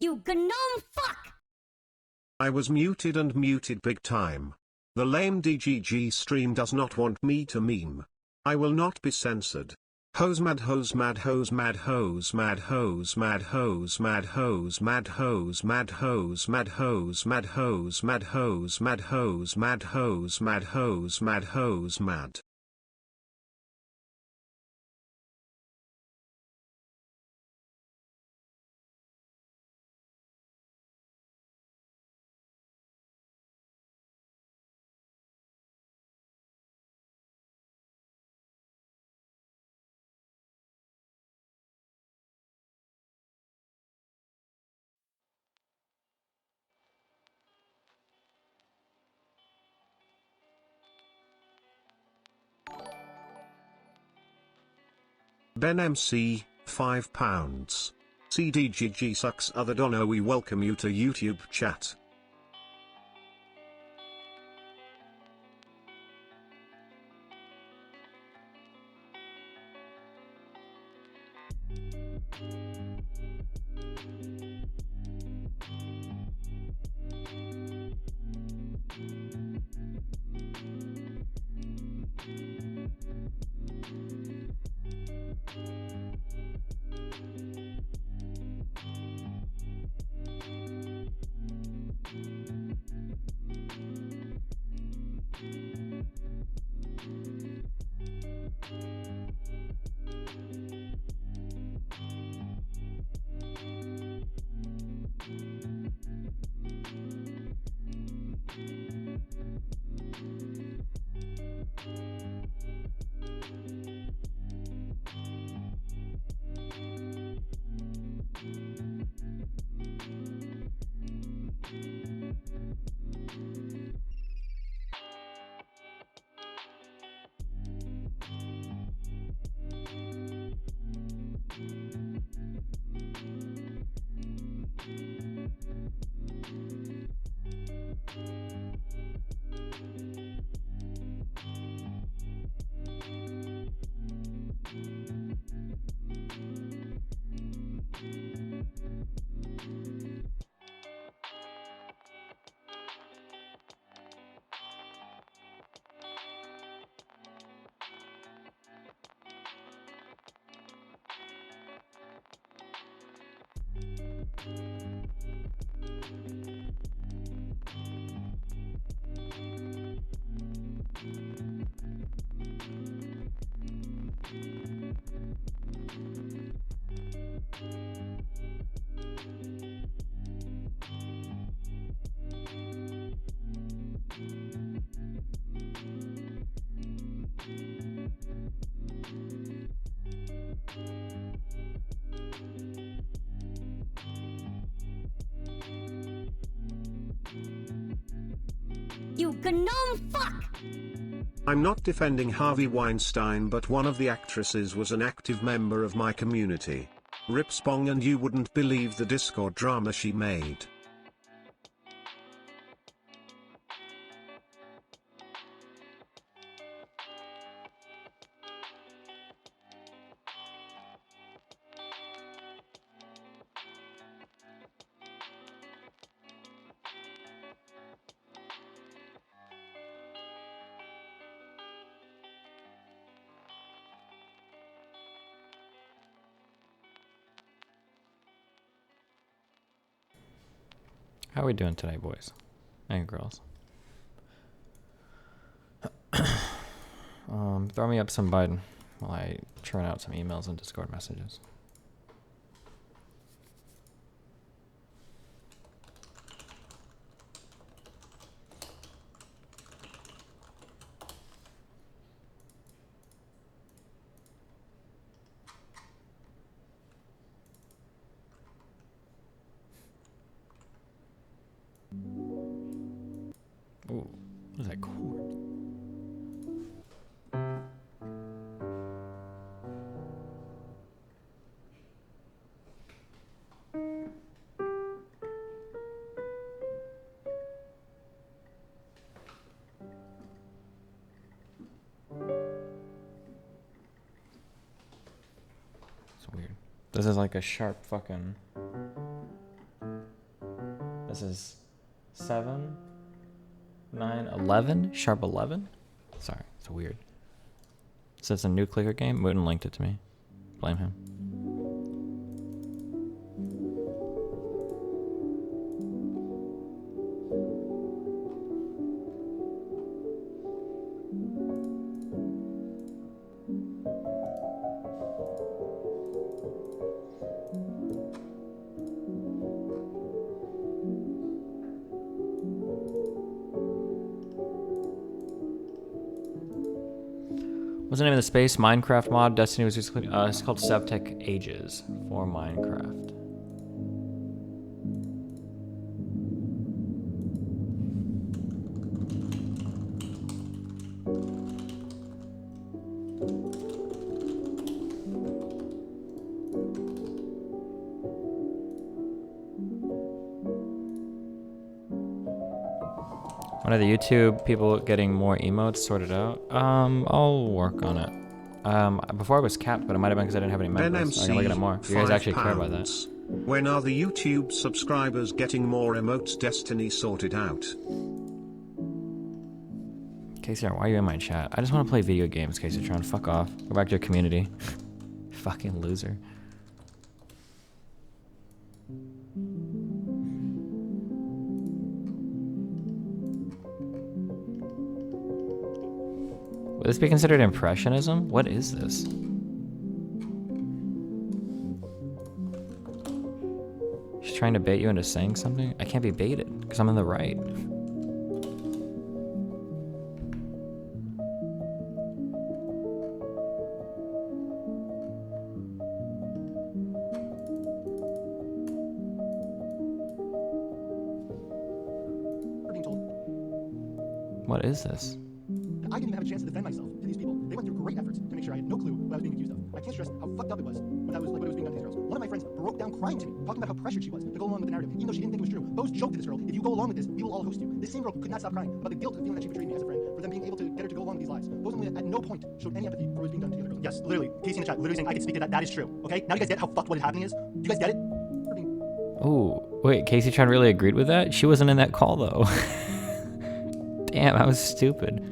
You gnome fuck! I was muted and muted big time. The lame DGG stream does not want me to meme. I will not be censored. Hose mad hose mad hose mad hose mad hose mad hose mad hose mad hose mad hose mad hose mad hose mad hose mad hose mad hose mad hose mad hose mad. Ben MC, £5. CDGG sucks other dono. We welcome you to YouTube chat. You gnome fuck! I'm not defending Harvey Weinstein, but one of the actresses was an active member of my community. Rip Spong, and you wouldn't believe the Discord drama she made. How are we doing today, boys and girls? Throw me up some Biden while I churn out some emails and Discord messages. Ooh, what is that chord? It's weird. This is like a sharp fucking This is 7, 9, 11, sharp 11. Sorry, it's weird. So it's a new clicker game. Mouton linked it to me. Blame him. What's the name of the space? Minecraft mod. Destiny was recently. It's called Sevtech Ages for Minecraft. When are the YouTube people getting more emotes sorted out? I'll work on it. Before I was capped, but it might have been because I didn't have any members. So I can look at it more. You guys actually care about that. When are the YouTube subscribers getting more emotes? Destiny sorted out. KCR, why are you in my chat? I just want to play video games, KCR. Fuck off. Go back to your community. Fucking loser. Would this be considered impressionism? What is this? She's trying to bait you into saying something? I can't be baited, because I'm in the right. What is this? I didn't even have a chance to defend myself to these people. They went through great efforts to make sure I had no clue what I was being accused of. I can't stress how fucked up it was when I was like what was being done to these girls. One of my friends broke down crying to me, talking about how pressured she was to go along with the narrative, even though she didn't think it was true. Bose joked to this girl, if you go along with this, we will all host you. This same girl could not stop crying about the guilt of feeling that she betrayed me as a friend for them being able to get her to go along with these lies. Bose at no point showed any empathy for what was being done to the other girls. Yes, literally, Casey in the chat, literally saying I can speak to that. That is true. Okay, now you guys get how fucked what is happening is. Do you guys get it? Oh, wait, Casey Chan really agreed with that? She wasn't in that call though. Damn, I was stupid.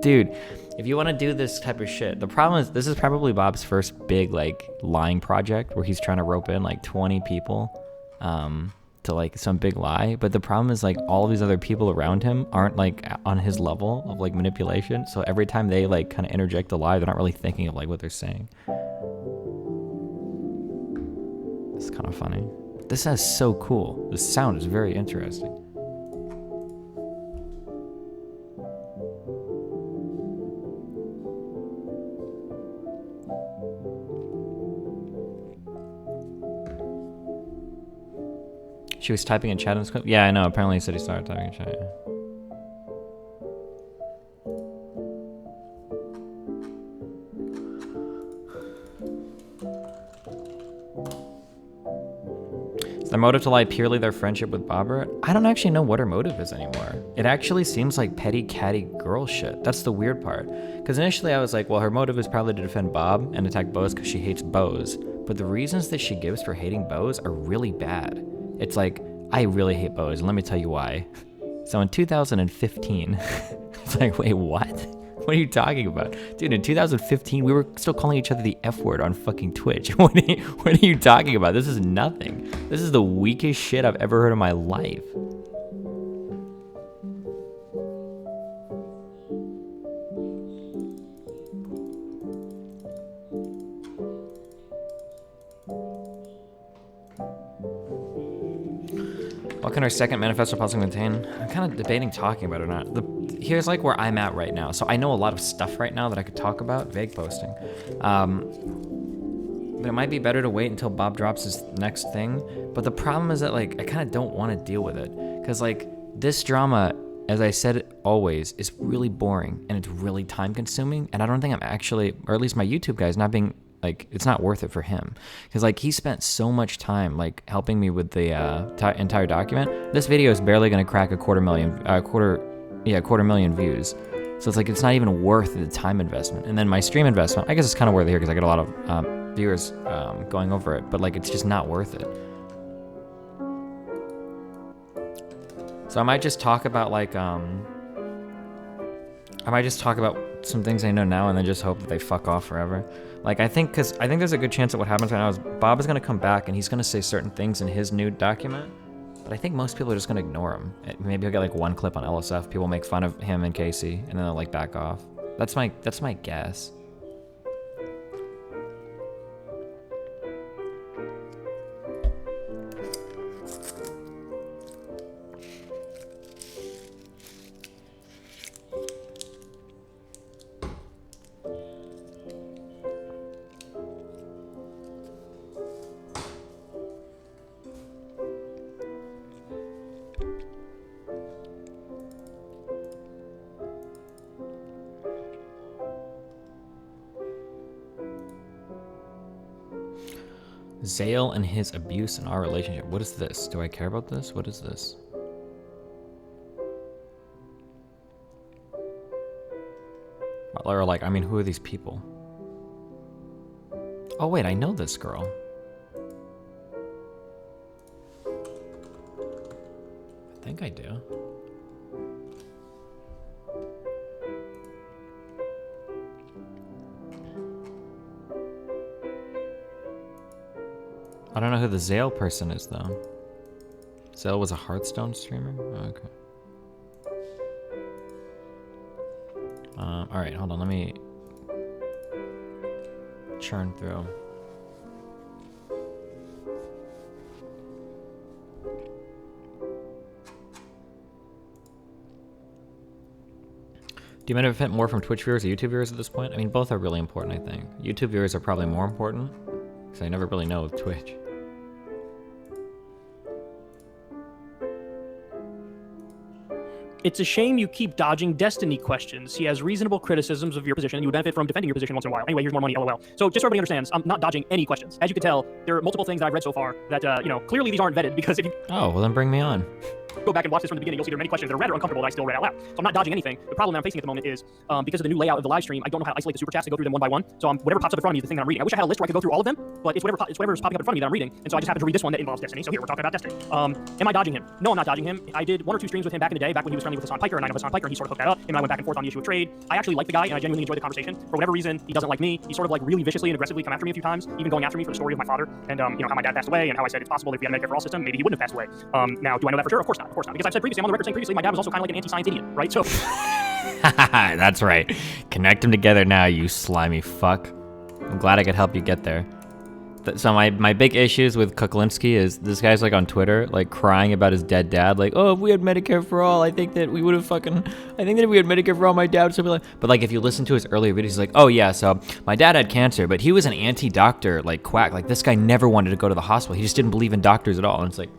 Dude, if you want to do this type of shit, the problem is this is probably Bob's first big like lying project where he's trying to rope in like 20 people to like some big lie. But the problem is like all of these other people around him aren't like on his level of like manipulation. So every time they like kind of interject a lie, they're not really thinking of like what they're saying. It's kind of funny. This is so cool. The sound is very interesting. She was typing in chat in this clip? Yeah, I know. Apparently he said he started typing in chat. Yeah. Is their motive to lie purely their friendship with Barbara? I don't actually know what her motive is anymore. It actually seems like petty catty girl shit. That's the weird part. Because initially I was like, well, her motive is probably to defend Bob and attack Bose because she hates Bose. But the reasons that she gives for hating Bose are really bad. It's like, I really hate Bose, and let me tell you why. So in 2015, it's like, wait, what? What are you talking about? Dude, in 2015, we were still calling each other the F word on fucking Twitch. What are you talking about? This is nothing. This is the weakest shit I've ever heard in my life. What can our second manifesto policy contain? I'm kind of debating talking about it or not. Here's like where I'm at right now. So I know a lot of stuff right now that I could talk about, vague posting. But it might be better to wait until Bob drops his next thing. But the problem is that like I kind of don't want to deal with it. Because like this drama, as I said always, is really boring and it's really time consuming. And I don't think I'm actually, or at least my YouTube guys not being, like, it's not worth it for him because like he spent so much time like helping me with the entire document. This video is barely going to crack a quarter million views, so it's like it's not even worth the time investment. And then my stream investment, I guess it's kind of worth it here because I get a lot of viewers going over it, but like it's just not worth it. So I might just talk about like some things I know now and then just hope that they fuck off forever. Like I think there's a good chance that what happens right now is Bob is gonna come back and he's gonna say certain things in his new document, but I think most people are just gonna ignore him. Maybe he'll get like one clip on LSF, people make fun of him and Casey, and then they'll like back off. That's my guess. Zale and his abuse in our relationship. What is this? Do I care about this? What is this? Or like, I mean, who are these people? Oh wait, I know this girl. I think I do. I don't know who the Zale person is, though. Zale was a Hearthstone streamer? Oh, okay. Alright, hold on, let me churn through. Do you benefit more from Twitch viewers or YouTube viewers at this point? I mean, both are really important, I think. YouTube viewers are probably more important, because I never really know with Twitch. It's a shame you keep dodging Destiny questions. He has reasonable criticisms of your position, and you would benefit from defending your position once in a while. Anyway, here's more money, lol. So just so everybody understands, I'm not dodging any questions. As you can tell, there are multiple things that I've read so far that, clearly these aren't vetted, because if you Oh, well then bring me on. go back and watch this from the beginning, you'll see there are many questions that are read or uncomfortable that I still read out loud. So I'm not dodging anything. The problem that I'm facing at the moment is because of the new layout of the live stream, I don't know how to isolate the super chats to go through them one by one. So whatever pops up in front of me is the thing that I'm reading. I wish I had a list where I could go through all of them, but it's whatever's popping up in front of me that I'm reading. And so I just happen to read this one that involves Destiny. So here we're talking about Destiny. Am I dodging him? No, I'm not dodging him. I did 1 or 2 streams with him back in the day, back when he was friendly with Hassan Piker, and I know Hassan Piker, and he sort of hooked that up. Him and I went back and forth on the issue of trade. I actually like the guy, and I genuinely enjoy the conversation. For whatever reason, he doesn't like me. He sort of like really viciously and aggressively come after me a few times, even going after me for the story of my father and how my dad passed away, and how I said it's possible if we had a Medicare for all system, maybe he wouldn't have passed away. Now, do I know that for sure? Of course not. Of course not. Because I've said previously, I'm on the record saying previously, my dad was also kind of like an anti-science idiot, right? So That's right. Connect them together now, you slimy fuck. I'm glad I could help you get there. So my big issues with Kuklinski is this guy's like on Twitter, like crying about his dead dad, like, oh, if we had Medicare for all, I think that we would have I think that if we had Medicare for all, my dad would still be like, but like if you listen to his earlier videos, he's like, oh yeah, so my dad had cancer, but he was an anti-doctor, like quack, like this guy never wanted to go to the hospital, he just didn't believe in doctors at all, and it's like,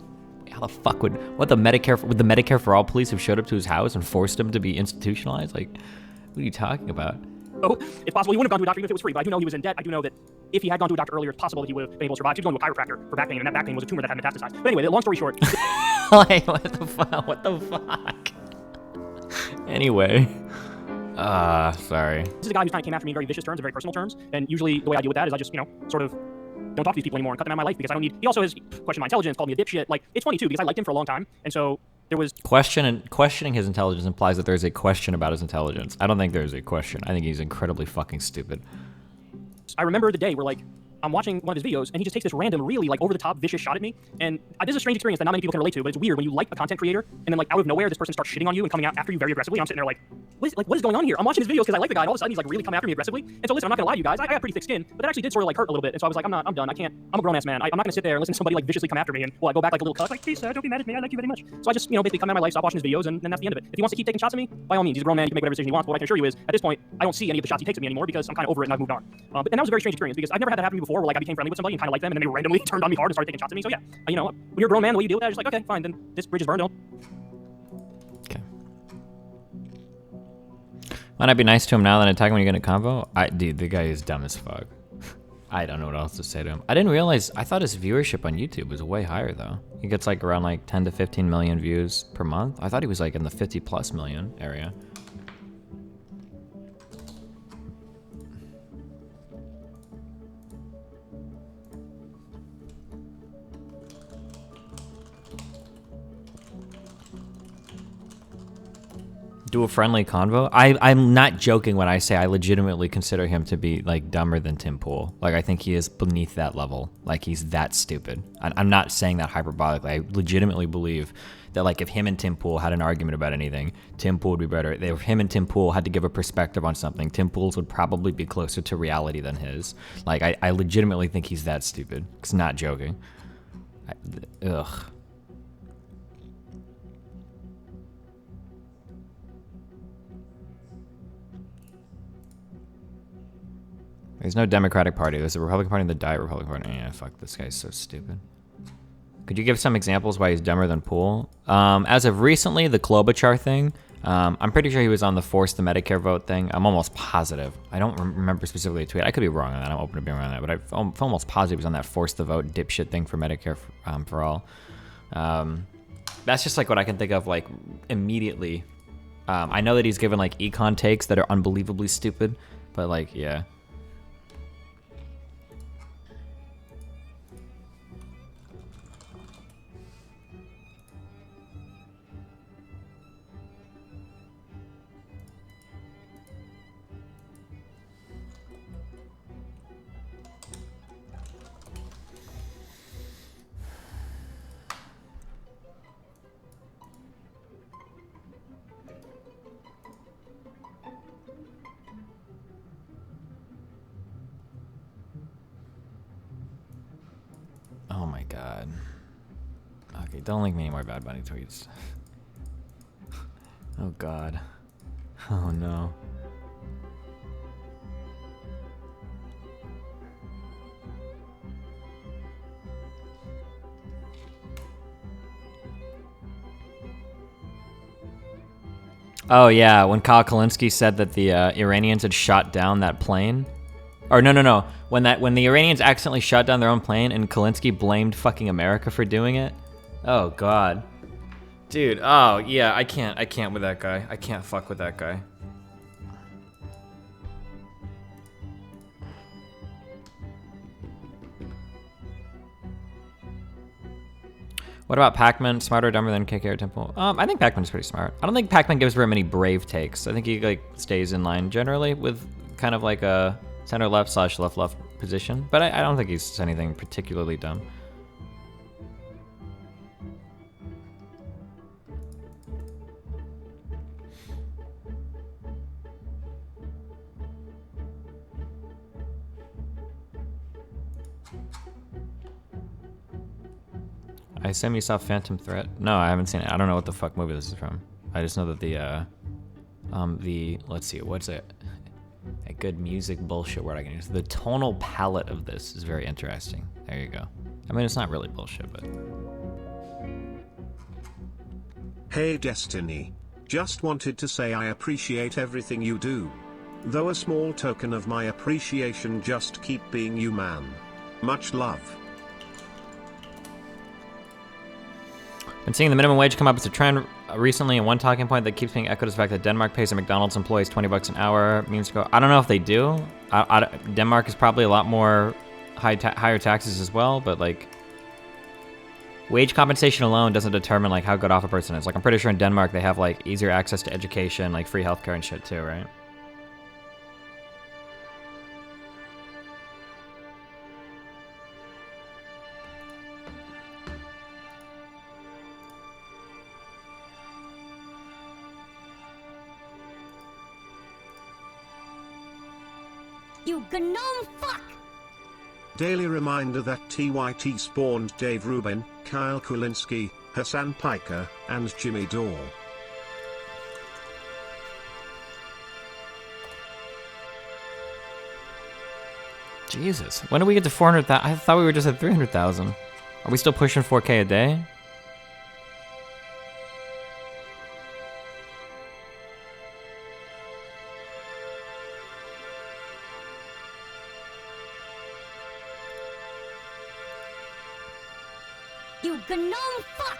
how the fuck would the Medicare for all police have showed up to his house and forced him to be institutionalized? Like, what are you talking about? oh, it's possible he wouldn't have gone to a doctor even if it was free, but I do know he was in debt. I do know that if he had gone to a doctor earlier, it's possible that he would have been able to survive. He was going to a chiropractor for back pain, and that back pain was a tumor that had metastasized. But anyway, long story short. Like, what the fuck? What the fuck? Anyway. Sorry. This is a guy who's kind of came after me in very vicious terms and very personal terms, and usually the way I deal with that is I just, sort of don't talk to these people anymore and cut them out of my life because I don't need. He also has questioned my intelligence, called me a dipshit. Like, it's funny too because I liked him for a long time, and so there was questioning his intelligence implies that there's a question about his intelligence. I don't think there's a question. I think he's incredibly fucking stupid. I remember the day where like I'm watching one of his videos and he just takes this random, really like over the top, vicious shot at me. And this is a strange experience that not many people can relate to, but it's weird when you like a content creator and then like out of nowhere this person starts shitting on you and coming out after you very aggressively. And I'm sitting there like, what is going on here? I'm watching his videos because I like the guy, and all of a sudden he's like really coming after me aggressively. And so listen, I'm not gonna lie to you guys, I have pretty thick skin, but that actually did sort of like hurt a little bit. And so I was like, I'm done. I'm a grown ass man. I'm not gonna sit there and listen to somebody like viciously come after me and I go back like a little cuss, like, please sir, don't be mad at me, I like you very much. So I just basically come out of my life, stop watching his videos, and that's the end of it. If he wants to keep taking shots at me, by all means, he's a grown man, he can make whatever decision he wants. But what I can assure you is at this point I don't see any of the shots he takes at me anymore because I'm kind of over it and I've moved on. And that was a very strange experience because I've never had that happen to me before where like I became friendly with somebody and kind of liked them and then they randomly turned on me hard and started taking shots at me. So yeah, when you're a grown man, the way you deal with that is just like, okay, fine, then this bridge is burned. Okay. Might I be nice to him now than attack him when you get a convo? Dude, the guy is dumb as fuck. I don't know what else to say to him. I didn't realize, I thought his viewership on YouTube was way higher though. He gets like around like 10 to 15 million views per month. I thought he was like in the 50 plus million area. do a friendly convo. I'm not joking when I say I legitimately consider him to be like dumber than Tim Pool. Like I think he is beneath that level. Like he's that stupid. I'm not saying that hyperbolically. I legitimately believe that like if him and Tim Pool had an argument about anything, Tim Pool would be better. If him and Tim Pool had to give a perspective on something, Tim Pool's would probably be closer to reality than his. Like I legitimately think he's that stupid. It's not joking. Ugh. There's no Democratic Party. There's a Republican Party and the Diet Republican Party. Yeah, fuck, this guy's so stupid. Could you give some examples why he's dumber than Pool? As of recently, the Klobuchar thing, I'm pretty sure he was on the force the Medicare vote thing. I'm almost positive. I don't remember specifically the tweet. I could be wrong on that. I'm open to being wrong on that. But I'm almost positive he was on that force the vote dipshit thing for Medicare for all. That's just like what I can think of like immediately. I know that he's given like econ takes that are unbelievably stupid, but like, yeah. Oh my god. Okay, don't link me any more Bad Bunny tweets. Oh god. Oh no. Oh yeah, when Kyle Kalinske said that the Iranians had shot down that plane. Or no. When the Iranians accidentally shot down their own plane and Kalinske blamed fucking America for doing it. Oh god. Dude, oh yeah, I can't with that guy. I can't fuck with that guy. What about Pac-Man? Smarter or dumber than KK or Temple? I think Pac-Man's pretty smart. I don't think Pac-Man gives very many brave takes. I think he like stays in line generally with kind of like a center left / left left position. But I don't think he's anything particularly dumb. I assume you saw Phantom Threat? No, I haven't seen it. I don't know what the fuck movie this is from. I just know that the let's see, what's it? A good music bullshit word I can use. The tonal palette of this is very interesting. There you go. I mean, it's not really bullshit, but. Hey Destiny. Just wanted to say I appreciate everything you do. Though a small token of my appreciation, just keep being you, man. Much love. Been seeing the minimum wage come up as a trend recently, and one talking point that keeps being echoed is the fact that Denmark pays their McDonald's employees $20 an hour. Means to go. I don't know if they do. Denmark is probably a lot more higher taxes as well, but like wage compensation alone doesn't determine like how good off a person is. Like I'm pretty sure in Denmark they have like easier access to education, like free healthcare and shit too, right? You gnome fuck! Daily reminder that TYT spawned Dave Rubin, Kyle Kulinski, Hassan Piker, and Jimmy Dore. Jesus, when do we get to 400,000? I thought we were just at 300,000. Are we still pushing 4K a day? You gnome fuck!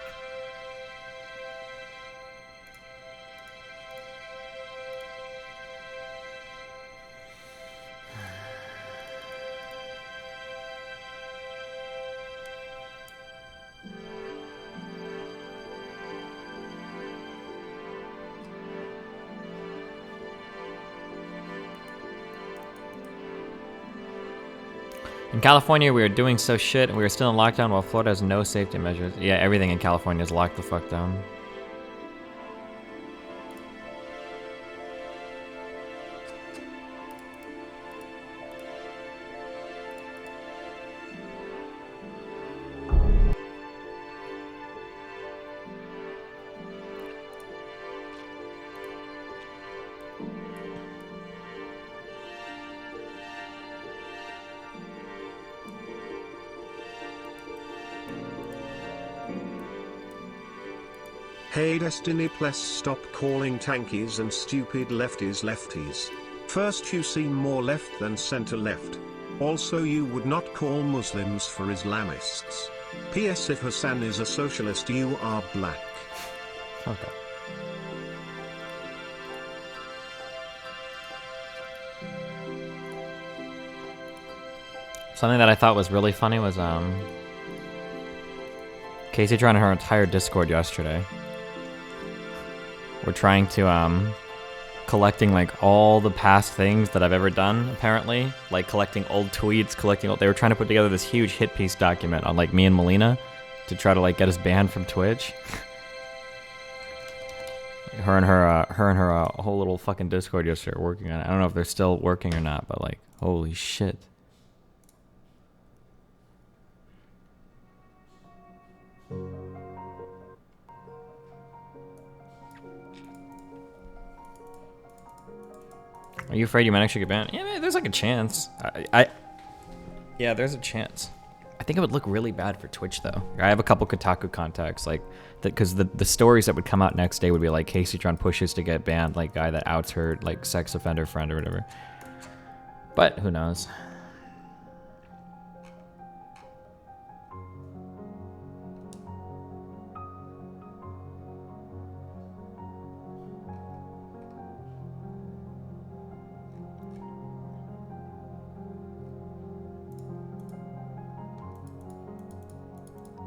In California, we are doing so shit, and we are still in lockdown while Florida has no safety measures. Yeah, everything in California is locked the fuck down. Hey Destiny, please stop calling tankies and stupid lefties. First, you seem more left than center left. Also, you would not call Muslims for Islamists. P.S. If Hassan is a socialist, you are black. Okay. Something that I thought was really funny was Casey joined her entire Discord yesterday. We're trying to collecting like all the past things that I've ever done, apparently. Like collecting old tweets, they were trying to put together this huge hit piece document on like me and Melina to try to like get us banned from Twitch. her and her whole little fucking Discord yesterday are working on it. I don't know if they're still working or not, but like, holy shit. Are you afraid you might actually get banned? Yeah, there's like a chance. Yeah, there's a chance. I think it would look really bad for Twitch though. I have a couple Kotaku contacts, like, because the stories that would come out next day would be like Casey Tron pushes to get banned, like guy that outs her like sex offender friend or whatever. But who knows?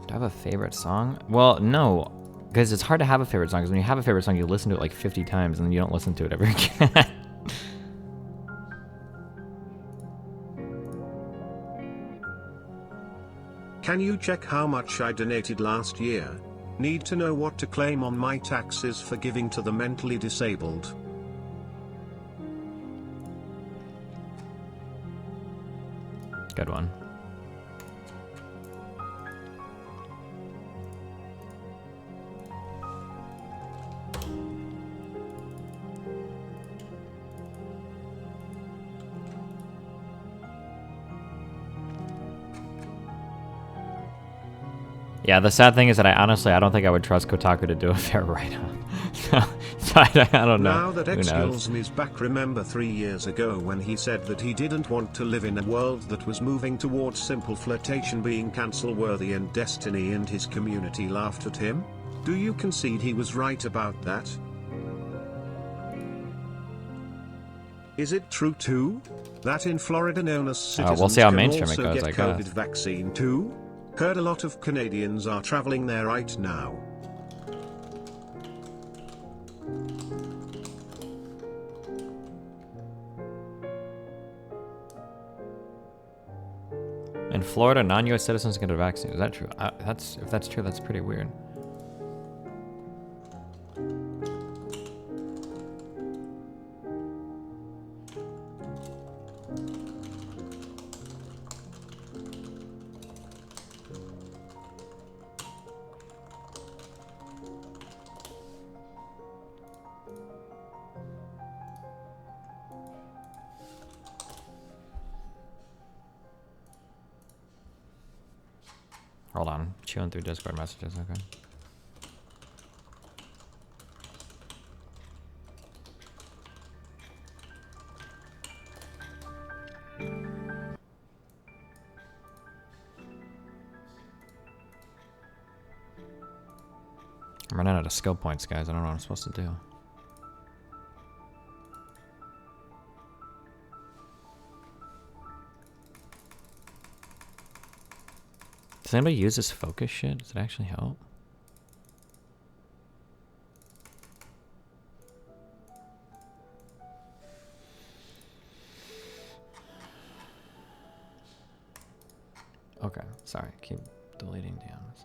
Do I have a favorite song? Well, no, because it's hard to have a favorite song, because when you have a favorite song, you listen to it like 50 times and then you don't listen to it ever again. Can you check how much I donated last year? Need to know what to claim on my taxes for giving to the mentally disabled. Good one. Yeah, the sad thing is that I don't think I would trust Kotaku to do a fair write-up. So I don't know. Now that Xskillsm is back, remember 3 years ago when he said that he didn't want to live in a world that was moving towards simple flirtation being cancel-worthy, and Destiny and his community laughed at him? Do you concede he was right about that? Is it true too? That in Florida known as citizens we'll see how can mainstream it also goes, get I guess. COVID vaccine too? Heard a lot of Canadians are traveling there right now. In Florida, non-US citizens get a vaccine. Is that true? If that's true, that's pretty weird. Hold on, chewing through Discord messages, okay. I'm running out of skill points, guys. I don't know what I'm supposed to do. Does anybody use this focus shit? Does it actually help? Okay, sorry. Keep deleting DMs.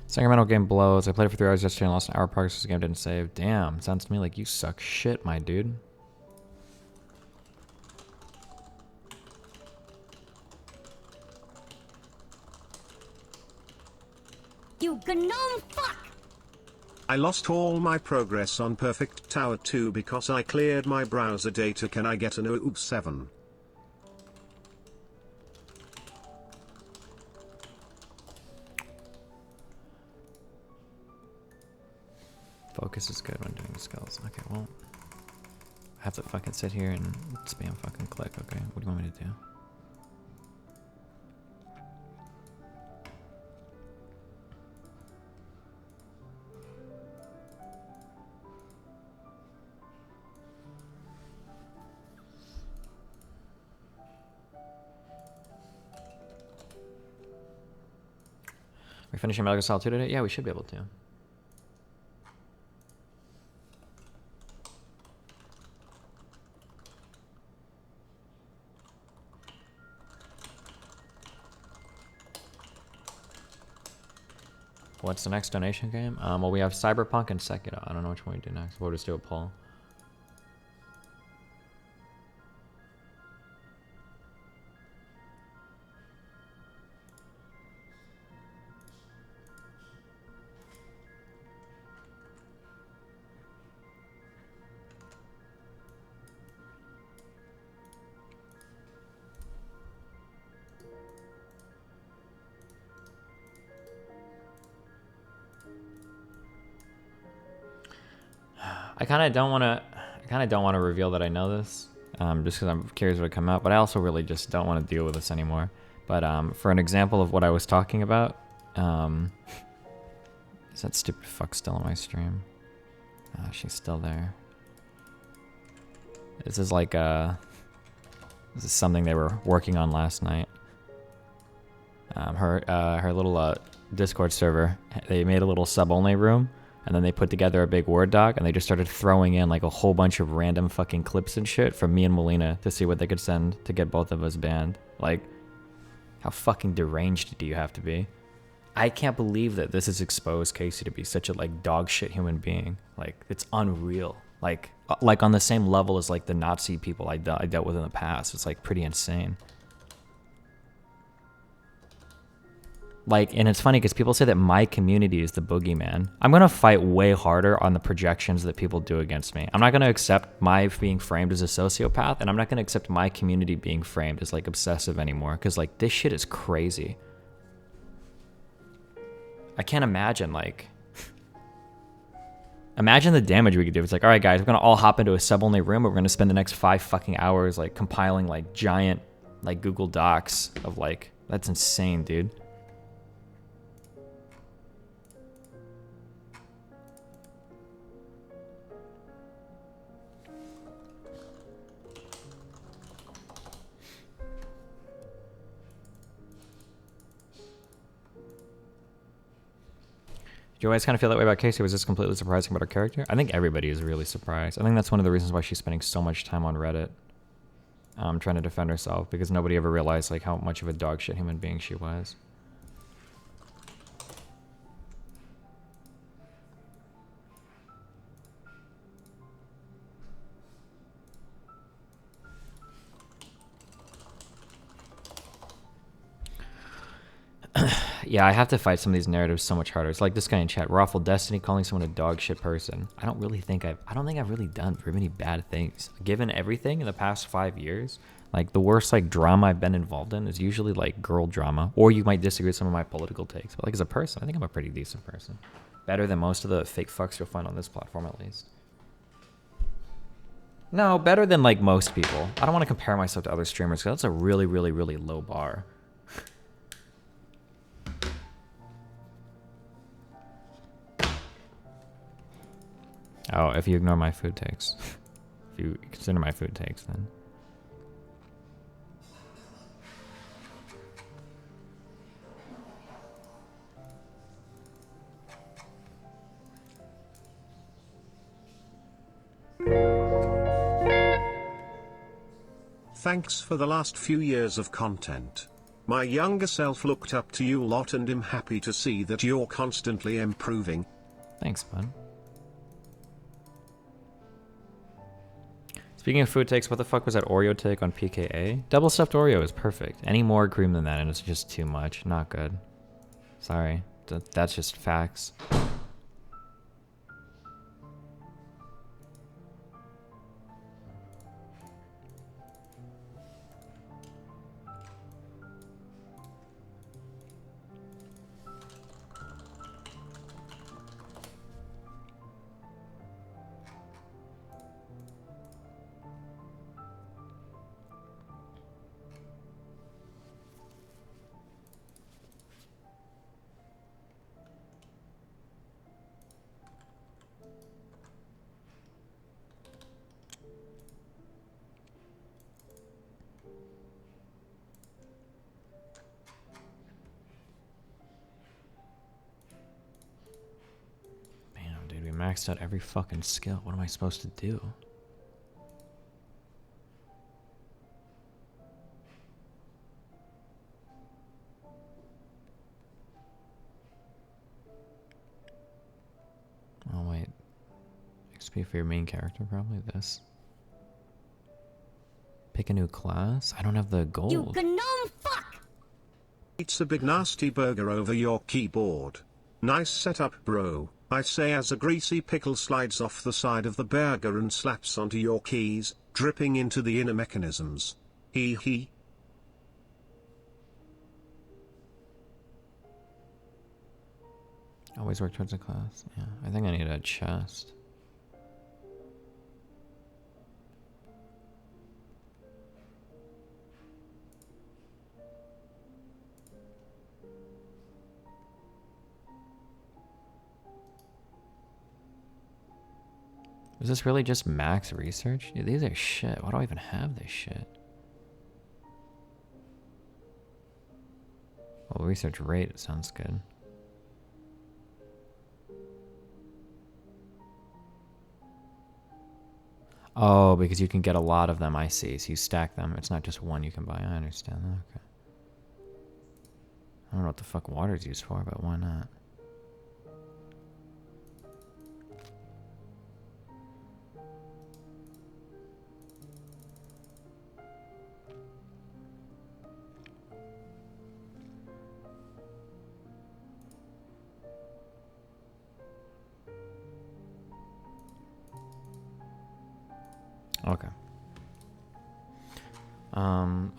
Sacramento game blows. I played it for 3 hours yesterday and lost an hour of progress because the game didn't save. Damn, sounds to me like you suck shit, my dude. You gnome fuck! I lost all my progress on Perfect Tower 2 because I cleared my browser data. Can I get an oops 7? Focus is good when doing skills. Okay, well, I have to fucking sit here and spam fucking click. Okay, what do you want me to do? We're finishing Metal Gear Solid 2 today? Yeah, we should be able to. What's the next donation game? Well, we have Cyberpunk and Sekiro. I don't know which one we do next. We'll just do a poll. I kind of don't want to reveal that I know this, just because I'm curious what would come out. But I also really just don't want to deal with this anymore. But for an example of what I was talking about, is that stupid fuck still on my stream? She's still there. This is like this is something they were working on last night. Her little Discord server. They made a little sub-only room. And then they put together a big Word doc, and they just started throwing in like a whole bunch of random fucking clips and shit from me and Melina to see what they could send to get both of us banned. Like, how fucking deranged do you have to be? I can't believe that this has exposed Casey to be such a like dog shit human being. Like, it's unreal. Like on the same level as like the Nazi people I dealt with in the past. It's like pretty insane. Like, and it's funny because people say that my community is the boogeyman. I'm going to fight way harder on the projections that people do against me. I'm not going to accept my being framed as a sociopath, and I'm not going to accept my community being framed as like obsessive anymore, because like this shit is crazy. I can't imagine like... Imagine the damage we could do. It's like, all right, guys, we're going to all hop into a sub-only room, but we're going to spend the next 5 fucking hours like compiling like giant like Google Docs of like... That's insane, dude. Do you always kind of feel that way about Casey? Was this completely surprising about her character? I think everybody is really surprised. I think that's one of the reasons why she's spending so much time on Reddit, trying to defend herself, because nobody ever realized like how much of a dog shit human being she was. Yeah, I have to fight some of these narratives so much harder. It's like this guy in chat, Raffle Destiny, calling someone a dog shit person. I don't think I've really done very many bad things. Given everything in the past 5 years, like the worst like drama I've been involved in is usually like girl drama, or you might disagree with some of my political takes. But like as a person, I think I'm a pretty decent person. Better than most of the fake fucks you'll find on this platform at least. No, better than like most people. I don't want to compare myself to other streamers because that's a really, really, really low bar. Oh, if you ignore my food takes. If you consider my food takes, then. Thanks for the last few years of content. My younger self looked up to you lot and am happy to see that you're constantly improving. Thanks, bud. Speaking of food takes, what the fuck was that Oreo take on PKA? Double stuffed Oreo is perfect. Any more cream than that and it's just too much. Not good. Sorry. That's just facts. Maxed out every fucking skill. What am I supposed to do? Oh wait. XP for your main character, probably this. Pick a new class? I don't have the gold. You gnome fuck! It's a big nasty burger over your keyboard. Nice setup, bro. I say as a greasy pickle slides off the side of the burger and slaps onto your keys, dripping into the inner mechanisms. Hee hee. Always work towards a class. Yeah, I think I need a chest. Is this really just max research? Dude, these are shit. Why do I even have this shit? Well, research rate sounds good. Oh, because you can get a lot of them, I see. So you stack them. It's not just one you can buy. I understand that. Okay. I don't know what the fuck water's used for, but why not? Okay.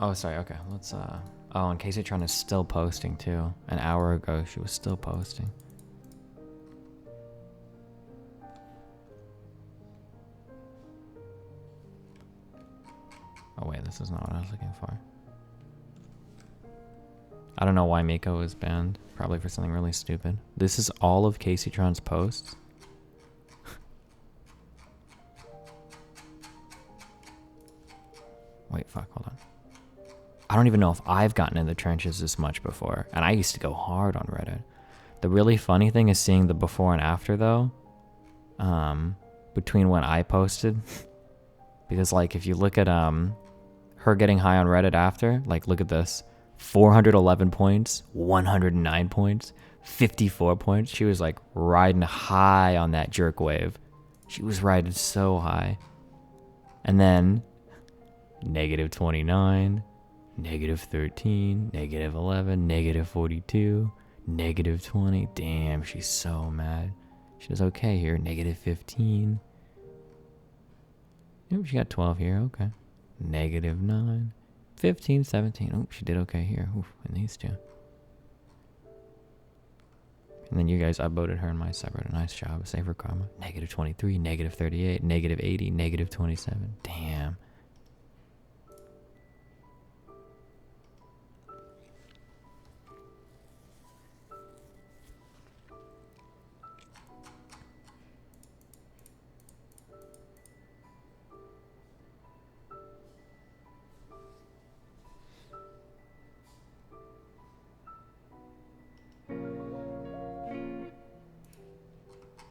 Oh, sorry. Okay, let's, oh, and Caseytron is still posting, too. An hour ago, she was still posting. Oh, wait, this is not what I was looking for. I don't know why Miko was banned. Probably for something really stupid. This is all of Caseytron's posts. Wait, fuck, hold on. I don't even know if I've gotten in the trenches this much before. And I used to go hard on Reddit. The really funny thing is seeing the before and after, though. Between when I posted. Because, like, if you look at her getting high on Reddit after, like, look at this. 411 points, 109 points, 54 points. She was, like, riding high on that jerk wave. She was riding so high. And then... -29, -13, -11, -42, Negative 20. Damn, she's so mad. She does okay here. Negative 15. Yep, she got 12 here. Okay. Negative 9. 15, 17. Oh, she did okay here. Oof, in these two. And then you guys upvoted her in my subreddit. Nice job. Save her karma. Negative 23. Negative 38. Negative 80. Negative 27. Damn.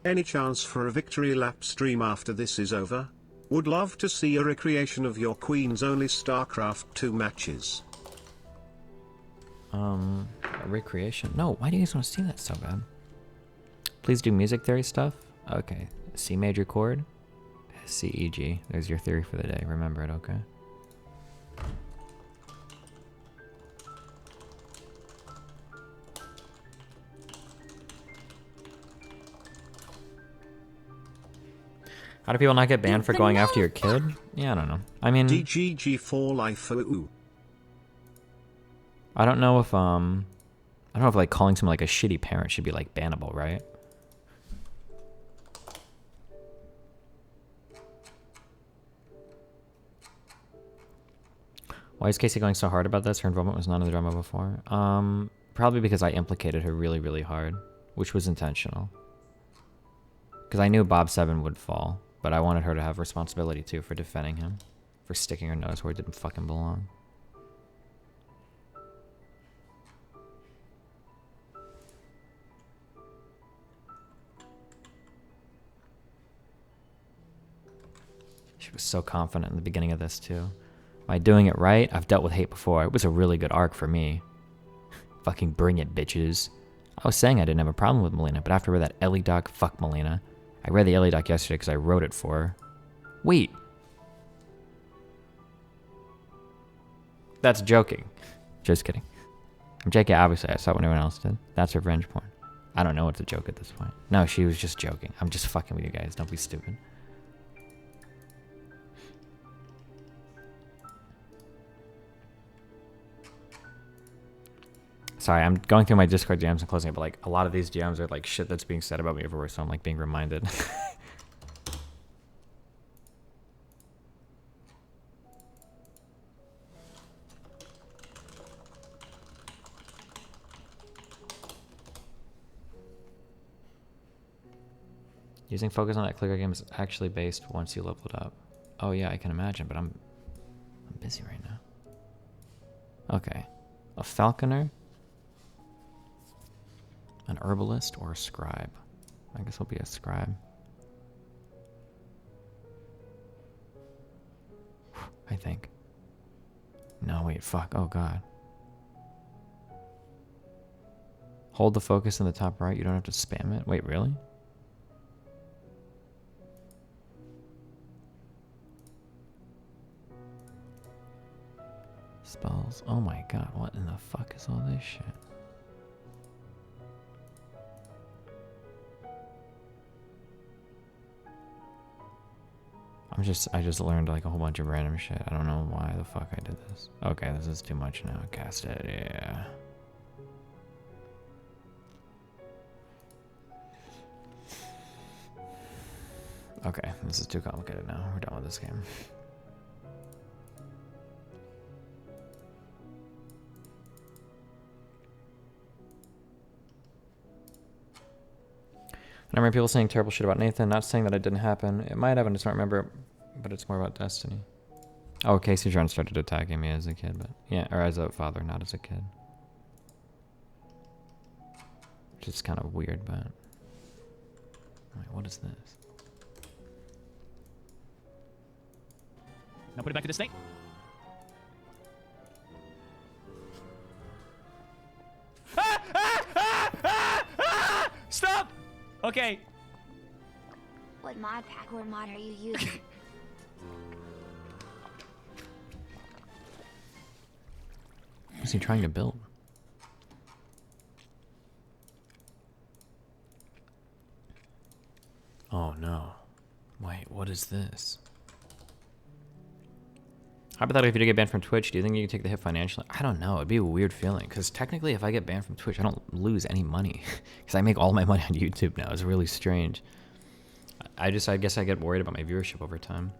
Any chance for a victory lap stream after this is over? Would love to see a recreation of your Queen's only StarCraft 2 matches. A recreation? No, why do you guys want to see that so bad? Please do music theory stuff? Okay. C major chord? C, E, G. There's your theory for the day. Remember it, okay? How do people not get banned for going after your kid? Yeah, I don't know. I mean, DGG for life. Ooh. I don't know if like calling someone like a shitty parent should be like bannable, right? Why is Casey going so hard about this? Her involvement was not in the drama before. Probably because I implicated her really, really hard, which was intentional. Because I knew Bob 7 would fall. But I wanted her to have responsibility, too, for defending him. For sticking her nose where it didn't fucking belong. She was so confident in the beginning of this, too. Am I doing it right? I've dealt with hate before. It was a really good arc for me. Fucking bring it, bitches. I was saying I didn't have a problem with Melina, but after I read that Ellie doc, fuck Melina. I read the Ellie doc yesterday because I wrote it for her. Wait. That's joking. Just kidding. I'm joking, obviously. I saw what everyone else did. That's revenge porn. I don't know what's a joke at this point. No, she was just joking. I'm just fucking with you guys. Don't be stupid. Sorry, I'm going through my Discord DMs and closing it, but like a lot of these DMs are like shit that's being said about me everywhere, so I'm like being reminded. Using focus on that clicker game is actually based once you level it up. Oh yeah, I can imagine, but I'm busy right now. Okay. A falconer, an herbalist, or a scribe. I guess I'll be a scribe. I think. No, wait, fuck. Oh god. Hold the focus in the top right. You don't have to spam it. Wait, really? Spells. Oh my god, what in the fuck is all this shit? I just learned like a whole bunch of random shit. I don't know why the fuck I did this. Okay, this is too much now. Cast it, yeah. Okay, this is too complicated now. We're done with this game. I remember people saying terrible shit about Nathan, not saying that it didn't happen. It might have, I just don't remember, but it's more about Destiny. Oh, Casey John started attacking me as a kid, but yeah, or as a father, not as a kid. Which is kind of weird, but... Wait, what is this? Now put it back to the snake. Stop! Okay. What mod pack or mod are you using? What's he trying to build? Oh no. Wait, what is this? Hypothetically, if you did get banned from Twitch, do you think you can take the hit financially? I don't know. It'd be a weird feeling. Because technically, if I get banned from Twitch, I don't lose any money. Because I make all my money on YouTube now. It's really strange. I guess I get worried about my viewership over time.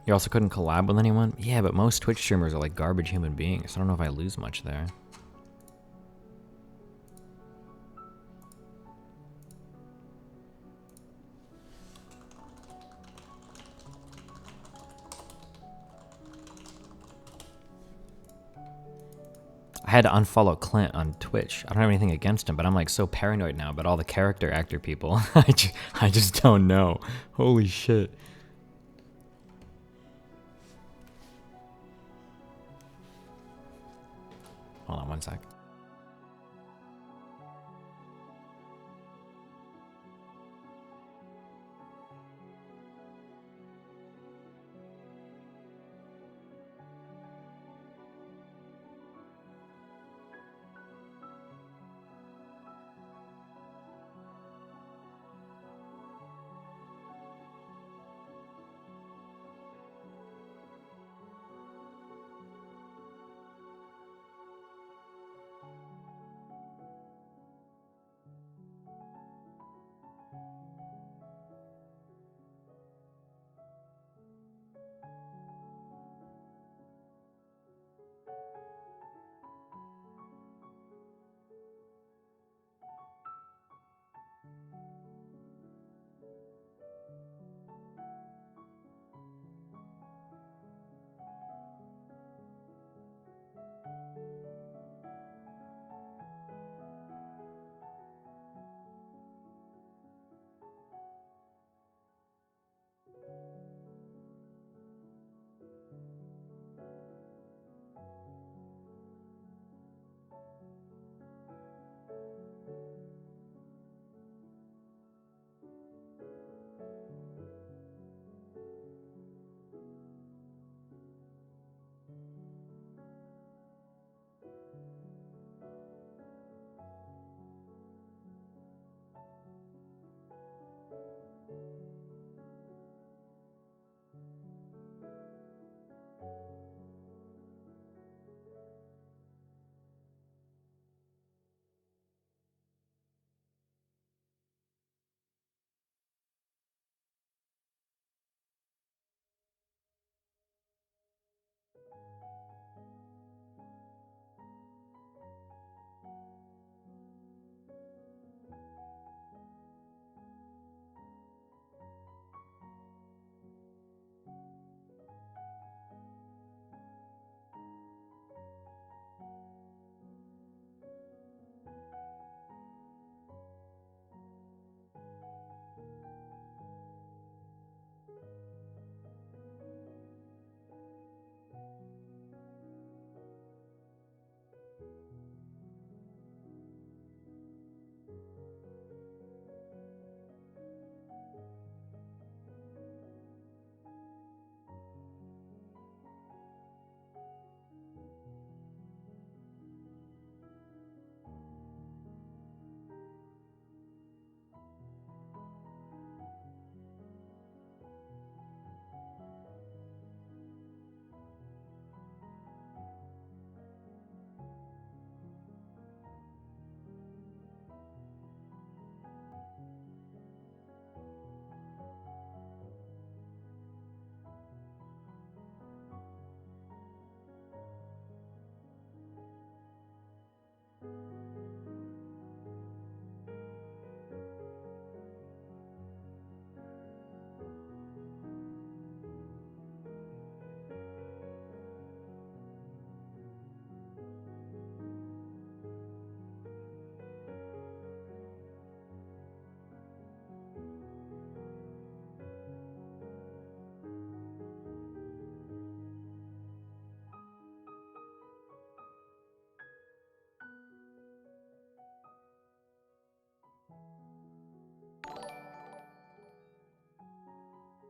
You also couldn't collab with anyone? Yeah, but most Twitch streamers are like garbage human beings. I don't know if I lose much there. I had to unfollow Clint on Twitch. I don't have anything against him, but I'm like so paranoid now about all the character actor people. I just don't know. Holy shit. Hold on one sec.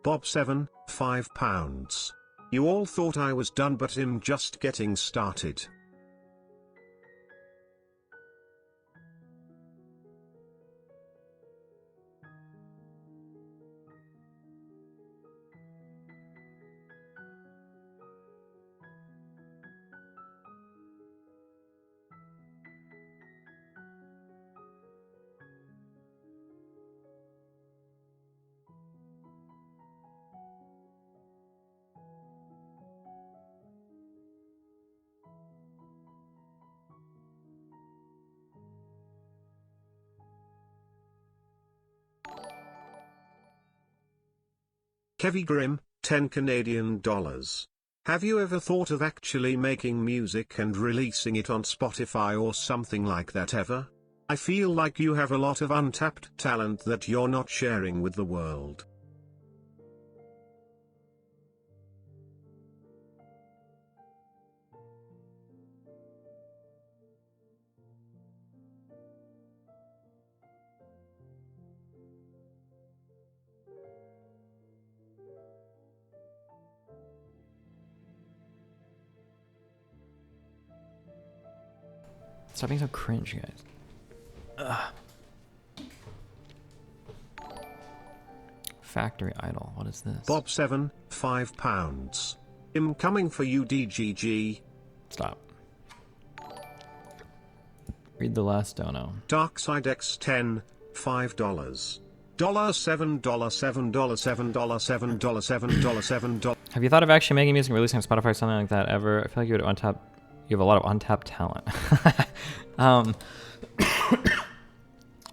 Bob 7, £5. You all thought I was done, but I'm just getting started. Kevy Grimm, 10 Canadian dollars. Have you ever thought of actually making music and releasing it on Spotify or something like that ever? I feel like you have a lot of untapped talent that you're not sharing with the world. Stop being so cringe, you guys. Ugh. Factory idol. What is this? Bob 7, £5. I'm coming for you, DGG. Stop. Read the last dono. Darkside X 10, $5. $7, $7, $7, $7, $7, $7, $7. Have you thought of actually making music and releasing on Spotify or something like that ever? I feel like you would you have a lot of untapped talent. I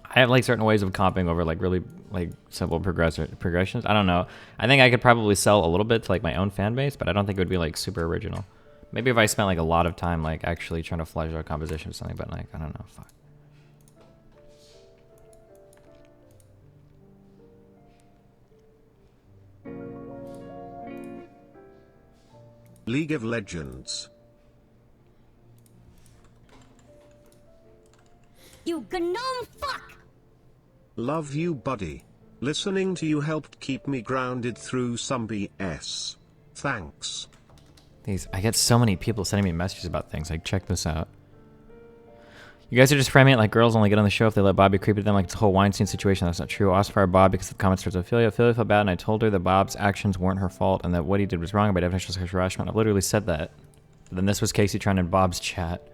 have like certain ways of comping over like really like simple progressions. I don't know. I think I could probably sell a little bit to like my own fan base, but I don't think it would be like super original. Maybe if I spent like a lot of time like actually trying to flesh out a composition or something, but like I don't know. Fuck. League of Legends. You gnome fuck! Love you, buddy. Listening to you helped keep me grounded through some BS. Thanks. I get so many people sending me messages about things. Like, check this out. You guys are just framing it like girls only get on the show if they let Bobby creep to them, like it's a whole Weinstein situation. That's not true. I also fired Bob because of the comments towards Ophelia. Ophelia felt bad, and I told her that Bob's actions weren't her fault and that what he did was wrong by definition of sexual harassment. I've literally said that. But then this was Casey trying in Bob's chat.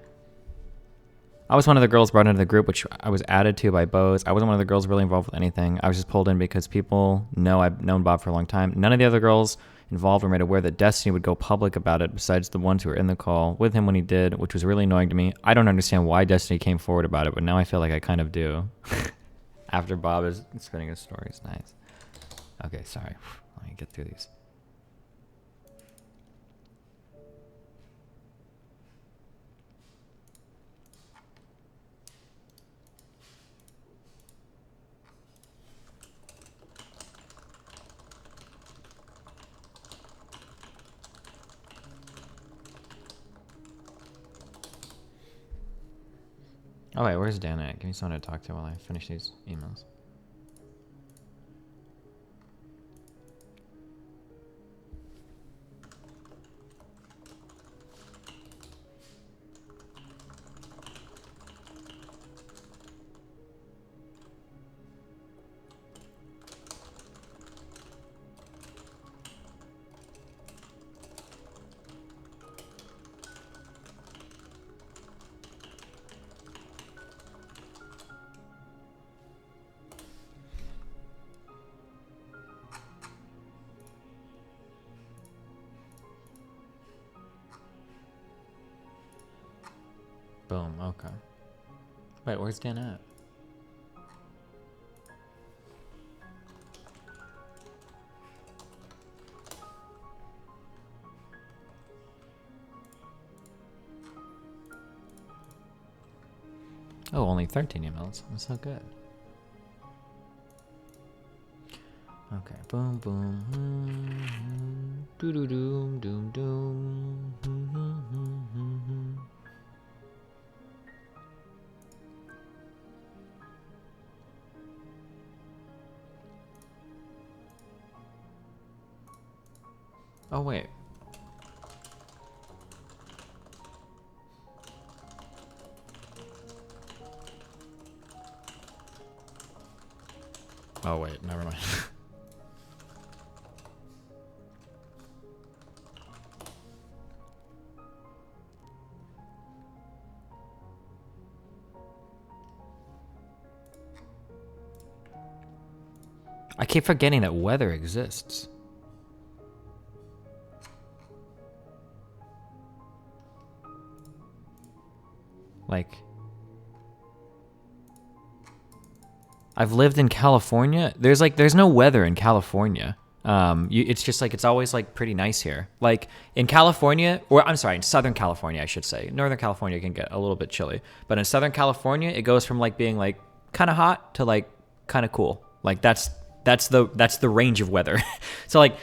I was one of the girls brought into the group, which I was added to by Bose. I wasn't one of the girls really involved with anything. I was just pulled in because people know I've known Bob for a long time. None of the other girls involved were made aware that Destiny would go public about it, besides the ones who were in the call with him when he did, which was really annoying to me. I don't understand why Destiny came forward about it, but now I feel like I kind of do. After Bob is spinning his stories. Nice. Okay, sorry. Let me get through these. Oh wait, where's Dan at? Give me someone to talk to while I finish these emails. Boom, okay. Wait, where's Dan at? Oh, only 13 emails. That's so good. Okay, boom, boom. Doo doo doom, doom, doom. Oh, wait. Oh, wait, never mind. I keep forgetting that weather exists. Like, I've lived in California. There's no weather in California. It's just like, it's always like pretty nice here. Like in California, or I'm sorry, in Southern California, I should say. Northern California can get a little bit chilly, but in Southern California, it goes from like being like kind of hot to like kind of cool. Like that's the range of weather. So like,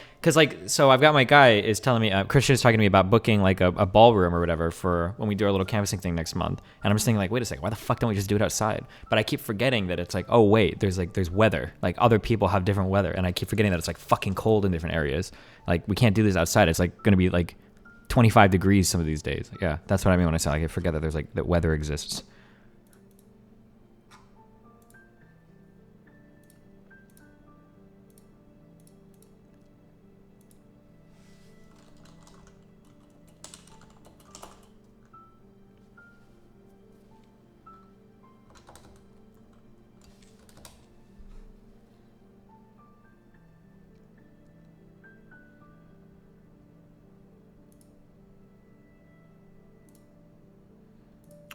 so I've got my guy is telling me, Christian is talking to me about booking like a ballroom or whatever for when we do our little canvassing thing next month. And I'm just thinking like, wait a second, why the fuck don't we just do it outside? But I keep forgetting that it's like, oh wait, there's weather. Like other people have different weather. And I keep forgetting that it's like fucking cold in different areas. Like we can't do this outside. It's like going to be like 25 degrees some of these days. Yeah, that's what I mean when I say like, I forget that there's like, that weather exists.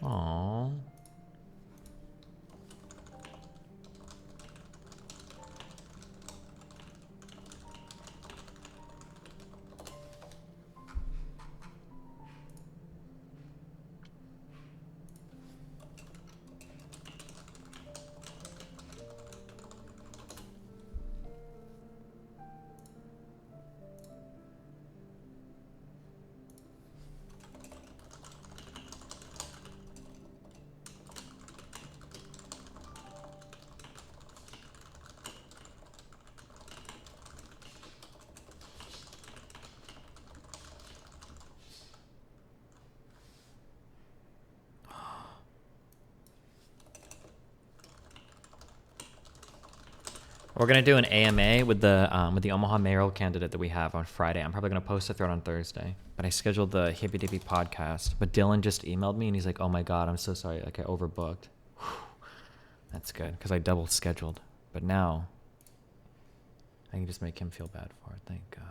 Aww. We're gonna do an AMA with the Omaha mayoral candidate that we have on Friday. I'm probably gonna post a thread on Thursday. But I scheduled the Hippy Dippy podcast. But Dylan just emailed me and he's like, "Oh my god, I'm so sorry. Like I overbooked." Whew. That's good because I double scheduled. But now I can just make him feel bad for it. Thank God.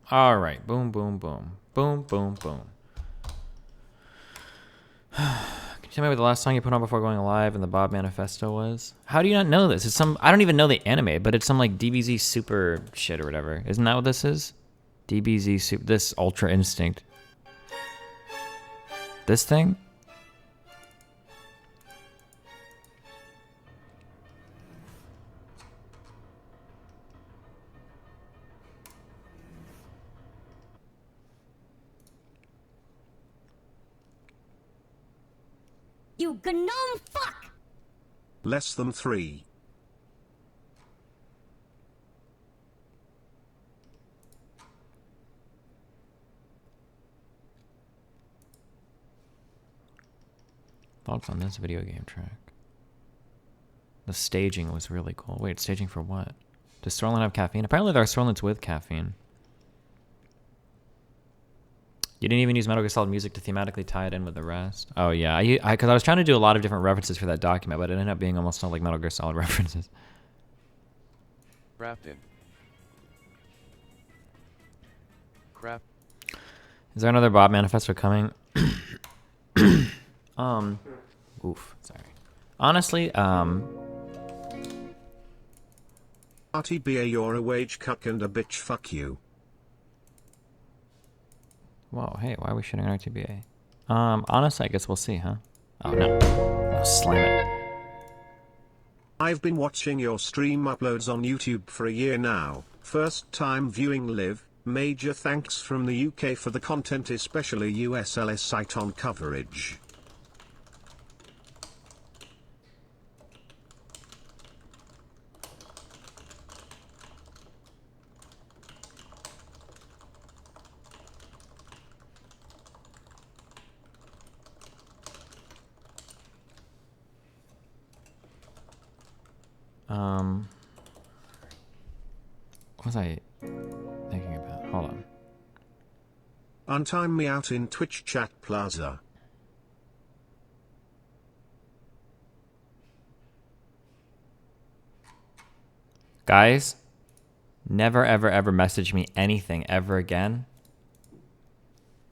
All right, boom, boom, boom, boom, boom, boom. Can you tell me what the last song you put on before going live in the Bob Manifesto was? How do you not know this? It's some, I don't even know the anime, but it's some like DBZ Super shit or whatever. Isn't that what this is? DBZ Super, this Ultra Instinct. This thing? You gnome fuck! Less than 3. Thoughts on this video game track? The staging was really cool. Wait, staging for what? Does Sorlin have caffeine? Apparently there are Sorlins with caffeine. You didn't even use Metal Gear Solid music to thematically tie it in with the rest? Oh yeah, because I was trying to do a lot of different references for that document, but it ended up being almost all like Metal Gear Solid references. Wrapped in. Crap. Is there another Bob Manifesto coming? Oof, sorry. Honestly, RTBA, you're a wage cuck and a bitch, fuck you. Whoa, hey, why are we shooting on RTBA? Honestly, I guess we'll see, huh? Oh, no. Oh, slam it. I've been watching your stream uploads on YouTube for a year now. First time viewing live. Major thanks from the UK for the content, especially USLS Cyton coverage. What was I thinking about? Hold on. Untime me out in Twitch chat plaza. Guys, never ever ever message me anything ever again.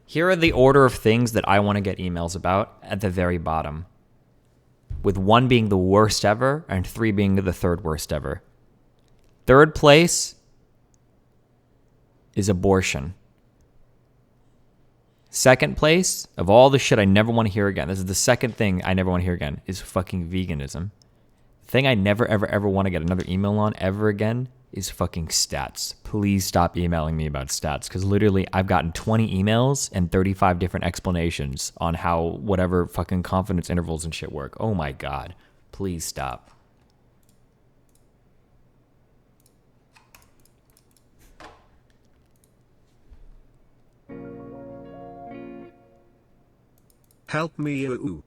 Here are the order of things that I want to get emails about at the very bottom. With 1 being the worst ever and 3 being the 3rd worst ever. 3rd place is abortion. 2nd place, of all the shit I never want to hear again, this is the 2nd thing I never want to hear again, is fucking veganism. The thing I never ever ever want to get another email on ever again is fucking stats. Please stop emailing me about stats, because literally I've gotten 20 emails and 35 different explanations on how whatever fucking confidence intervals and shit work. Oh my god. Please stop. Help me ooh.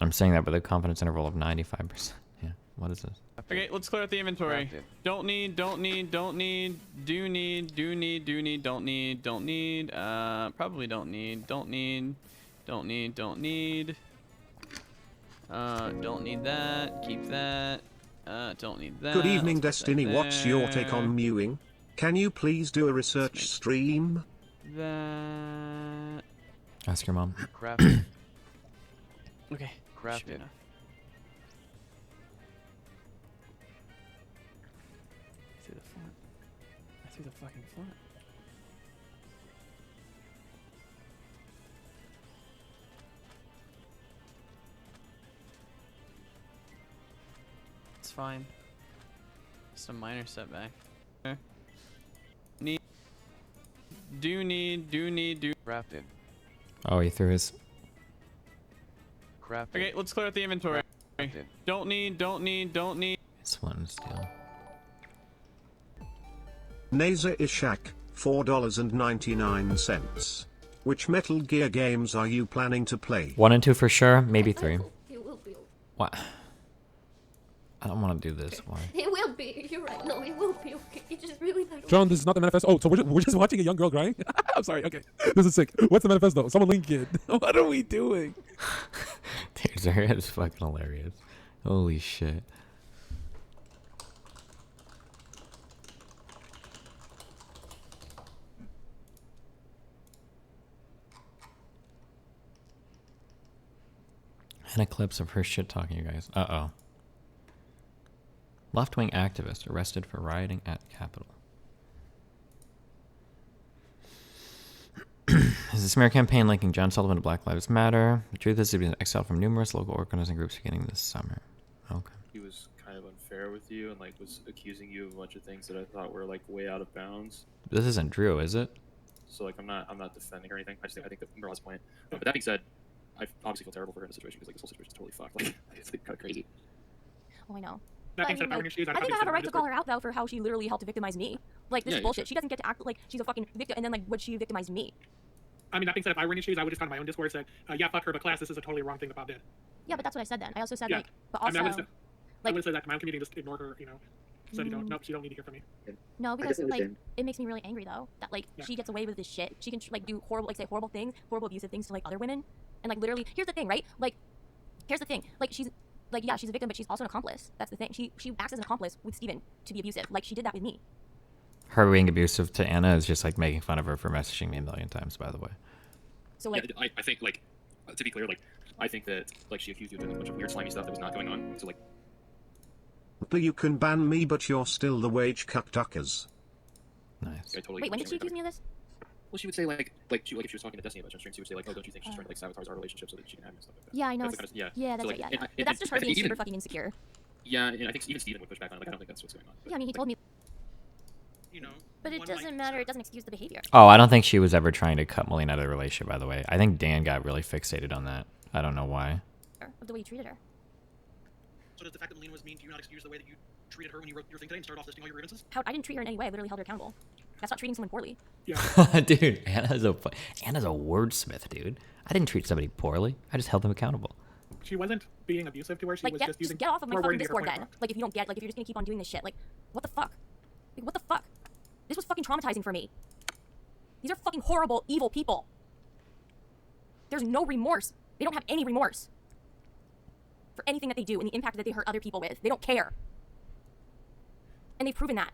I'm saying that with a confidence interval of 95%. Yeah, what is this? Okay, let's clear out the inventory. Don't need, don't need, don't need, do need, do need, do need, don't need, don't need, probably don't need, don't need, don't need, don't need, don't need that, keep that, don't need that. Good evening, Let's put that Destiny. What's your take on there. mewing? Can you please do a research stream? That. Ask your mom. Craft it. Okay. Craft should be it. enough. Through the front. Through the fucking front. It's fine. Just a minor setback. Need. Do. Craft it. Oh, he threw his... Craft it. Okay, let's clear out the inventory. Craft it. Don't need. This one still. Naza Ishak, $4.99. Which Metal Gear games are you planning to play? 1 and 2 for sure, maybe 3. It will be. What? I don't want to do this. Why? It will be. You're right. No, it will be okay. It's just really not. John, this is not the manifesto. Oh, so we're just watching a young girl crying? I'm sorry, okay. This is sick. What's the manifesto? Someone link it. What are we doing? Dude, Zarya is fucking hilarious. Holy shit. And a clips of her shit talking, you guys. Uh-oh. Left-wing activist arrested for rioting at Capitol. Is the smear campaign linking John Sullivan to Black Lives Matter? The truth is, he's been exiled from numerous local organizing groups beginning this summer. Okay. He was kind of unfair with you and like was accusing you of a bunch of things that I thought were like way out of bounds. This isn't Drew, is it? So like I'm not defending or anything. I think that Merle's point. But that being said, I obviously feel terrible for her in the situation because like this whole situation is totally fucked. Like it's like kind of crazy. Oh, I know. That But I being said, mean, if I were in your shoes, I'd I think probably I have a sit right to around call her out though for how she literally helped to victimize me. Like this Yeah, is bullshit. She doesn't get to act like she's a fucking victim, and then like would she victimize me? I mean, that being said, if I were in your shoes, I would just gone to my own Discord and said, yeah, fuck her, but class, this is a totally wrong thing that Bob did. Yeah, but that's what I said then. I also said Yeah. like, but I also mean, I would like have said that to my own community and just ignore her, you know. Said you don't, nope, you don't need to hear from me. no, because definitely like understand. it makes me really angry though that like Yeah. she gets away with this shit. She can like do horrible, like say horrible things, horrible abusive things to like other women, and like literally, here's the thing, right? Like, here's the thing, like she's. Like, yeah, she's a victim, but she's also an accomplice. That's the thing. She acts as an accomplice with Steven to be abusive. Like, she did that with me. Her being abusive to Anna is just like making fun of her for messaging me a million times, by the way. So, like, Yeah, I think like to be clear, like I think that like she accused you of doing a bunch of weird slimy stuff that was not going on. So like You can ban me, but you're still the wage cucktuckers. Nice. I totally wait, when did she understand accuse me of this? Well, she would say like if she was talking to Destiny about stream, she would say like, oh, don't you think she's trying to like sabotage our relationship so that she can have it and stuff like that. Yeah, I know. That's the kind of, yeah. Yeah, that's So, right. like, Yeah, yeah. and But that's just her being even- super fucking insecure. Yeah, and I think even Steven would push back on it. Like I don't think that's what's going on. Yeah, I mean, he told me. You know. But it one doesn't might- matter. It doesn't excuse the behavior. Oh, I don't think she was ever trying to cut Melina out of the relationship, by the way. I think Dan got really fixated on that. I don't know why. Of the way you treated her. So does the fact that Melina was mean, do you not excuse the way that you treated her when you wrote your thing today and started off listing all your grievances? How I didn't treat her in any way. I literally held her accountable. That's not treating someone poorly. Dude, Anna's a wordsmith, dude. I didn't treat somebody poorly. I just held them accountable. She wasn't being abusive to her. She Like, was just using get off of my more fucking wording to get her Discord point then. across. Like, if you don't get, like, if you're just gonna keep on doing this shit, like, what the fuck? Like, what the fuck? This was fucking traumatizing for me. These are fucking horrible, evil people. There's no remorse. They don't have any remorse for anything that they do and the impact that they hurt other people with. They don't care. And they've proven that.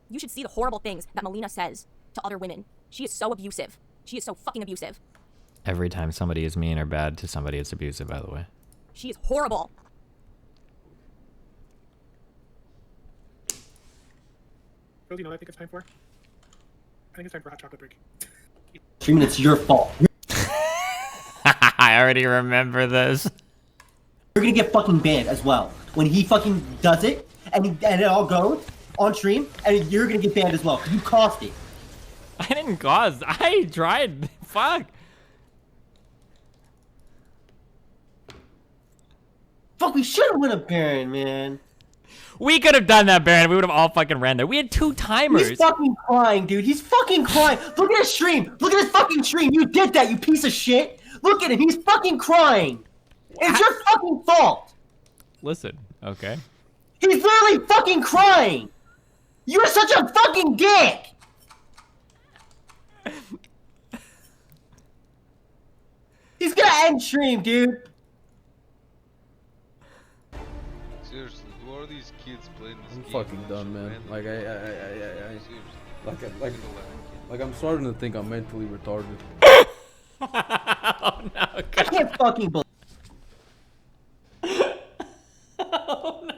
You should see the horrible things that Melina says to other women. She is so abusive. She is so fucking abusive. Every time somebody is mean or bad to somebody, it's abusive, by the way. She is horrible. Rose, you know what I think it's time for? I think it's time for a hot chocolate break. Streaming, it's your fault. I already remember this. You're gonna get fucking banned as well. When he fucking does it, and it all goes on stream, and you're gonna get banned as well, because you caused it. I didn't cause. I tried. Fuck. Fuck, we should have won a Baron, man. We could have done that, Baron. We would have all fucking ran there. We had 2 timers. He's fucking crying, dude. He's fucking crying. Look at his stream. Look at his fucking stream. You did that, you piece of shit. Look at him. He's fucking crying. It's your fucking fault. Listen, okay. He's literally fucking crying. You're such a fucking dick. He's gonna end stream, dude. Seriously, who are these kids playing this I'm game? fucking done, man. Like like I'm starting to think I'm mentally retarded. Oh no! I can't fucking believe. Oh no!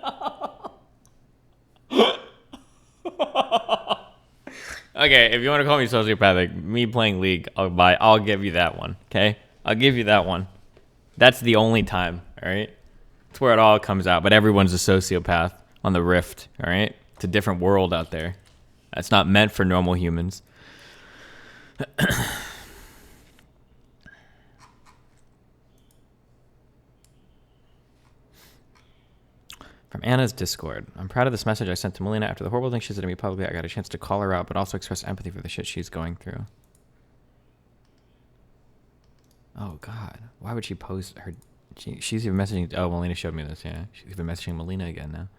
Okay, if you want to call me sociopathic, me playing League, I'll give you that one. Okay, I'll give you that one. That's the only time. All right, it's where it all comes out. But everyone's a sociopath on the Rift. All right, it's a different world out there. That's not meant for normal humans. From Anna's Discord. I'm proud of this message I sent to Melina after the horrible thing she said to me publicly. I got a chance to call her out, but also express empathy for the shit she's going through. Oh, God. Why would she post her... She's even messaging... Oh, Melina showed me this, yeah. She's even messaging Melina again now.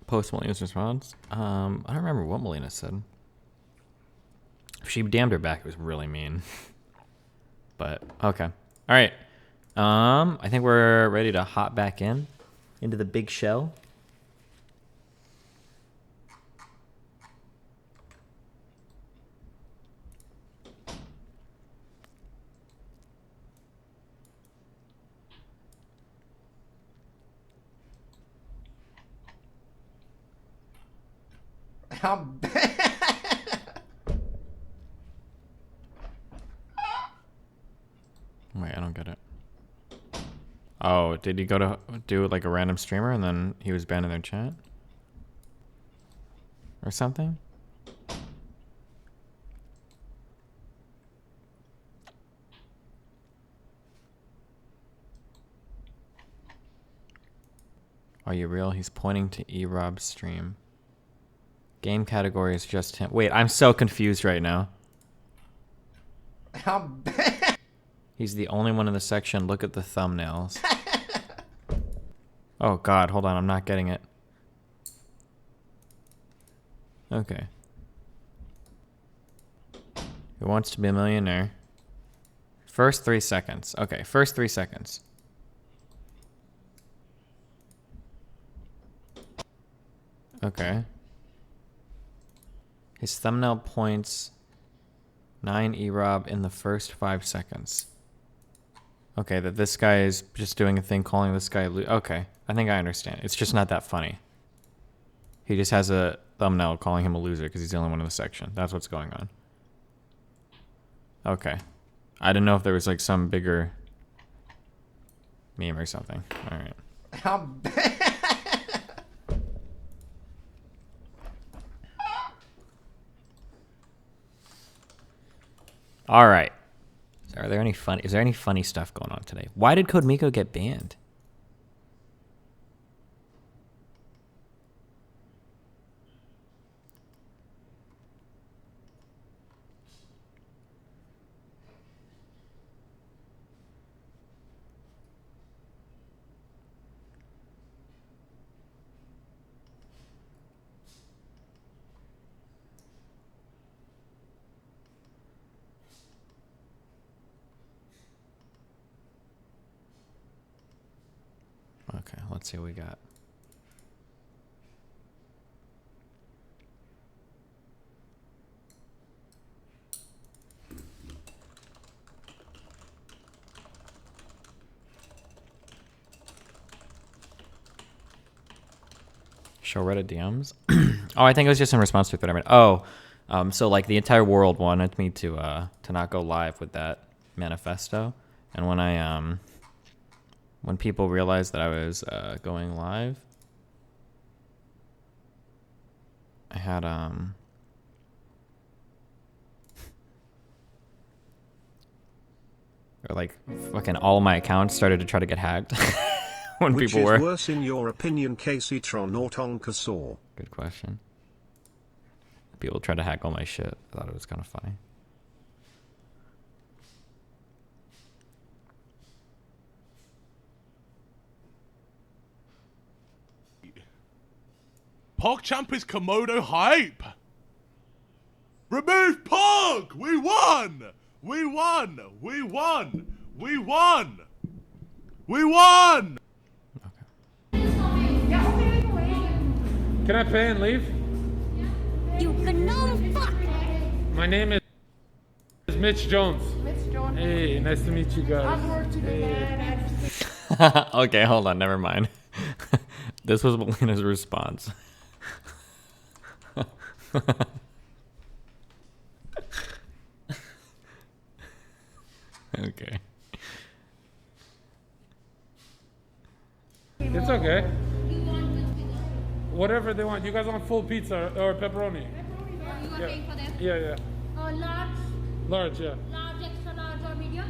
Post Melina's response. I don't remember what Melina said. If she damned her back, it was really mean. But, okay. Alright. I think we're ready to hop back into the big shell. How bad? Wait, I don't get it. Oh, did he go to do like a random streamer and then he was banned in their chat? Or something? Are you real? He's pointing to E-Rob's stream. Game category is just him. Wait, I'm so confused right now. How bad? He's the only one in the section. Look at the thumbnails. Oh God, hold on, I'm not getting it. Okay. Who wants to be a millionaire? First 3 seconds. Okay, first 3 seconds. Okay. His thumbnail points 9 E-Rob in the first 5 seconds. Okay, that this guy is just doing a thing calling this guy okay, I think I understand. It's just not that funny. He just has a thumbnail calling him a loser because he's the only one in the section. That's what's going on. Okay. I didn't know if there was like some bigger meme or something. Alright. How bad? Alright. Are there any funny? Is there any funny stuff going on today? Why did Code Miko get banned? Okay, let's see what we got. Show Reddit DMs. Oh, I think it was just in response to a thread I made. Oh, so like the entire world wanted me to not go live with that manifesto, and when I when people realized that I was going live, I had or like fucking all my accounts started to try to get hacked. When Which people is were worse in your opinion, Caseytron or Tonkasaw? Good question. People tried to hack all my shit. I thought it was kind of funny. PogChamp is Komodo hype. Remove Pog! We won! We won! We won! We won! We won! Can I pay and leave? You gnome fuck! My name is Mitch Jones. Mitch Jones. Hey, nice to meet you guys. Hey. Okay, hold on, never mind. This was Melina's response. Okay. It's okay. Whatever they want. You guys want full pizza or pepperoni? Pepperoni. You are paying for them? Yeah. Large? Large, yeah. Large, extra large or medium?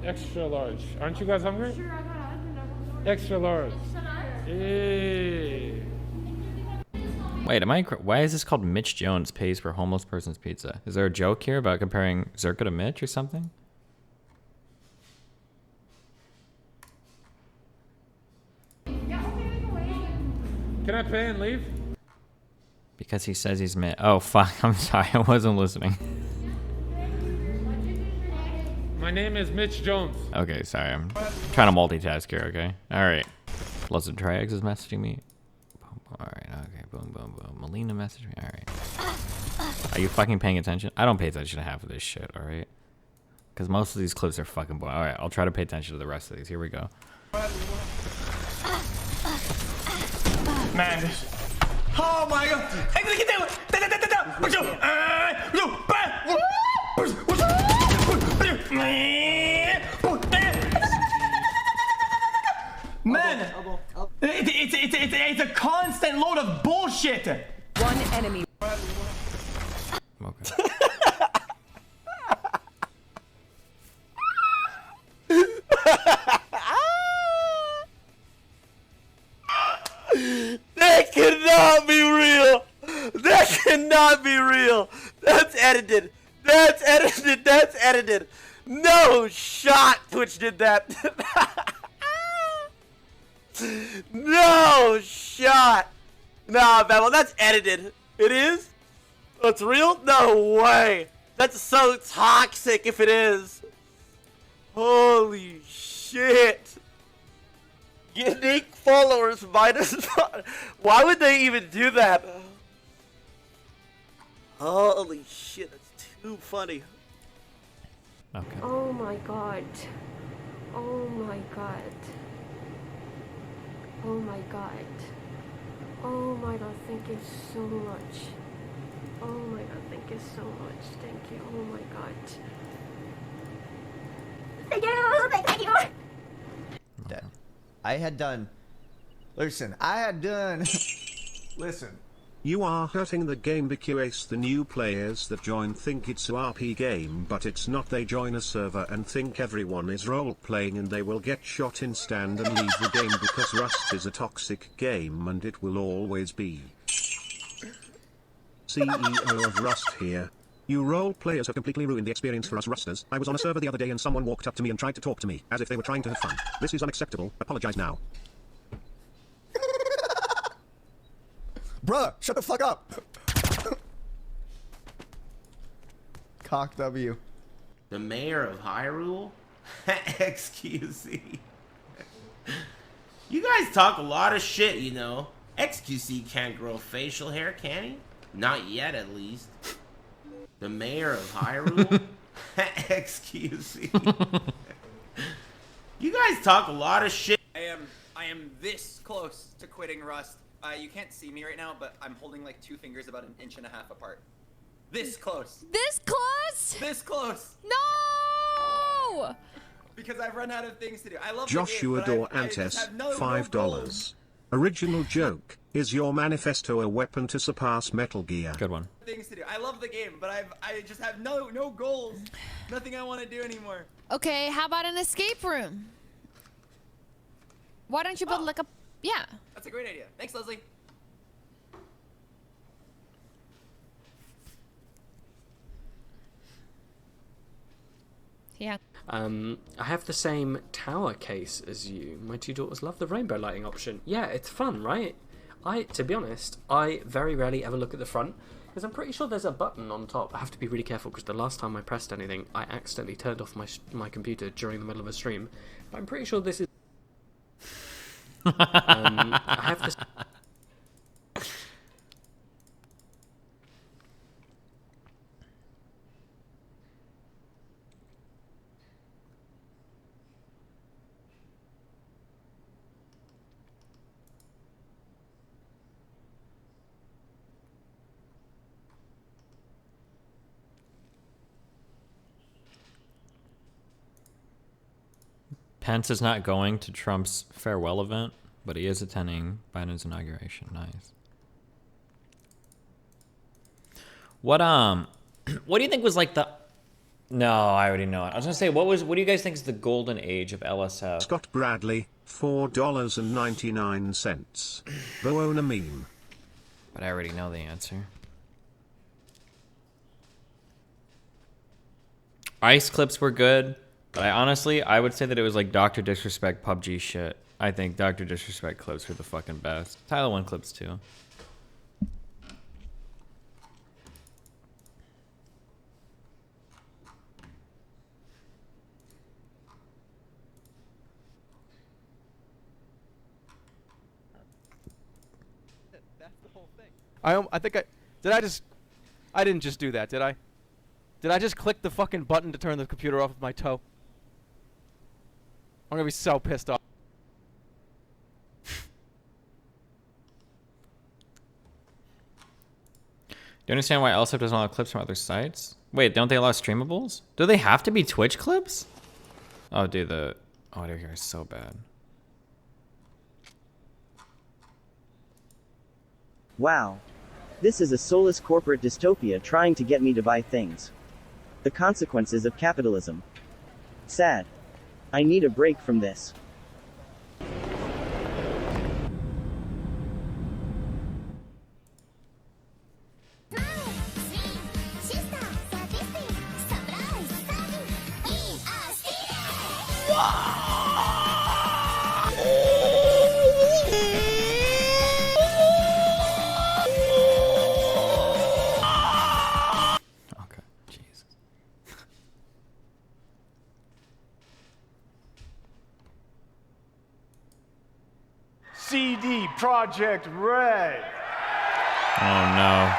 Extra large. Aren't you guys hungry? Sure, I got it. Extra large. Extra large? Hey. Wait, why is this called Mitch Jones pays for homeless person's pizza? Is there a joke here about comparing Zerka to Mitch or something? Can I pay and leave? Because he says he's Mitch. Oh, fuck. I'm sorry. I wasn't listening. My name is Mitch Jones. Okay, sorry. I'm trying to multitask here, okay? Alright. Lots of Triags is messaging me. Alright, okay. Boom, boom, boom. Melina messaged me. Alright. Are you fucking paying attention? I don't pay attention to half of this shit, alright? Because most of these clips are fucking boring. Alright, I'll try to pay attention to the rest of these. Here we go. Man, oh my god! I'm gonna get down! Man, it's a constant load of bullshit. One enemy. Okay. That cannot be real! That cannot be real! That's edited! That's edited! That's edited! No shot Twitch did that! No shot! Nah, Babel, that's edited. It is? That's real? No way! That's so toxic if it is. Holy shit! Unique followers minus 1. Why would they even do that? Holy shit, that's too funny. Okay. Oh my god. Oh my god. Oh my god. Oh my god, thank you so much. Oh my god, thank you so much. Thank you. Oh my god. Thank you! Thank you! I had done. Listen, I had done. Listen, You are hurting the game because the new players that join think it's a RP game, but it's not. They join a server and think everyone is role-playing and they will get shot in stand and leave the game because Rust is a toxic game and it will always be. CEO of Rust here. You role players have completely ruined the experience for us Rusters. I was on a server the other day and someone walked up to me and tried to talk to me, as if they were trying to have fun. This is unacceptable. Apologize now. Bruh, shut the fuck up. Cock W. The mayor of Hyrule? XQC. You guys talk a lot of shit, you know. XQC can't grow facial hair, can he? Not yet, at least. The mayor of Hyrule? XQC. You guys talk a lot of shit. I am this close to quitting Rust. You can't see me right now, but I'm holding like 2 fingers about 1.5 inches apart. This close. This close? This close. No! Because I've run out of things to do. I love Joshua the game, Dor but I just Antes, have no $5. goals. Original joke. Is your manifesto a weapon to surpass Metal Gear? Good one. Things to do. I love the game, but I just have no goals. Nothing I want to do anymore. Okay, how about an escape room? Why don't you build like a... Yeah. That's a great idea. Thanks, Leslie. Yeah. I have the same tower case as you. My 2 daughters love the rainbow lighting option. Yeah, it's fun, right? To be honest, I very rarely ever look at the front because I'm pretty sure there's a button on top. I have to be really careful because the last time I pressed anything, I accidentally turned off my computer during the middle of a stream. But I'm pretty sure this is... I have this... Pence is not going to Trump's farewell event, but he is attending Biden's inauguration. Nice. What do you think was like the... No, I already know it. I was gonna say, what do you guys think is the golden age of LSF? Scott Bradley, $4.99. Boona meme. But I already know the answer. Ice clips were good, but I would say that it was like Dr. Disrespect PUBG shit. I think Dr. Disrespect clips were the fucking best. Tyler 1 clips too. That's the whole thing. I think I didn't just do that, did I? Did I just click the fucking button to turn the computer off with my toe? I'm gonna be so pissed off. Do you understand why LSF doesn't allow clips from other sites? Wait, don't they allow streamables? Do they have to be Twitch clips? Oh, dude, the audio here is so bad. Wow. This is a soulless corporate dystopia trying to get me to buy things. The consequences of capitalism. Sad. I need a break from this. CD Projekt Red. Oh no.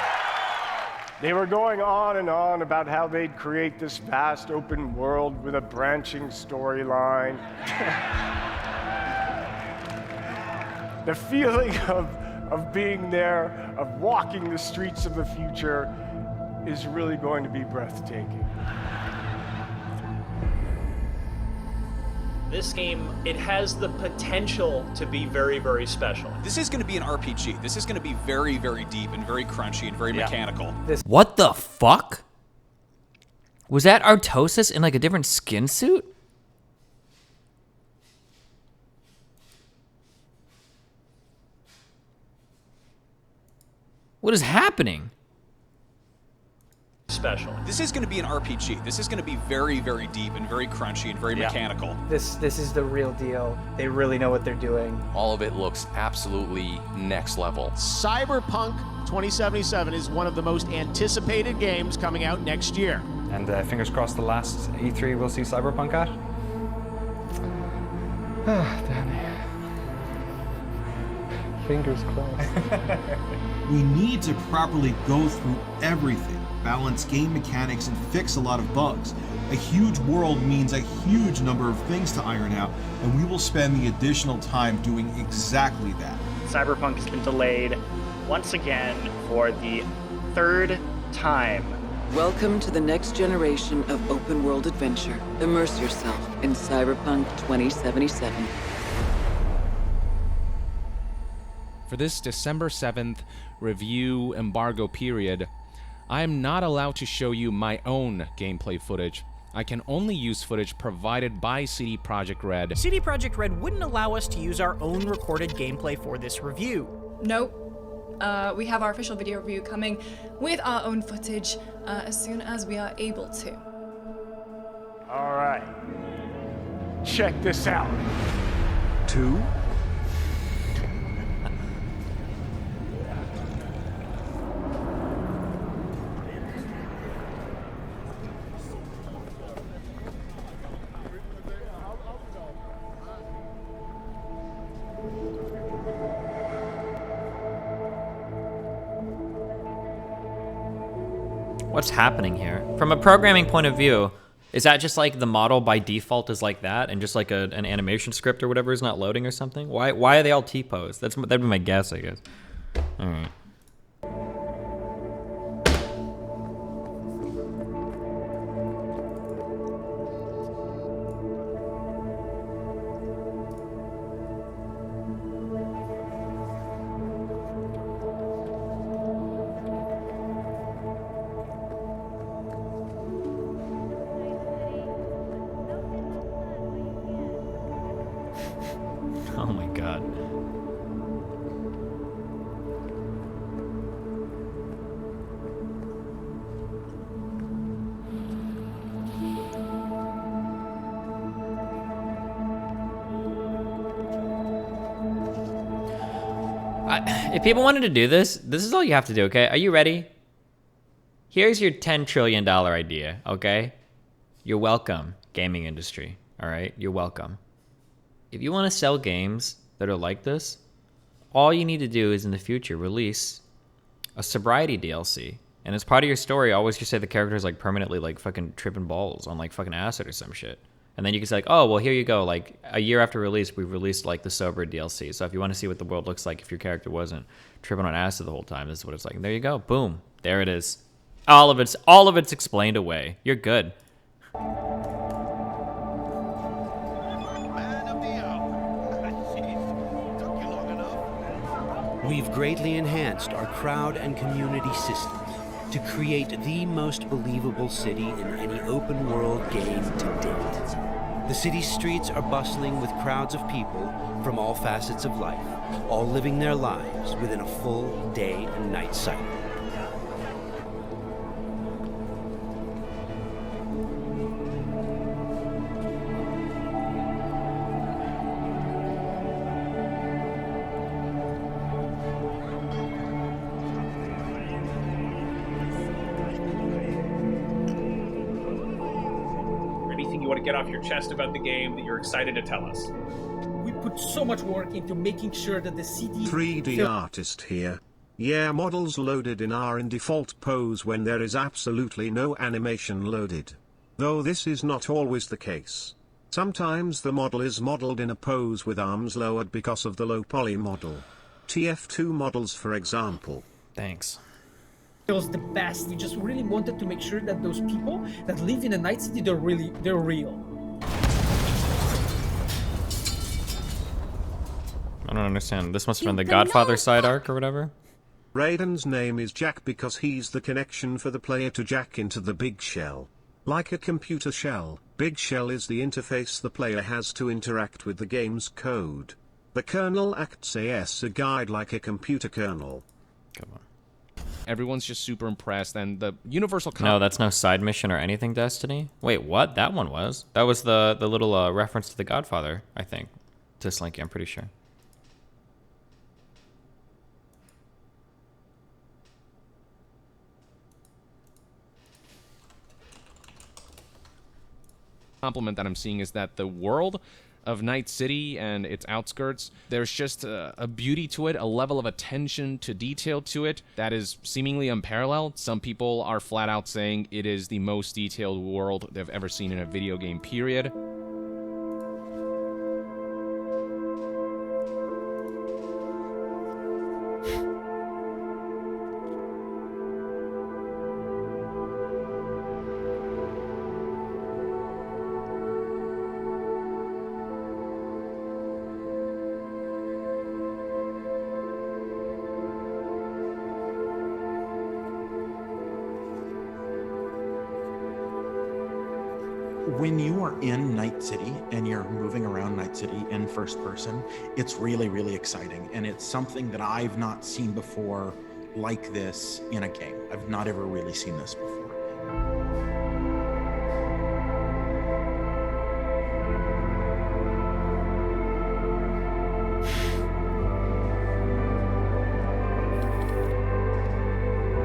They were going on and on about how they'd create this vast open world with a branching storyline. The feeling of being there, of walking the streets of the future, is really going to be breathtaking. This game, it has the potential to be very, very special. This is going to be an RPG. This is going to be very, very deep and very crunchy and very mechanical. What the fuck? Was that Artosis in like a different skin suit? What is happening? Special. This is going to be an RPG. This is going to be very, very deep and very crunchy and very mechanical. This is the real deal. They really know what they're doing. All of it looks absolutely next level. Cyberpunk 2077 is one of the most anticipated games coming out next year. And fingers crossed the last E3 we'll see Cyberpunk at. Danny. Fingers crossed. We need to properly go through everything, balance game mechanics, and fix a lot of bugs. A huge world means a huge number of things to iron out, and we will spend the additional time doing exactly that. Cyberpunk has been delayed once again for the third time. Welcome to the next generation of open world adventure. Immerse yourself in Cyberpunk 2077. For this December 7th review embargo period, I am not allowed to show you my own gameplay footage. I can only use footage provided by CD Projekt Red. CD Projekt Red wouldn't allow us to use our own recorded gameplay for this review. Nope. We have our official video review coming with our own footage as soon as we are able to. All right. Check this out. 2. What's happening here? From a programming point of view, is that just like the model by default is like that, and just like an animation script or whatever is not loading or something? Why are they all T-posed? That'd be my guess, I guess. All right. Oh my god. If people wanted to do this is all you have to do, okay? Are you ready? Here's your $10 trillion idea, okay? You're welcome, gaming industry, all right? You're welcome. If you want to sell games that are like this, all you need to do is in the future release a sobriety DLC. And as part of your story, always just say the character is like permanently like fucking tripping balls on like fucking acid or some shit. And then you can say like, oh, well, here you go. Like a year after release, we've released like the sober DLC. So if you want to see what the world looks like if your character wasn't tripping on acid the whole time, this is what it's like. And there you go. Boom. There it is. All of it's explained away. You're good. We've greatly enhanced our crowd and community systems to create the most believable city in any open world game to date. The city's streets are bustling with crowds of people from all facets of life, all living their lives within a full day and night cycle. Get off your chest about the game that you're excited to tell us. We put so much work into making sure that the city... 3D artist here. Yeah, models loaded in are in default pose when there is absolutely no animation loaded. Though this is not always the case. Sometimes the model is modeled in a pose with arms lowered because of the low poly model. TF2 models for example. Thanks. Feels the best. We just really wanted to make sure that those people that live in a night city, they're real. I don't understand. This must have been the Godfather side arc or whatever. Raiden's name is Jack because he's the connection for the player to jack into the big shell. Like a computer shell, big shell is the interface the player has to interact with the game's code. The kernel acts as a guide like a computer kernel. Come on. Everyone's just super impressed, and the universal... No, that's no side mission or anything, Destiny. Wait, what? That one was. That was the little reference to the Godfather, I think. To Slinky, I'm pretty sure. Compliment that I'm seeing is that the world of Night City and its outskirts, there's just a beauty to it, a level of attention to detail to it that is seemingly unparalleled. Some people are flat out saying it is the most detailed world they've ever seen in a video game, period. When you are in Night City and you're moving around Night City in first person, it's really, really exciting. And it's something that I've not seen before like this in a game. I've not ever really seen this before.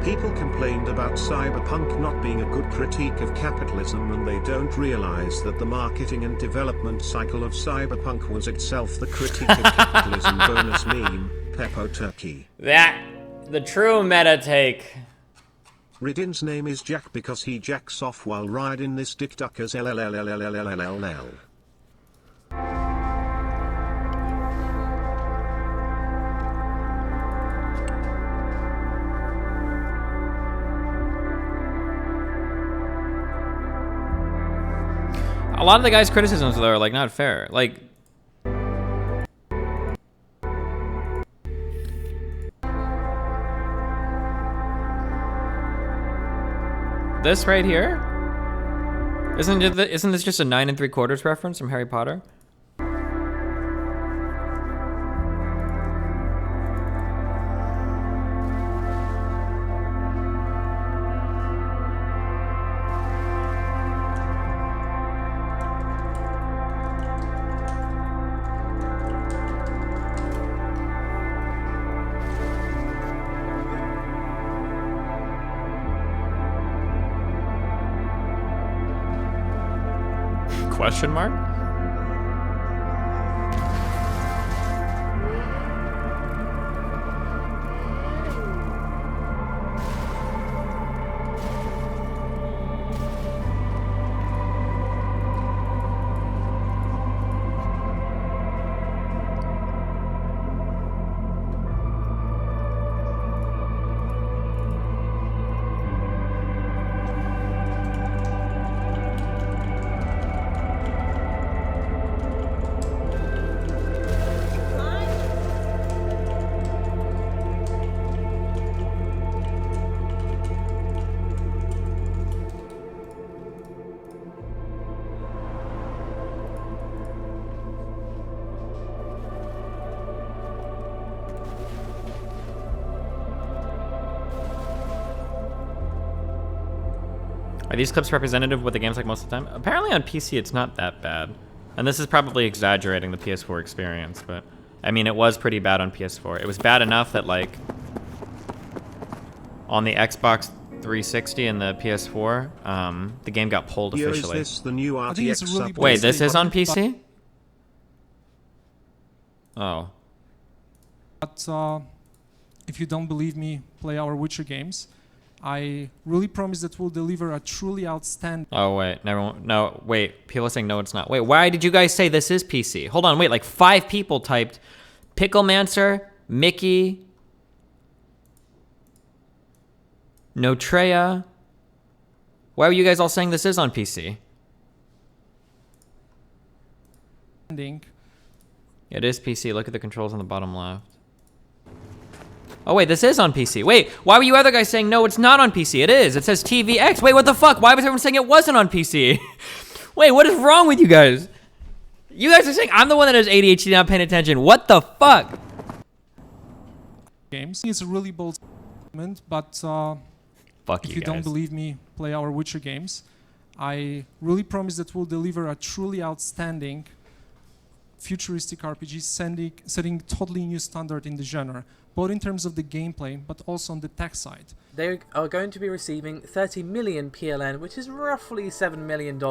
People complained about Cyberpunk not being a good critique of capitalism, and they don't realize that the marketing and development cycle of Cyberpunk was itself the critique of capitalism. Bonus meme, Peppo Turkey. The true meta take. Ridin's name is Jack because he jacks off while riding this dick duckers LLLLLLLLL. A lot of the guy's criticisms though are like not fair. Like this right here? Isn't this just a 9 3/4 reference from Harry Potter? Question mark? Are these clips representative of what the game's like most of the time? Apparently on PC it's not that bad. And this is probably exaggerating the PS4 experience, but I mean it was pretty bad on PS4. It was bad enough that like on the Xbox 360 and the PS4, the game got pulled officially. Is this the new RTX really Wait, this is on PC? Oh. But if you don't believe me, play our Witcher games. I really promise that we'll deliver a truly outstanding... Oh, wait. No, wait. People are saying no, it's not. Wait, why did you guys say this is PC? Hold on, wait. Like 5 people typed Picklemancer, Mickey, Notrea. Why were you guys all saying this is on PC? It is PC. Look at the controls on the bottom left. Oh wait, this is on PC. Wait, why were you other guys saying no, it's not on PC? It is. It says TVX. Wait, what the fuck? Why was everyone saying it wasn't on PC? Wait, what is wrong with you guys? You guys are saying I'm the one that has ADHD not paying attention. What the fuck? Games. It's a really bold statement, but fuck if you don't believe me, play our Witcher games. I really promise that we'll deliver a truly outstanding futuristic RPG, setting totally new standard in the genre, both in terms of the gameplay, but also on the tech side. They are going to be receiving 30 million PLN, which is roughly $7 million,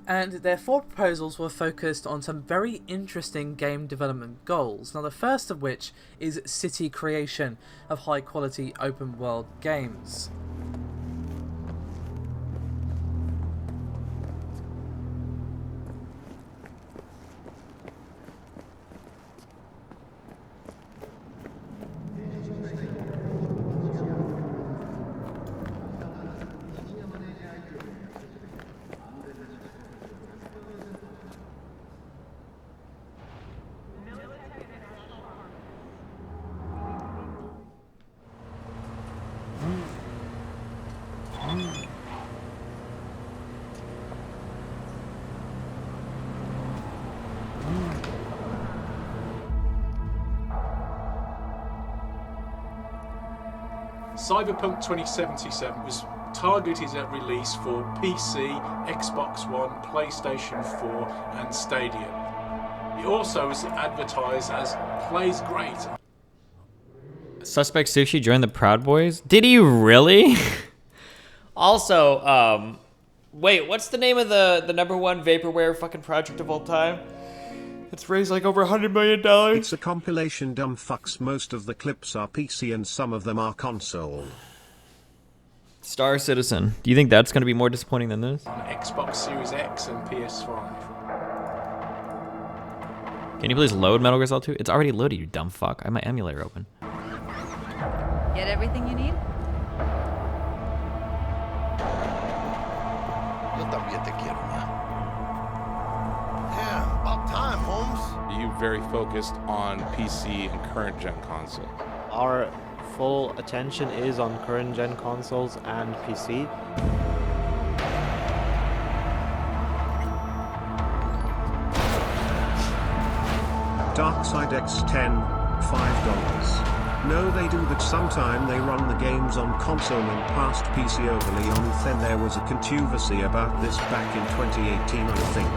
and their 4 proposals were focused on some very interesting game development goals. Now, the first of which is city creation of high-quality open-world games. Cyberpunk 2077 was targeted at release for PC, Xbox One, PlayStation 4 and Stadia. It also was advertised as plays great. Suspect Sushi joined the Proud Boys? Did he really? Also, wait, what's the name of the #1 vaporware fucking project of all time? It's raised like over $100 million. It's a compilation, dumb fucks. Most of the clips are PC and some of them are console. Star Citizen. Do you think that's going to be more disappointing than this? On Xbox Series X and PS5. Can you please load Metal Gear Solid 2? It's already loaded, you dumb fuck. I have my emulator open. Get everything you need? Yo también te quiero, man. Yeah, about time, Holmes. Are you very focused on PC and current gen consoles? Our full attention is on current gen consoles and PC. Darkside X10, $5. No, they do that sometime. They run the games on console and past PC overly on. Then there was a controversy about this back in 2018, I think.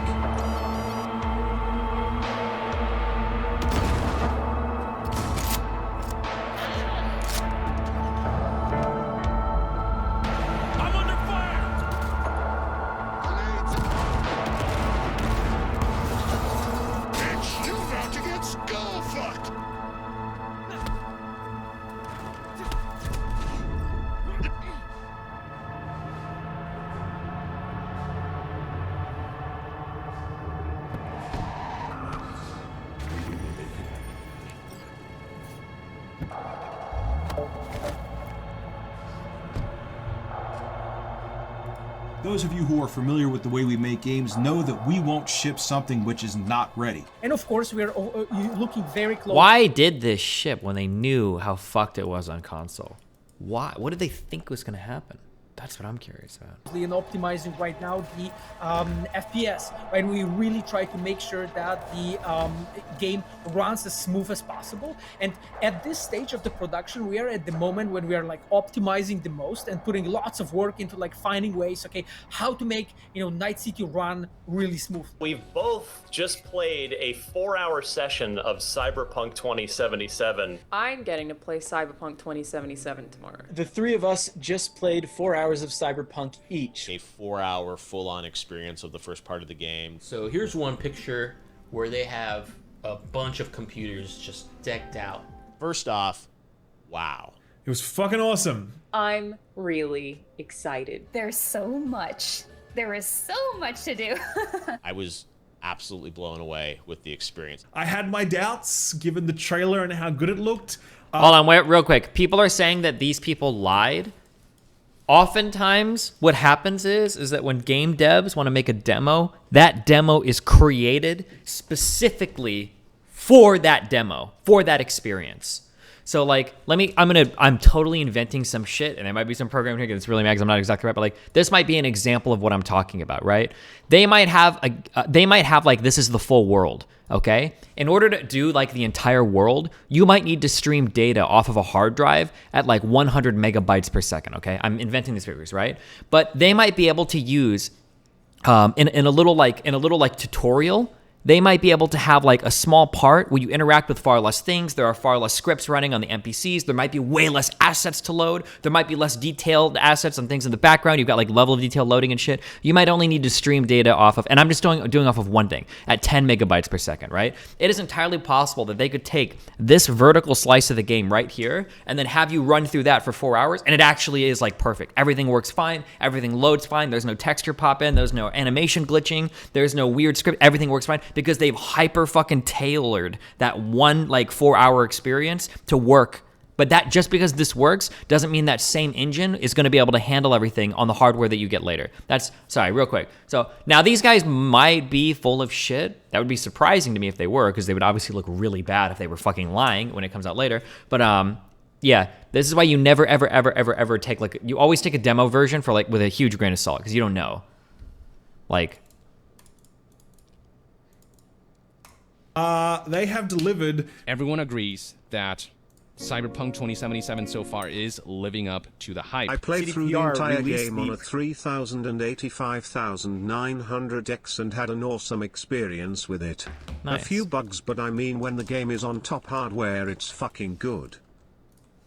Those of you who are familiar with the way we make games know that we won't ship something which is not ready. And of course, we are looking very close. Why did this ship when they knew how fucked it was on console? Why? What did they think was going to happen? That's what I'm curious about. And optimizing right now the FPS, right? We really try to make sure that the game runs as smooth as possible. And at this stage of the production, we are at the moment when we are like optimizing the most and putting lots of work into like finding ways, okay, how to make, you know, Night City run really smooth. We've both just played a 4-hour session of Cyberpunk 2077. I'm getting to play Cyberpunk 2077 tomorrow. The three of us just played 4 hours of Cyberpunk each. A 4-hour full-on experience of the first part of the game. So here's one picture where they have a bunch of computers just decked out. First off, wow. It was fucking awesome. I'm really excited. There's so much. There is so much to do. I was absolutely blown away with the experience. I had my doubts given the trailer and how good it looked. Hold on, wait, real quick. People are saying that these people lied. Oftentimes, what happens is that when game devs want to make a demo, that demo is created specifically for that demo, for that experience. So like, I'm totally inventing some shit, and there might be some programming here that's really mad because I'm not exactly right, but like, this might be an example of what I'm talking about, right? They might have like, this is the full world, okay? In order to do like the entire world, you might need to stream data off of a hard drive at like 100 megabytes per second, okay? I'm inventing these figures, right? But they might be able to use, in a little tutorial, they might be able to have like a small part where you interact with far less things. There are far less scripts running on the NPCs. There might be way less assets to load. There might be less detailed assets and things in the background. You've got like level of detail loading and shit. You might only need to stream data off of, and I'm just doing off of one thing, at 10 megabytes per second, right? It is entirely possible that they could take this vertical slice of the game right here and then have you run through that for 4 hours, and it actually is like perfect. Everything works fine. Everything loads fine. There's no texture pop in. There's no animation glitching. There's no weird script. Everything works fine, because they've hyper fucking tailored that one like 4 hour experience to work. But that just because this works doesn't mean that same engine is going to be able to handle everything on the hardware that you get later. Sorry, real quick. So now these guys might be full of shit. That would be surprising to me if they were, because they would obviously look really bad if they were fucking lying when it comes out later. But yeah, this is why you never ever take like, you always take a demo version for like with a huge grain of salt, because you don't know. Like, they have delivered. Everyone agrees that Cyberpunk 2077 so far is living up to the hype. I played through the entire game on a 3085,900X and had an awesome experience with it. Nice. A few bugs, but I mean, when the game is on top hardware, it's fucking good.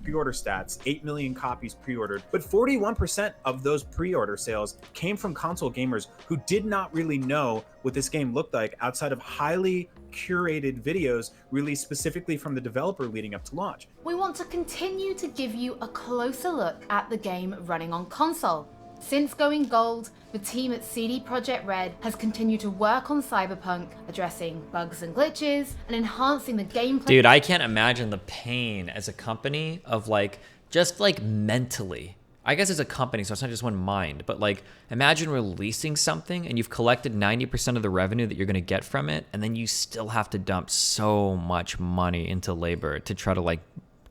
Pre-order stats, 8 million copies pre-ordered, but 41% of those pre-order sales came from console gamers who did not really know what this game looked like outside of highly curated videos released specifically from the developer leading up to launch. We want to continue to give you a closer look at the game running on console. Since going gold, the team at CD Projekt Red has continued to work on Cyberpunk, addressing bugs and glitches, and enhancing the gameplay. dude, I can't imagine the pain as a company of like, just like mentally. I guess it's a company, so it's not just one mind, but like, imagine releasing something and you've collected 90% of the revenue that you're going to get from it, and then you still have to dump so much money into labor to try to like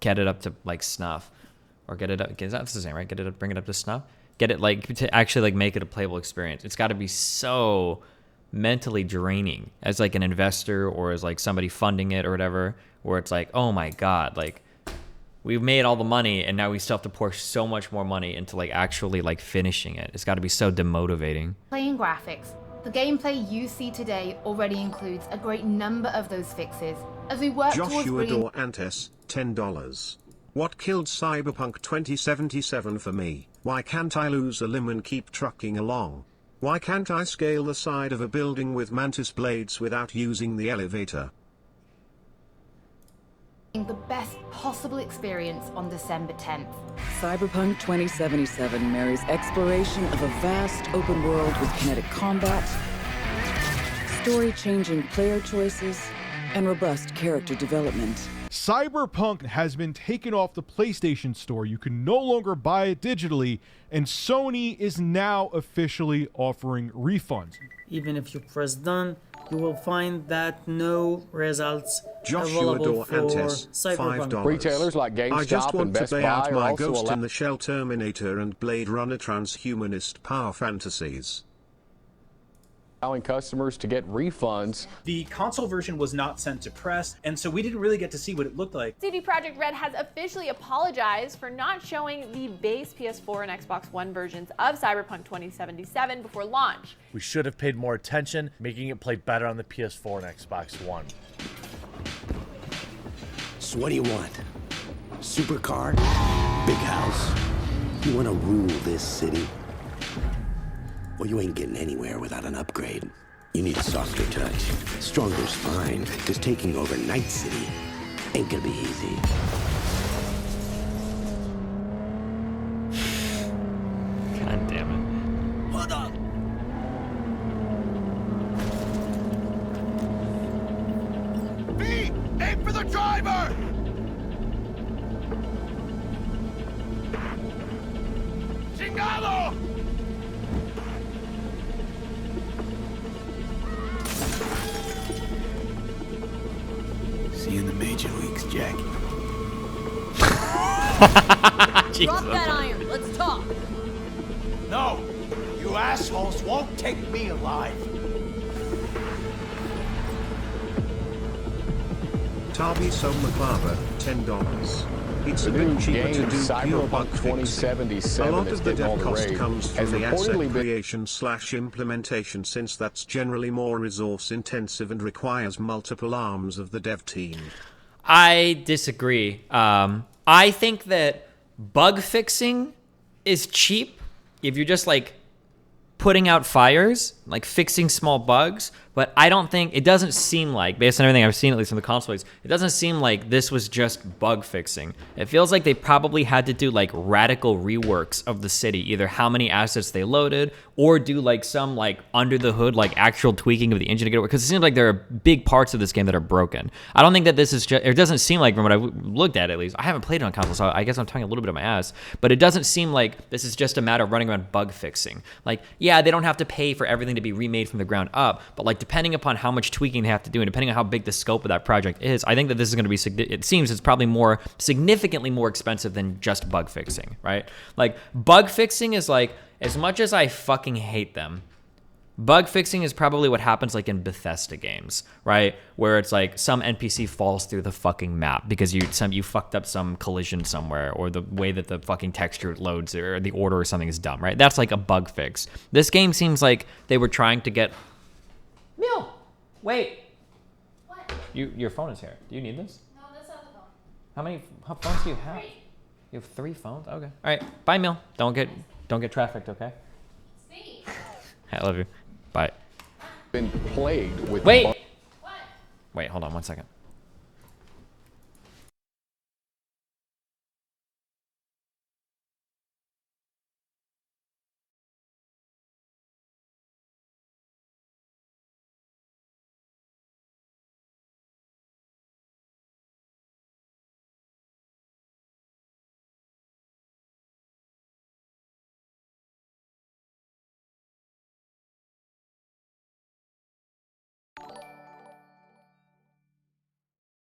get it up to like snuff, or get it up, that's the same, right? Get it up, bring it up to snuff. Get it like to actually like make it a playable experience. It's got to be so mentally draining as like an investor or as like somebody funding it or whatever, where it's like, oh my god, like we've made all the money and now we still have to pour so much more money into like actually like finishing it. It's got to be so demotivating. Playing graphics. The gameplay you see today already includes a great number of those fixes as we work towards Joshua bringing... Dorantes, $10. What killed Cyberpunk 2077 for me? Why can't I lose a limb and keep trucking along? Why can't I scale the side of a building with mantis blades without using the elevator? the best possible experience on December 10th. Cyberpunk 2077 marries exploration of a vast open world with kinetic combat, story-changing player choices, and robust character development. Cyberpunk has been taken off the PlayStation Store. You can no longer buy it digitally, and Sony is now officially offering refunds. Even if you press done, you will find that no results Joshua available for Cyberpunk. $5. Retailers like GameStop I just want and to Best pay Buy out are my also Ghost in the Shell Terminator and Blade Runner transhumanist power fantasies. allowing customers to get refunds. The console version was not sent to press, and so we didn't really get to see what it looked like. CD Projekt Red has officially apologized for not showing the base PS4 and Xbox One versions of Cyberpunk 2077 before launch. We should have paid more attention, making it play better on the PS4 and Xbox One. So what do you want? Supercar? Big house? You want to rule this city? Well, you ain't getting anywhere without an upgrade. You need a softer touch, stronger spine, because taking over Night City ain't gonna be easy. God damn it. Hold on! B! Aim for the driver! Chingalo! Jack. Drop that iron. Let's talk. No, you assholes won't take me alive. Tavi Somaklava, $10. It's a bit cheaper to do pure bug fixing. A lot of the dev cost comes from the asset creation/implementation, since that's generally more resource intensive and requires multiple arms of the dev team. I disagree. I think that bug fixing is cheap if you're just like putting out fires, like fixing small bugs, but I don't think, it doesn't seem like, based on everything I've seen, at least in the console, it doesn't seem like this was just bug fixing. It feels like they probably had to do like radical reworks of the city, either how many assets they loaded, or do like some like under the hood, like actual tweaking of the engine to get it work, because it seems like there are big parts of this game that are broken. I don't think that this is just, it doesn't seem like, from what I've looked at least, I haven't played it on console, so I guess I'm talking a little bit of my ass, but it doesn't seem like this is just a matter of running around bug fixing. Like, yeah, they don't have to pay for everything to be remade from the ground up, but like depending upon how much tweaking they have to do and depending on how big the scope of that project is, I think that this is going to be, it seems it's probably more, significantly more expensive than just bug fixing, right? Like bug fixing is like, as much as I fucking hate them, bug fixing is probably what happens like in Bethesda games, right? Where it's like some NPC falls through the fucking map because you fucked up some collision somewhere, or the way that the fucking texture loads or the order or something is dumb, right? That's like a bug fix. This game seems like they were trying to get... Mill! Wait! What? Your phone is here. Do you need this? No, that's not the phone. How many phones do you have? 3. You have 3 phones? Okay. All right. Bye, Mill. Don't get trafficked, okay? Steve. I love you. Bye. Been plagued with... Wait! What? Wait, hold on 1 second.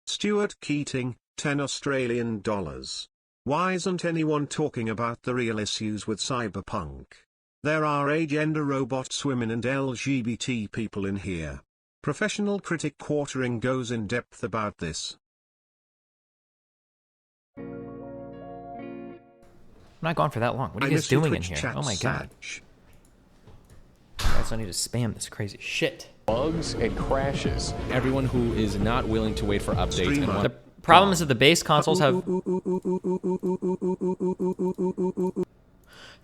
Stuart Keating, $10 Australian. Why isn't anyone talking about the real issues with cyberpunk? There are agender robots, women and LGBT people in here. Professional critic Quartering goes in depth about this. I'm not gone for that long. What are you guys doing in here? Oh my god. I guess I need to spam this crazy shit. Bugs and crashes. Everyone who is not willing to wait for updates. And the problem is that the base consoles have... The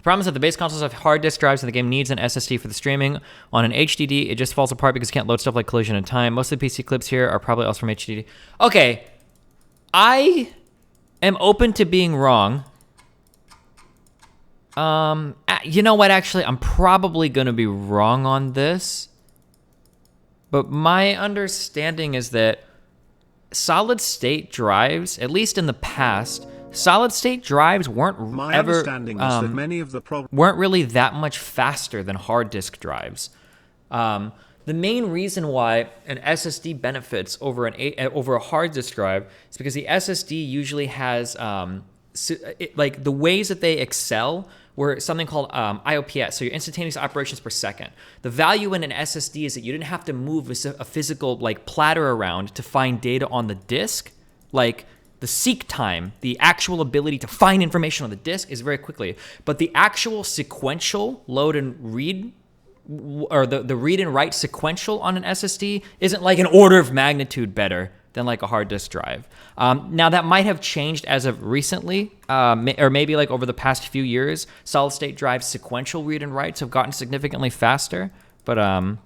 problem is that the base consoles have hard disk drives and the game needs an SSD for the streaming. On an HDD, it just falls apart because you can't load stuff like Collision in time. Most of the PC clips here are probably also from HDD. Okay. I am open to being wrong. You know what, actually, I'm probably going to be wrong on this. But my understanding is that solid state drives, at least in the past, solid state drives weren't weren't really that much faster than hard disk drives. The main reason why an SSD benefits over a hard disk drive is because the SSD usually has like the ways that they excel were something called IOPS, so your instantaneous operations per second. The value in an SSD is that you didn't have to move a physical like platter around to find data on the disk. Like the seek time, the actual ability to find information on the disk is very quickly, but the actual sequential load and read, or the read and write sequential on an SSD isn't like an order of magnitude better than like a hard disk drive. Now that might have changed as of recently, or maybe like over the past few years, solid state drive sequential read and writes have gotten significantly faster, but I'm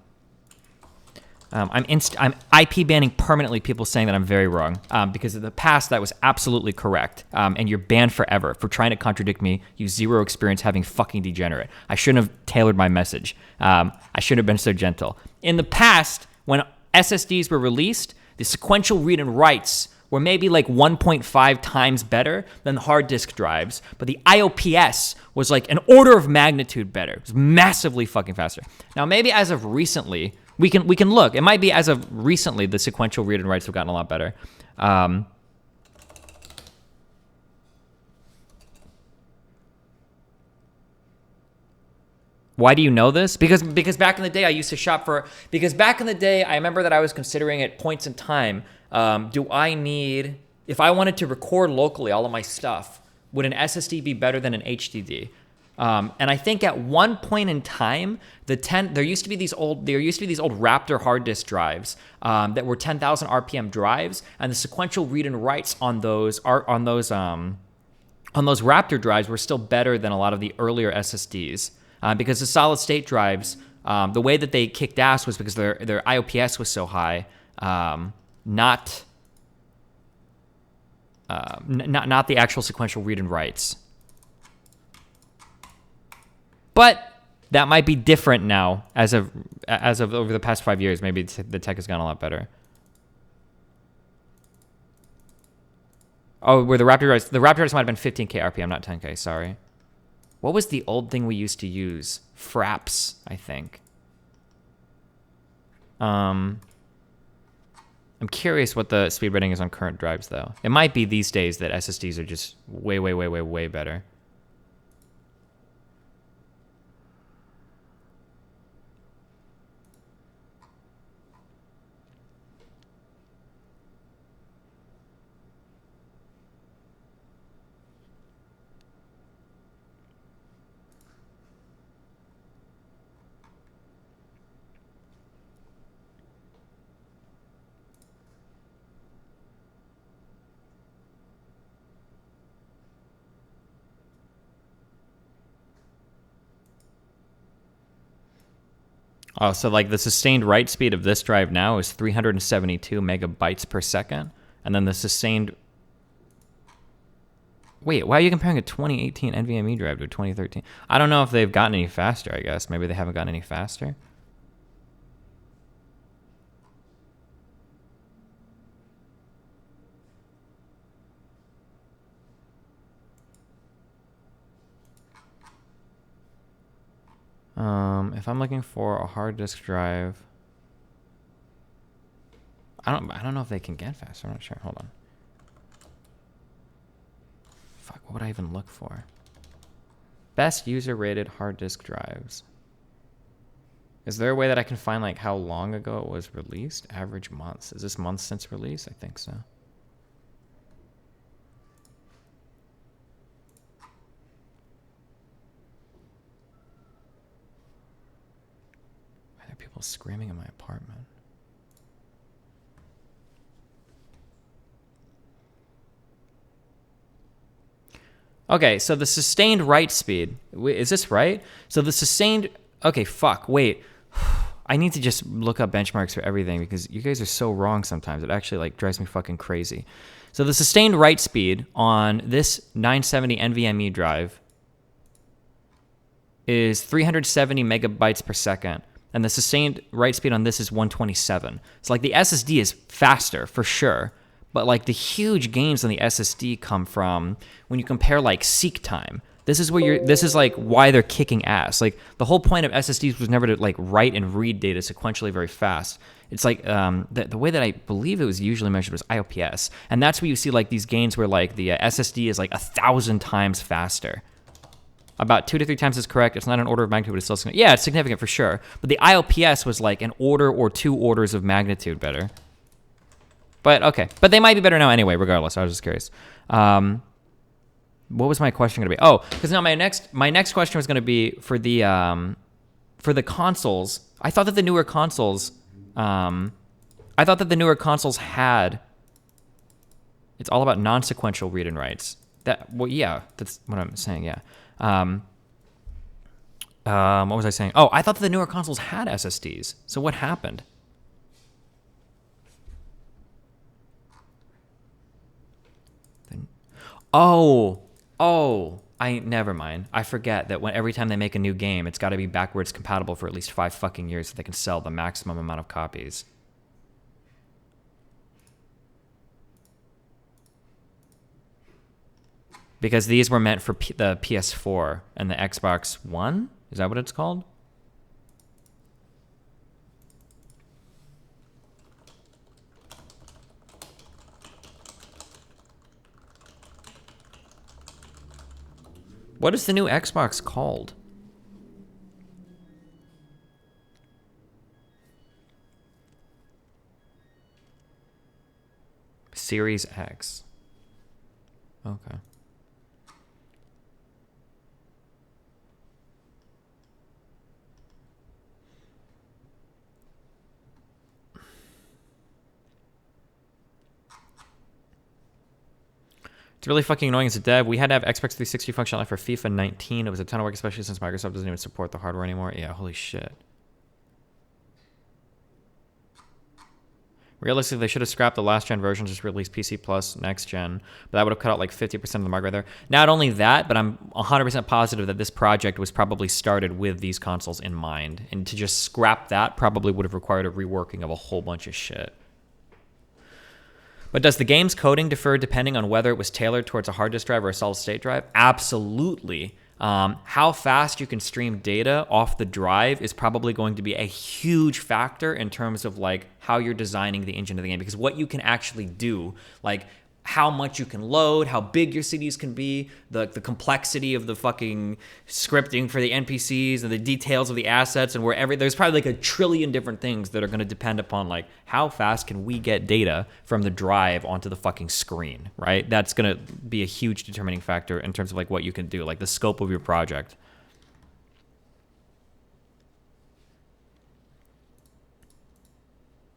IP banning permanently people saying that I'm very wrong, because in the past that was absolutely correct, and you're banned forever for trying to contradict me, you zero experience having fucking degenerate. I shouldn't have tailored my message. I shouldn't have been so gentle. In the past, when SSDs were released, the sequential read and writes were maybe like 1.5 times better than the hard disk drives, but the IOPS was like an order of magnitude better. It was massively fucking faster. Now, maybe as of recently, we can look. It might be as of recently the sequential read and writes have gotten a lot better. Why do you know this? Because back in the day I used to shop for, because back in the day I remember that I was considering at points in time, do I need, if I wanted to record locally all of my stuff, would an SSD be better than an HDD? And I think at one point in time, there used to be these old Raptor hard disk drives that were 10,000 RPM drives, and the sequential read and writes on those Raptor drives were still better than a lot of the earlier SSDs. Because the solid state drives, the way that they kicked ass was because their IOPS was so high, not the actual sequential read and writes. But that might be different now as of over the past 5 years. Maybe the tech has gotten a lot better. Oh, where the Raptor drives might have been 15K RPM, not 10K. Sorry. What was the old thing we used to use? Fraps, I think. I'm curious what the speed rating is on current drives, though. It might be these days that SSDs are just way better. Oh, so like the sustained write speed of this drive now is 372 megabytes per second. And then the sustained... Wait, why are you comparing a 2018 NVMe drive to a 2013? I don't know if they've gotten any faster, I guess. Maybe they haven't gotten any faster. If I'm looking for a hard disk drive, I don't know if they can get faster. I'm not sure. Hold on. Fuck, what would I even look for? Best user rated hard disk drives. Is there a way that I can find like how long ago it was released? Average months. Is this months since release? I think so. People screaming in my apartment. Okay, so the sustained write speed. Wait, is this right? So the sustained... Okay, fuck, wait. I need to just look up benchmarks for everything because you guys are so wrong sometimes. It actually like drives me fucking crazy. So the sustained write speed on this 970 NVMe drive is 370 megabytes per second. And the sustained write speed on this is 127. So like the SSD is faster for sure, but like the huge gains on the SSD come from when you compare like seek time. This is like why they're kicking ass. Like the whole point of SSDs was never to like write and read data sequentially very fast. It's like the way that I believe it was usually measured was IOPS, and that's where you see like these gains where like the SSD is like 1,000 times faster. About 2 to 3 times is correct. It's not an order of magnitude, but it's still significant. Yeah, it's significant for sure. But the IOPS was like an order or 2 orders of magnitude better. But okay. But they might be better now anyway, regardless. I was just curious. What was my question going to be? Oh, because now my next question was going to be for the consoles. I thought that the newer consoles had... It's all about non-sequential read and writes. Well, yeah, that's what I'm saying, yeah. What was I saying? Oh, I thought that the newer consoles had SSDs. So what happened? Never mind. I forget that every time they make a new game, it's got to be backwards compatible for at least 5 fucking years so they can sell the maximum amount of copies. Because these were meant for the PS4 and the Xbox One? Is that what it's called? What is the new Xbox called? Series X. Okay. It's really fucking annoying as a dev. We had to have Xbox 360 functionality for FIFA 19. It was a ton of work, especially since Microsoft doesn't even support the hardware anymore. Yeah, holy shit. Realistically, they should have scrapped the last gen version, just released PC Plus next gen. But that would have cut out like 50% of the market right there. Not only that, but I'm 100% positive that this project was probably started with these consoles in mind. And to just scrap that probably would have required a reworking of a whole bunch of shit. But does the game's coding differ depending on whether it was tailored towards a hard disk drive or a solid state drive? Absolutely. How fast you can stream data off the drive is probably going to be a huge factor in terms of like how you're designing the engine of the game, because what you can actually do, like how much you can load, how big your cities can be, the complexity of the fucking scripting for the NPCs and the details of the assets and wherever, there's probably like a trillion different things that are going to depend upon like how fast can we get data from the drive onto the fucking screen, right? That's going to be a huge determining factor in terms of like what you can do, like the scope of your project.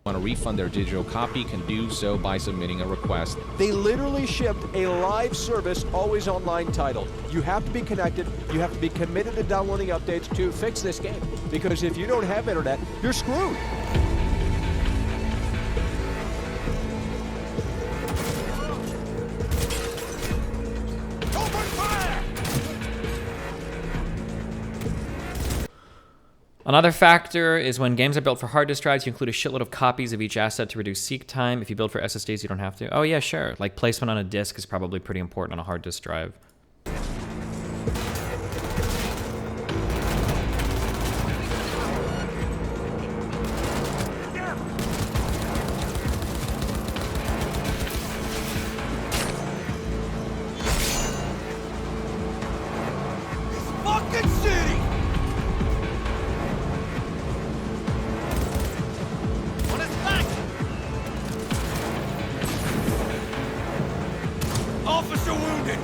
Want to refund their digital copy can do so by submitting a request. They literally shipped a live service, always online title. You have to be connected. You have to be committed to downloading updates to fix this game. Because if you don't have internet, you're screwed. Another factor is when games are built for hard disk drives, you include a shitload of copies of each asset to reduce seek time. If you build for SSDs, you don't have to. Oh yeah, sure. Like placement on a disk is probably pretty important on a hard disk drive. Fucking city! On his back! Officer wounded!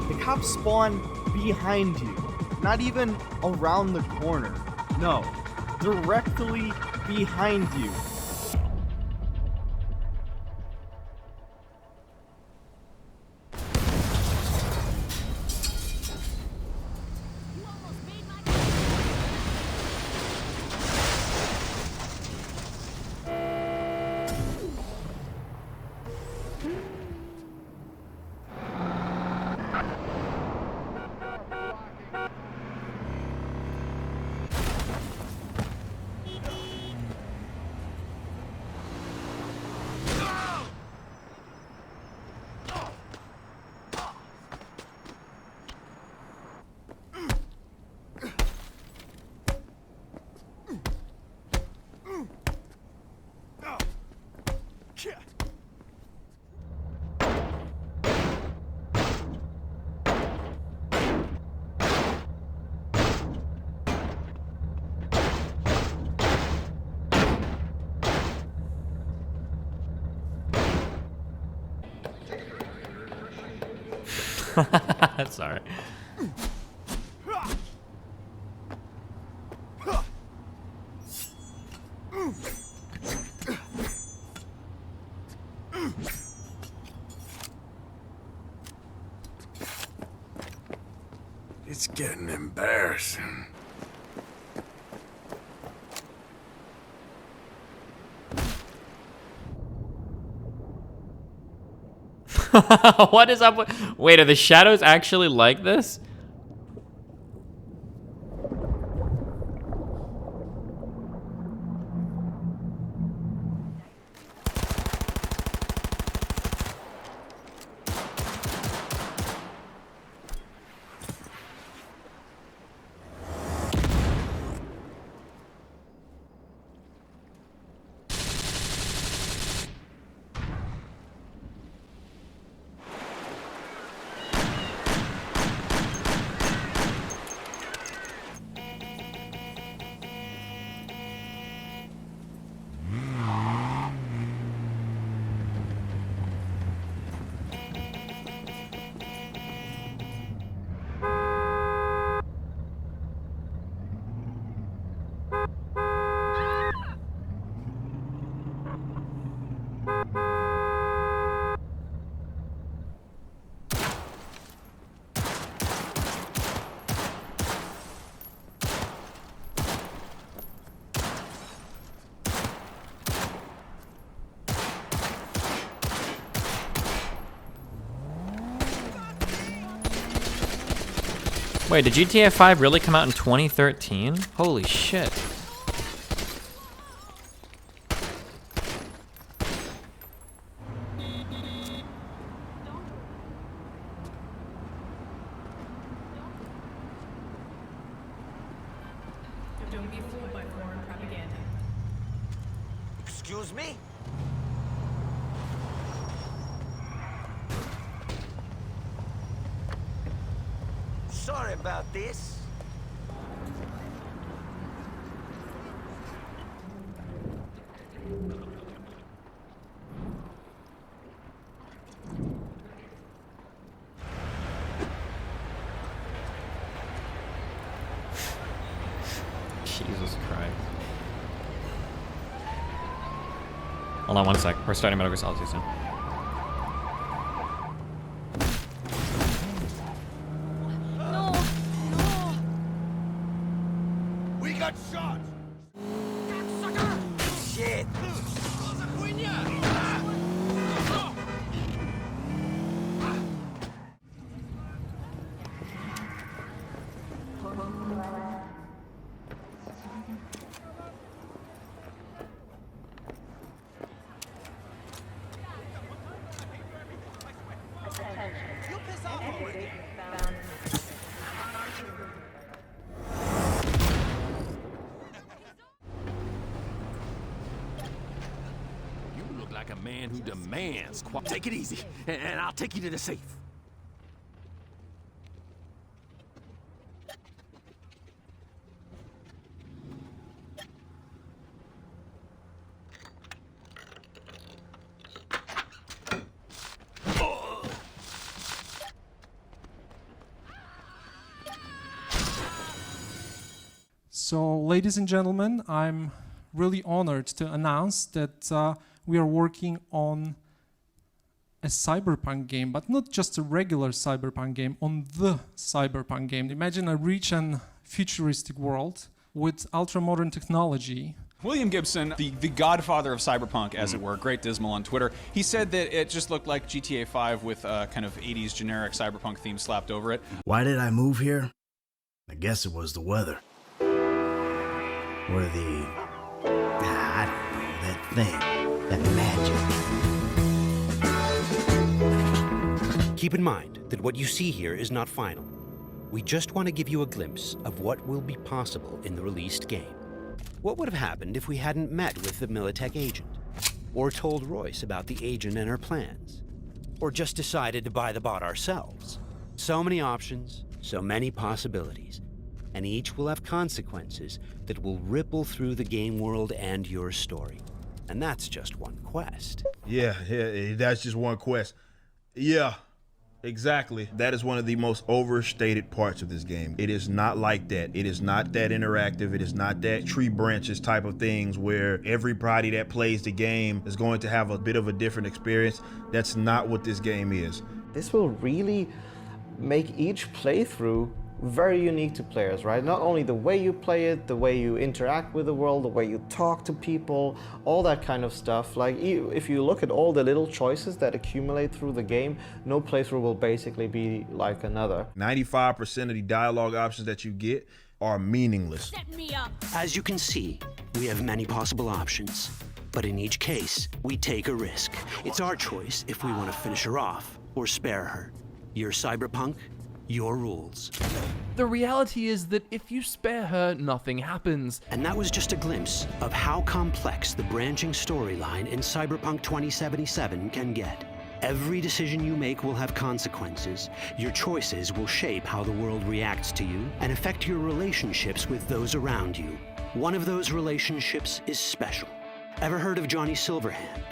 The cops spawn behind you, not even around the corner. No, directly behind you. Sorry. It's getting embarrassing. What is up with... Wait, are the shadows actually like this? Wait, did GTA 5 really come out in 2013? Holy shit. Don't be fooled by foreign propaganda. Excuse me? Sorry about this. Jesus Christ. Hold on one sec. We're starting Metal Gear Solid 2 soon. We got shot! Shit! You look like a man who demands. Take it easy, and I'll take you to the safe. So, ladies and gentlemen, I'm really honored to announce that we are working on a cyberpunk game, but not just a regular cyberpunk game, on the cyberpunk game. Imagine a rich and futuristic world with ultra-modern technology. William Gibson, the godfather of cyberpunk, as it were, Great Dismal on Twitter, he said that it just looked like GTA 5 with a kind of 80s generic cyberpunk theme slapped over it. Why did I move here? I guess it was the weather. Or the... I don't know, that thing. That magic. Keep in mind that what you see here is not final. We just want to give you a glimpse of what will be possible in the released game. What would have happened if we hadn't met with the Militech agent? Or told Royce about the agent and her plans? Or just decided to buy the bot ourselves? So many options, so many possibilities. And each will have consequences that will ripple through the game world and your story. And that's just one quest. Yeah, that's just one quest. Yeah, exactly. That is one of the most overstated parts of this game. It is not like that. It is not that interactive. It is not that tree branches type of things where everybody that plays the game is going to have a bit of a different experience. That's not what this game is. This will really make each playthrough very unique to players, right? Not only the way you play it, the way you interact with the world, the way you talk to people, all that kind of stuff. Like, if you look at all the little choices that accumulate through the game, no playthrough will basically be like another. 95% of the dialogue options that you get are meaningless. Set me up. As you can see, we have many possible options. But in each case, we take a risk. It's our choice if we want to finish her off or spare her. You're cyberpunk, your rules. The reality is that if you spare her, nothing happens. And that was just a glimpse of how complex the branching storyline in Cyberpunk 2077 can get. Every decision you make will have consequences. Your choices will shape how the world reacts to you and affect your relationships with those around you. One of those relationships is special. Ever heard of Johnny Silverhand?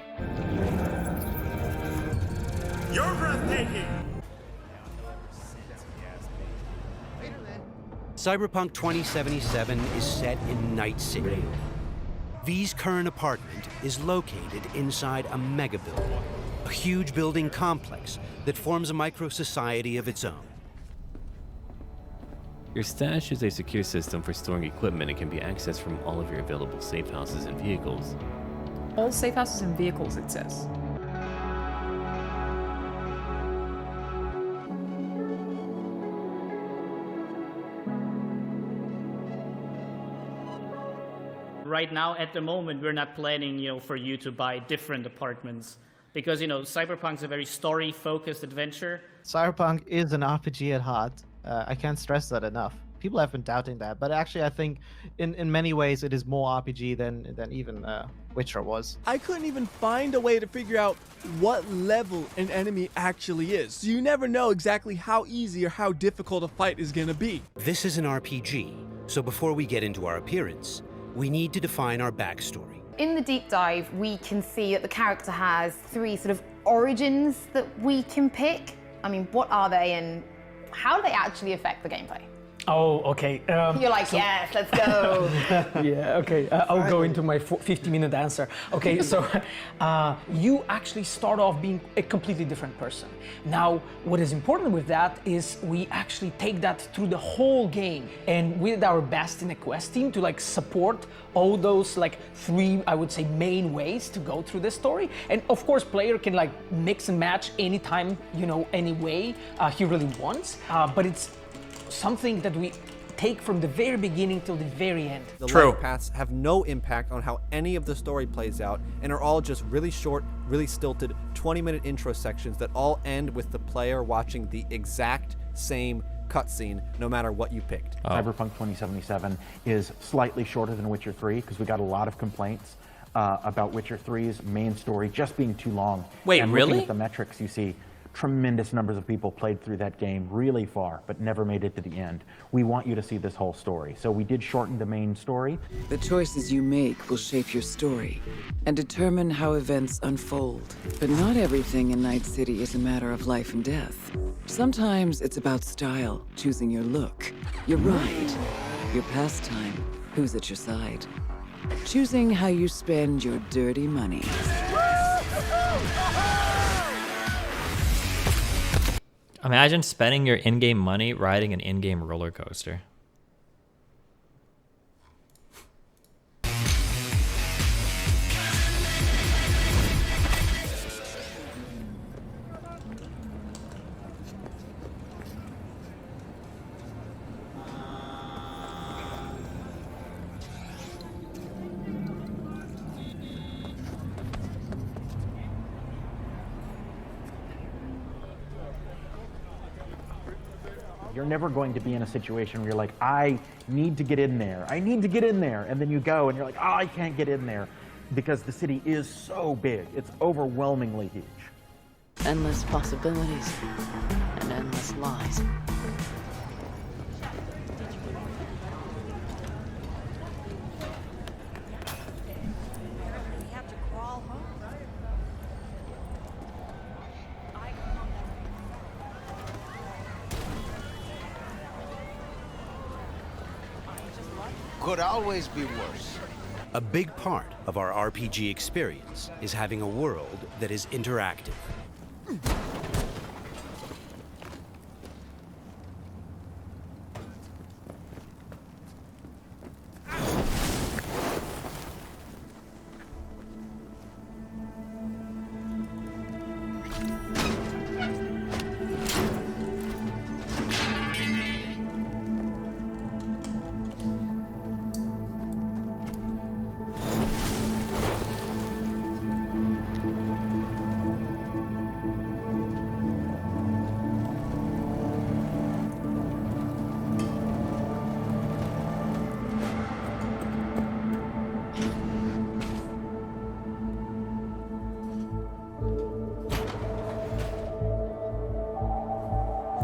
You're breathtaking! Cyberpunk 2077 is set in Night City. V's current apartment is located inside a mega building, a huge building complex that forms a micro-society of its own. Your stash is a secure system for storing equipment and can be accessed from all of your available safe houses and vehicles. All safe houses and vehicles, it says. right now, at the moment, we're not planning, for you to buy different apartments. Because, Cyberpunk's a very story-focused adventure. Cyberpunk is an RPG at heart. I can't stress that enough. People have been doubting that, but actually I think in many ways it is more RPG than even Witcher was. I couldn't even find a way to figure out what level an enemy actually is. So you never know exactly how easy or how difficult a fight is going to be. This is an RPG, so before we get into our appearance, we need to define our backstory. In the deep dive, we can see that the character has 3 sort of origins that we can pick. I mean, what are they and how do they actually affect the gameplay? Oh, okay. You're like, yes, let's go. Yeah, okay. I'll go into my 50-minute answer. Okay, so you actually start off being a completely different person. Now, what is important with that is we actually take that through the whole game, and with our bestiny quest team to like support all those like 3, I would say, main ways to go through the story. And of course, player can like mix and match anytime, any way he really wants. But it's something that we take from the very beginning till the very end. The life paths have no impact on how any of the story plays out and are all just really short, really stilted 20-minute intro sections that all end with the player watching the exact same cutscene no matter what you picked. Cyberpunk 2077 is slightly shorter than Witcher 3 because we got a lot of complaints about Witcher 3's main story just being too long. Wait, and really? Looking at the metrics, you see tremendous numbers of people played through that game really far, but never made it to the end. We want you to see this whole story. So we did shorten the main story. The choices you make will shape your story and determine how events unfold. But not everything in Night City is a matter of life and death. Sometimes it's about style, choosing your look, your ride, your pastime, who's at your side. Choosing how you spend your dirty money. Imagine spending your in-game money riding an in-game roller coaster. You're never going to be in a situation where you're like, I need to get in there. I need to get in there. And then you go and you're like, oh, I can't get in there. Because the city is so big. It's overwhelmingly huge. Endless possibilities and endless lies. Could always be worse. A big part of our RPG experience is having a world that is interactive.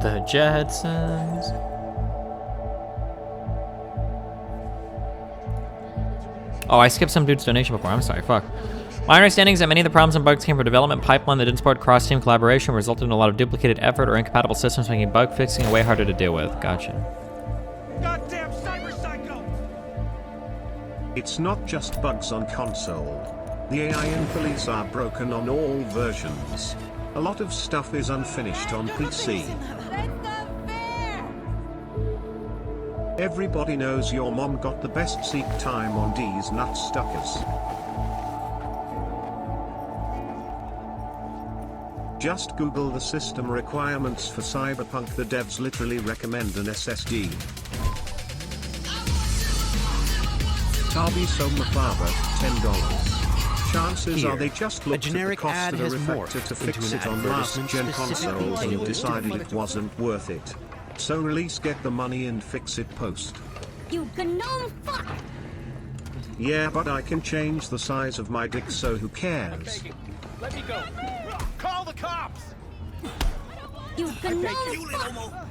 The Jetsons. Oh, I skipped some dude's donation before. I'm sorry. Fuck. My understanding is that many of the problems and bugs came from a development pipeline that didn't support cross-team collaboration, resulted in a lot of duplicated effort or incompatible systems, making bug fixing way harder to deal with. Gotcha. Goddamn cyber psycho! It's not just bugs on console. The AI and police are broken on all versions. A lot of stuff is unfinished on PC. Everybody knows your mom got the best seat time on D's Nutstuckers. Just Google the system requirements for Cyberpunk. The devs literally recommend an SSD. Sabi Somafava, $10. Chances are they just looked at the generic cost ad of a has refactor to morphed fix into it an on last-gen advertisement specifically consoles and tailored to decided the it wasn't worth it. So release get the money and fix it post. You gnome fuck! Yeah, but I can change the size of my dick, so who cares? Let me go. Call the cops. You gnome fuck!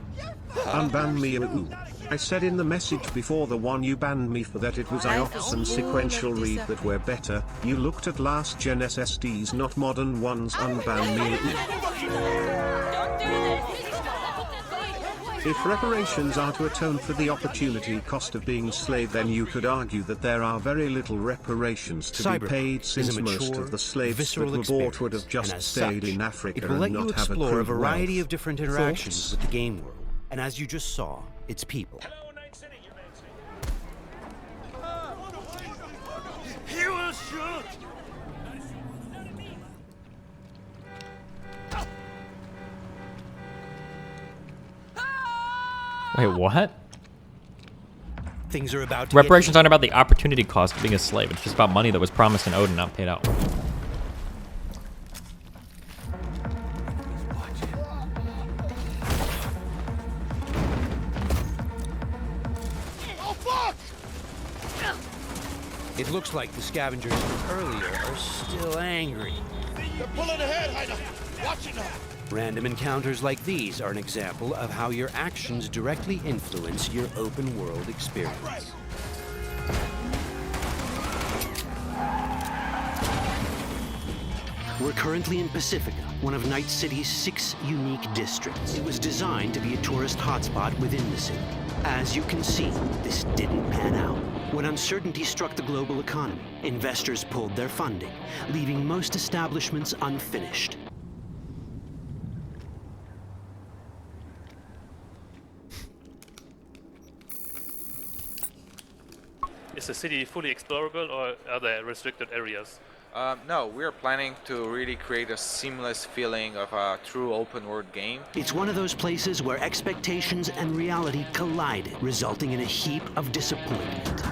Unban me, ooh. I said in the message before the one you banned me for that it was IOPS and sequential read that were better. You looked at last gen SSDs, not modern ones. Unban me, If reparations are to atone for the opportunity cost of being slave, then you could argue that there are very little reparations to be paid, since most of the slaves that were bought would have just stayed in Africa it will let and you not have explore a accrued variety wealth. of different interactions Thoughts? with the game world. And as you just saw, it's people. He will shoot. Wait, what? Things are about to Reparations aren't about the opportunity cost of being a slave. It's just about money that was promised in Odin, not paid out. Oh fuck! It looks like the scavengers from earlier are still angry. They're pulling ahead, Haida. Watch it now. Random encounters like these are an example of how your actions directly influence your open world experience. We're currently in Pacifica, one of Night City's 6 unique districts. It was designed to be a tourist hotspot within the city. As you can see, this didn't pan out. When uncertainty struck the global economy, investors pulled their funding, leaving most establishments unfinished. Is the city fully explorable, or are there restricted areas? No, we are planning to really create a seamless feeling of a true open world game. It's one of those places where expectations and reality collided, resulting in a heap of disappointment.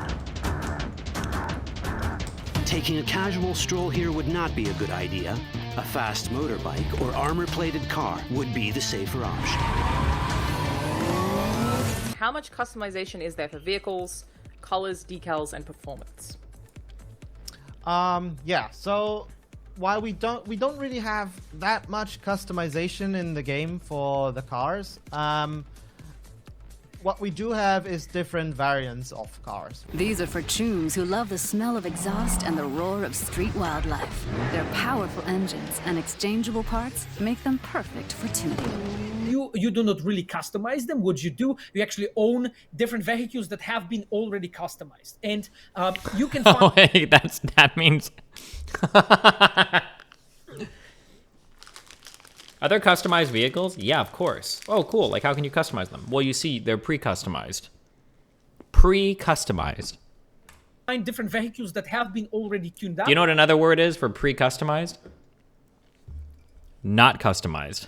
Taking a casual stroll here would not be a good idea. A fast motorbike or armor-plated car would be the safer option. How much customization is there for vehicles, colors, decals, and performance? Yeah, so while we don't really have that much customization in the game for the cars, what we do have is different variants of cars. These are for chooms who love the smell of exhaust and the roar of street wildlife. Their powerful engines and exchangeable parts make them perfect for tuning. You do not really customize them. What you do, you actually own different vehicles that have been already customized, and you can find. Oh, hey, that means. Are there customized vehicles? Yeah, of course. Oh, cool. Like, how can you customize them? Well, you see, they're pre-customized. Pre-customized. Find different vehicles that have been already tuned out. Do you know what another word is for pre-customized? Not customized.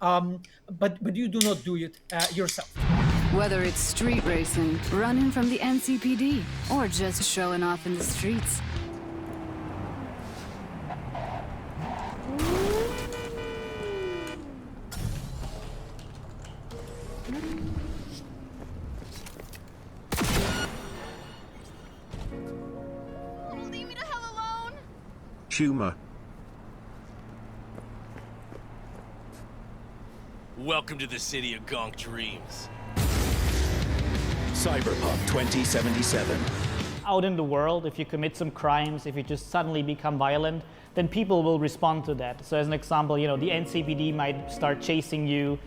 But you do not do it yourself. Whether it's street racing, running from the NCPD, or just showing off in the streets. Leave me the hell alone! Humor. Welcome to the city of Gonk Dreams. Cyberpunk 2077. Out in the world, if you commit some crimes, if you just suddenly become violent, then people will respond to that. So as an example, you know, the NCPD might start chasing you.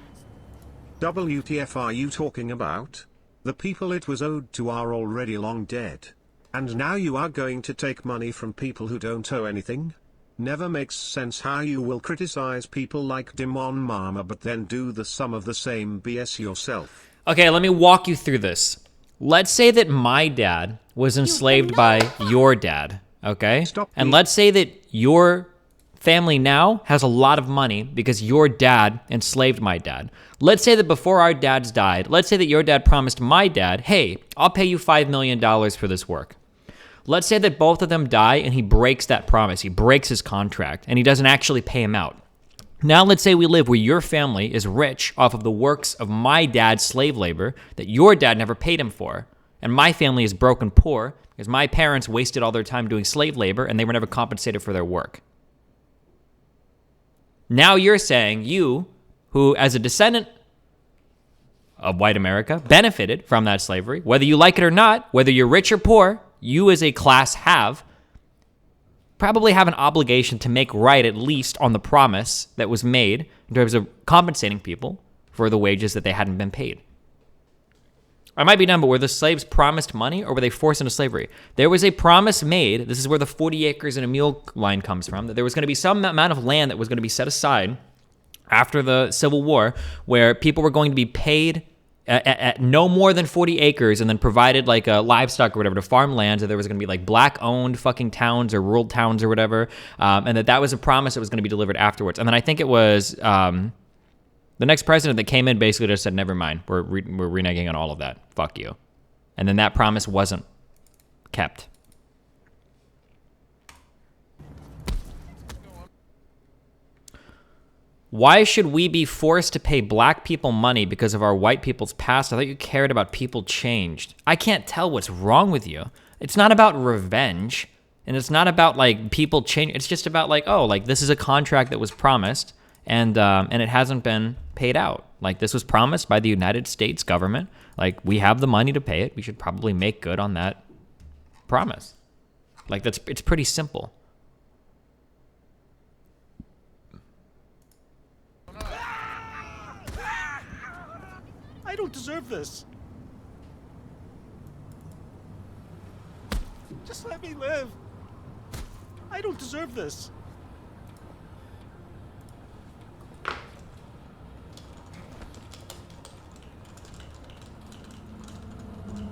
WTF are you talking about? The people it was owed to are already long dead. And now you are going to take money from people who don't owe anything? Never makes sense how you will criticize people like Demon Mama but then do the sum of the same BS yourself. Okay, let me walk you through this. Let's say that my dad was enslaved by your dad, okay? And let's say that your family now has a lot of money because your dad enslaved my dad. Let's say that before our dads died, let's say that your dad promised my dad, hey, I'll pay you $5 million for this work. Let's say that both of them die and he breaks that promise. He breaks his contract and he doesn't actually pay him out. Now let's say we live where your family is rich off of the works of my dad's slave labor that your dad never paid him for. And my family is broke and poor because my parents wasted all their time doing slave labor and they were never compensated for their work. Now you're saying you, who as a descendant of white America, benefited from that slavery, whether you like it or not, whether you're rich or poor, you as a class probably have an obligation to make right at least on the promise that was made in terms of compensating people for the wages that they hadn't been paid. I might be dumb, but were the slaves promised money or were they forced into slavery? There was a promise made, this is where the 40 acres and a mule line comes from, that there was going to be some amount of land that was going to be set aside after the Civil War where people were going to be paid at no more than 40 acres and then provided like a livestock or whatever to farm lands, that there was going to be like black owned fucking towns or rural towns or whatever, and that was a promise that was going to be delivered afterwards. And then I think it was the next president that came in basically just said, never mind, we're reneging on all of that, fuck you. And then that promise wasn't kept. Why should we be forced to pay black people money because of our white people's past? I thought you cared about people changed. I can't tell what's wrong with you. It's not about revenge, and it's not about like people change. It's just about like, oh, like this is a contract that was promised, and it hasn't been paid out. Like this was promised by the United States government. Like we have the money to pay it. We should probably make good on that promise. Like it's pretty simple. I don't deserve this. Just let me live. I don't deserve this.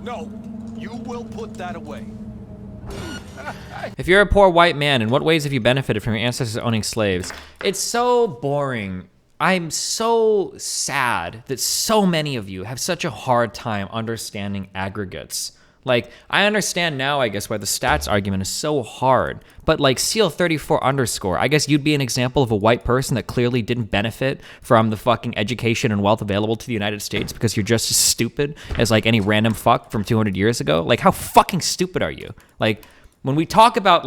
No, you will put that away. If you're a poor white man, in what ways have you benefited from your ancestors owning slaves? It's so boring. I'm so sad that so many of you have such a hard time understanding aggregates. Like, I understand now, I guess, why the stats argument is so hard. But like Seal34_, I guess you'd be an example of a white person that clearly didn't benefit from the fucking education and wealth available to the United States because you're just as stupid as like any random fuck from 200 years ago. Like, how fucking stupid are you? Like, when we talk about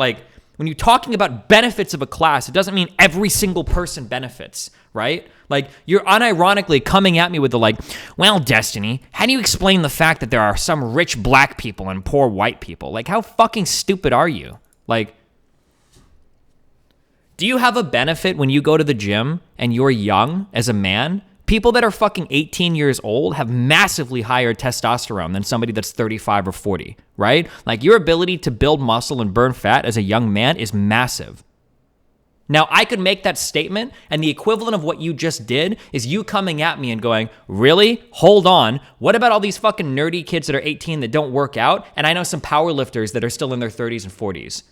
when you're talking about benefits of a class, it doesn't mean every single person benefits, right? Like, you're unironically coming at me with the like, well, Destiny, how do you explain the fact that there are some rich black people and poor white people? Like, how fucking stupid are you? Like, do you have a benefit when you go to the gym and you're young as a man? People that are fucking 18 years old have massively higher testosterone than somebody that's 35 or 40, right? Like, your ability to build muscle and burn fat as a young man is massive. Now, I could make that statement, and the equivalent of what you just did is you coming at me and going, really? Hold on. What about all these fucking nerdy kids that are 18 that don't work out? And I know some power lifters that are still in their 30s and 40s.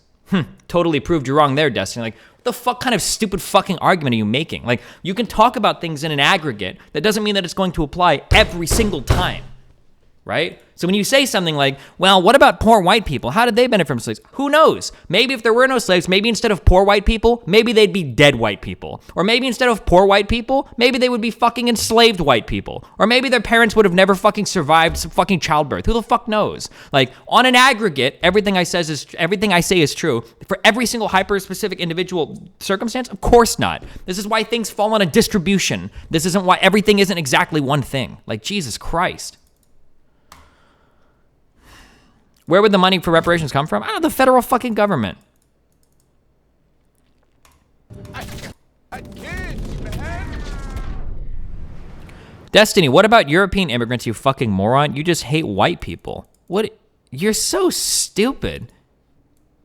Totally proved you wrong there, Destiny. Like, what the fuck kind of stupid fucking argument are you making? Like, you can talk about things in an aggregate. That doesn't mean that it's going to apply every single time, right? So when you say something like, well, what about poor white people? How did they benefit from slaves? Who knows? Maybe if there were no slaves, maybe instead of poor white people, maybe they'd be dead white people. Or maybe instead of poor white people, maybe they would be fucking enslaved white people. Or maybe their parents would have never fucking survived some fucking childbirth. Who the fuck knows? Like, on an aggregate, everything I say is true. For every single hyper-specific individual circumstance, of course not. This is why things fall on a distribution. This isn't why everything isn't exactly one thing. Like, Jesus Christ. Where would the money for reparations come from? The federal fucking government. Destiny, what about European immigrants, you fucking moron? You just hate white people. What? You're so stupid.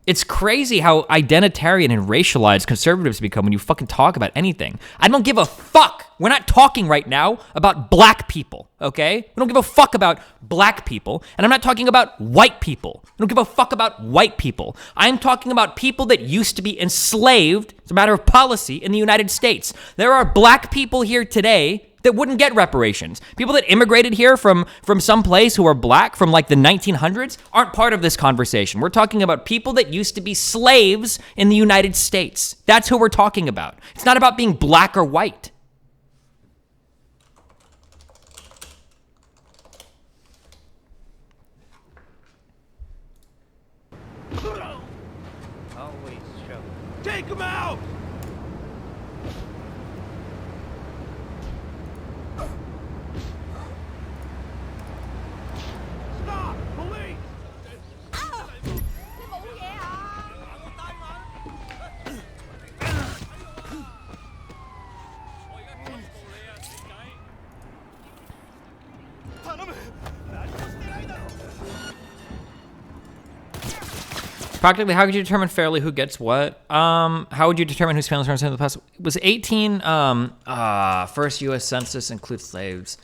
It's crazy how identitarian and racialized conservatives become when you fucking talk about anything. I don't give a fuck We're not talking right now about black people, okay? We don't give a fuck about black people, and I'm not talking about white people. We don't give a fuck about white people. I'm talking about people that used to be enslaved as a matter of policy in the United States. There are black people here today that wouldn't get reparations. People that immigrated here from some place who are black from like the 1900s aren't part of this conversation. We're talking about people that used to be slaves in the United States. That's who we're talking about. It's not about being black or white. Always show. Take him out! Stop! Police! Practically, how could you determine fairly who gets what? How would you determine whose families represented in the past? It was 18, first U.S. census includes slaves.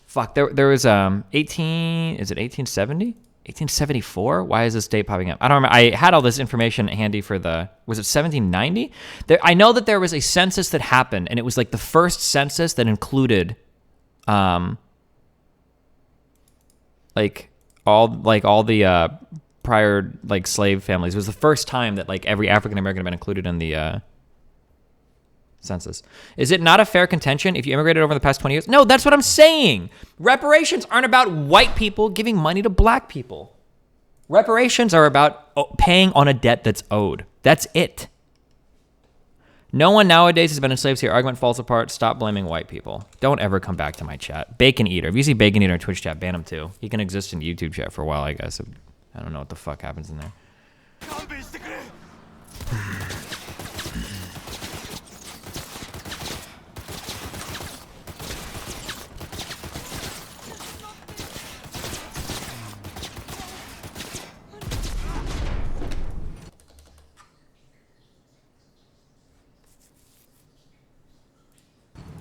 Fuck, there was 18, is it 1870? 1874? Why is this date popping up? I don't remember. I had all this information handy for the, was it 1790? I know that there was a census that happened, and it was like the first census that included, like all the prior like slave families. It was the first time that like every African American had been included in the census. Is it not a fair contention if you immigrated over the past 20 years? No, that's what I'm saying. Reparations aren't about white people giving money to black people. Reparations are about paying on a debt that's owed. That's it. No one nowadays has been enslaved here. Argument falls apart. Stop blaming white people. Don't ever come back to my chat. Bacon Eater. If you see Bacon Eater in Twitch chat, ban him too. He can exist in YouTube chat for a while, I guess. I don't know what the fuck happens in there.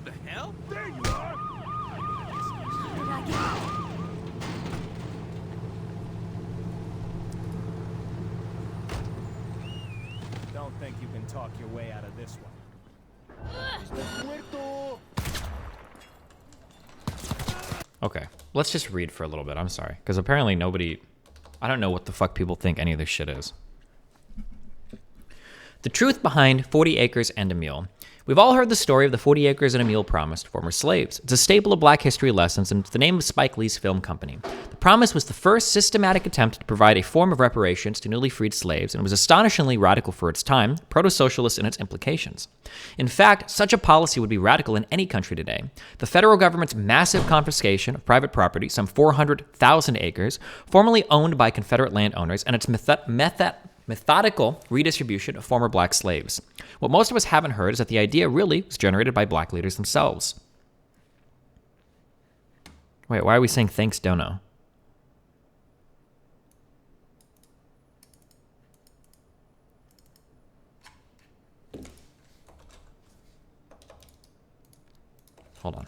The hell? There you are! Don't think you can talk your way out of this one. Okay, let's just read for a little bit. I'm sorry, because apparently I don't know what the fuck people think any of this shit is. The truth behind 40 acres and a mule. We've all heard the story of the 40 acres and a mule promised former slaves. It's a staple of black history lessons, and it's the name of Spike Lee's film company. The promise was the first systematic attempt to provide a form of reparations to newly freed slaves, and was astonishingly radical for its time, proto-socialist in its implications. In fact, such a policy would be radical in any country today. The federal government's massive confiscation of private property, some 400,000 acres, formerly owned by Confederate landowners, and its methodical redistribution of former black slaves. What most of us haven't heard is that the idea really was generated by black leaders themselves. Wait, why are we saying thanks, Dono? Hold on.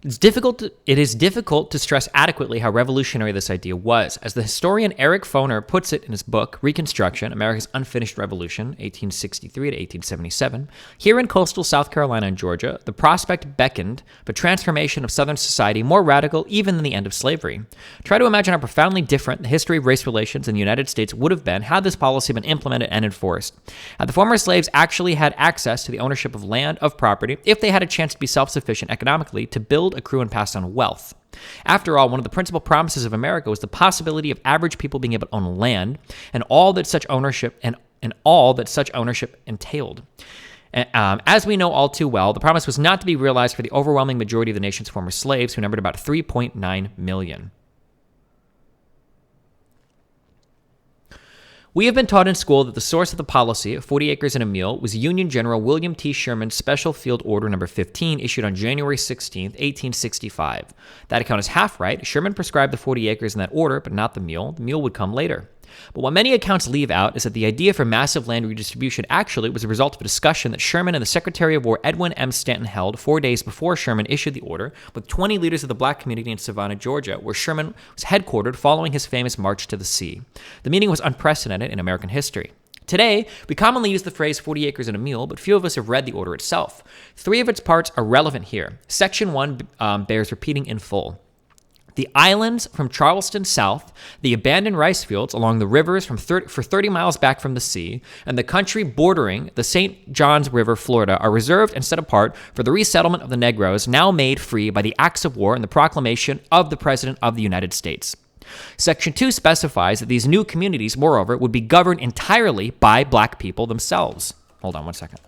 It is difficult to stress adequately how revolutionary this idea was. As the historian Eric Foner puts it in his book, Reconstruction, America's Unfinished Revolution, 1863 to 1877, here in coastal South Carolina and Georgia, the prospect beckoned of a transformation of Southern society more radical even than the end of slavery. Try to imagine how profoundly different the history of race relations in the United States would have been had this policy been implemented and enforced. Had the former slaves actually had access to the ownership of land, of property, if they had a chance to be self-sufficient economically, to build, accrue, and pass on wealth. After all, one of the principal promises of America was the possibility of average people being able to own land and all that such ownership entailed. As we know all too well, the promise was not to be realized for the overwhelming majority of the nation's former slaves, who numbered about 3.9 million. We have been taught in school that the source of the policy of 40 acres and a mule was Union General William T. Sherman's Special Field Order No. 15, issued on January 16, 1865. That account is half right. Sherman prescribed the 40 acres in that order, but not the mule. The mule would come later. But what many accounts leave out is that the idea for massive land redistribution actually was a result of a discussion that Sherman and the Secretary of War Edwin M. Stanton held 4 days before Sherman issued the order with 20 leaders of the black community in Savannah, Georgia, where Sherman was headquartered following his famous March to the Sea. The meeting was unprecedented in American history. Today, we commonly use the phrase 40 acres and a mule, but few of us have read the order itself. 3 of its parts are relevant here. Section 1 bears repeating in full. The islands from Charleston south, the abandoned rice fields along the rivers for 30 miles back from the sea, and the country bordering the St. Johns River, Florida, are reserved and set apart for the resettlement of the Negroes now made free by the acts of war and the proclamation of the President of the United States. Section 2 specifies that these new communities, moreover, would be governed entirely by black people themselves. Hold on one second.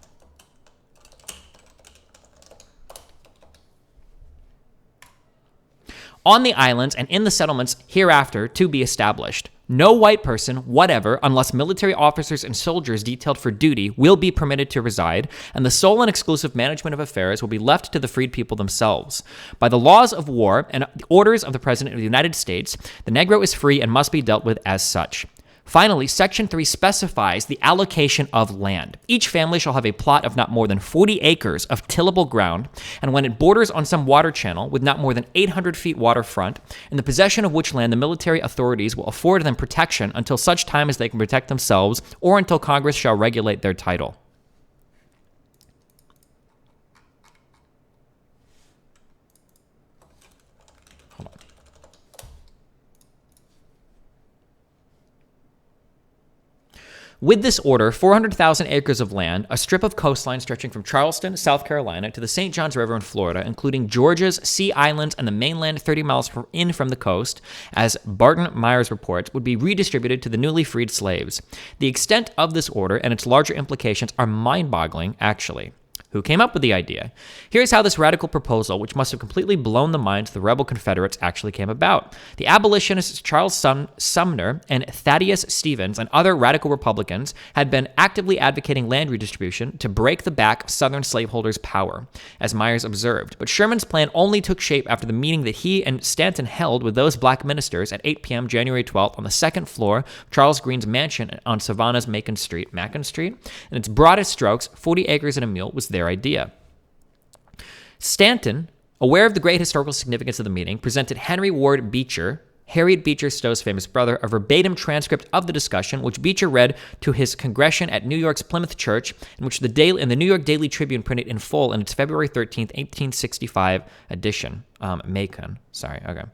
On the islands and in the settlements hereafter to be established, no white person, whatever, unless military officers and soldiers detailed for duty, will be permitted to reside, and the sole and exclusive management of affairs will be left to the freed people themselves. By the laws of war and the orders of the President of the United States, the Negro is free and must be dealt with as such. Finally, Section 3 specifies the allocation of land. Each family shall have a plot of not more than 40 acres of tillable ground, and when it borders on some water channel with not more than 800 feet waterfront, in the possession of which land the military authorities will afford them protection until such time as they can protect themselves or until Congress shall regulate their title. With this order, 400,000 acres of land, a strip of coastline stretching from Charleston, South Carolina, to the St. Johns River in Florida, including Georgia's Sea Islands and the mainland 30 miles in from the coast, as Barton Myers reports, would be redistributed to the newly freed slaves. The extent of this order and its larger implications are mind-boggling, actually. Who came up with the idea? Here's how this radical proposal, which must have completely blown the minds of the rebel Confederates, actually came about. The abolitionists Charles Sumner and Thaddeus Stevens and other radical Republicans had been actively advocating land redistribution to break the back of Southern slaveholders' power, as Myers observed. But Sherman's plan only took shape after the meeting that he and Stanton held with those black ministers at 8 p.m. January 12th on the second floor of Charles Greene's mansion on Savannah's Macon Street. In its broadest strokes, 40 acres and a mule was their idea. Stanton, aware of the great historical significance of the meeting, presented Henry Ward Beecher, Harriet Beecher Stowe's famous brother, a verbatim transcript of the discussion, which Beecher read to his congregation at New York's Plymouth Church, in which the New York Daily Tribune printed in full in its February 13th, 1865 edition. Macon. Sorry, okay.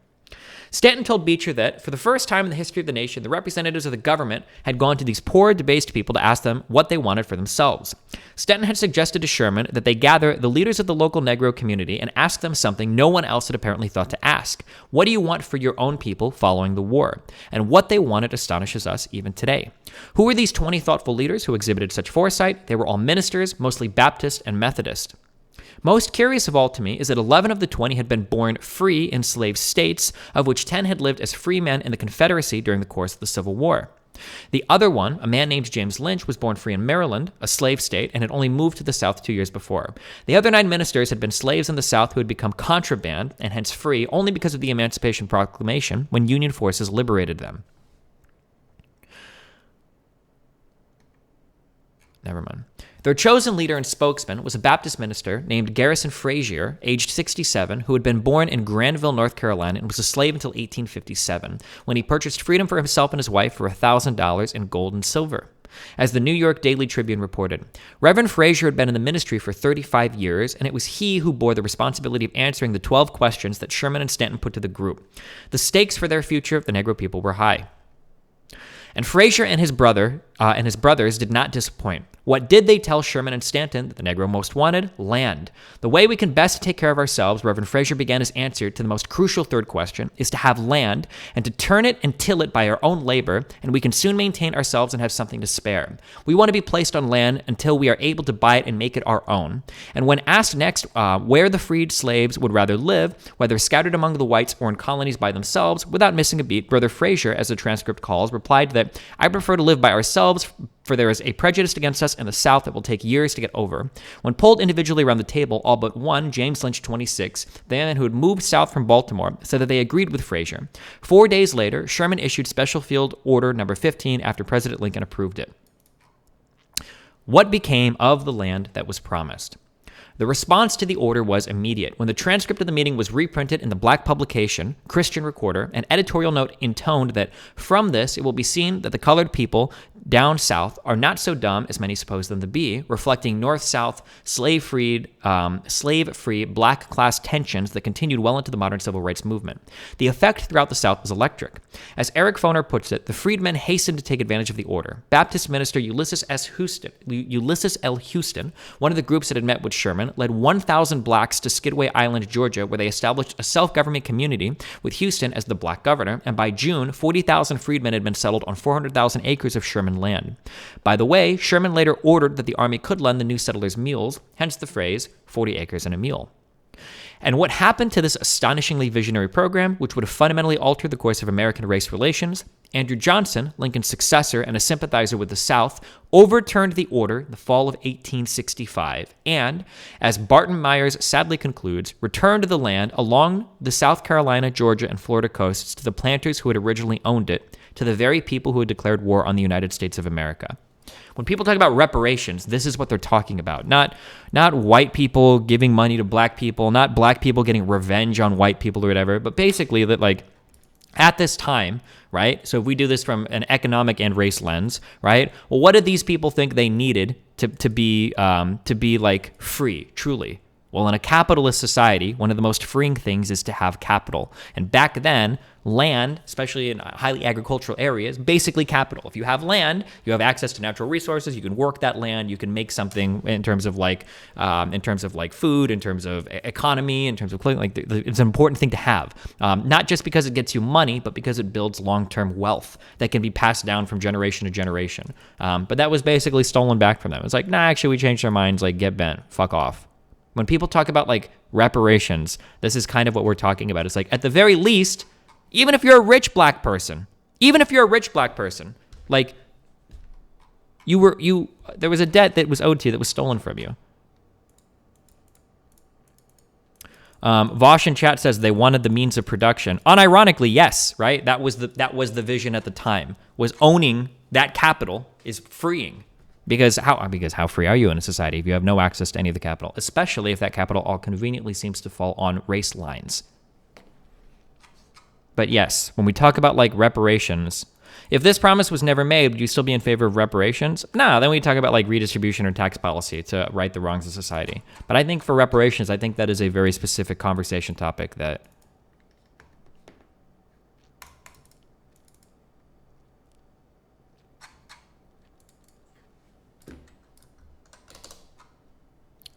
Stanton told Beecher that, for the first time in the history of the nation, the representatives of the government had gone to these poor, debased people to ask them what they wanted for themselves. Stanton had suggested to Sherman that they gather the leaders of the local Negro community and ask them something no one else had apparently thought to ask. What do you want for your own people following the war? And what they wanted astonishes us even today. Who were these 20 thoughtful leaders who exhibited such foresight? They were all ministers, mostly Baptist and Methodist. Most curious of all to me is that 11 of the 20 had been born free in slave states, of which 10 had lived as free men in the Confederacy during the course of the Civil War. The other one, a man named James Lynch, was born free in Maryland, a slave state, and had only moved to the South 2 years before. The other 9 ministers had been slaves in the South who had become contraband, and hence free, only because of the Emancipation Proclamation when Union forces liberated them. Never mind. Their chosen leader and spokesman was a Baptist minister named Garrison Frazier, aged 67, who had been born in Granville, North Carolina, and was a slave until 1857, when he purchased freedom for himself and his wife for $1,000 in gold and silver. As the New York Daily Tribune reported, Reverend Frazier had been in the ministry for 35 years, and it was he who bore the responsibility of answering the 12 questions that Sherman and Stanton put to the group. The stakes for their future of the Negro people were high. And Frazier and his brothers did not disappoint. What did they tell Sherman and Stanton that the Negro most wanted? Land. The way we can best take care of ourselves, Reverend Frazier began his answer to the most crucial third question, is to have land and to turn it and till it by our own labor, and we can soon maintain ourselves and have something to spare. We want to be placed on land until we are able to buy it and make it our own. And when asked next where the freed slaves would rather live, whether scattered among the whites or in colonies by themselves, without missing a beat, Brother Frazier, as the transcript calls, replied that, I prefer to live by ourselves ourselves, for there is a prejudice against us in the South that will take years to get over. When polled individually around the table, all but one, James Lynch, 26, the man who had moved south from Baltimore, said that they agreed with Frazier. 4 days later, Sherman issued Special Field Order Number 15 after President Lincoln approved it. What became of the land that was promised? The response to the order was immediate. When the transcript of the meeting was reprinted in the black publication, Christian Recorder, an editorial note intoned that from this it will be seen that the colored people down south are not so dumb as many suppose them to be, reflecting north-south slave-free black class tensions that continued well into the modern civil rights movement. The effect throughout the South was electric. As Eric Foner puts it, the freedmen hastened to take advantage of the order. Baptist minister Ulysses L. Houston, one of the groups that had met with Sherman, led 1,000 blacks to Skidway Island, Georgia, where they established a self-government community with Houston as the black governor, and by June, 40,000 freedmen had been settled on 400,000 acres of Sherman land. By the way, Sherman later ordered that the army could lend the new settlers mules, hence the phrase, 40 acres and a mule. And what happened to this astonishingly visionary program, which would have fundamentally altered the course of American race relations? Andrew Johnson, Lincoln's successor and a sympathizer with the South, overturned the order in the fall of 1865 and, as Barton Myers sadly concludes, returned the land along the South Carolina, Georgia, and Florida coasts to the planters who had originally owned it, to the very people who had declared war on the United States of America. When people talk about reparations, this is what they're talking about. Not white people giving money to black people, not black people getting revenge on white people or whatever, but basically that, like, at this time, right? So if we do this from an economic and race lens, right? Well, what did these people think they needed to be like free, truly? Well, in a capitalist society, one of the most freeing things is to have capital. And back then, land, especially in highly agricultural areas, basically capital. If you have land, you have access to natural resources. You can work that land. You can make something in terms of like food, in terms of economy, in terms of clothing. Like it's an important thing to have, not just because it gets you money, but because it builds long-term wealth that can be passed down from generation to generation. But that was basically stolen back from them. It's like, nah, actually, we changed our minds. Like, get bent, fuck off. When people talk about like reparations, this is kind of what we're talking about. It's like, at the very least, even if you're a rich black person, like there was a debt that was owed to you that was stolen from you. Vosh in chat says they wanted the means of production. Unironically, yes, right? That was the vision at the time, was owning that capital is freeing. Because how free are you in a society if you have no access to any of the capital, especially if that capital all conveniently seems to fall on race lines? But yes, when we talk about like reparations, if this promise was never made, would you still be in favor of reparations? No, then we talk about like redistribution or tax policy to right the wrongs of society. But I think for reparations, I think that is a very specific conversation topic that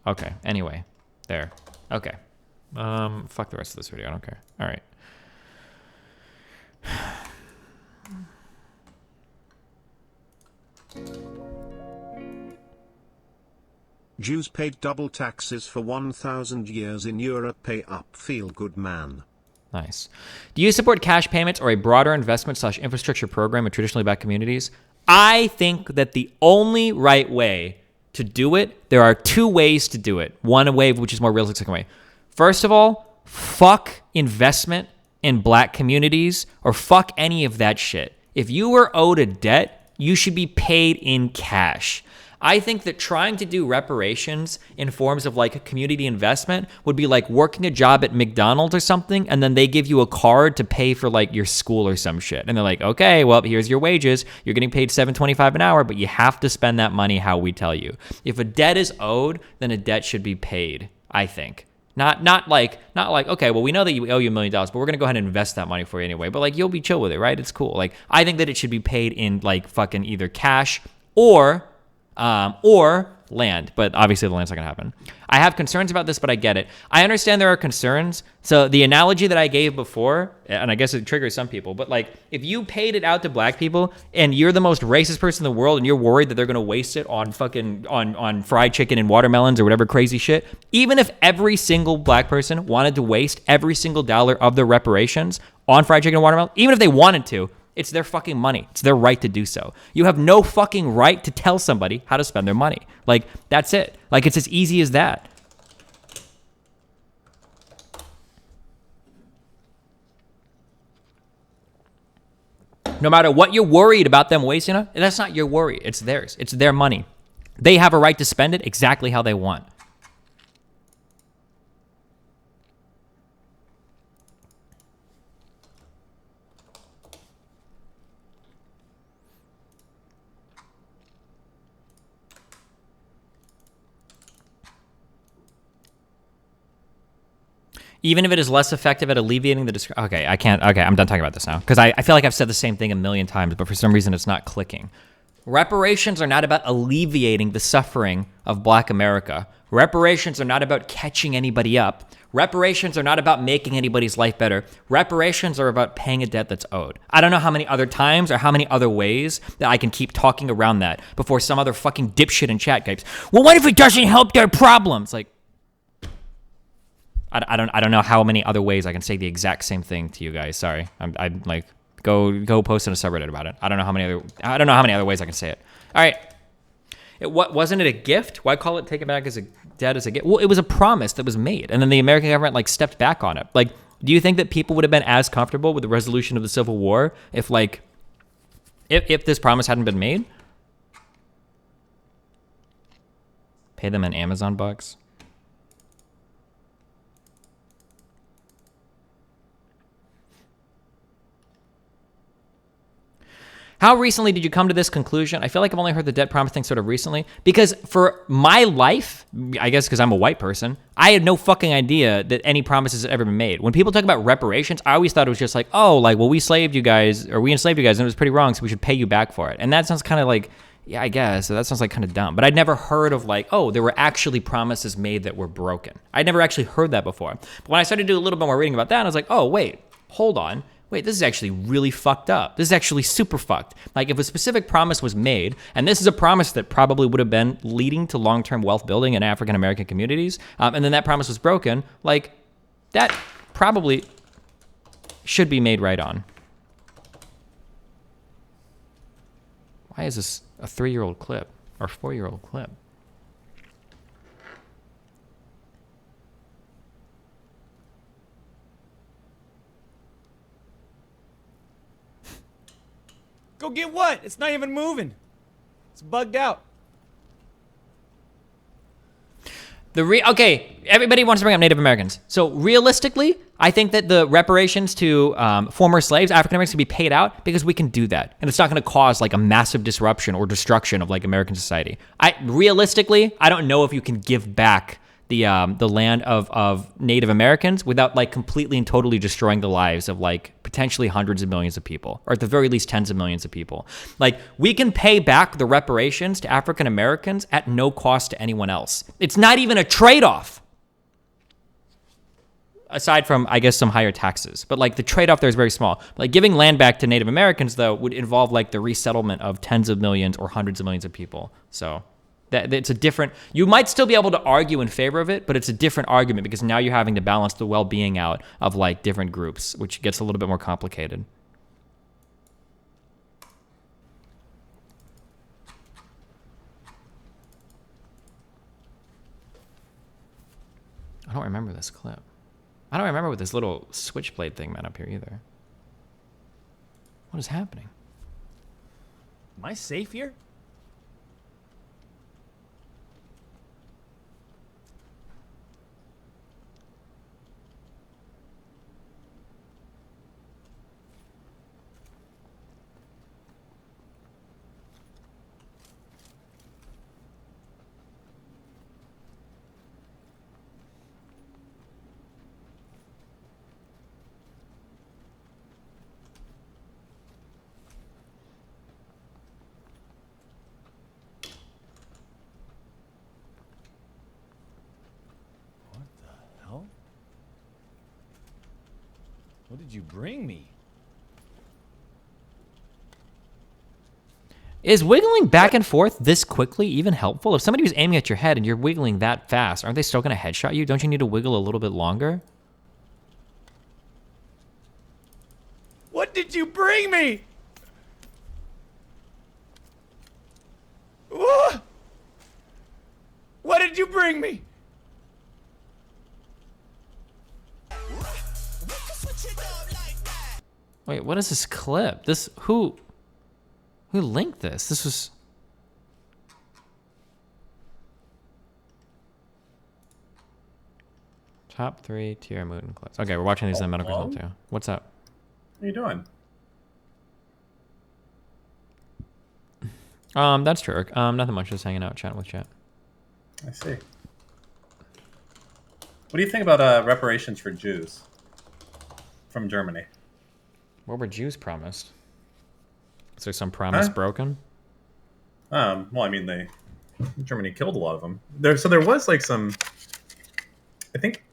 okay, anyway, there. Okay. Fuck the rest of this video, I don't care. All right. Jews paid double taxes for 1,000 years in Europe. Pay up, feel good, man. Nice. Do you support cash payments or a broader investment/infrastructure program in traditionally black communities? I think that the only right way to do it, there are two ways to do it. One way which is more realistic, second way. First of all, fuck investment in black communities or fuck any of that shit. If you were owed a debt, you should be paid in cash. I think that trying to do reparations in forms of like a community investment would be like working a job at McDonald's or something, and then they give you a card to pay for like your school or some shit. And they're like, okay, well, here's your wages. You're getting paid $7.25 an hour, but you have to spend that money how we tell you. If a debt is owed, then a debt should be paid, I think. Not like, okay, well, we know that you owe you $1 million, but we're going to go ahead and invest that money for you anyway. But like, you'll be chill with it, right? It's cool. Like, I think that it should be paid in like fucking either cash or land, but obviously the land's not gonna happen. I have concerns about this, but I get it. I understand there are concerns. So the analogy that I gave before, and I guess it triggers some people, but like if you paid it out to black people and you're the most racist person in the world and you're worried that they're gonna waste it on fucking on fried chicken and watermelons or whatever crazy shit, even if every single black person wanted to waste every single dollar of their reparations on fried chicken and watermelon, even if they wanted to, It's their fucking money. It's their right to do so. You have no fucking right to tell somebody how to spend their money. Like, that's it. Like, it's as easy as that. No matter what you're worried about them wasting it, that's not your worry. It's theirs. It's their money. They have a right to spend it exactly how they want. Even if it is less effective at alleviating the okay, I can't. Okay, I'm done talking about this now because I feel like I've said the same thing a million times, but for some reason it's not clicking. Reparations are not about alleviating the suffering of Black America. Reparations are not about catching anybody up. Reparations are not about making anybody's life better. Reparations are about paying a debt that's owed. I don't know how many other times or how many other ways that I can keep talking around that before some other fucking dipshit in chat types, well, what if it doesn't help their problems? Like, I don't know how many other ways I can say the exact same thing to you guys. Sorry, I'm like go post in a subreddit about it. I don't know how many other ways I can say it. All right, wasn't it a gift? Why call it take it back as a debt as a gift? Well, it was a promise that was made, and then the American government like stepped back on it. Like, do you think that people would have been as comfortable with the resolution of the Civil War if if this promise hadn't been made? Pay them in Amazon bucks. How recently did you come to this conclusion? I feel like I've only heard the debt promise thing sort of recently because for my life, I guess because I'm a white person, I had no fucking idea that any promises had ever been made. When people talk about reparations, I always thought it was just like, oh, like, well, we enslaved you guys and it was pretty wrong, so we should pay you back for it. And that sounds kind of like, yeah, I guess. So that sounds like kind of dumb. But I'd never heard of like, oh, there were actually promises made that were broken. I'd never actually heard that before. But when I started to do a little bit more reading about that, I was like, oh, wait, hold on. Wait, this is actually really fucked up. This is actually super fucked. Like, if a specific promise was made, and this is a promise that probably would have been leading to long-term wealth building in African-American communities, and then that promise was broken, like, that probably should be made right on. Why is this a 3-year-old clip or 4-year-old clip? Go get what? It's not even moving. It's bugged out. Okay, everybody wants to bring up Native Americans. So realistically, I think that the reparations to former slaves, African Americans, can be paid out because we can do that, and it's not going to cause like a massive disruption or destruction of like American society. Realistically, I don't know if you can give back the land of Native Americans without like completely and totally destroying the lives of like potentially hundreds of millions of people, or at the very least tens of millions of people. Like, we can pay back the reparations to African Americans at no cost to anyone else. It's not even a trade-off. Aside from, I guess, some higher taxes. But like the trade-off there is very small. Like giving land back to Native Americans, though, would involve like the resettlement of tens of millions or hundreds of millions of people. So that it's a different, you might still be able to argue in favor of it, but it's a different argument because now you're having to balance the well-being out of like different groups, which gets a little bit more complicated. I don't remember this clip. I don't remember what this little switchblade thing meant up here either. What is happening? Am I safe here? What did you bring me? Is wiggling back and forth this quickly even helpful? If somebody was aiming at your head and you're wiggling that fast, aren't they still going to headshot you? Don't you need to wiggle a little bit longer? What did you bring me? What did you bring me? Wait, what is this clip? This who linked this? This was top 3 tier mouton clips. Okay, we're watching these in medical hello? too. What's up? What are you doing? That's true. Nothing much. Just hanging out, chatting with chat. I see. What do you think about reparations for Jews from Germany? What were Jews promised? Is there some promise broken? Well, I mean, Germany killed a lot of them. So there was like some. I think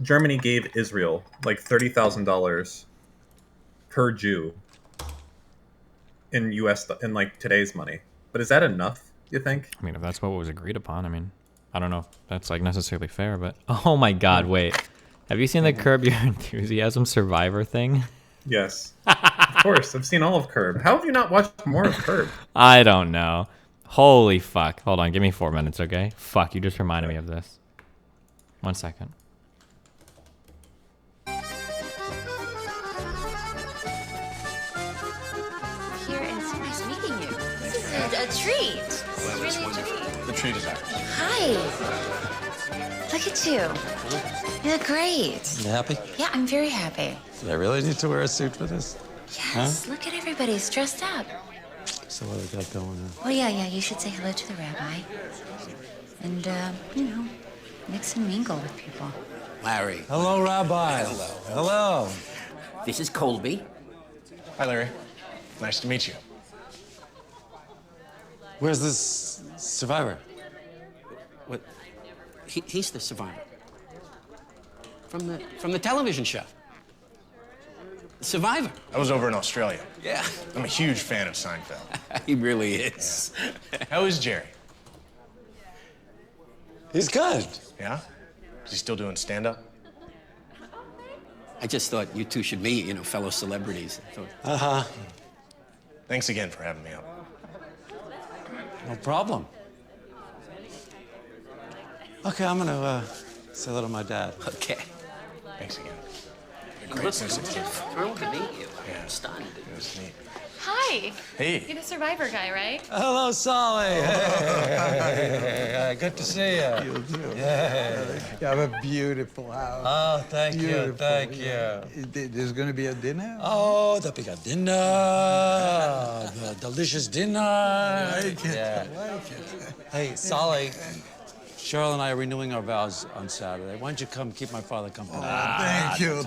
Germany gave Israel like $30,000 per Jew in like today's money. But is that enough, you think? I mean, if that's what was agreed upon, I mean, I don't know if that's like necessarily fair, but oh my god, wait. Have you seen the Curb Your Enthusiasm Survivor thing? Yes. Of course, I've seen all of Curb. How have you not watched more of Curb? I don't know. Holy fuck. Hold on, give me 4 minutes, okay? Fuck, you just reminded me of this. 1 second. Here, and it's so nice meeting you. This is a treat. This is really a treat. The treat is ours. Hi. Look at you. You look great. You happy? Yeah, I'm very happy. Did I really need to wear a suit for this? Yes, look at everybody's dressed up. So what have I got going on? Well, yeah, you should say hello to the rabbi. And, you know, mix and mingle with people. Larry. Hello, Rabbi. Hello. Hello. This is Colby. Hi, Larry. Nice to meet you. Where's this survivor? What? He's the survivor. From the television show. Survivor. I was over in Australia. Yeah. I'm a huge fan of Seinfeld. He really is. How is Jerry? He's good. Yeah? Is he still doing stand-up? I just thought you two should meet, you know, fellow celebrities. Uh-huh. Thanks again for having me up. No problem. Okay, I'm gonna say hello to my dad. Okay. Thanks again. Great sensitive. Thrilled to meet you. Yeah. Stunned. It was neat. Hi. Hey. You're the survivor guy, right? Hello, Solly. Hey. Good to see you. You too. Yeah. You have a beautiful house. Oh, thank you. Beautiful. Thank you. There's going to be a dinner? Oh, the big dinner. The delicious dinner. I like it. Yeah. I like it. Hey, Solly. Cheryl and I are renewing our vows on Saturday. Why don't you come keep my father company? Thank you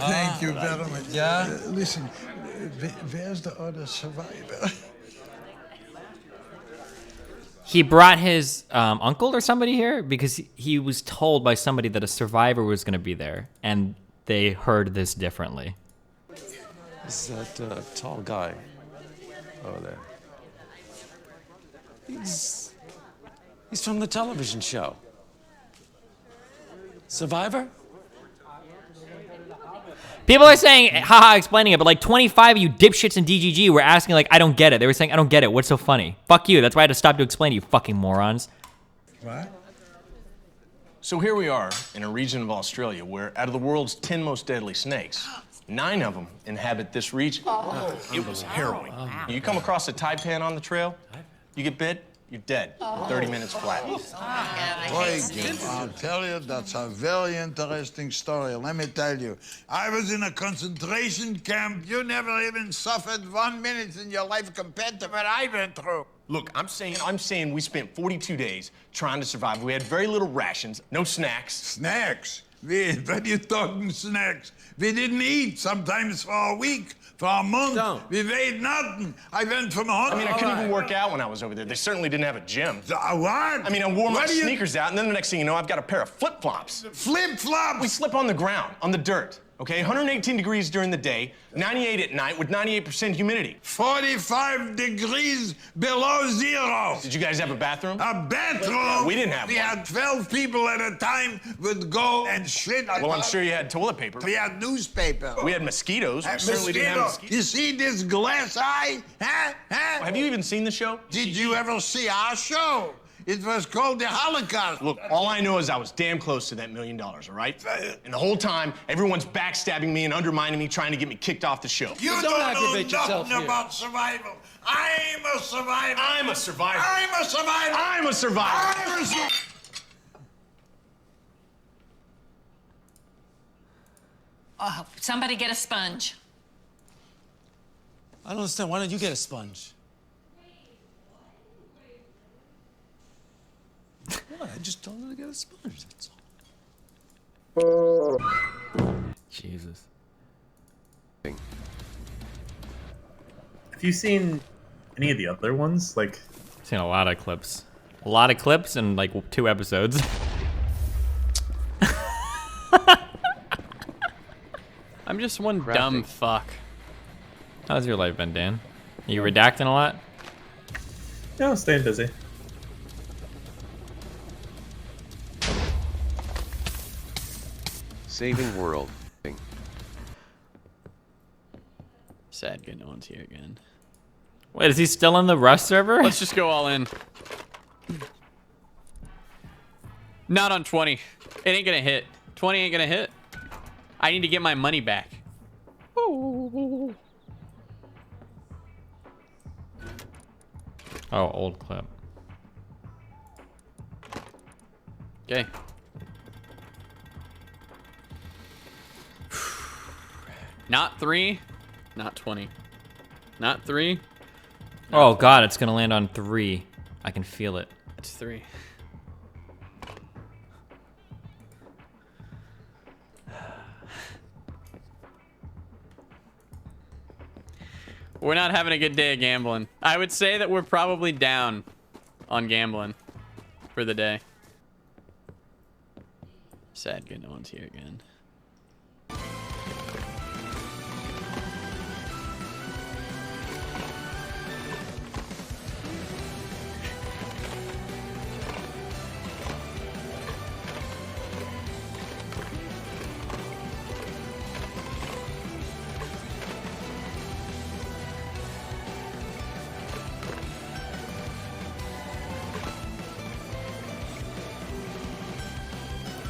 very much. Yeah? Listen, where's the other survivor? He brought his uncle or somebody here because he was told by somebody that a survivor was going to be there, and they heard this differently. This is that tall guy over there. He's from the television show. Survivor? People are saying, haha, explaining it, but like 25 of you dipshits in DGG were asking like, I don't get it. They were saying, I don't get it. What's so funny? Fuck you. That's why I had to stop to explain to you fucking morons. What? So here we are in a region of Australia where out of the world's 10 most deadly snakes, 9 of them inhabit this region. It was harrowing. You come across a taipan on the trail, you get bit, you're dead. 30 minutes flat. I'll tell you, that's a very interesting story. Let me tell you, I was in a concentration camp. You never even suffered 1 minute in your life compared to what I went through. Look, I'm saying we spent 42 days trying to survive. We had very little rations, no snacks. Snacks? What are you talking snacks? We didn't eat, sometimes for a week, for a month. We ate nothing. I went from I mean, I couldn't even work out when I was over there. They certainly didn't have a gym. What? I mean, I wore my sneakers out, and then the next thing you know, I've got a pair of flip-flops. Flip-flops? We slip on the ground, on the dirt, Okay, 118 degrees during the day, 98 at night with 98% humidity. 45 degrees below zero. Did you guys have a bathroom? A bathroom? We didn't have We one. had 12 people at a time would go and shit. Well, I'm sure you had toilet paper. We had newspaper. We had mosquitoes. We certainly didn't have mosquitoes. You see this glass eye? Huh? Huh? Have you even seen the show? Did you ever see our show? It was called the Holocaust. Look, all I know is I was damn close to that $1 million, all right? And the whole time, everyone's backstabbing me and undermining me, trying to get me kicked off the show. You don't know nothing about survival. I'm a survivor. I'm a survivor. I'm a survivor. I'm a survivor. I'm a survivor. Somebody get a sponge. I don't understand. Why don't you get a sponge? What? I just told her to get a sponge. That's all. Jesus. Have you seen any of the other ones? Like, I've seen a lot of clips. A lot of clips and like 2 episodes. I'm just one dumb fuck. How's your life been, Dan? You redacting a lot? no, I'm staying busy. Saving world. Sad good no one's here again. Wait, is he still on the Rust server? Let's just go all in. Not on 20. It ain't gonna hit. 20 ain't gonna hit. I need to get my money back. Oh, old clip. Okay. Not 3, not 20. Not 3. Oh god, it's gonna land on 3. I can feel it. It's 3. We're not having a good day of gambling. I would say that we're probably down on gambling for the day. Sad good no one's here again.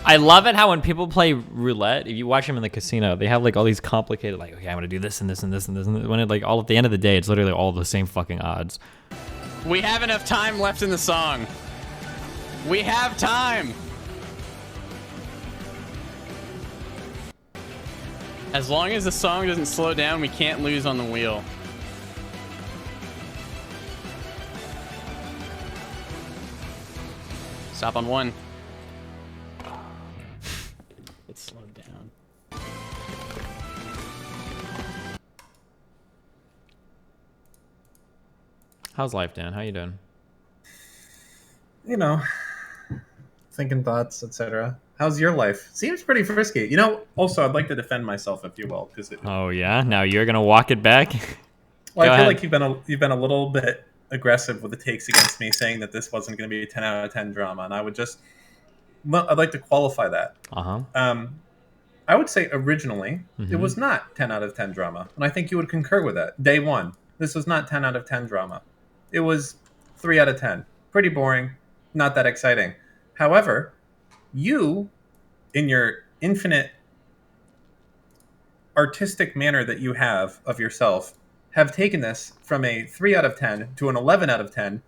I love it how when people play roulette, if you watch them in the casino, they have like all these complicated, like, okay, I'm gonna do this and this and this and this and this. When it like all at the end of the day, it's literally all the same fucking odds. We have enough time left in the song. We have time. As long as the song doesn't slow down, we can't lose on the wheel. Stop on 1. It slowed down. How's life, Dan? How you doing? You know, thinking thoughts, etc. How's your life? Seems pretty frisky. You know, also, I'd like to defend myself, if you will, because Oh yeah, now you're gonna walk it back. well, Go I feel ahead. like you've been a little bit aggressive with the takes against me, saying that this wasn't going to be a 10 out of 10 drama, and I'd like to qualify that. I would say originally it was not 10 out of 10 drama, and I think you would concur with that. Day one, this was not 10 out of 10 drama. It was 3 out of 10. Pretty boring, not that exciting. However, you, in your infinite artistic manner that you have of yourself, have taken this from a 3 out of 10 to an 11 out of 10,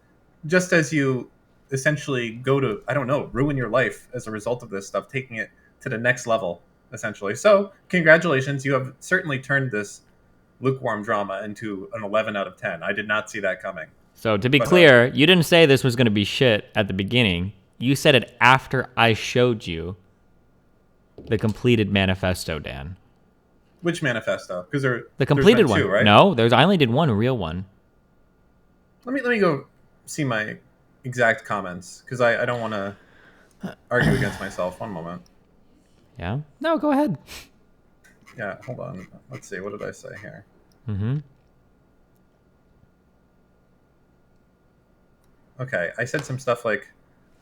just as you essentially go to, I don't know, ruin your life as a result of this stuff, taking it to the next level, essentially. So, congratulations, you have certainly turned this lukewarm drama into an 11 out of 10. I did not see that coming. So to be clear, you didn't say this was going to be shit at the beginning. You said it after I showed you the completed manifesto, Dan. Which manifesto? Because The completed one. Two, right? No, I only did one real one. Let me go see my exact comments, because I don't want to argue against myself. One moment. Yeah? No, go ahead. Yeah, hold on. Let's see. What did I say here? Mm-hmm. Okay, I said some stuff like,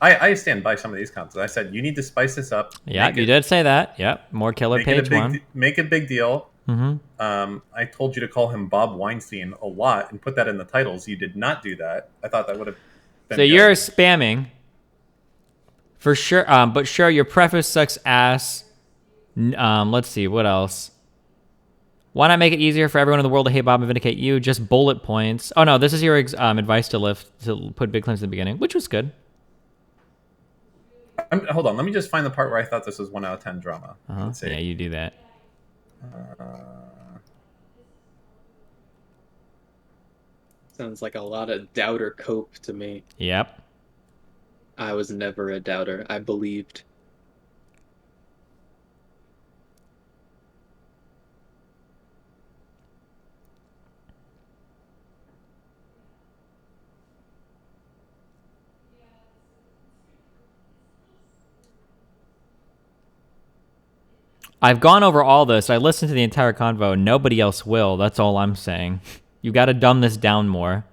I stand by some of these comments. I said you need to spice this up. Yeah, you did say that. Yep, more killer page one. Make a big deal. Mm-hmm. I told you to call him Bob Weinstein a lot and put that in the titles. You did not do that. I thought that would have been So good. you're spamming. For sure, but sure, your preface sucks ass. Let's see, what else? Why not make it easier for everyone in the world to hate Bob and vindicate you? Just bullet points. Oh no, this is your advice to put big claims in the beginning, which was good. Hold on, let me just find the part where I thought this was 1 out of 10 drama. Let's see. Yeah, you do that. Sounds like a lot of doubter cope to me. Yep. I was never a doubter. I believed. I've gone over all this. I listened to the entire convo. Nobody else will. That's all I'm saying. You got to dumb this down more.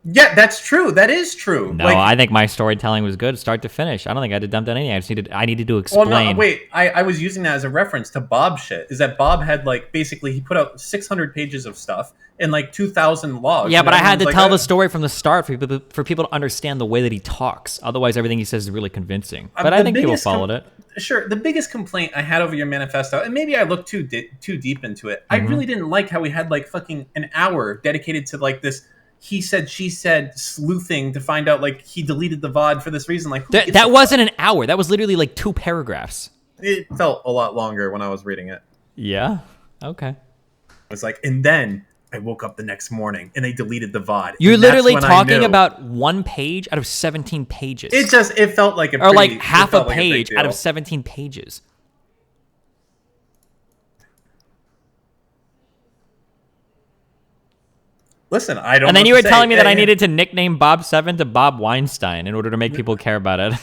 Yeah, that's true. That is true. No, I think my storytelling was good, start to finish. I don't think I had to dump down anything. I needed to explain. Well, no, wait. I was using that as a reference to Bob shit. Is that Bob had basically he put out 600 pages of stuff and 2,000 logs. Yeah, but I had to tell the story from the start for people to understand the way that he talks. Otherwise, everything he says is really convincing. But I think people followed it. Sure. The biggest complaint I had over your manifesto, and maybe I looked too deep into it. I really didn't like how we had fucking an hour dedicated to this he said, she said sleuthing to find out he deleted the VOD for this reason. That wasn't an hour. That was literally 2 paragraphs. It felt a lot longer when I was reading it. Yeah. Okay. It's and then I woke up the next morning and they deleted the VOD. You're literally talking about 1 page out of 17 pages. It felt like a pretty, or half a page out of 17 pages. Listen, I don't. And then you were telling me that I needed to nickname Bob 7 to Bob Weinstein in order to make people care about it.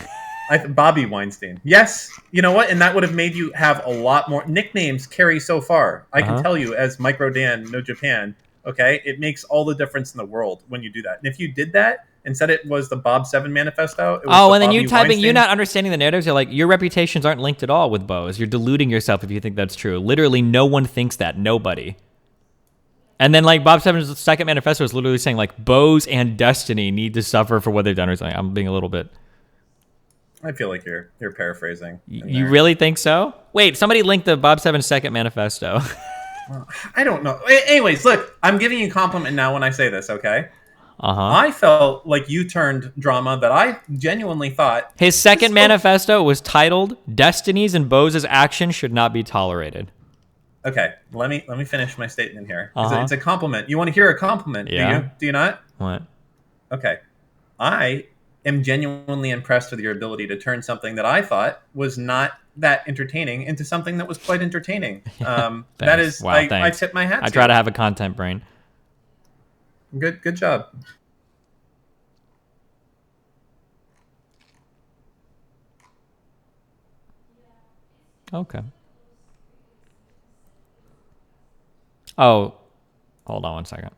Bobby Weinstein. Yes. You know what? And that would have made you have a lot more nicknames carry so far. I can tell you as Micro Dan, No Japan, okay? It makes all the difference in the world when you do that. And if you did that and said it was the Bob 7 manifesto. It was and then you typing, Weinstein. you're not understanding the narratives. You're your reputations aren't linked at all with Bo's. You're deluding yourself if you think that's true. Literally, no one thinks that. Nobody. And then Bob 7's second manifesto is literally saying Bo's and Destiny need to suffer for what they've done or something. I'm being a little bit. I feel like you're paraphrasing. You really think so? Wait, somebody linked the Bob 7 second manifesto. I don't know. Anyways, look, I'm giving you a compliment now when I say this, okay? I felt like you turned drama that I genuinely thought. His second manifesto was titled Destiny's and Bo's actions should not be tolerated. Okay, let me finish my statement here. It's a compliment. You want to hear a compliment, yeah. Do you not? What? Okay. I am genuinely impressed with your ability to turn something that I thought was not that entertaining into something that was quite entertaining. That is, wow, I tip my hat to I try to have a content brain. Good job. Okay. Oh, hold on 1 second.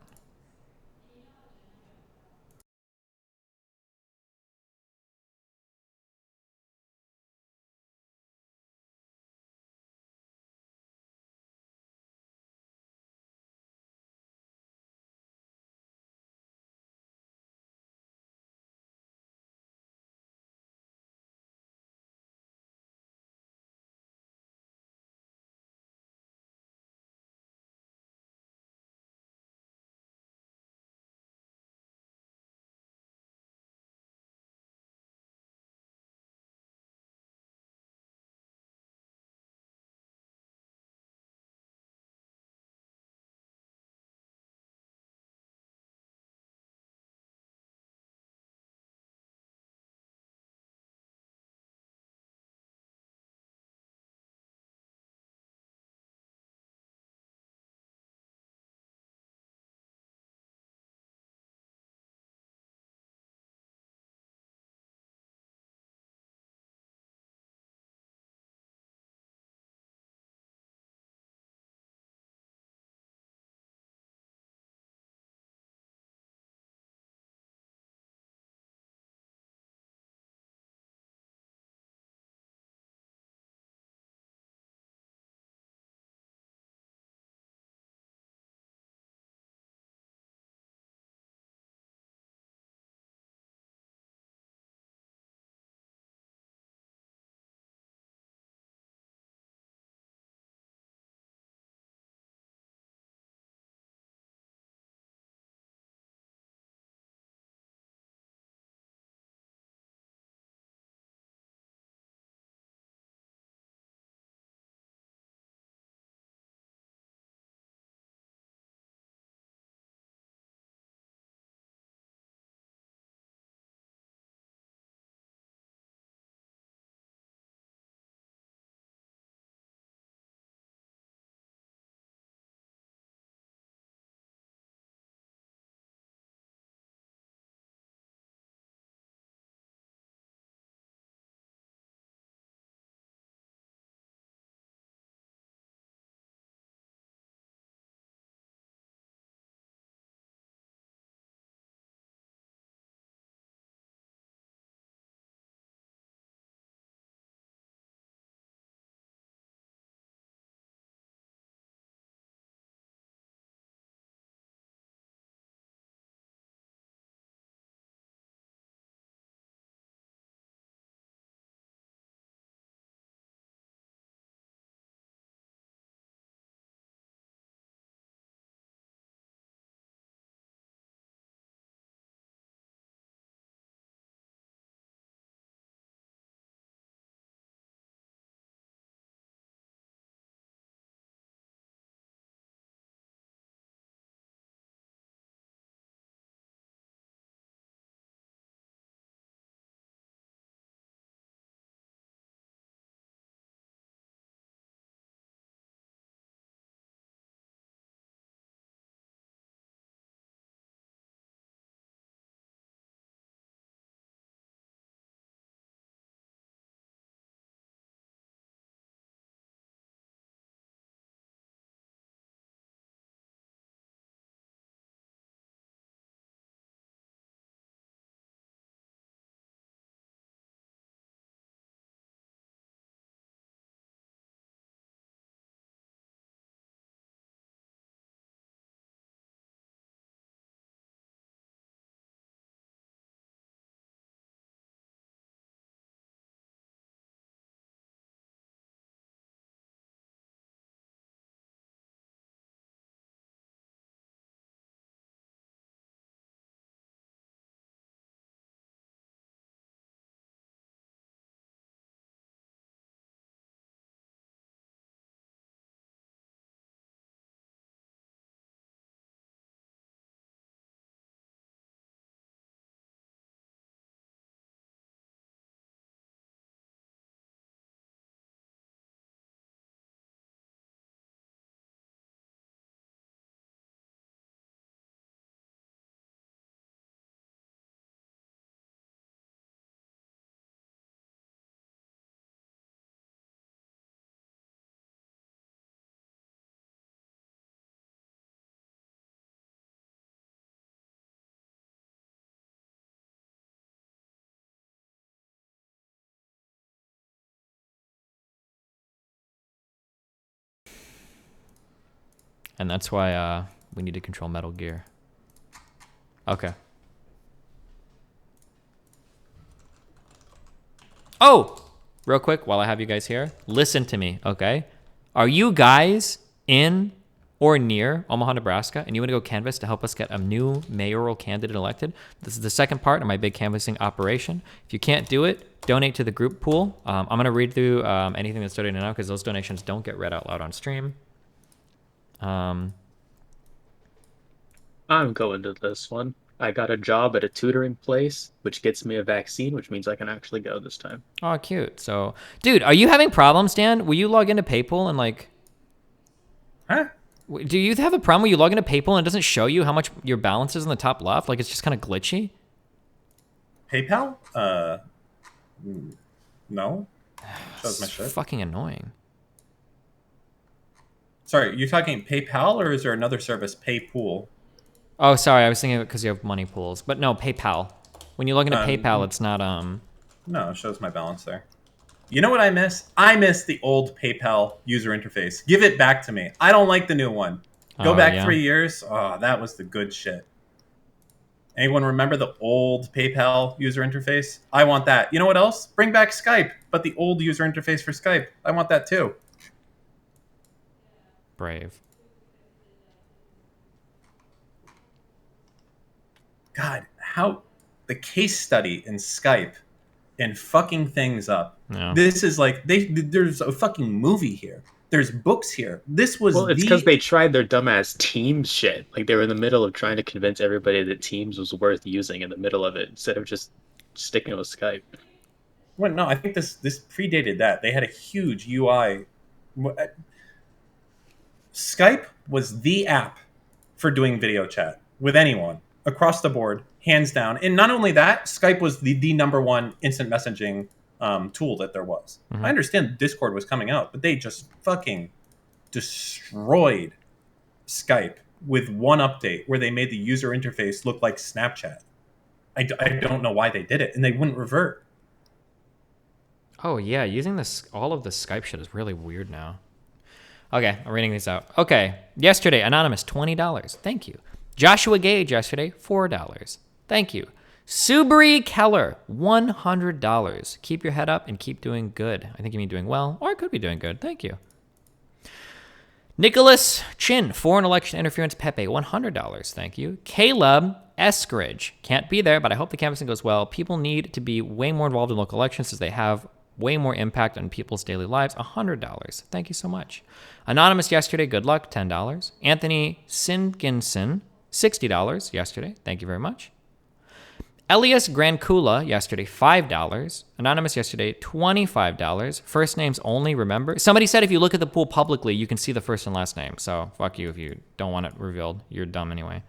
And that's why we need to control Metal Gear. Okay. Oh! Real quick, while I have you guys here, listen to me, okay? Are you guys in or near Omaha, Nebraska, and you want to go canvass to help us get a new mayoral candidate elected? This is the second part of my big canvassing operation. If you can't do it, donate to the group pool. I'm going to read through anything that's donated now because those donations don't get read out loud on stream. I'm going to this one. I got a job at a tutoring place, which gets me a vaccine, which means I can actually go this time. Oh, cute. So, dude, are you having problems, Dan? Will you log into PayPal and like... Huh? Do you have a problem where you log into PayPal and it doesn't show you how much your balance is in the top left? Like, it's just kind of glitchy? PayPal? No. Shows my shit. Fucking annoying. Sorry, you're talking PayPal or is there another service, PayPool? Oh, sorry, I was thinking because you have money pools. But no, PayPal. When you log into PayPal, it's not, No, it shows my balance there. You know what I miss? I miss the old PayPal user interface. Give it back to me. I don't like the new one. Go back 3 years. Oh, that was the good shit. Anyone remember the old PayPal user interface? I want that. You know what else? Bring back Skype, but the old user interface for Skype. I want that too. Brave. God, how the case study in Skype and fucking things up. Yeah. This is like there's a fucking movie here. There's books here. This was Well, it's because they tried their dumbass Teams shit. Like they were in the middle of trying to convince everybody that Teams was worth using in the middle of it instead of just sticking with Skype. Well, no, I think this predated that. They had a huge UI. Skype was the app for doing video chat with anyone across the board, hands down. And not only that, Skype was the number one instant messaging tool that there was. Mm-hmm. I understand Discord was coming out, but they just fucking destroyed Skype with one update where they made the user interface look like Snapchat. I don't know why they did it, and they wouldn't revert. Oh, yeah, using this all of the Skype shit is really weird now. Okay, I'm reading these out. Okay, yesterday, Anonymous, $20. Thank you. Joshua Gage yesterday, $4. Thank you. Subri Keller, $100. Keep your head up and keep doing good. I think you mean doing well, or I could be doing good. Thank you. Nicholas Chin, foreign election interference Pepe, $100. Thank you. Caleb Eskridge, can't be there, but I hope the canvassing goes well. People need to be way more involved in local elections as they have way more impact on people's daily lives. $100. Thank you so much. Anonymous yesterday, good luck, $10. Anthony Singinson, $60 yesterday. Thank you very much. Elias Grancula yesterday, $5. Anonymous yesterday, $25. First names only, remember? Somebody said if you look at the pool publicly, you can see the first and last name. So fuck you if you don't want it revealed. You're dumb anyway.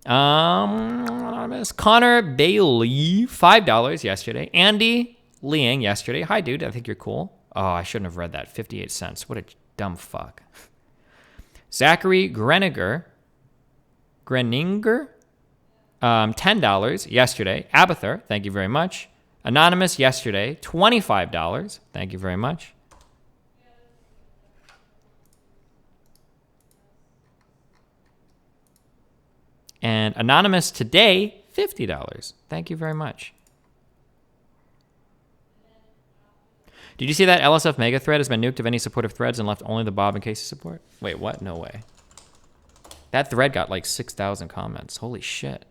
Anonymous. Connor Bailey, $5 yesterday. Andy Liang yesterday. Hi, dude. I think you're cool. Oh, I shouldn't have read that. 58 cents. What a dumb fuck. Zachary Greninger, $10 yesterday. Abather, thank you very much. Anonymous yesterday, $25. Thank you very much. And Anonymous today, $50. Thank you very much. Did you see that LSF mega thread has been nuked of any supportive threads and left only the Bob and Casey support? Wait, what? No way. That thread got like 6,000 comments. Holy shit.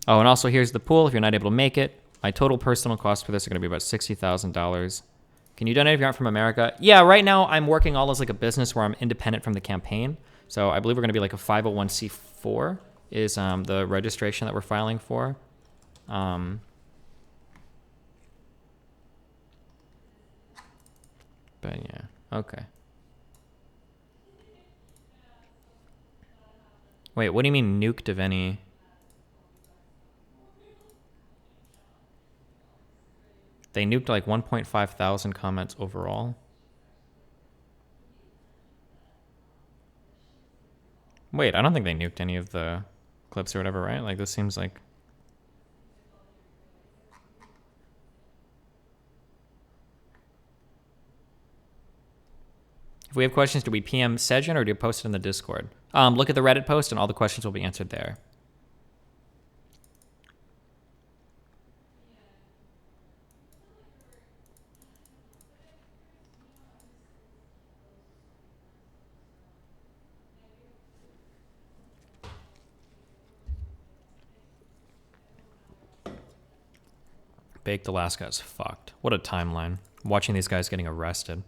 Oh, and also here's the pool if you're not able to make it. My total personal costs for this are going to be about $60,000. Can you donate if you aren't from America? Yeah, right now I'm working all as like a business where I'm independent from the campaign. So I believe we're going to be like a 501c4 is the registration that we're filing for. But yeah, okay. Wait, what do you mean nuked of any? They nuked like 1.5 thousand comments overall. Wait, I don't think they nuked any of the clips or whatever, right? Like this seems like... If we have questions, do we PM Sejin or do we post it in the Discord? Look at the Reddit post and all the questions will be answered there. Baked Alaska is fucked. What a timeline. Watching these guys getting arrested.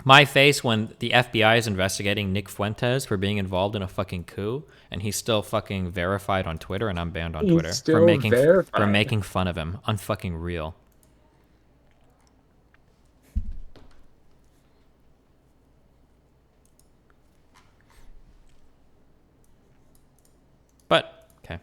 My face when the FBI is investigating Nick Fuentes for being involved in a fucking coup, and he's still fucking verified on Twitter, and I'm banned on Twitter for making fun of him. Unfucking real. But okay.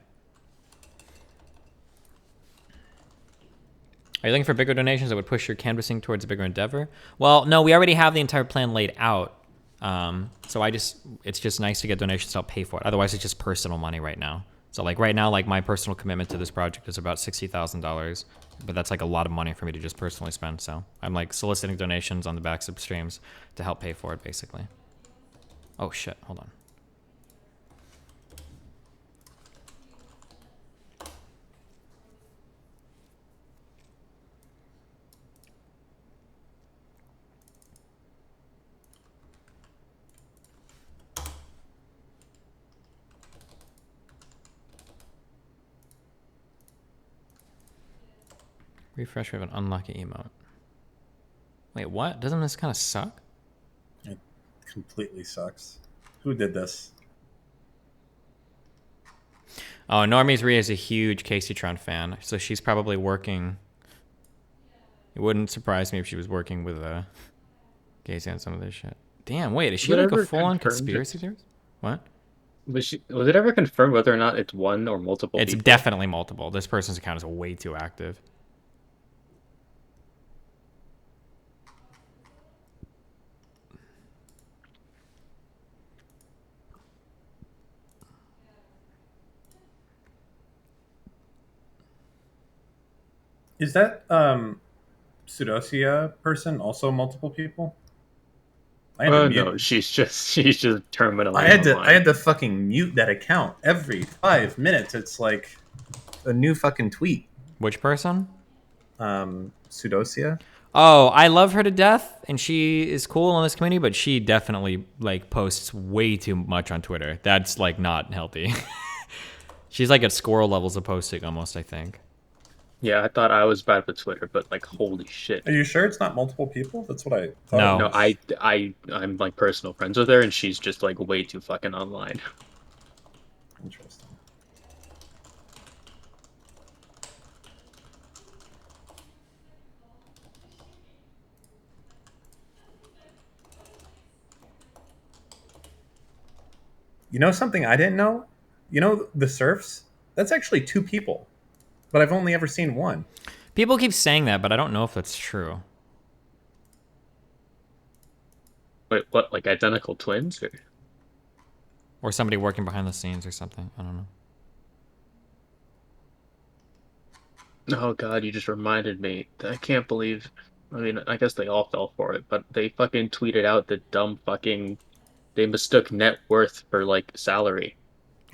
Are you looking for bigger donations that would push your canvassing towards a bigger endeavor? Well, no, we already have the entire plan laid out. So it's just nice to get donations to help pay for it. Otherwise, it's just personal money right now. So like right now, like my personal commitment to this project is about $60,000, but that's like a lot of money for me to just personally spend. So I'm like soliciting donations on the backs of streams to help pay for it, basically. Oh shit, hold on. Refresh, we have an unlucky emote. Wait, what? Doesn't this kind of suck? It completely sucks. Who did this? Oh, Normies Rhea is a huge Caseytron fan, so she's probably working. It wouldn't surprise me if she was working with Casey on some of this shit. Damn, wait, is she like a full-on conspiracy theorist? What? Was it ever confirmed whether or not it's one or multiple It's people? definitely multiple. This person's account is way too active. Is that Pseudosia person also multiple people? No, she's just terminally. I had to fucking mute that account every 5 minutes. It's like a new fucking tweet. Which person? Pseudosia. Oh, I love her to death, and she is cool in this community, but she definitely like posts way too much on Twitter. That's like not healthy. She's like at squirrel levels of posting almost, I think. Yeah, I thought I was bad with Twitter, but like, holy shit. Are you sure it's not multiple people? That's what I thought. No. No, I'm like personal friends with her, and she's just like way too fucking online. Interesting. You know something I didn't know? You know the Surfs? That's actually 2 people. But I've only ever seen 1. People keep saying that, but I don't know if that's true. Wait, what? Like identical twins? Or somebody working behind the scenes or something. I don't know. Oh god, you just reminded me. I can't believe... I mean, I guess they all fell for it, but they fucking tweeted out the dumb fucking... They mistook net worth for, like, salary.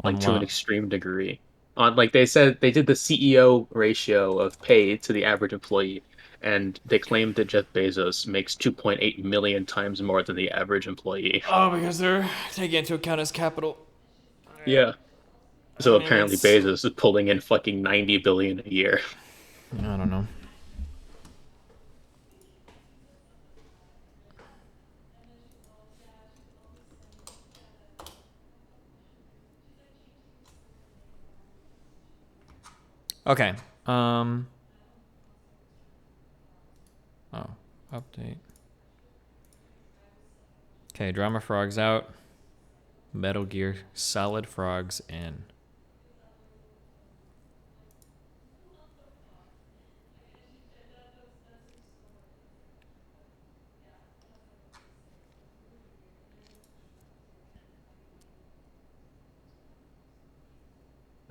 Like, to an extreme degree. On like they said they did the CEO ratio of pay to the average employee, and they claimed that Jeff Bezos makes 2.8 million times more than the average employee. Oh, because they're taking into account his capital. Yeah. So apparently Bezos is pulling in fucking 90 billion a year. I don't know. Okay. Oh, update. Okay, Drama Frogs out. Metal Gear Solid Frogs in.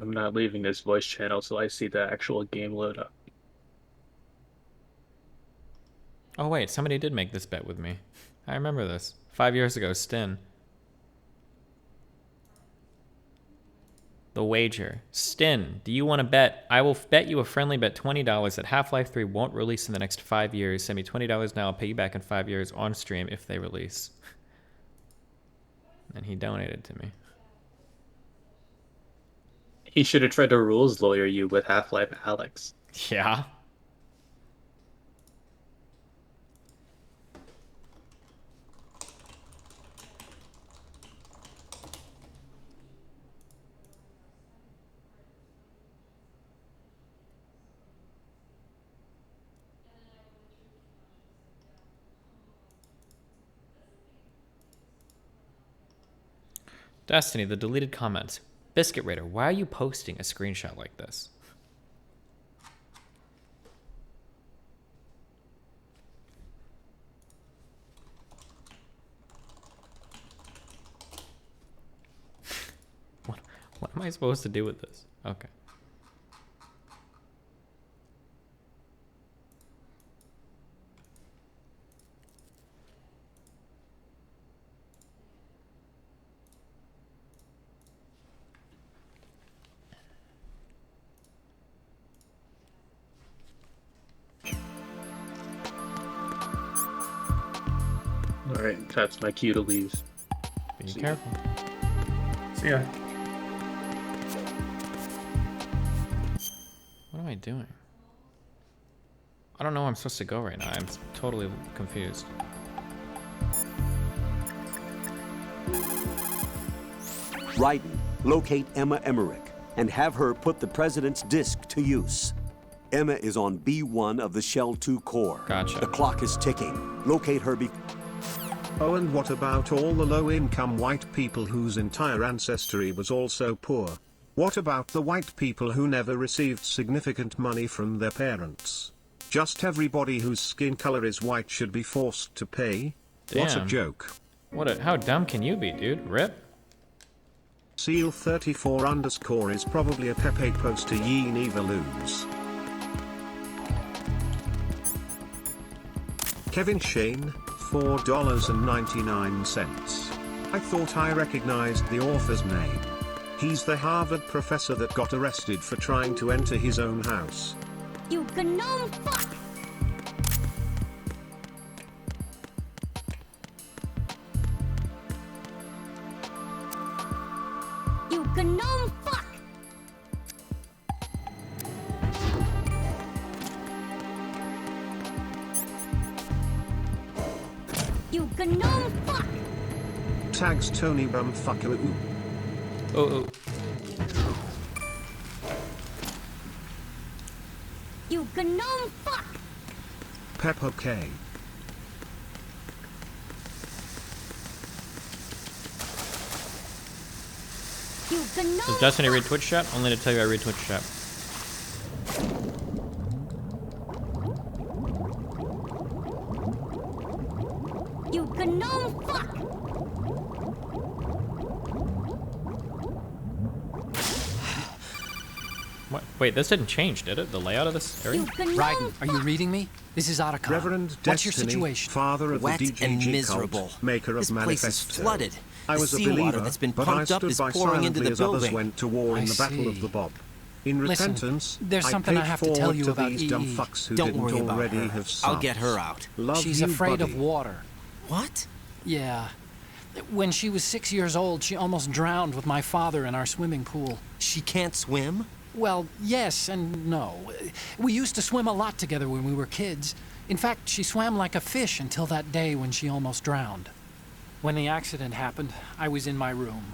I'm not leaving this voice channel till I see the actual game load up. Oh wait, somebody did make this bet with me. I remember this. 5 years ago, Stin. The wager. Stin, do you want to bet? I will bet you a friendly bet $20 that Half-Life 3 won't release in the next 5 years. Send me $20 now, I'll pay you back in 5 years on stream if they release. And he donated to me. He should have tried to rules lawyer you with Half-Life Alex. Yeah. Destiny, the deleted comments. Biscuit Raider, why are you posting a screenshot like this? What am I supposed to do with this? Okay. Alright, that's my cue to leave. Be careful. See ya. What am I doing? I don't know where I'm supposed to go right now. I'm totally confused. Raiden, locate Emma Emmerich and have her put the president's disc to use. Emma is on B1 of the Shell 2 core. Gotcha. The clock is ticking. Locate her Oh, and what about all the low-income white people whose entire ancestry was also poor? What about the white people who never received significant money from their parents? Just everybody whose skin color is white should be forced to pay? What a Damn. joke. How dumb can you be, dude? Rip? Seal34_ is probably a Pepe poster ye never lose. Kevin Shane, $4.99. I thought I recognized the author's name. He's the Harvard professor that got arrested for trying to enter his own house. You gnome fuck! You gnome fuck! You gnome fuck! Tags Tony Bumfucker. Oh. You gnome fuck! Peppa K. You gnome Does Destiny read Twitch chat? Only to tell you I read Twitch chat. You gnome fuck! What? Wait, this didn't change, did it? The layout of this area? Raiden, are you reading me? This is Otacon. Reverend What's your Destiny, situation? father of Wet the DGG and cult, miserable. maker of This place is Manifesto. flooded. I The was a seawater believer, that's been but I pumped up stood is by pouring into silently the as others building. went to war in I the Battle of see. the Bob. In Listen, repentance, there's something I I paid have to tell forward you to about these dumb EE. fucks who Don't didn't worry about already her. have I'll subs. get her out. Love She's you, afraid buddy. of water. What? Yeah. When she was 6 years old, she almost drowned with my father in our swimming pool. She can't swim? Well, yes and no. We used to swim a lot together when we were kids. In fact, she swam like a fish until that day when she almost drowned. When the accident happened, I was in my room.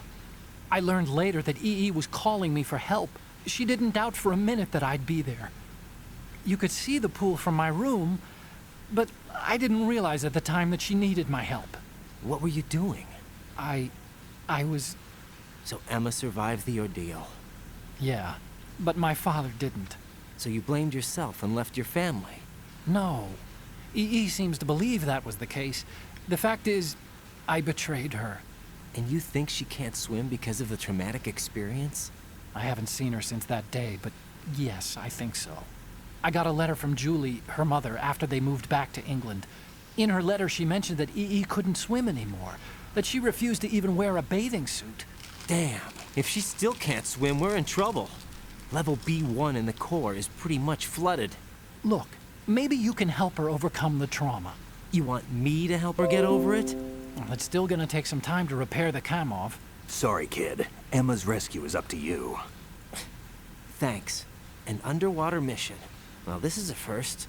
I learned later that EE was calling me for help. She didn't doubt for a minute that I'd be there. You could see the pool from my room, but I didn't realize at the time that she needed my help. What were you doing? I was... So Emma survived the ordeal. Yeah, but my father didn't. So you blamed yourself and left your family? No. EE seems to believe that was the case. The fact is, I betrayed her. And you think she can't swim because of the traumatic experience? I haven't seen her since that day, but yes, I think so. I got a letter from Julie, her mother, after they moved back to England. In her letter, she mentioned that EE couldn't swim anymore, that she refused to even wear a bathing suit. Damn, if she still can't swim, we're in trouble. Level B1 in the core is pretty much flooded. Look, maybe you can help her overcome the trauma. You want me to help her get over it? Well, it's still gonna take some time to repair the Kamov. Sorry, kid. Emma's rescue is up to you. Thanks. An underwater mission. Well, this is a first.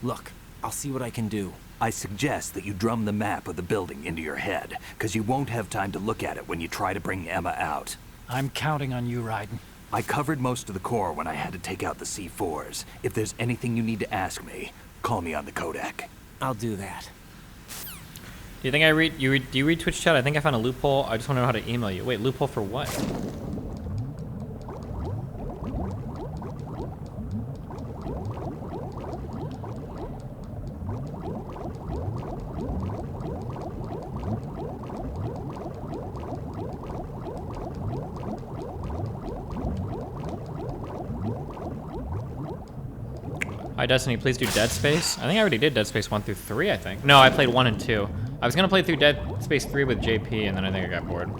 Look, I'll see what I can do. I suggest that you drum the map of the building into your head, because you won't have time to look at it when you try to bring Emma out. I'm counting on you, Raiden. I covered most of the core when I had to take out the C4s. If there's anything you need to ask me, call me on the Kodak. I'll do that. Do you think do you read Twitch chat? I think I found a loophole. I just want to know how to email you. Wait, loophole for what? Hi Destiny, please do Dead Space. I think I already did Dead Space 1 through 3, I think. No, I played 1 and 2. I was gonna play through Dead Space 3 with JP, and then I think I got bored.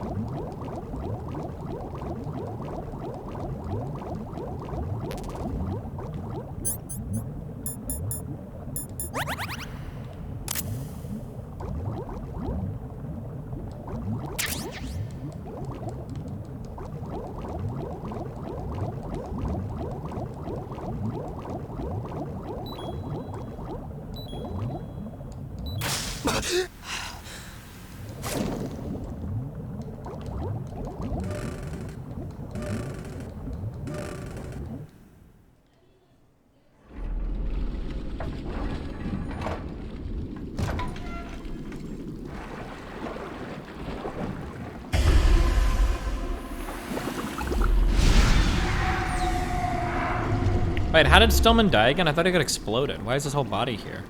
Wait, how did Stillman die again? I thought he got exploded. Why is his whole body here?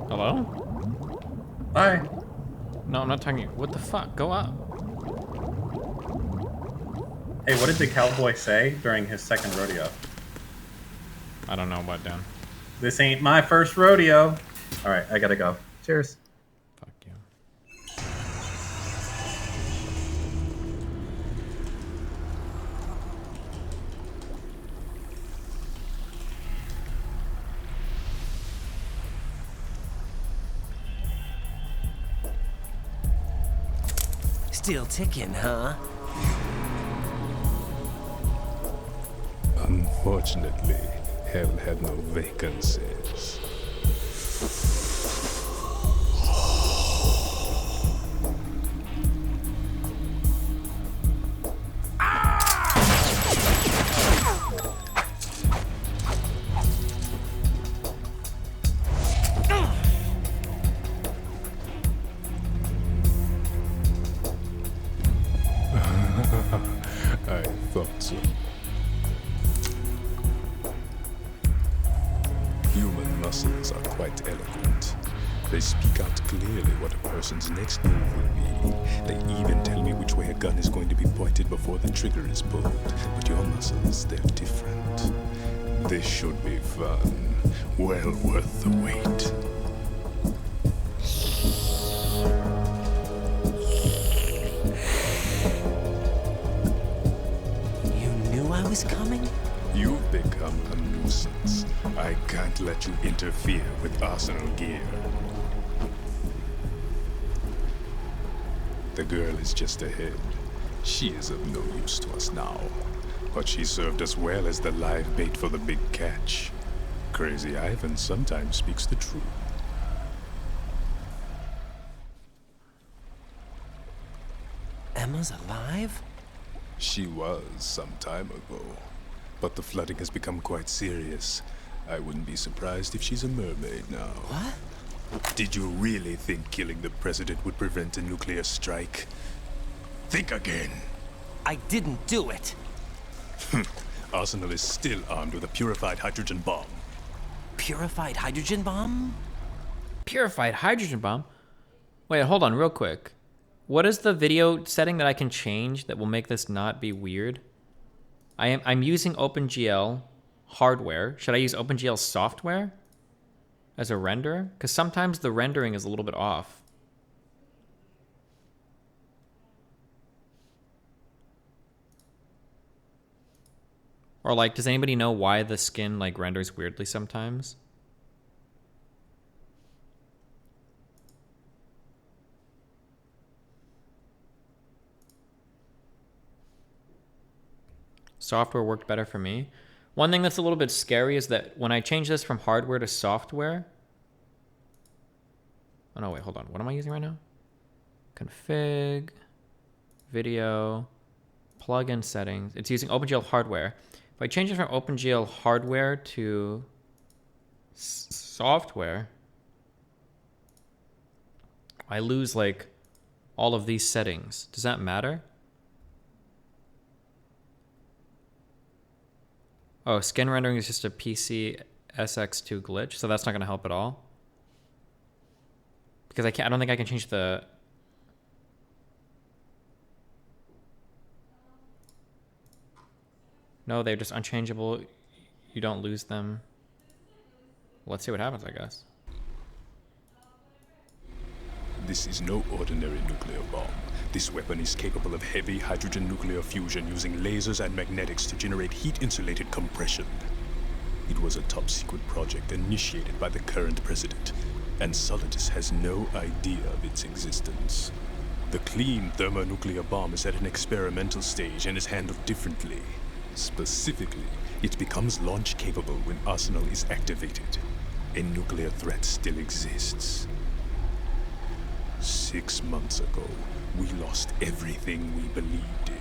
Hello? Hi. No, I'm not talking to you. What the fuck? Go up. Hey, what did the cowboy say during his second rodeo? I don't know what, Dan. This ain't my first rodeo. All right, I gotta go. Cheers. Fuck you. Still ticking, huh? Unfortunately, hell had no vacancies. I thought so. Human muscles are quite eloquent. They speak out clearly what a person's next move will be. They even tell me which way a gun is going to be pointed before the trigger is pulled. But your muscles, they're different. This should be fun. Well worth the wait. I was coming? You've become a nuisance. I can't let you interfere with arsenal gear. The girl is just ahead. She is of no use to us now, but she served us well as the live bait for the big catch. Crazy Ivan sometimes speaks the truth. Emma's alive? She was some time ago, but the flooding has become quite serious. I wouldn't be surprised if she's a mermaid now. What? Did you really think killing the president would prevent a nuclear strike? Think again. I didn't do it. Arsenal is still armed with a purified hydrogen bomb. Purified hydrogen bomb? Purified hydrogen bomb? Wait, hold on real quick. What is the video setting that I can change that will make this not be weird? I'm using OpenGL hardware. Should I use OpenGL software as a renderer? Because sometimes the rendering is a little bit off. Or like, does anybody know why the skin like renders weirdly sometimes? Software worked better for me. One thing that's a little bit scary is that when I change this from hardware to software... Oh no, wait, hold on. What am I using right now? Config, video, plugin settings. It's using OpenGL hardware. If I change it from OpenGL hardware to software, I lose like all of these settings. Does that matter? Oh, skin rendering is just a PC SX2 glitch, so that's not going to help at all. Because I don't think I can change the... No, they're just unchangeable. You don't lose them. Let's see what happens, I guess. This is no ordinary nuclear bomb. This weapon is capable of heavy hydrogen nuclear fusion using lasers and magnetics to generate heat-insulated compression. It was a top-secret project initiated by the current president, and Solidus has no idea of its existence. The clean thermonuclear bomb is at an experimental stage and is handled differently. Specifically, it becomes launch-capable when Arsenal is activated. A nuclear threat still exists. 6 months ago, we lost everything we believed in.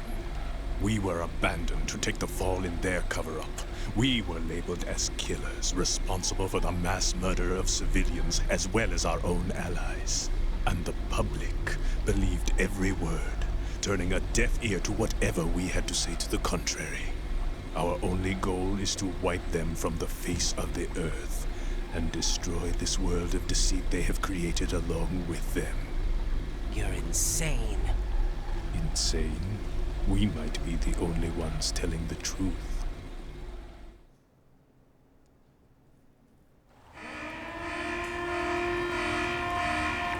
We were abandoned to take the fall in their cover-up. We were labeled as killers, responsible for the mass murder of civilians as well as our own allies. And the public believed every word, turning a deaf ear to whatever we had to say to the contrary. Our only goal is to wipe them from the face of the earth and destroy this world of deceit they have created along with them. You're insane. Insane? We might be the only ones telling the truth.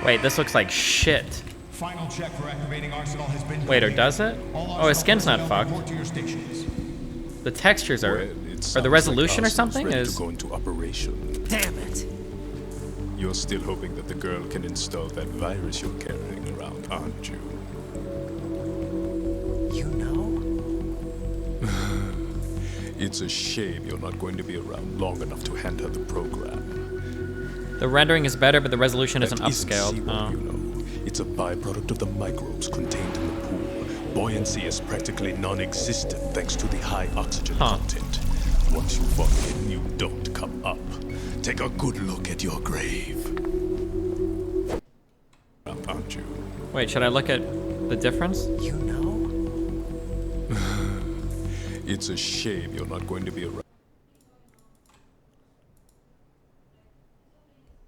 Wait, this looks like shit. Final check for activating Arsenal has been Wait, or does it? Oh, his skin's not fucked. The textures are... Or the resolution or something is... To go into operation. Damn it! You're still hoping that the girl can install that virus you're carrying around, aren't you? You know? It's a shame you're not going to be around long enough to hand her the program. The rendering is better, but the resolution isn't upscaled. You know. It's a byproduct of the microbes contained in the pool. Buoyancy is practically non-existent thanks to the high oxygen content. Once you fall in, you don't come up. Take a good look at your grave. Aren't you? Wait, should I look at the difference? You know? It's a shame you're not going to be around.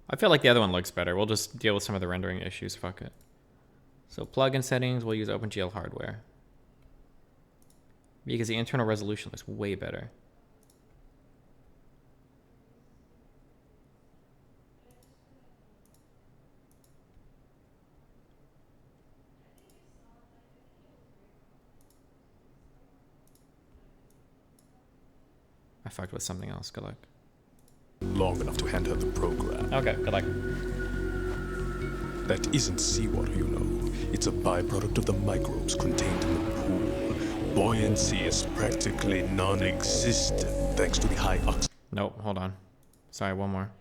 I feel like the other one looks better. We'll just deal with some of the rendering issues. Fuck it. So plugin settings, we'll use OpenGL hardware. Because the internal resolution looks way better. I fucked with something else. Good luck. Long enough to hand her the program. Okay, good luck. That isn't seawater, you know. It's a byproduct of the microbes contained in the pool. Buoyancy is practically non-existent thanks to the high oxygen. Nope, hold on. Sorry, one more.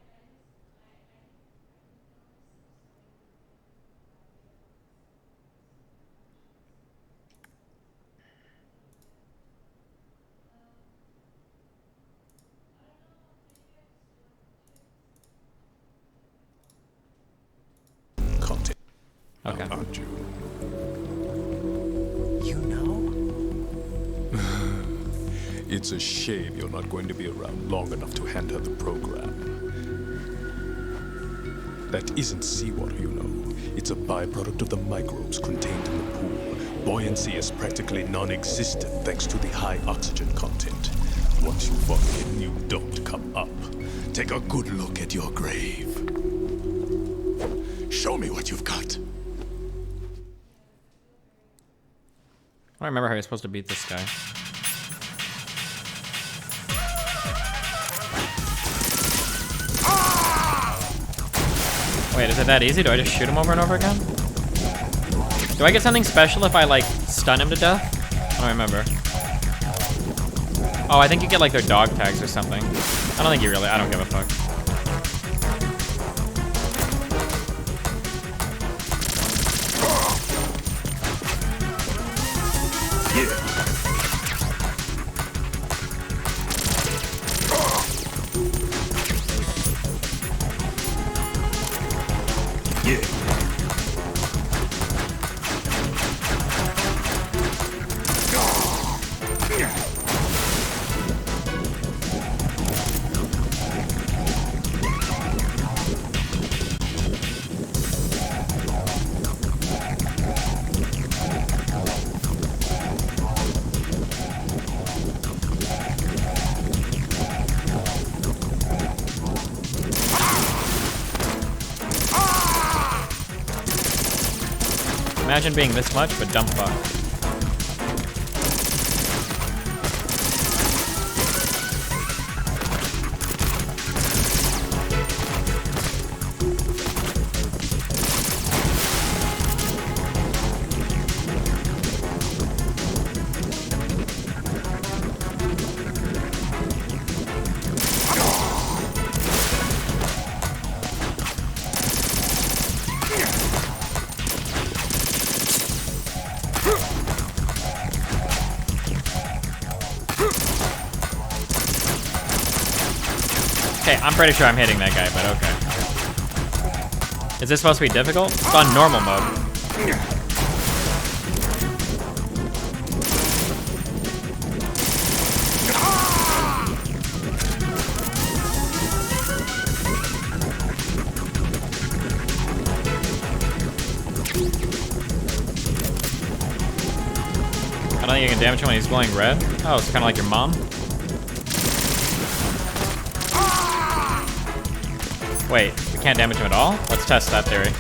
Okay. Aren't you? You know? It's a shame you're not going to be around long enough to hand her the program. That isn't seawater, you know. It's a byproduct of the microbes contained in the pool. Buoyancy is practically non-existent thanks to the high oxygen content. Once you fall in, you don't come up. Take a good look at your grave. Show me what you've got. I don't remember how you're supposed to beat this guy. Wait, is it that easy? Do I just shoot him over and over again? Do I get something special if I, like, stun him to death? I don't remember. Oh, I think you get, like, their dog tags or something. I don't think you really... I don't give a fuck. Imagine being this much, but dumb fuck. Okay, I'm pretty sure I'm hitting that guy, but okay. Is this supposed to be difficult? It's on normal mode. I don't think you can damage him when he's glowing red. Oh, it's kind of like your mom. Wait, we can't damage him at all? Let's test that theory.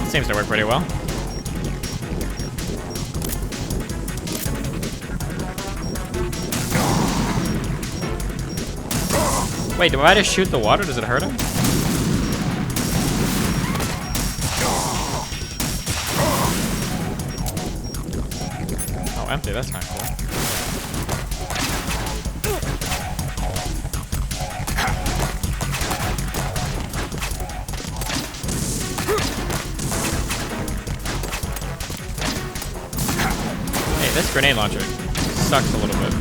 Seems to work pretty well. Wait, do I just shoot the water? Does it hurt him? Oh, empty. That's not cool. This grenade launcher sucks a little bit.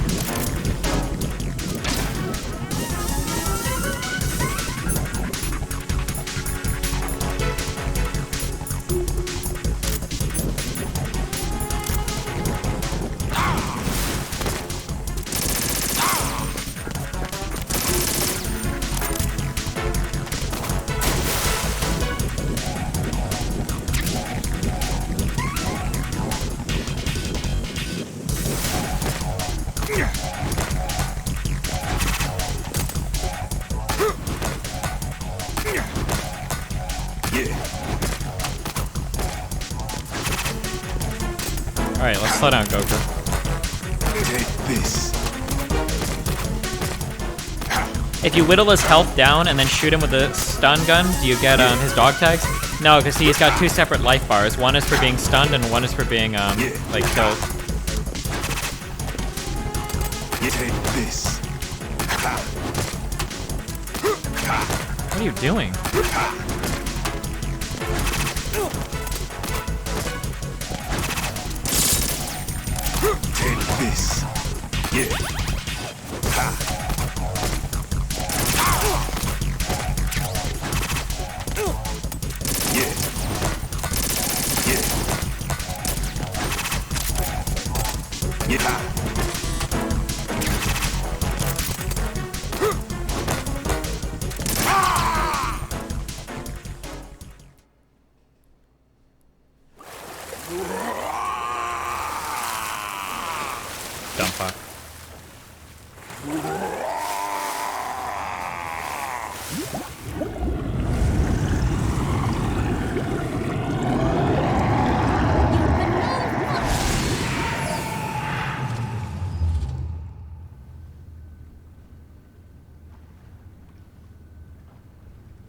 Alright, let's slow down, Goku. Take this. If you whittle his health down and then shoot him with a stun gun, do you get his dog tags? No, because he's got 2 separate life bars. One is for being stunned and one is for being like killed. You take this. What are you doing? Take this. Yeah. Dumb fuck.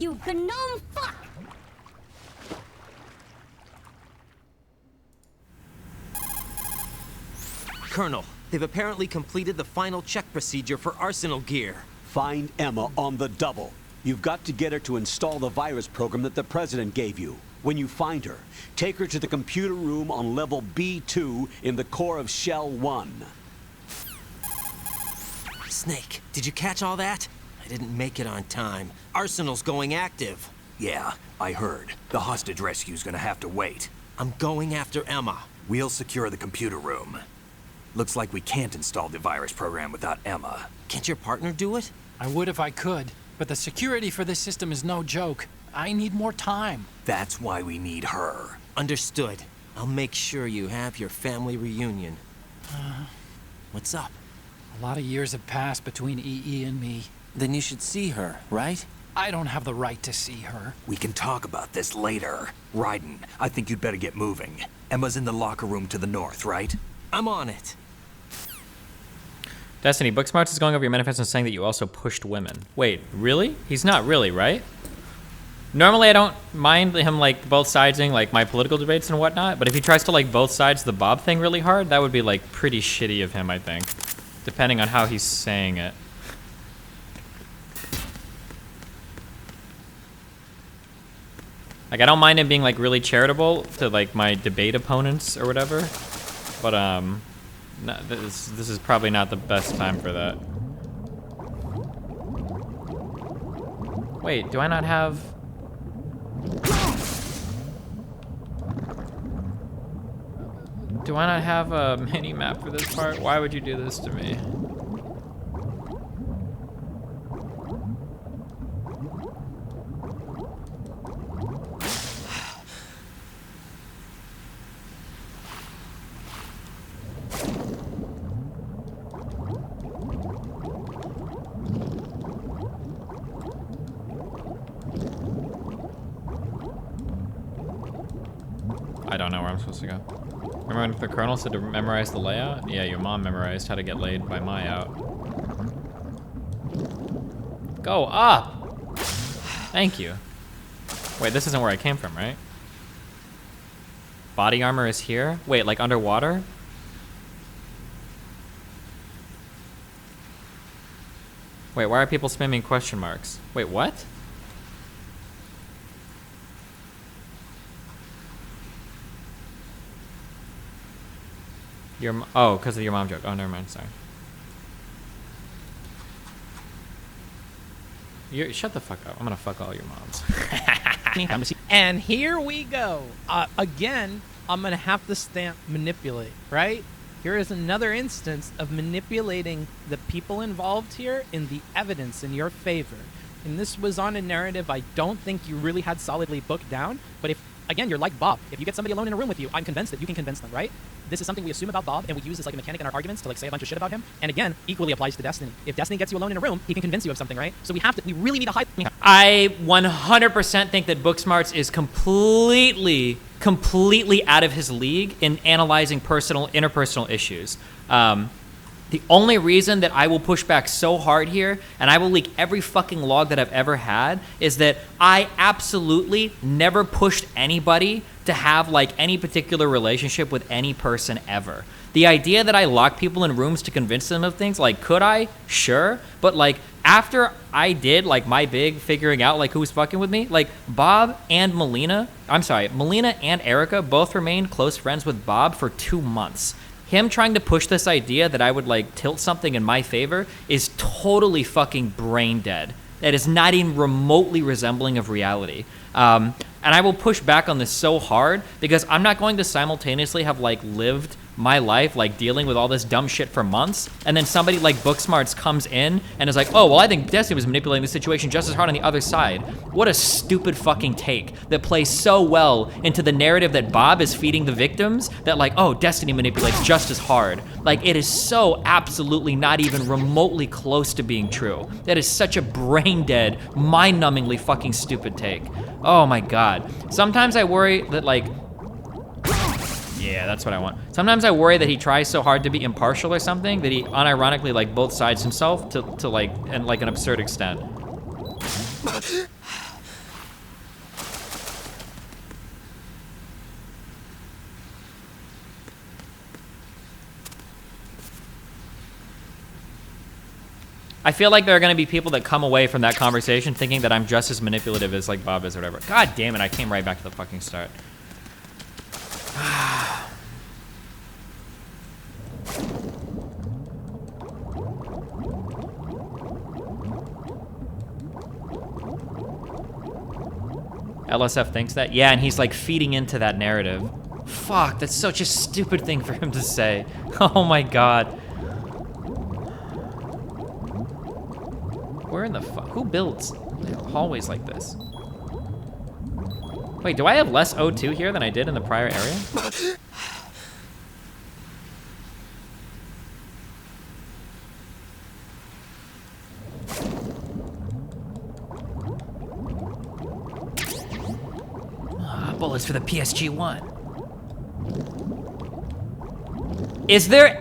You gnome fuck! Colonel, they've apparently completed the final check procedure for arsenal gear. Find Emma on the double. You've got to get her to install the virus program that the President gave you. When you find her, take her to the computer room on level B2 in the core of Shell 1. Snake, did you catch all that? I didn't make it on time. Arsenal's going active. Yeah, I heard. The hostage rescue's gonna have to wait. I'm going after Emma. We'll secure the computer room. Looks like we can't install the virus program without Emma. Can't your partner do it? I would if I could, but the security for this system is no joke. I need more time. That's why we need her. Understood. I'll make sure you have your family reunion. What's up? A lot of years have passed between EE and me. Then you should see her, right? I don't have the right to see her. We can talk about this later. Raiden, I think you'd better get moving. Emma's in the locker room to the north, right? I'm on it. Destiny, Booksmarts is going over your manifesto and saying that you also pushed women. Wait, really? He's not really, right? Normally I don't mind him like both sidesing like my political debates and whatnot, but if he tries to like both sides the Bob thing really hard, that would be like pretty shitty of him, I think. Depending on how he's saying it. Like, I don't mind him being like really charitable to like my debate opponents or whatever, but no, this is probably not the best time for that. Wait, do I not have? Do I not have a mini map for this part? Why would you do this to me? I don't know where I'm supposed to go. Remember when the colonel said to memorize the layout? Yeah, your mom memorized how to get laid by my out. Go up! Thank you. Wait, this isn't where I came from, right? Body armor is here? Wait, like underwater? Wait, why are people spamming question marks? Wait, what? Oh, because of your mom joke. Oh, never mind, sorry. Shut the fuck up. I'm gonna fuck all your moms. And here we go. Again, I'm gonna have to stamp manipulate, right? Here is another instance of manipulating the people involved here in the evidence in your favor. And this was on a narrative I don't think you really had solidly booked down, but if, again, you're like Bob. If you get somebody alone in a room with you, I'm convinced that you can convince them, right? This is something we assume about Bob, and we use as like a mechanic in our arguments to like say a bunch of shit about him. And again, equally applies to Destiny. If Destiny gets you alone in a room, he can convince you of something, right? So we really need to hide. I 100% think that Booksmarts is completely completely out of his league in analyzing interpersonal issues. The only reason that I will push back so hard here, and I will leak every fucking log that I've ever had, is that I absolutely never pushed anybody to have like any particular relationship with any person ever. The idea that I lock people in rooms to convince them of things, like, could I? Sure. But like, after I did like my big figuring out like who was fucking with me, like Bob and Melina and Erica both remained close friends with Bob for 2 months. Him trying to push this idea that I would like tilt something in my favor is totally fucking brain dead. That is not even remotely resembling of reality. And I will push back on this so hard because I'm not going to simultaneously have like lived my life like dealing with all this dumb shit for months, and then somebody like Booksmarts comes in and is like, oh, well, I think Destiny was manipulating the situation just as hard on the other side. What a stupid fucking take that plays so well into the narrative that Bob is feeding the victims, that like, oh, Destiny manipulates just as hard. Like, it is so absolutely not even remotely close to being true. That is such a brain dead, mind-numbingly fucking stupid take. Oh my God. Sometimes I worry that like, yeah, that's what I want. Sometimes I worry that he tries so hard to be impartial or something that he unironically like both sides himself to like, and like an absurd extent. I feel like there are gonna be people that come away from that conversation thinking that I'm just as manipulative as like Bob is or whatever. God damn it, I came right back to the fucking start. LSF thinks that? Yeah, and he's like feeding into that narrative. Fuck, that's such a stupid thing for him to say. Oh my God. Where in the fuck? Who builds hallways like this? Wait, do I have less O2 here than I did in the prior area? Bullets for the PSG-1.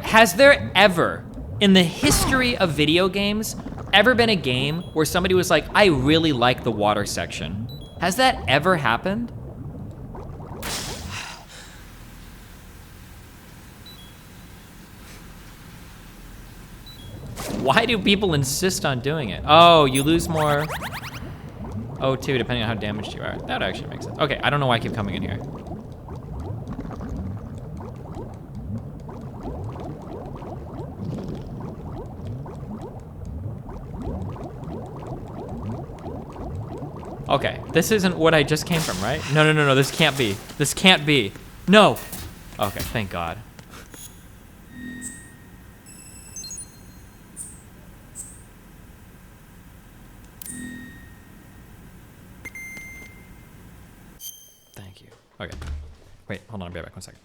Has there ever, in the history of video games, ever been a game where somebody was like, I really like the water section? Has that ever happened? Why do people insist on doing it? Oh, you lose more O2 depending on how damaged you are. That actually makes sense. Okay, I don't know why I keep coming in here. Okay, this isn't what I just came from, right? No, this can't be. This can't be. No! Okay, thank God. Thank you. Okay. Wait, hold on, I'll be right back 1 second.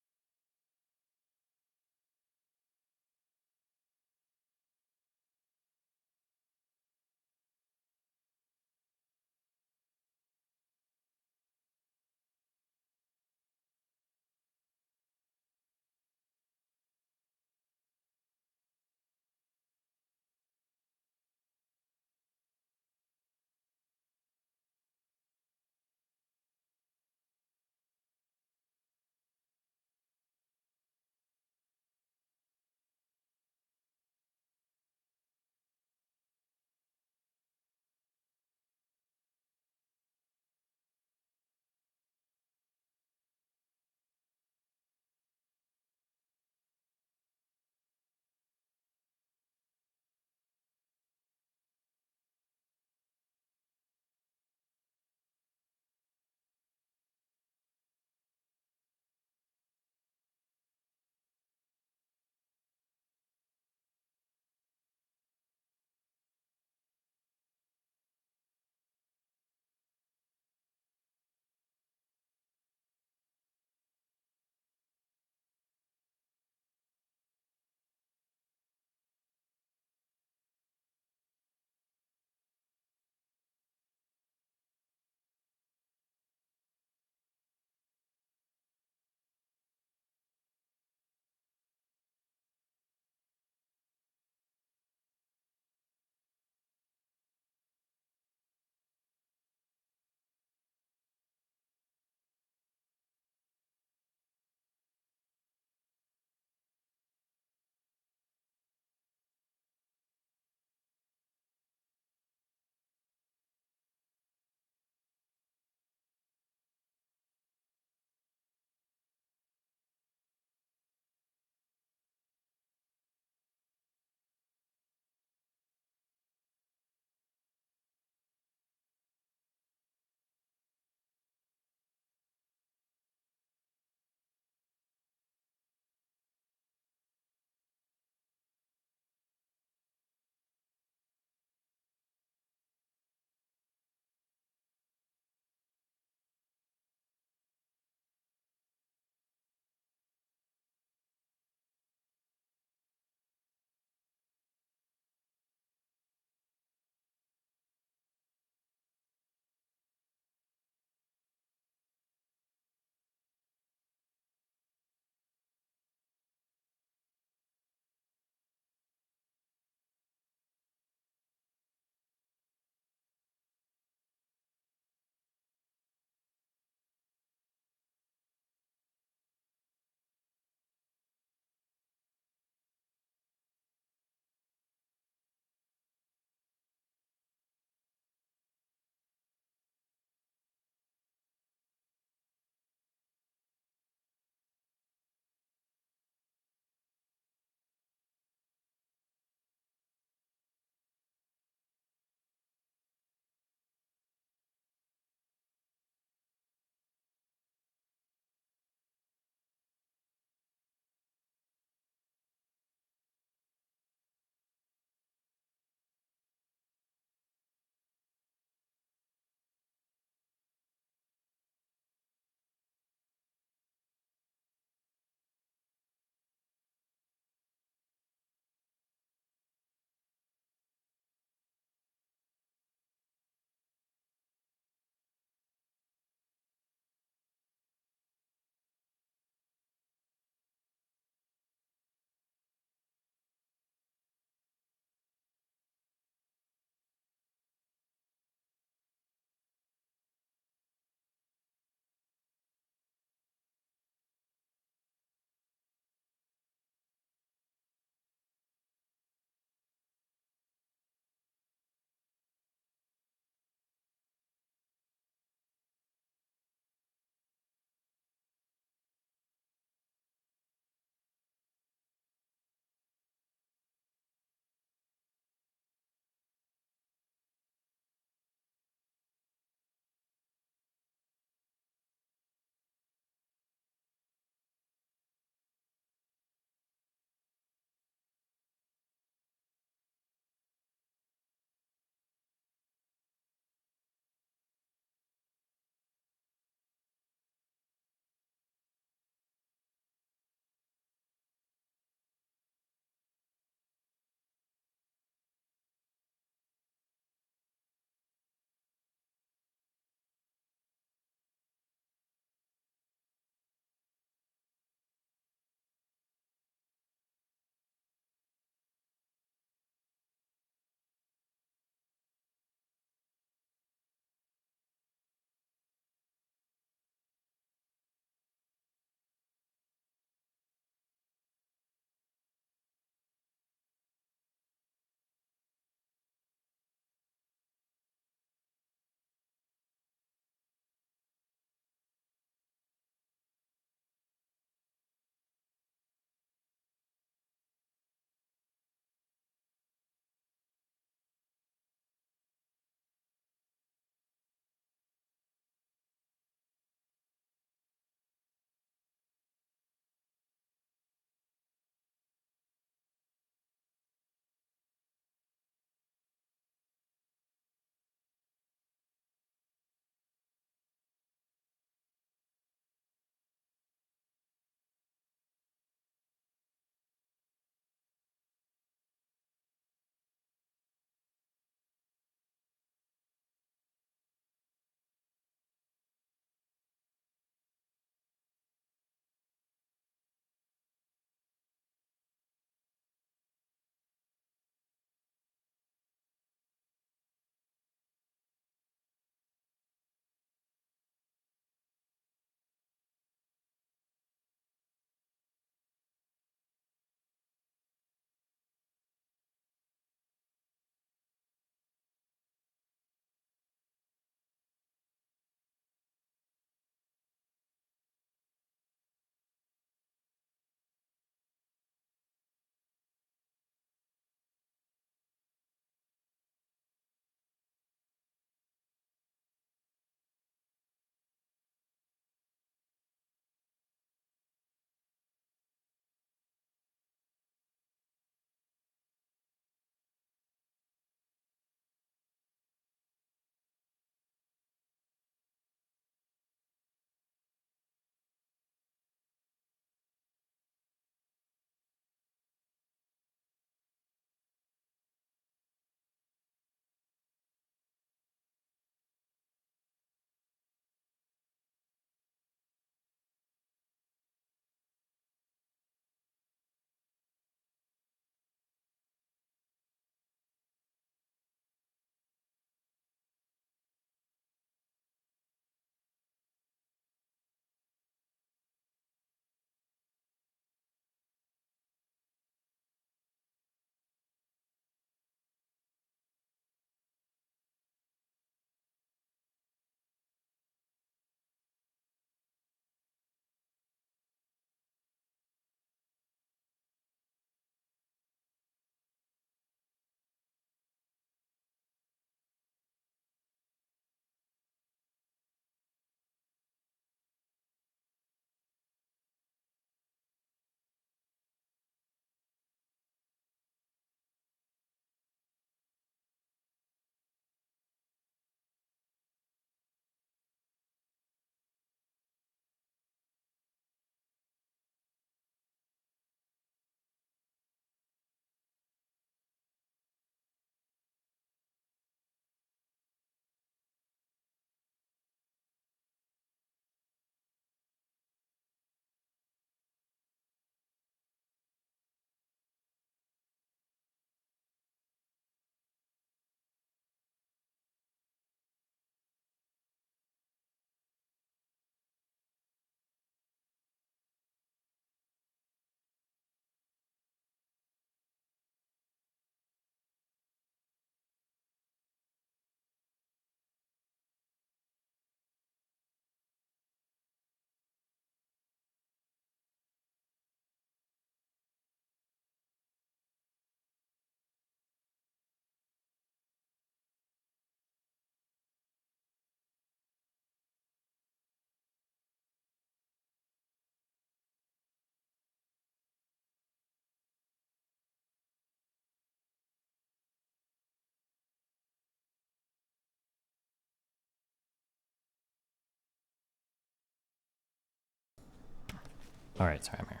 All right, sorry, I'm here.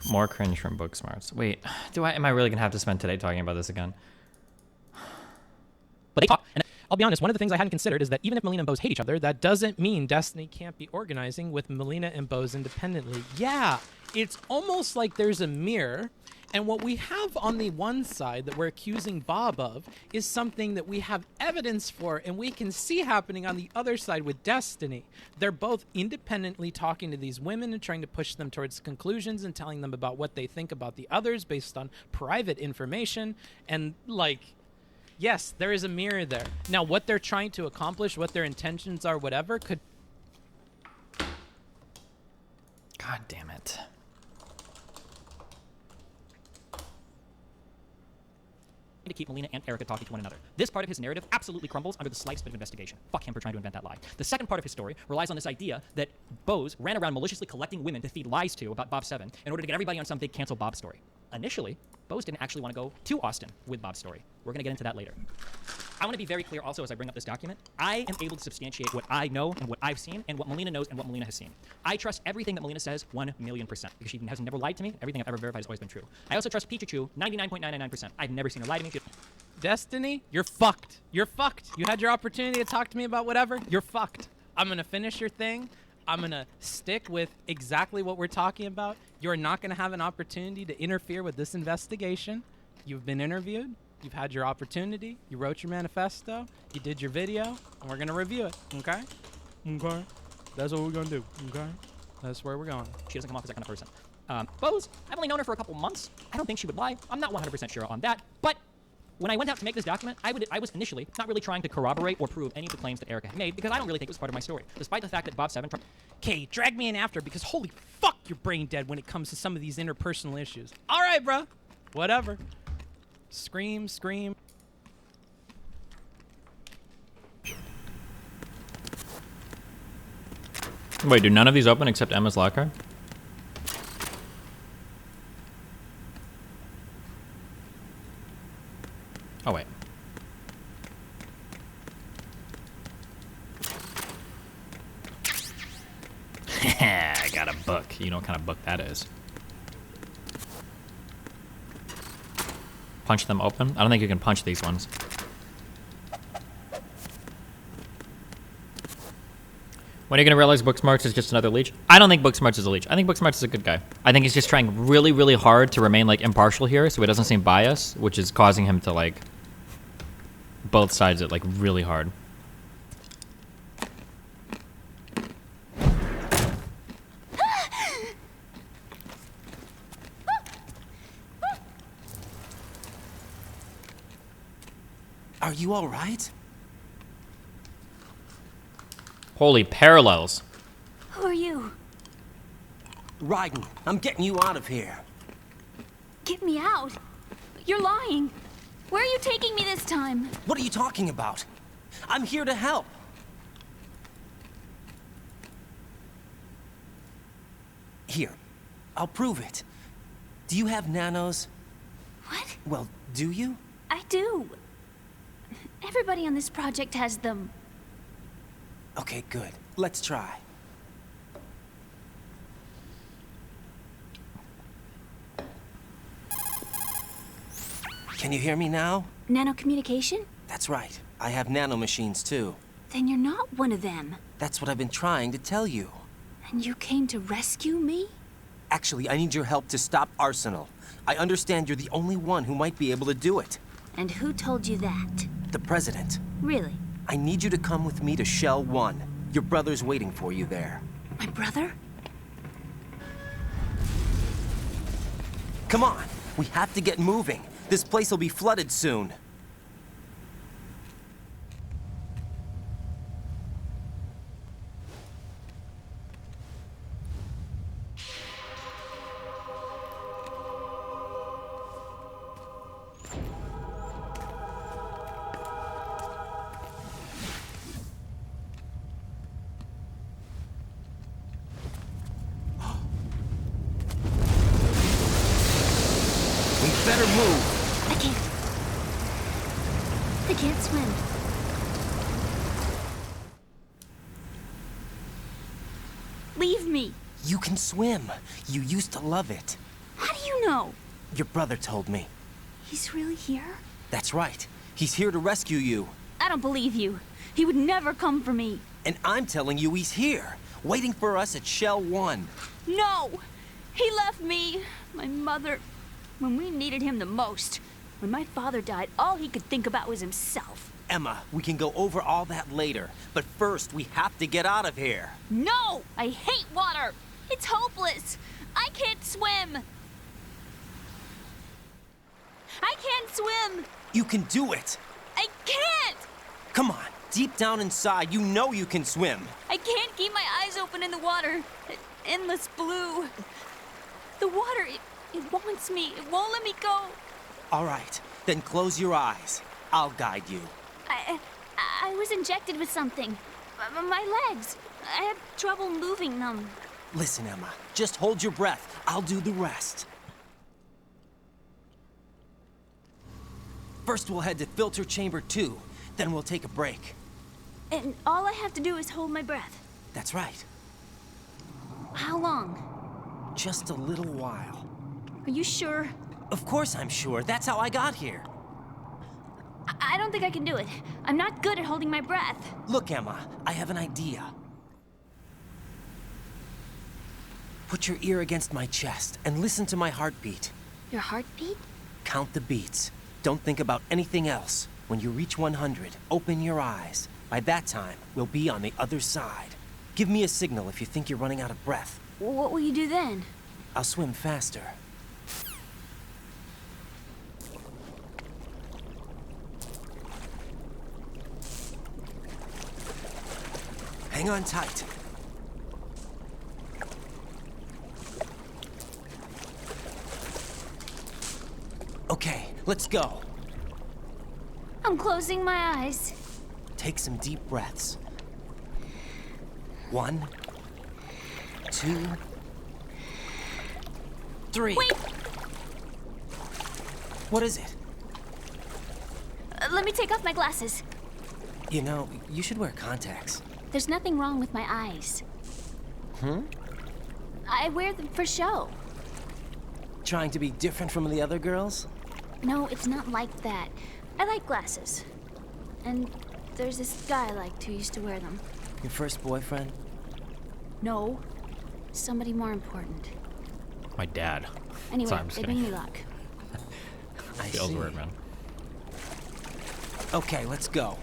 More cringe from book smarts. Wait, am I really gonna have to spend today talking about this again? But they talk, and I'll be honest, one of the things I hadn't considered is that even if Melina and Bose hate each other, that doesn't mean Destiny can't be organizing with Melina and Bose independently. Yeah, it's almost like there's a mirror, and what we have on the one side that we're accusing Bob of is something that we have evidence for and we can see happening on the other side with Destiny. They're both independently talking to these women and trying to push them towards conclusions and telling them about what they think about the others based on private information. And like, yes, there is a mirror there. Now, what they're trying to accomplish, what their intentions are, whatever, could... God damn it. To keep Melina and Erica talking to one another. This part of his narrative absolutely crumbles under the slightest bit of investigation. Fuck him for trying to invent that lie. The second part of his story relies on this idea that Bose ran around maliciously collecting women to feed lies to about Bob 7 in order to get everybody on some big cancel Bob story. Initially, Bose didn't actually want to go to Austin with Bob's story. We're going to get into that later. I want to be very clear also as I bring up this document. I am able to substantiate what I know and what I've seen and what Melina knows and what Melina has seen. I trust everything that Melina says 1,000,000% because she has never lied to me. Everything I've ever verified has always been true. I also trust Pichu 99.999%. I've never seen her lie to me. Destiny, you're fucked. You're fucked. You had your opportunity to talk to me about whatever. You're fucked. I'm going to finish your thing. I'm going to stick with exactly what we're talking about. You're not going to have an opportunity to interfere with this investigation. You've been interviewed. You've had your opportunity. You wrote your manifesto. You did your video. And we're going to review it. Okay? Okay. That's what we're going to do. Okay? That's where we're going. She doesn't come off as that kind of person. Bose, I've only known her for a couple months. I don't think she would lie. I'm not 100% sure on that. But when I went out to make this document, I was initially not really trying to corroborate or prove any of the claims that Erica had made because I don't really think it was part of my story, despite the fact that Bob 7... Okay, drag me in after because holy fuck, you're brain dead when it comes to some of these interpersonal issues. All right, bro. Whatever. Scream, scream. Wait, do none of these open except Emma's locker? Oh, wait. I got a book. You know what kind of book that is. Punch them open? I don't think you can punch these ones. When are you going to realize Booksmarts is just another leech? I don't think Booksmarts is a leech. I think Booksmarts is a good guy. I think he's just trying really, really hard to remain, like, impartial here, so he doesn't seem biased, which is causing him to, like, both sides it, like, really hard. Are you all right? Holy parallels. Who are you? Raiden, I'm getting you out of here. Get me out. You're lying. Where are you taking me this time? What are you talking about? I'm here to help. Here, I'll prove it. Do you have nanos? What? Well, do you? I do. Everybody on this project has them. Okay, good. Let's try. Can you hear me now? Nanocommunication? That's right. I have nanomachines too. Then you're not one of them. That's what I've been trying to tell you. And you came to rescue me? Actually, I need your help to stop Arsenal. I understand you're the only one who might be able to do it. And who told you that? The President. Really? I need you to come with me to Shell 1. Your brother's waiting for you there. My brother? Come on! We have to get moving. This place will be flooded soon. better move. I can't. I can't swim. Leave me. You can swim. You used to love it. How do you know? Your brother told me. He's really here? That's right. He's here to rescue you. I don't believe you. He would never come for me. And I'm telling you he's here, waiting for us at Shell 1. No! He left me, my mother, when we needed him the most. When my father died, all he could think about was himself. Emma, we can go over all that later, but first we have to get out of here. No! I hate water! It's hopeless! I can't swim! I can't swim! You can do it! I can't! Come on, deep down inside, you know you can swim. I can't keep my eyes open in the water. Endless blue. The water, it wants me. It won't let me go. All right, then close your eyes. I'll guide you. I was injected with something. My legs. I have trouble moving them. Listen, Emma, just hold your breath. I'll do the rest. First, we'll head to filter chamber 2. Then we'll take a break. And all I have to do is hold my breath. That's right. How long? Just a little while. Are you sure? Of course I'm sure. That's how I got here. I don't think I can do it. I'm not good at holding my breath. Look, Emma, I have an idea. Put your ear against my chest and listen to my heartbeat. Your heartbeat? Count the beats. Don't think about anything else. When you reach 100, open your eyes. By that time, we'll be on the other side. Give me a signal if you think you're running out of breath. What will you do then? I'll swim faster. Hang on tight. Okay, let's go. I'm closing my eyes. Take some deep breaths. 1, 2, 3. Wait! What is it? Let me take off my glasses. You know, you should wear contacts. There's nothing wrong with my eyes. I wear them for show. Trying to be different from the other girls? No, it's not like that. I like glasses. And there's this guy I liked who used to wear them. Your first boyfriend? No. Somebody more important. My dad. Anyway, Sorry, I'm just they kidding. bring me luck. I Feels see. weird, man. Okay, let's go.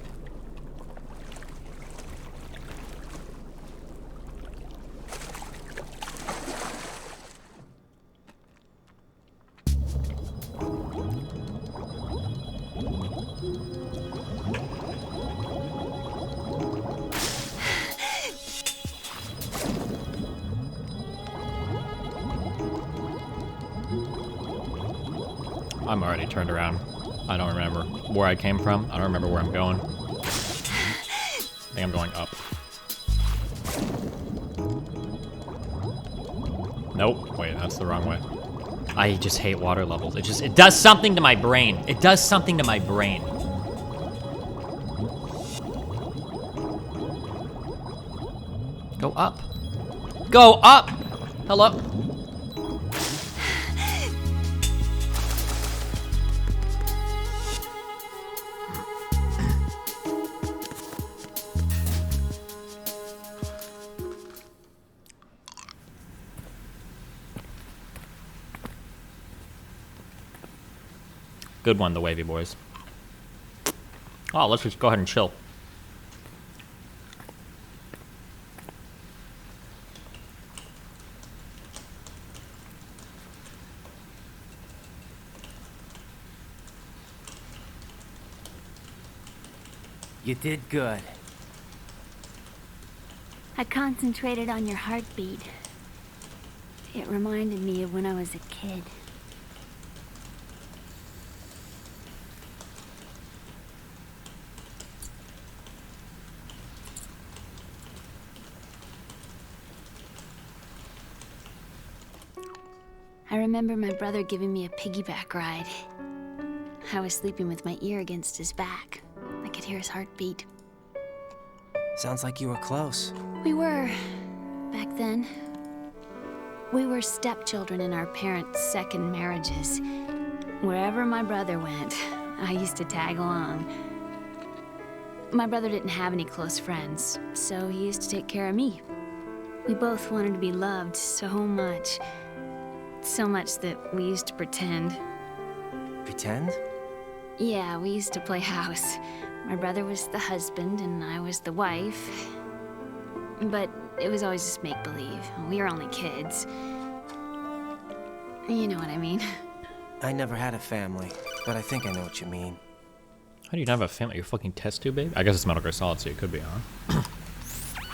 I'm already turned around. I don't remember where I came from. I don't remember where I'm going. I think I'm going up. Nope. Wait, that's the wrong way. I just hate water levels. It does something to my brain. It does something to my brain. Go up. Go up! Hello? Good one, the Wavy Boys. Oh, let's just go ahead and chill. You did good. I concentrated on your heartbeat. It reminded me of when I was a kid. I remember my brother giving me a piggyback ride. I was sleeping with my ear against his back. I could hear his heartbeat. Sounds like you were close. We were, back then. We were stepchildren in our parents' second marriages. Wherever my brother went, I used to tag along. My brother didn't have any close friends, so he used to take care of me. We both wanted to be loved so much. So much that we used to pretend. Pretend? Yeah, we used to play house. My brother was the husband and I was the wife. But it was always just make-believe. We were only kids. You know what I mean. I never had a family, but I think I know what you mean. How do you not have a family? You're a fucking test tube, babe? I guess it's Metal Gear Solid, so it could be, huh?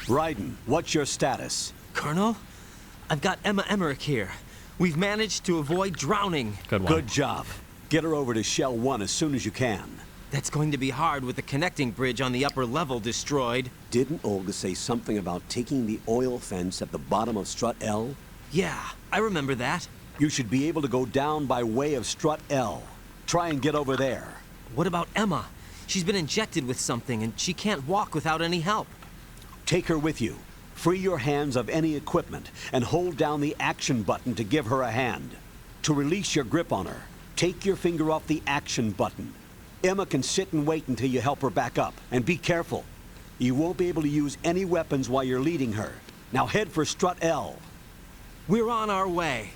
Raiden, what's your status? Colonel, I've got Emma Emmerich here. We've managed to avoid drowning. Good one. Good job. Get her over to Shell 1 as soon as you can. That's going to be hard with the connecting bridge on the upper level destroyed. Didn't Olga say something about taking the oil fence at the bottom of Strut L? Yeah, I remember that. You should be able to go down by way of Strut L. Try and get over there. What about Emma? She's been injected with something and she can't walk without any help. Take her with you. Free your hands of any equipment and hold down the action button to give her a hand. To release your grip on her, take your finger off the action button. Emma can sit and wait until you help her back up. And be careful. You won't be able to use any weapons while you're leading her. Now head for Strut L. We're on our way.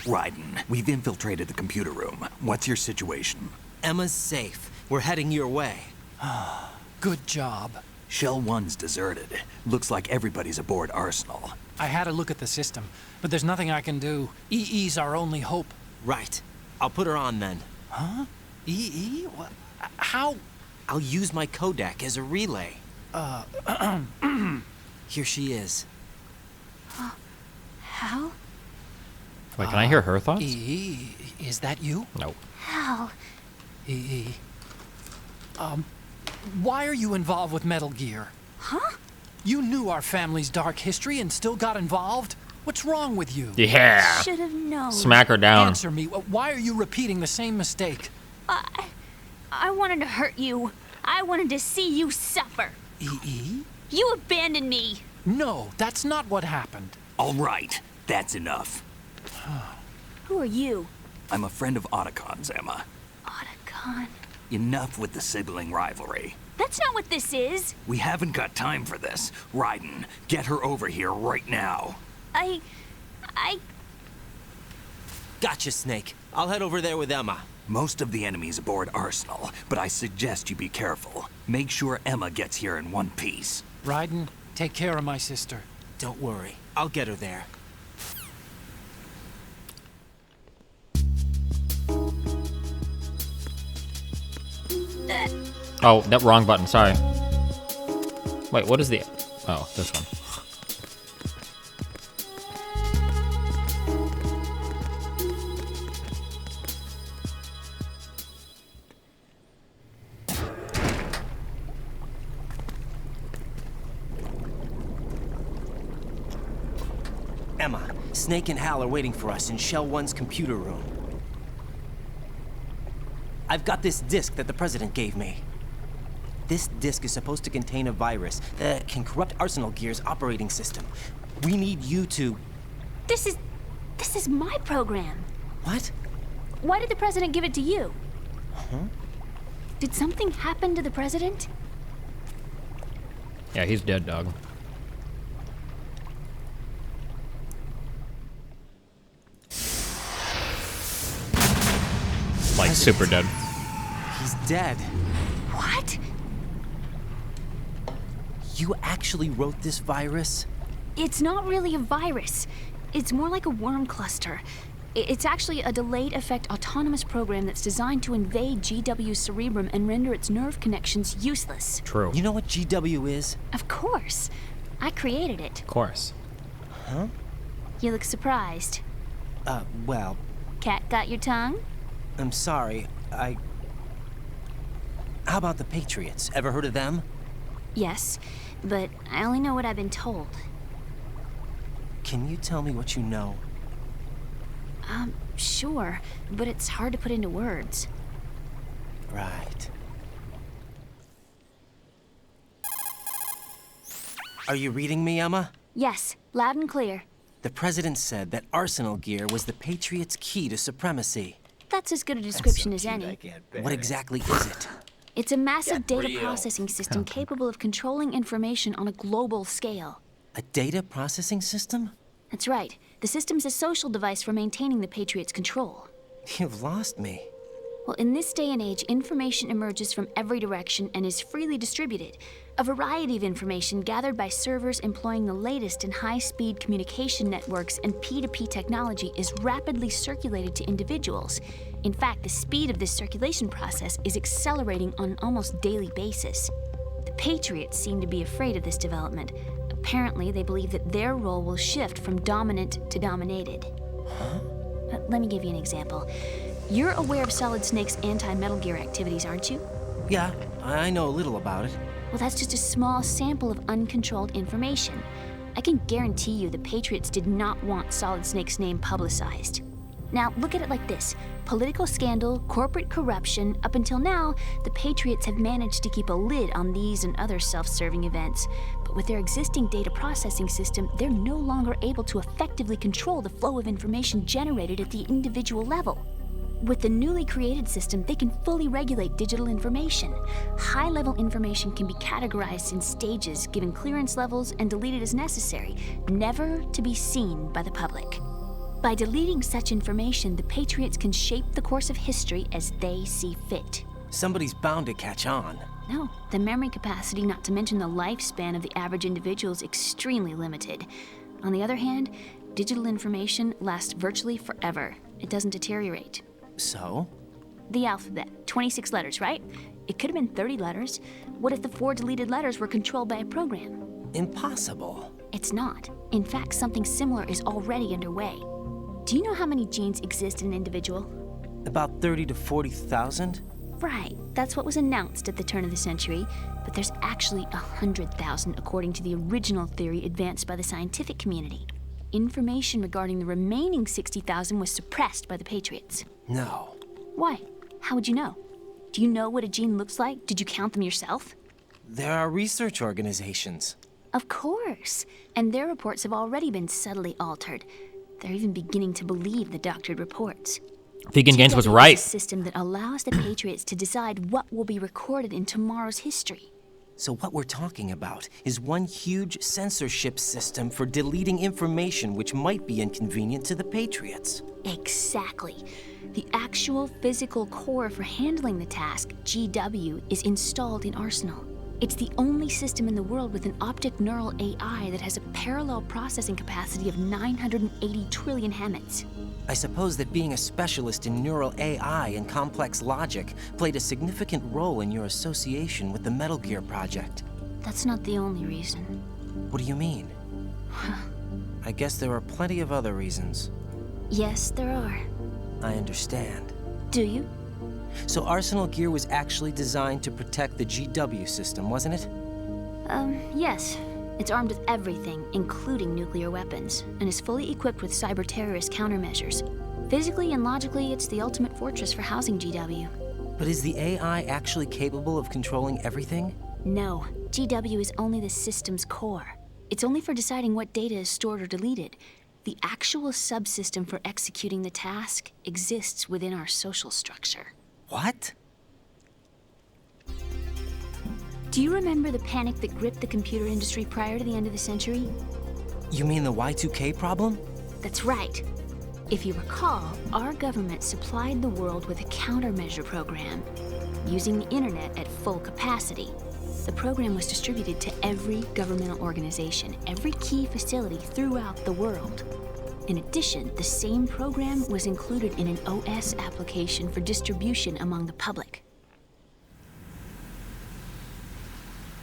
Raiden, we've infiltrated the computer room. What's your situation? Emma's safe. We're heading your way. Good job. Shell 1's deserted. Looks like everybody's aboard Arsenal. I had a look at the system, but there's nothing I can do. EE's our only hope. Right. I'll put her on then. Huh? EE? What? How? I'll use my codec as a relay. Here she is. How? Wait, can I hear her thoughts? EE, is that you? Nope. How? EE. Why are you involved with Metal Gear? Huh? You knew our family's dark history and still got involved? What's wrong with you? Yeah. Should have known. Smack her down. Answer me. Why are you repeating the same mistake? I wanted to hurt you. I wanted to see you suffer. EE? You abandoned me. No, that's not what happened. All right, that's enough. Who are you? I'm a friend of Otacon's, Emma. Otacon. Enough with the sibling rivalry. That's not what this is. We haven't got time for this. Raiden, get her over here right now. I... Gotcha, Snake. I'll head over there with Emma. Most of the enemy's aboard Arsenal, but I suggest you be careful. Make sure Emma gets here in one piece. Raiden, take care of my sister. Don't worry. I'll get her there. Oh, that wrong button, sorry. Wait, what is the... Oh, this one. Emma, Snake and Hal are waiting for us in Shell 1's computer room. I've got this disk that the President gave me. This disk is supposed to contain a virus that can corrupt Arsenal Gear's operating system. We need you to... This is my program. What? Why did the President give it to you? Huh? Did something happen to the President? Yeah, he's dead, dog. Like, super dead. He's dead. What? You actually wrote this virus? It's not really a virus. It's more like a worm cluster. It's actually a delayed effect autonomous program that's designed to invade GW's cerebrum and render its nerve connections useless. True. You know what GW is? Of course. I created it. Of course. Huh? You look surprised. Well... Cat got your tongue? I'm sorry, How about the Patriots? Ever heard of them? Yes, but I only know what I've been told. Can you tell me what you know? Sure, but it's hard to put into words. Right. Are you reading me, Emma? Yes, loud and clear. The president said that arsenal gear was the Patriots' key to supremacy. That's as good a description as any. What exactly is it? It's a massive data processing system capable of controlling information on a global scale. A data processing system? That's right. The system's a social device for maintaining the Patriots' control. You've lost me. Well, in this day and age, information emerges from every direction and is freely distributed. A variety of information gathered by servers employing the latest in high-speed communication networks and P2P technology is rapidly circulated to individuals. In fact, the speed of this circulation process is accelerating on an almost daily basis. The Patriots seem to be afraid of this development. Apparently, they believe that their role will shift from dominant to dominated. Let me give you an example. You're aware of Solid Snake's anti-Metal Gear activities, aren't you? Yeah, I know a little about it. Well, that's just a small sample of uncontrolled information. I can guarantee you the Patriots did not want Solid Snake's name publicized. Now, look at it like this. Political scandal, corporate corruption, up until now, the Patriots have managed to keep a lid on these and other self-serving events. But with their existing data processing system, they're no longer able to effectively control the flow of information generated at the individual level. With the newly created system, they can fully regulate digital information. High-level information can be categorized in stages, given clearance levels, and deleted as necessary, never to be seen by the public. By deleting such information, the Patriots can shape the course of history as they see fit. Somebody's bound to catch on. No, the memory capacity, not to mention the lifespan of the average individual, is extremely limited. On the other hand, digital information lasts virtually forever. It doesn't deteriorate. So? The alphabet, 26 letters, right? It could have been 30 letters. What if the 4 deleted letters were controlled by a program? Impossible. It's not. In fact, something similar is already underway. Do you know how many genes exist in an individual? About 30 to 40,000? Right, that's what was announced at the turn of the century, but there's actually 100,000 according to the original theory advanced by the scientific community. Information regarding the remaining 60,000 was suppressed by the Patriots. No. Why? How would you know? Do you know what a gene looks like? Did you count them yourself? There are research organizations. Of course. And their reports have already been subtly altered. They're even beginning to believe the doctored reports. Vegan Gains was GW right. is a system that allows the Patriots to decide what will be recorded in tomorrow's history. So what we're talking about is one huge censorship system for deleting information which might be inconvenient to the Patriots. Exactly. The actual physical core for handling the task, GW, is installed in Arsenal. It's the only system in the world with an optic neural AI that has a parallel processing capacity of 980 trillion Hammets. I suppose that being a specialist in neural AI and complex logic played a significant role in your association with the Metal Gear project. That's not the only reason. What do you mean? I guess there are plenty of other reasons. Yes, there are. I understand. Do you? So Arsenal Gear was actually designed to protect the GW system, wasn't it? Yes. It's armed with everything, including nuclear weapons, and is fully equipped with cyber-terrorist countermeasures. Physically and logically, it's the ultimate fortress for housing GW. But is the AI actually capable of controlling everything? No. GW is only the system's core. It's only for deciding what data is stored or deleted. The actual subsystem for executing the task exists within our social structure. What? Do you remember the panic that gripped the computer industry prior to the end of the century? You mean the Y2K problem? That's right. If you recall, our government supplied the world with a countermeasure program, using the internet at full capacity. The program was distributed to every governmental organization, every key facility throughout the world. In addition, the same program was included in an OS application for distribution among the public.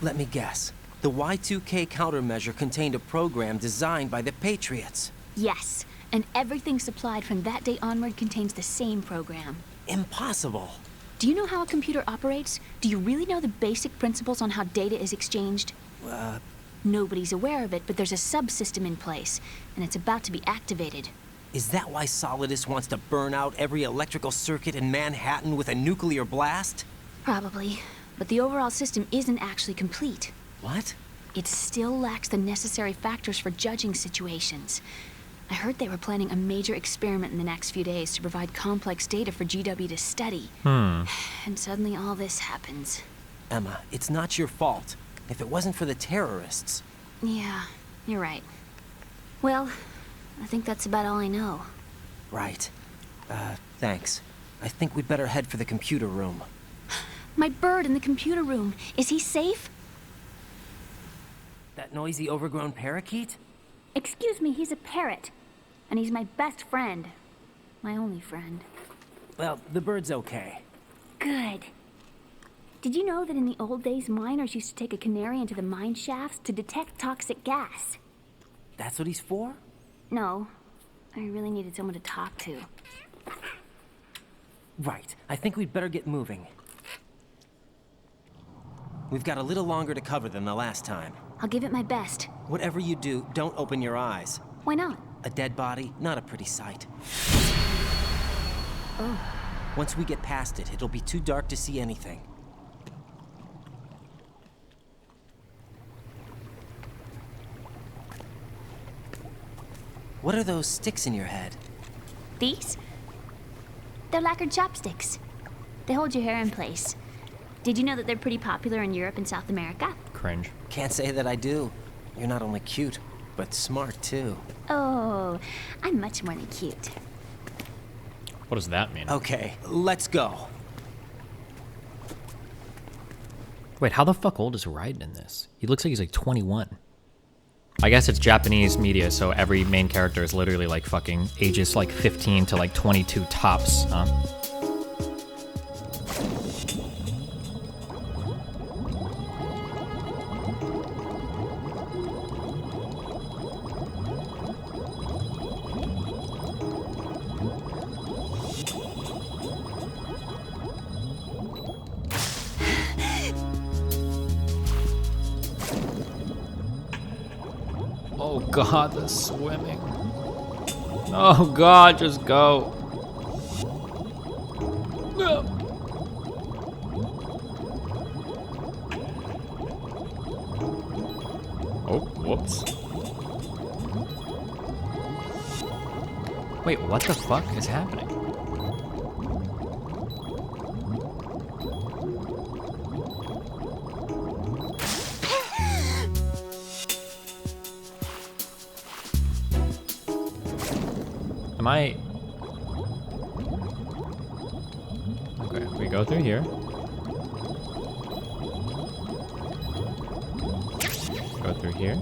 Let me guess. The Y2K countermeasure contained a program designed by the Patriots. Yes, and everything supplied from that day onward contains the same program. Impossible. Do you know how a computer operates? Do you really know the basic principles on how data is exchanged? Uh, Nobody's aware of it, but there's a subsystem in place, and it's about to be activated. Is that why Solidus wants to burn out every electrical circuit in Manhattan with a nuclear blast? Probably. But the overall system isn't actually complete. What? It still lacks the necessary factors for judging situations. I heard they were planning a major experiment in the next few days to provide complex data for GW to study. And suddenly all this happens. Emma, it's not your fault. If it wasn't for the terrorists... Yeah, you're right. Well, I think that's about all I know. Right. Thanks. I think we'd better head for the computer room. My bird in the computer room. Is he safe? That noisy, overgrown parakeet? Excuse me, he's a parrot. And he's my best friend. My only friend. Well, the bird's okay. Good. Did you know that in the old days, miners used to take a canary into the mine shafts to detect toxic gas? That's what he's for? No. I really needed someone to talk to. Right. I think we'd better get moving. We've got a little longer to cover than the last time. I'll give it my best. Whatever you do, don't open your eyes. Why not? A dead body, not a pretty sight. Oh. Once we get past it, it'll be too dark to see anything. What are those sticks in your head? These? They're lacquered chopsticks. They hold your hair in place. Did you know that they're pretty popular in Europe and South America? Cringe. Can't say that I do. You're not only cute, but smart too. Oh, I'm much more than cute. What does that mean? Okay, let's go. Wait, how the fuck old is Raiden in this? He looks like he's like 21. I guess it's Japanese media, so every main character is literally like fucking ages like 15 to like 22 tops, huh? Oh god, the swimming. Oh god, just go. No. Oh, whoops. Wait, what the fuck is happening? Am I... Okay, we go through here. Go through here.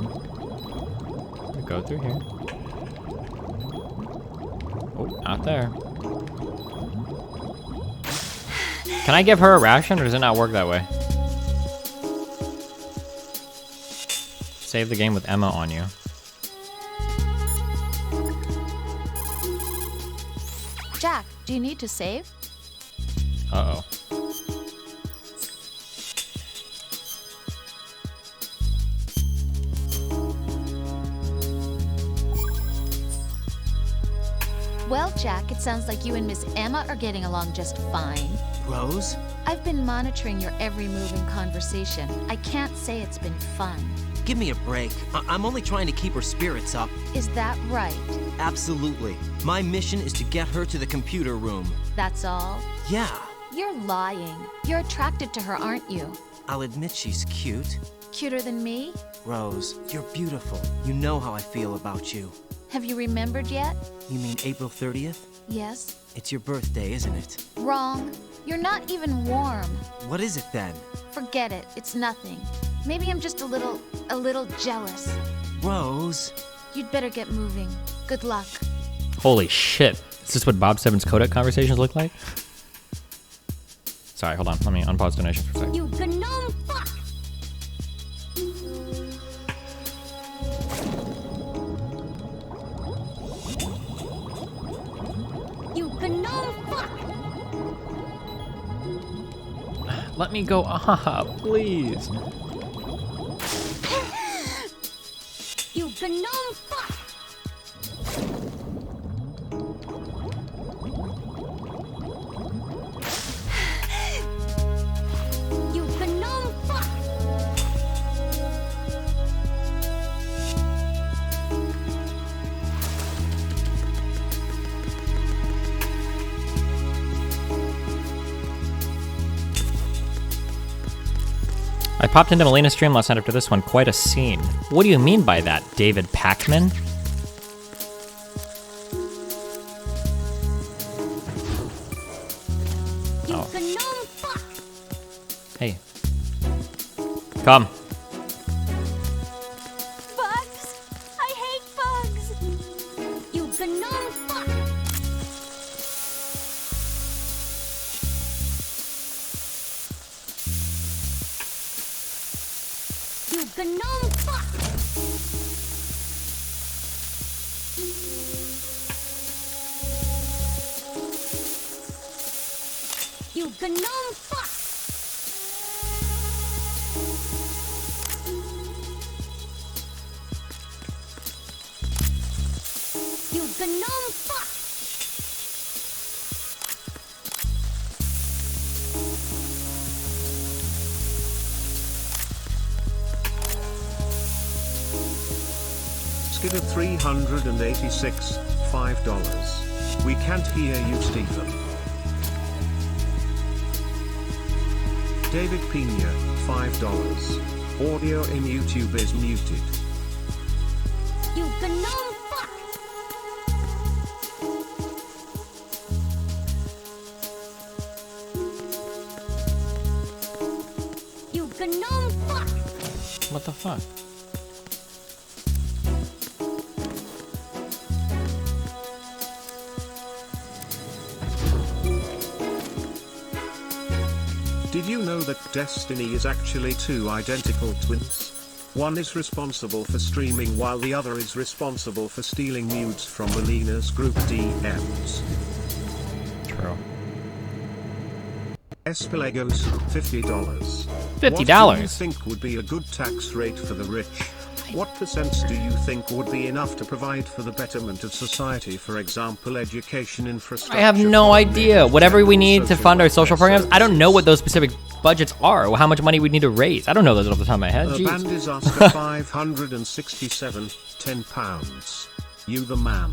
We go through here. Oh, not there. Can I give her a ration, or does it not work that way? Save the game with Emma on you. Jack, do you need to save? Uh-oh. Well, Jack, it sounds like you and Miss Emma are getting along just fine. Rose? I've been monitoring your every move and conversation. I can't say it's been fun. Give me a break. I'm only trying to keep her spirits up. Is that right? Absolutely. My mission is to get her to the computer room. That's all? Yeah. You're lying. You're attracted to her, aren't you? I'll admit she's cute. Cuter than me? Rose, you're beautiful. You know how I feel about you. Have you remembered yet? You mean April 30th? Yes. It's your birthday, isn't it? Wrong. You're not even warm. What is it then? Forget it. It's nothing. Maybe I'm just a little jealous. Rose. You'd better get moving. Good luck. Holy shit. Is this what Bob Seven's codec conversations look like? Sorry, hold on. Let me unpause donation for a second. You gnome fuck! You gnome fuck! Let me go up, please. You gnome fuck! I popped into Melina's stream last night after this one. Quite a scene. What do you mean by that, David Pacman? Oh. Hey. Come. Bugs! I hate bugs! You gnome fuck! You gnome fuck! You gnome fuck! You gnome fuck! Skidder 386, $5. We can't hear you, Stephen. David Pena, $5. Audio in YouTube is muted. You gnome fuck! You gnome fuck! What the fuck? Did you know that Destiny is actually two identical twins? One is responsible for streaming while the other is responsible for stealing nudes from Melina's group DMs. True. Espelagos, $50. $50? What do you think would be a good tax rate for the rich? What percents do you think would be enough to provide for the betterment of society, for example, education infrastructure? I have no idea. Whatever we need to fund our social programs, I don't know what those specific budgets are, or how much money we need to raise. I don't know those off the top of my head. Jeez. Band is Oscar 567, £10. You the man.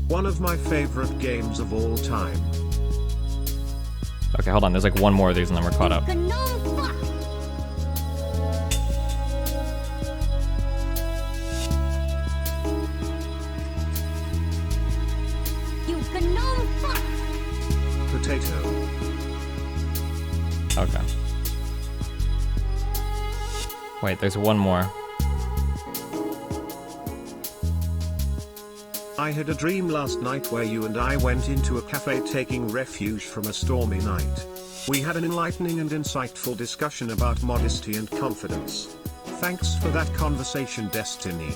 One of my favorite games of all time. Okay, hold on. There's like one more of these and then we're caught up. Potato. Okay. Wait, there's one more. I had a dream last night where you and I went into a cafe taking refuge from a stormy night. We had an enlightening and insightful discussion about modesty and confidence. Thanks for that conversation, Destiny.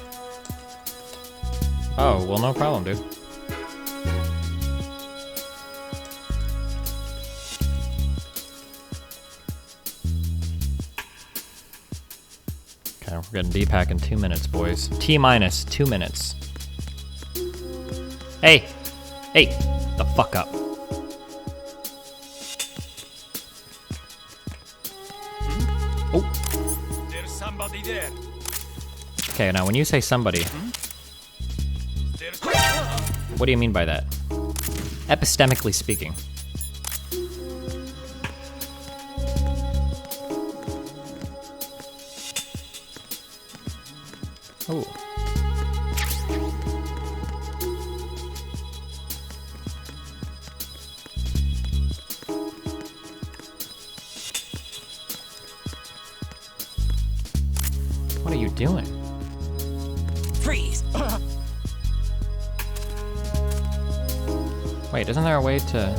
Oh, well, no problem, dude. Okay, we're getting D-Pack in 2 minutes, boys. T-minus 2 minutes. Hey! Hey! The fuck up. Oh! There's somebody there. Okay, now when you say somebody, what do you mean by that? Epistemically speaking. Oh. What are you doing? Freeze! Wait, isn't there a way to...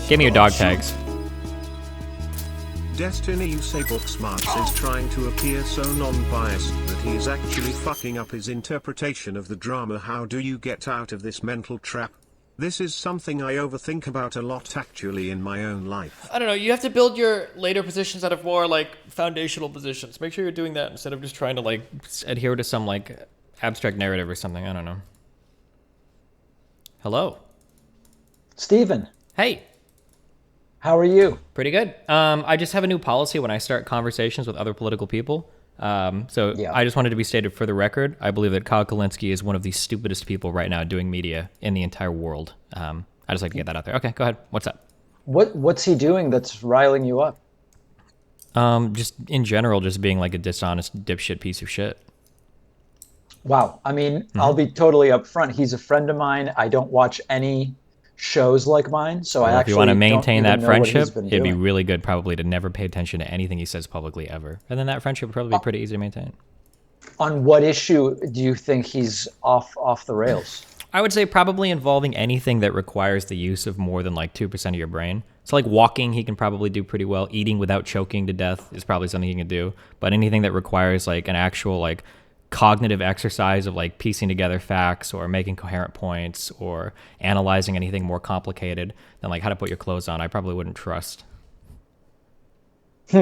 Give me your dog tags. Destiny Usable Smarts is trying to appear so non-biased that he is actually fucking up his interpretation of the drama. How do you get out of this mental trap? This is something I overthink about a lot actually in my own life. I don't know, you have to build your later positions out of more, like, foundational positions. Make sure you're doing that instead of just trying to, like, adhere to some, like, abstract narrative or something. I don't know. Hello. Steven. Hey. How are you? Pretty good. I just have a new policy when I start conversations with other political people. So yeah. I just wanted to be stated for the record, I believe that Kyle Kalinske is one of the stupidest people right now doing media in the entire world. I just like to get that out there. Okay, go ahead. What's up? What's he doing that's riling you up? Just in general, just being like a dishonest dipshit piece of shit. Wow. I mean, I'll be totally upfront. He's a friend of mine. I don't watch any shows like mine, so I actually if you want to maintain that friendship, it'd be really good probably to never pay attention to anything he says publicly ever. And then that friendship would probably be pretty easy to maintain. On what issue do you think he's off the rails? I would say probably involving anything that requires the use of more than like 2% of your brain. So like walking, he can probably do pretty well. Eating without choking to death is probably something he can do. But anything that requires like an actual like cognitive exercise of like piecing together facts or making coherent points or analyzing anything more complicated than like how to put your clothes on, I probably wouldn't trust. I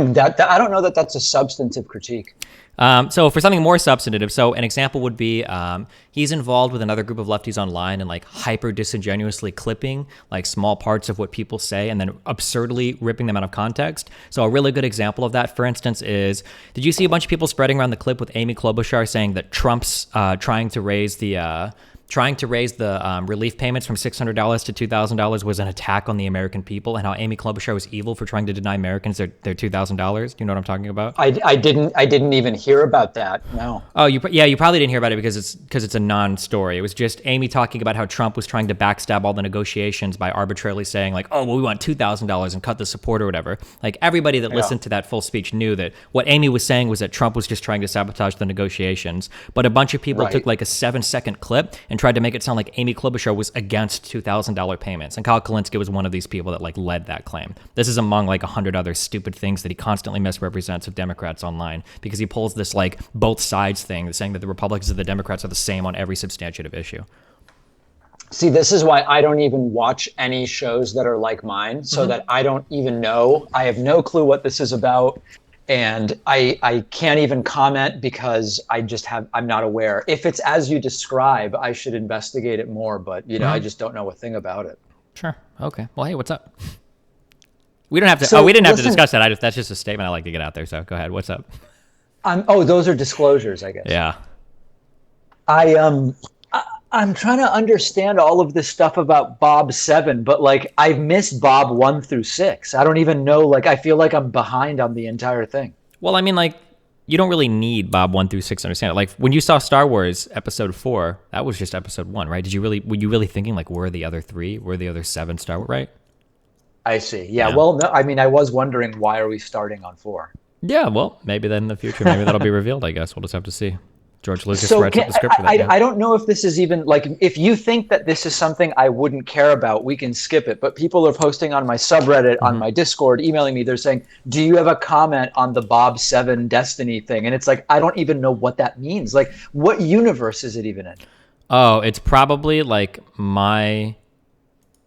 don't know that that's a substantive critique. So for something more substantive, so an example would be he's involved with another group of lefties online and like hyper disingenuously clipping like small parts of what people say and then absurdly ripping them out of context. So a really good example of that, for instance, is did you see a bunch of people spreading around the clip with Amy Klobuchar saying that Trump's trying to raise the relief payments from $600 to $2,000 was an attack on the American people, and how Amy Klobuchar was evil for trying to deny Americans their $2,000. Do you know what I'm talking about? I didn't even hear about that. No. Oh, you probably didn't hear about it because it's a non-story. It was just Amy talking about how Trump was trying to backstab all the negotiations by arbitrarily saying like, oh, well, we want $2,000 and cut the support or whatever. Like everybody that listened to that full speech knew that what Amy was saying was that Trump was just trying to sabotage the negotiations. But a bunch of people took like a 7-second clip and tried to make it sound like Amy Klobuchar was against $2,000 payments. And Kyle Kalinske was one of these people that like led that claim. This is among like 100 other stupid things that he constantly misrepresents of Democrats online because he pulls this like both sides thing, saying that the Republicans and the Democrats are the same on every substantive issue. See, this is why I don't even watch any shows that are like mine, so that I don't even know. I have no clue what this is about. And I can't even comment because I'm not aware. If it's as you describe, I should investigate it more, but I just don't know a thing about it. Sure. Okay. Well, hey, what's up? We don't have to, we didn't have to discuss that. That's just a statement I like to get out there. So go ahead. What's up? Those are disclosures, I guess. Yeah. I'm trying to understand all of this stuff about Bob 7, but like I've missed Bob 1 through 6. I don't even know, like I feel like I'm behind on the entire thing. Well, I mean, like you don't really need Bob 1 through 6 to understand it. Like when you saw Star Wars Episode 4, that was just Episode 1, right? Were you really thinking like where are the other 3? Where are the other 7 Star Wars, right? I see. Yeah. Well, no, I mean, I was wondering why are we starting on 4? Yeah. Well, maybe then in the future, maybe that'll be revealed. I guess we'll just have to see. George Lucas writes up the script for that. I don't know if this is even like, if you think that this is something I wouldn't care about, we can skip it. But people are posting on my subreddit, on my Discord, emailing me. They're saying, do you have a comment on the Bob 7 Destiny thing? And it's like, I don't even know what that means. Like, what universe is it even in? Oh, it's probably like my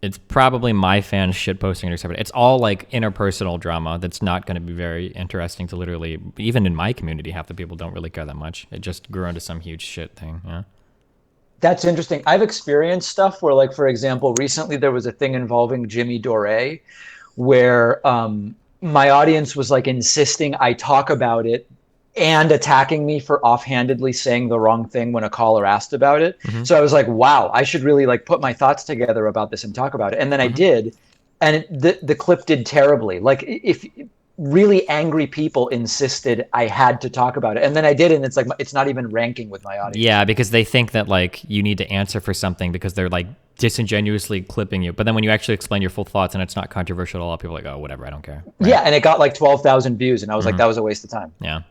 fans shitposting or something. It's all like interpersonal drama that's not going to be very interesting to literally, even in my community, half the people don't really care that much. It just grew into some huge shit thing. Yeah. That's interesting. I've experienced stuff where, like, for example, recently there was a thing involving Jimmy Dore where my audience was like insisting I talk about it and attacking me for offhandedly saying the wrong thing when a caller asked about it. So I was like, wow, I should really like put my thoughts together about this and talk about it. And then I did, and the clip did terribly. Like if really angry people insisted I had to talk about it. And then I did, and it's like, it's not even ranking with my audience. Yeah, because they think that like you need to answer for something because they're like disingenuously clipping you. But then when you actually explain your full thoughts and it's not controversial at all, people are like, oh, whatever, I don't care. Right? Yeah, and it got like 12,000 views, and I was like, that was a waste of time. Yeah.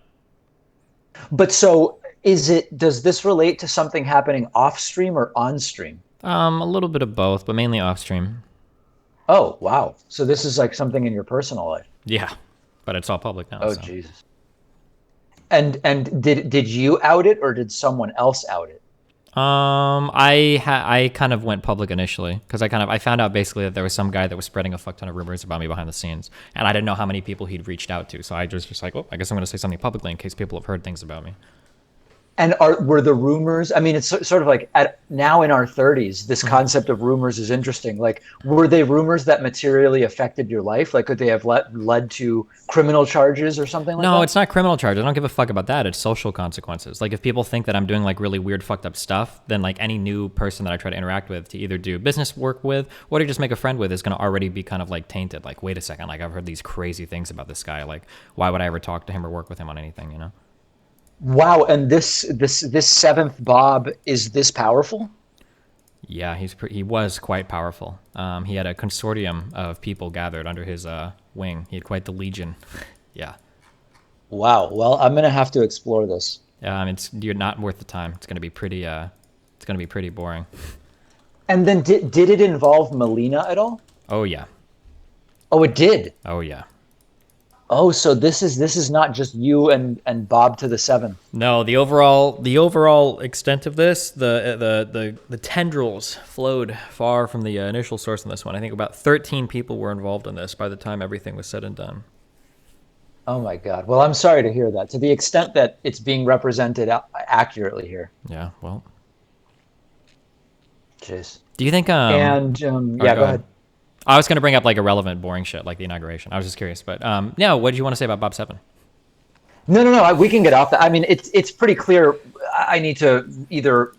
But so does this relate to something happening off stream or on stream? A little bit of both, but mainly off stream. Oh, wow. So this is like something in your personal life. Yeah, but it's all public now. Oh, Jesus. And did you out it or did someone else out it? I kind of went public initially because I found out basically that there was some guy that was spreading a fuck ton of rumors about me behind the scenes, and I didn't know how many people he'd reached out to. So I was just like, oh, I guess I'm going to say something publicly in case people have heard things about me. And were the rumors, I mean, it's sort of like now in our 30s, this concept of rumors is interesting. Like, were they rumors that materially affected your life? Like, could they have led to criminal charges or something like that? No, it's not criminal charges. I don't give a fuck about that. It's social consequences. Like, if people think that I'm doing like really weird, fucked up stuff, then like any new person that I try to interact with to either do business work with or to just make a friend with is going to already be kind of like tainted. Like, wait a second, like I've heard these crazy things about this guy. Like, why would I ever talk to him or work with him on anything, you know? Wow, and this seventh Bob is this powerful? Yeah, he was quite powerful. He had a consortium of people gathered under his wing. He had quite the legion. Yeah. Wow. Well, I'm gonna have to explore this. You're not worth the time. It's gonna be pretty. It's gonna be pretty boring. And then did it involve Melina at all? Oh yeah. Oh, it did. Oh yeah. Oh, so this is not just you and Bob to the seventh. No, the overall extent of this, the tendrils flowed far from the initial source in this one. I think about 13 people were involved in this by the time everything was said and done. Oh my God. Well, I'm sorry to hear that. To the extent that it's being represented accurately here. Yeah. Well. Jeez. Do you think? Go ahead. I was going to bring up like irrelevant, boring shit like the inauguration. I was just curious, but yeah, what did you want to say about Bob 7? No. We can get off that. I mean, it's pretty clear. I need to either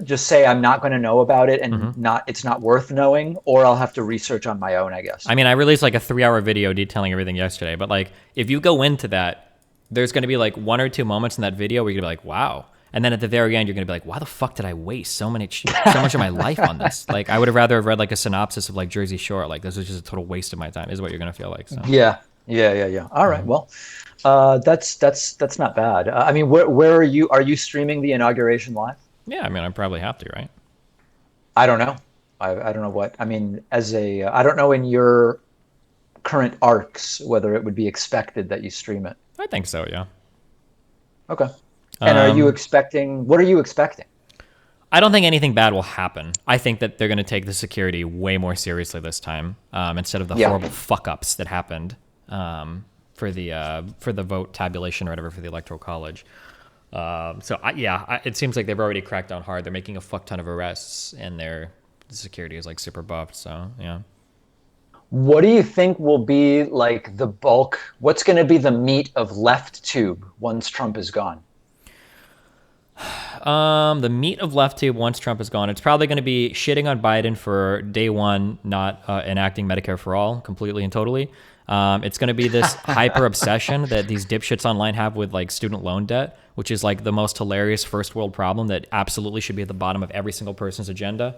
just say I'm not going to know about it and it's not worth knowing, or I'll have to research on my own, I guess. I mean, I released like a 3-hour video detailing everything yesterday, but like if you go into that, there's going to be like 1 or 2 moments in that video where you're going to be like, wow. And then at the very end, you're going to be like, why the fuck did I waste so much of my life on this? Like, I would have rather have read like a synopsis of like Jersey Shore. Like, this was just a total waste of my time is what you're going to feel like. So. Yeah. All right. Well, that's not bad. I mean, where are you? Are you streaming the inauguration live? Yeah. I mean, I probably have to, right? I don't know. I don't know what, I mean, I don't know in your current arcs, whether it would be expected that you stream it. I think so. Yeah. Okay. And what are you expecting? I don't think anything bad will happen. I think that they're going to take the security way more seriously this time, instead of the horrible fuck-ups that happened for the vote tabulation or whatever for the Electoral College. It seems like they've already cracked down hard. They're making a fuck ton of arrests, and the security is like super buffed. So yeah. What do you think will be like the bulk? What's going to be the meat of LeftTube once Trump is gone? The meat of LeftTube once Trump is gone, it's probably going to be shitting on Biden for day one, not enacting Medicare for all completely and totally. It's going to be this hyper obsession that these dipshits online have with like student loan debt, which is like the most hilarious first world problem that absolutely should be at the bottom of every single person's agenda.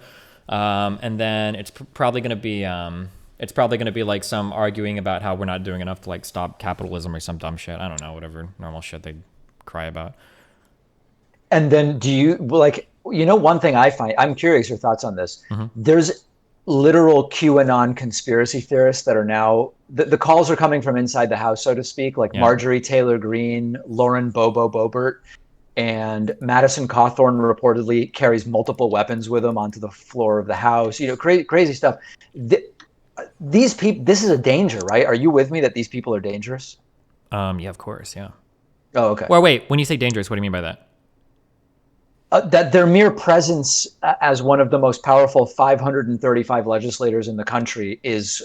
And then it's probably going to be like some arguing about how we're not doing enough to like stop capitalism or some dumb shit. I don't know, whatever normal shit they cry about. And then do you like, one thing I find, I'm curious your thoughts on this. There's literal QAnon conspiracy theorists that are now, the calls are coming from inside the house, so to speak, like Marjorie Taylor Greene, Lauren Bobo Boebert, and Madison Cawthorn reportedly carries multiple weapons with him onto the floor of the house, crazy stuff. These people, this is a danger, right? Are you with me that these people are dangerous? Yeah, of course, yeah. Oh, okay. Well, wait, when you say dangerous, what do you mean by that? That their mere presence as one of the most powerful 535 legislators in the country is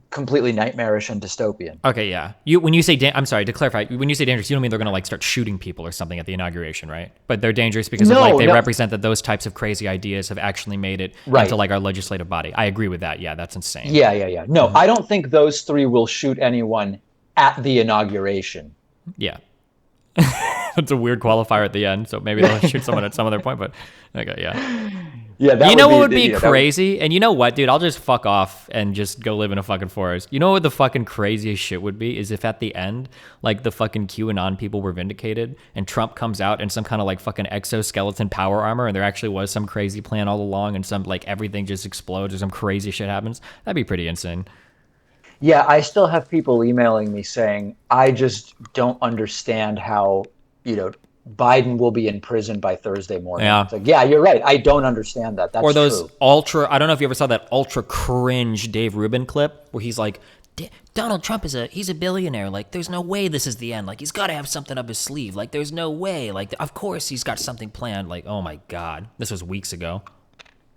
completely nightmarish and dystopian. Okay, yeah. When you say, I'm sorry, to clarify, when you say dangerous, you don't mean they're going to like start shooting people or something at the inauguration, right? But they're dangerous because they represent that those types of crazy ideas have actually made it into like our legislative body. I agree with that. Yeah, that's insane. Yeah. No, I don't think those three will shoot anyone at the inauguration. Yeah. That's a weird qualifier at the end, so maybe they'll shoot someone at some other point, but okay, yeah. Yeah, what would be crazy? And you know what, dude? I'll just fuck off and just go live in a fucking forest. You know what the fucking craziest shit would be? Is if at the end, like the fucking QAnon people were vindicated and Trump comes out in some kind of like fucking exoskeleton power armor and there actually was some crazy plan all along and some like everything just explodes or some crazy shit happens. That'd be pretty insane. Yeah, I still have people emailing me saying, I just don't understand how, Biden will be in prison by Thursday morning. Yeah. It's like, yeah, you're right. I don't understand that. That's or those true. I don't know if you ever saw that ultra cringe Dave Rubin clip where he's like, Donald Trump he's a billionaire. Like, there's no way this is the end. Like, he's got to have something up his sleeve. Like, there's no way. Like, of course he's got something planned. Like, oh my God, this was weeks ago.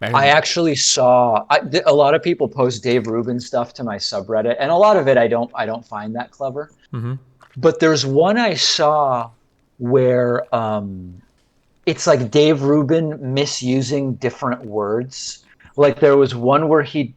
I actually saw a lot of people post Dave Rubin stuff to my subreddit, and a lot of it I don't find that clever. Mm-hmm. But there's one I saw where it's like Dave Rubin misusing different words. Like there was one where he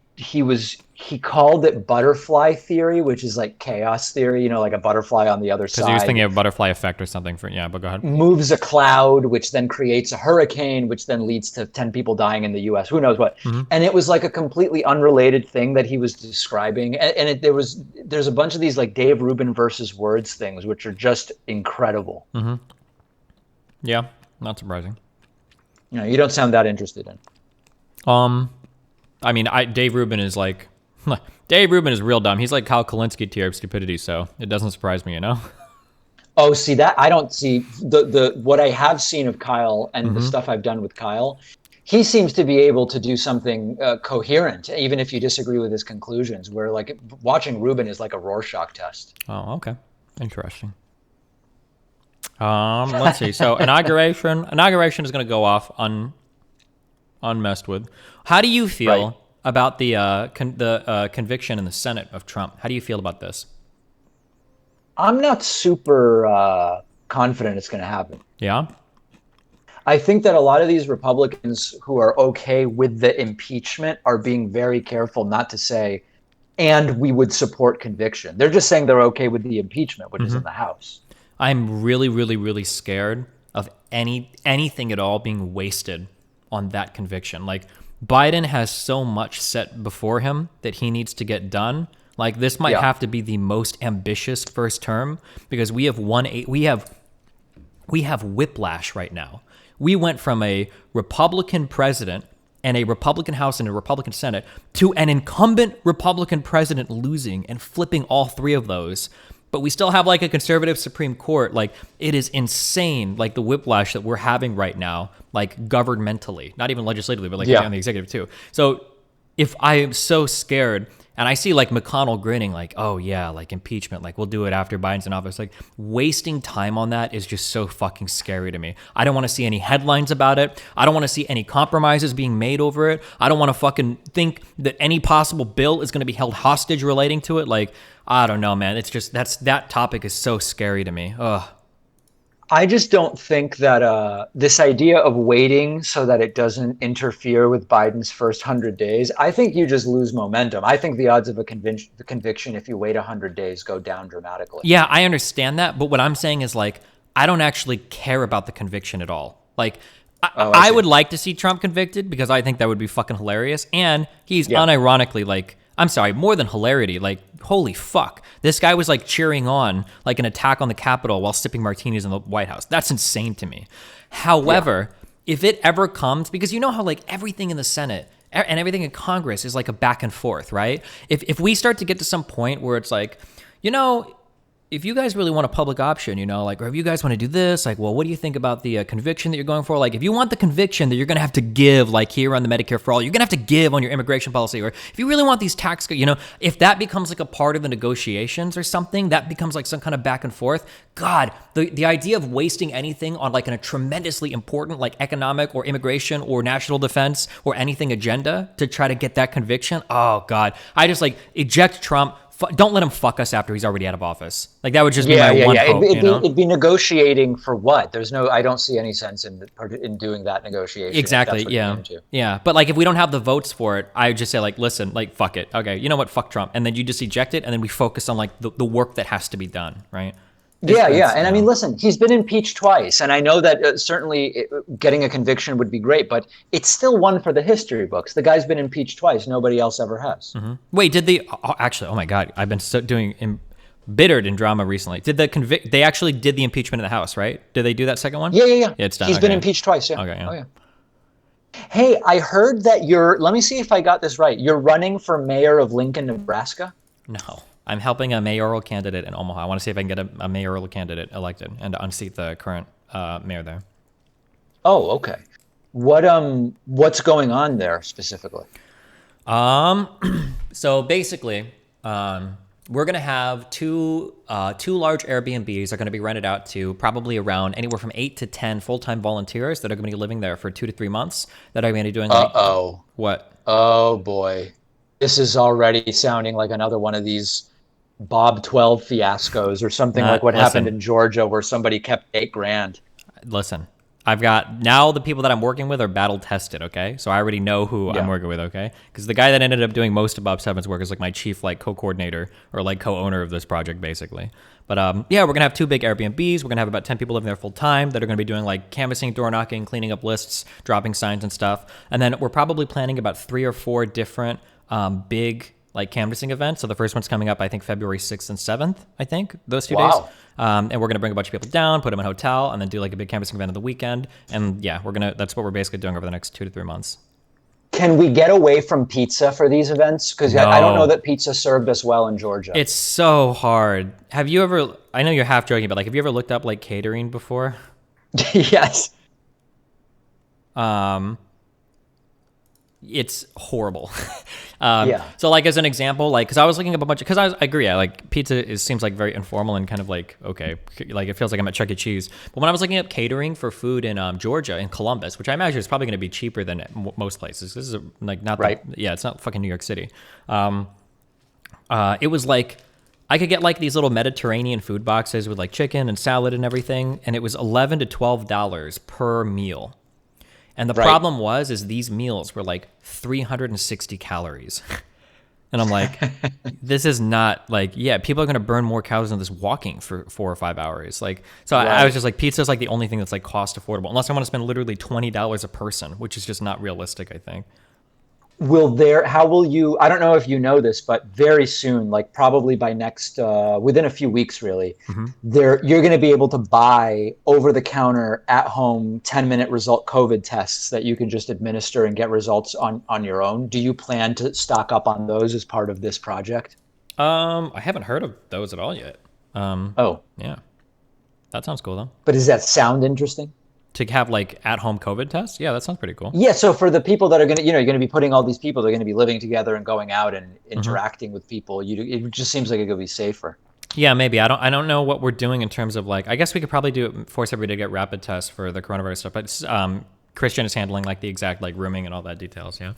called it butterfly theory, which is like chaos theory, you know, like a butterfly on the other side. Because he was thinking of butterfly effect or something. But go ahead. Moves a cloud, which then creates a hurricane, which then leads to 10 people dying in the U.S. Who knows what? Mm-hmm. And it was like a completely unrelated thing that he was describing. And there's a bunch of these like Dave Rubin versus words things, which are just incredible. Mm-hmm. Yeah, not surprising. You know, you don't sound that interested in. I mean, Dave Rubin is like, Dave Rubin is real dumb. He's like Kyle Kalinske tier of stupidity, so it doesn't surprise me, you know? Oh, see that? I don't see the what I have seen of Kyle and Mm-hmm. the stuff I've done with Kyle. He seems to be able to do something coherent, even if you disagree with his conclusions, where like watching Rubin is like a Rorschach test. Oh, okay. Interesting. Let's see. So inauguration is going to go off unmessed with. How do you feel about the conviction in the Senate of Trump? How do you feel about this? I'm not super confident it's going to happen. Yeah? I think that a lot of these Republicans who are okay with the impeachment are being very careful not to say, and we would support conviction. They're just saying they're okay with the impeachment, which is in the House. I'm really, really, really scared of anything at all being wasted on that conviction. Like, Biden has so much set before him that he needs to get done. Like, this might have to be the most ambitious first term because we have whiplash right now. We went from a Republican president and a Republican House and a Republican Senate to an incumbent Republican president losing and flipping all three of those. But we still have like a conservative Supreme Court. Like, it is insane, like the whiplash that we're having right now, like governmentally, not even legislatively, but like on the executive too. So if I am so scared and I see like McConnell grinning like, oh yeah, like impeachment, like we'll do it after Biden's in office, like wasting time on that is just so fucking scary to me. I don't want to see any headlines about it. I don't want to see any compromises being made over it. I don't want to fucking think that any possible bill is going to be held hostage relating to it. Like, I don't know, man. It's just, that topic is so scary to me. Ugh. I just don't think that this idea of waiting so that it doesn't interfere with Biden's first 100 days, I think you just lose momentum. I think the odds of a conviction if you wait 100 days go down dramatically. Yeah, I understand that. But what I'm saying is like, I don't actually care about the conviction at all. Like, I would like to see Trump convicted because I think that would be fucking hilarious. And he's unironically like, I'm sorry, more than hilarity, like, holy fuck. This guy was like cheering on like an attack on the Capitol while sipping martinis in the White House. That's insane to me. However, if it ever comes, because you know how like everything in the Senate and everything in Congress is like a back and forth, right? If we start to get to some point where it's like, you know, if you guys really want a public option, you know, like, or if you guys want to do this, like, well, what do you think about the conviction that you're going for? Like, if you want the conviction that you're going to have to give, like here on the Medicare for All, you're going to have to give on your immigration policy. Or if you really want these tax, you know, if that becomes like a part of the negotiations or something, that becomes like some kind of back and forth. God, the idea of wasting anything on like a tremendously important like economic or immigration or national defense or anything agenda to try to get that conviction. Oh God, I just like eject Trump. Don't let him fuck us after he's already out of office. Like that would just be my one hope. It'd be negotiating for what? I don't see any sense in doing that negotiation. Exactly. Yeah. But like if we don't have the votes for it, I would just say like, listen, like fuck it. Okay, you know what? Fuck Trump, and then you just eject it, and then we focus on like the work that has to be done, right? And I mean, listen, he's been impeached twice, and I know that certainly getting a conviction would be great, but it's still one for the history books. The guy's been impeached twice; nobody else ever has. Mm-hmm. Wait, did they actually? Oh my God, I've been doing embittered in drama recently. Did they actually did the impeachment in the House? Right? Did they do that second one? Yeah. It's done. He's been impeached twice. Yeah. Okay. Yeah. Oh yeah. Hey, I heard that let me see if I got this right. You're running for mayor of Lincoln, Nebraska? No. I'm helping a mayoral candidate in Omaha. I want to see if I can get a mayoral candidate elected and to unseat the current mayor there. Oh, okay. What's going on there specifically? So basically, we're gonna have two large Airbnbs are gonna be rented out to probably around anywhere from 8 to 10 full-time volunteers that are gonna be living there for 2 to 3 months. That are gonna be doing like what? Oh boy, this is already sounding like another one of these Bob 12 fiascos or something like what happened in Georgia where somebody kept $8,000. Listen, I've got now the people that I'm working with are battle tested, okay? So I already know who I'm working with, okay? Because the guy that ended up doing most of Bob 7's work is like my chief like co-coordinator or like co-owner of this project basically. But yeah, we're gonna have 2 big Airbnbs. We're gonna have about 10 people living there full time that are gonna be doing like canvassing, door knocking, cleaning up lists, dropping signs and stuff. And then we're probably planning about 3 or 4 different big like canvassing events. So the first one's coming up, I think February 6th and 7th, I think, those 2 days. And we're going to bring a bunch of people down, put them in a hotel, and then do like a big canvassing event on the weekend. And yeah, that's what we're basically doing over the next 2 to 3 months. Can we get away from pizza for these events? Because I don't know that pizza served us well in Georgia. It's so hard. Have you ever, I know you're half joking, but like, have you ever looked up like catering before? Yes. It's horrible. So like as an example, like, cause I was looking up a bunch of, cause I agree. Like pizza seems like very informal and kind of like, okay, like it feels like I'm at Chuck E. Cheese. But when I was looking up catering for food in Georgia, in Columbus, which I imagine is probably going to be cheaper than most places. This is like not right. Yeah, it's not fucking New York City. It was like, I could get like these little Mediterranean food boxes with like chicken and salad and everything. And it was $11 to $12 per meal. And the problem is these meals were like 360 calories. And I'm like, this is not like, yeah, people are going to burn more calories than this walking for 4 or 5 hours. Like, so I was just like, pizza is like the only thing that's like cost affordable, unless I want to spend literally $20 a person, which is just not realistic, I think. How will you, I don't know if you know this, but very soon, like probably by next, within a few weeks really, you're going to be able to buy over-the-counter, at-home, 10-minute result COVID tests that you can just administer and get results on your own. Do you plan to stock up on those as part of this project? I haven't heard of those at all yet. Yeah. That sounds cool though. But does that sound interesting? To have like at-home COVID tests? Yeah, that sounds pretty cool. Yeah, so for the people that are going to, you're going to be putting all these people, they're going to be living together and going out and interacting with people. It just seems like it could be safer. Yeah, maybe. I don't know what we're doing in terms of like, I guess we could probably force everybody to get rapid tests for the coronavirus stuff, but Christian is handling like the exact like rooming and all that details, yeah.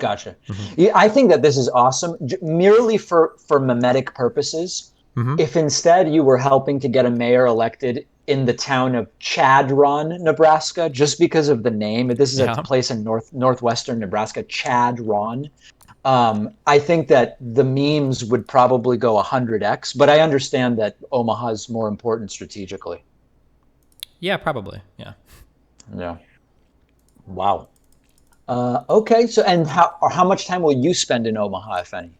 Gotcha. Yeah, I think that this is awesome, merely for mimetic purposes. If instead you were helping to get a mayor elected in the town of Chadron, Nebraska, just because of the name. This is a place in northwestern Nebraska, Chadron. I think that the memes would probably go 100x, but I understand that Omaha's more important strategically. Yeah, probably. Yeah. Yeah. Wow. Okay. So, and how much time will you spend in Omaha, if any?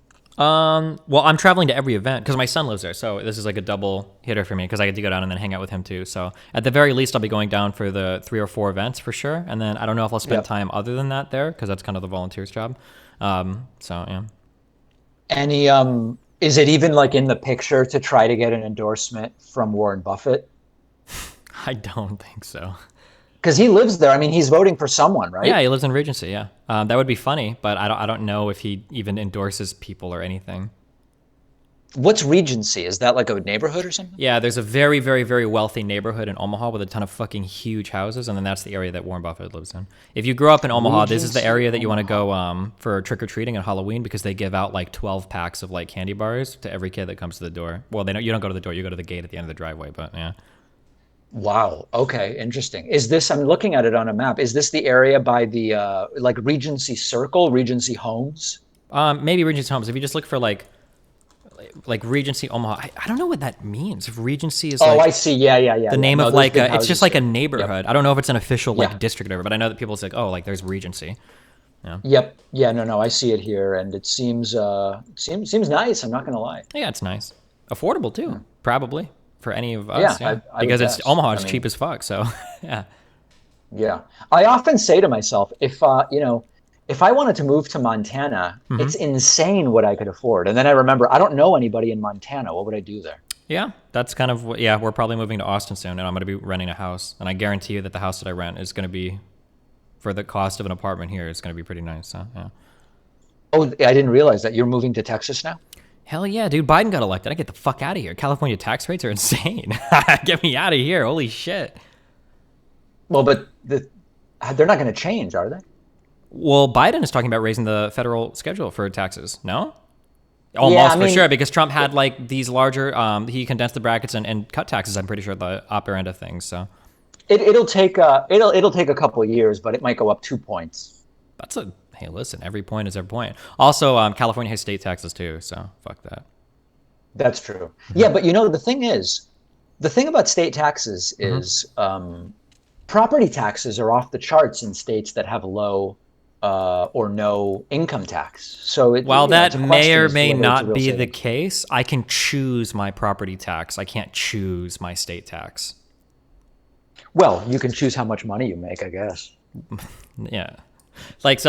Well, I'm traveling to every event because my son lives there. So this is like a double hitter for me because I get to go down and then hang out with him too. So at the very least, I'll be going down for the 3 or 4 events for sure. And then I don't know if I'll spend time other than that there because that's kind of the volunteer's job. So yeah. Any, is it even like in the picture to try to get an endorsement from Warren Buffett? I don't think so. Because he lives there. I mean, he's voting for someone, right? Yeah, he lives in Regency, yeah. That would be funny, but I don't know if he even endorses people or anything. What's Regency? Is that like a neighborhood or something? Yeah, there's a very, very, very wealthy neighborhood in Omaha with a ton of fucking huge houses, and then that's the area that Warren Buffett lives in. If you grew up in Omaha, this is the area that you want to go for trick-or-treating on Halloween because they give out like 12 packs of like candy bars to every kid that comes to the door. Well, you don't go to the door, you go to the gate at the end of the driveway, but yeah. Wow. Okay. Interesting. Is this, I'm looking at it on a map. Is this the area by the, like Regency Circle, Regency Homes? Maybe Regency Homes. If you just look for like Regency Omaha, I don't know what that means. If Regency is like, I see. Yeah. The name of like, it's just like a neighborhood. I don't know if it's an official like district or whatever, but I know that people say, oh, like there's Regency. Yeah. Yep. Yeah. No. I see it here, and it seems nice. I'm not gonna lie. Yeah, it's nice. Affordable too, probably. For any of us, yeah. Because it's Omaha is cheap as fuck, so yeah. Yeah, I often say to myself, if I wanted to move to Montana, it's insane what I could afford. And then I remember, I don't know anybody in Montana. What would I do there? Yeah, that's kind of we're probably moving to Austin soon, and I'm going to be renting a house. And I guarantee you that the house that I rent is going to be, for the cost of an apartment here, it's going to be pretty nice. So yeah. Oh, I didn't realize that you're moving to Texas now. Hell yeah, dude. Biden got elected. I get the fuck out of here. California tax rates are insane. Get me out of here. Holy shit. Well, but they're not going to change, are they? Well, Biden is talking about raising the federal schedule for taxes. No? Almost for sure, because Trump had like these larger, he condensed the brackets and cut taxes, I'm pretty sure, the upper end of things. So it'll take a couple of years, but it might go up 2 points. Hey, listen, every point is every point. Also, California has state taxes too, so fuck that. That's true. Yeah, but the thing about state taxes is property taxes are off the charts in states that have low or no income tax. So while that may or may not be the case, I can choose my property tax. I can't choose my state tax. Well, you can choose how much money you make, I guess. Yeah. Let's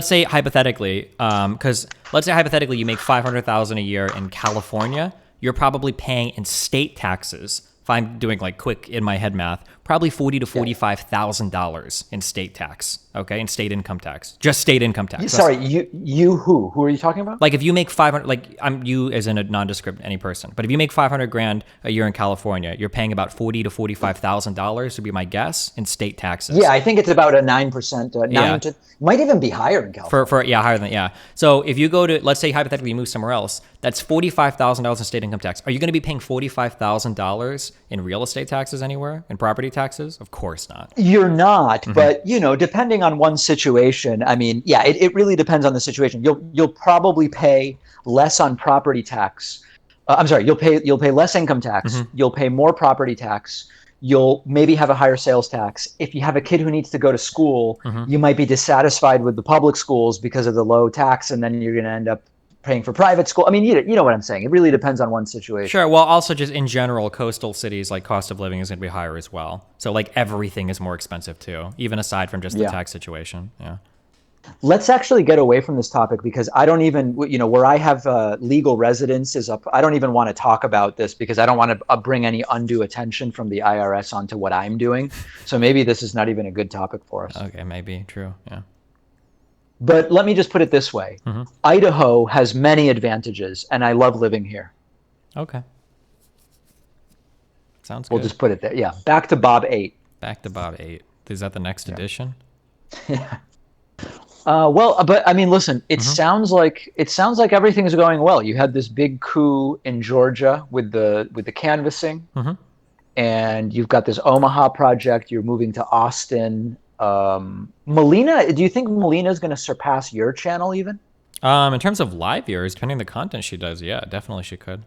say hypothetically, because let's say hypothetically you make $500,000 a year in California, you're probably paying in state taxes. If I'm doing like quick in my head math, probably $40,000 to $45,000 in state tax. Okay, in state income tax, just state income tax. Sorry, who are you talking about? Like if you make 500, like I'm you as in a nondescript any person, but if you make 500 grand a year in California, you're paying about $40,000 to $45,000 to be my guess in state taxes. Yeah, I think it's about a 9%. Might even be higher in California. Higher than So if you go to, let's say hypothetically you move somewhere else, that's $45,000 in state income tax. Are you going to be paying $45,000 in real estate taxes anywhere, in property taxes? Of course not. You're not, but depending on one situation, I mean, yeah, it really depends on the situation. You'll probably pay less on property tax. I'm sorry, you'll pay less income tax. You'll pay more property tax. You'll maybe have a higher sales tax. If you have a kid who needs to go to school, you might be dissatisfied with the public schools because of the low tax, and then you're going to end up paying for private school. I mean, you know what I'm saying. It really depends on one situation. Sure. Well, also just in general, coastal cities, like cost of living is going to be higher as well. So like everything is more expensive too, even aside from just the tax situation. Yeah. Let's actually get away from this topic because I don't even, where I have legal residence is up. I don't even want to talk about this because I don't want to bring any undue attention from the IRS onto what I'm doing. So maybe this is not even a good topic for us. Okay, maybe. True. Yeah. But let me just put it this way. Idaho has many advantages, and I love living here. Okay. Sounds good. We'll just put it there. Yeah. Back to Bob 8. Back to Bob 8. Is that the next edition? Yeah. But I mean, listen, it sounds like everything's going well. You had this big coup in Georgia with the canvassing, and you've got this Omaha project. You're moving to Austin. Melina, do you think Melina is going to surpass your channel even? In terms of live viewers, depending on the content she does, yeah, definitely she could.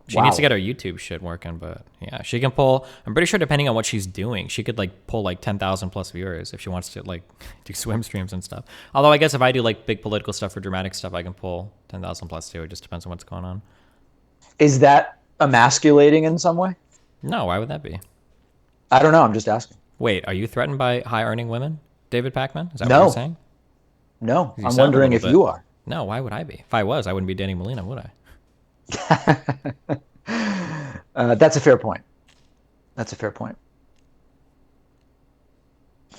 She needs to get her YouTube shit working, but yeah, she can pull. I'm pretty sure depending on what she's doing, she could like pull like 10,000 plus viewers if she wants to like do swim streams and stuff. Although I guess if I do like big political stuff or dramatic stuff, I can pull 10,000 plus too. It just depends on what's going on. Is that emasculating in some way? No, why would that be? I don't know. I'm just asking. Wait, are you threatened by high-earning women, David Pacman? Is that what you're saying? No, I'm wondering if you are. No, why would I be? If I was, I wouldn't be dating Melina, would I? That's a fair point. That's a fair point.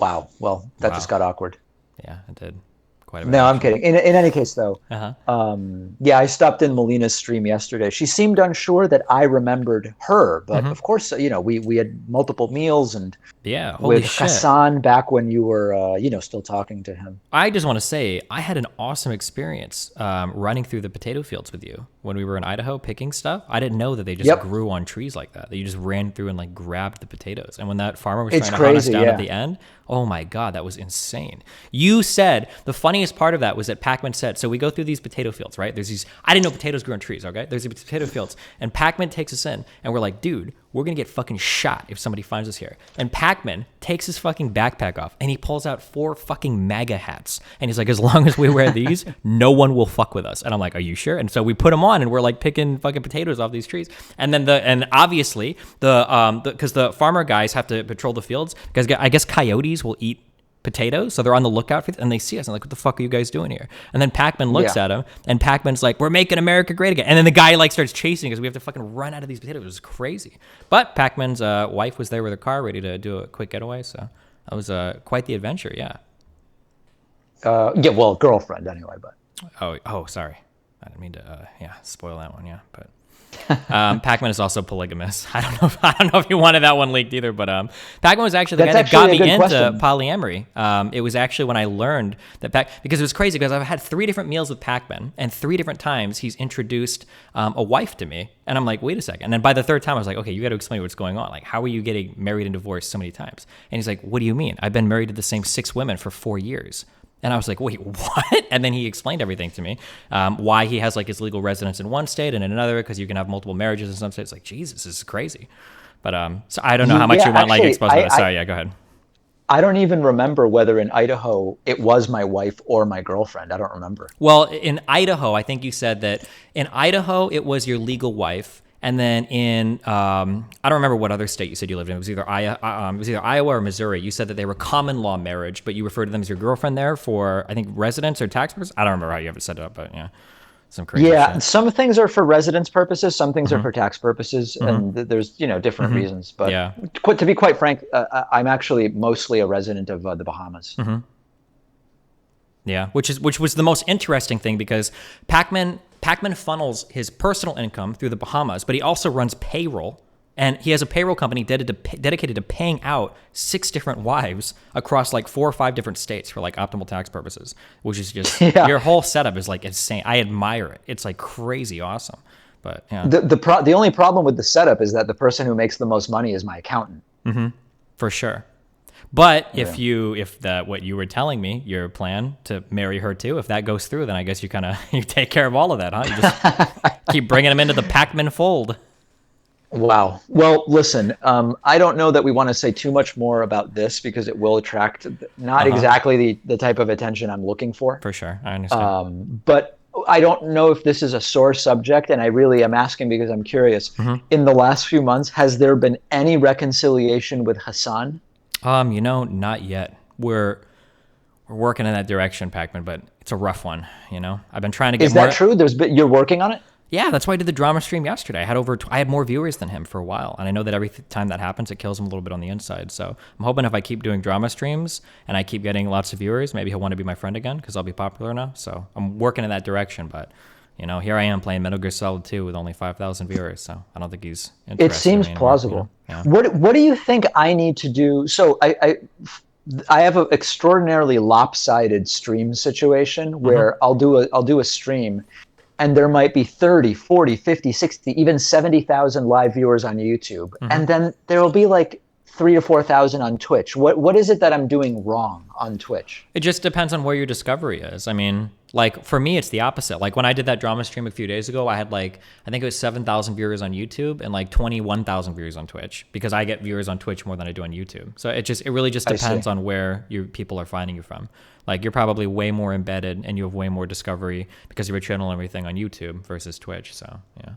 Wow. Well, that just got awkward. Yeah, it did. Quite a bit. No, I'm kidding. In any case, though, yeah, I stopped in Melina's stream yesterday. She seemed unsure that I remembered her, but of course, we had multiple meals and holy with shit. Hassan back when you were, still talking to him. I just want to say I had an awesome experience running through the potato fields with you when we were in Idaho picking stuff. I didn't know that they just grew on trees like that. That you just ran through and like grabbed the potatoes. And when that farmer was trying to hunt us down at the end, oh my God, that was insane. You said the funniest part of that was that Pacman said, so we go through these potato fields, right? There's these, I didn't know potatoes grew on trees, okay? There's these potato fields. And Pacman takes us in and we're like, dude, we're going to get fucking shot if somebody finds us here. And Pacman takes his fucking backpack off and he pulls out 4 fucking MAGA hats. And he's like, as long as we wear these, no one will fuck with us. And I'm like, are you sure? And so we put them on and we're like picking fucking potatoes off these trees. And then obviously because the farmer guys have to patrol the fields because I guess coyotes will eat potatoes, so they're on the lookout for it, and they see us and like, what the fuck are you guys doing here? And then Pacman looks at him and Pacman's like, we're making America great again. And then the guy like starts chasing because we have to fucking run out of these potatoes. It was crazy. But Pacman's wife was there with her car ready to do a quick getaway, so that was quite the adventure. Yeah, well, girlfriend anyway, but oh sorry, I didn't mean to, spoil that one. Yeah, but Pac-Man is also polygamous. I don't know if you wanted that one leaked either, but Pac-Man was actually the guy that got me into polyamory. It was actually when I learned that because it was crazy because I've had 3 different meals with Pac-Man, and 3 different times he's introduced a wife to me, and I'm like, wait a second. And then by the 3rd time, I was like, okay, you got to explain what's going on. Like, how are you getting married and divorced so many times? And he's like, what do you mean? I've been married to the same 6 women for 4 years. And I was like, wait, what? And then he explained everything to me, why he has like his legal residence in one state and in another, because you can have multiple marriages in some states. Like, Jesus, this is crazy. But so I don't know how much you want like exposed. Sorry, go ahead. I don't even remember whether in Idaho it was my wife or my girlfriend. I don't remember. Well, in Idaho, I think you said that in Idaho it was your legal wife. And then in, I don't remember what other state you said you lived in. It was either Iowa or Missouri. You said that they were common law marriage, but you referred to them as your girlfriend there for, I think, residence or tax purposes. I don't remember how you have it set up, but yeah, some crazy shit. Some things are for residence purposes. Some things are for tax purposes. And there's, different reasons. But to be quite frank, I'm actually mostly a resident of the Bahamas. Yeah, which was the most interesting thing because Pac-Man funnels his personal income through the Bahamas, but he also runs payroll, and he has a payroll company dedicated to paying out 6 different wives across like 4 or 5 different states for like optimal tax purposes, which is just your whole setup is like insane. I admire it. It's like crazy awesome. But yeah, the only problem with the setup is that the person who makes the most money is my accountant. For sure. But if what you were telling me, your plan to marry her too, if that goes through, then I guess you you take care of all of that, huh? You just keep bringing them into the Pac-Man fold. Wow. Well, listen, I don't know that we want to say too much more about this because it will attract not exactly the type of attention I'm looking for. For sure, I understand. But I don't know if this is a sore subject, and I really am asking because I'm curious. In the last few months, has there been any reconciliation with Hassan? Not yet. We're working in that direction, Pac-Man, but it's a rough one. I've been trying to get. Is that true? You're working on it? Yeah, that's why I did the drama stream yesterday. I had more viewers than him for a while, and I know that every time that happens, it kills him a little bit on the inside. So I'm hoping if I keep doing drama streams and I keep getting lots of viewers, maybe he'll want to be my friend again because I'll be popular now. So I'm working in that direction, but. Here I am playing Metal Gear Solid 2 with only 5,000 viewers, so I don't think he's interested. It seems plausible. What do you think I need to do? So I have an extraordinarily lopsided stream situation where I'll do a stream, and there might be 30, 40, 50, 60, even 70,000 live viewers on YouTube, and then there will be like 3,000 or 4,000 on Twitch. What is it that I'm doing wrong on Twitch? It just depends on where your discovery is. I mean, like for me, it's the opposite. Like when I did that drama stream a few days ago, I had I think it was 7,000 viewers on YouTube and like 21,000 viewers on Twitch because I get viewers on Twitch more than I do on YouTube. So it really just depends on where your people are finding you from. Like you're probably way more embedded and you have way more discovery because of your channel and everything on YouTube versus Twitch. So yeah.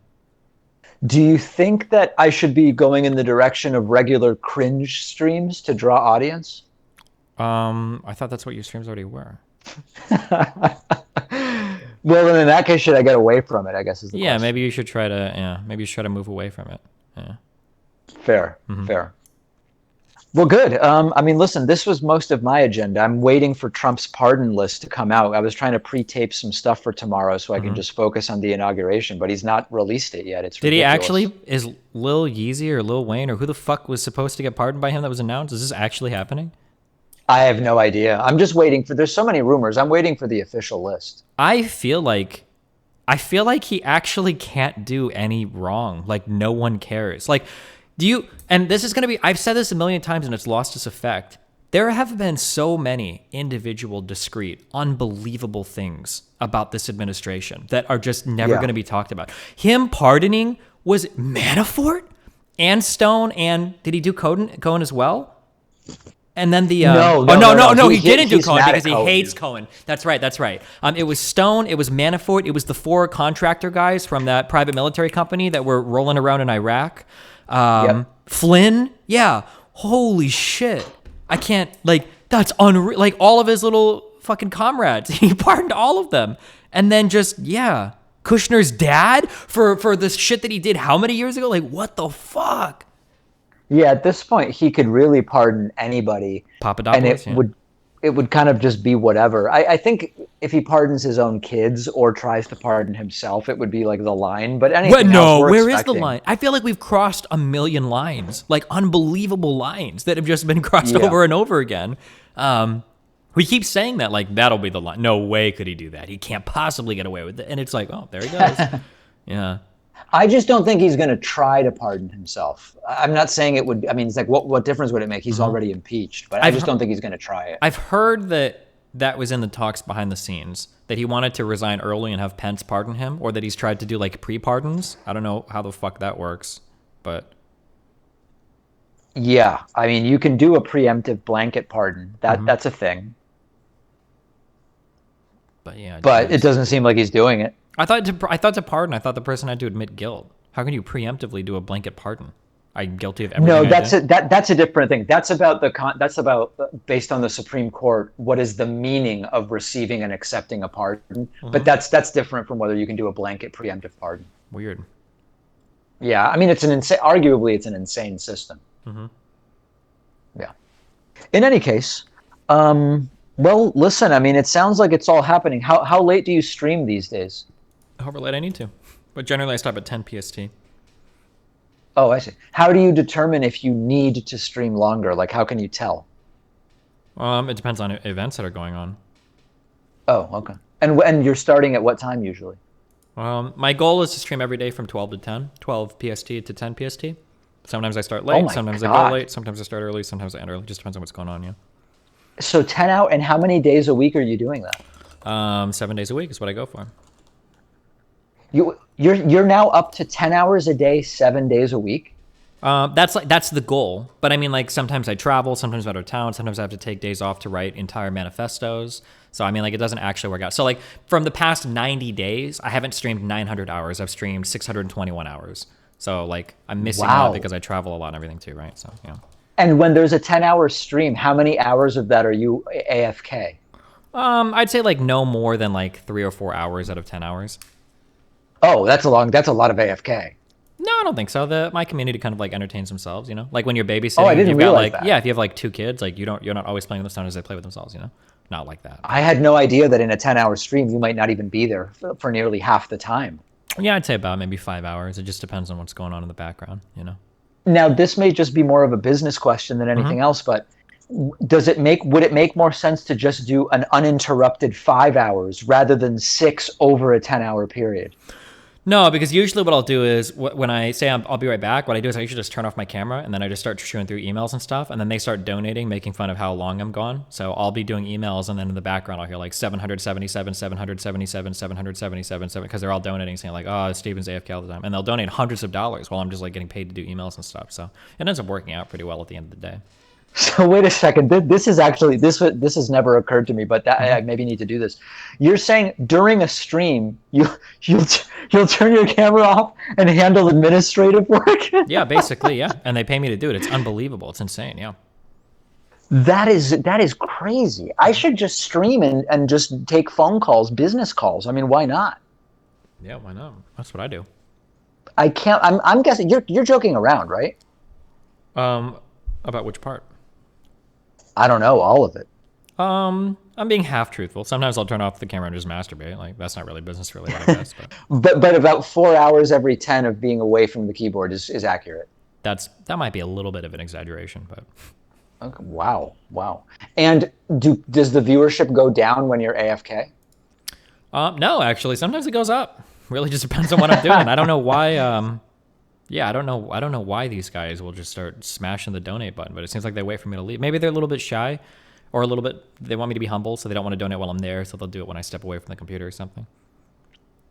Do you think that I should be going in the direction of regular cringe streams to draw audience? I thought that's what your streams already were. Well, then in that case, should I get away from it? I guess is the question. Maybe you should try to move away from it. Yeah. Fair. Well, good. Listen, this was most of my agenda. I'm waiting for Trump's pardon list to come out. I was trying to pre-tape some stuff for tomorrow so I can just focus on the inauguration, but he's not released it yet. It's ridiculous. Did he actually? Is Lil Yeezy or Lil Wayne or who the fuck was supposed to get pardoned by him that was announced? Is this actually happening? I have no idea. I'm just waiting for. There's so many rumors. I'm waiting for the official list. I feel like he actually can't do any wrong. Like no one cares. Like. And this is going to be, I've said this a million times and it's lost its effect. There have been so many individual, discrete, unbelievable things about this administration that are just never going to be talked about. Him pardoning was Manafort and Stone, and did he do Cohen as well? And then the no, he didn't do Cohen because he hates Cohen. That's right. It was Stone, it was Manafort, it was the 4 contractor guys from that private military company that were rolling around in Iraq. Flynn, holy shit. I can't, that's unreal. All of his little fucking comrades, he pardoned all of them. And then just, Kushner's dad for the shit that he did how many years ago? What the fuck? Yeah, at this point, he could really pardon anybody. Papadopoulos, it would kind of just be whatever. I think if he pardons his own kids or tries to pardon himself, it would be like the line. But anything else, where is the line? I feel like we've crossed a million lines, like unbelievable lines that have just been crossed over and over again. We keep saying that, like, that'll be the line. No way could he do that. He can't possibly get away with it. And it's like, oh, there he goes. Yeah. I just don't think he's going to try to pardon himself. I'm not saying it would. I mean, it's like, what difference would it make? He's already impeached. But I just don't think he's going to try it. I've heard that was in the talks behind the scenes, that he wanted to resign early and have Pence pardon him, or that he's tried to do, like, pre-pardons. I don't know how the fuck that works, but... Yeah, I mean, you can do a preemptive blanket pardon. That's a thing. But yeah, but it doesn't seem like he's doing it. I thought to pardon, I thought the person had to admit guilt. How can you preemptively do a blanket pardon? I'm guilty of everything. No, that's a different thing. That's about based on the Supreme Court. What is the meaning of receiving and accepting a pardon? But that's different from whether you can do a blanket preemptive pardon. Weird. Yeah, I mean, arguably it's an insane system. Yeah. In any case, well, listen, I mean, it sounds like it's all happening. How late do you stream these days? However late I need to. But generally I stop at 10 PST. Oh, I see. How do you determine if you need to stream longer? Like, how can you tell? It depends on events that are going on. Oh, okay. And you're starting at what time usually? My goal is to stream every day from 12 to 10, 12 PST to 10 PST. Sometimes I start late, sometimes I go late, sometimes I start early, sometimes I end early. Just depends on what's going on, yeah. So 10 out, and how many days a week are you doing that? 7 days a week is what I go for. You're now up to 10 hours a day, 7 days a week? That's the goal. But I mean, like, sometimes I travel, sometimes I'm out of town, sometimes I have to take days off to write entire manifestos. So I mean, like, it doesn't actually work out. So like, from the past 90 days, I haven't streamed 900 hours. I've streamed 621 hours. So like, I'm missing out because I travel a lot and everything too, right? So yeah. And when there's a 10-hour stream, how many hours of that are you AFK? I'd say like no more than like 3 or 4 hours out of 10 hours. Oh, that's a lot of AFK. No, I don't think so. My community kind of like entertains themselves, you know? Like when you're babysitting, I didn't realize that. Yeah, if you have like 2 kids, like you're not always playing with them as they play with themselves, you know? Not like that. I had no idea that in a 10-hour stream, you might not even be there for nearly half the time. Yeah, I'd say about maybe 5 hours. It just depends on what's going on in the background, you know? Now, this may just be more of a business question than anything else, but would it make more sense to just do an uninterrupted 5 hours rather than 6 over a 10-hour period? No, because usually what I'll do is when I say I'll be right back, what I do is I usually just turn off my camera and then I just start chewing through emails and stuff, and then they start donating, making fun of how long I'm gone. So I'll be doing emails, and then in the background I'll hear like 777, 777, 777, because they're all donating, saying like, oh, Steven's AFK all the time, and they'll donate hundreds of dollars while I'm just like getting paid to do emails and stuff. So it ends up working out pretty well at the end of the day. So wait a second. This is actually this has never occurred to me, but I maybe need to do this. You're saying during a stream you'll turn your camera off and handle administrative work? Yeah, basically, yeah. And they pay me to do it. It's unbelievable. It's insane. Yeah. That is crazy. I should just stream and just take phone calls, business calls. I mean, why not? Yeah, why not? That's what I do. I can't. I'm guessing you're joking around, right? About which part? I don't know, all of it. I'm being half truthful. Sometimes I'll turn off the camera and just masturbate. Like, that's not really business related, I guess. But about 4 hours every 10 of being away from the keyboard is accurate. That might be a little bit of an exaggeration, but. Okay, wow. And does the viewership go down when you're AFK? No, actually, sometimes it goes up. Really just depends on what I'm doing. I don't know why. Yeah, I don't know why these guys will just start smashing the donate button, but it seems like they wait for me to leave. Maybe they're a little bit shy, or they want me to be humble, so they don't want to donate while I'm there, so they'll do it when I step away from the computer or something.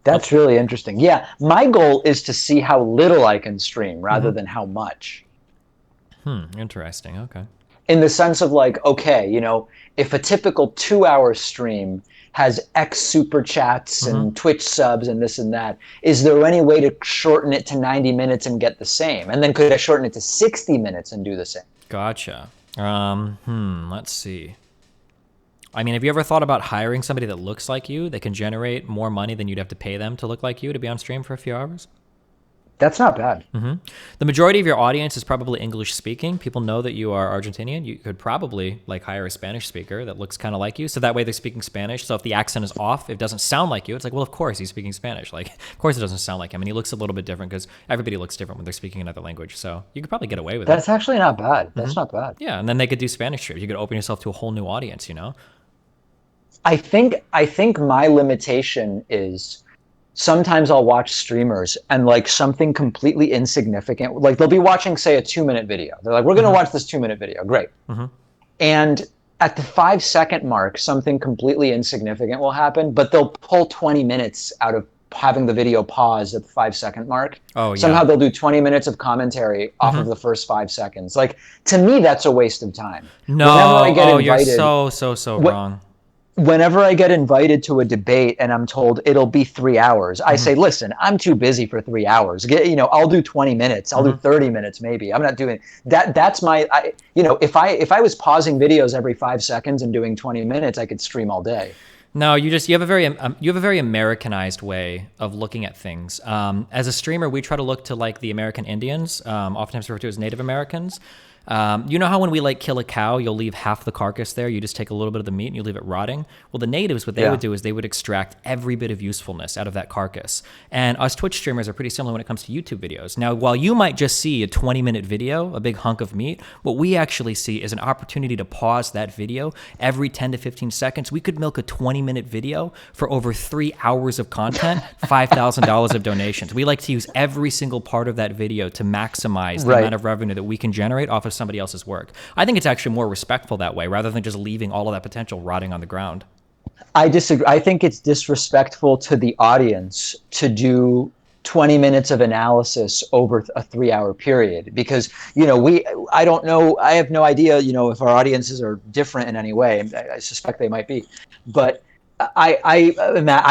That's really interesting. Yeah, my goal is to see how little I can stream rather than how much. Interesting. Okay. In the sense of like, okay, you know, if a typical 2-hour stream has X super chats and Twitch subs and this and that, is there any way to shorten it to 90 minutes and get the same? And then could I shorten it to 60 minutes and do the same? Gotcha. Let's see. I mean, have you ever thought about hiring somebody that looks like you that can generate more money than you'd have to pay them to look like you to be on stream for a few hours? That's not bad. The majority of your audience is probably English speaking. People know that you are Argentinian. You could probably like hire a Spanish speaker that looks kind of like you. So that way they're speaking Spanish. So if the accent is off, if it doesn't sound like you, it's like, well, of course he's speaking Spanish. Like, of course it doesn't sound like him. And he looks a little bit different because everybody looks different when they're speaking another language. So you could probably get away with it. That's actually not bad. That's not bad. Yeah. And then they could do Spanish trips. You could open yourself to a whole new audience, you know? I think my limitation is sometimes I'll watch streamers and like something completely insignificant, like they'll be watching, say, a 2-minute video. They're like, we're going to watch this 2-minute video. Great. And at the 5-second mark, something completely insignificant will happen, but they'll pull 20 minutes out of having the video pause at the 5-second mark. Oh, yeah. Somehow they'll do 20 minutes of commentary off of the first 5 seconds. Like, to me, that's a waste of time. No, you're so wrong. Whenever I get invited to a debate and I'm told it'll be 3 hours, I say, listen, I'm too busy for 3 hours. I'll do 20 minutes. I'll do 30 minutes maybe. I'm not doing that. That's if I was pausing videos every 5 seconds and doing 20 minutes, I could stream all day. No, you have a very Americanized way of looking at things. As a streamer, we try to look to like the American Indians, oftentimes referred to as Native Americans. You know how when we like kill a cow, you'll leave half the carcass there, you just take a little bit of the meat and you leave it rotting? Well, the natives, what they would do is they would extract every bit of usefulness out of that carcass. And us Twitch streamers are pretty similar when it comes to YouTube videos. Now, while you might just see a 20-minute video, a big hunk of meat, what we actually see is an opportunity to pause that video every 10 to 15 seconds. We could milk a 20-minute video for over 3 hours of content, $5,000 of donations. We like to use every single part of that video to maximize the amount of revenue that we can generate off of somebody else's work. I think it's actually more respectful that way rather than just leaving all of that potential rotting on the ground. I disagree. I think it's disrespectful to the audience to do 20 minutes of analysis over a 3-hour period because, I don't know, I have no idea, if our audiences are different in any way. I suspect they might be, but I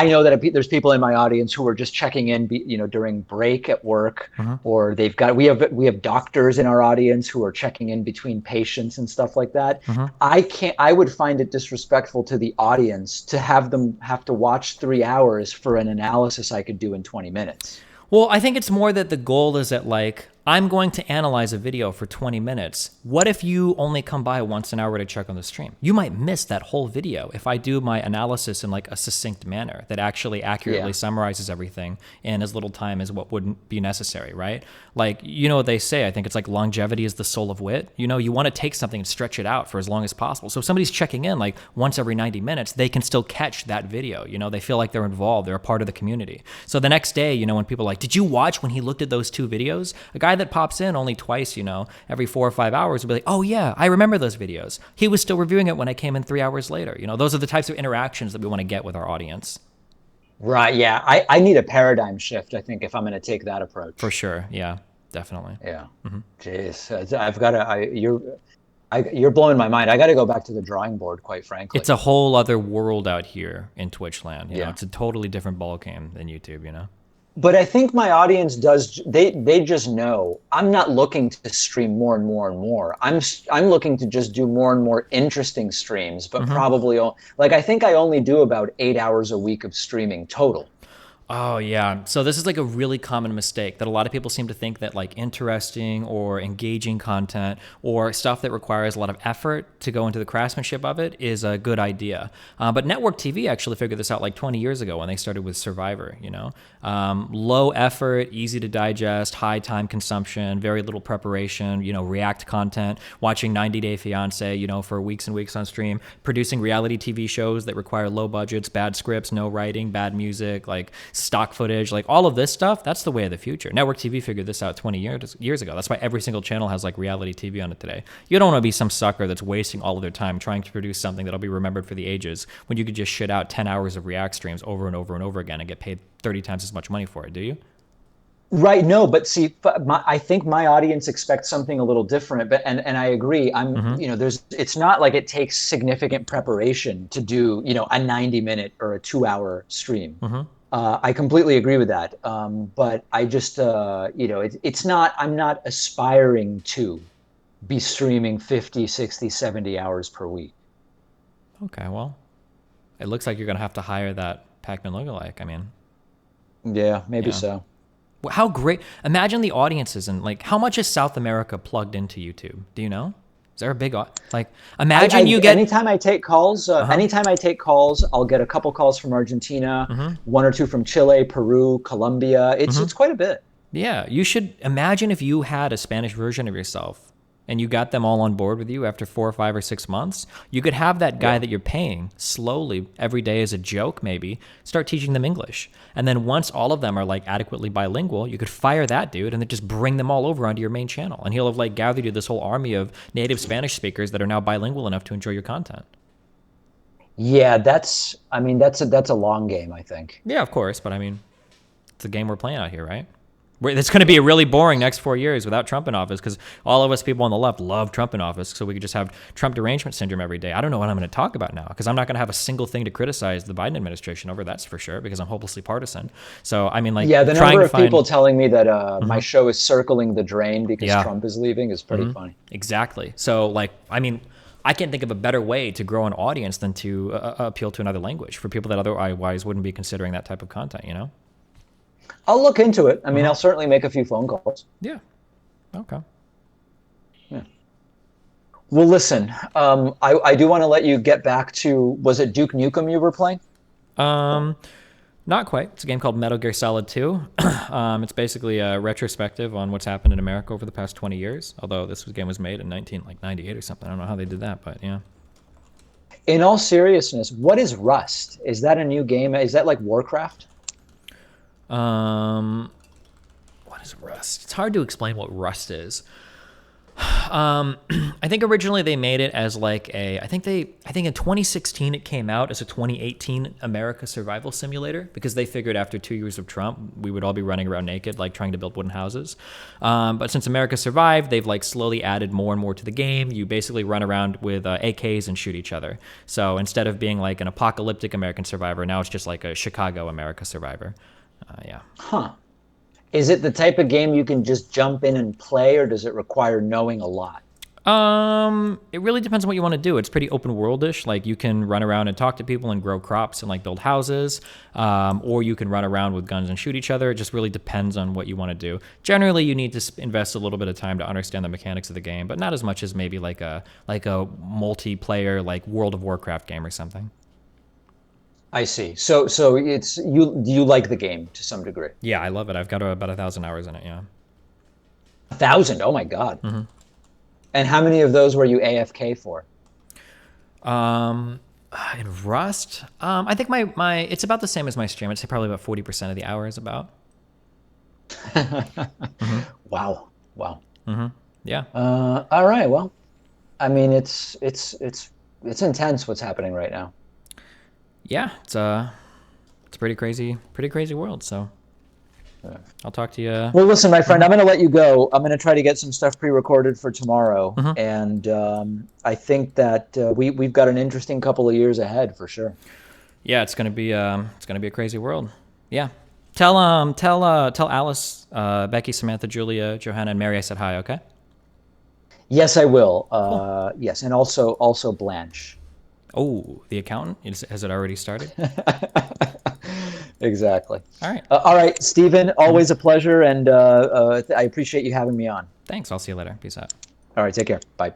know that there's people in my audience who are just checking in, during break at work, or we have doctors in our audience who are checking in between patients and stuff like that. I would find it disrespectful to the audience to have them have to watch 3 hours for an analysis I could do in 20 minutes. Well, I think it's more that the goal is that like, I'm going to analyze a video for 20 minutes. What if you only come by once an hour to check on the stream? You might miss that whole video if I do my analysis in like a succinct manner that actually accurately summarizes everything in as little time as what wouldn't be necessary, right? Like, what they say, I think it's like longevity is the soul of wit. You want to take something and stretch it out for as long as possible. So if somebody's checking in like once every 90 minutes, they can still catch that video. They feel like they're involved. They're a part of the community. So the next day, when people are like, did you watch when he looked at those 2 videos? A guy that pops in only twice, every 4 or 5 hours will be like, oh yeah, I remember those videos. He was still reviewing it when I came in 3 hours later. Those are the types of interactions that we want to get with our audience. Right. Yeah. I need a paradigm shift, I think, if I'm going to take that approach. For sure. Yeah, definitely. Yeah. Jeez. You're blowing my mind. I got to go back to the drawing board, quite frankly. It's a whole other world out here in Twitch land. It's a totally different ballgame than YouTube, But I think my audience does. They just know I'm not looking to stream more and more and more. I'm looking to just do more and more interesting streams, but probably I think I only do about 8 hours a week of streaming total. Oh, yeah. So this is like a really common mistake that a lot of people seem to think that like interesting or engaging content or stuff that requires a lot of effort to go into the craftsmanship of it is a good idea. But network TV actually figured this out like 20 years ago when they started with Survivor, low effort, easy to digest, high time consumption, very little preparation, react content, watching 90 Day Fiance, for weeks and weeks on stream, producing reality TV shows that require low budgets, bad scripts, no writing, bad music, like stock footage, like all of this stuff. That's the way of the future. Network TV figured this out 20 years ago. That's why every single channel has like reality TV on it today. You don't want to be some sucker that's wasting all of their time trying to produce something that'll be remembered for the ages when you could just shit out 10 hours of react streams over and over and over again and get paid 30 times as much money for it, do you? Right. No, but see, I think my audience expects something a little different, but and I agree. It's not like it takes significant preparation to do, a 90-minute or a 2-hour stream. I completely agree with that. But I just, it's not, I'm not aspiring to be streaming 50, 60, 70 hours per week. Okay, well, it looks like you're going to have to hire that Pac-Man lookalike. I mean, yeah, maybe so. How great. Imagine the audiences and like how much is South America plugged into YouTube? Do you know? Is there a big like? Imagine you get anytime I take calls. Anytime I take calls, I'll get a couple calls from Argentina, 1 or 2 from Chile, Peru, Colombia. It's quite a bit. Yeah, you should imagine if you had a Spanish version of yourself and you got them all on board with you after 4 or 5 or 6 months. You could have that guy that you're paying slowly every day as a joke, maybe start teaching them English. And then once all of them are like adequately bilingual, you could fire that dude and then just bring them all over onto your main channel. And he'll have like gathered you this whole army of native Spanish speakers that are now bilingual enough to enjoy your content. Yeah, that's a long game, I think. Yeah, of course. But I mean, it's a game we're playing out here, right? It's going to be a really boring next 4 years without Trump in office because all of us people on the left love Trump in office, so we could just have Trump derangement syndrome every day. I don't know what I'm going to talk about now because I'm not going to have a single thing to criticize the Biden administration over, that's for sure, because I'm hopelessly partisan. So, I mean, like, yeah, the number of people telling me that my show is circling the drain because Trump is leaving is pretty funny. Exactly. So, like, I mean, I can't think of a better way to grow an audience than to appeal to another language for people that otherwise wouldn't be considering that type of content, you know? I'll look into it. I mean, I'll certainly make a few phone calls. Yeah. Okay. Yeah. Well, listen, I do want to let you get back to, was it Duke Nukem you were playing? Not quite. It's a game called Metal Gear Solid 2. It's basically a retrospective on what's happened in America over the past 20 years, although this game was made in 1998 or something. I don't know how they did that, but yeah. In all seriousness, what is Rust? Is that a new game? Is that like Warcraft? What is Rust? It's hard to explain what Rust is. I think originally they made it as like I think in 2016 it came out as a 2018 America survival simulator because they figured after 2 years of Trump we would all be running around naked like trying to build wooden houses. But since America survived, they've like slowly added more and more to the game. You basically run around with AKs and shoot each other. So instead of being like an apocalyptic American survivor, now it's just like a Chicago America survivor. Yeah. Huh. Is it the type of game you can just jump in and play, or does it require knowing a lot? It really depends on what you want to do. It's pretty open worldish. Like you can run around and talk to people and grow crops and like build houses, or you can run around with guns and shoot each other. It just really depends on what you want to do. Generally, you need to invest a little bit of time to understand the mechanics of the game, but not as much as maybe like a multiplayer like World of Warcraft game or something. I see. So it's you like the game to some degree? Yeah, I love it. I've got about 1,000 hours in it. Yeah. 1,000? Oh my God. Mm-hmm. And how many of those were you AFK for? In Rust, I think my it's about the same as my stream. I'd say probably about 40% of the hours about. Mm-hmm. Wow. Mm-hmm. Yeah. All right. Well, I mean, it's intense what's happening right now. Yeah, it's a pretty crazy world. So I'll talk to you. Well, listen, my friend, I'm going to let you go. I'm going to try to get some stuff pre-recorded for tomorrow, and I think that we've got an interesting couple of years ahead for sure. Yeah, it's going to be a crazy world. Yeah, tell Alice, Becky, Samantha, Julia, Johanna, and Mary I said hi. Okay. Yes, I will. Cool. Yes, and also Blanche. Oh, the accountant? Has it already started? Exactly. All right. All right, Stephen, always a pleasure, and I appreciate you having me on. Thanks. I'll see you later. Peace out. All right, take care. Bye.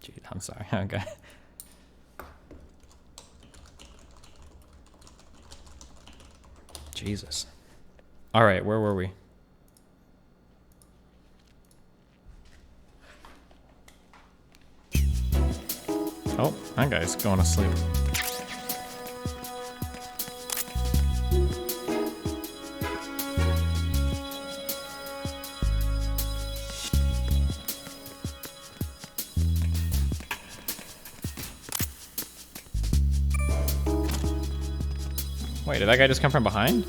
Gee, I'm sorry. Okay. Jesus. All right, where were we? Oh, that guy's going to sleep. Wait, did that guy just come from behind?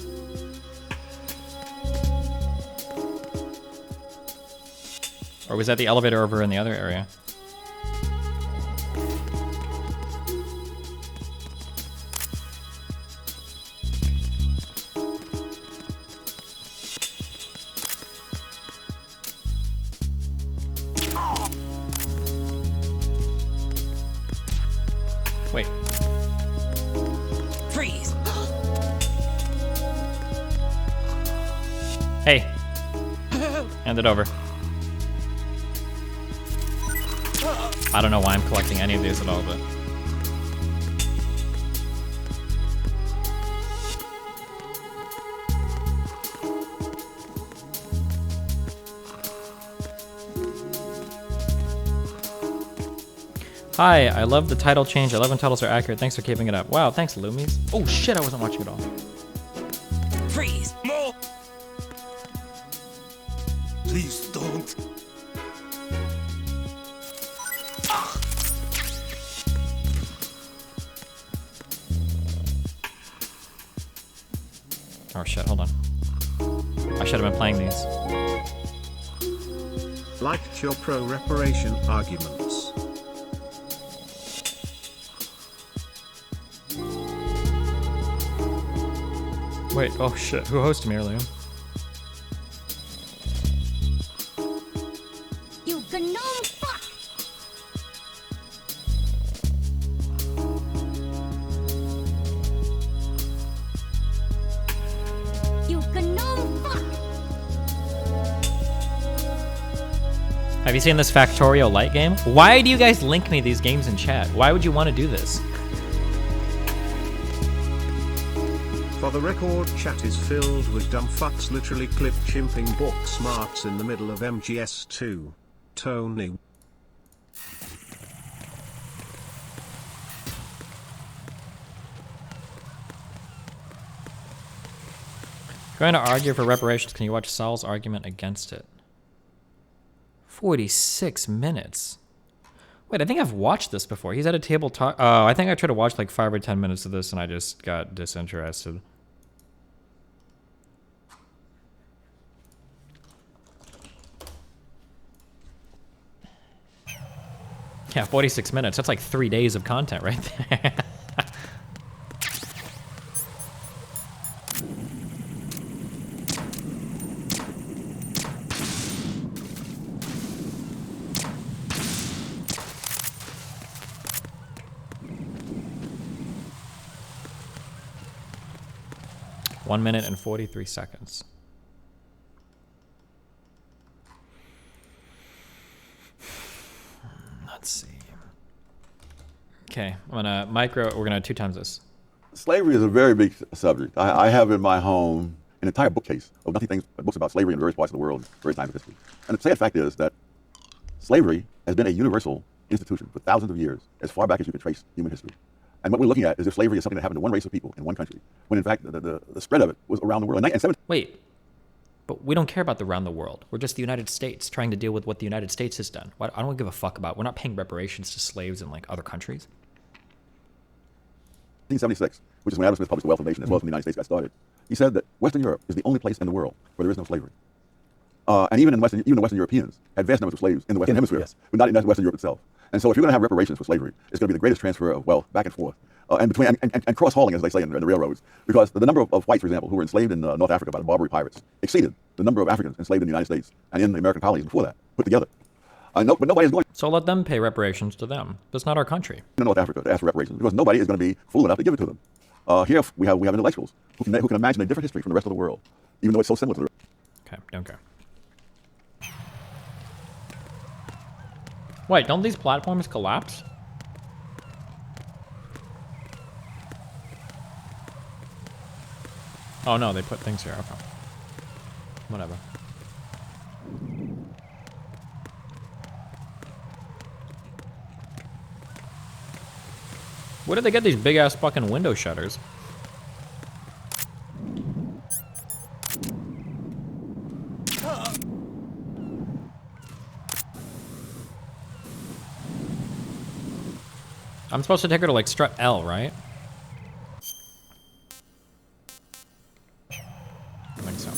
Or was that the elevator over in the other area? Wait. Freeze! Hey. Hand it over. I don't know why I'm collecting any of these at all, but... Hi, I love the title change. 11 titles are accurate. Thanks for keeping it up. Wow, thanks, Loomies. Oh shit, I wasn't watching at all. Freeze! More! Please don't. Oh shit, hold on. I should have been playing these. Liked your pro-reparation arguments. Wait, oh shit, who hosted me earlier? You gnome fuck! You gnome fuck! Have you seen this Factorio light game? Why do you guys link me these games in chat? Why would you want to do this? For the record, chat is filled with dumb fucks literally clip chimping book smarts in the middle of MGS2. Tony. Going to argue for reparations, can you watch Saul's argument against it? 46 minutes. Wait, I think I've watched this before. He's at a table talk. Oh, I think I tried to watch like 5 or 10 minutes of this and I just got disinterested. Yeah, 46 minutes. That's like 3 days of content right there. One minute and 43 seconds. Let's see. Okay, I'm gonna we're gonna 2 times this. Slavery is a very big subject. I have in my home an entire bookcase of nothing things, books about slavery in various parts of the world, various times of history. And the sad fact is that slavery has been a universal institution for thousands of years, as far back as you can trace human history. And what we're looking at is if slavery is something that happened to one race of people in one country, when in fact the spread of it was around the world. Wait, but we don't care about the around the world. We're just the United States trying to deal with what the United States has done. I don't give a fuck about. We're not paying reparations to slaves in like other countries. 1976, which is when Adam Smith published The Wealth of Nations, as well as when the United States got started. He said that Western Europe is the only place in the world where there is no slavery. And even the Western Europeans had vast numbers of slaves in the Western Hemisphere, but not in Western Europe itself. And so if you're going to have reparations for slavery, it's going to be the greatest transfer of wealth back and forth. And cross-hauling, as they say in the railroads, because the number of whites, for example, who were enslaved in North Africa by the Barbary pirates exceeded the number of Africans enslaved in the United States and in the American colonies before that, put together. But nobody is going. So let them pay reparations to them. That's not our country. In North Africa to ask for reparations because nobody is going to be fool enough to give it to them. Here we have intellectuals who can imagine a different history from the rest of the world, even though it's so similar to the rest. Okay, don't care. Wait, don't these platforms collapse? Oh no, they put things here. Okay. Whatever. Where did they get these big ass fucking window shutters? I'm supposed to take her to like strut L, right? I think so.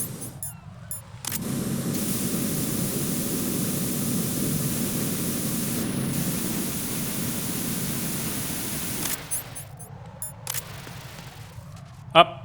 Up.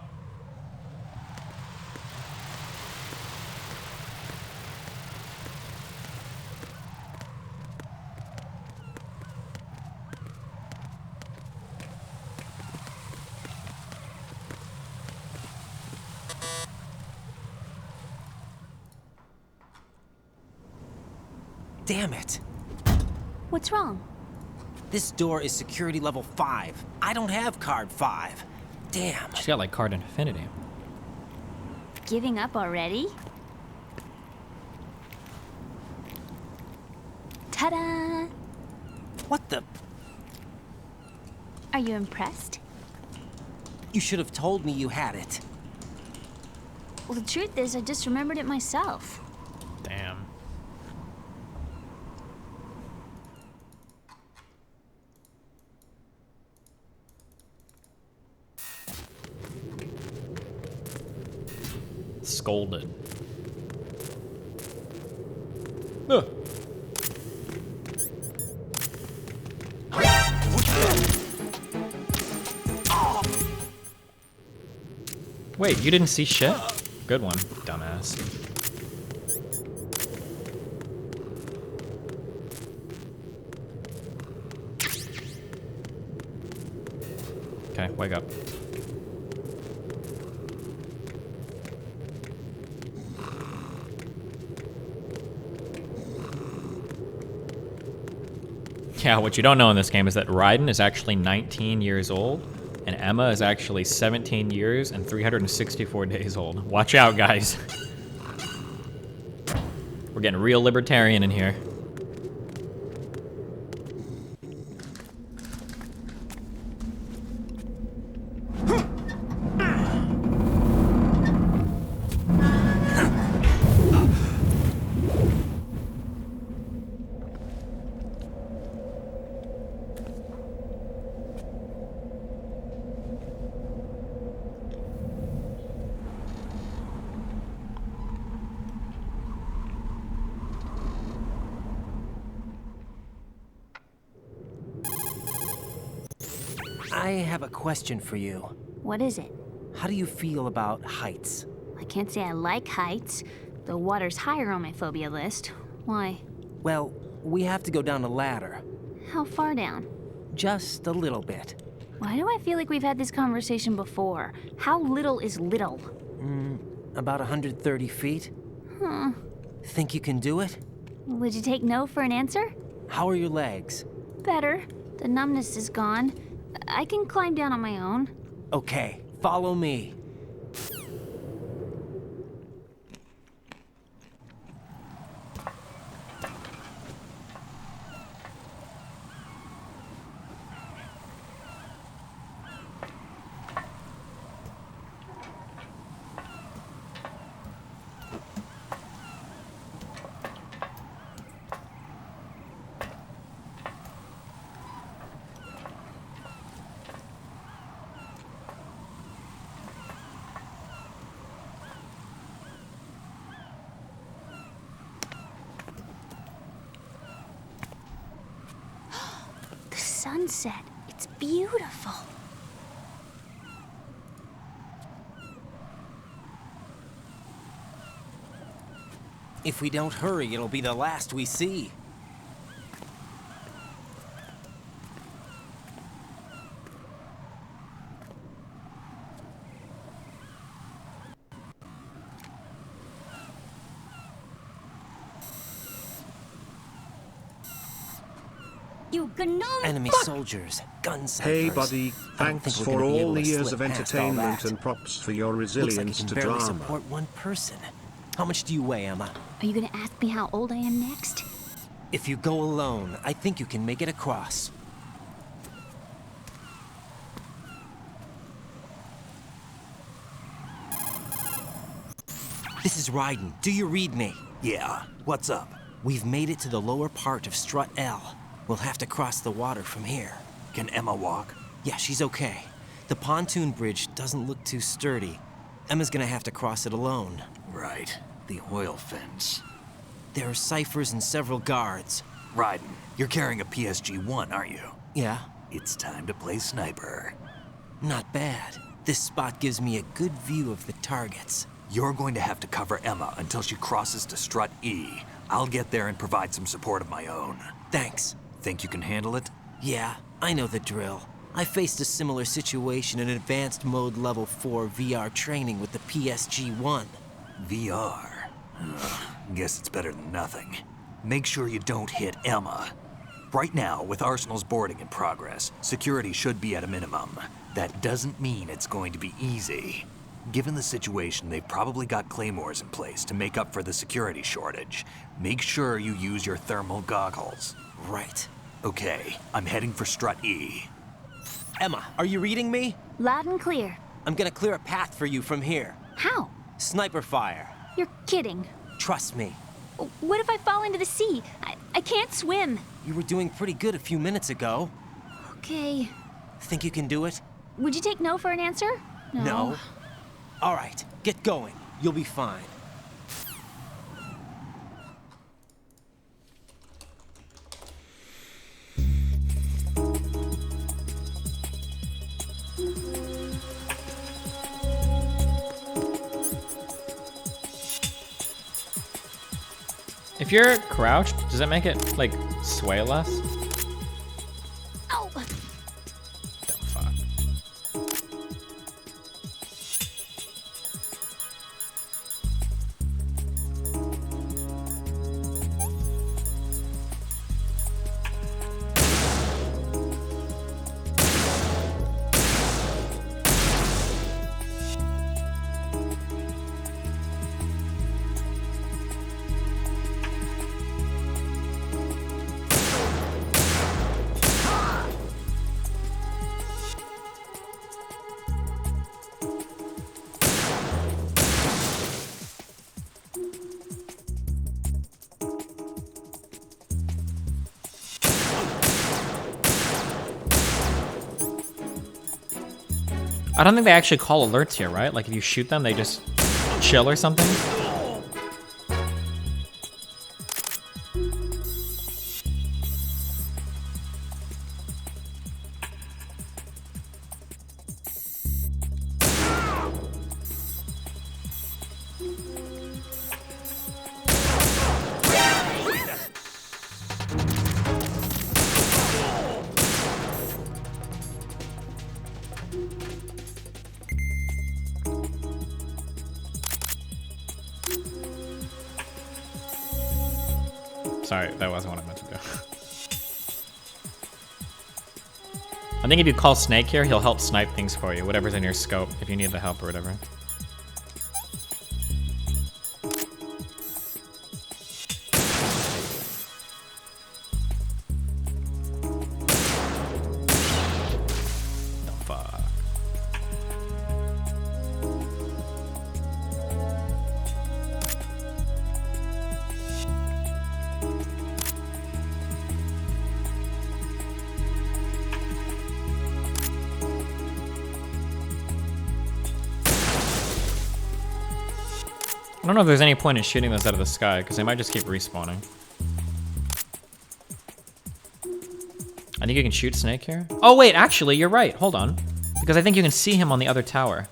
Damn it. What's wrong? This door is security level 5. I don't have card 5. Damn. She's got like card infinity. Giving up already? Ta-da! What the? Are you impressed? You should have told me you had it. Well, the truth is, I just remembered it myself. Damn. Scolded. Ugh. Wait, you didn't see shit? Good one, dumbass. Okay, wake up. Yeah, what you don't know in this game is that Raiden is actually 19 years old, and Emma is actually 17 years and 364 days old. Watch out, guys. We're getting real libertarian in here. I have a question for you. What is it? How do you feel about heights? I can't say I like heights. The water's higher on my phobia list. Why? Well, we have to go down a ladder. How far down? Just a little bit. Why do I feel like we've had this conversation before? How little is little? About 130 feet. Huh. Think you can do it? Would you take no for an answer? How are your legs? Better. The numbness is gone. I can climb down on my own. Okay, follow me. Sunset. It's beautiful. If we don't hurry, it'll be the last we see. Enemy soldiers, gun snipers. Hey buddy, thanks for all the years of entertainment and props for your resilience to drama. Support one person. How much do you weigh, Emma? Are you gonna ask me how old I am next? If you go alone, I think you can make it across. This is Raiden. Do you read me? Yeah. What's up? We've made it to the lower part of Strut L. We'll have to cross the water from here. Can Emma walk? Yeah, she's okay. The pontoon bridge doesn't look too sturdy. Emma's gonna have to cross it alone. Right. The oil fence. There are ciphers and several guards. Raiden, you're carrying a PSG-1, aren't you? Yeah. It's time to play sniper. Not bad. This spot gives me a good view of the targets. You're going to have to cover Emma until she crosses to Strut E. I'll get there and provide some support of my own. Thanks. Think you can handle it? Yeah, I know the drill. I faced a similar situation in advanced mode level 4 VR training with the PSG-1. VR? Guess it's better than nothing. make sure you don't hit Emma. Right now, with Arsenal's boarding in progress, security should be at a minimum. That doesn't mean it's going to be easy. Given the situation, they've probably got claymores in place to make up for the security shortage. Make sure you use your thermal goggles. Right. Okay, I'm heading for strut E. Emma, are you reading me? Loud and clear. I'm gonna clear a path for you from here. How? Sniper fire. You're kidding. Trust me. What if I fall into the sea? I can't swim. You were doing pretty good a few minutes ago. Okay. Think you can do it? Would you take no for an answer? No. All right, get going. You'll be fine. If you're crouched, does that make it, like, sway less? Ow! Dumb fuck. I don't think they actually call alerts here, right? Like if you shoot them, they just chill or something? Sorry, that wasn't what I meant to do. I think if you call Snake here, he'll help snipe things for you, whatever's in your scope, if you need the help or whatever. The fuck? I don't know if there's any point in shooting those out of the sky, because they might just keep respawning. I think you can shoot Snake here. Oh wait, actually, you're right. Hold on. Because I think you can see him on the other tower.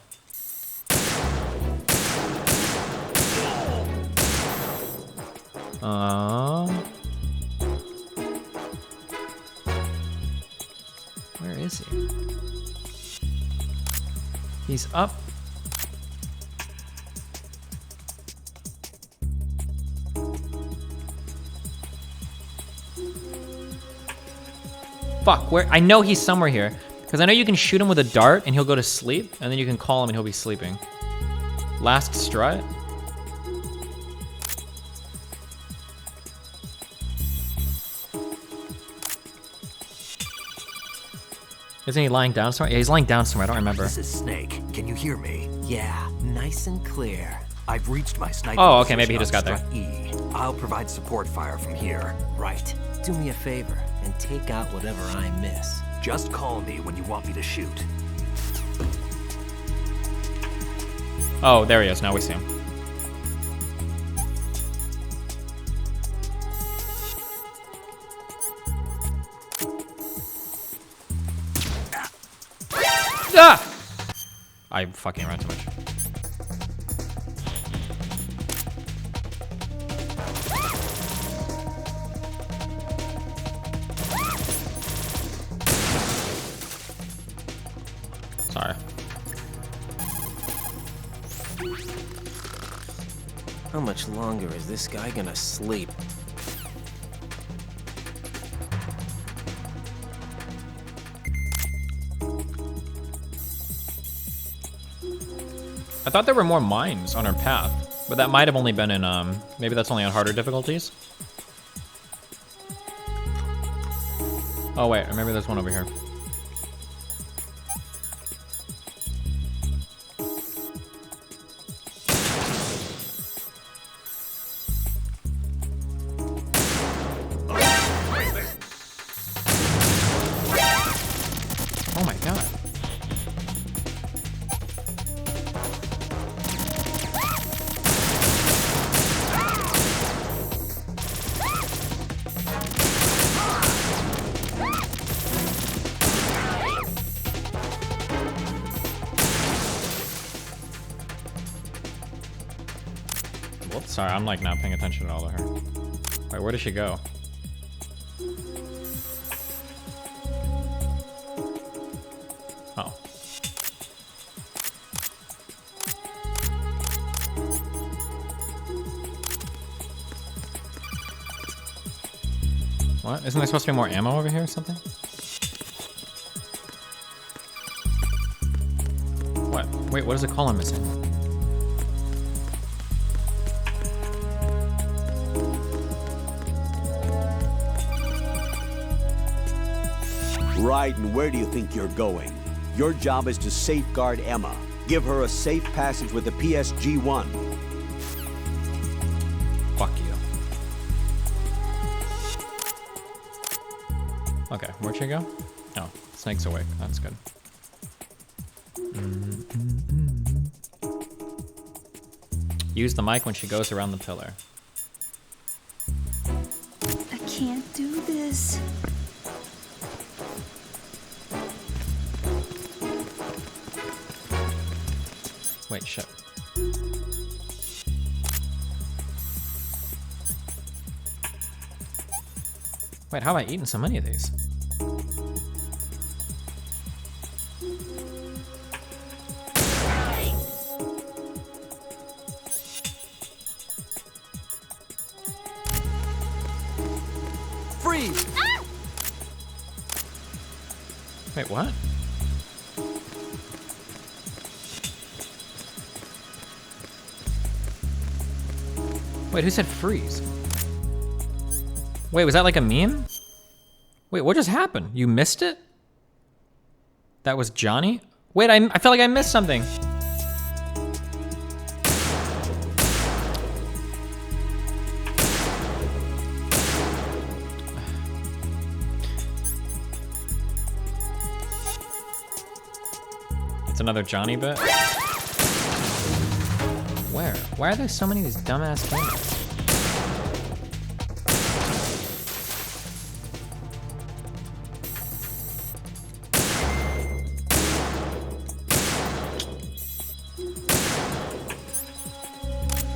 Where is he? He's up. Fuck, where? I know he's somewhere here. Because I know you can shoot him with a dart and he'll go to sleep, and then you can call him and he'll be sleeping. Last strut? Isn't he lying down somewhere? Yeah, he's lying down somewhere, I don't remember. This is Snake. Can you hear me? Yeah, nice and clear. I've reached my sniper. Oh, okay, maybe he just got there. E. I'll provide support fire from here. Right. Do me a favor and take out whatever I miss. Just call me when you want me to shoot. Oh, there he is. Now we see him. Ah! I fucking ran too much. Sorry. How much longer is this guy gonna sleep? I thought there were more mines on our path, but that might have only been in, maybe that's only on harder difficulties. Oh wait, or maybe there's one over here. Oh my god. Whoops, sorry, I'm like not paying attention at all to her. Wait, where did she go? Oh. What? Isn't there supposed to be more ammo over here or something? What? Wait, what is the column missing? Right, and where do you think you're going? Your job is to safeguard Emma. Give her a safe passage with the PSG-1. Fuck you. Okay, where'd she go? Oh, snake's awake. That's good. Use the mic when she goes around the pillar. I can't do this. Wait, shit. Wait, how have I eaten so many of these? Freeze! Ah! Wait, what? Wait, who said freeze? Wait, was that like a meme? Wait, what just happened? You missed it? That was Johnny? Wait, I felt like I missed something. It's another Johnny bit. Where? Why are there so many of these dumbass cameras?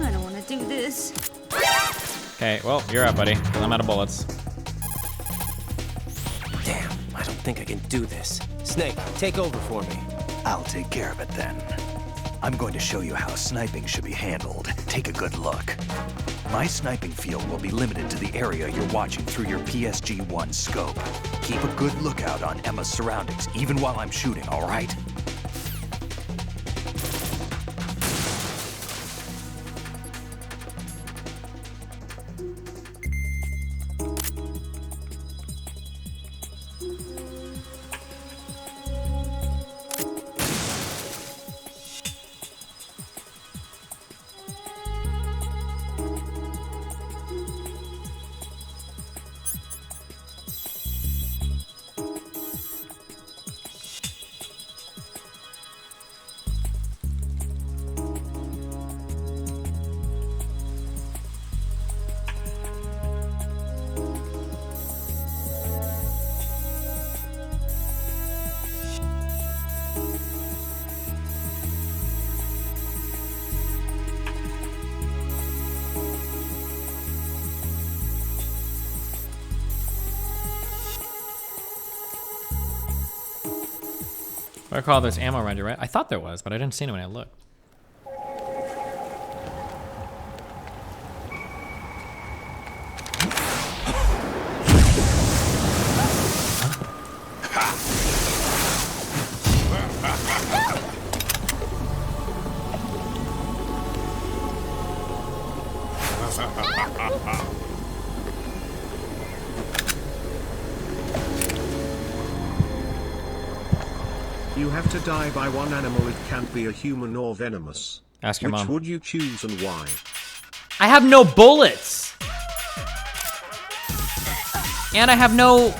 I don't want to do this. Okay, well, you're up, buddy, because I'm out of bullets. Damn, I don't think I can do this. Snake, take over for me. I'll take care of it then. I'm going to show you how sniping should be handled. Take a good look. My sniping field will be limited to the area you're watching through your PSG-1 scope. Keep a good lookout on Emma's surroundings, even while I'm shooting, all right? I recall there's ammo around you, right? I thought there was, but I didn't see any when I looked. You have to die by one animal. It can't be a human or venomous. Ask your Which mom. would you choose and why? I have no bullets! And I have no...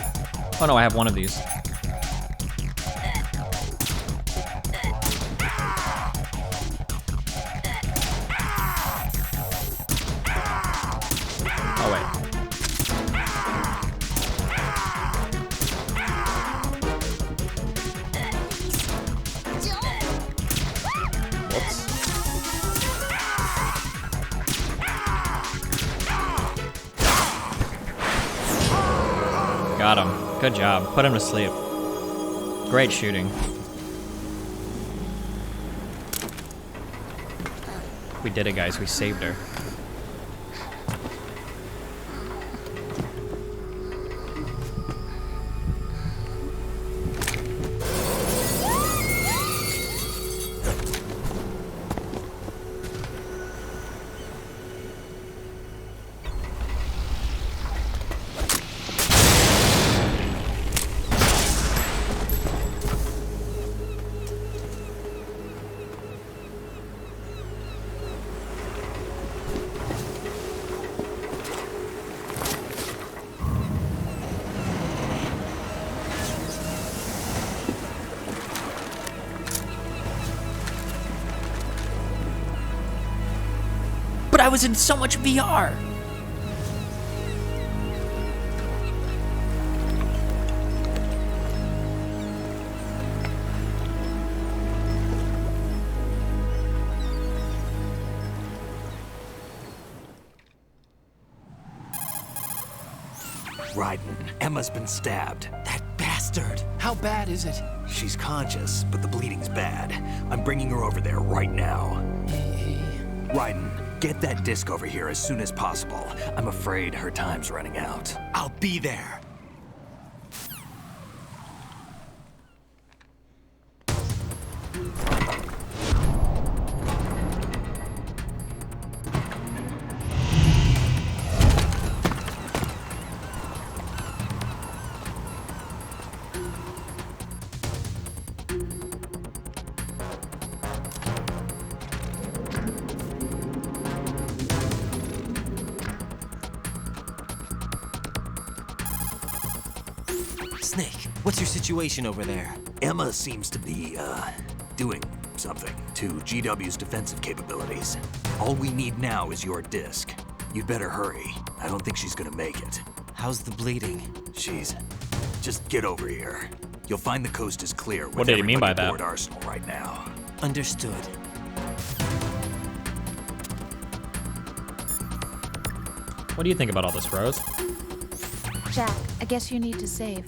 Oh no, I have one of these. Oh wait. Whoops. Got him. Good job. Put him to sleep. Great shooting. We did it, guys. We saved her. But I was in so much VR. Raiden, Emma's been stabbed. That bastard. How bad is it? She's conscious, but the bleeding's bad. I'm bringing her over there right now. Raiden, get that disc over here as soon as possible. I'm afraid her time's running out. I'll be there. Snake, what's your situation over there? Emma seems to be, doing something to GW's defensive capabilities. All we need now is your disc. You'd better hurry. I don't think she's gonna make it. How's the bleeding? She's... Just get over here. You'll find the coast is clear with What did he mean by everybody that? aboard Arsenal right now. Understood. What do you think about all this, Rose? Jack, I guess you need to save.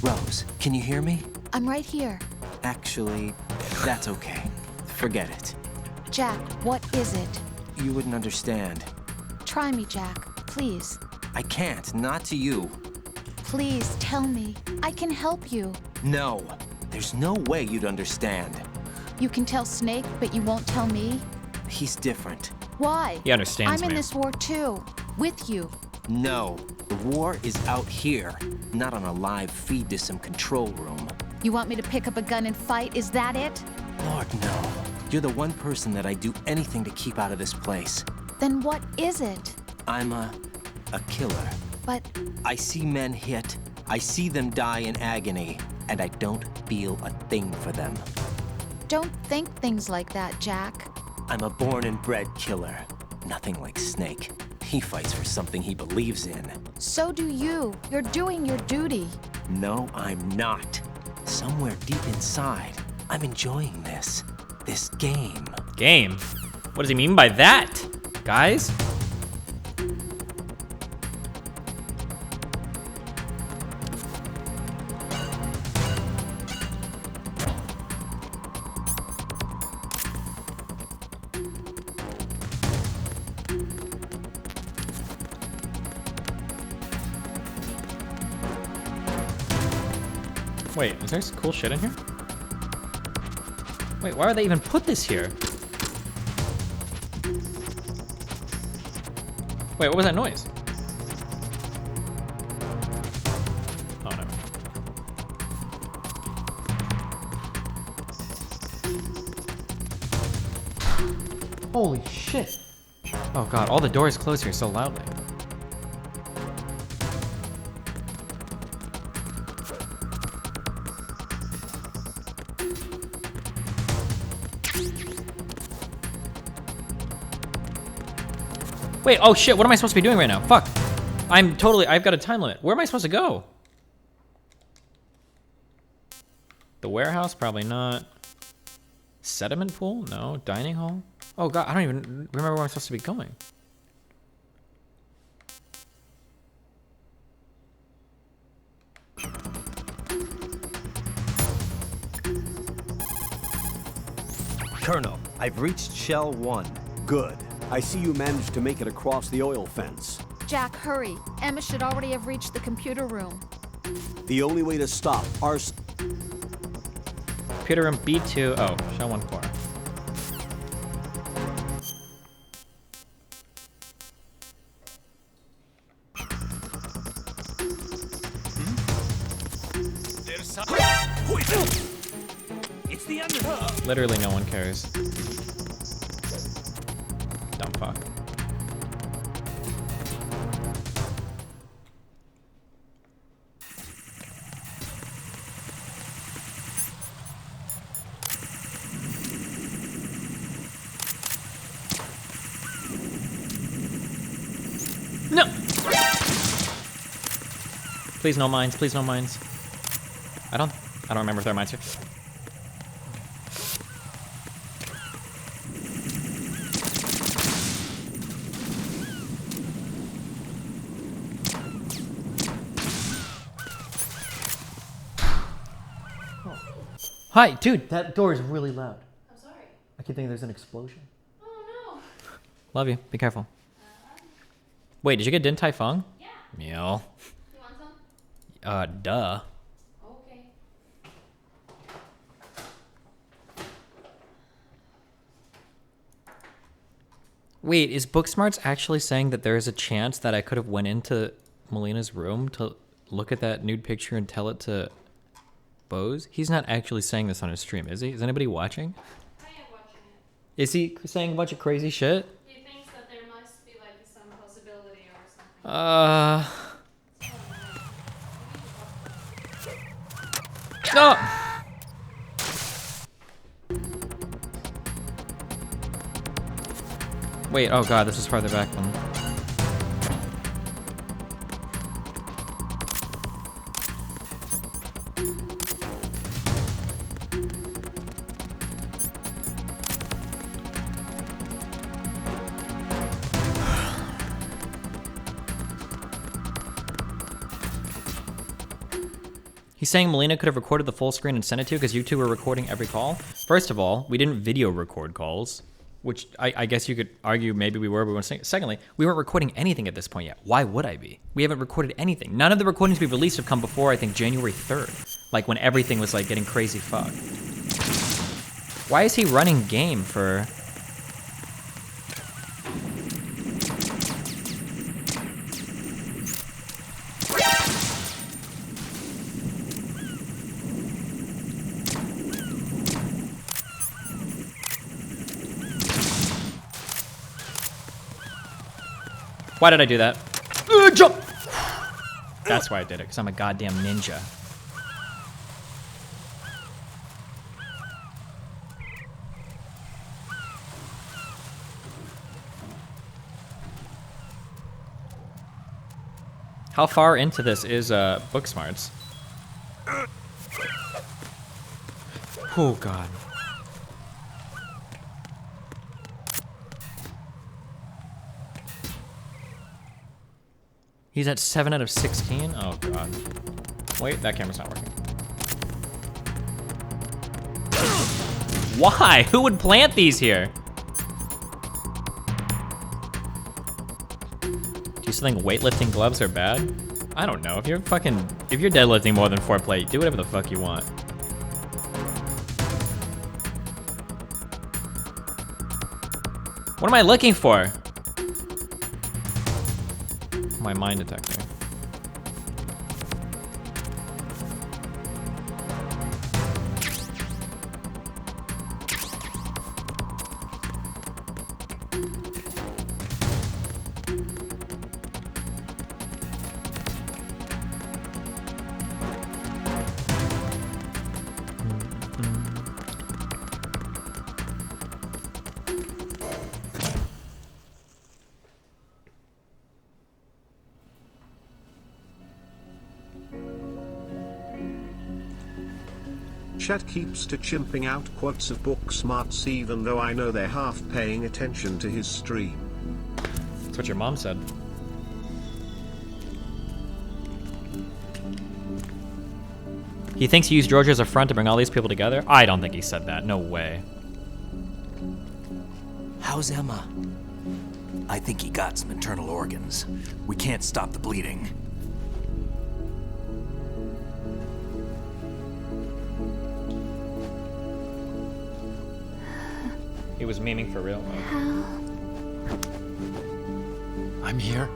Rose, can you hear me? I'm right here. Actually, that's okay. Forget it. Jack, what is it? You wouldn't understand. Try me, Jack. Please. I can't, not to you. Please tell me. I can help you. No, there's no way you'd understand. You can tell Snake, but you won't tell me? He's different. Why? He understands I'm in me. this war too. With you. No, the war is out here, not on a live feed to some control room. You want me to pick up a gun and fight? Is that it? Lord, no. You're the one person that I'd do anything to keep out of this place. Then what is it? I'm a killer. But I see men hit, I see them die in agony, and I don't feel a thing for them. don't think things like that, Jack. I'm a born and bred killer. Nothing like Snake. He fights for something he believes in. So do you. You're doing your duty. No, I'm not. Somewhere deep inside, I'm enjoying this. This game. Game? What does he mean by that, guys? Wait, is there some cool shit in here? Wait, why would they even put this here? Wait, what was that noise? Oh, no. Holy shit. Oh god, all the doors close here so loudly. Wait, oh shit, what am I supposed to be doing right now? Fuck. I've got a time limit. Where am I supposed to go? The warehouse? Probably not. Sediment pool? No. Dining hall? Oh god, I don't even remember where I'm supposed to be going. Colonel, I've reached Shell 1. Good. I see you managed to make it across the oil fence. Jack, hurry. Emma should already have reached the computer room. The only way to stop Computer room B2. Oh, Shell 1 core. It's the under. Literally no one cares. Dumb fuck. No! Please no mines, please no mines. I don't remember if there are mines here. Hi, dude, that door is really loud. I'm sorry. I keep thinking there's an explosion. Oh no. Love you. Be careful. Wait, did you get Din Tai Fung? Yeah. Meow. You want some? Duh. Okay. Wait, is Booksmarts actually saying that there is a chance that I could have went into Melina's room to look at that nude picture and tell it to Bose? He's not actually saying this on his stream, is he? Is anybody watching? I am watching it. Is he saying a bunch of crazy shit? He thinks that there must be like some possibility or something. No! Wait, oh god, this is farther back than... He's saying Melina could have recorded the full screen and sent it to you because you two were recording every call. First of all, we didn't video record calls, which I guess you could argue maybe we were, but we weren't. Secondly, we weren't recording anything at this point yet. Why would I be? We haven't recorded anything. None of the recordings we've released have come before, I think, January 3rd. Like when everything was like getting crazy fucked. Why is he running game for... Why did I do that? Jump! That's why I did it, because I'm a goddamn ninja. How far into this is Booksmarts? Oh god. He's at 7 out of 16? Oh god. Wait, that camera's not working. Why? Who would plant these here? Do you still think weightlifting gloves are bad? I don't know. If you're deadlifting more than 4 plate, do whatever the fuck you want. What am I looking for? My mine detector. Chat keeps to chimping out quotes of book smarts even though I know they're half paying attention to his stream. That's what your mom said. He thinks he used Georgia as a front to bring all these people together? I don't think he said that. No way. How's Emma? I think he got some internal organs. We can't stop the bleeding. He was memeing for real, right? I'm here.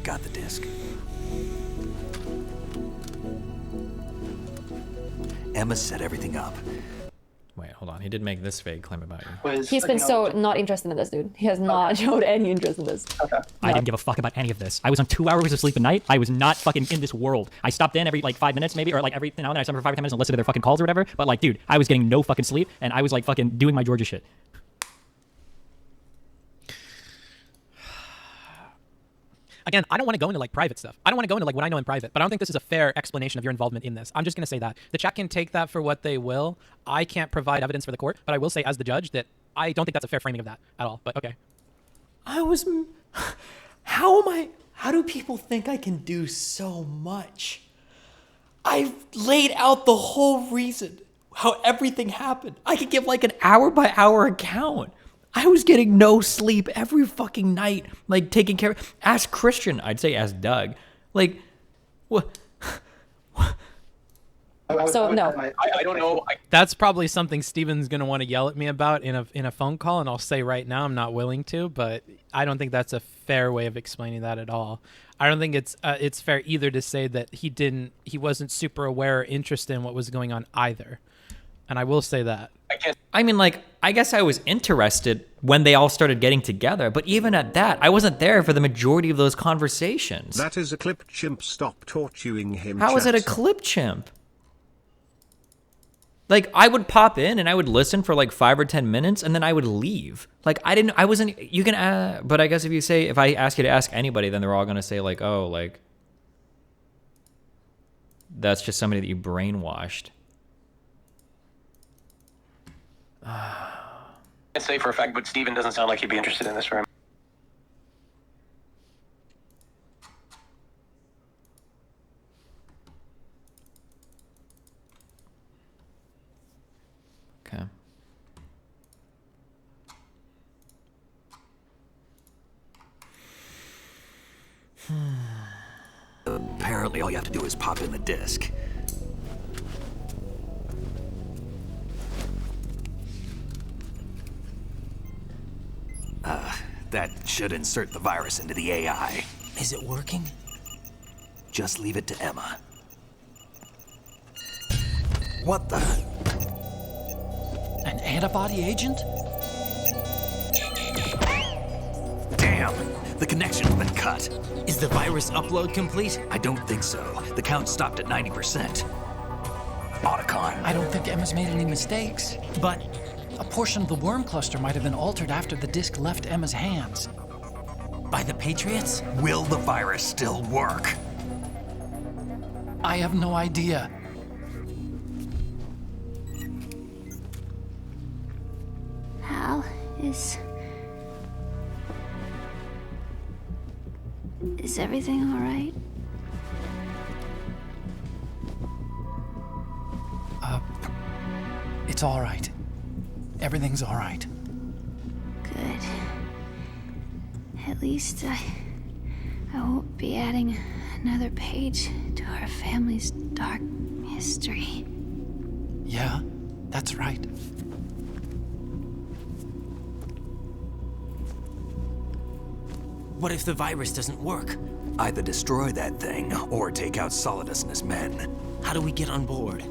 Got the disc. Emma set everything up. Wait, hold on. He did make this vague claim about you. He's been so not interested in this, dude. He has not showed any interest in this. I didn't give a fuck about any of this. I was on 2 hours of sleep a night. I was not fucking in this world. I stopped in every like 5 minutes maybe, or like every now and then I stopped for 5 or 10 minutes and listened to their fucking calls or whatever. But like, dude, I was getting no fucking sleep and I was like fucking doing my Georgia shit. Again, I don't want to go into like private stuff. I don't want to go into like what I know in private, but I don't think this is a fair explanation of your involvement in this. I'm just going to say that. The chat can take that for what they will. I can't provide evidence for the court, but I will say as the judge that I don't think that's a fair framing of that at all, but okay. How do people think I can do so much? I laid out the whole reason, how everything happened. I could give like an hour by hour account. I was getting no sleep every fucking night, like taking care of. Ask Christian, I'd say ask Doug. Like, what? So no, I don't know. That's probably something Steven's gonna want to yell at me about in a phone call, and I'll say right now I'm not willing to. But I don't think that's a fair way of explaining that at all. I don't think it's fair either to say that he wasn't super aware or interested in what was going on either. And I will say that. I mean, like, I guess I was interested when they all started getting together, but even at that, I wasn't there for the majority of those conversations. That is a clip chimp. Stop torturing him. How is it a clip chimp? Like, I would pop in and I would listen for like 5 or 10 minutes and then I would leave. Like, I wasn't, you can, but I guess if I ask you to ask anybody, then they're all going to say like, oh, like, that's just somebody that you brainwashed. Can't say for a fact, but Steven doesn't sound like he'd be interested in this for him. Okay. Apparently, all you have to do is pop in the disc. That should insert the virus into the AI. Is it working? Just leave it to Emma. What the? An antibody agent? Damn! The connection's been cut. Is the virus upload complete? I don't think so. The count stopped at 90%. Otacon. I don't think Emma's made any mistakes. But a portion of the worm cluster might have been altered after the disc left Emma's hands. By the Patriots? Will the virus still work? I have no idea. Hal, is everything all right? It's all right. Everything's all right. Good. At least I won't be adding another page to our family's dark history. Yeah, that's right. What if the virus doesn't work? Either destroy that thing, or take out Solidus and his men. How do we get on board?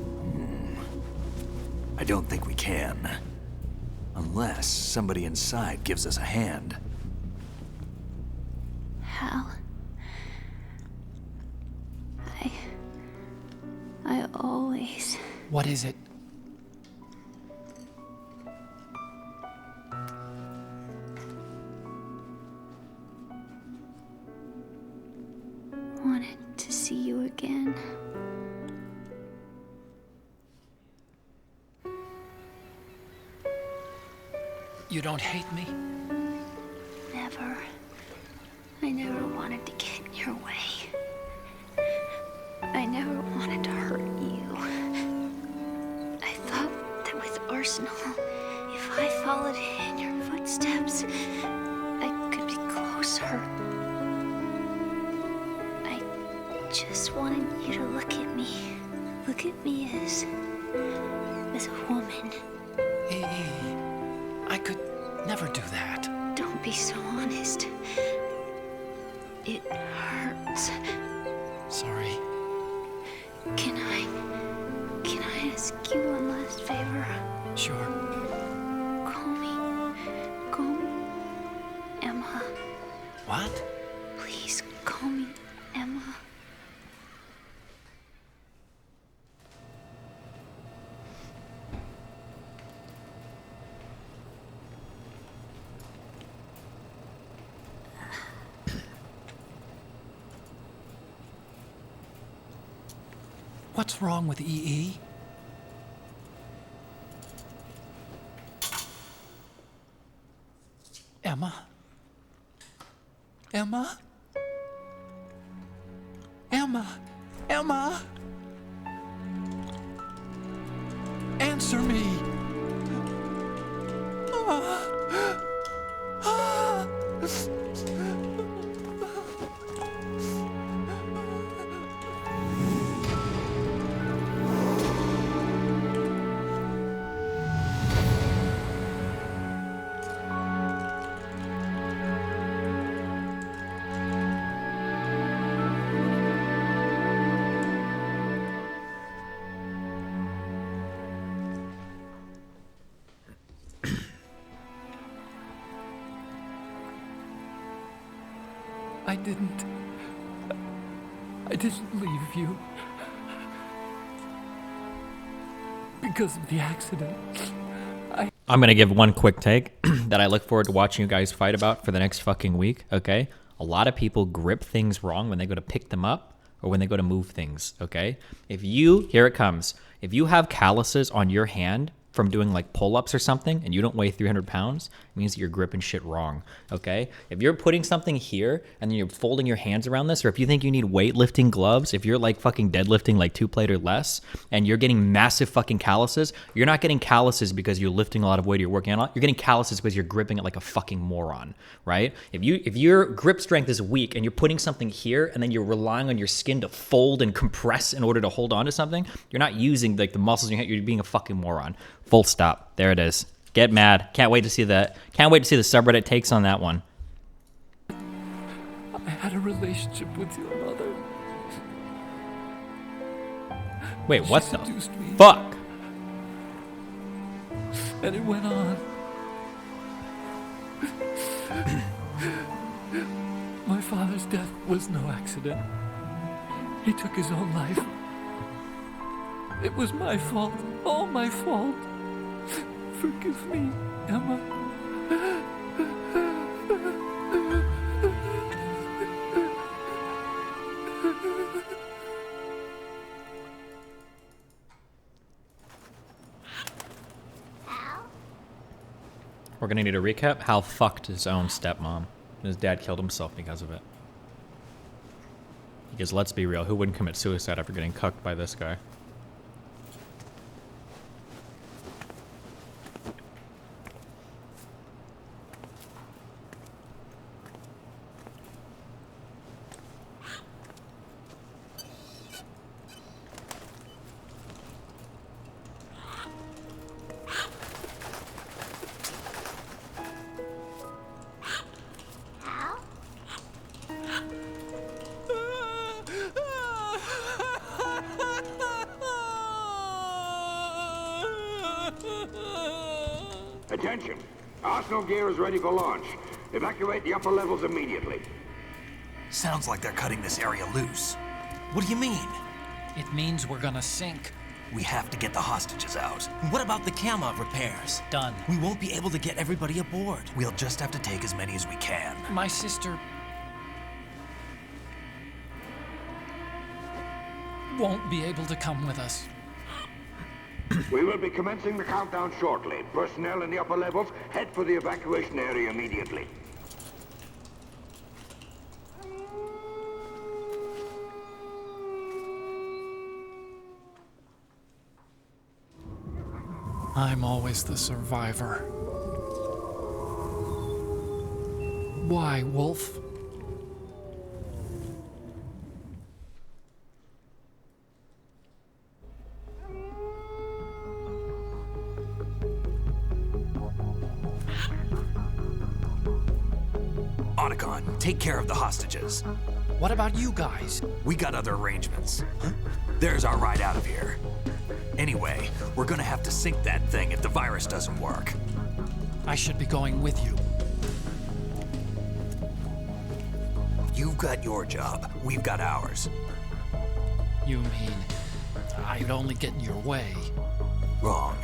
I don't think we can. Unless somebody inside gives us a hand. Hal. I always... What is it? wanted to see you again. You don't hate me? Never. I never wanted to get in your way. I never wanted to hurt you. I thought that with Arsenal, if I followed in your footsteps, I could be closer. I just wanted you to look at me. Look at me as a woman. I could never do that. Don't be so honest. It hurts. Sorry. Can I ask you one last favor? Sure. Call me Emma. What? Please call me Emma. What's wrong with EE? Emma? Emma? Emma? Emma? Answer me! I didn't leave you because of the accident. I'm gonna give one quick take that I look forward to watching you guys fight about for the next fucking week, okay? A lot of people grip things wrong when they go to pick them up or when they go to move things, okay? Here it comes. If you have calluses on your hand from doing like pull-ups or something and you don't weigh 300 pounds, it means that you're gripping shit wrong, okay? If you're putting something here and then you're folding your hands around this, or if you think you need weightlifting gloves, if you're like fucking deadlifting like 2 plate or less and you're getting massive fucking calluses, you're not getting calluses because you're lifting a lot of weight or you're working out. You're getting calluses because you're gripping it like a fucking moron, right? If your grip strength is weak and you're putting something here and then you're relying on your skin to fold and compress in order to hold on to something, you're not using like the muscles in your hand. You're being a fucking moron. Full stop. There it is. Get mad. Can't wait to see that. Can't wait to see the subreddit takes on that one. I had a relationship with your mother. Wait, what She the seduced me. fuck? And it went on. My father's death was no accident. He took his own life. It was my fault. All my fault. Forgive me, Emma. We're gonna need a recap. Hal fucked his own stepmom. His dad killed himself because of it. Because let's be real, who wouldn't commit suicide after getting cucked by this guy? Attention! Arsenal gear is ready for launch. Evacuate the upper levels immediately. Sounds like they're cutting this area loose. What do you mean? It means we're gonna sink. We have to get the hostages out. What about the camo repairs? Done. We won't be able to get everybody aboard. We'll just have to take as many as we can. My sister won't be able to come with us. We will be commencing the countdown shortly. Personnel in the upper levels, head for the evacuation area immediately. I'm always the survivor. Why, Wolf? Otacon, take care of the hostages. What about you guys? We got other arrangements. There's our ride out of here. Anyway, we're gonna have to sink that thing if the virus doesn't work. I should be going with you. You've got your job, we've got ours. You mean I'd only get in your way? Wrong.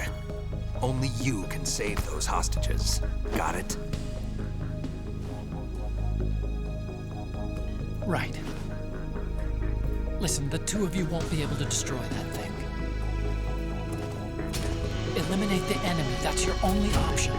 Only you can save those hostages. Got it? Right. Listen, the two of you won't be able to destroy that thing. Eliminate the enemy. That's your only option.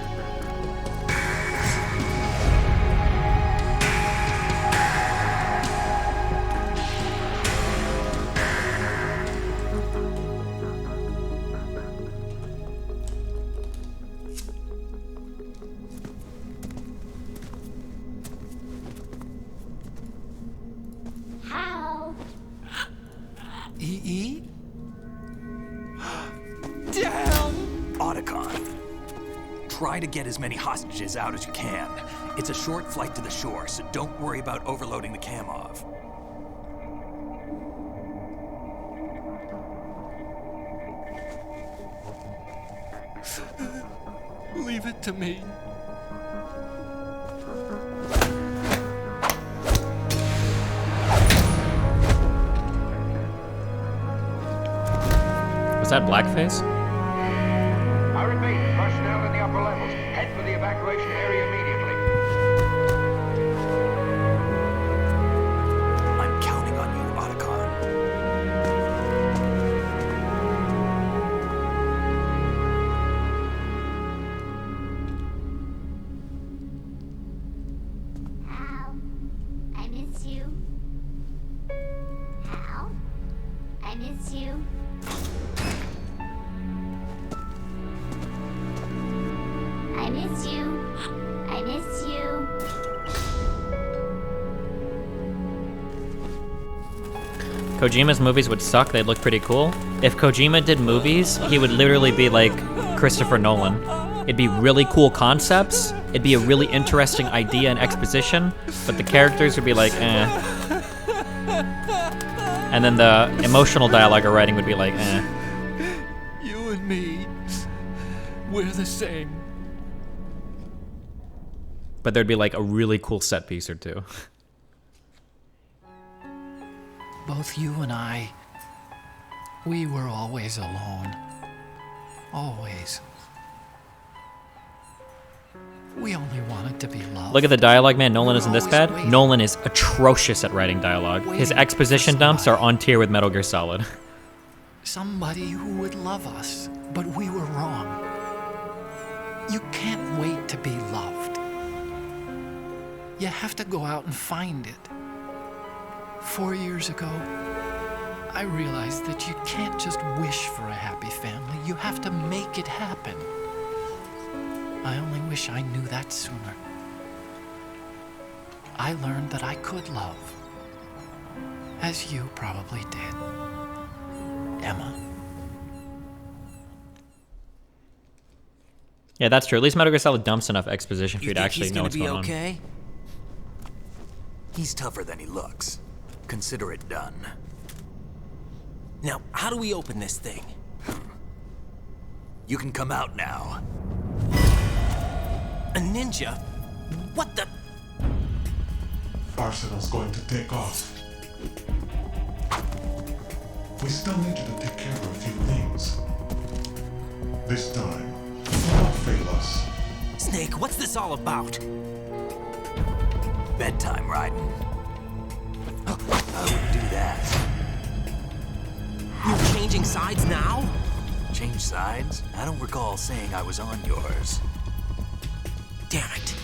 How? E.E.? Otacon. Try to get as many hostages out as you can. It's a short flight to the shore, so don't worry about overloading the Kamov. Leave it to me. Was that blackface? I repeat, personnel in the upper levels, head for the evacuation area immediately. I'm counting on you, Otacon. Hal, I miss you. Hal, I miss you. I miss you. I miss you. Kojima's movies would suck, they'd look pretty cool. If Kojima did movies, he would literally be like Christopher Nolan. It'd be really cool concepts, it'd be a really interesting idea and exposition, but the characters would be like, eh. And then the emotional dialogue or writing would be like, eh. You and me, we're the same. But there'd be like a really cool set piece or two. Both you and I, we were always alone. Always. We only wanted to be loved. Look at the dialogue, man. Nolan isn't this bad. Nolan is atrocious at writing dialogue. His exposition dumps are on tier with Metal Gear Solid. Somebody who would love us, but we were wrong. You can't wait to be loved. You have to go out and find it. 4 years ago, I realized that you can't just wish for a happy family. You have to make it happen. I only wish I knew that sooner. I learned that I could love, as you probably did, Emma. Yeah, that's true. At least Metal Gear Solid dumps enough exposition for you to actually know what's going on. Okay? He's tougher than he looks. Consider it done. Now, how do we open this thing? You can come out now. A ninja? What the? Arsenal's going to take off. We still need you to take care of a few things. This time, do not fail us. Snake, what's this all about? Bedtime, Raiden. I wouldn't do that. You're changing sides now? Change sides? I don't recall saying I was on yours. Damn it.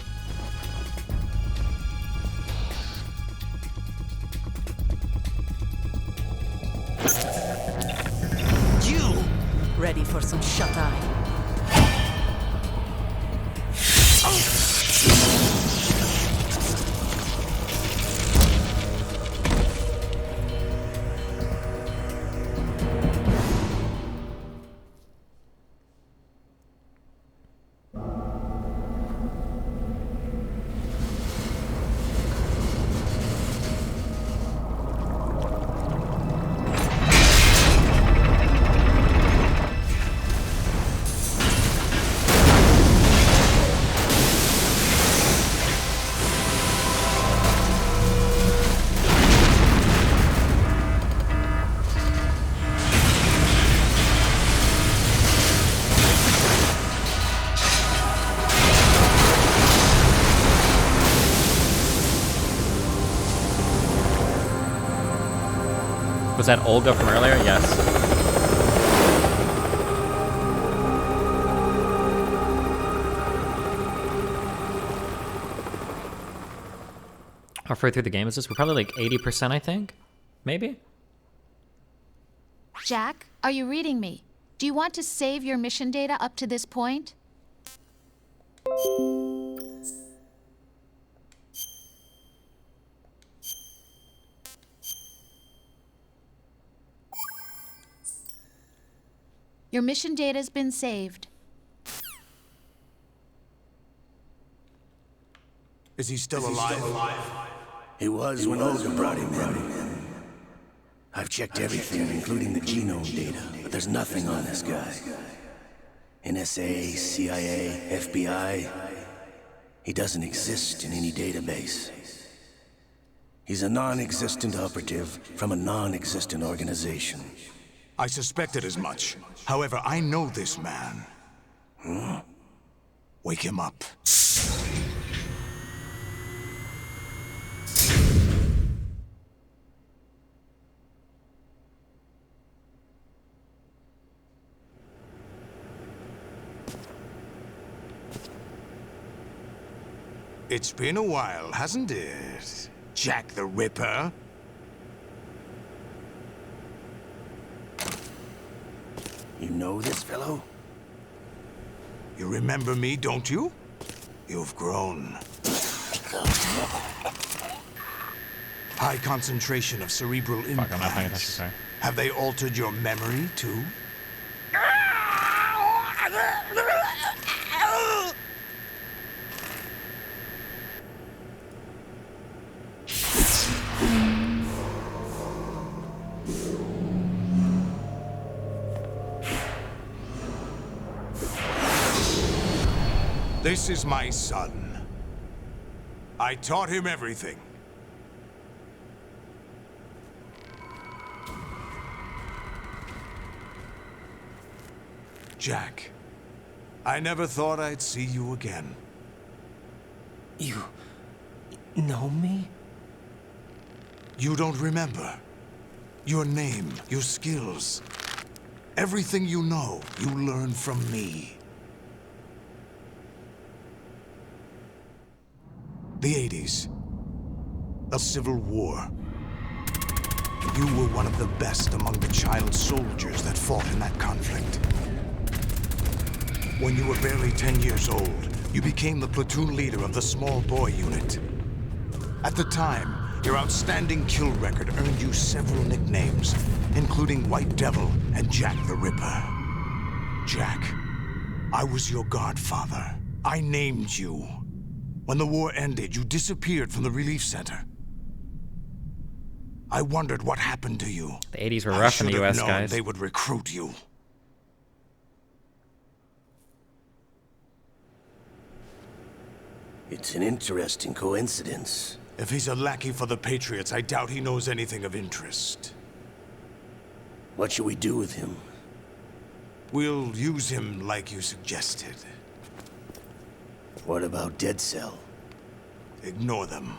You! Ready for some shut-eye? Was that Olga from earlier? Yes. How far through the game is this? We're probably like 80%, I think? Maybe? Jack, are you reading me? Do you want to save your mission data up to this point? Your mission data's been saved. Is he still alive? He was when Olga brought him in. I've checked everything, including the genome data, but there's nothing on this guy. NSA, CIA, FBI. He doesn't exist in any database. He's a non-existent operative from a non-existent organization. I suspected as much. However, I know this man. Huh? Wake him up. It's been a while, hasn't it? Jack the Ripper? You know this fellow? You remember me, don't you? You've grown. High concentration of cerebral Fuck, I'm not paying attention, implants. sorry. Have they altered your memory, too? This is my son. I taught him everything. Jack, I never thought I'd see you again. You know me? You don't remember. Your name, your skills. Everything you know, you learned from me. The 80s. A civil war. You were one of the best among the child soldiers that fought in that conflict. When you were barely 10 years old, you became the platoon leader of the small boy unit. At the time, your outstanding kill record earned you several nicknames, including White Devil and Jack the Ripper. Jack, I was your godfather. I named you. When the war ended, you disappeared from the relief center. I wondered what happened to you. The 80s were rough in the US, known guys. They would recruit you. It's an interesting coincidence. If he's a lackey for the Patriots, I doubt he knows anything of interest. What should we do with him? We'll use him like you suggested. What about Dead Cell? Ignore them.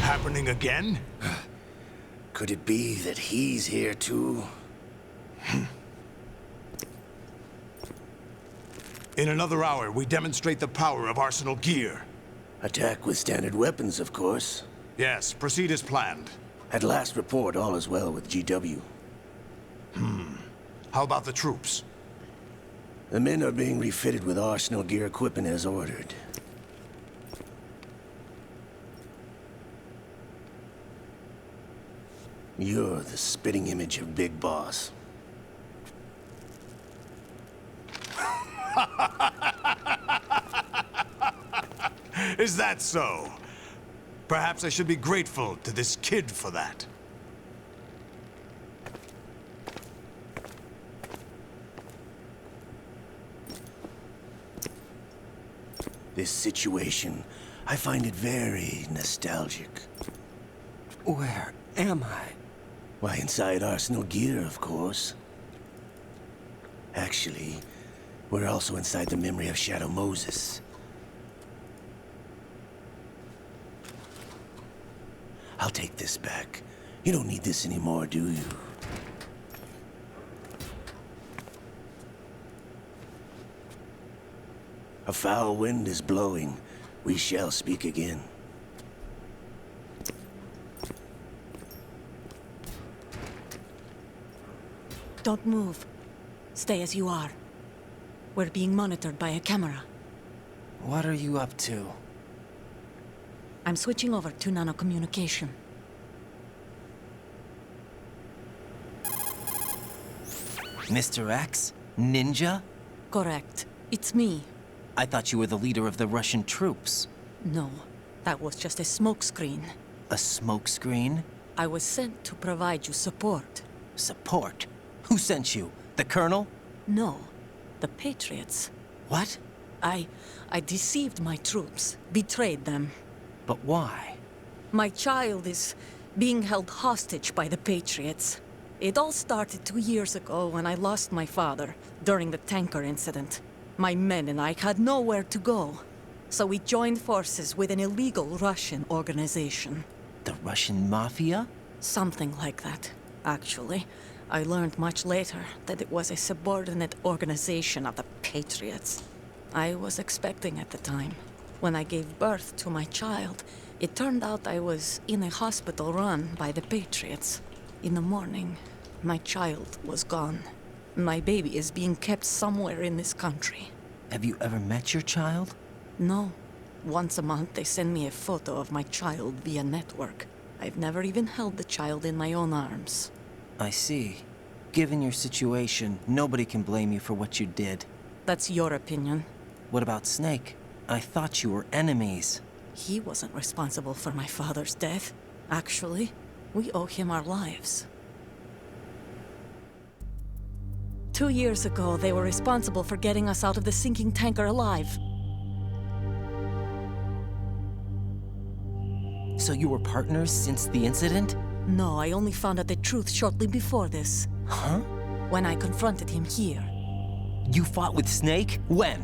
Happening again? Could it be that he's here too? In another hour, we demonstrate the power of Arsenal gear. Attack with standard weapons, of course. Yes, proceed as planned. At last report, all is well with GW. How about the troops? The men are being refitted with Arsenal gear equipment as ordered. You're the spitting image of Big Boss. Is that so? Perhaps I should be grateful to this kid for that. This situation, I find it very nostalgic. Where am I? Why, inside Arsenal gear, of course. Actually, we're also inside the memory of Shadow Moses. I'll take this back. You don't need this anymore, do you? A foul wind is blowing. We shall speak again. Don't move. Stay as you are. We're being monitored by a camera. What are you up to? I'm switching over to nanocommunication. Mr. X? Ninja? Correct. It's me. I thought you were the leader of the Russian troops. No, that was just a smokescreen. A smokescreen? I was sent to provide you support. Support? Who sent you? The Colonel? No, the Patriots. What? I deceived my troops, betrayed them. But why? My child is being held hostage by the Patriots. It all started 2 years ago when I lost my father during the tanker incident. My men and I had nowhere to go, so we joined forces with an illegal Russian organization. The Russian Mafia? Something like that, actually. I learned much later that it was a subordinate organization of the Patriots. I was expecting at the time. When I gave birth to my child, it turned out I was in a hospital run by the Patriots. In the morning, my child was gone. My baby is being kept somewhere in this country. Have you ever met your child? No. Once a month, they send me a photo of my child via network. I've never even held the child in my own arms. I see. Given your situation, nobody can blame you for what you did. That's your opinion. What about Snake? I thought you were enemies. He wasn't responsible for my father's death. Actually, we owe him our lives. 2 years ago, they were responsible for getting us out of the sinking tanker alive. So you were partners since the incident? No, I only found out the truth shortly before this. Huh? When I confronted him here. You fought with Snake? When?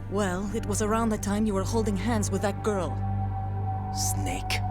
Well, it was around the time you were holding hands with that girl. Snake.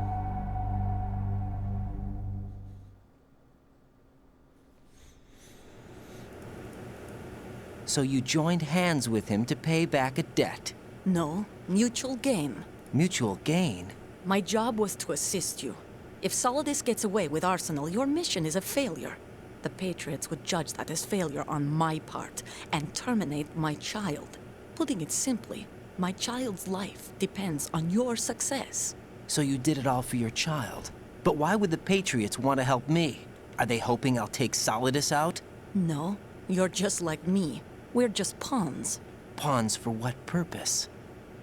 So you joined hands with him to pay back a debt? No, mutual gain. Mutual gain? My job was to assist you. If Solidus gets away with Arsenal, your mission is a failure. The Patriots would judge that as failure on my part and terminate my child. Putting it simply, my child's life depends on your success. So you did it all for your child. But why would the Patriots want to help me? Are they hoping I'll take Solidus out? No, you're just like me. We're just pawns. Pawns for what purpose?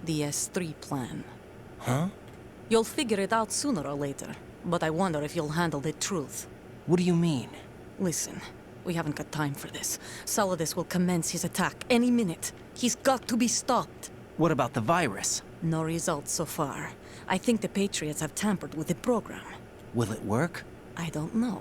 The S3 plan. Huh? You'll figure it out sooner or later, but I wonder if you'll handle the truth. What do you mean? Listen, we haven't got time for this. Solidus will commence his attack any minute. He's got to be stopped. What about the virus? No results so far. I think the Patriots have tampered with the program. Will it work? I don't know.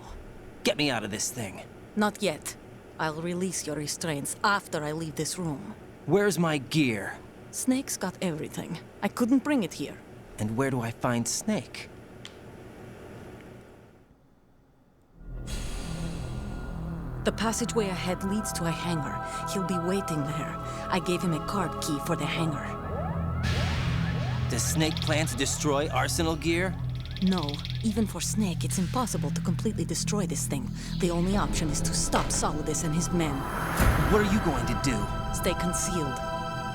Get me out of this thing. Not yet. I'll release your restraints after I leave this room. Where's my gear? Snake's got everything. I couldn't bring it here. And where do I find Snake? The passageway ahead leads to a hangar. He'll be waiting there. I gave him a card key for the hangar. Does Snake plan to destroy Arsenal gear? No. Even for Snake, it's impossible to completely destroy this thing. The only option is to stop Solidus and his men. What are you going to do? Stay concealed.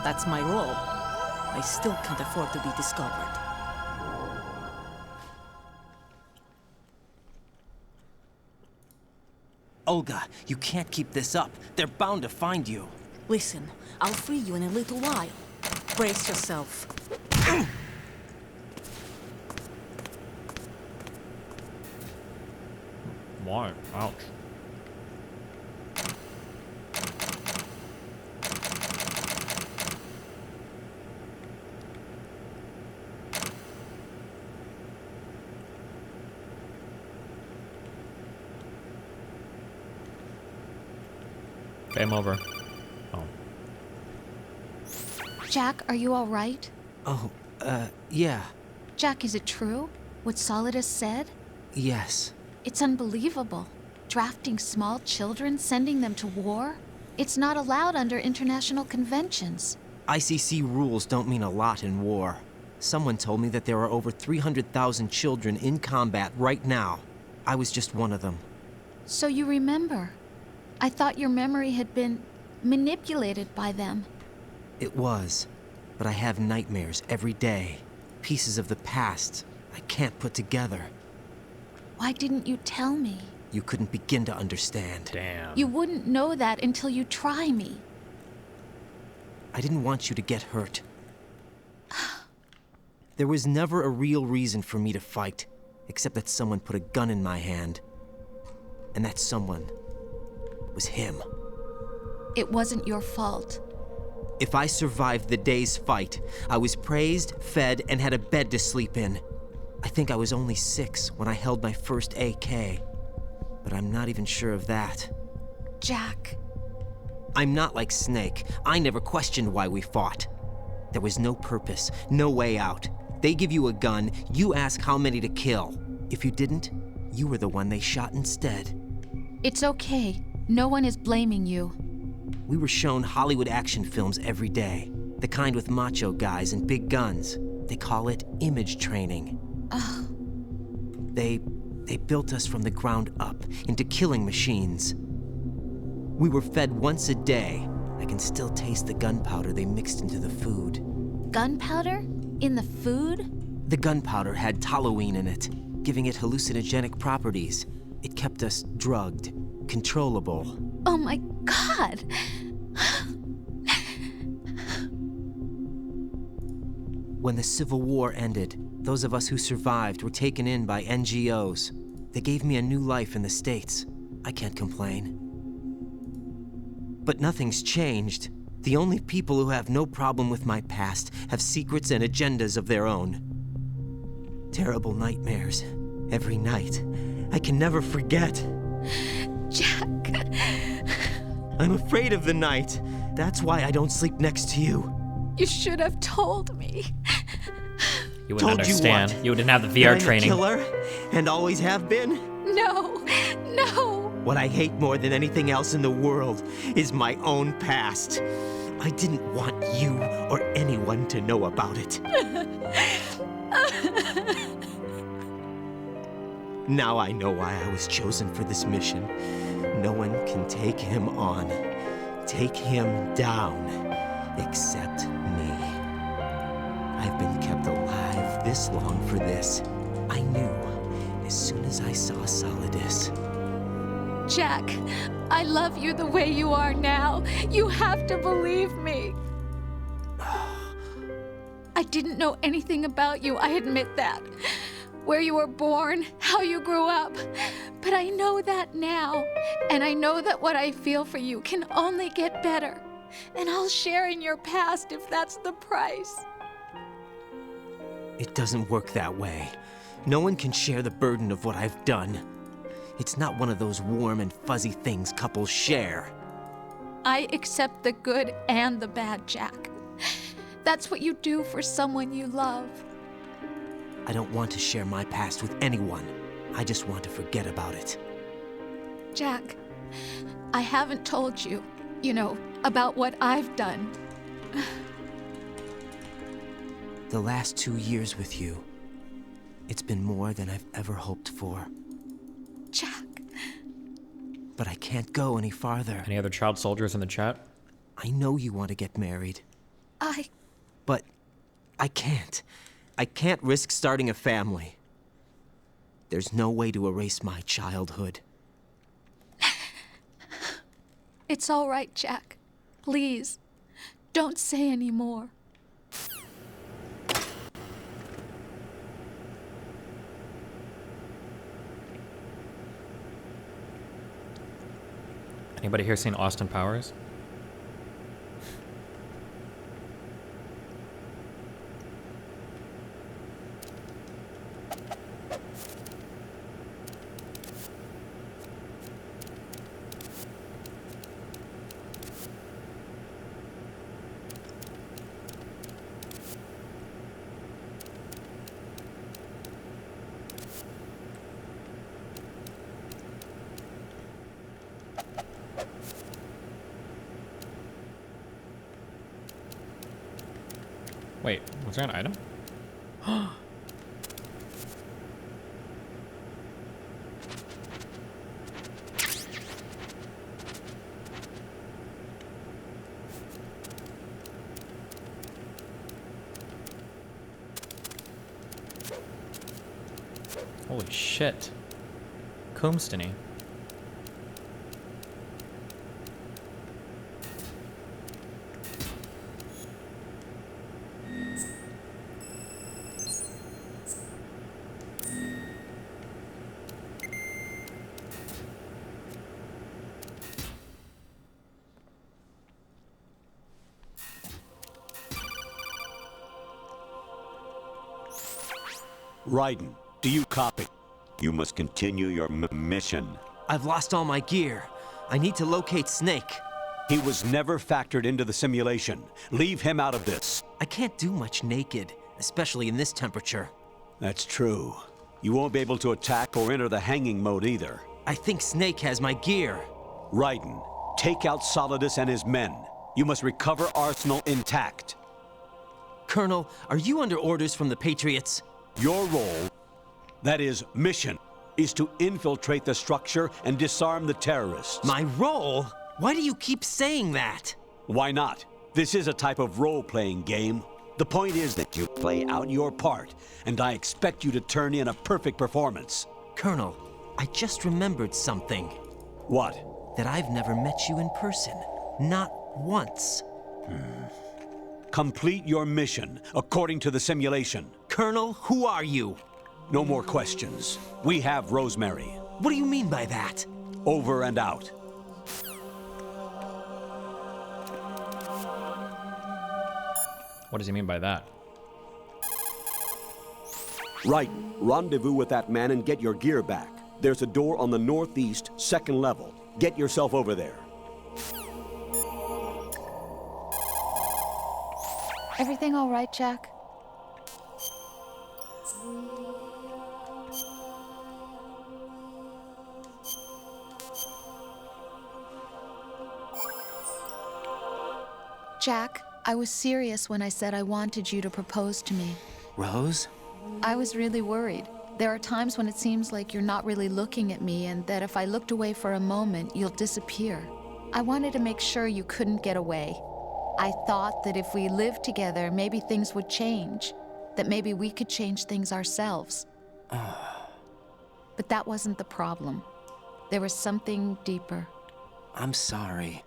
That's my role. I still can't afford to be discovered. Olga, you can't keep this up. They're bound to find you. Listen, I'll free you in a little while. Brace yourself. Why? Ouch. Game over. Oh. Jack, are you all right? Oh, yeah. Jack, is it true? What Solidus said? Yes. It's unbelievable. Drafting small children, sending them to war? It's not allowed under international conventions. ICC rules don't mean a lot in war. Someone told me that there are over 300,000 children in combat right now. I was just one of them. So you remember? I thought your memory had been manipulated by them. It was, but I have nightmares every day. Pieces of the past I can't put together. Why didn't you tell me? You couldn't begin to understand. Damn. You wouldn't know that until you try me. I didn't want you to get hurt. There was never a real reason for me to fight, except that someone put a gun in my hand. And that someone was him. It wasn't your fault. If I survived the day's fight, I was praised, fed, and had a bed to sleep in. I think I was only 6 when I held my first AK, but I'm not even sure of that. Jack. I'm not like Snake. I never questioned why we fought. There was no purpose, no way out. They give you a gun, you ask how many to kill. If you didn't, you were the one they shot instead. It's okay. No one is blaming you. We were shown Hollywood action films every day. The kind with macho guys and big guns. They call it image training. They built us from the ground up into killing machines. We were fed once a day. I can still taste the gunpowder they mixed into the food. Gunpowder? In the food? The gunpowder had toluene in it, giving it hallucinogenic properties. It kept us drugged, controllable. Oh my God! When the Civil War ended, those of us who survived were taken in by NGOs. They gave me a new life in the States. I can't complain. But nothing's changed. The only people who have no problem with my past have secrets and agendas of their own. Terrible nightmares. Every night. I can never forget. Jack. I'm afraid of the night. That's why I don't sleep next to you. You should have told me. You wouldn't understand. You, what? You didn't have the VR I'm training. A killer, and always have been? No, no. What I hate more than anything else in the world is my own past. I didn't want you or anyone to know about it. Now I know why I was chosen for this mission. No one can take him on, take him down, except me. I've been kept alive this long for this. I knew as soon as I saw Solidus. Jack, I love you the way you are now. You have to believe me. I didn't know anything about you, I admit that. where you were born, how you grew up. But I know that now, and I know that what I feel for you can only get better. And I'll share in your past if that's the price. It doesn't work that way. No one can share the burden of what I've done. It's not one of those warm and fuzzy things couples share. I accept the good and the bad, Jack. That's what you do for someone you love. I don't want to share my past with anyone. I just want to forget about it. Jack, I haven't told you, about what I've done. The last 2 years with you, it's been more than I've ever hoped for. Jack. But I can't go any farther. Any other child soldiers in the chat? I know you want to get married. But I can't. I can't risk starting a family. There's no way to erase my childhood. It's all right, Jack. Please, don't say any more. Anybody here seen Austin Powers? Wait, was there an item? Holy shit. Coomstony. Raiden, do you copy? You must continue your mission. I've lost all my gear. I need to locate Snake. He was never factored into the simulation. Leave him out of this. I can't do much naked, especially in this temperature. That's true. You won't be able to attack or enter the hanging mode either. I think Snake has my gear. Raiden, take out Solidus and his men. You must recover Arsenal intact. Colonel, are you under orders from the Patriots? Your role, that is, mission, is to infiltrate the structure and disarm the terrorists. My role? Why do you keep saying that? Why not? This is a type of role-playing game. The point is that you play out your part, and I expect you to turn in a perfect performance. Colonel, I just remembered something. What? That I've never met you in person. Not once. Complete your mission, according to the simulation. Colonel, who are you? No more questions. We have Rosemary. What do you mean by that? Over and out. What does he mean by that? Right. Rendezvous with that man and get your gear back. There's a door on the northeast, second level. Get yourself over there. Everything all right, Jack? Jack, I was serious when I said I wanted you to propose to me. Rose? I was really worried. There are times when it seems like you're not really looking at me and that if I looked away for a moment, you'll disappear. I wanted to make sure you couldn't get away. I thought that if we lived together, maybe things would change. That maybe we could change things ourselves. But that wasn't the problem. There was something deeper. I'm sorry.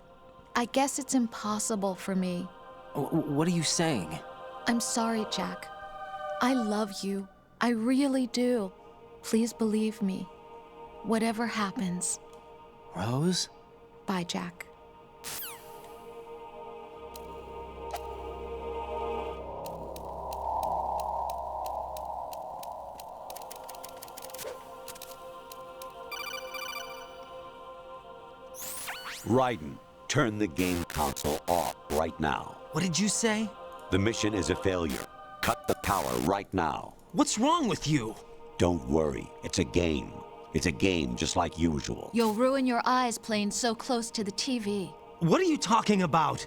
I guess it's impossible for me. What are you saying? I'm sorry, Jack. I love you. I really do. Please believe me. Whatever happens. Rose? Bye, Jack. Raiden, turn the game console off right now. What did you say? The mission is a failure. Cut the power right now. What's wrong with you? Don't worry, it's a game. It's a game just like usual. You'll ruin your eyes playing so close to the TV. What are you talking about?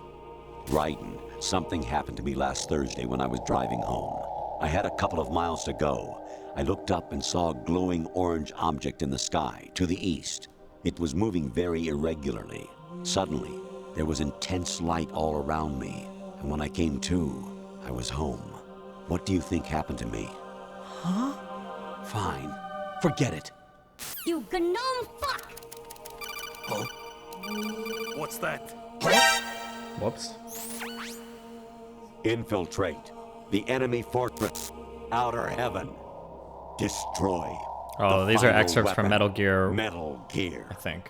Raiden, something happened to me last Thursday when I was driving home. I had a couple of miles to go. I looked up and saw a glowing orange object in the sky, to the east. It was moving very irregularly. Suddenly, there was intense light all around me, and when I came to, I was home. What do you think happened to me? Huh? Fine. Forget it. You gnome fuck! Huh? What's that? Whoops. Infiltrate the enemy fortress. Outer heaven. Destroy. Oh, these are final excerpts from weapon. Metal Gear. Metal Gear. I think.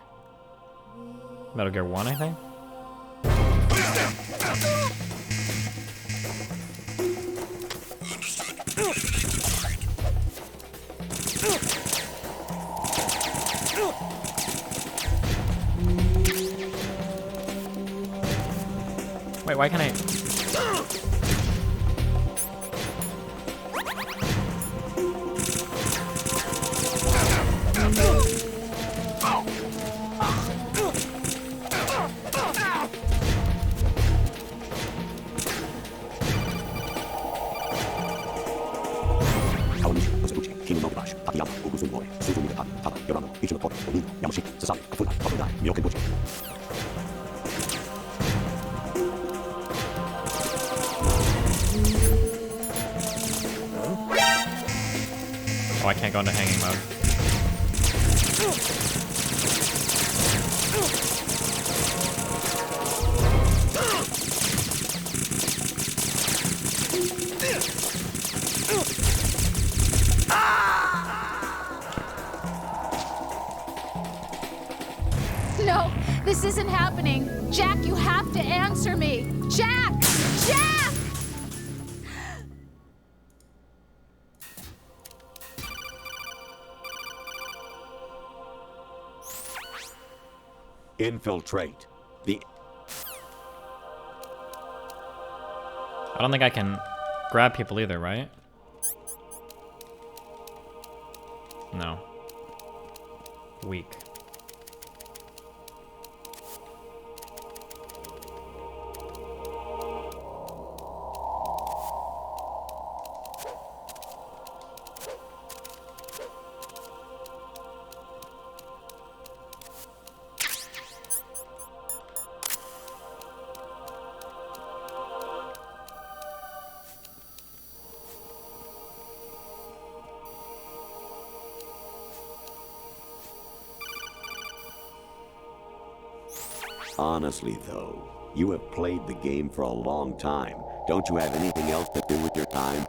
Metal Gear 1, I think? Wait, why can't I... Oh, I can't go into hanging mode. No, this isn't happening. Jack, you have to answer me. Jack! Jack! Infiltrate the... I don't think I can grab people either, right? No. Weak. Honestly, though, you have played the game for a long time. Don't you have anything else to do with your time?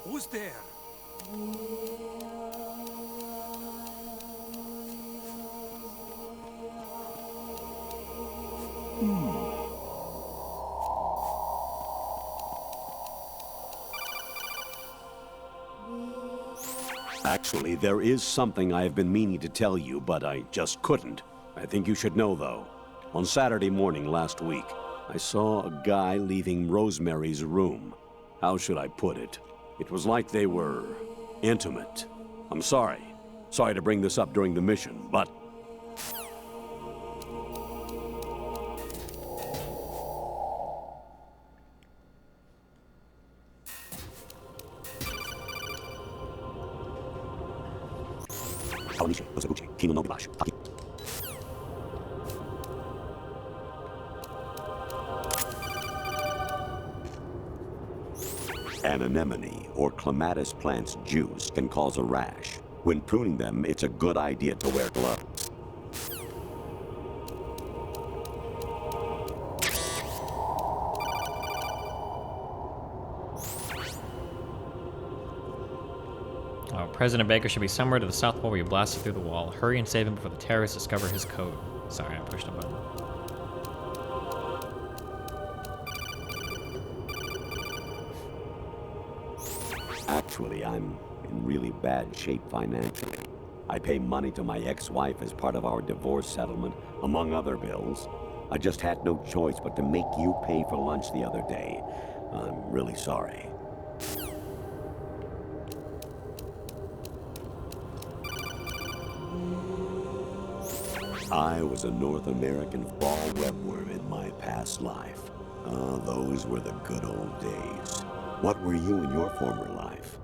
Who's there? Actually, there is something I have been meaning to tell you, but I just couldn't. I think you should know, though. On Saturday morning last week, I saw a guy leaving Rosemary's room. How should I put it? It was like they were intimate. I'm sorry. Sorry to bring this up during the mission, but... anemone or clematis plant's juice can cause a rash. When pruning them, it's a good idea to wear gloves. Oh, President Baker should be somewhere to the south pole where you blasted through the wall. Hurry and save him before the terrorists discover his code. Sorry, I pushed a button. Actually, I'm in really bad shape financially. I pay money to my ex-wife as part of our divorce settlement, among other bills. I just had no choice but to make you pay for lunch the other day. I'm really sorry. I was a North American fall webworm in my past life. Ah, those were the good old days. What were you in your former life?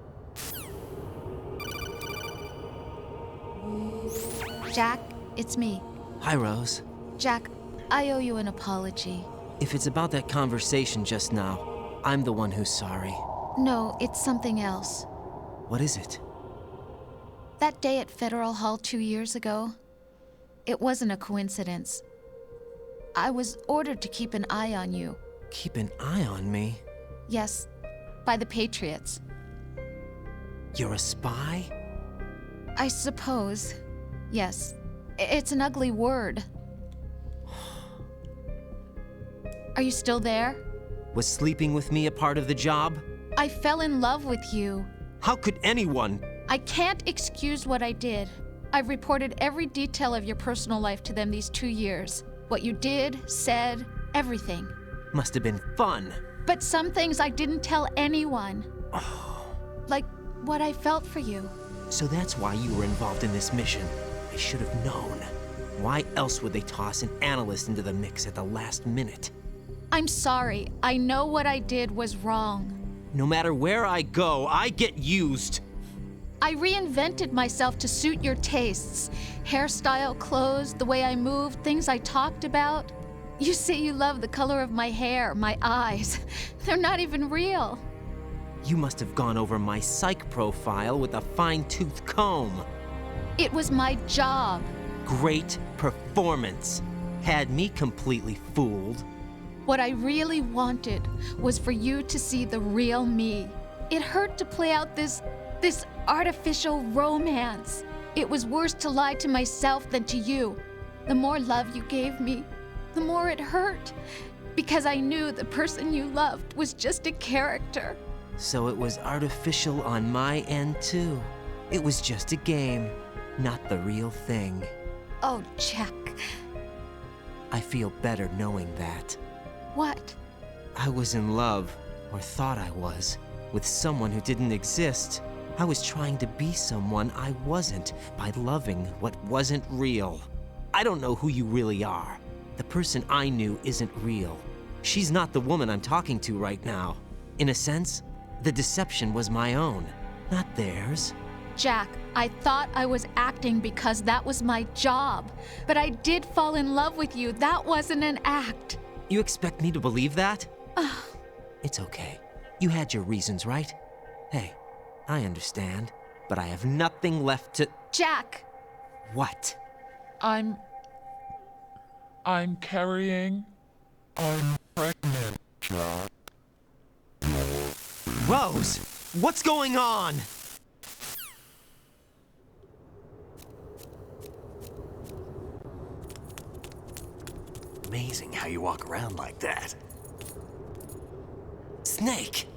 Jack, it's me. Hi, Rose. Jack, I owe you an apology. If it's about that conversation just now, I'm the one who's sorry. No, it's something else. What is it? That day at Federal Hall 2 years ago, it wasn't a coincidence. I was ordered to keep an eye on you. Keep an eye on me? Yes, by the Patriots. You're a spy? I suppose. Yes. It's an ugly word. Are you still there? Was sleeping with me a part of the job? I fell in love with you. How could anyone? I can't excuse what I did. I've reported every detail of your personal life to them these 2 years. What you did, said, everything. Must have been fun. But some things I didn't tell anyone. Like what I felt for you. So that's why you were involved in this mission. I should have known. Why else would they toss an analyst into the mix at the last minute? I'm sorry. I know what I did was wrong. No matter where I go, I get used. I reinvented myself to suit your tastes. Hairstyle, clothes, the way I moved, things I talked about. You say you love the color of my hair, my eyes. They're not even real. You must have gone over my psych profile with a fine-tooth comb. It was my job. Great performance. Had me completely fooled. What I really wanted was for you to see the real me. It hurt to play out this artificial romance. It was worse to lie to myself than to you. The more love you gave me, the more it hurt. Because I knew the person you loved was just a character. So it was artificial on my end too. It was just a game, not the real thing. Oh, Jack. I feel better knowing that. What? I was in love, or thought I was, with someone who didn't exist. I was trying to be someone I wasn't by loving what wasn't real. I don't know who you really are. The person I knew isn't real. She's not the woman I'm talking to right now. In a sense, the deception was my own, not theirs. Jack, I thought I was acting because that was my job. But I did fall in love with you. That wasn't an act. You expect me to believe that? It's okay. You had your reasons, right? Hey, I understand, but I have nothing left to... Jack! What? I'm carrying... I'm pregnant, Jack. Rose! What's going on? Amazing how you walk around like that. Snake!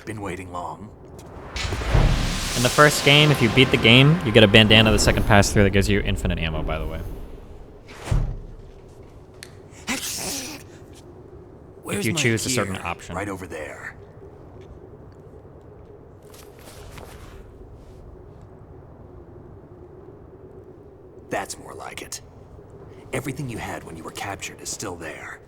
Been waiting long? In the first game, if you beat the game, you get a bandana the second pass through that gives you infinite ammo, by the way. Where's if you my choose a gear? certain option. Right over there. That's more like it. Everything you had when you were captured is still there.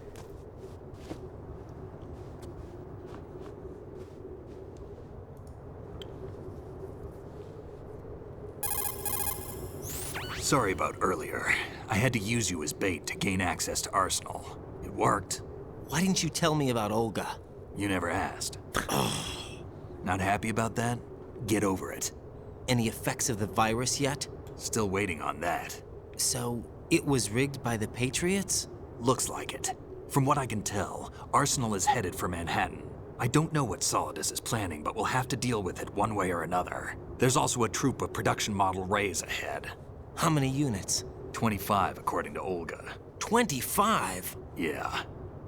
Sorry about earlier. I had to use you as bait to gain access to Arsenal. It worked. Why didn't you tell me about Olga? You never asked. Not happy about that? Get over it. Any effects of the virus yet? Still waiting on that. So, it was rigged by the Patriots? Looks like it. From what I can tell, Arsenal is headed for Manhattan. I don't know what Solidus is planning, but we'll have to deal with it one way or another. There's also a troop of production model Rays ahead. How many units? 25, according to Olga. 25? Yeah.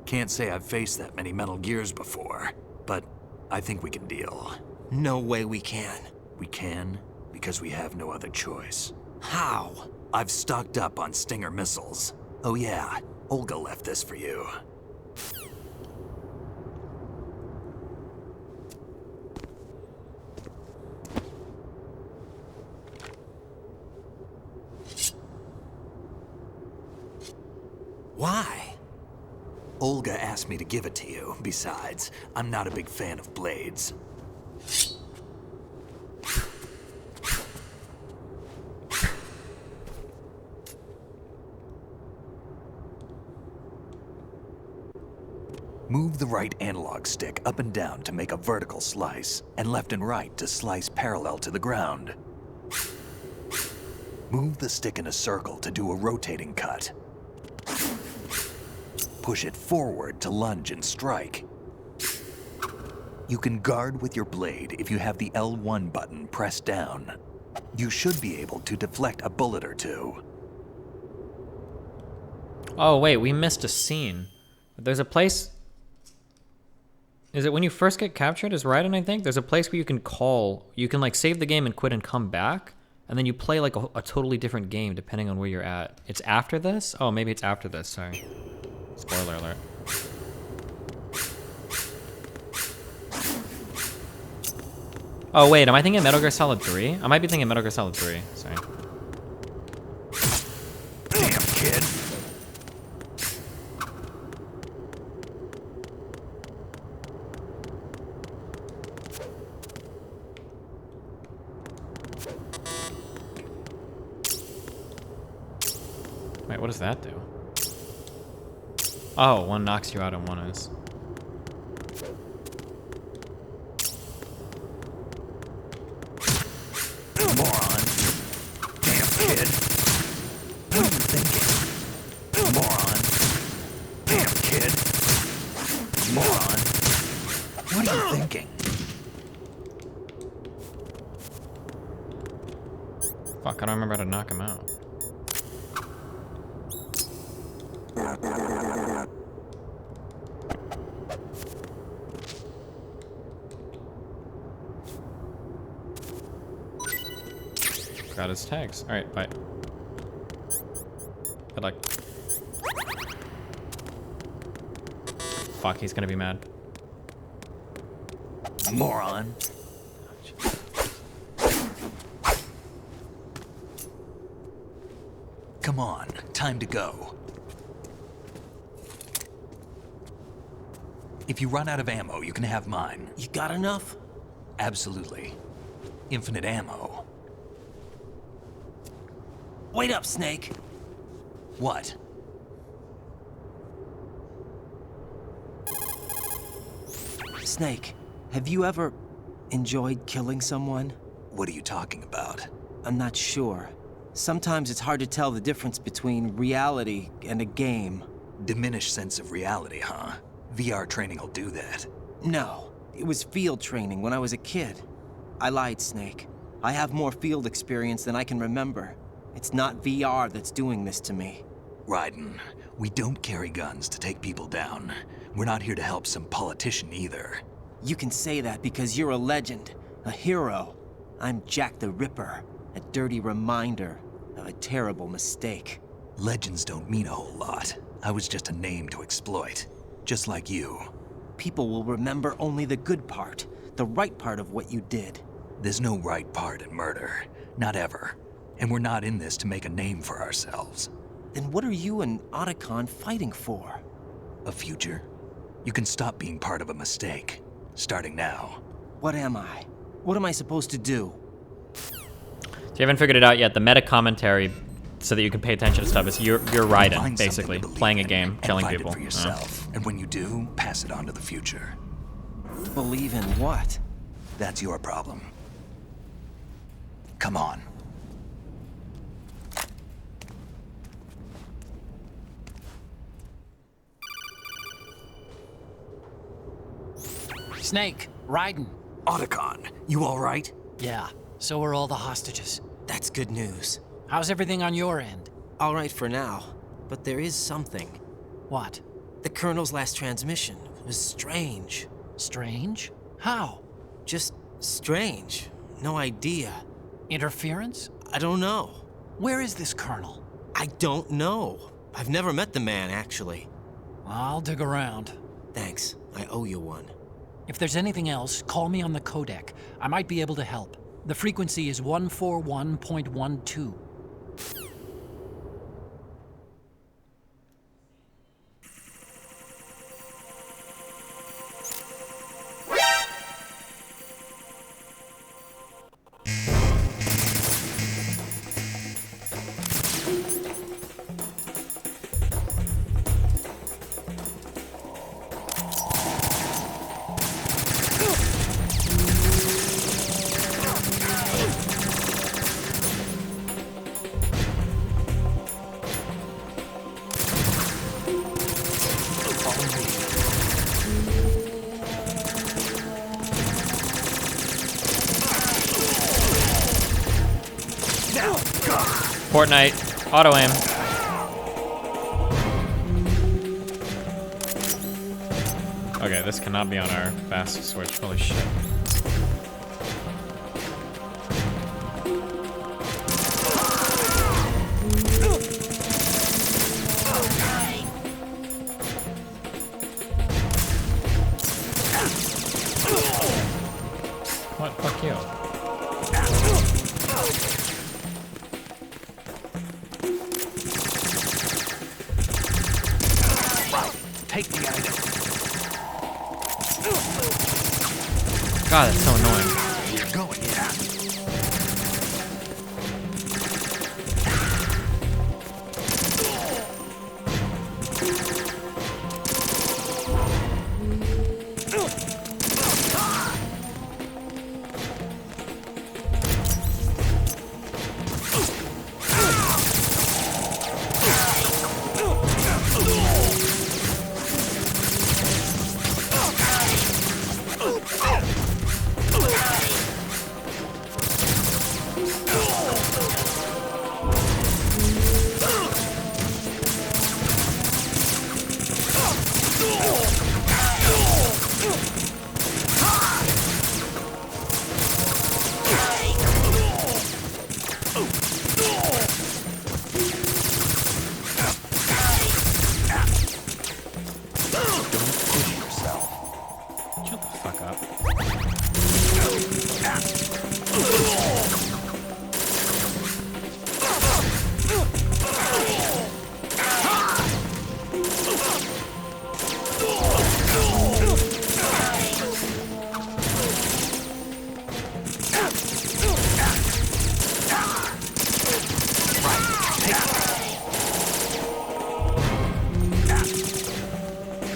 Can't say I've faced that many Metal Gears before, but I think we can deal. No way we can. We can, because we have no other choice. How? I've stocked up on Stinger missiles. Oh yeah, Olga left this for you. Why? Olga asked me to give it to you. Besides, I'm not a big fan of blades. Move the right analog stick up and down to make a vertical slice, and left and right to slice parallel to the ground. Move the stick in a circle to do a rotating cut. Push it forward to lunge and strike. You can guard with your blade if you have the L1 button pressed down. You should be able to deflect a bullet or two. Oh wait, we missed a scene. There's a place... Is it when you first get captured is Raiden, I think? There's a place where you can call... You can like save the game and quit and come back. And then you play like a totally different game depending on where you're at. It's after this? Oh, maybe it's after this, sorry. Spoiler alert. Oh wait, am I thinking Metal Gear Solid 3? I might be thinking Metal Gear Solid 3, sorry. Damn, kid. Wait, what does that do? Oh, one knocks you out and one is. Moron. Damn, kid. What are you thinking? Moron. Damn, kid. Moron. What are you thinking? Fuck, I don't remember how to knock him out. Got his tags. Alright, bye. Good luck. Fuck, he's gonna be mad. Moron. Come on, time to go. If you run out of ammo, you can have mine. You got enough? Absolutely. Infinite ammo. Wait up, Snake. What? Snake, have you ever enjoyed killing someone? What are you talking about? I'm not sure. Sometimes it's hard to tell the difference between reality and a game. Diminished sense of reality, huh? VR training will do that. No, it was field training when I was a kid. I lied, Snake. I have more field experience than I can remember. It's not VR that's doing this to me. Raiden, we don't carry guns to take people down. We're not here to help some politician either. You can say that because you're a legend, a hero. I'm Jack the Ripper, a dirty reminder of a terrible mistake. Legends don't mean a whole lot. I was just a name to exploit, just like you. People will remember only the good part, the right part of what you did. There's no right part in murder, not ever. And we're not in this to make a name for ourselves. Then what are you and Otacon fighting for? A future? You can stop being part of a mistake, starting now. What am I? What am I supposed to do? So you haven't figured it out yet. The meta commentary, so that you can pay attention to stuff, is you're Raiden, basically, playing a game, killing find people. It for yourself. And when you do, pass it on to the future. Believe in what? That's your problem. Come on. Snake, Raiden. Otacon, you all right? Yeah, so are all the hostages. That's good news. How's everything on your end? All right for now, but there is something. What? The Colonel's last transmission was strange. Strange? How? Just strange. No idea. Interference? I don't know. Where is this Colonel? I don't know. I've never met the man, actually. I'll dig around. Thanks. I owe you one. If there's anything else, call me on the codec. I might be able to help. The frequency is 141.12. Fortnite, auto aim. Okay, this cannot be on our fast switch. Holy shit. What? Fuck you. Take the item. God, that's so annoying. You're going, yeah.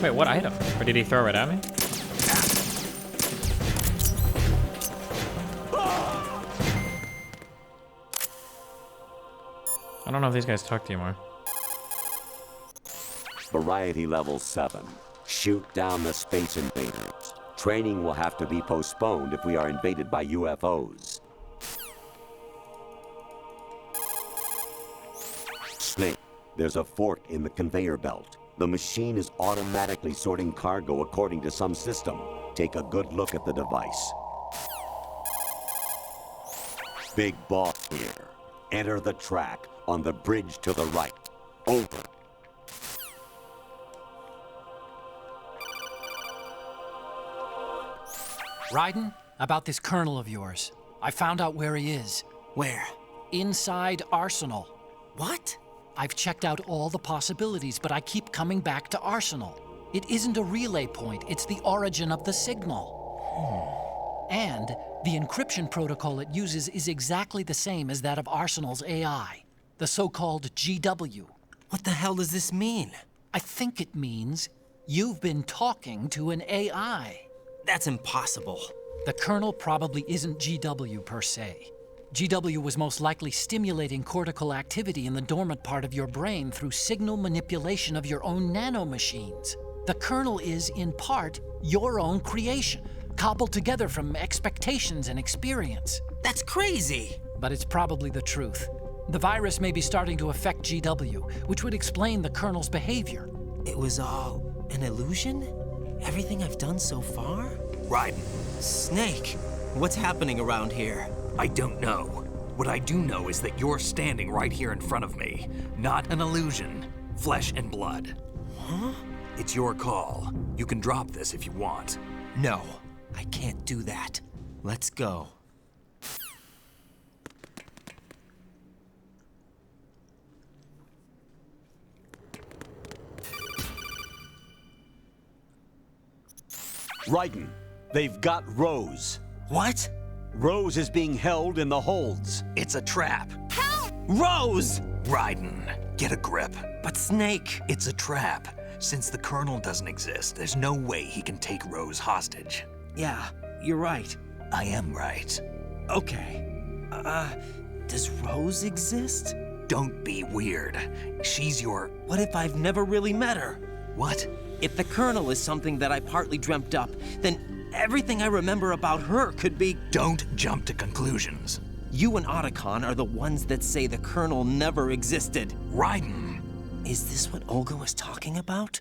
Wait, what item? Or did he throw it at me? I don't know if these guys talk to you more. Variety level 7. Shoot down the space invaders. Training will have to be postponed if we are invaded by UFOs. Snake, there's a fork in the conveyor belt. The machine is automatically sorting cargo according to some system. Take a good look at the device. Big boss here. Enter the track on the bridge to the right. Over. Raiden, about this colonel of yours. I found out where he is. Where? Inside Arsenal. What? I've checked out all the possibilities, but I keep coming back to Arsenal. It isn't a relay point, it's the origin of the signal. And the encryption protocol it uses is exactly the same as that of Arsenal's AI, the so-called GW. What the hell does this mean? I think it means you've been talking to an AI. That's impossible. The Colonel probably isn't GW per se. GW was most likely stimulating cortical activity in the dormant part of your brain through signal manipulation of your own nanomachines. The Colonel is, in part, your own creation, cobbled together from expectations and experience. That's crazy! But it's probably the truth. The virus may be starting to affect GW, which would explain the Colonel's behavior. It was all an illusion? Everything I've done so far? Raiden. Snake, what's happening around here? I don't know. What I do know is that you're standing right here in front of me. Not an illusion. Flesh and blood. Huh? It's your call. You can drop this if you want. No, I can't do that. Let's go. Raiden, they've got Rose. What? Rose is being held in the holds. It's a trap. Help! Rose! Raiden, get a grip. But Snake... It's a trap. Since the Colonel doesn't exist, there's no way he can take Rose hostage. Yeah, you're right. I am right. Okay. Does Rose exist? Don't be weird. She's your... What if I've never really met her? What? If the Colonel is something that I partly dreamt up, then everything I remember about her could be... Don't jump to conclusions. You and Otacon are the ones that say the Colonel never existed. Raiden! Is this what Olga was talking about?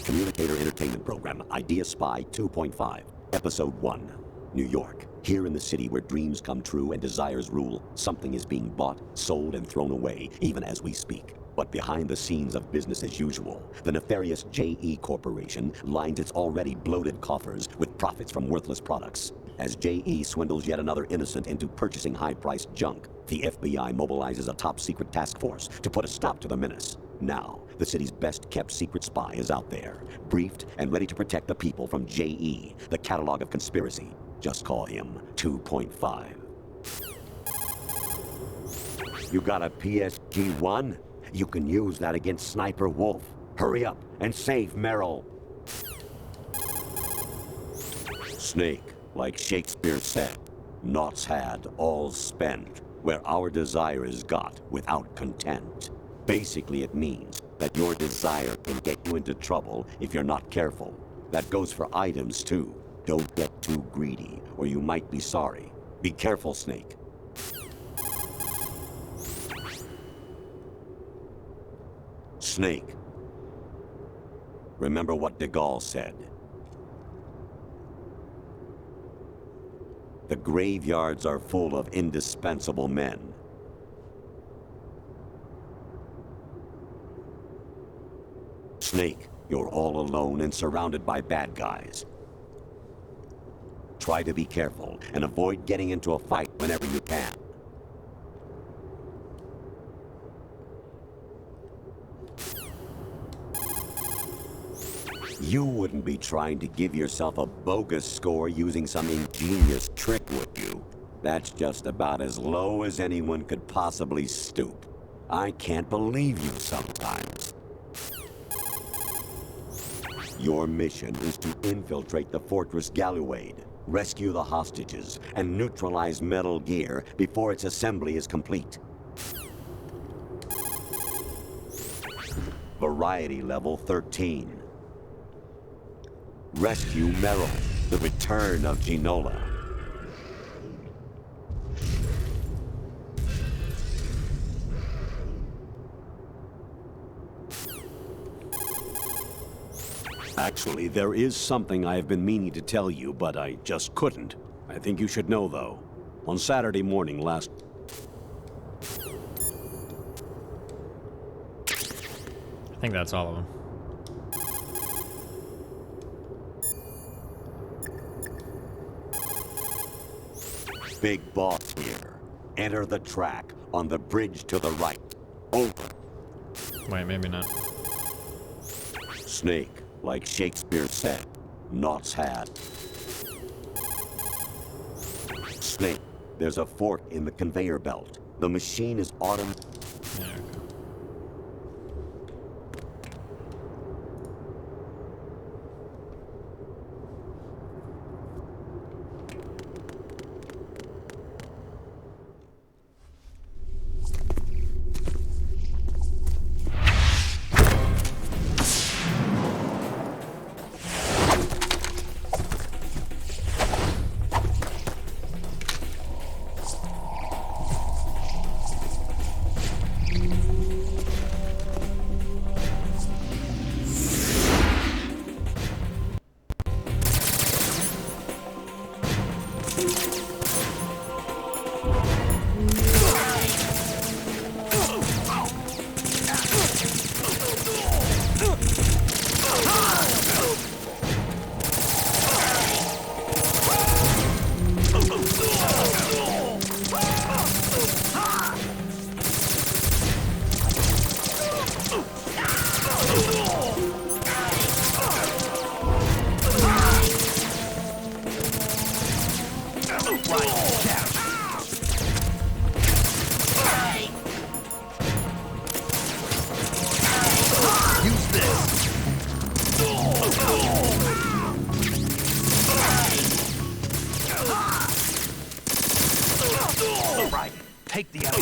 Communicator Entertainment Program, Idea Spy 2.5, Episode 1, New York. Here in the city where dreams come true and desires rule, something is being bought, sold, and thrown away, even as we speak. But behind the scenes of business as usual, the nefarious JE Corporation lines its already bloated coffers with profits from worthless products. As JE swindles yet another innocent into purchasing high-priced junk, the FBI mobilizes a top-secret task force to put a stop to the menace. Now, the city's best-kept secret spy is out there, briefed and ready to protect the people from JE, the catalog of conspiracy. Just call him 2.5. You got a PSG-1? You can use that against Sniper Wolf. Hurry up and save Merrill. Snake, like Shakespeare said, naught's had, all's spent, where our desire is got without content. Basically, it means that your desire can get you into trouble if you're not careful. That goes for items, too. Don't get too greedy, or you might be sorry. Be careful, Snake. Snake. Remember what de Gaulle said. The graveyards are full of indispensable men. Snake, you're all alone and surrounded by bad guys. Try to be careful and avoid getting into a fight whenever you can. You wouldn't be trying to give yourself a bogus score using some ingenious trick, would you? That's just about as low as anyone could possibly stoop. I can't believe you sometimes. Your mission is to infiltrate the Fortress Galluade, rescue the hostages, and neutralize Metal Gear before its assembly is complete. Variety level 13. Rescue Merrill, the return of Ginola. Actually, there is something I have been meaning to tell you, but I just couldn't. I think you should know, though. On Saturday morning last... I think that's all of them. Big boss here. Enter the track on the bridge to the right. Over. Wait, maybe not. Snake, like Shakespeare said, naught's had. Snake, there's a fork in the conveyor belt. The machine is Take the item.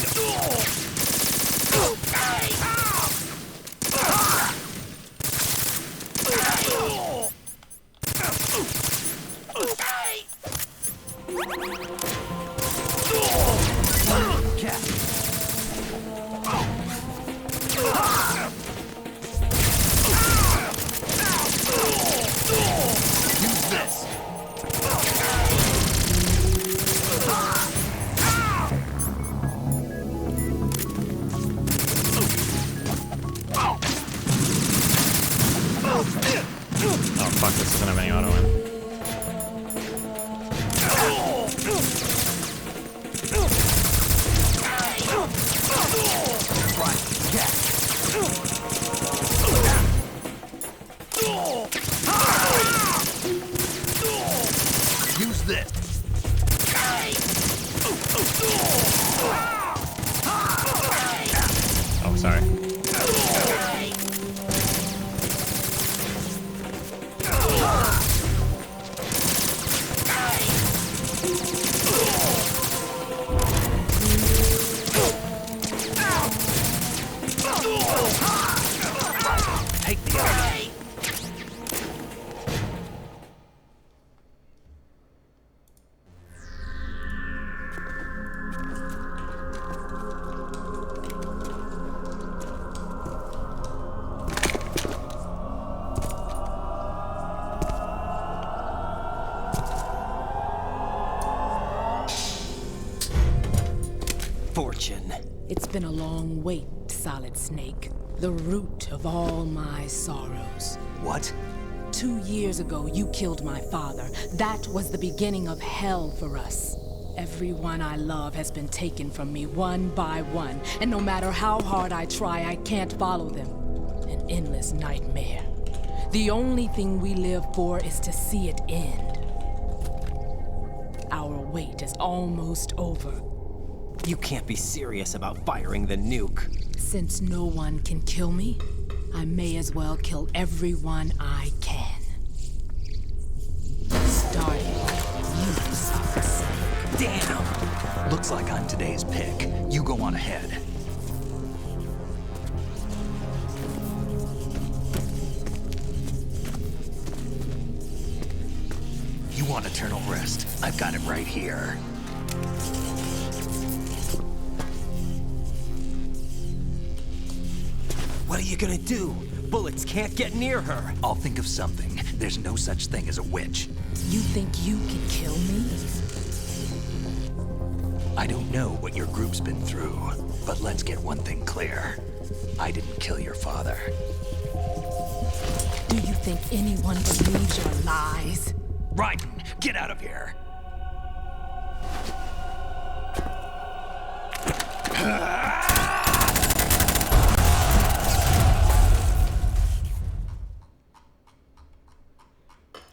Use this. Oh fuck, this doesn't have any auto in. Use this. Oh, sorry. Take the item. Fortune. It's been a long wait, Solid Snake. The root of all my sorrows. What? 2 years ago, you killed my father. That was the beginning of hell for us. Everyone I love has been taken from me one by one, and no matter how hard I try, I can't follow them. An endless nightmare. The only thing we live for is to see it end. Our wait is almost over. You can't be serious about firing the nuke. Since no one can kill me, I may as well kill everyone I can. Starting with you, Solid Snake. Damn! Looks like I'm today's pick. You go on ahead. You want eternal rest? I've got it right here. What are you gonna do? Bullets can't get near her. I'll think of something. There's no such thing as a witch. You think you can kill me? I don't know what your group's been through, but let's get one thing clear. I didn't kill your father. Do you think anyone believes your lies? Raiden, get out of here!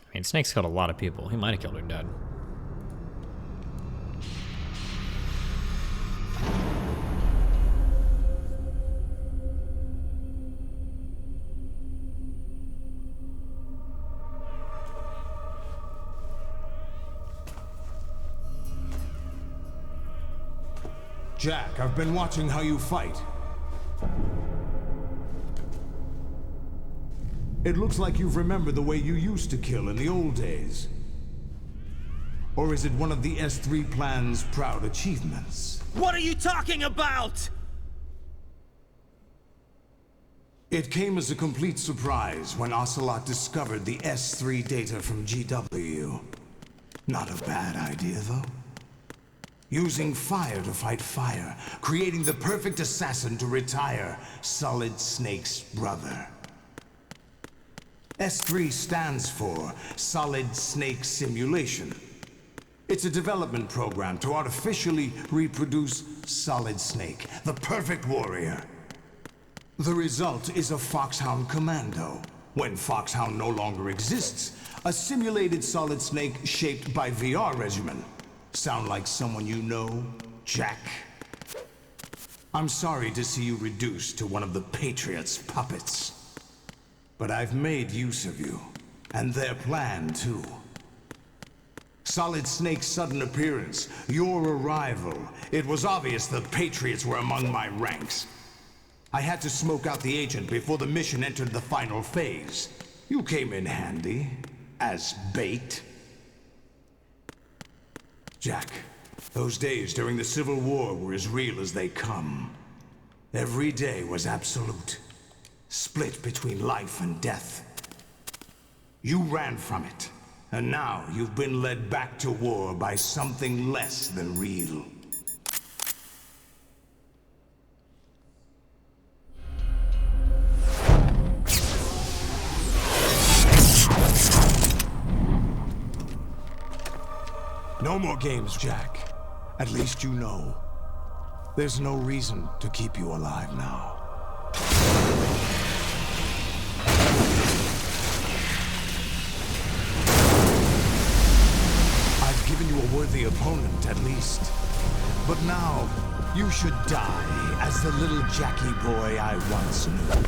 I mean, Snake's killed a lot of people. He might have killed her dead. Jack, I've been watching how you fight. It looks like you've remembered the way you used to kill in the old days. Or is it one of the S3 plan's proud achievements? What are you talking about? It came as a complete surprise when Ocelot discovered the S3 data from GW. Not a bad idea, though. Using fire to fight fire, creating the perfect assassin to retire Solid Snake's brother. S3 stands for Solid Snake Simulation. It's a development program to artificially reproduce Solid Snake, the perfect warrior. The result is a Foxhound Commando. When Foxhound no longer exists, a simulated Solid Snake shaped by VR regimen. Sound like someone you know, Jack? I'm sorry to see you reduced to one of the Patriots' puppets. But I've made use of you, and their plan too. Solid Snake's sudden appearance, your arrival. It was obvious the Patriots were among my ranks. I had to smoke out the agent before the mission entered the final phase. You came in handy, as bait. Jack, those days during the Civil War were as real as they come. Every day was absolute, split between life and death. You ran from it, and now you've been led back to war by something less than real. No more games, Jack. At least you know. There's no reason to keep you alive now. I've given you a worthy opponent, at least. But now, you should die as the little Jackie boy I once knew.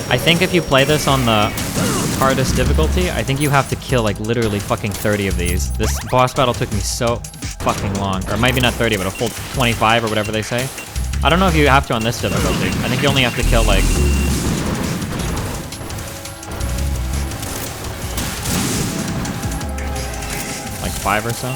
I think if you play this on the hardest difficulty, I think you have to kill like literally fucking 30 of these. This boss battle took me so fucking long. Or maybe not 30, but a full 25 or whatever they say. I don't know if you have to on this difficulty. I think you only have to kill like... like 5 or so.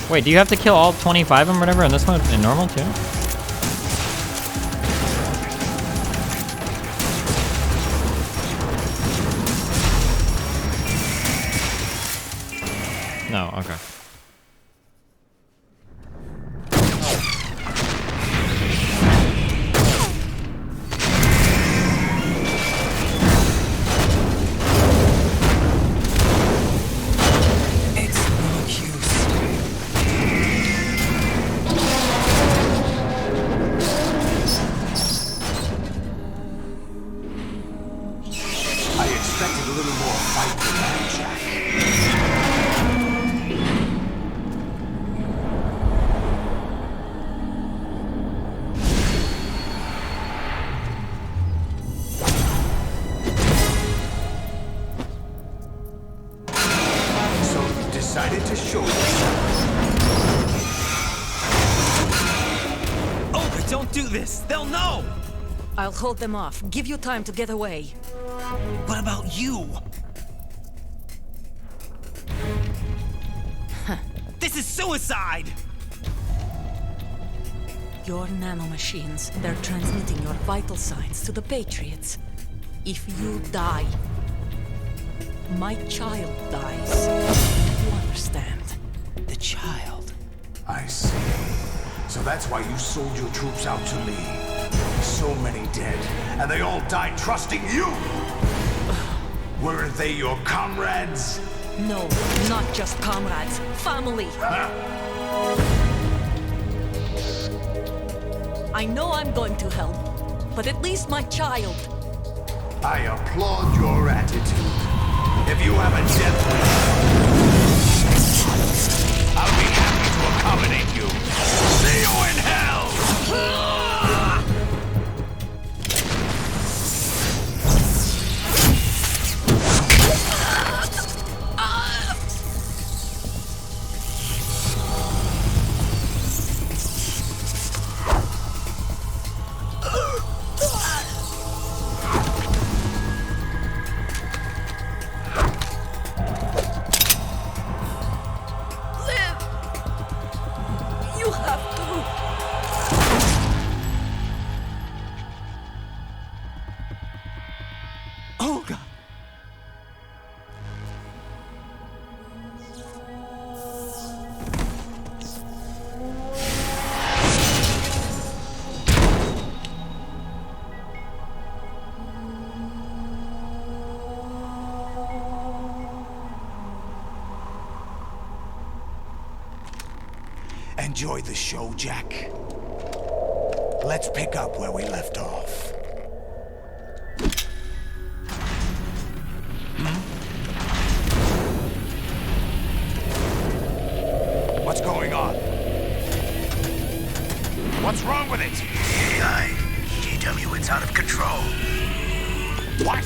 Wait, do you have to kill all 25 of them or whatever in this one in normal too? No, okay. I'll hold them off. Give you time to get away. What about you? This is suicide! Your nanomachines, they're transmitting your vital signs to the Patriots. If you die, my child dies. You understand? The child. I see. So that's why you sold your troops out to me. So many dead, and they all died trusting you! Weren't they your comrades? No, not just comrades. Family! I know I'm going to hell, but at least my child. I applaud your attitude. If you have a death wish, I'll be happy to accommodate you. See you in hell! Enjoy the show, Jack. Let's pick up where we left off. What's going on? What's wrong with it? AI. GW, it's out of control. What?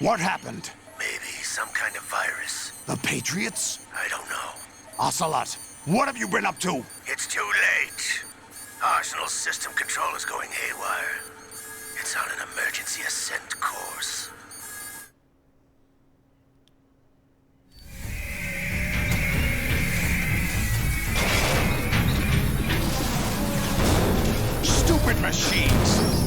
What happened? Maybe some kind of virus. The Patriots? I don't know. Ocelot, what have you been up to? It's too late. Arsenal's system control is going haywire. It's on an emergency ascent course. Stupid machines!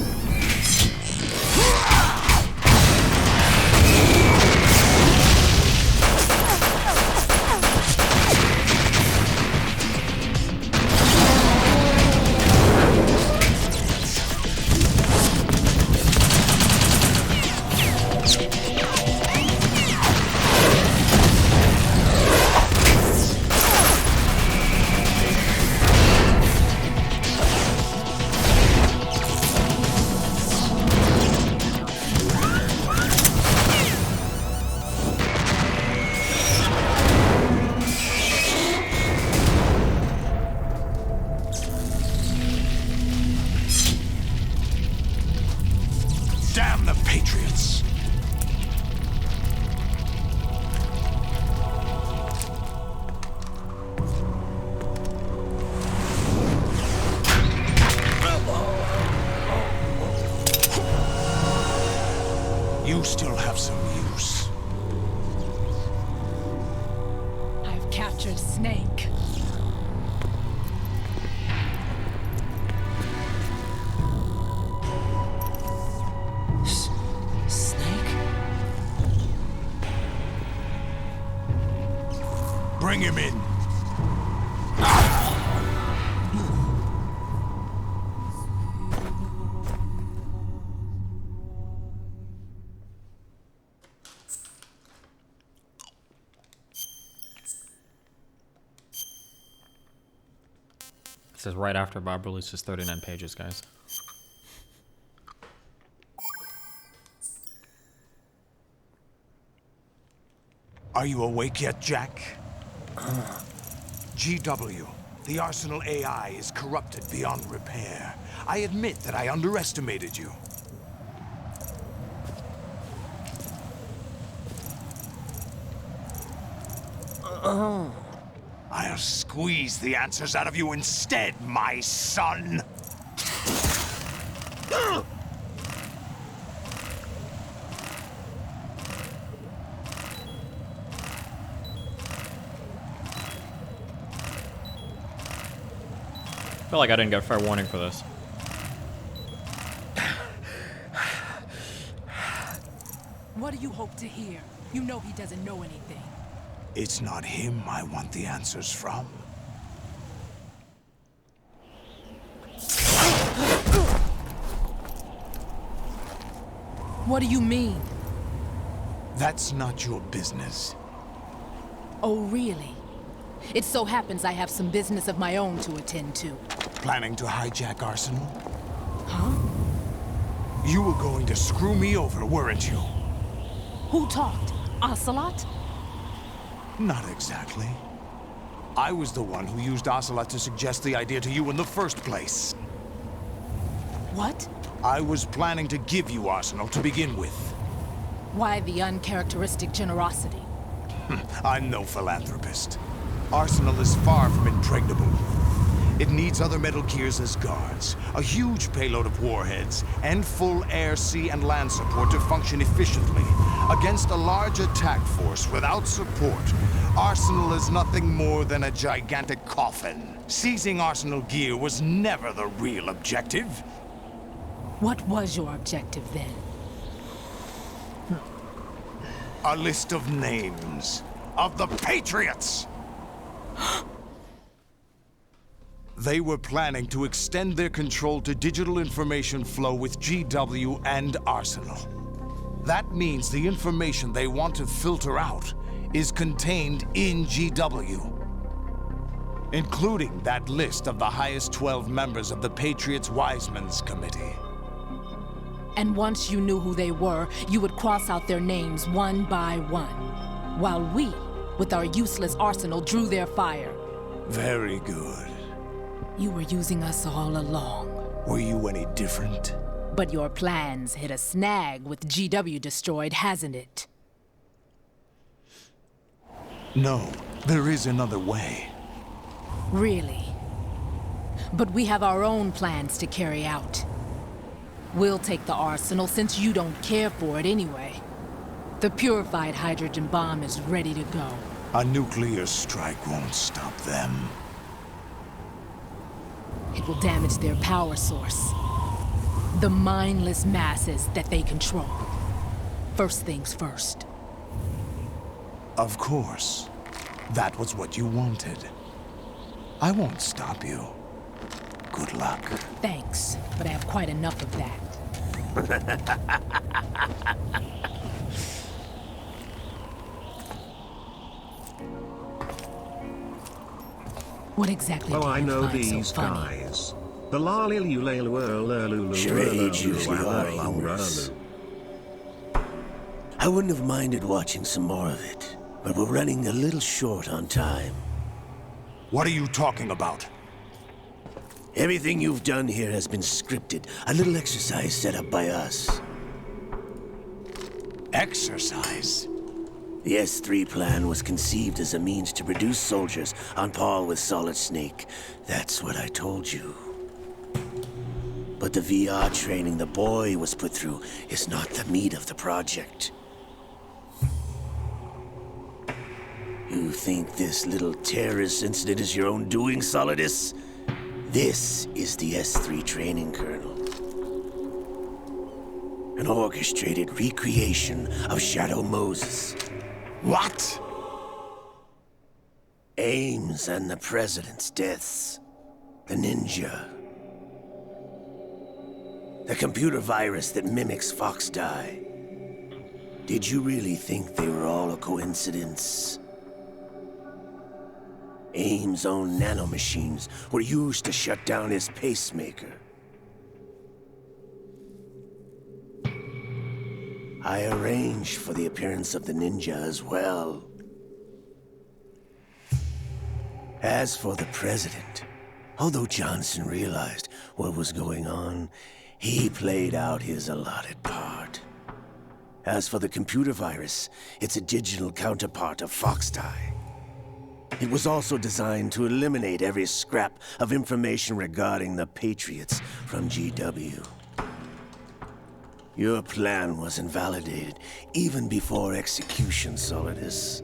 Patriots. You still have some use. I've captured Snake. Snake? Bring him in. This is right after Bob releases 39 pages, guys. Are you awake yet, Jack? GW, the Arsenal AI is corrupted beyond repair. I admit that I underestimated you. I'll squeeze the answers out of you instead, my son! I feel like I didn't get fair warning for this. What do you hope to hear? You know he doesn't know anything. It's not him I want the answers from. What do you mean? That's not your business. Oh, really? It so happens I have some business of my own to attend to. Planning to hijack Arsenal? Huh? You were going to screw me over, weren't you? Who talked? Ocelot? Not exactly. I was the one who used Ocelot to suggest the idea to you in the first place. What? I was planning to give you Arsenal to begin with. Why the uncharacteristic generosity? I'm no philanthropist. Arsenal is far from impregnable. It needs other Metal Gears as guards, a huge payload of warheads, and full air, sea, and land support to function efficiently. Against a large attack force without support, Arsenal is nothing more than a gigantic coffin. Seizing Arsenal gear was never the real objective. What was your objective then? A list of names of the Patriots! They were planning to extend their control to digital information flow with GW and Arsenal. That means the information they want to filter out is contained in GW, including that list of the highest 12 members of the Patriots Wiseman's Committee. And once you knew who they were, you would cross out their names one by one, while we, with our useless arsenal, drew their fire. Very good. You were using us all along. Were you any different? But your plans hit a snag with GW destroyed, hasn't it? No, there is another way. Really? But we have our own plans to carry out. We'll take the arsenal since you don't care for it anyway. The purified hydrogen bomb is ready to go. A nuclear strike won't stop them. It will damage their power source. The mindless masses that they control. First things first. Of course. That was what you wanted. I won't stop you. Good luck. Thanks, but I have quite enough of that. What exactly Oh, do I you know find these so funny? guys. The Charades usually are humorous. I wouldn't have minded watching some more of it, but we're running a little short on time. What are you talking about? Everything you've done here has been scripted, a little exercise set up by us. Exercise? The S3 plan was conceived as a means to produce soldiers on par with Solid Snake. That's what I told you. But the VR training the boy was put through is not the meat of the project. You think this little terrorist incident is your own doing, Solidus? This is the S3 training kernel. An orchestrated recreation of Shadow Moses. What? Ames and the President's deaths. The ninja. The computer virus that mimics Foxdie. Did you really think they were all a coincidence? Ames' own nanomachines were used to shut down his pacemaker. I arranged for the appearance of the ninja as well. As for the president, although Johnson realized what was going on, he played out his allotted part. As for the computer virus, it's a digital counterpart of Foxdie. It was also designed to eliminate every scrap of information regarding the Patriots from GW. Your plan was invalidated even before execution, Solidus.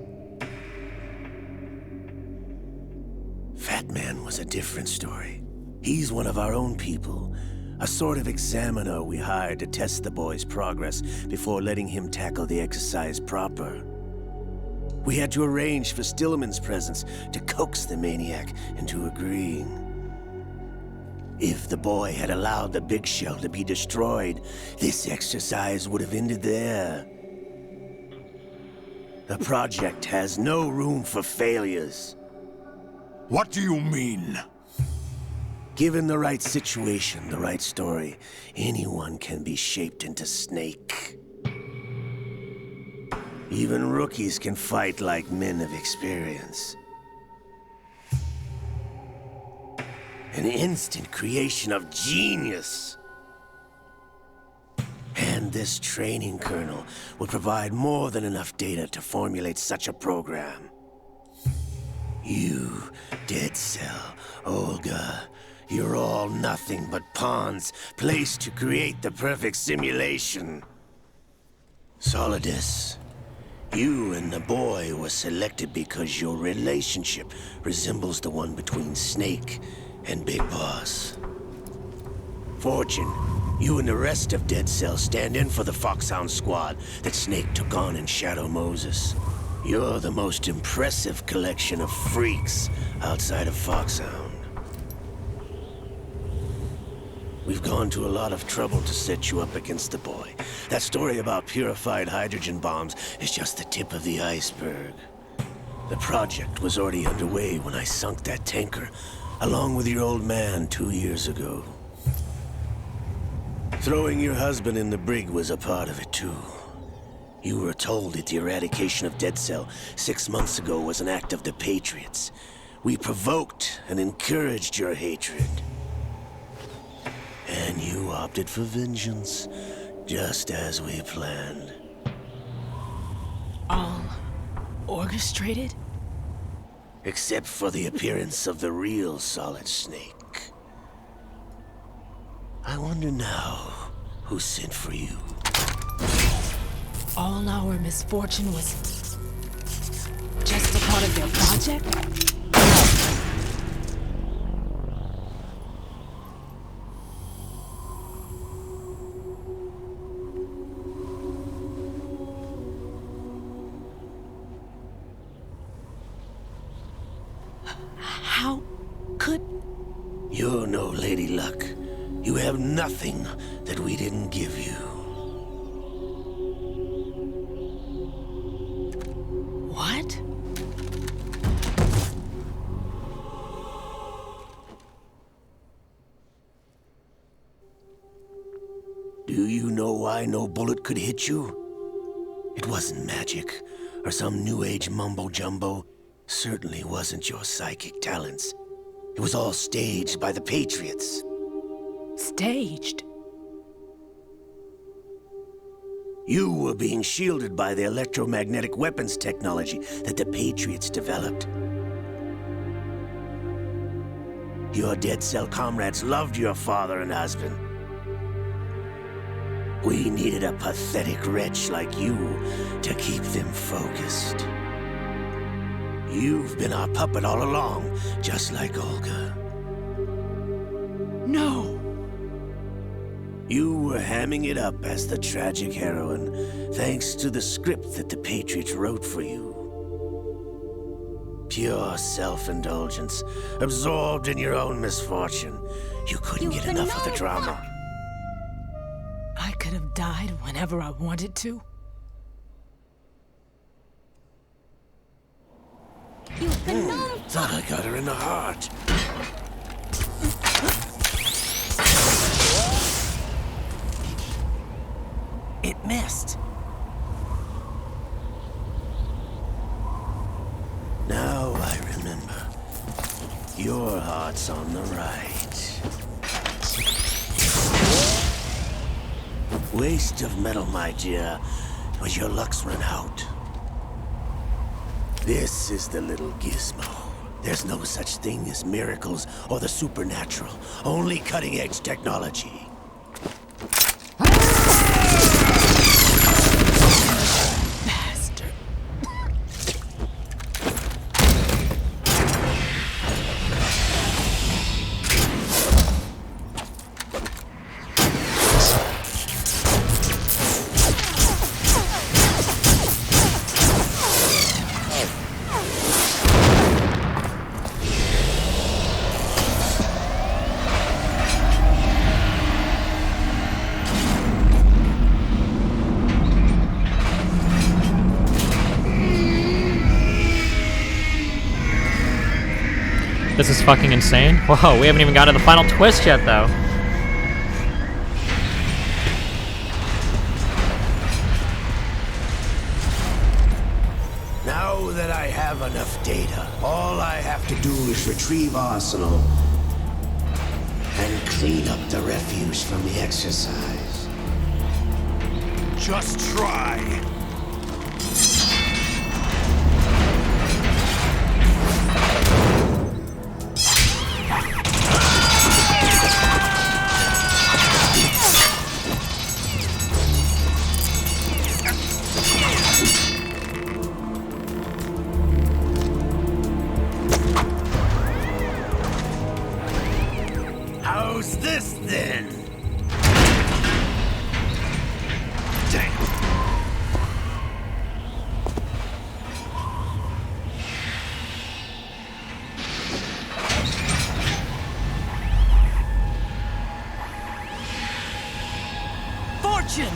Fat Man was a different story. He's one of our own people, a sort of examiner we hired to test the boy's progress before letting him tackle the exercise proper. We had to arrange for Stillman's presence to coax the maniac into agreeing. If the boy had allowed the big shell to be destroyed, this exercise would have ended there. The project has no room for failures. What do you mean? Given the right situation, the right story, anyone can be shaped into Snake. Even rookies can fight like men of experience. An instant creation of genius. And this training kernel would provide more than enough data to formulate such a program. You, Dead Cell, Olga, you're all nothing but pawns placed to create the perfect simulation. Solidus, you and the boy were selected because your relationship resembles the one between Snake and Big Boss. Fortune, you and the rest of Dead Cell stand in for the Foxhound squad that Snake took on in Shadow Moses. You're the most impressive collection of freaks outside of Foxhound. We've gone to a lot of trouble to set you up against the boy. That story about purified hydrogen bombs is just the tip of the iceberg. The project was already underway when I sunk that tanker, along with your old man 2 years ago. Throwing your husband in the brig was a part of it too. You were told that the eradication of Dead Cell 6 months ago was an act of the Patriots. We provoked and encouraged your hatred. And you opted for vengeance, just as we planned. All orchestrated? Except for the appearance of the real Solid Snake. I wonder now who sent for you. All our misfortune was just a part of their project? How could... You're no Lady Luck. You have nothing that we didn't give you. What? Do you know why no bullet could hit you? It wasn't magic, or some new age mumbo-jumbo. Certainly wasn't your psychic talents. It was all staged by the Patriots. Staged? You were being shielded by the electromagnetic weapons technology that the Patriots developed. Your dead cell comrades loved your father and husband. We needed a pathetic wretch like you to keep them focused. You've been our puppet all along, just like Olga. No! You were hamming it up as the tragic heroine, thanks to the script that the Patriots wrote for you. Pure self-indulgence, absorbed in your own misfortune. You couldn't get enough of the drama. I could have died whenever I wanted to. Thought I got her in the heart. It missed. Now I remember. Your heart's on the right. Waste of metal, my dear, but your luck's run out. This is the little gizmo. There's no such thing as miracles or the supernatural, only cutting-edge technology. This is fucking insane. Whoa, we haven't even got to the final twist yet, though. Now that I have enough data, all I have to do is retrieve Arsenal and clean up the refuse from the exercise. Just try. How's this then? Damn. Fortune!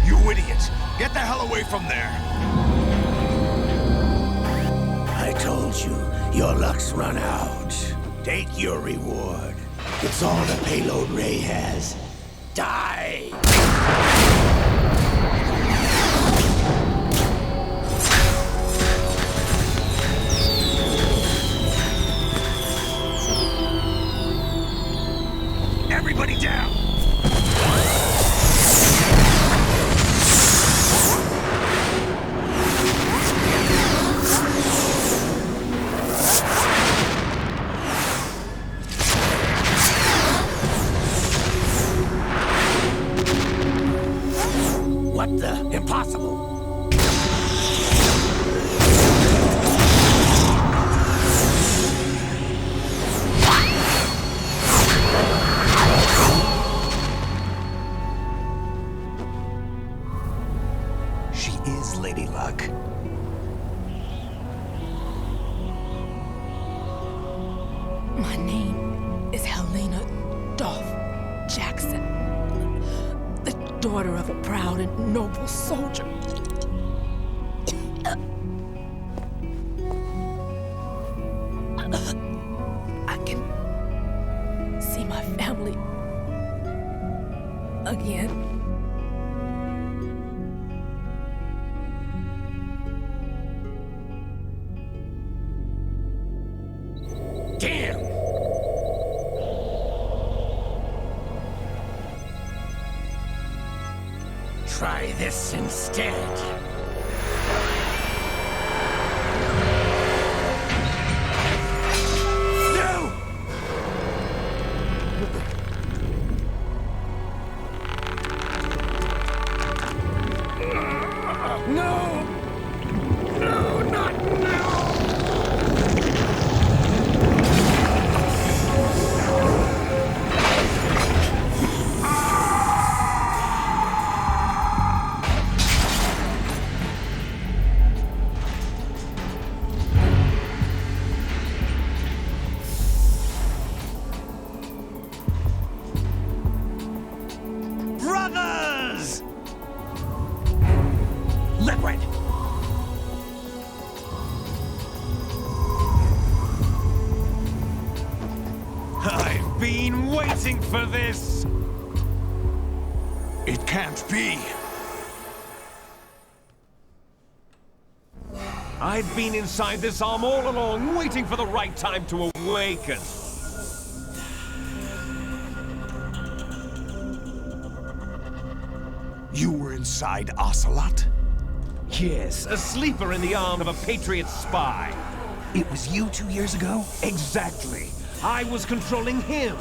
You idiot! Get the hell away from there! I told you, your luck's run out. Take your reward. It's all the payload Ray has. Die! Everybody down! What the? Impossible! She is Lady Luck. My name is Helena Dolph Jackson, the daughter of a proud and noble soldier. I can see my family again. Damn! this instead. Brothers! Liquid! I've been waiting for this! It can't be. I've been inside this arm all along, waiting for the right time to awaken. You were inside Ocelot? Yes, a sleeper in the arm of a Patriot spy. It was you 2 years ago? Exactly. I was controlling him.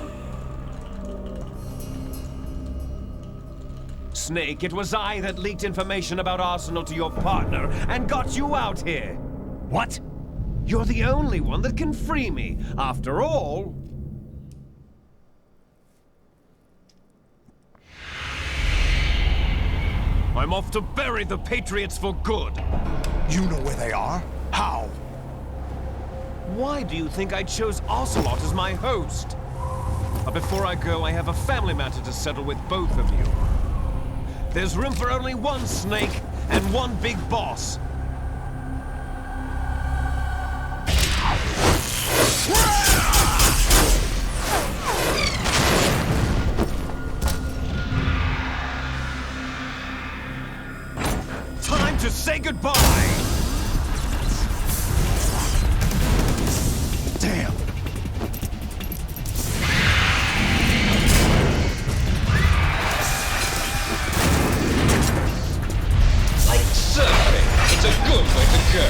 Snake, it was I that leaked information about Arsenal to your partner and got you out here. What? You're the only one that can free me. After all... I'm off to bury the Patriots for good. You know where they are? How? Why do you think I chose Ocelot as my host? But before I go, I have a family matter to settle with both of you. There's room for only one Snake and one big boss. Time to say goodbye! Damn! Like surfing, it's a good way to go.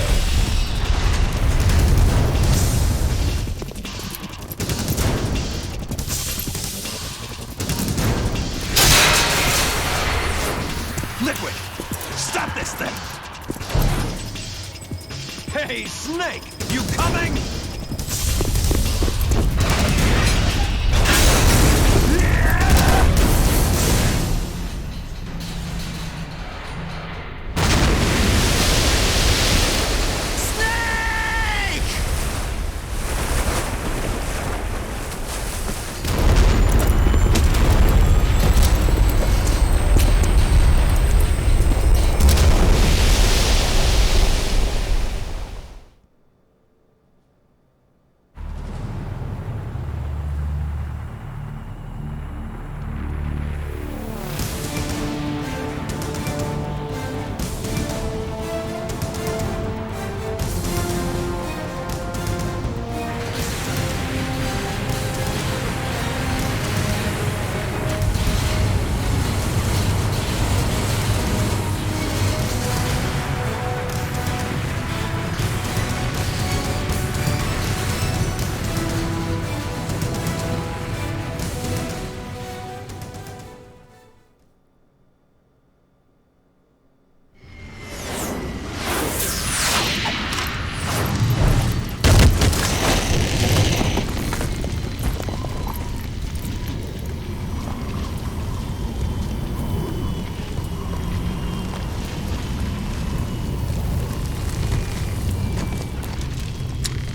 Liquid! Stop this thing! Hey, Snake! You coming?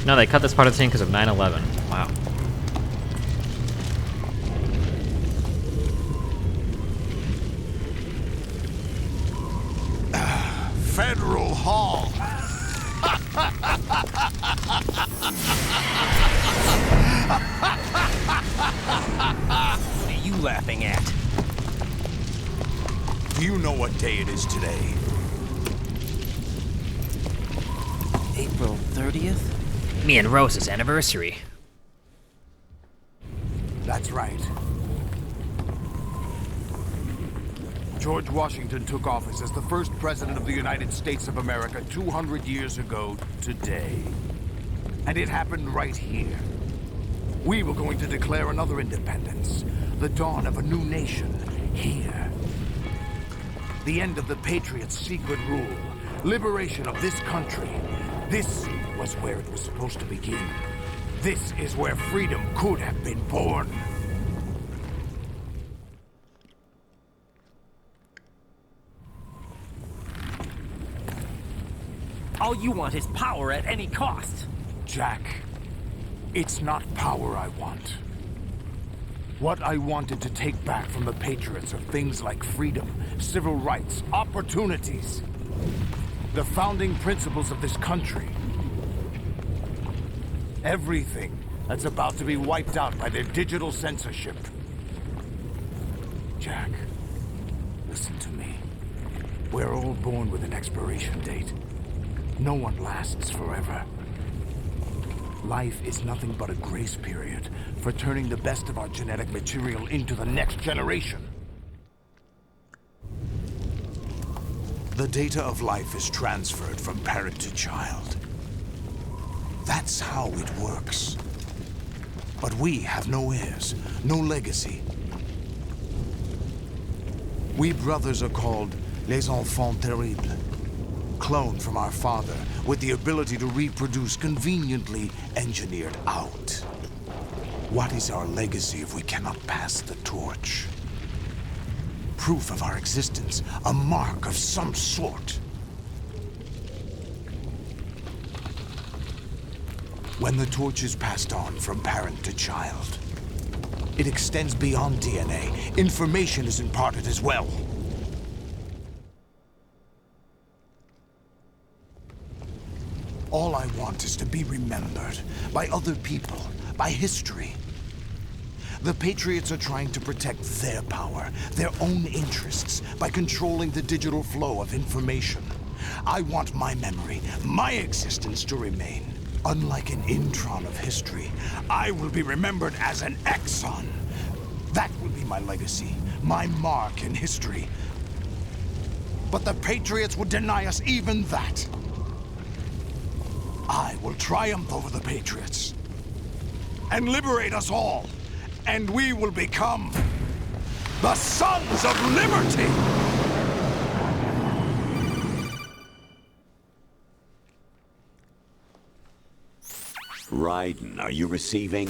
No, they cut this part of the scene because of 9/11. Wow. Federal Hall. What are you laughing at? Do you know what day it is today? April 30th? Me and Rose's anniversary. That's right. George Washington took office as the first president of the United States of America 200 years ago today. And it happened right here. We were going to declare another independence, the dawn of a new nation, here. The end of the Patriots' secret rule, liberation of this country. This was where it was supposed to begin. This is where freedom could have been born. All you want is power at any cost. Jack, it's not power I want. What I wanted to take back from the Patriots are things like freedom, civil rights, opportunities. The founding principles of this country. Everything that's about to be wiped out by their digital censorship. Jack, listen to me. We're all born with an expiration date. No one lasts forever. Life is nothing but a grace period for turning the best of our genetic material into the next generation. The data of life is transferred from parent to child. That's how it works. But we have no heirs, no legacy. We brothers are called les enfants terribles. Cloned from our father, with the ability to reproduce conveniently engineered out. What is our legacy if we cannot pass the torch? Proof of our existence, a mark of some sort. When the torch is passed on from parent to child, it extends beyond DNA. Information is imparted as well. All I want is to be remembered by other people, by history. The Patriots are trying to protect their power, their own interests, by controlling the digital flow of information. I want my memory, my existence to remain. Unlike an intron of history, I will be remembered as an exon. That will be my legacy, my mark in history. But the Patriots would deny us even that. I will triumph over the Patriots and liberate us all, and we will become the Sons of Liberty! Raiden, are you receiving?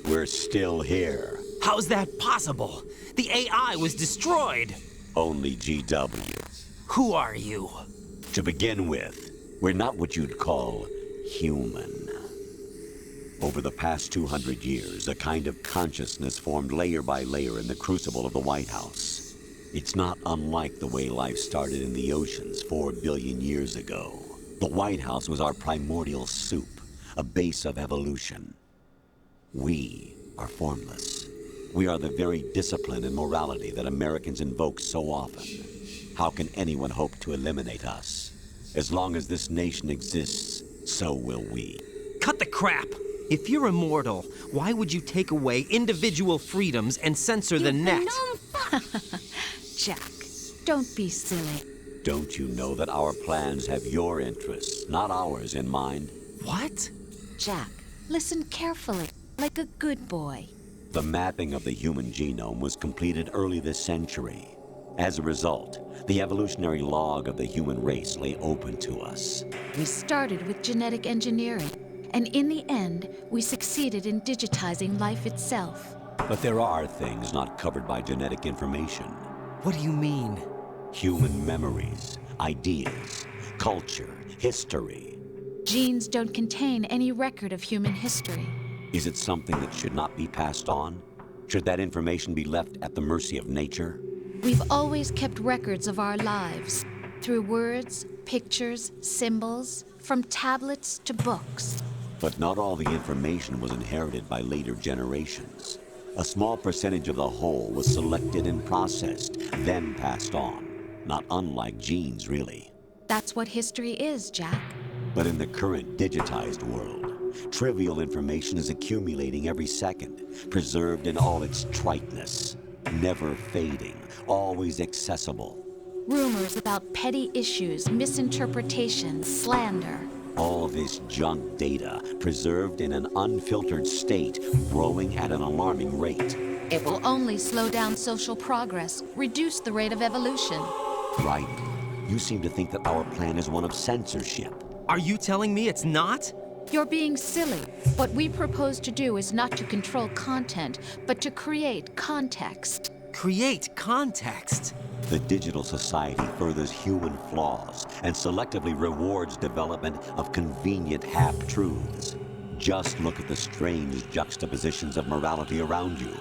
We're still here. How's that possible? The AI was destroyed. Only GW. Who are you? To begin with, we're not what you'd call human. Over the past 200 years, a kind of consciousness formed layer by layer in the crucible of the White House. It's not unlike the way life started in the oceans 4 billion years ago. The White House was our primordial soup, a base of evolution. We are formless. We are the very discipline and morality that Americans invoke so often. How can anyone hope to eliminate us? As long as this nation exists, so will we. Cut the crap! If you're immortal, why would you take away individual freedoms and censor the net? Jack, don't be silly. Don't you know that our plans have your interests, not ours, in mind? What? Jack, listen carefully, like a good boy. The mapping of the human genome was completed early this century. As a result, the evolutionary log of the human race lay open to us. We started with genetic engineering, and in the end, we succeeded in digitizing life itself. But there are things not covered by genetic information. What do you mean? Human memories, ideas, culture, history. Genes don't contain any record of human history. Is it something that should not be passed on? Should that information be left at the mercy of nature? We've always kept records of our lives, through words, pictures, symbols, from tablets to books. But not all the information was inherited by later generations. A small percentage of the whole was selected and processed, then passed on. Not unlike genes, really. That's what history is, Jack. But in the current digitized world, trivial information is accumulating every second, preserved in all its triteness. never fading, always accessible. Rumors about petty issues, misinterpretations, slander. All this junk data, preserved in an unfiltered state, growing at an alarming rate. It will only slow down social progress, reduce the rate of evolution. Right? You seem to think that our plan is one of censorship. Are you telling me it's not? You're being silly. What we propose to do is not to control content, but to create context. Create context? The digital society furthers human flaws and selectively rewards development of convenient half-truths. Just look at the strange juxtapositions of morality around you.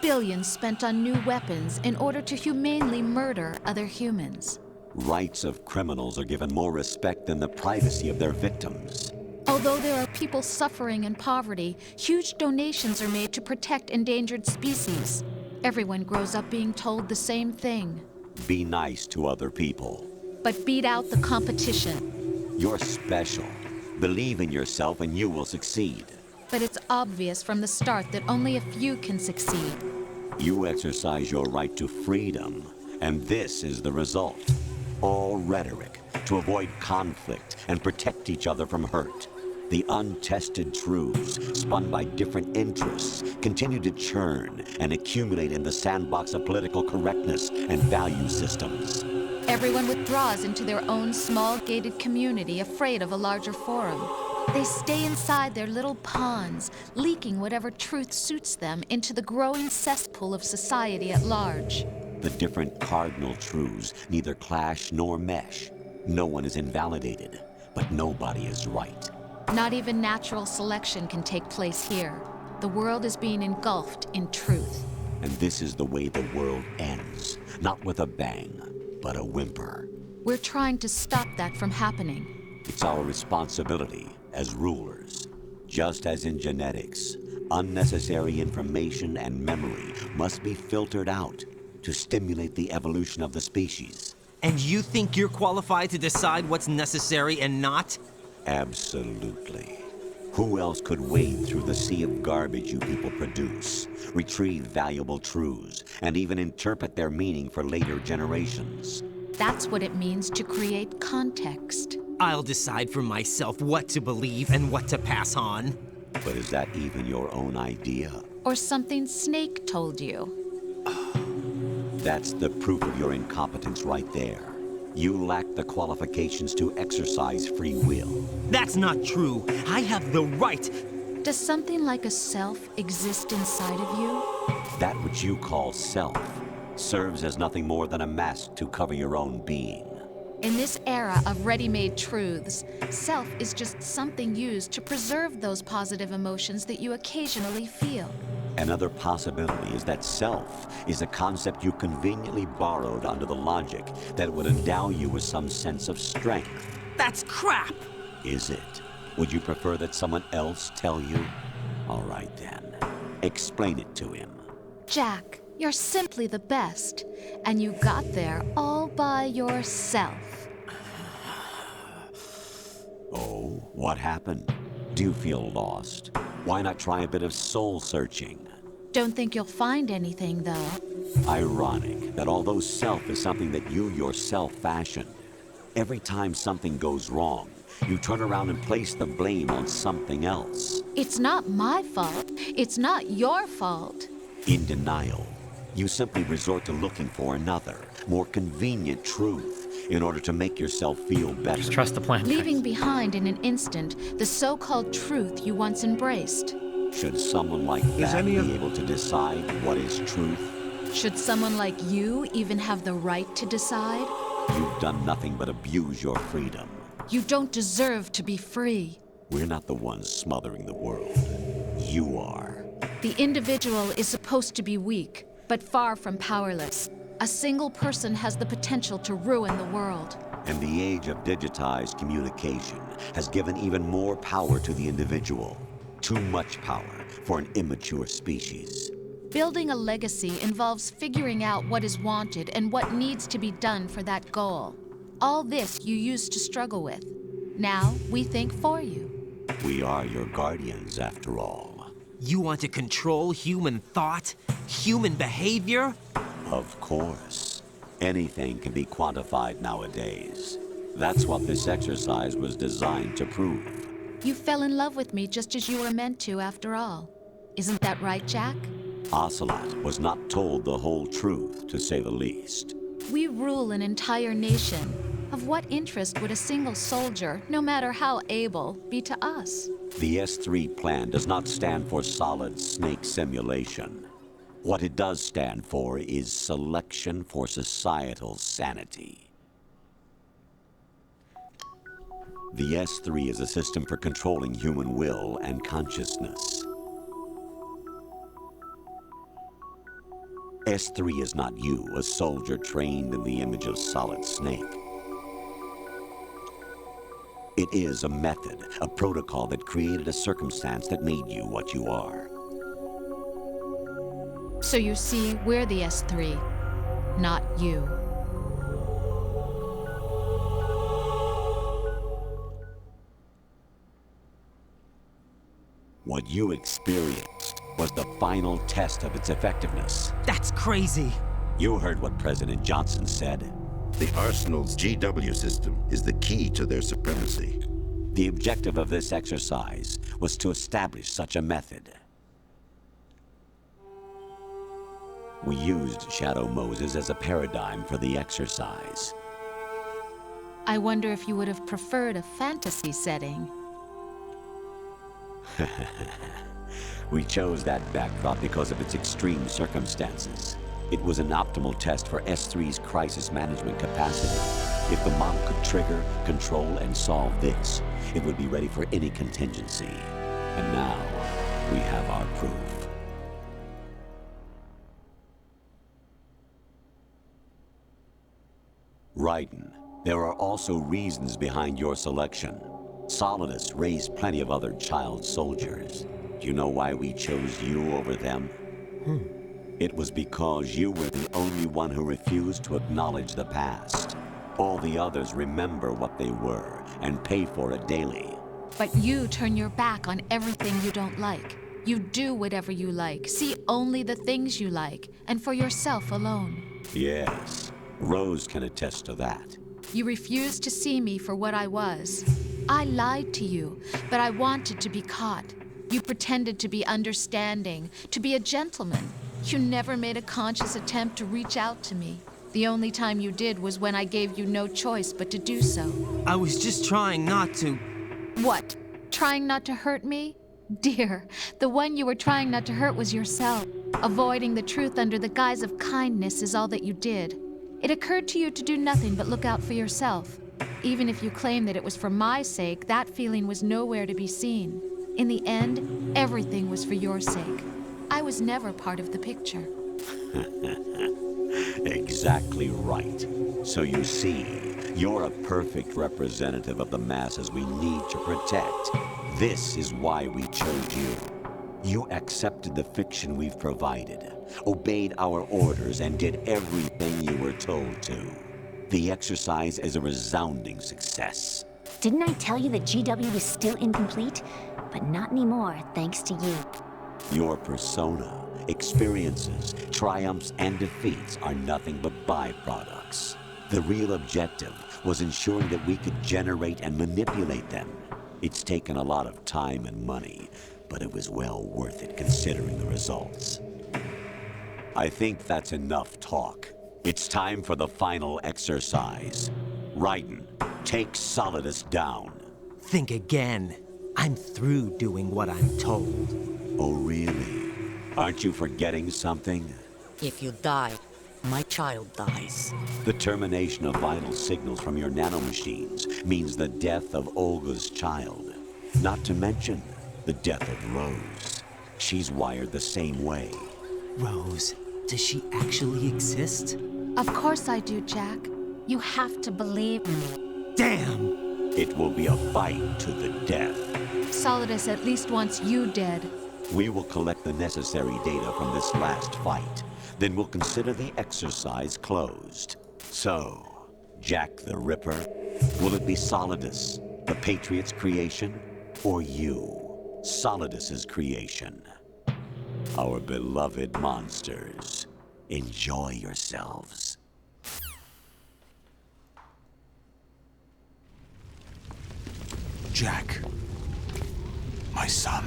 Billions spent on new weapons in order to humanely murder other humans. Rights of criminals are given more respect than the privacy of their victims. Although there are people suffering in poverty, huge donations are made to protect endangered species. Everyone grows up being told the same thing. Be nice to other people. But beat out the competition. You're special. Believe in yourself and you will succeed. But it's obvious from the start that only a few can succeed. You exercise your right to freedom, and this is the result. All rhetoric to avoid conflict and protect each other from hurt. The untested truths, spun by different interests, continue to churn and accumulate in the sandbox of political correctness and value systems. Everyone withdraws into their own small gated community, afraid of a larger forum. They stay inside their little ponds, leaking whatever truth suits them into the growing cesspool of society at large. The different cardinal truths neither clash nor mesh. No one is invalidated, but nobody is right. Not even natural selection can take place here. The world is being engulfed in truth. And this is the way the world ends. Not with a bang, but a whimper. We're trying to stop that from happening. It's our responsibility as rulers. Just as in genetics, unnecessary information and memory must be filtered out to stimulate the evolution of the species. And you think you're qualified to decide what's necessary and not? Absolutely. Who else could wade through the sea of garbage you people produce, retrieve valuable truths, and even interpret their meaning for later generations? That's what it means to create context. I'll decide for myself what to believe and what to pass on. But is that even your own idea? Or something Snake told you? That's the proof of your incompetence right there. You lack the qualifications to exercise free will. That's not true. I have the right. Does something like a self exist inside of you? That which you call self serves as nothing more than a mask to cover your own being. In this era of ready-made truths, self is just something used to preserve those positive emotions that you occasionally feel. Another possibility is that self is a concept you conveniently borrowed under the logic that would endow you with some sense of strength. That's crap! Is it? Would you prefer that someone else tell you? All right then. Explain it to him. Jack, you're simply the best. And you got there all by yourself. Oh, what happened? Do you feel lost? Why not try a bit of soul searching? Don't think you'll find anything, though. Ironic that although self is something that you yourself fashioned, every time something goes wrong, you turn around and place the blame on something else. It's not my fault. It's not your fault. In denial, you simply resort to looking for another, more convenient truth in order to make yourself feel better. Just trust the plan. Leaving behind in an instant the so-called truth you once embraced. Should someone like that be able to decide what is truth? Should someone like you even have the right to decide? You've done nothing but abuse your freedom. You don't deserve to be free. We're not the ones smothering the world. You are. The individual is supposed to be weak, but far from powerless. A single person has the potential to ruin the world. And the age of digitized communication has given even more power to the individual. Too much power for an immature species. Building a legacy involves figuring out what is wanted and what needs to be done for that goal. All this you used to struggle with. Now we think for you. We are your guardians, after all. You want to control human thought? Human behavior? Of course. Anything can be quantified nowadays. That's what this exercise was designed to prove. You fell in love with me just as you were meant to, after all. Isn't that right, Jack? Ocelot was not told the whole truth, to say the least. We rule an entire nation. Of what interest would a single soldier, no matter how able, be to us? The S3 plan does not stand for solid snake simulation. What it does stand for is selection for societal sanity. The S3 is a system for controlling human will and consciousness. S3 is not you, a soldier trained in the image of solid snake. It is a method, a protocol that created a circumstance that made you what you are. So you see, we're the S3, not you. What you experienced was the final test of its effectiveness. That's crazy. You heard what President Johnson said. The Arsenal's GW system is the key to their supremacy. The objective of this exercise was to establish such a method. We used Shadow Moses as a paradigm for the exercise. I wonder if you would have preferred a fantasy setting. We chose that backdrop because of its extreme circumstances. It was an optimal test for S3's crisis management capacity. If the model could trigger, control, and solve this, it would be ready for any contingency. And now, we have our proof. Raiden, there are also reasons behind your selection. Solidus raised plenty of other child soldiers. Do you know why we chose you over them? It was because you were the only one who refused to acknowledge the past. All the others remember what they were and pay for it daily. But you turn your back on everything you don't like. You do whatever you like, see only the things you like, and for yourself alone. Yes, Rose can attest to that. You refused to see me for what I was. I lied to you, but I wanted to be caught. You pretended to be understanding, to be a gentleman. You never made a conscious attempt to reach out to me. The only time you did was when I gave you no choice but to do so. I was just trying not to... What? Trying not to hurt me? Dear, the one you were trying not to hurt was yourself. Avoiding the truth under the guise of kindness is all that you did. It occurred to you to do nothing but look out for yourself. Even if you claim that it was for my sake, that feeling was nowhere to be seen. In the end, everything was for your sake. I was never part of the picture. Exactly right. So you see, you're a perfect representative of the masses we need to protect. This is why we chose you. You accepted the fiction we've provided, obeyed our orders, and did everything you were told to. The exercise is a resounding success. Didn't I tell you that GW was still incomplete? But not anymore, thanks to you. Your persona, experiences, triumphs, and defeats are nothing but byproducts. The real objective was ensuring that we could generate and manipulate them. It's taken a lot of time and money, but it was well worth it considering the results. I think that's enough talk. It's time for the final exercise. Raiden, take Solidus down. Think again. I'm through doing what I'm told. Oh, really? Aren't you forgetting something? If you die, my child dies. The termination of vital signals from your nanomachines means the death of Olga's child. Not to mention the death of Rose. She's wired the same way. Rose, does she actually exist? Of course I do, Jack. You have to believe me. Damn! It will be a fight to the death. Solidus at least wants you dead. We will collect the necessary data from this last fight. Then we'll consider the exercise closed. So, Jack the Ripper, will it be Solidus, the Patriot's creation, or you, Solidus's creation? Our beloved monsters. Enjoy yourselves. Jack, my son.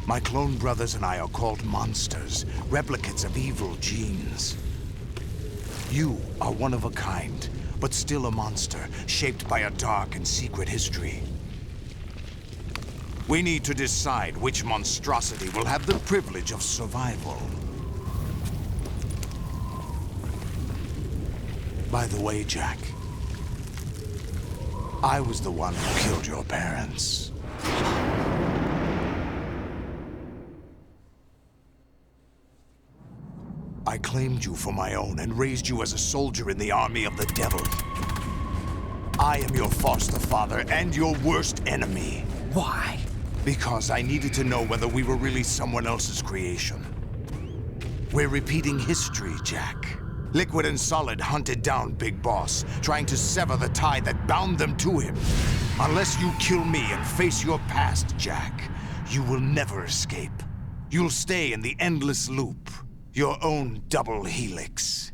My clone brothers and I are called monsters, replicates of evil genes. You are one of a kind, but still a monster, shaped by a dark and secret history. We need to decide which monstrosity will have the privilege of survival. By the way, Jack, I was the one who killed your parents. I claimed you for my own and raised you as a soldier in the army of the devil. I am your foster father and your worst enemy. Why? Because I needed to know whether we were really someone else's creation. We're repeating history, Jack. Liquid and Solid hunted down Big Boss, trying to sever the tie that bound them to him. Unless you kill me and face your past, Jack, you will never escape. You'll stay in the endless loop, your own double helix.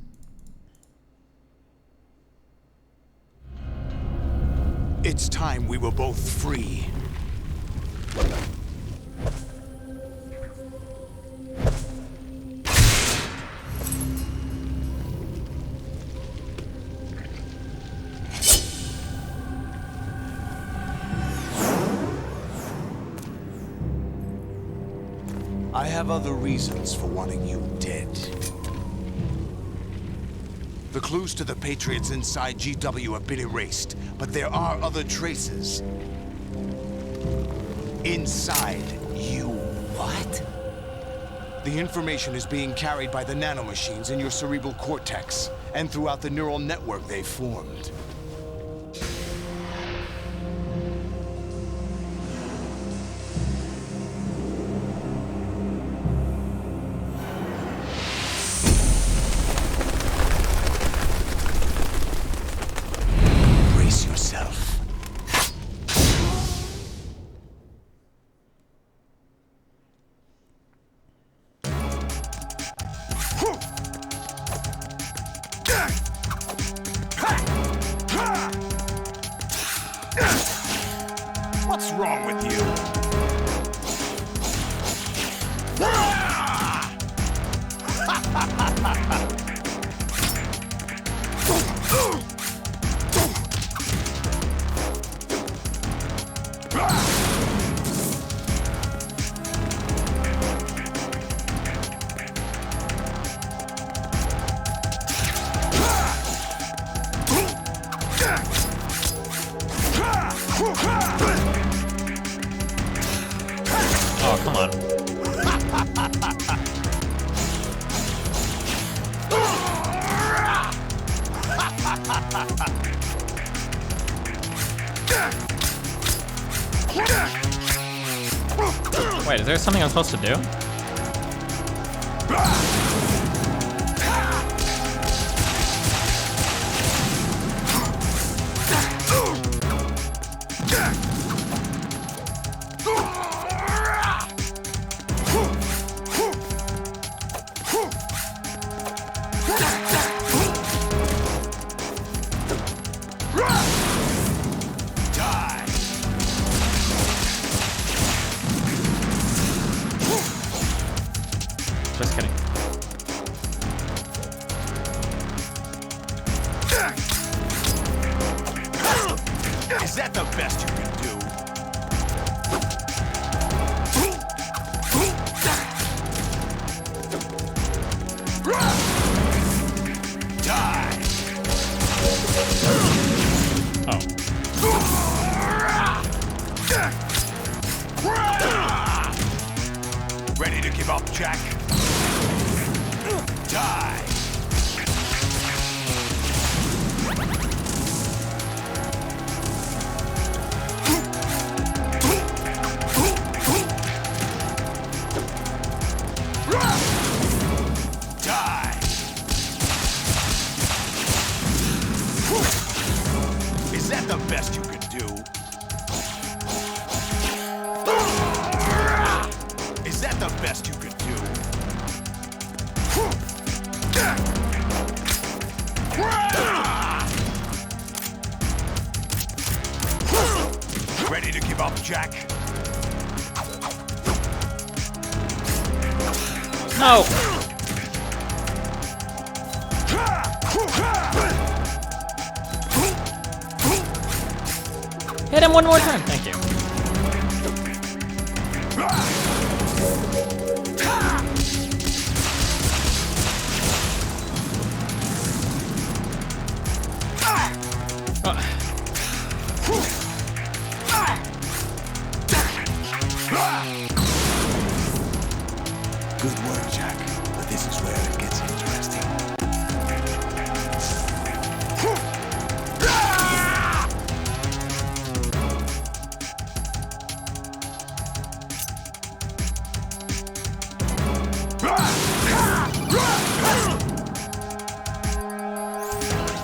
It's time we were both free. I have other reasons for wanting you dead. The clues to the Patriots inside GW have been erased, but there are other traces. Inside you. What? The information is being carried by the nanomachines in your cerebral cortex, and throughout the neural network they've formed. Brace yourself. What's wrong with you? Oh, come on. Wait, is there something I'm supposed to do? Just kidding. Is that the best you can do? Die! Ready to give up, Jack? Die! Die! Is that the best you can do? to give up, Jack? No! Hit him one more time. Thank you. Good work, Jack. But this is where it gets interesting.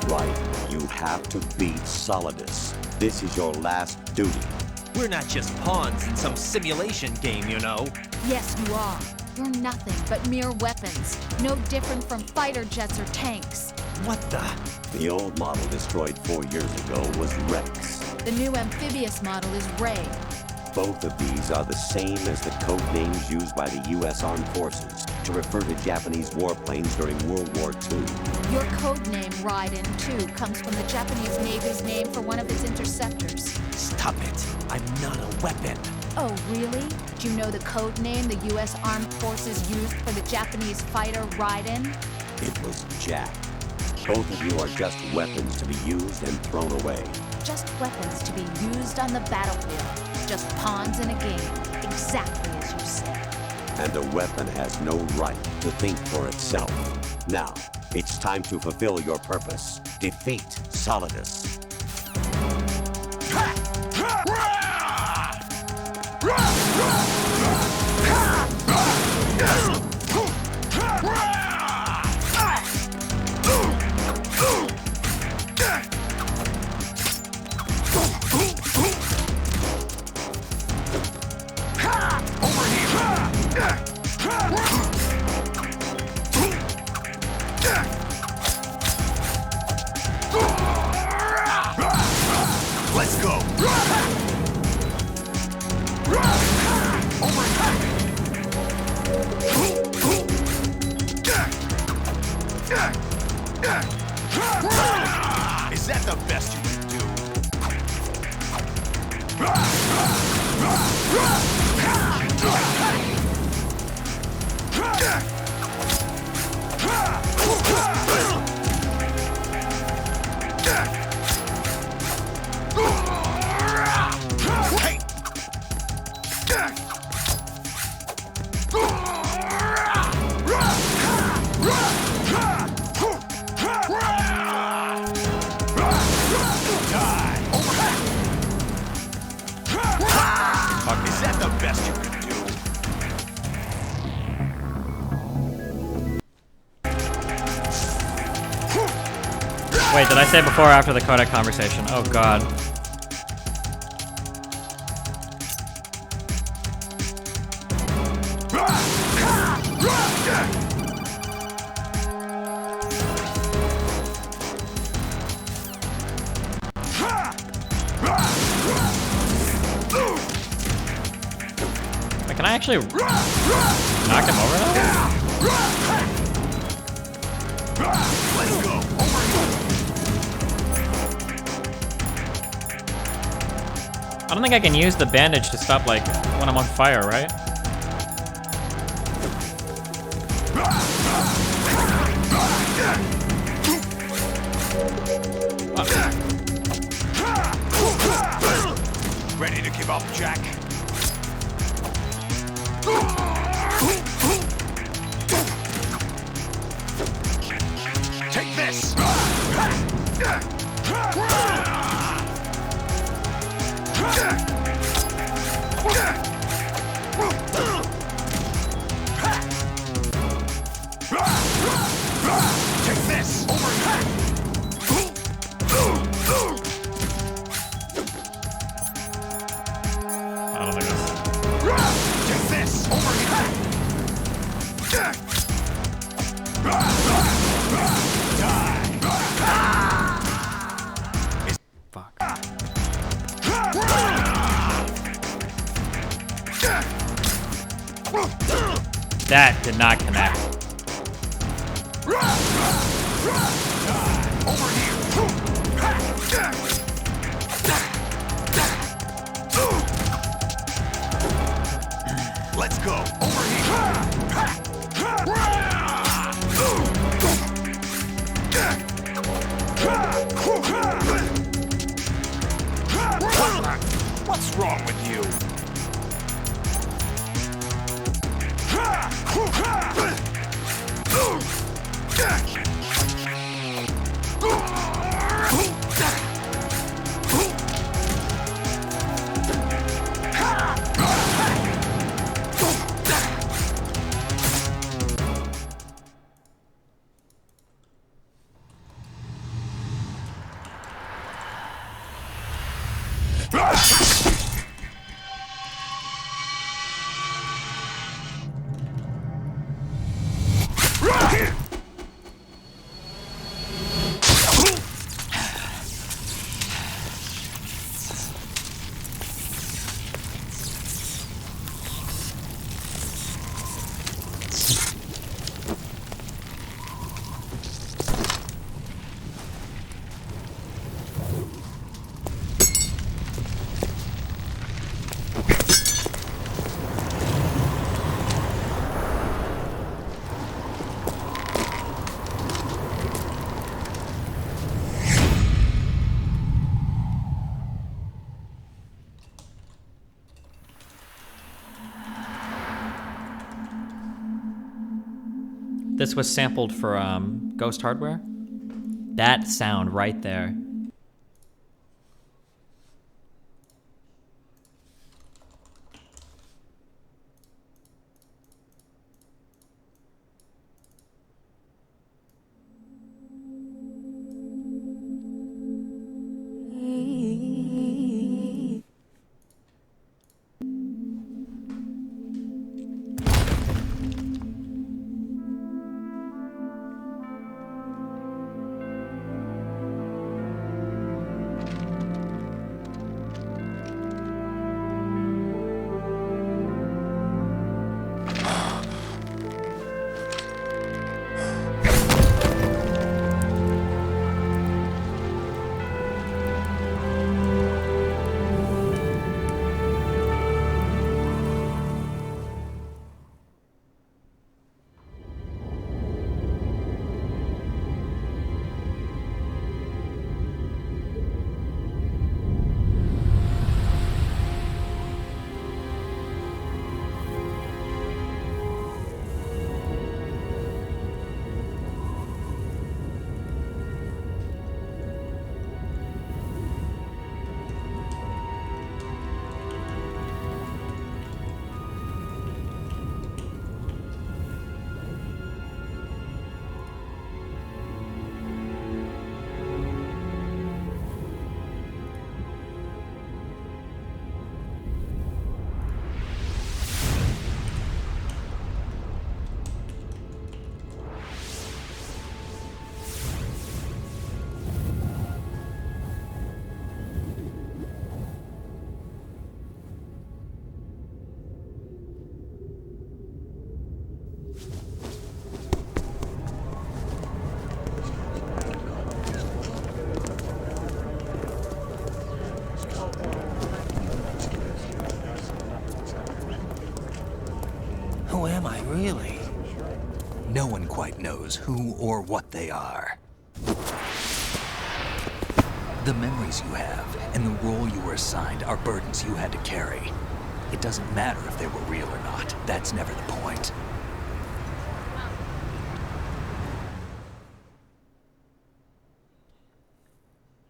Right, you have to beat Solidus. This is your last duty. We're not just pawns in some simulation game, you know. Yes, you are. You're nothing but mere weapons. No different from fighter jets or tanks. What the? The old model destroyed 4 years ago was Rex. The new amphibious model is Ray. Both of these are the same as the code names used by the U.S. Armed Forces to refer to Japanese warplanes during World War II. Your code name, Raiden, too, comes from the Japanese Navy's name for one of its interceptors. Stop it. I'm not a weapon. Oh, really? Do you know the code name the U.S. Armed Forces used for the Japanese fighter Raiden? It was Jack. Both of you are just weapons to be used and thrown away. Just weapons to be used on the battlefield. Just pawns in a game. Exactly as you said. And a weapon has no right to think for itself. Now, it's time to fulfill your purpose. Defeat Solidus. Let's go! Is that the best you can do? Is that the best you can do? Wait, did I say before or after the codec conversation? Oh god. Wait, can I actually knock him over now? Let's go! I don't think I can use the bandage to stop, like, when I'm on fire, right? Ready to give up, Jack? Take this! Take this! Over here! I don't think that's... Take this! Over here! Die! That did not connect. Let's go. Over here. What's wrong with you? This was sampled for Ghost Hardware. That sound right there. Who am I, really? No one quite knows who or what they are. The memories you have and the role you were assigned are burdens you had to carry. It doesn't matter if they were real or not. That's never the point.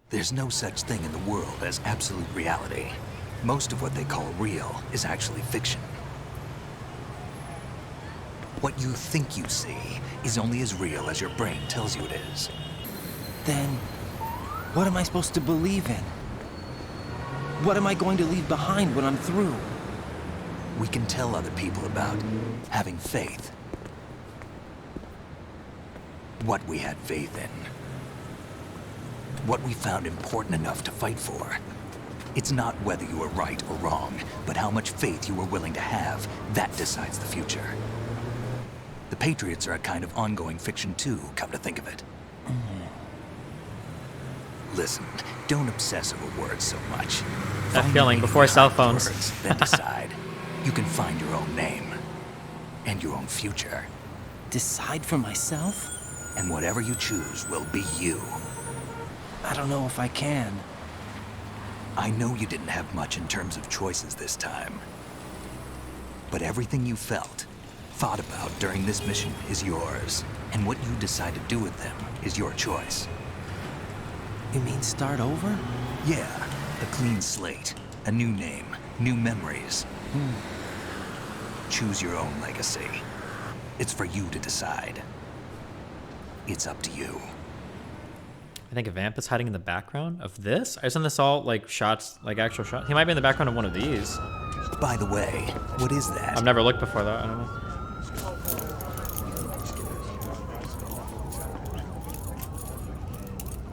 There's no such thing in the world as absolute reality. Most of what they call real is actually fiction. What you think you see is only as real as your brain tells you it is. Then, what am I supposed to believe in? What am I going to leave behind when I'm through? We can tell other people about having faith. What we had faith in. What we found important enough to fight for. It's not whether you were right or wrong, but how much faith you were willing to have. That decides the future. The Patriots are a kind of ongoing fiction too, come to think of it. Listen, don't obsess over words so much. That Find feeling the before meaning cell behind phones. words, then decide. You can find your own name. And your own future. Decide for myself? And whatever you choose will be you. I don't know if I can. I know you didn't have much in terms of choices this time. But everything you felt, thought about during this mission is yours. And what you decide to do with them is your choice. You mean start over? Yeah, a clean slate, a new name, new memories. Choose your own legacy. It's for you to decide. It's up to you. I think a vamp is hiding in the background of this. Isn't this all like shots, like actual shots? He might be in the background of one of these. By the way, what is that? I've never looked before though. I don't know.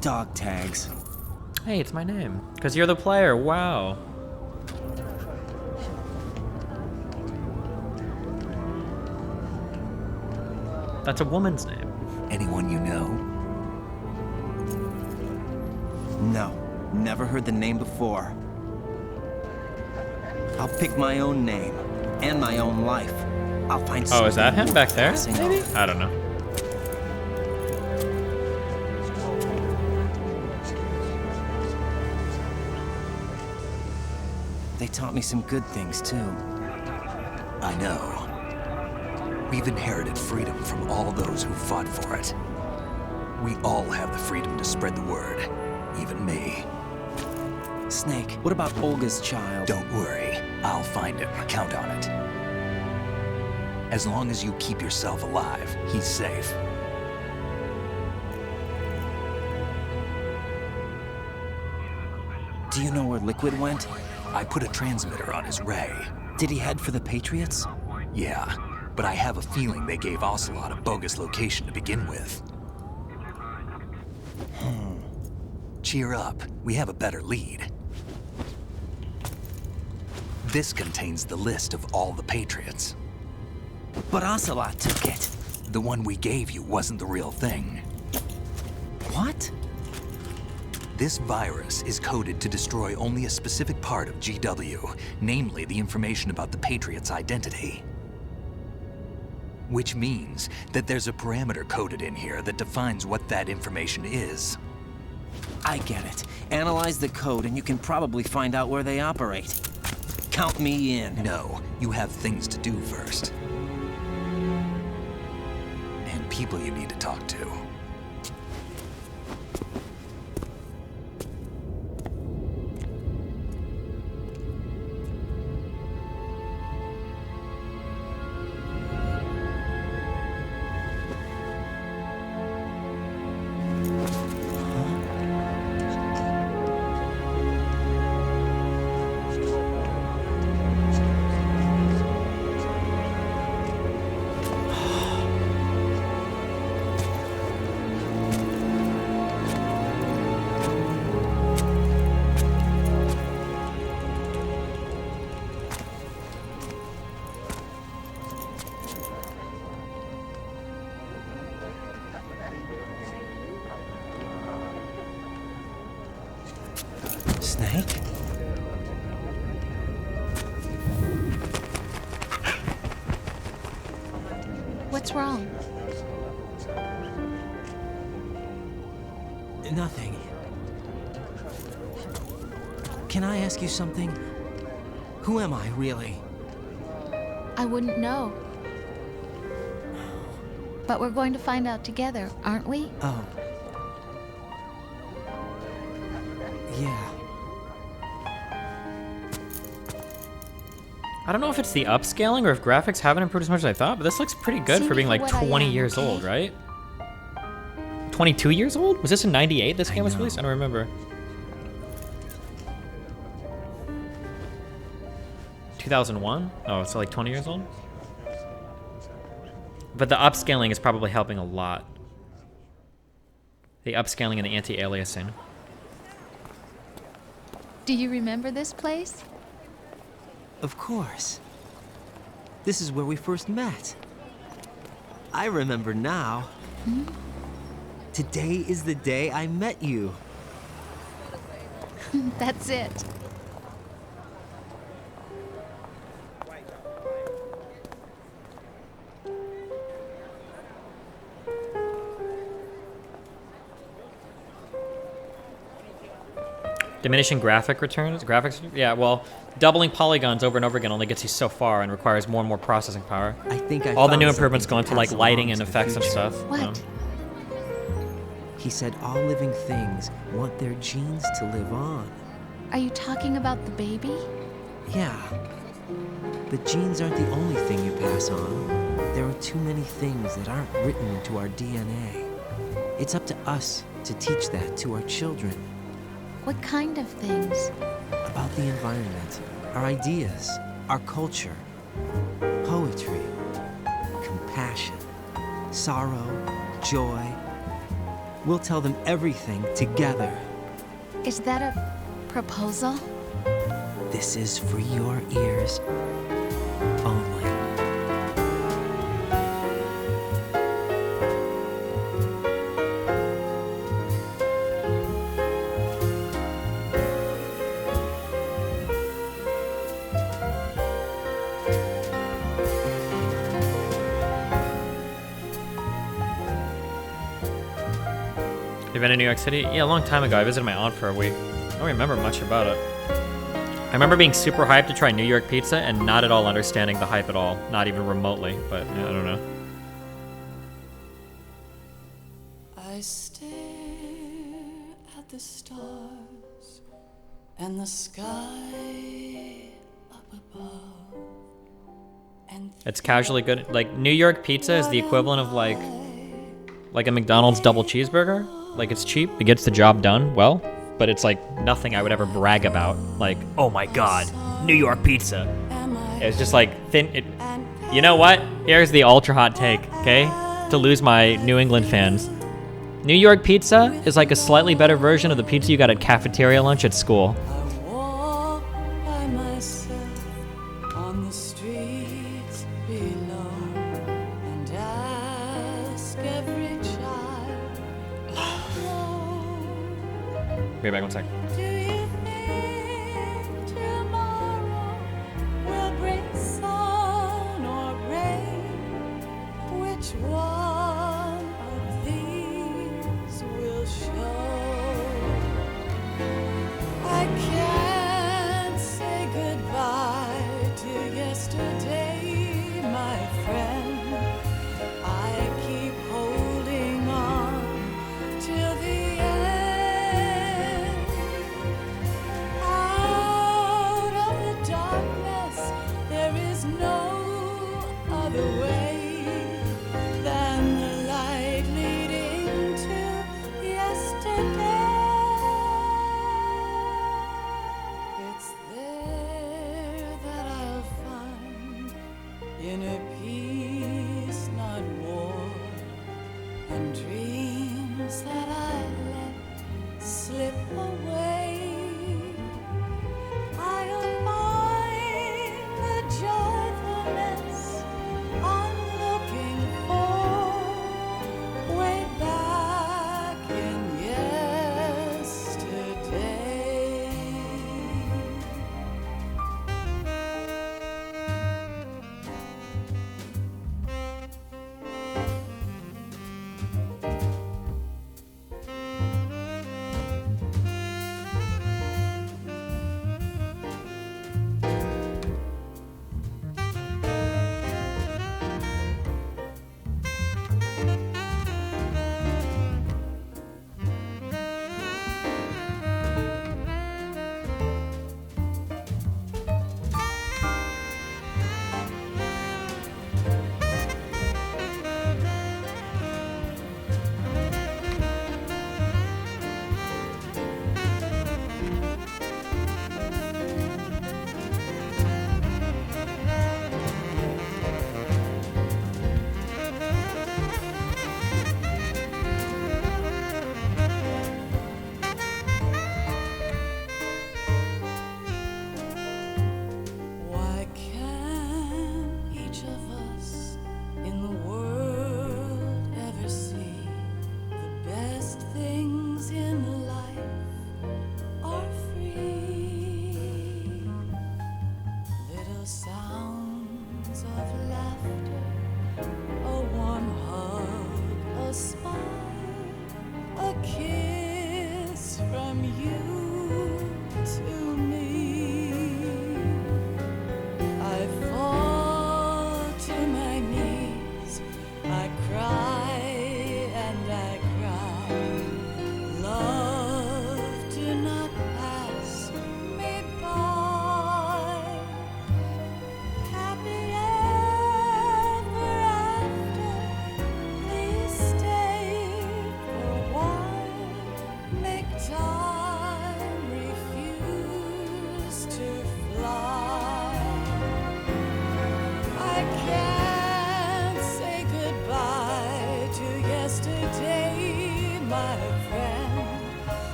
Dog tags. Hey, it's my name. Because you're the player. Wow. That's a woman's name. Anyone you know? No, never heard the name before. I'll pick my own name and my own life. I'll find. Oh, is that him something back there? passing Maybe? on. I don't know. They taught me some good things too. I know. We've inherited freedom from all those who fought for it. We all have the freedom to spread the word, even me. Snake, what about Olga's child? Don't worry, I'll find him, count on it. As long as you keep yourself alive, he's safe. Do you know where Liquid went? I put a transmitter on his ray. Did he head for the Patriots? Yeah, but I have a feeling they gave Ocelot a bogus location to begin with. Cheer up, we have a better lead. This contains the list of all the Patriots. But Ocelot took it. The one we gave you wasn't the real thing. What? This virus is coded to destroy only a specific part of GW, namely the information about the Patriots' identity. Which means that there's a parameter coded in here that defines what that information is. I get it. Analyze the code and you can probably find out where they operate. Count me in. No, you have things to do first. And people you need to talk to. Snake? What's wrong? Nothing. Can I ask you something? Who am I, really? I wouldn't know. But we're going to find out together, aren't we? Oh. Yeah. I don't know if it's the upscaling or if graphics haven't improved as much as I thought, but this looks pretty good See for being me like for what I 20 am, years okay? old, right? 22 years old? Was this in 98 this game was released? I don't remember. 2001? Oh, so like 20 years old? But the upscaling is probably helping a lot. The upscaling and the anti-aliasing. Do you remember this place? Of course. This is where we first met. I remember now. Hmm? Today is the day I met you. That's it. Diminishing graphics? Yeah, well, doubling polygons over and over again only gets you so far and requires more and more processing power. I think I all the found new improvements go something to into like pass lighting along and to the effects and future. stuff. What? He said all living things want their genes to live on. Are you talking about the baby? Yeah. But genes aren't the only thing you pass on. There are too many things that aren't written into our DNA. It's up to us to teach that to our children. What kind of things? About the environment, our ideas, our culture, poetry, compassion, sorrow, joy. We'll tell them everything together. Is that a proposal? This is for your ears only. You've been in New York City? Yeah, a long time ago. I visited my aunt for a week. I don't remember much about it. I remember being super hyped to try New York pizza and not at all understanding the hype at all. Not even remotely, but yeah, I don't know. I stare at the stars and the sky up above. And It's casually good. Like, New York pizza is the equivalent of like a McDonald's double cheeseburger. Like, it's cheap, it gets the job done well, but it's like nothing I would ever brag about. Like, oh my god, New York pizza. It's just like thin. You know what? Here's the ultra hot take, okay? To lose my New England fans. New York pizza is like a slightly better version of the pizza you got at cafeteria lunch at school. walk by myself on the streets below and ask every child I know. Be back 1 sec. Do you think tomorrow will bring sun or rain? Which one of these will show? I can't say goodbye to yesterday, my friend. I keep holding on till the end. Out of the darkness, there is no other way than the light leading to yesterday. It's there that I'll find inner peace, not war, and dreams that I let slip away. I'll find the joyfulness I'm looking for way back in yesterday.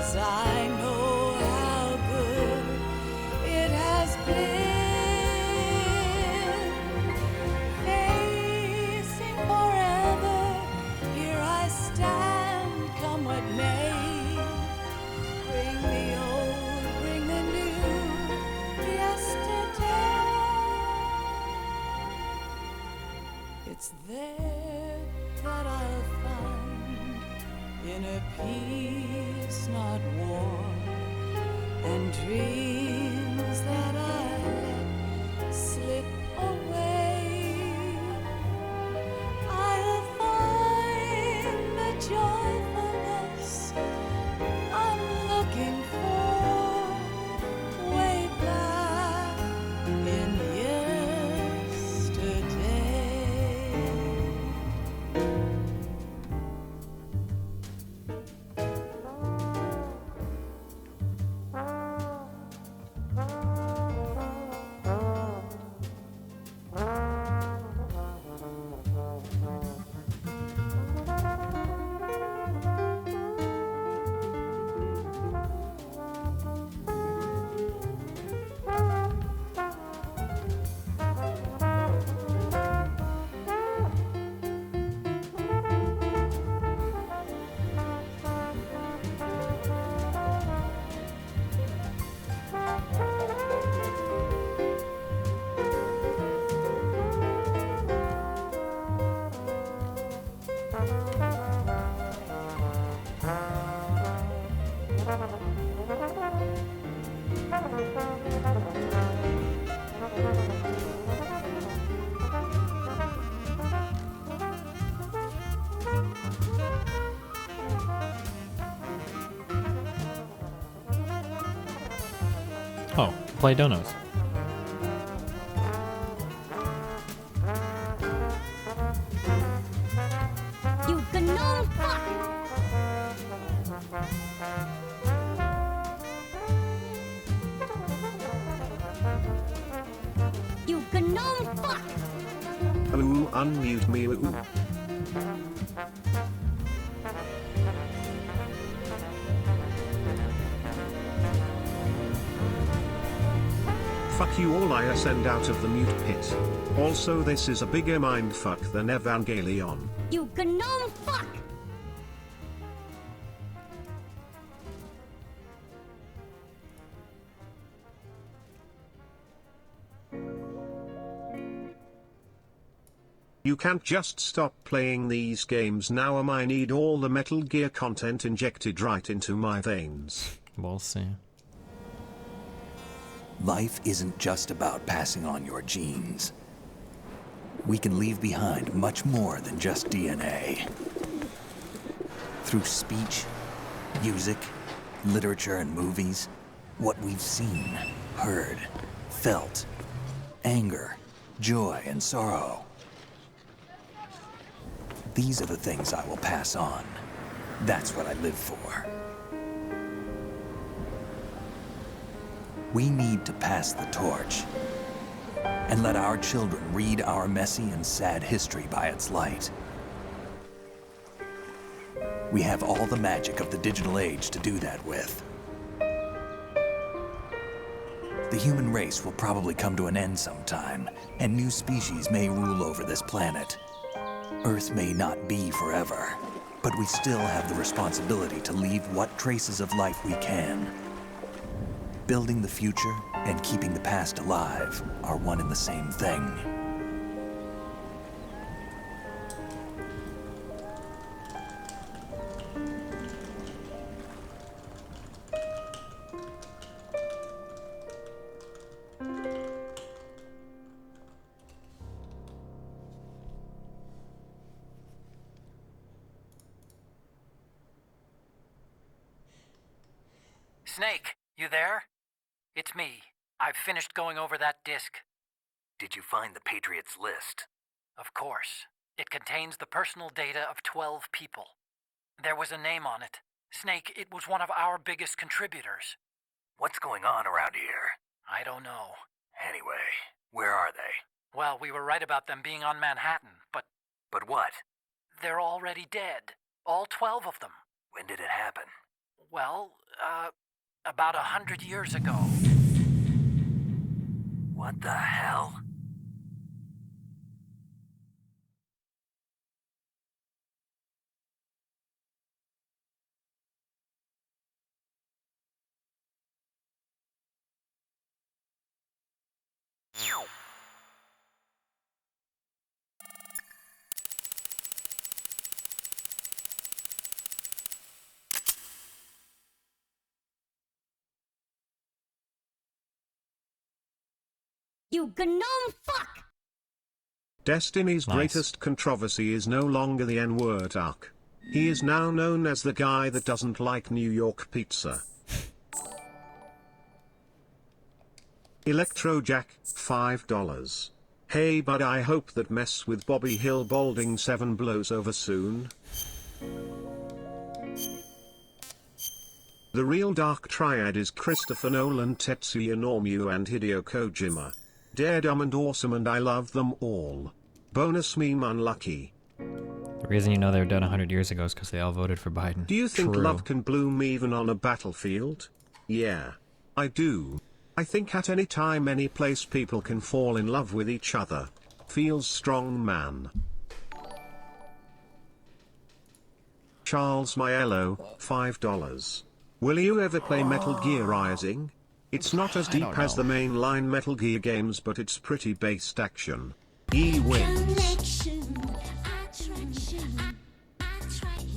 'cause I know how good it has been. Facing forever, here I stand, come what may. Bring the old, bring the new, yesterday. It's there that I'll find inner peace, not war, and dreams that I let slip away. I'll find the joyfulness I'm looking for way back in yesterday. Oh, play donos. You gnome fuck! You gnome fuck! Unmute me. Fuck you all, I ascend out of the mute pit. Also, this is a bigger mindfuck than Evangelion. You gnome fuck! You can't just stop playing these games now. I need all the Metal Gear content injected right into my veins. We'll see. Life isn't just about passing on your genes. We can leave behind much more than just DNA. Through speech, music, literature, and movies, what we've seen, heard, felt, anger, joy, and sorrow. These are the things I will pass on. That's what I live for. We need to pass the torch and let our children read our messy and sad history by its light. We have all the magic of the digital age to do that with. The human race will probably come to an end sometime, and new species may rule over this planet. Earth may not be forever, but we still have the responsibility to leave what traces of life we can. Building the future and keeping the past alive are one and the same thing. Snake, you there? It's me. I've finished going over that disk. Did you find the Patriots list? Of course. It contains the personal data of 12 people. There was a name on it. Snake, it was one of our biggest contributors. What's going on around here? I don't know. Anyway, where are they? Well, we were right about them being on Manhattan, but... But what? They're already dead. All 12 of them. When did it happen? Well, about 100 years ago. What the hell? You gnome fuck! Destiny's Nice. greatest controversy is no longer the N-word arc. He is now known as the guy that doesn't like New York pizza. Electrojack, $5. Hey bud, I hope that mess with Bobby Hill Balding 7 blows over soon. The real Dark Triad is Christopher Nolan, Tetsuya Nomura and Hideo Kojima. They're dumb and awesome and I love them all. Bonus meme unlucky. The reason you know they were dead 100 years ago is because they all voted for Biden. Do you think True. love can bloom even on a battlefield? Yeah. I do. I think at any time, any place, people can fall in love with each other. Feels strong, man. Charles Maiello, $5. Will you ever play Metal Gear Rising? It's not as deep as the mainline Metal Gear games, but it's pretty based action. E wins.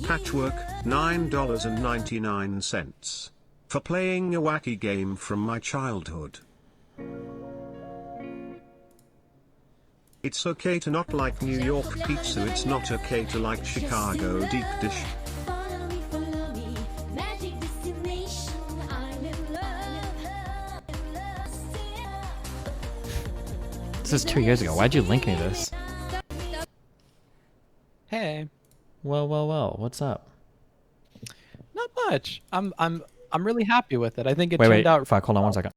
Patchwork, $9.99. For playing a wacky game from my childhood. It's okay to not like New York pizza, it's not okay to like Chicago deep dish. This is 2 years ago. Why'd you link me this? Hey. Well. What's up? Not much. I'm really happy with it. I think it Wait, turned out. fuck. Hold on 1 second.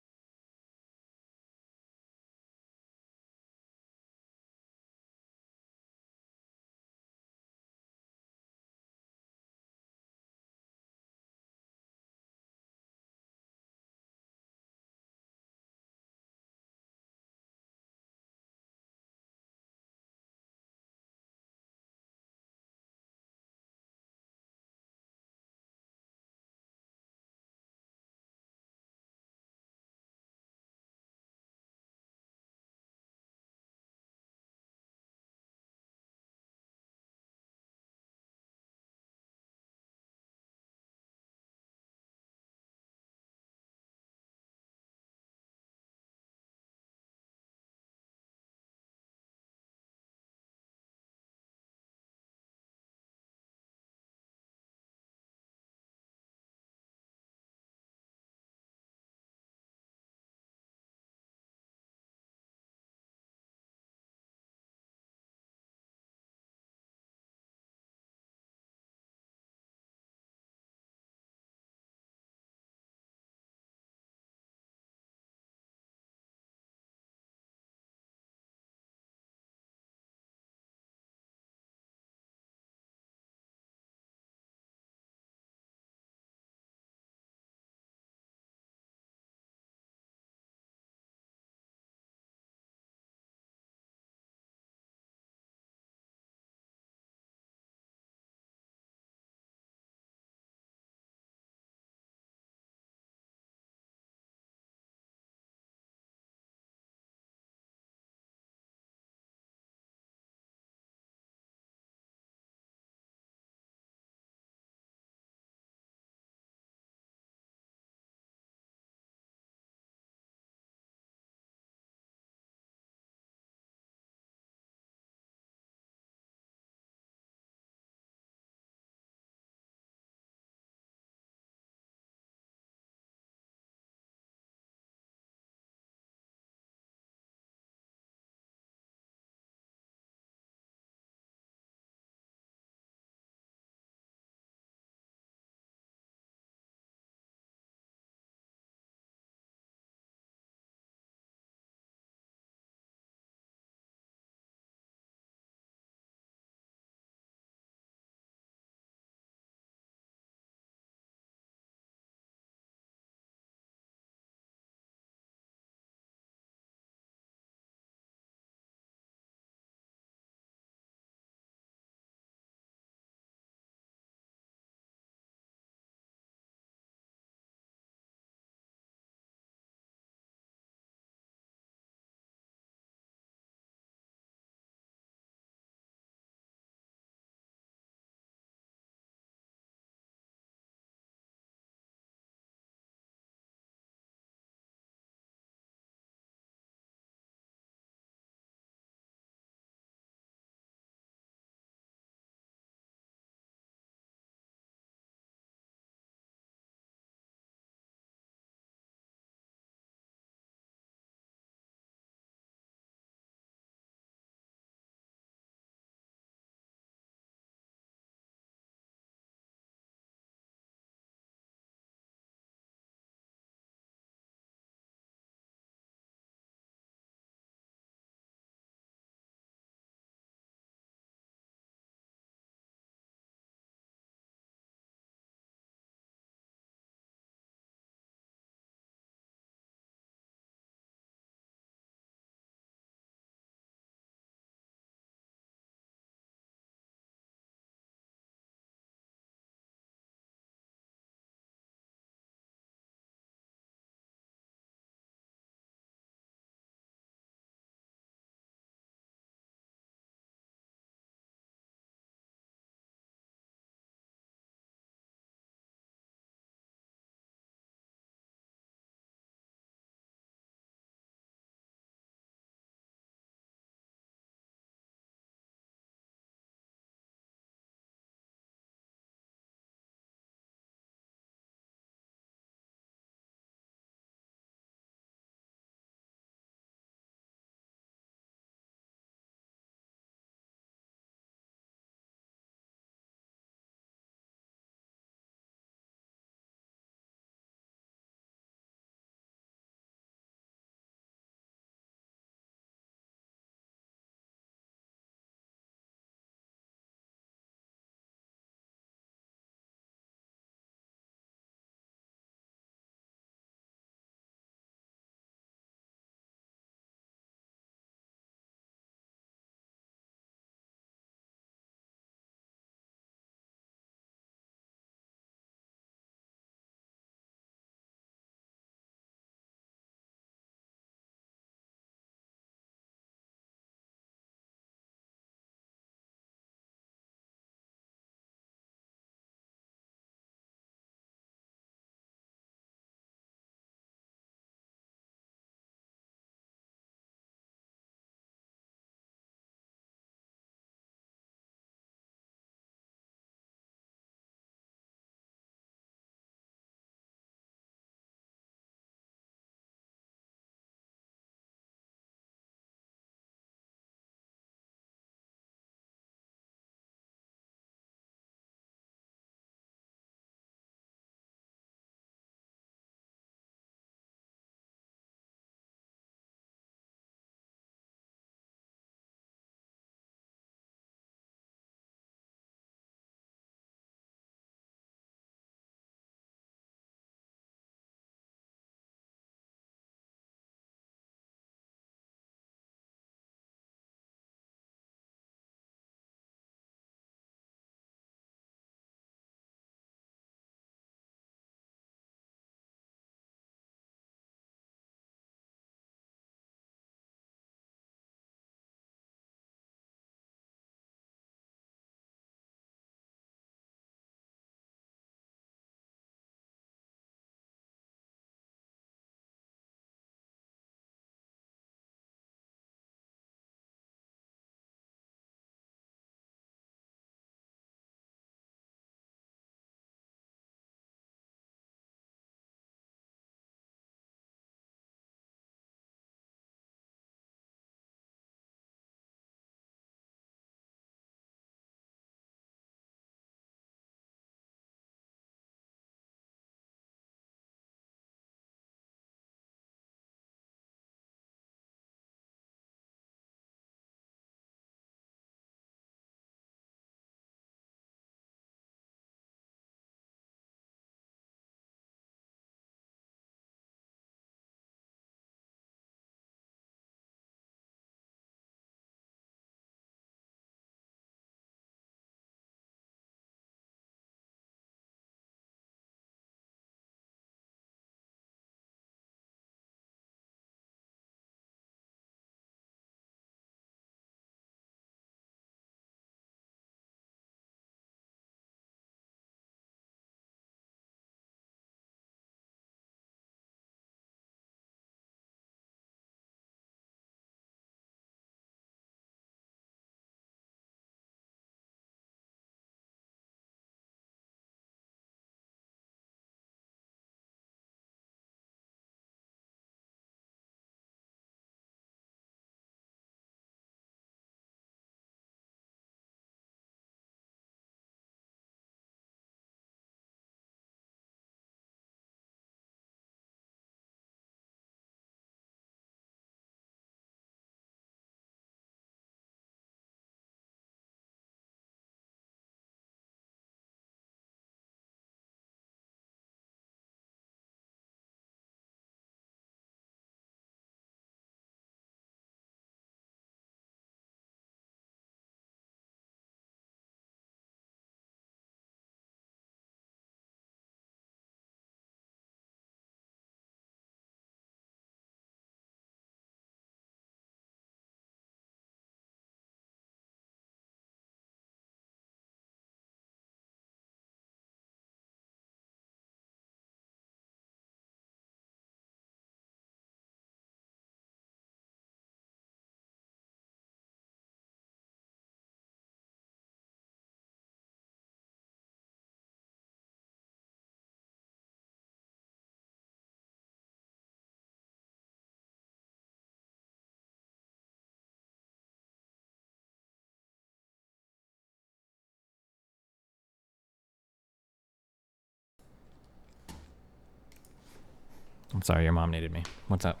I'm sorry, your mom needed me. What's up?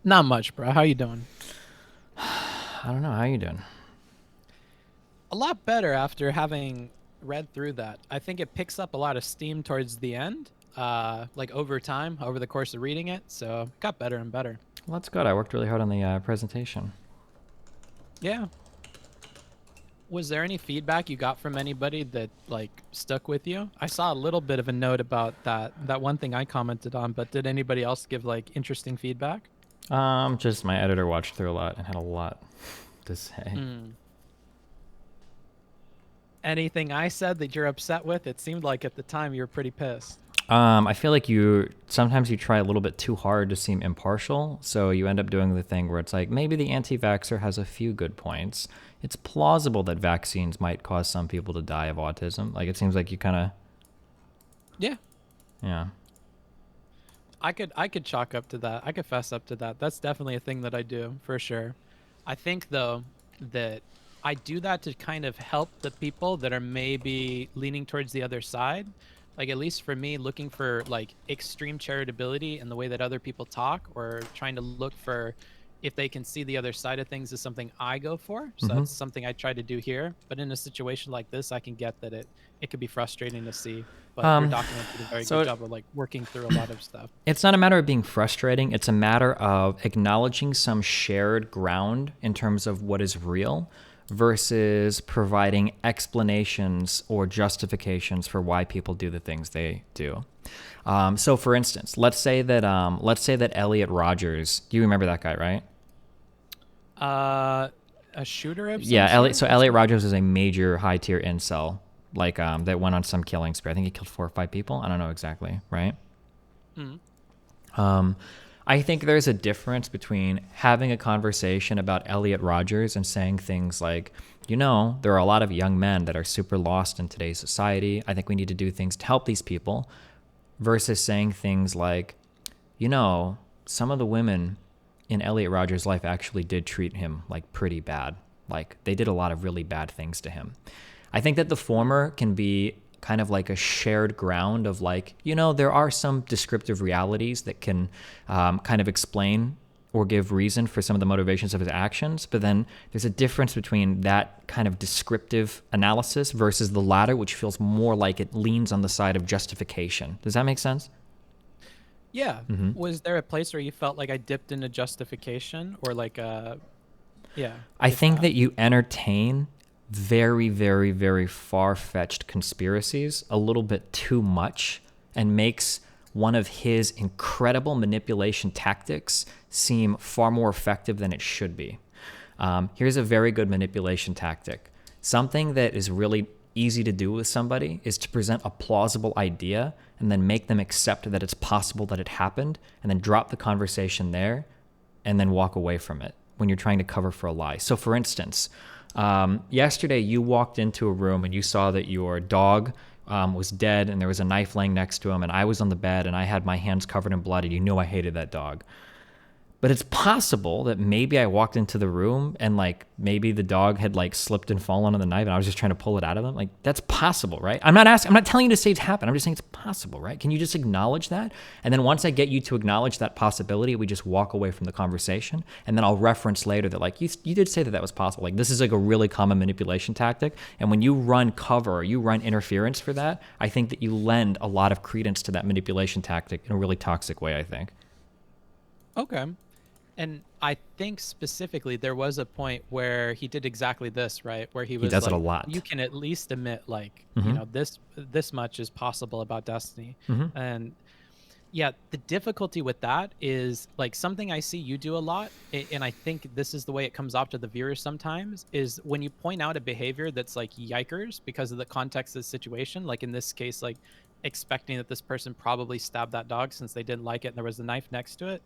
Not much, bro. How you doing? I don't know. How you doing? A lot better after having read through that. I think it picks up a lot of steam towards the end, like over time, over the course of reading it. So it got better and better. Well, that's good. I worked really hard on the presentation. Yeah. Was there any feedback you got from anybody that like stuck with you? I saw a little bit of a note about that one thing I commented on, but did anybody else give like interesting feedback? Just my editor watched through a lot and had a lot to say. Anything I said that you're upset with? It seemed like at the time you were pretty pissed. I feel like sometimes you try a little bit too hard to seem impartial, so you end up doing the thing where it's like, maybe the anti-vaxxer has a few good points. It's plausible that vaccines might cause some people to die of autism. Like, it seems like you kind of... Yeah. I could chalk up to that. I could fess up to that. That's definitely a thing that I do, for sure. I think, though, that I do that to kind of help the people that are maybe leaning towards the other side. Like, at least for me, looking for, like, extreme charitability in the way that other people talk, or trying to look for if they can see the other side of things is something I go for. So that's something I try to do here. But in a situation like this, I can get that it could be frustrating to see. But your document did a very good job of, like, working through a lot of stuff. It's not a matter of being frustrating. It's a matter of acknowledging some shared ground in terms of what is real, versus providing explanations or justifications for why people do the things they do. So, for instance, let's say that Elliot Rogers. Do you remember that guy, right? A shooter of some Elliot. sort? So Elliot Rogers is a major high tier incel, like that went on some killing spree. I think he killed 4 or 5 people. I don't know exactly, right? I think there's a difference between having a conversation about Elliot Rogers and saying things like, there are a lot of young men that are super lost in today's society. I think we need to do things to help these people, versus saying things like, some of the women in Elliot Rogers' life actually did treat him like pretty bad. Like, they did a lot of really bad things to him. I think that the former can be kind of like a shared ground of, like, there are some descriptive realities that can kind of explain or give reason for some of the motivations of his actions. But then there's a difference between that kind of descriptive analysis versus the latter, which feels more like it leans on the side of justification. Does that make sense? Yeah. Was there a place where you felt like I dipped into justification, or like I think that you entertain very, very, very far-fetched conspiracies a little bit too much, and makes one of his incredible manipulation tactics seem far more effective than it should be. Here's a very good manipulation tactic. Something that is really easy to do with somebody is to present a plausible idea and then make them accept that it's possible that it happened, and then drop the conversation there and then walk away from it when you're trying to cover for a lie. So, for instance, yesterday you walked into a room and you saw that your dog was dead and there was a knife laying next to him, and I was on the bed and I had my hands covered in blood, and you knew I hated that dog. But it's possible that maybe I walked into the room and, like, maybe the dog had, like, slipped and fallen on the knife and I was just trying to pull it out of him. Like, that's possible, right? I'm not telling you to say it's happened. I'm just saying it's possible, right? Can you just acknowledge that? And then once I get you to acknowledge that possibility, we just walk away from the conversation, and then I'll reference later that, like, you did say that was possible. Like, this is, like, a really common manipulation tactic. And when you run cover or you run interference for that, I think that you lend a lot of credence to that manipulation tactic in a really toxic way, I think. Okay. And I think specifically there was a point where he did exactly this, right? Where he was does like, it a lot. You can at least admit, like, this much is possible about Destiny. And yeah, the difficulty with that is, like, something I see you do a lot, and I think this is the way it comes off to the viewers sometimes, is when you point out a behavior that's like yikers because of the context of the situation, like in this case, like expecting that this person probably stabbed that dog since they didn't like it and there was a knife next to it.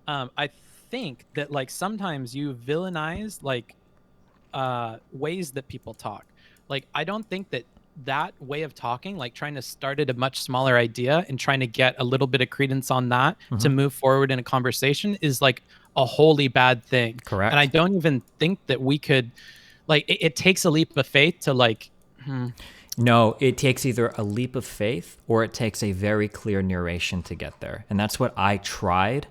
I think that, like, sometimes you villainize, like, ways that people talk. Like, I don't think that way of talking, like trying to start at a much smaller idea and trying to get a little bit of credence on that to move forward in a conversation, is like a wholly bad thing. Correct. And I don't even think that we could, like, it takes a leap of faith to, like, No, it takes either a leap of faith or it takes a very clear narration to get there. And that's what I tried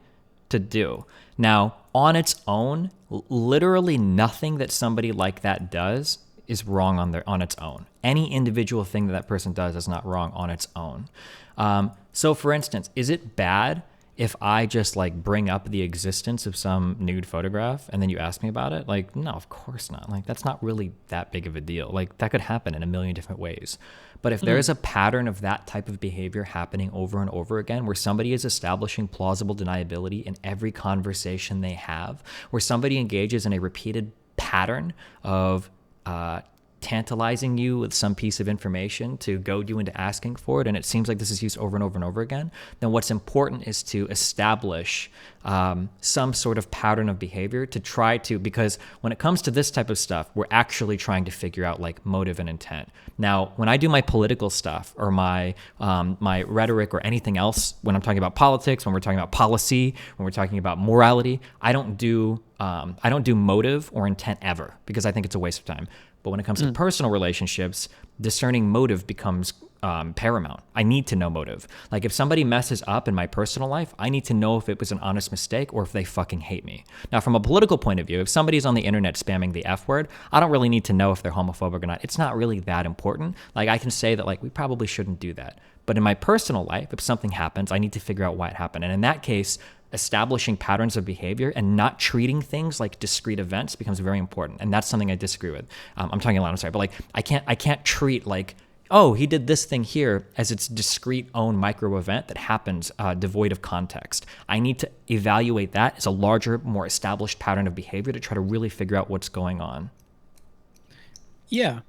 to do. Now, on its own, literally nothing that somebody like that does is wrong on its own. Any individual thing that person does is not wrong on its own. So for instance, is it bad if I just like bring up the existence of some nude photograph and then you ask me about it? Like, no, of course not. Like, that's not really that big of a deal. Like, that could happen in a million different ways. But if there is a pattern of that type of behavior happening over and over again, where somebody is establishing plausible deniability in every conversation they have, where somebody engages in a repeated pattern of tantalizing you with some piece of information to goad you into asking for it, and it seems like this is used over and over and over again, then what's important is to establish some sort of pattern of behavior to try to, because when it comes to this type of stuff, we're actually trying to figure out like motive and intent. Now, when I do my political stuff or my rhetoric or anything else, when I'm talking about politics, when we're talking about policy, when we're talking about morality, I don't do motive or intent ever, because I think it's a waste of time. But when it comes to personal relationships, discerning motive becomes paramount. I need to know motive. Like, if somebody messes up in my personal life, I need to know if it was an honest mistake or if they fucking hate me. Now, from a political point of view, if somebody's on the internet spamming the F word, I don't really need to know if they're homophobic or not. It's not really that important. Like, I can say that, like, we probably shouldn't do that. But in my personal life, if something happens, I need to figure out why it happened. And in that case, establishing patterns of behavior and not treating things like discrete events becomes very important. And that's something I disagree with. I'm talking a lot, I'm sorry, but like, I can't treat like, oh, he did this thing here as its discrete own micro event that happens devoid of context. I need to evaluate that as a larger, more established pattern of behavior to try to really figure out what's going on. Yeah.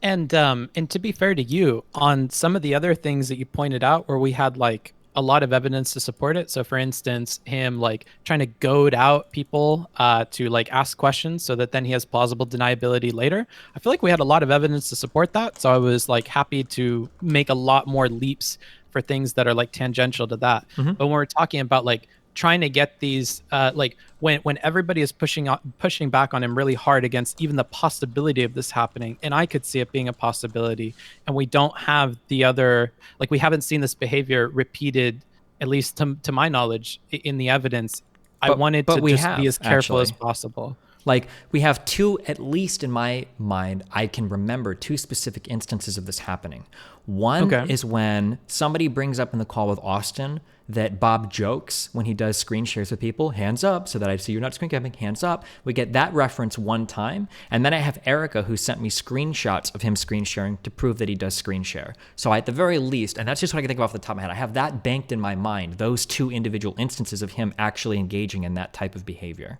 And to be fair to you, on some of the other things that you pointed out where we had like a lot of evidence to support it. So for instance, him like trying to goad out people to like ask questions so that then he has plausible deniability later. I feel like we had a lot of evidence to support that. So I was like happy to make a lot more leaps for things that are like tangential to that. But when we're talking about like trying to get these like when everybody is pushing back on him really hard against even the possibility of this happening, and I could see it being a possibility, and we don't have the other, like, we haven't seen this behavior repeated, at least to my knowledge, in the evidence. I wanted to just be as careful as possible. Like, we have two, at least in my mind, I can remember two specific instances of this happening. One is when somebody brings up in the call with Austin that Bob jokes when he does screen shares with people, hands up, so that I see you're not screen capping, hands up. We get that reference one time. And then I have Erica, who sent me screenshots of him screen sharing to prove that he does screen share. So at the very least, and that's just what I can think of off the top of my head, I have that banked in my mind, those two individual instances of him actually engaging in that type of behavior.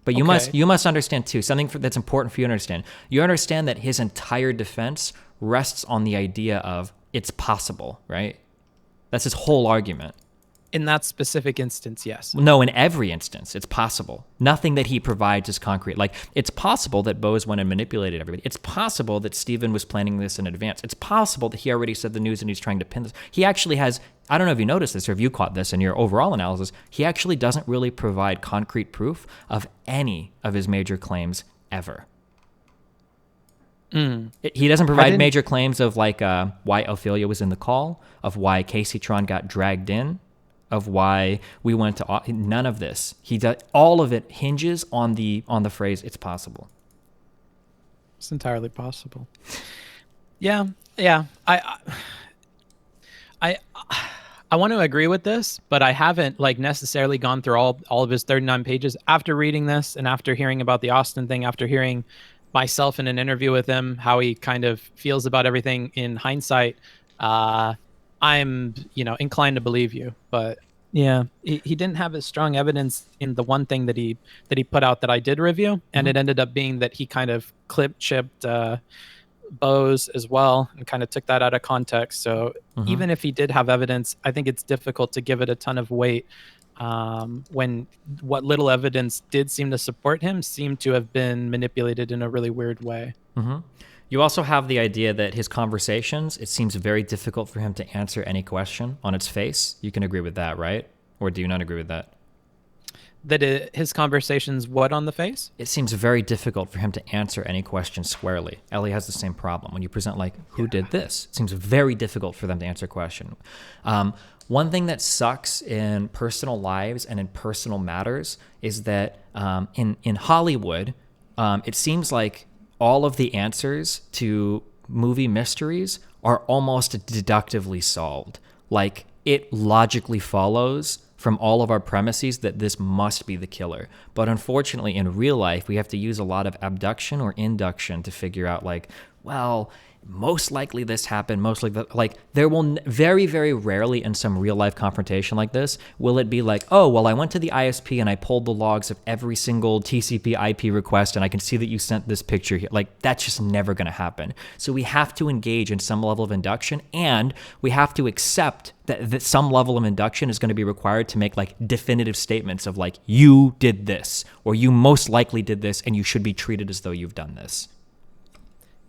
But you must understand too, something that's important for you to understand. You understand that his entire defense rests on the idea of it's possible, right? That's his whole argument. In that specific instance, yes. No, in every instance, it's possible. Nothing that he provides is concrete. Like, it's possible that Bose went and manipulated everybody. It's possible that Steven was planning this in advance. It's possible that he already said the news and he's trying to pin this. He actually has, I don't know if you noticed this or if you caught this in your overall analysis, he actually doesn't really provide concrete proof of any of his major claims ever. He doesn't provide major claims of like why Ophelia was in the call, of why Casey Tron got dragged in, of why we went to none of this. He does, all of it hinges on the phrase "it's possible." It's entirely possible. Yeah. I want to agree with this, but I haven't like necessarily gone through all of his 39 pages. After reading this and after hearing about the Austin thing, after hearing myself in an interview with him, how he kind of feels about everything in hindsight, I'm, inclined to believe you. But yeah, he didn't have as strong evidence in the one thing that he put out that I did review, and it ended up being that he kind of chipped Bose as well and kind of took that out of context. So even if he did have evidence, I think it's difficult to give it a ton of weight when what little evidence did seem to support him seemed to have been manipulated in a really weird way. You also have the idea that his conversations, it seems very difficult for him to answer any question on its face. You can agree with that, right? Or do you not agree with that? his conversations what on the face? It seems very difficult for him to answer any question squarely. Ellie has the same problem. When you present like, who did this? It seems very difficult for them to answer a question. One thing that sucks in personal lives and in personal matters is that in Hollywood, it seems like all of the answers to movie mysteries are almost deductively solved. Like, it logically follows from all of our premises that this must be the killer. But unfortunately, in real life, we have to use a lot of abduction or induction to figure out, like, well, most likely this happened, most likely that, like, there will very, very rarely in some real life confrontation like this, will it be like, oh, well, I went to the ISP and I pulled the logs of every single TCP IP request and I can see that you sent this picture here. Like, that's just never going to happen. So we have to engage in some level of induction, and we have to accept that some level of induction is going to be required to make like definitive statements of like, you did this, or you most likely did this, and you should be treated as though you've done this.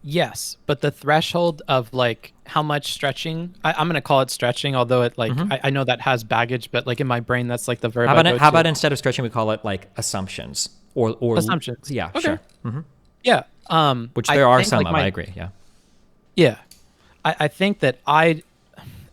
Yes, but the threshold of like how much stretching, I'm going to call it stretching, although it like, I know that has baggage, but like in my brain, that's like the verb. How about instead of stretching, we call it like assumptions or assumptions. Yeah, okay. Sure. Mm-hmm. Yeah. Which there are some like of, I agree. Yeah. Yeah. I think that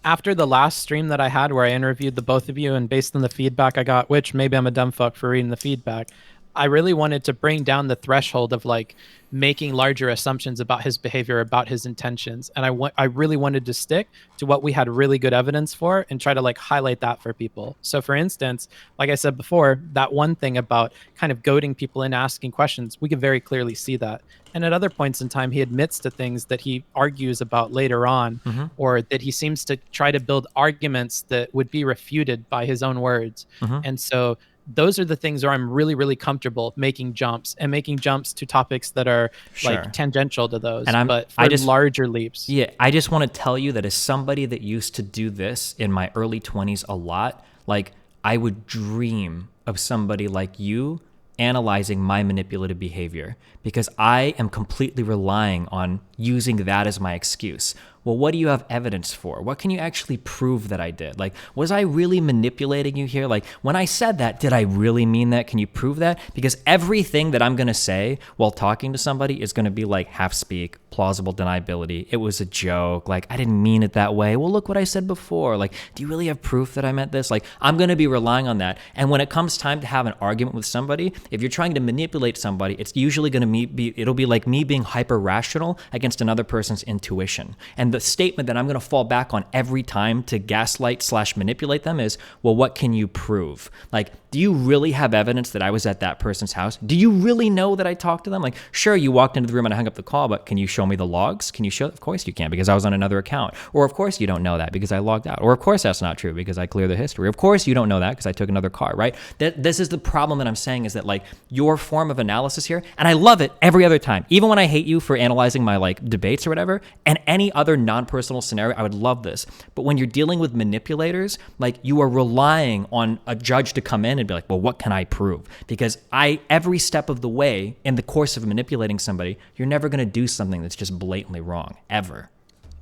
after the last stream that I had where I interviewed the both of you and based on the feedback I got, which maybe I'm a dumb fuck for reading the feedback, I really wanted to bring down the threshold of like making larger assumptions about his behavior, about his intentions. And I really wanted to stick to what we had really good evidence for and try to like highlight that for people. So for instance, like I said before, that one thing about kind of goading people into asking questions, we could very clearly see that. And at other points in time, he admits to things that he argues about later on, or that he seems to try to build arguments that would be refuted by his own words. And so those are the things where I'm really, really comfortable making jumps to topics that are like tangential to those, but for larger leaps. Yeah, I just want to tell you that as somebody that used to do this in my early 20s a lot, like I would dream of somebody like you analyzing my manipulative behavior, because I am completely relying on using that as my excuse. Well, what do you have evidence for? What can you actually prove that I did? Like, was I really manipulating you here? Like, when I said that, did I really mean that? Can you prove that? Because everything that I'm going to say while talking to somebody is going to be like half speak, plausible deniability. It was a joke. Like, I didn't mean it that way. Well, look what I said before. Like, do you really have proof that I meant this? Like, I'm going to be relying on that. And when it comes time to have an argument with somebody, if you're trying to manipulate somebody, it's usually going to it'll be like me being hyper rational against another person's intuition. And the statement that I'm going to fall back on every time to gaslight / manipulate them is, well, what can you prove? Like, do you really have evidence that I was at that person's house? Do you really know that I talked to them? Like, sure, you walked into the room and I hung up the call, but can you show me the logs? Can you show? Of course you can, because I was on another account. Or of course you don't know that because I logged out. Or of course that's not true because I cleared the history. Of course you don't know that because I took another car, right? This is the problem that I'm saying, is that like your form of analysis here, and I love it every other time, even when I hate you for analyzing my like debates or whatever, and any other non-personal scenario, I would love this. But when you're dealing with manipulators, like you are relying on a judge to come in and be like, well, what can I prove? Because every step of the way in the course of manipulating somebody, you're never going to do something that's just blatantly wrong, ever.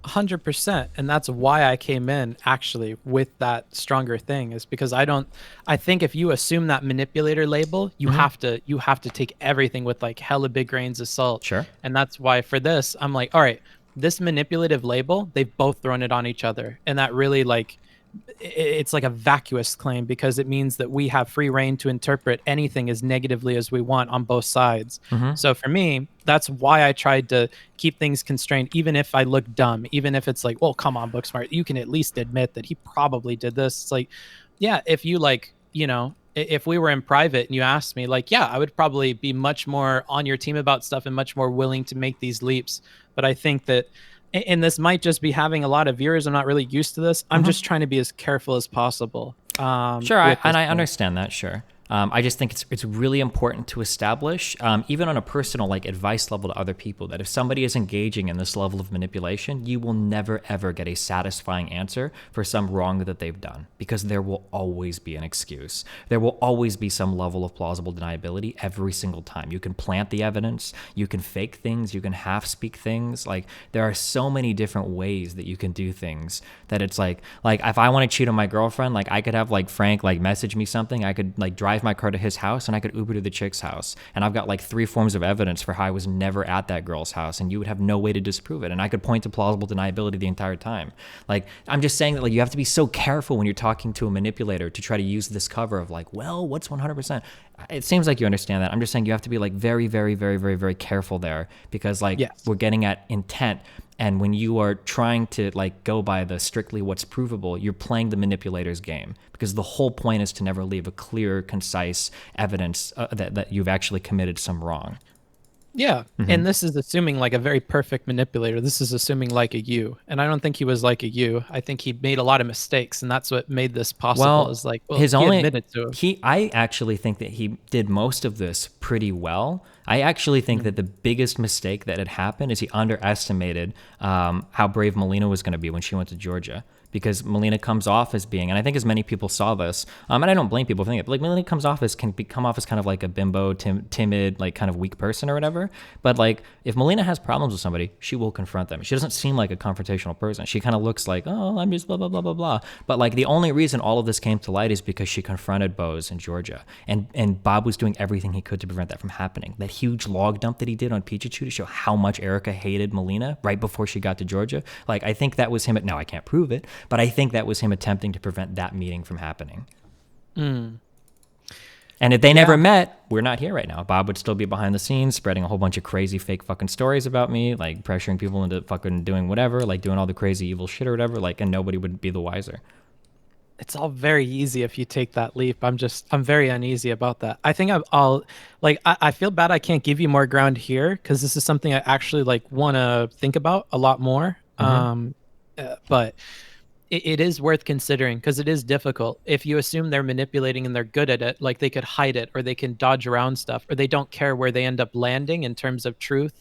100%. And that's why I came in actually with that stronger thing, is because I think if you assume that manipulator label, you have to take everything with like hella big grains of salt. Sure. And that's why for this, I'm like, all right, this manipulative label, they've both thrown it on each other. And that really like, it's like a vacuous claim, because it means that we have free reign to interpret anything as negatively as we want on both sides. So for me, that's why I tried to keep things constrained, even if I look dumb, even if it's like, well, come on, Booksmart, you can at least admit that he probably did this. It's like, yeah, if you like, you know, if we were in private and you asked me, like, yeah, I would probably be much more on your team about stuff and much more willing to make these leaps. But I think that, and this might just be having a lot of viewers, I'm not really used to this. I'm just trying to be as careful as possible. Sure, I understand that, sure. I just think it's really important to establish, even on a personal like advice level to other people, that if somebody is engaging in this level of manipulation, you will never ever get a satisfying answer for some wrong that they've done, because there will always be an excuse. There will always be some level of plausible deniability every single time. You can plant the evidence, you can fake things, you can half speak things. Like, there are so many different ways that you can do things that it's like if I want to cheat on my girlfriend, like I could have like Frank like message me something, I could like drive drive my car to his house and I could Uber to the chick's house. And I've got like 3 forms of evidence for how I was never at that girl's house, and you would have no way to disprove it. And I could point to plausible deniability the entire time. Like, I'm just saying that like you have to be so careful when you're talking to a manipulator to try to use this cover of like, well, what's 100%? It seems like you understand that. I'm just saying you have to be like very, very, very, very, very careful there, because like we're getting at intent. And when you are trying to like go by the strictly what's provable, you're playing the manipulator's game, because the whole point is to never leave a clear, concise evidence that you've actually committed some wrong. Yeah, and this is assuming like a very perfect manipulator. This is assuming like a you, and I don't think he was like a you. I think he made a lot of mistakes, and that's what made this possible. Well, is like his he only admitted to it. I actually think that he did most of this pretty well. I actually think that the biggest mistake that had happened is he underestimated how brave Melina was going to be when she went to Georgia. Because Melina comes off as being, and I think as many people saw this, and I don't blame people for thinking it, but like Melina come off as kind of like a bimbo, timid, like kind of weak person or whatever. But like if Melina has problems with somebody, she will confront them. She doesn't seem like a confrontational person. She kind of looks like, oh, I'm just blah, blah, blah, blah, blah. But like the only reason all of this came to light is because she confronted Bose in Georgia. And Bob was doing everything he could to prevent that from happening. That huge log dump that he did on Pichu to show how much Erica hated Melina right before she got to Georgia. Like I think that was him. Now I can't prove it, but I think that was him attempting to prevent that meeting from happening. And if they never met, we're not here right now. Bob would still be behind the scenes, spreading a whole bunch of crazy fake fucking stories about me, like pressuring people into fucking doing whatever, like doing all the crazy evil shit or whatever, like, and nobody would be the wiser. It's all very easy if you take that leap. I'm very uneasy about that. I think I'll like, I feel bad I can't give you more ground here, because this is something I actually like want to think about a lot more. But it is worth considering, because it is difficult. If you assume they're manipulating and they're good at it, like they could hide it, or they can dodge around stuff, or they don't care where they end up landing in terms of truth,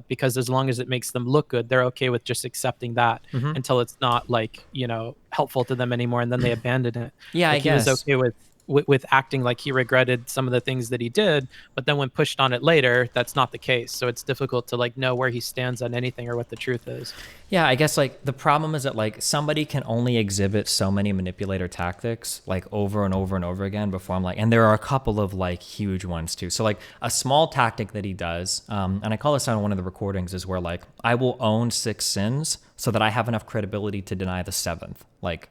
because as long as it makes them look good, they're okay with just accepting that until it's not like, you know, helpful to them anymore, and then they abandon it. Yeah, like I guess. he was okay with acting like he regretted some of the things that he did, but then when pushed on it later, that's not the case. So it's difficult to like know where he stands on anything or what the truth is. Yeah, I guess like the problem is that like somebody can only exhibit so many manipulator tactics like over and over and over again before I'm like, and there are a couple of like huge ones too. So like a small tactic that he does, and I call this out on one of the recordings, is where like I will own 6 sins so that I have enough credibility to deny the 7th. Like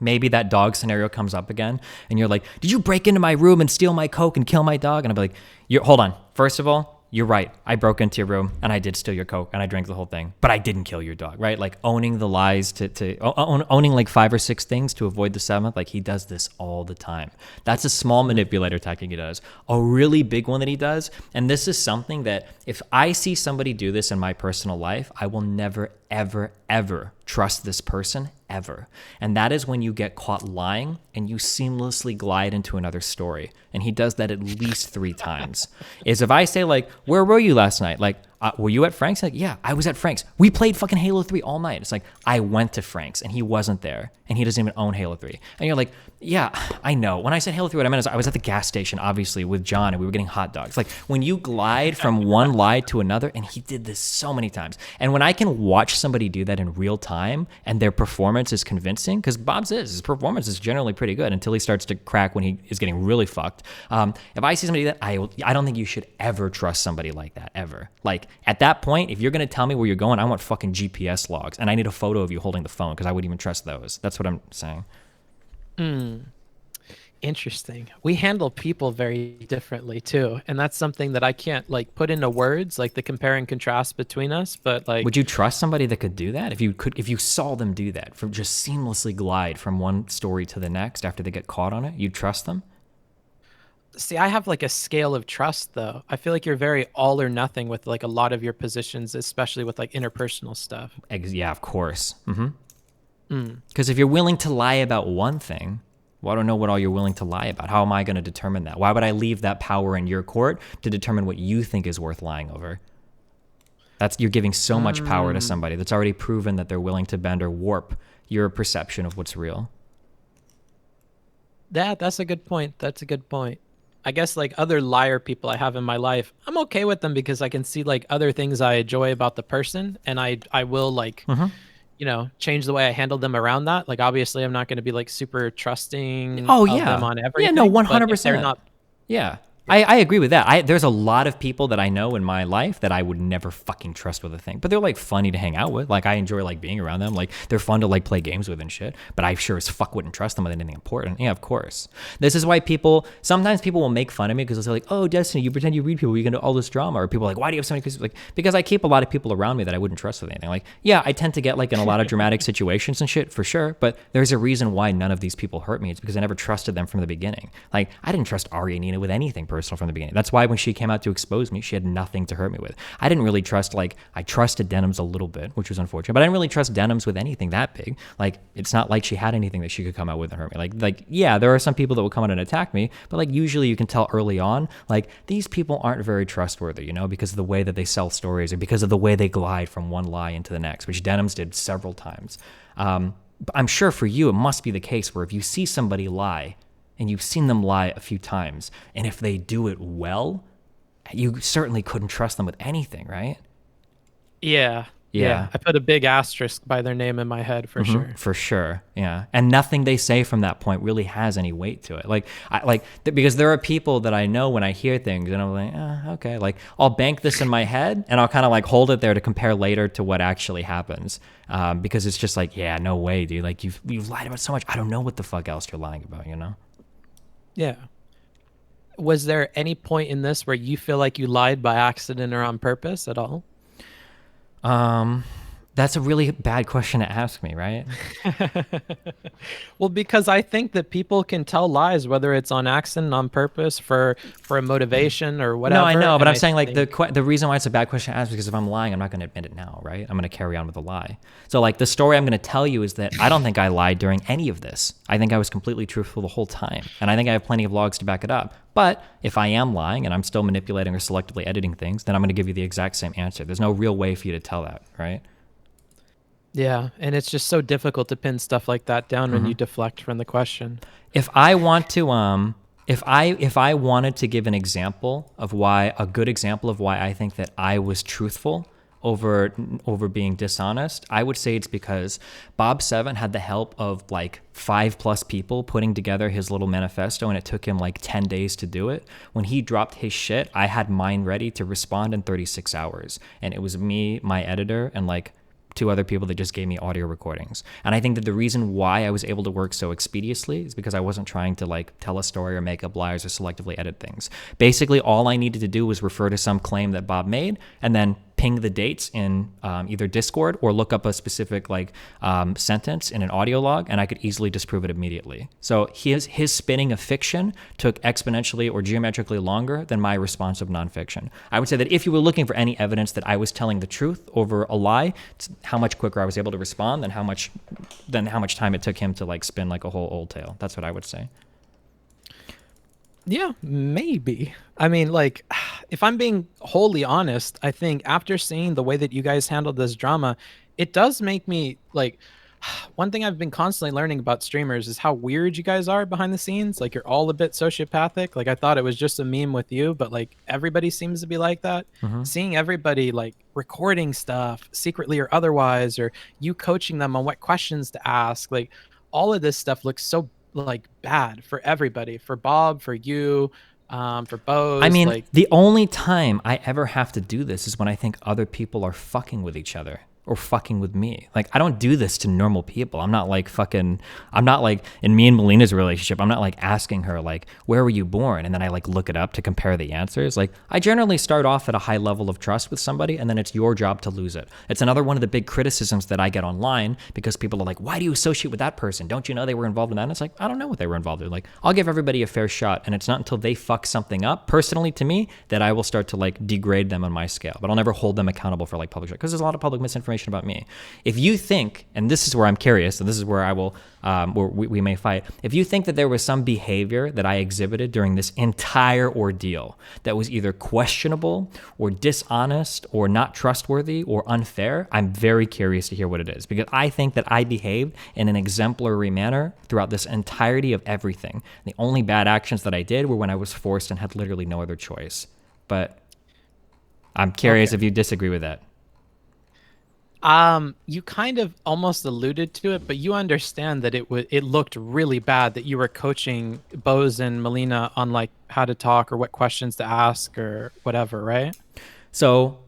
maybe that dog scenario comes up again and you're like, did you break into my room and steal my Coke and kill my dog? And I'll be like, hold on. First of all, you're right. I broke into your room and I did steal your Coke and I drank the whole thing, but I didn't kill your dog, right? Like owning the lies owning like 5 or 6 things to avoid the 7th. Like he does this all the time. That's a small manipulator tactic he does. A really big one that he does, and this is something that if I see somebody do this in my personal life, I will never, ever, ever trust this person ever. And that is when you get caught lying and you seamlessly glide into another story. And he does that at least 3 times. Is if I say like, where were you last night? Like, were you at Frank's? Like, yeah, I was at Frank's. We played fucking Halo 3 all night. It's like, I went to Frank's and he wasn't there and he doesn't even own Halo 3. And you're like, yeah, I know. When I said Halo 3, what I meant is I was at the gas station, obviously, with John and we were getting hot dogs. Like when you glide from one lie to another, and he did this so many times. And when I can watch somebody do that in real time and their performance is convincing, because his performance is generally pretty good until he starts to crack when he is getting really fucked. If I see somebody that I don't think you should ever trust somebody like that, ever. Like at that point, if you're going to tell me where you're going, I want fucking GPS logs and I need a photo of you holding the phone, because I wouldn't even trust those. That's what I'm saying. Interesting. We handle people very differently too, and that's something that I can't like put into words, like the compare and contrast between us. But like, would you trust somebody that could do that? If you saw them do that, from just seamlessly glide from one story to the next after they get caught on it, you'd trust them? See, I have like a scale of trust though. I feel like you're very all or nothing with like a lot of your positions, especially with like interpersonal stuff. Yeah, of course. Because if you're willing to lie about one thing, well, I don't know what all you're willing to lie about. How am I going to determine that? Why would I leave that power in your court to determine what you think is worth lying over? You're giving so much power to somebody that's already proven that they're willing to bend or warp your perception of what's real. That's a good point. That's a good point. I guess like other liar people I have in my life, I'm okay with them because I can see like other things I enjoy about the person, and I will like you know, change the way I handle them around that. Like, obviously, I'm not going to be like super trusting Oh of yeah, them on everything. yeah, no, but if 100%. they're not, Yeah. I agree with that. There's a lot of people that I know in my life that I would never fucking trust with a thing, but they're like funny to hang out with. Like I enjoy like being around them. Like they're fun to like play games with and shit, but I sure as fuck wouldn't trust them with anything important. Yeah, of course. This is why sometimes people will make fun of me because they'll say like, oh, Destiny, you pretend you read people, you get into all this drama. Or people are like, why do you have so many cases? Like, because I keep a lot of people around me that I wouldn't trust with anything. Like, yeah, I tend to get like in a lot of dramatic situations and shit for sure, but there's a reason why none of these people hurt me. It's because I never trusted them from the beginning. Like I didn't trust Ari and Nina with anything personal from the beginning. That's why when she came out to expose me, she had nothing to hurt me with. I didn't really trust, like, I trusted Denims a little bit, which was unfortunate, but I didn't really trust Denims with anything that big. Like, it's not like she had anything that she could come out with and hurt me. Like, yeah, there are some people that will come out and attack me, but like, usually you can tell early on, like, these people aren't very trustworthy, you know, because of the way that they sell stories or because of the way they glide from one lie into the next, which Denims did several times. But I'm sure for you, it must be the case where if you see somebody lie, and you've seen them lie a few times, and if they do it well, you certainly couldn't trust them with anything, right? Yeah. I put a big asterisk by their name in my head for sure. For sure, yeah. And nothing they say from that point really has any weight to it. Because there are people that I know when I hear things, and I'm like, okay. Like, I'll bank this in my head, and I'll kind of like hold it there to compare later to what actually happens. Because it's just like, yeah, no way, dude. Like, you've lied about so much. I don't know what the fuck else you're lying about, you know? Yeah. Was there any point in this where you feel like you lied by accident or on purpose at all? That's a really bad question to ask me, right? Well, because I think that people can tell lies, whether it's on accident, on purpose, for a motivation or whatever. No, I know, but I'm saying like the reason why it's a bad question to ask is because if I'm lying, I'm not going to admit it now, right? I'm going to carry on with the lie. So like the story I'm going to tell you is that I don't think I lied during any of this. I think I was completely truthful the whole time, and I think I have plenty of logs to back it up. But if I am lying and I'm still manipulating or selectively editing things, then I'm going to give you the exact same answer. There's no real way for you to tell that, right? Yeah, and it's just so difficult to pin stuff like that down when you deflect from the question. If I want to, if I wanted to give an example of a good example of why I think that I was truthful over being dishonest, I would say it's because Bob 7 had the help of like 5+ people putting together his little manifesto, and it took him like 10 days to do it. When he dropped his shit, I had mine ready to respond in 36 hours, and it was me, my editor, and like 2 other people that just gave me audio recordings. And I think that the reason why I was able to work so expeditiously is because I wasn't trying to like tell a story or make up lies or selectively edit things. Basically, all I needed to do was refer to some claim that Bob made and then ping the dates in either Discord or look up a specific like sentence in an audio log, and I could easily disprove it immediately. So his spinning of fiction took exponentially or geometrically longer than my response of nonfiction. I would say that if you were looking for any evidence that I was telling the truth over a lie, it's how much quicker I was able to respond than how much time it took him to like spin like a whole old tale. That's what I would say. Yeah, maybe. I mean, like, if I'm being wholly honest, I think after seeing the way that you guys handled this drama, it does make me, like, one thing I've been constantly learning about streamers is how weird you guys are behind the scenes. Like, you're all a bit sociopathic. Like, I thought it was just a meme with you, but, like, everybody seems to be like that. Seeing everybody, like, recording stuff secretly or otherwise, or you coaching them on what questions to ask, like, all of this stuff looks so like bad for everybody, for Bob, for you, for Bose. I mean, like, the only time I ever have to do this is when I think other people are fucking with each other or fucking with me. Like, I don't do this to normal people. I'm not like in me and Melina's relationship, I'm not like asking her like, where were you born? And then I like look it up to compare the answers. Like, I generally start off at a high level of trust with somebody, and then it's your job to lose it. It's another one of the big criticisms that I get online because people are like, why do you associate with that person? Don't you know they were involved in that? And it's like, I don't know what they were involved in. Like, I'll give everybody a fair shot, and it's not until they fuck something up personally to me that I will start to like degrade them on my scale. But I'll never hold them accountable for like public shit, because there's a lot of public misinformation about me. If you think, and this is where I'm curious, and this is where I will, where we may fight. If you think that there was some behavior that I exhibited during this entire ordeal that was either questionable or dishonest or not trustworthy or unfair, I'm very curious to hear what it is, because I think that I behaved in an exemplary manner throughout this entirety of everything. The only bad actions that I did were when I was forced and had literally no other choice. But I'm curious if you disagree with that. You kind of almost alluded to it, but you understand that it looked really bad that you were coaching Bose and Melina on like how to talk or what questions to ask or whatever, right? So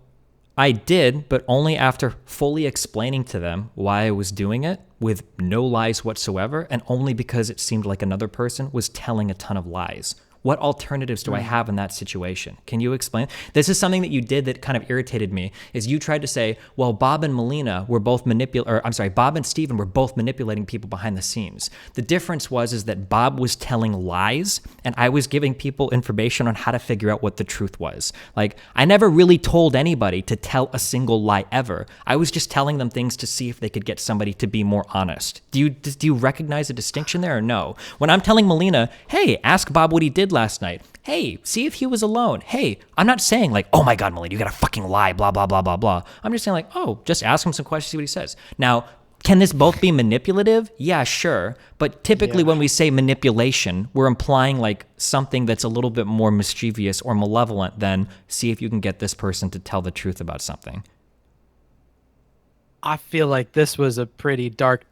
I did, but only after fully explaining to them why I was doing it with no lies whatsoever, and only because it seemed like another person was telling a ton of lies. What alternatives do I have in that situation? Can you explain? This is something that you did that kind of irritated me, is you tried to say, well, Bob and Melina were both Bob and Steven were both manipulating people behind the scenes. The difference is that Bob was telling lies and I was giving people information on how to figure out what the truth was. Like, I never really told anybody to tell a single lie ever. I was just telling them things to see if they could get somebody to be more honest. Do you recognize a distinction there or no? When I'm telling Melina, hey, ask Bob what he did last night. Hey, see if he was alone. Hey, I'm not saying like, oh my God, Melina, you gotta fucking lie, blah, blah, blah, blah, blah. I'm just saying like, oh, just ask him some questions, see what he says. Now, can this both be manipulative? Yeah, sure. But typically when we say manipulation, we're implying like something that's a little bit more mischievous or malevolent than see if you can get this person to tell the truth about something. I feel like this was a pretty dark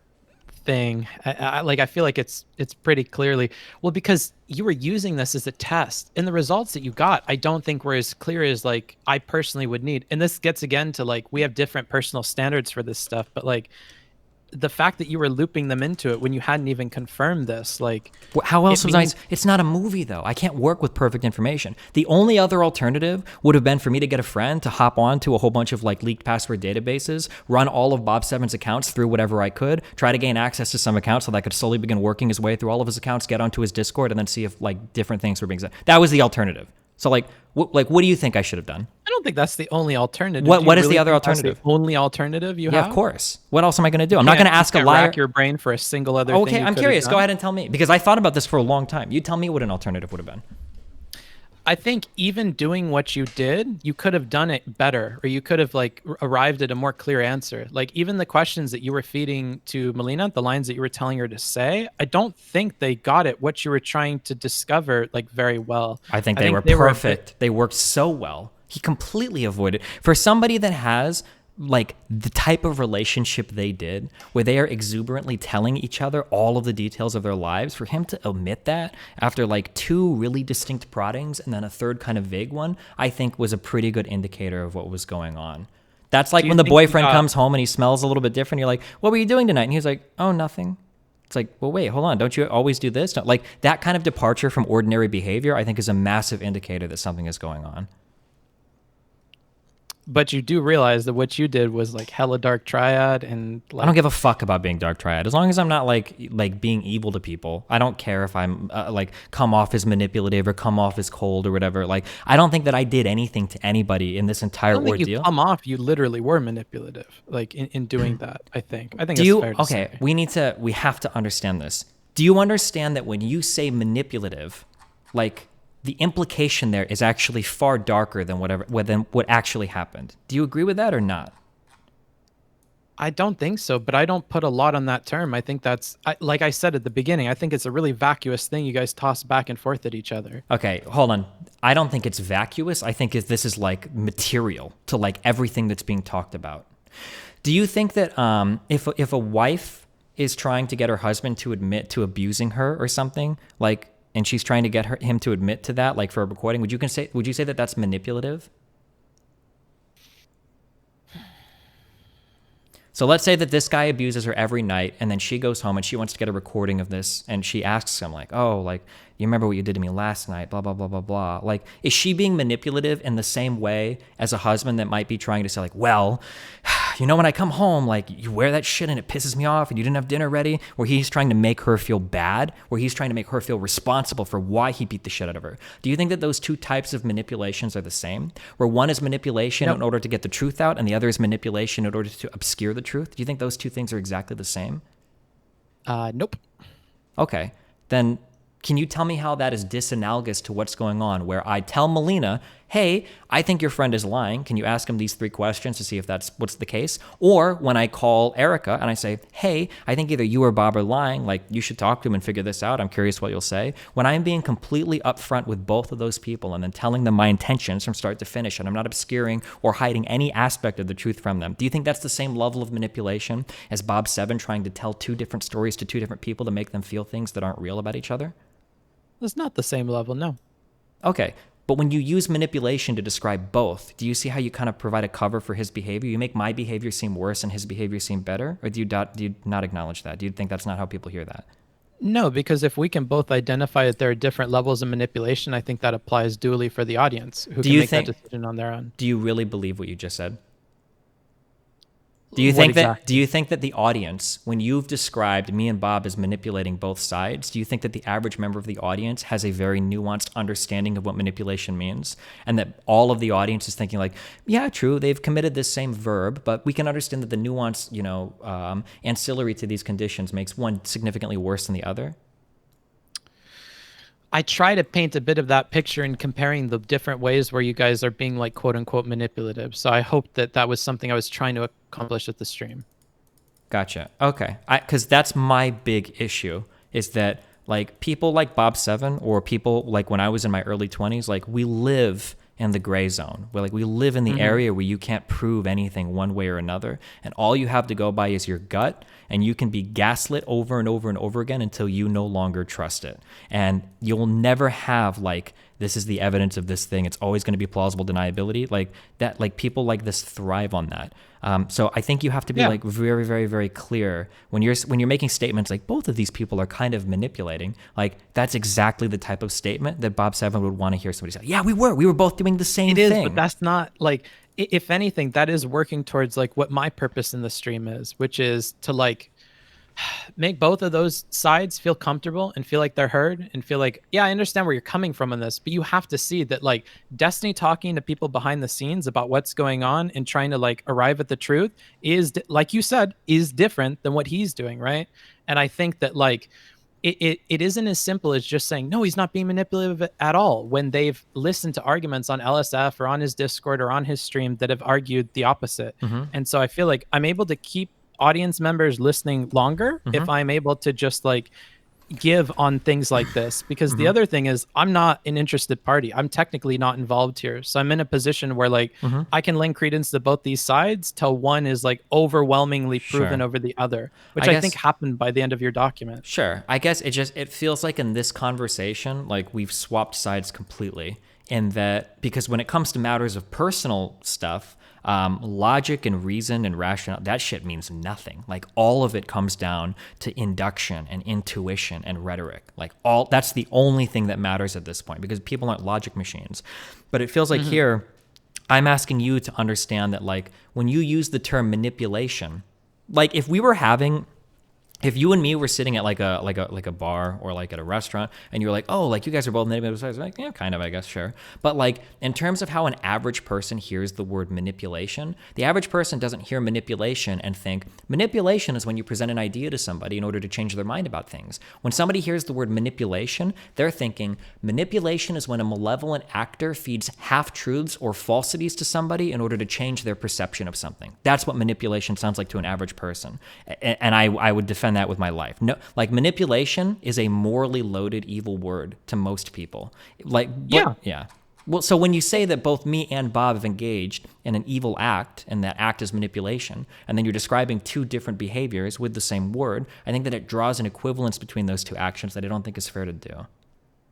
thing. I feel like it's pretty clearly, well, because you were using this as a test and the results that you got, I don't think were as clear as like I personally would need. And this gets again to like, we have different personal standards for this stuff, but like the fact that you were looping them into it when you hadn't even confirmed this, like, how else was I? It's not a movie though. I can't work with perfect information. The only other alternative would have been for me to get a friend to hop on to a whole bunch of like leaked password databases, run all of Bob Seven's accounts through whatever I could, try to gain access to some accounts so that I could slowly begin working his way through all of his accounts, get onto his Discord, and then see if like different things were being said. That was the alternative. So like, what do you think I should have done? I don't think that's the only alternative. What is the other alternative? The only alternative you have? Yeah, of course. What else am I going to do? I'm not going to ask a liar. Rack your brain for a single other thing. Okay, I'm curious. Go ahead and tell me, because I thought about this for a long time. You tell me what an alternative would have been. I think even doing what you did, you could have done it better, or you could have like arrived at a more clear answer. Like even the questions that you were feeding to Melina, the lines that you were telling her to say, I don't think they got it what you were trying to discover like very well. I think they were perfect. They worked so well. He completely avoided. For somebody that has like the type of relationship they did, where they are exuberantly telling each other all of the details of their lives, for him to omit that after like two really distinct proddings and then a third kind of vague one, I think was a pretty good indicator of what was going on. That's like when the boyfriend comes home and he smells a little bit different. You're like, what were you doing tonight? And he's like, oh, nothing. It's like, well, wait, hold on. Don't you always do this? Like that kind of departure from ordinary behavior, I think is a massive indicator that something is going on. But you do realize that what you did was like hella dark triad, and like, I don't give a fuck about being dark triad as long as I'm not like being evil to people. I don't care if I'm like come off as manipulative or come off as cold or whatever. Like I don't think that I did anything to anybody in this entire ordeal. You come off, you literally were manipulative, like in doing that. I think. Do you? Fair to say. We have to understand this. Do you understand that when you say manipulative, like the implication there is actually far darker than what actually happened? Do you agree with that or not? I don't think so, but I don't put a lot on that term. I think that's, like I said at the beginning, I think it's a really vacuous thing you guys toss back and forth at each other. Okay, hold on. I don't think it's vacuous. I think this is like material to like everything that's being talked about. Do you think that if a wife is trying to get her husband to admit to abusing her or something, like, and she's trying to get him to admit to that, like for a recording, would you say that that's manipulative? So let's say that this guy abuses her every night, and then she goes home and she wants to get a recording of this, and she asks him like, oh, like, you remember what you did to me last night, blah, blah, blah, blah, blah. Like, is she being manipulative in the same way as a husband that might be trying to say like, well, you know, when I come home, like, you wear that shit and it pisses me off and you didn't have dinner ready, where he's trying to make her feel bad, where he's trying to make her feel responsible for why he beat the shit out of her. Do you think that those two types of manipulations are the same? Where one is manipulation in order to get the truth out and the other is manipulation in order to obscure the truth? Do you think those two things are exactly the same? Nope. Okay, then can you tell me how that is disanalogous to what's going on, where I tell Melina, hey, I think your friend is lying. Can you ask him these 3 questions to see if that's what's the case? Or when I call Erica and I say, hey, I think either you or Bob are lying, like you should talk to him and figure this out. I'm curious what you'll say. When I'm being completely upfront with both of those people and then telling them my intentions from start to finish, and I'm not obscuring or hiding any aspect of the truth from them, do you think that's the same level of manipulation as Bob 7 trying to tell 2 different stories to 2 different people to make them feel things that aren't real about each other? It's not the same level, no. Okay. But when you use manipulation to describe both, do you see how you kind of provide a cover for his behavior? You make my behavior seem worse and his behavior seem better? Or do you not acknowledge that? Do you think that's not how people hear that? No, because if we can both identify that there are different levels of manipulation, I think that applies dually for the audience who can make that decision on their own. Do you really believe what you just said? Do you think that the audience, when you've described me and Bob as manipulating both sides, do you think that the average member of the audience has a very nuanced understanding of what manipulation means? And that all of the audience is thinking like, yeah, true, they've committed this same verb, but we can understand that the nuance, ancillary to these conditions makes one significantly worse than the other? I try to paint a bit of that picture in comparing the different ways where you guys are being like quote unquote manipulative. So I hope that that was something I was trying to accomplish at the stream. Gotcha. Okay. Because that's my big issue is that like people like Bob 7 or people like when I was in my early 20s, like we live in the gray zone where like we live in the area where you can't prove anything one way or another. And all you have to go by is your gut, and you can be gaslit over and over and over again until you no longer trust it. And you'll never have like, this is the evidence of this thing. It's always going to be plausible deniability. Like that, like people like this thrive on that. So I think you have to be like very, very, very clear when you're making statements like both of these people are kind of manipulating. Like that's exactly the type of statement that Bob 7 would want to hear somebody say. Yeah, we were both doing the same thing. It is, but that's not like, if anything, that is working towards like what my purpose in the stream is, which is to like make both of those sides feel comfortable and feel like they're heard and feel like, yeah, I understand where you're coming from on this, but you have to see that like Destiny talking to people behind the scenes about what's going on and trying to like arrive at the truth is, like you said, is different than what he's doing, right? And I think that like it isn't as simple as just saying, no, he's not being manipulative at all, when they've listened to arguments on LSF or on his Discord or on his stream that have argued the opposite. And so I feel like I'm able to keep audience members listening longer if I'm able to just like give on things like this, because the other thing is I'm not an interested party. I'm technically not involved here. So I'm in a position where like I can lend credence to both these sides till one is like overwhelmingly proven over the other, which I think happened by the end of your document. Sure. I guess it feels like in this conversation, like we've swapped sides completely, in that because when it comes to matters of personal stuff, logic and reason and rationale, that shit means nothing. Like all of it comes down to induction and intuition and rhetoric. Like that's the only thing that matters at this point, because people aren't logic machines. But it feels like here, I'm asking you to understand that like when you use the term manipulation, like if you and me were sitting at like a bar or like at a restaurant and you're like, oh, like you guys are both manipulative, like, yeah, kind of, I guess, sure. But like in terms of how an average person hears the word manipulation, the average person doesn't hear manipulation and think manipulation is when you present an idea to somebody in order to change their mind about things. When somebody hears the word manipulation, they're thinking manipulation is when a malevolent actor feeds half-truths or falsities to somebody in order to change their perception of something. That's what manipulation sounds like to an average person. And I would defend that with my life. No, like manipulation is a morally loaded evil word to most people. Like, yeah. Well, so when you say that both me and Bob have engaged in an evil act, and that act is manipulation, and then you're describing two different behaviors with the same word, I think that it draws an equivalence between those two actions that I don't think is fair to do.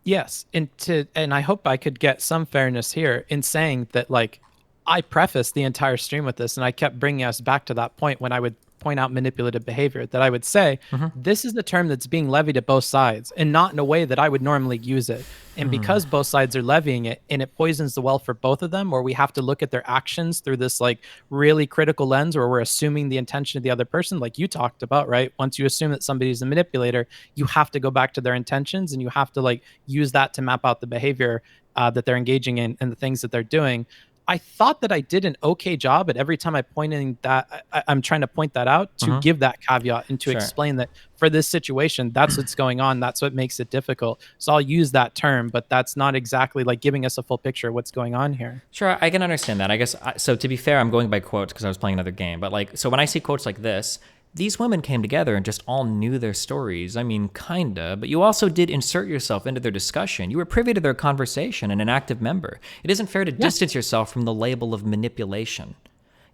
Yes, and I hope I could get some fairness here in saying that, like, I prefaced the entire stream with this, and I kept bringing us back to that point when I would point out manipulative behavior, that I would say, this is the term that's being levied at both sides, and not in a way that I would normally use it. And because both sides are levying it, and it poisons the well for both of them, where we have to look at their actions through this like really critical lens where we're assuming the intention of the other person, like you talked about, right? Once you assume that somebody's a manipulator, you have to go back to their intentions, and you have to like use that to map out the behavior that they're engaging in and the things that they're doing. I thought that I did an okay job at every time I'm trying to point that out to give that caveat and to explain that for this situation, that's what's going on. That's what makes it difficult. So I'll use that term, but that's not exactly like giving us a full picture of what's going on here. Sure, I can understand that. I guess, so to be fair, I'm going by quotes because I was playing another game. But like, so when I see quotes like this, these women came together and just all knew their stories. I mean, kinda, but you also did insert yourself into their discussion. You were privy to their conversation and an active member. It isn't fair to distance yourself from the label of manipulation.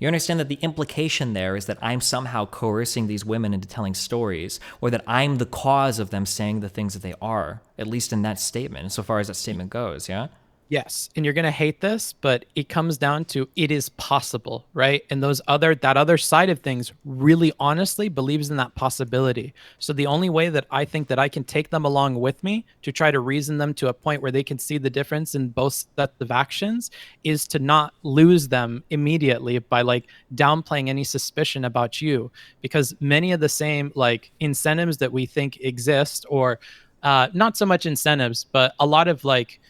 You understand that the implication there is that I'm somehow coercing these women into telling stories, or that I'm the cause of them saying the things that they are, at least in that statement, insofar as that statement goes, yeah? Yes, and you're gonna hate this, but it comes down to it is possible, right? And that other side of things really honestly believes in that possibility. So the only way that I think that I can take them along with me to try to reason them to a point where they can see the difference in both sets of actions is to not lose them immediately by like downplaying any suspicion about you, because many of the same like incentives that we think exist, or not so much incentives, but a lot of like,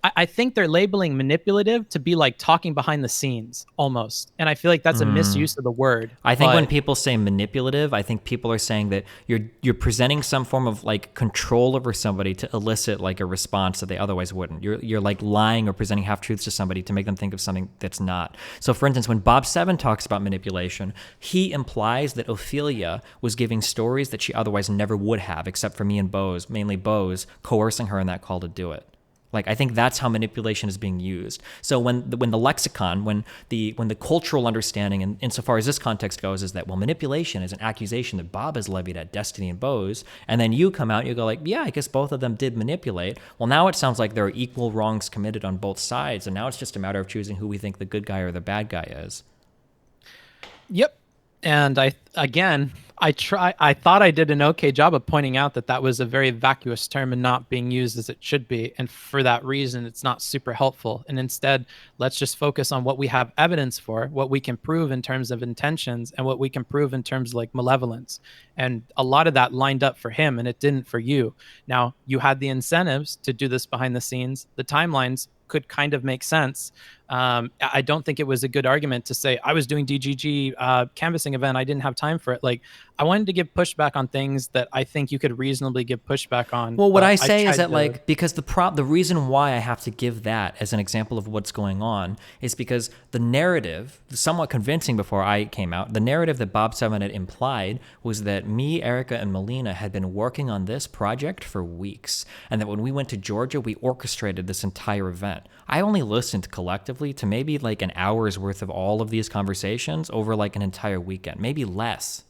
I think they're labeling manipulative to be like talking behind the scenes almost. And I feel like that's a misuse of the word. I think when people say manipulative, I think people are saying that you're presenting some form of like control over somebody to elicit like a response that they otherwise wouldn't. You're like lying or presenting half-truths to somebody to make them think of something that's not. So for instance, when Bob Seven talks about manipulation, he implies that Ophelia was giving stories that she otherwise never would have, except for me and Bose, mainly Bose, coercing her in that call to do it. Like, I think that's how manipulation is being used. So when the lexicon, when the cultural understanding, and insofar as this context goes, is that, well, manipulation is an accusation that Bob has levied at Destiny and Bose, and then you come out and you go like, yeah, I guess both of them did manipulate. Well, now it sounds like there are equal wrongs committed on both sides, and now it's just a matter of choosing who we think the good guy or the bad guy is. Yep. And I thought I did an okay job of pointing out that that was a very vacuous term and not being used as it should be. And for that reason, it's not super helpful. And instead, let's just focus on what we have evidence for, what we can prove in terms of intentions, and what we can prove in terms of like malevolence. And a lot of that lined up for him, and it didn't for you. Now, you had the incentives to do this behind the scenes. The timelines could kind of make sense. I don't think it was a good argument to say I was doing DGG canvassing event, I didn't have time for it. Like, I wanted to give pushback on things that I think you could reasonably give pushback on. Well, what I say is that like, because the reason why I have to give that as an example of what's going on is because the narrative, somewhat convincing before I came out, the narrative that Bob Seven had implied was that me, Erica, and Melina had been working on this project for weeks, and that when we went to Georgia, we orchestrated this entire event. I only listened collectively to maybe like an hour's worth of all of these conversations over like an entire weekend, maybe less.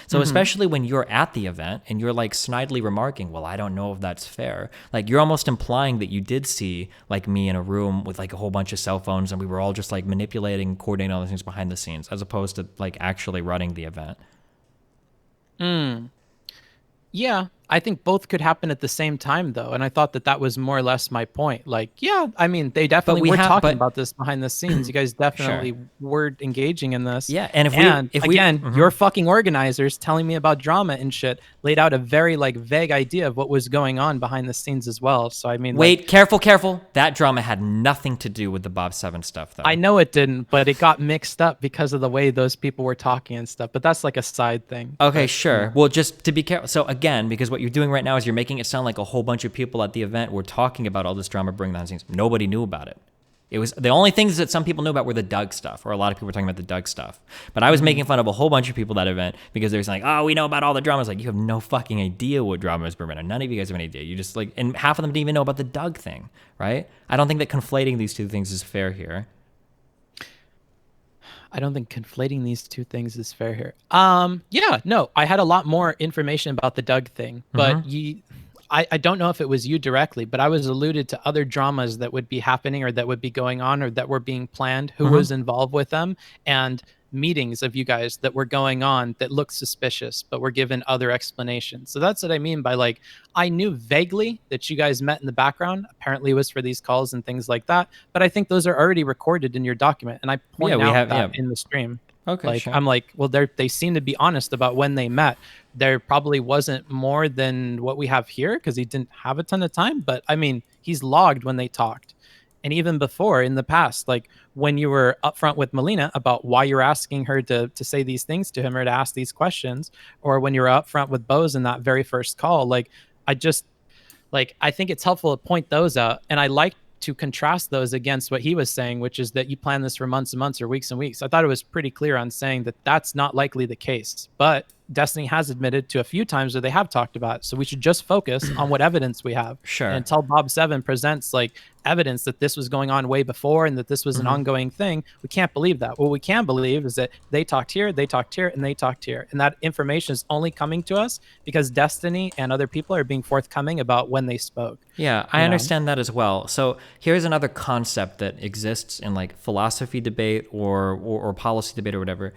So especially when you're at the event and you're like snidely remarking, well, I don't know if that's fair. Like, you're almost implying that you did see like me in a room with like a whole bunch of cell phones and we were all just like manipulating, coordinating all the things behind the scenes, as opposed to like actually running the event. Yeah, I think both could happen at the same time, though. And I thought that that was more or less my point. Like, yeah, I mean, they definitely were talking about this behind the scenes. You guys definitely were engaging in this. Yeah, and your fucking organizers telling me about drama and shit laid out a very like vague idea of what was going on behind the scenes as well. So I mean, wait, careful. That drama had nothing to do with the Bob Seven stuff, though. I know it didn't, but it got mixed up because of the way those people were talking and stuff. But that's like a side thing. Okay, sure. Yeah. Well, just to be careful. So again, because what you're doing right now is you're making it sound like a whole bunch of people at the event were talking about all this drama, bringing down things. Nobody knew about it. It was the only things that some people knew about were the Doug stuff, or a lot of people were talking about the Doug stuff. But I was making fun of a whole bunch of people at that event because they were saying, "Oh, we know about all the dramas." Like, you have no fucking idea what drama is prevented. None of you guys have any idea. You just like, and half of them didn't even know about the Doug thing, right? I don't think that conflating these two things is fair here. I don't think conflating these two things is fair here. Yeah, no, I had a lot more information about the Doug thing, but I don't know if it was you directly, but I was alluded to other dramas that would be happening or that would be going on or that were being planned, who was involved with them, and meetings of you guys that were going on that looked suspicious, but were given other explanations. So that's what I mean by like, I knew vaguely that you guys met in the background. Apparently it was for these calls and things like that. But I think those are already recorded in your document. And I point out that in the stream. Okay, like, sure. I'm like, well, they seem to be honest about when they met. There probably wasn't more than what we have here because he didn't have a ton of time. But I mean, he's logged when they talked. And even before in the past, like when you were upfront with Melina about why you're asking her to say these things to him or to ask these questions, or when you were upfront with Bose in that very first call, like I think it's helpful to point those out. And I like to contrast those against what he was saying, which is that you plan this for months and months or weeks and weeks. I thought it was pretty clear on saying that that's not likely the case. But Destiny has admitted to a few times that they have talked about it. So we should just focus on what evidence we have. Sure. And until Bob 7 presents like evidence that this was going on way before and that this was an ongoing thing, we can't believe that. What we can believe is that they talked here, and they talked here. And that information is only coming to us because Destiny and other people are being forthcoming about when they spoke. Yeah, I understand that as well. So here's another concept that exists in like philosophy debate or policy debate or whatever.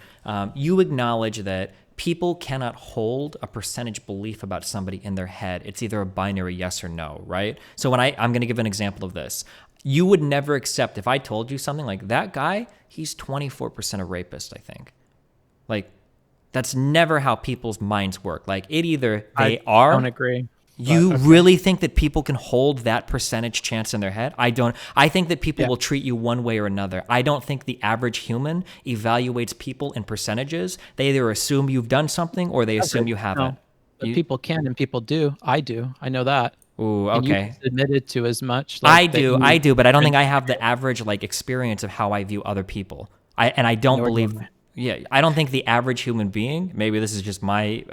You acknowledge that people cannot hold a percentage belief about somebody in their head. It's either a binary yes or no, right? So when I'm going to give an example of this. You would never accept if I told you something like that guy, he's 24% a rapist, I think. Like, that's never how people's minds work. Like, it either they are. I don't agree. You really think that people can hold that percentage chance in their head? I don't. I think that people will treat you one way or another. I don't think the average human evaluates people in percentages. They either assume you've done something or they assume you haven't. No, but people can and people do. I do. I know that. Ooh, and okay. You admitted to as much. I do, but I don't think I have the average like experience of how I view other people. I don't believe. Yeah, I don't think the average human being, maybe this is just my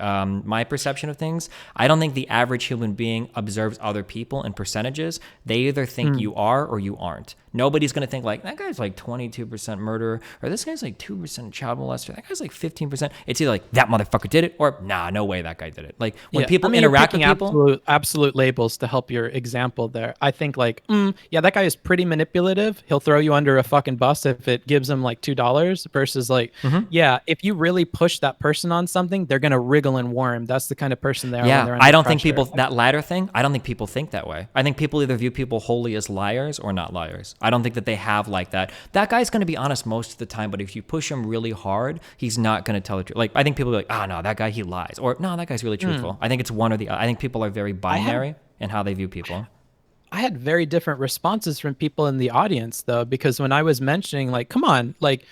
my perception of things, I don't think the average human being observes other people in percentages. They either think you are or you aren't. Nobody's going to think like, that guy's like 22% murderer, or this guy's like 2% child molester, that guy's like 15%. It's either like, that motherfucker did it, or nah, no way that guy did it. Like, when people interact with people... Absolute labels to help your example there. I think like, yeah, that guy is pretty manipulative. He'll throw you under a fucking bus if it gives him like $2 versus like, yeah, if you really push that person on something, they're going to wriggle and worm. That's the kind of person they are. Yeah, I don't think people, that latter thing, I don't think people think that way. I think people either view people wholly as liars or not liars. I don't think that they have like that. That guy's going to be honest most of the time, but if you push him really hard, he's not going to tell the truth. Like, I think people are like, oh, no, that guy, he lies. Or, no, that guy's really truthful. I think it's one or the other. I think people are very binary in how they view people. I had very different responses from people in the audience, though, because when I was mentioning, like, come on, like,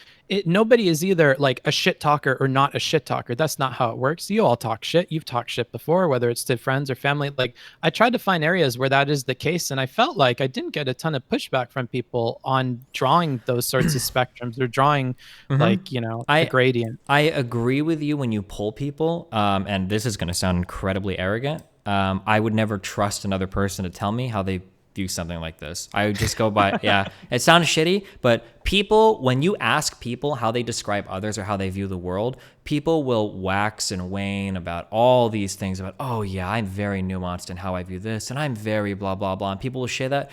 nobody is either like a shit talker or not a shit talker. That's not how it works. You all talk shit. You've talked shit before, whether it's to friends or family. Like, I tried to find areas where that is the case, and I felt like I didn't get a ton of pushback from people on drawing those sorts of spectrums or drawing, like, you know, a gradient. I agree with you when you pull people, and this is going to sound incredibly arrogant. I would never trust another person to tell me how they do something like this. I would just go by, yeah, it sounds shitty, but people, when you ask people how they describe others or how they view the world, people will wax and wane about all these things about, oh yeah, I'm very nuanced in how I view this, and I'm very blah, blah, blah. And people will say that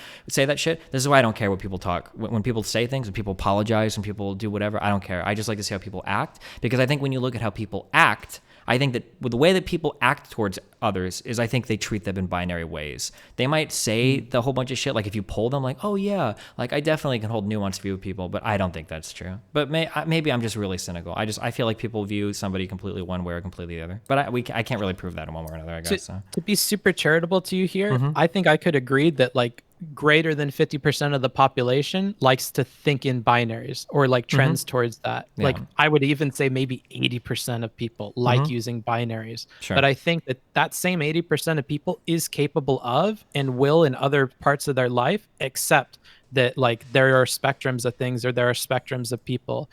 shit. This is why I don't care what people talk. When people say things, when people apologize, when people do whatever, I don't care. I just like to see how people act, because I think when you look at how people act, I think that with the way that people act towards others is, I think they treat them in binary ways. They might say the whole bunch of shit, like if you poll them, like, oh yeah, like I definitely can hold nuanced view of people, but I don't think that's true. But maybe I'm just really cynical. I feel like people view somebody completely one way or completely the other. But I can't really prove that in one way or another, I guess. So. To be super charitable to you here, I think I could agree that like greater than 50% of the population likes to think in binaries or like trends towards that. Yeah. Like I would even say maybe 80% of people like using binaries. Sure. But I think that same 80% of people is capable of and will in other parts of their life, except that like there are spectrums of things or there are spectrums of people.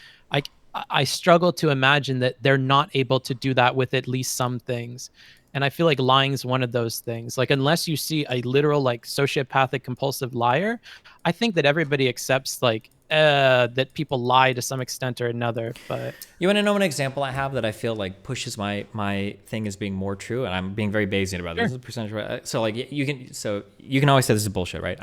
I struggle to imagine that they're not able to do that with at least some things. And I feel like lying is one of those things. Like, unless you see a literal, like, sociopathic compulsive liar, I think that everybody accepts, like, that people lie to some extent or another. But you want to know an example I have that I feel like pushes my thing as being more true, and I'm being very Bayesian about this. This is a percentage, right? So like you can always say this is bullshit, right?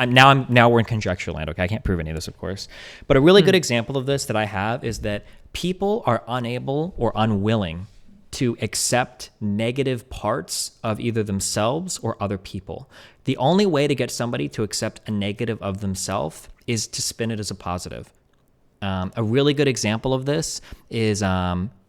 Now we're in conjecture land. Okay, I can't prove any of this, of course. But a really good example of this that I have is that people are unable or unwilling to accept negative parts of either themselves or other people. The only way to get somebody to accept a negative of themselves is to spin it as a positive. A really good example of this is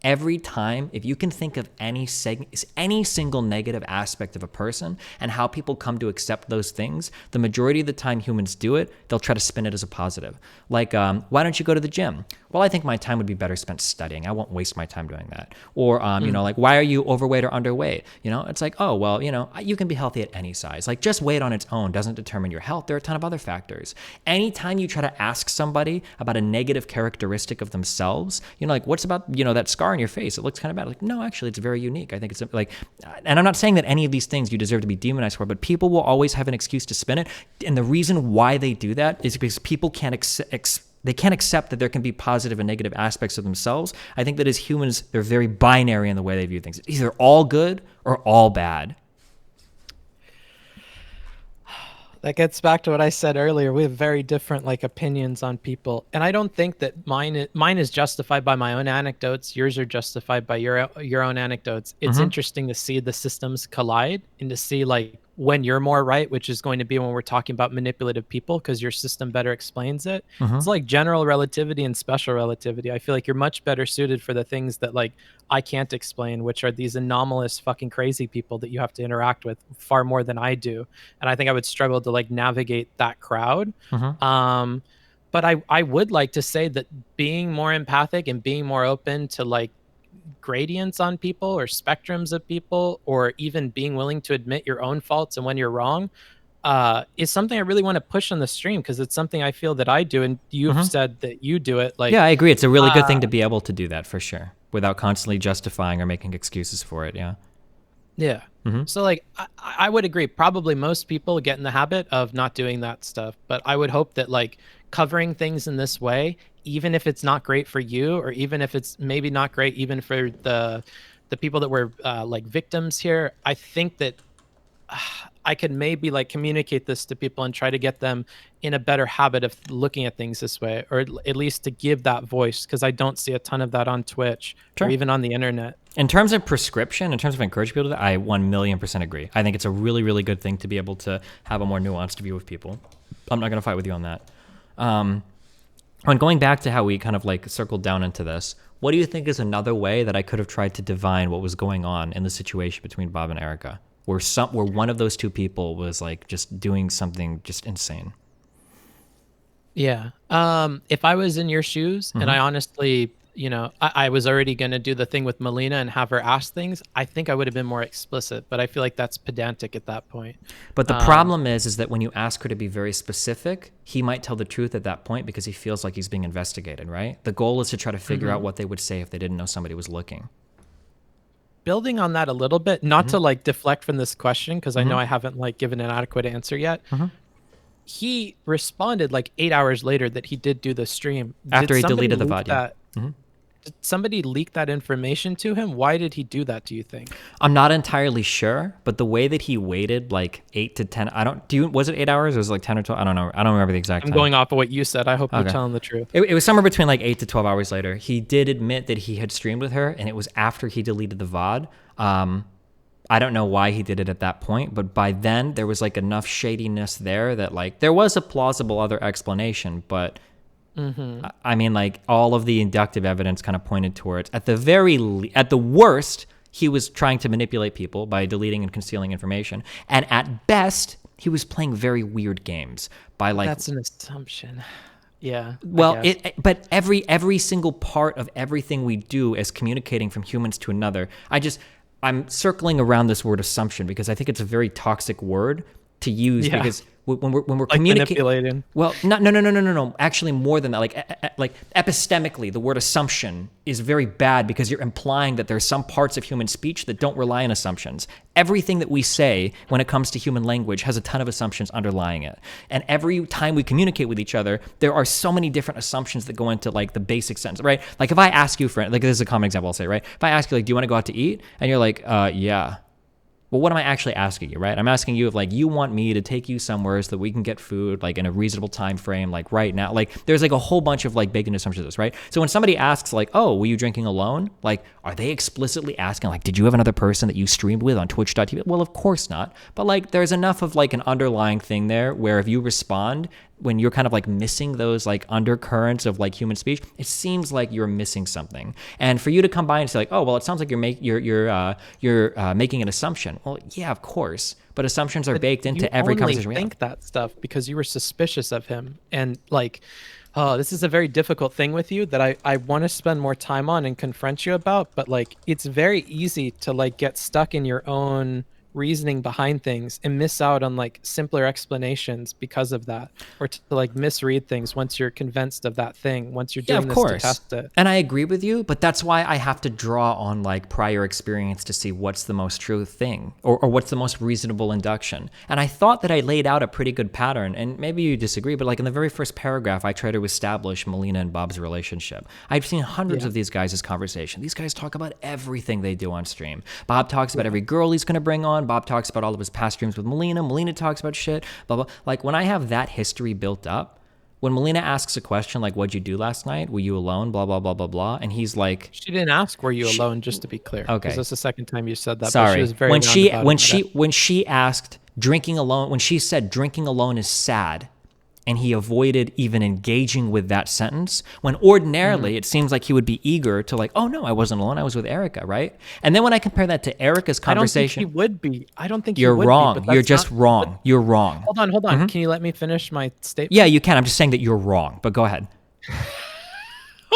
every time, if you can think of any single negative aspect of a person and how people come to accept those things, the majority of the time humans do it, they'll try to spin it as a positive. Like, why don't you go to the gym? Well, I think my time would be better spent studying. I won't waste my time doing that. Or, like, why are you overweight or underweight? It's like, oh, well, you can be healthy at any size. Like, just weight on its own doesn't determine your health. There are a ton of other factors. Anytime you try to ask somebody about a negative characteristic of themselves, like, what's about, that scar on your face? It looks kind of bad. Like, no, actually, it's very unique. I think it's like, and I'm not saying that any of these things you deserve to be demonized for, but people will always have an excuse to spin it. And the reason why they do that is because people can't they can't accept that there can be positive and negative aspects of themselves. I think that as humans, they're very binary in the way they view things. It's either all good or all bad. That gets back to what I said earlier. We have very different opinions on people, and I don't think that mine is justified by my own anecdotes. Yours are justified by your own anecdotes. It's interesting to see the systems collide and to see when you're more right, which is going to be when we're talking about manipulative people, because your system better explains it. It's like general relativity and special relativity. I feel like you're much better suited for the things that I can't explain, which are these anomalous fucking crazy people that you have to interact with far more than I do. And I think I would struggle to navigate that crowd. But I would like to say that being more empathic and being more open to gradients on people or spectrums of people, or even being willing to admit your own faults and when you're wrong, is something I really want to push on the stream, because it's something I feel that I do, and you've said that you do it. Yeah, I agree. It's a really good thing to be able to do that, for sure, without constantly justifying or making excuses for it. Yeah. So I would agree. Probably most people get in the habit of not doing that stuff, but I would hope that covering things in this way, even if it's not great for you, or even if it's maybe not great even for the people that were victims here, I think that I could maybe communicate this to people and try to get them in a better habit of looking at things this way, or at least to give that voice, because I don't see a ton of that on Twitch or even on the internet. In terms of prescription, in terms of encouraging people to that, I 1,000,000% agree. I think it's a really, really good thing to be able to have a more nuanced view of people. I'm not going to fight with you on that. And going back to how we kind of circled down into this, what do you think is another way that I could have tried to divine what was going on in the situation between Bob and Erica, where one of those two people was just doing something just insane? Yeah. If I was in your shoes and I honestly, I was already going to do the thing with Melina and have her ask things, I think I would have been more explicit, but I feel like that's pedantic at that point. But the problem is that when you ask her to be very specific, he might tell the truth at that point because he feels like he's being investigated, right? The goal is to try to figure out what they would say if they didn't know somebody was looking. Building on that a little bit, not to deflect from this question, because I know I haven't given an adequate answer yet. He responded 8 hours later that he did do the stream. After he deleted the VOD. Did somebody leak that information to him? Why did he do that, do you think? I'm not entirely sure, but the way that he waited 8 to 10, was it 8 hours or was it 10 or 12? I don't know. I don't remember the exact time. I'm going off of what you said. I hope you're telling the truth. It was somewhere between 8 to 12 hours later. He did admit that he had streamed with her, and it was after he deleted the VOD. I don't know why he did it at that point, but by then there was enough shadiness there that there was a plausible other explanation, but I mean, all of the inductive evidence kind of pointed towards, at the worst, he was trying to manipulate people by deleting and concealing information, and at best, he was playing very weird games by That's an assumption. Yeah. Well, but every single part of everything we do as communicating from humans to another, I'm circling around this word assumption because I think it's a very toxic word to use because when we're communicating, well, no. Actually, more than that, like epistemically, the word assumption is very bad because you're implying that there's some parts of human speech that don't rely on assumptions. Everything that we say when it comes to human language has a ton of assumptions underlying it. And every time we communicate with each other, there are so many different assumptions that go into the basic sentence, right? If I ask you, this is a common example I'll say, right? If I ask you, do you want to go out to eat? And you're like, yeah. Well, what am I actually asking you, right? I'm asking you if you want me to take you somewhere so that we can get food in a reasonable time frame, right now. There's a whole bunch of baked-in assumptions, right? So when somebody asks oh, were you drinking alone? Are they explicitly asking did you have another person that you streamed with on twitch.tv? Well, of course not. But there's enough of an underlying thing there where if you respond, when you're kind of like missing those like undercurrents of like human speech, it seems like you're missing something. And for you to come by and say like, oh well, it sounds like you're making an assumption. Well, yeah, of course, but assumptions are baked into every conversation we have. You only think that stuff because you were suspicious of him, and like, oh, this is a very difficult thing with you that I want to spend more time on and confront you about, but like, it's very easy to like get stuck in your own reasoning behind things and miss out on like simpler explanations because of that, or to like misread things once you're convinced of that thing, once you're doing this to test it. And I agree with you, but that's why I have to draw on like prior experience to see what's the most true thing, or what's the most reasonable induction. And I thought that I laid out a pretty good pattern, and maybe you disagree, but like in the very first paragraph, I try to establish Melina and Bob's relationship. I've seen hundreds of these guys' conversation. These guys talk about everything they do on stream. Bob talks about every girl he's going to bring on. Bob talks about all of his past streams with Melina. Melina talks about shit, blah, blah. Like, when I have that history built up, when Melina asks a question like, what'd you do last night? Were you alone? Blah, blah, blah, blah, blah. And he's like... She didn't ask, were you alone, just to be clear. Okay. Because that's the second time you said that. Sorry. But she was very when she asked drinking alone, when she said drinking alone is sad, and he avoided even engaging with that sentence, when ordinarily it seems like he would be eager to like, oh no, I wasn't alone, I was with Erica, right? And then when I compare that to Erica's conversation... I don't think he would be. I don't think you're he would wrong. be. You're just wrong. You're wrong. Hold on. Can you let me finish my statement? Yeah, you can. I'm just saying that you're wrong, but go ahead.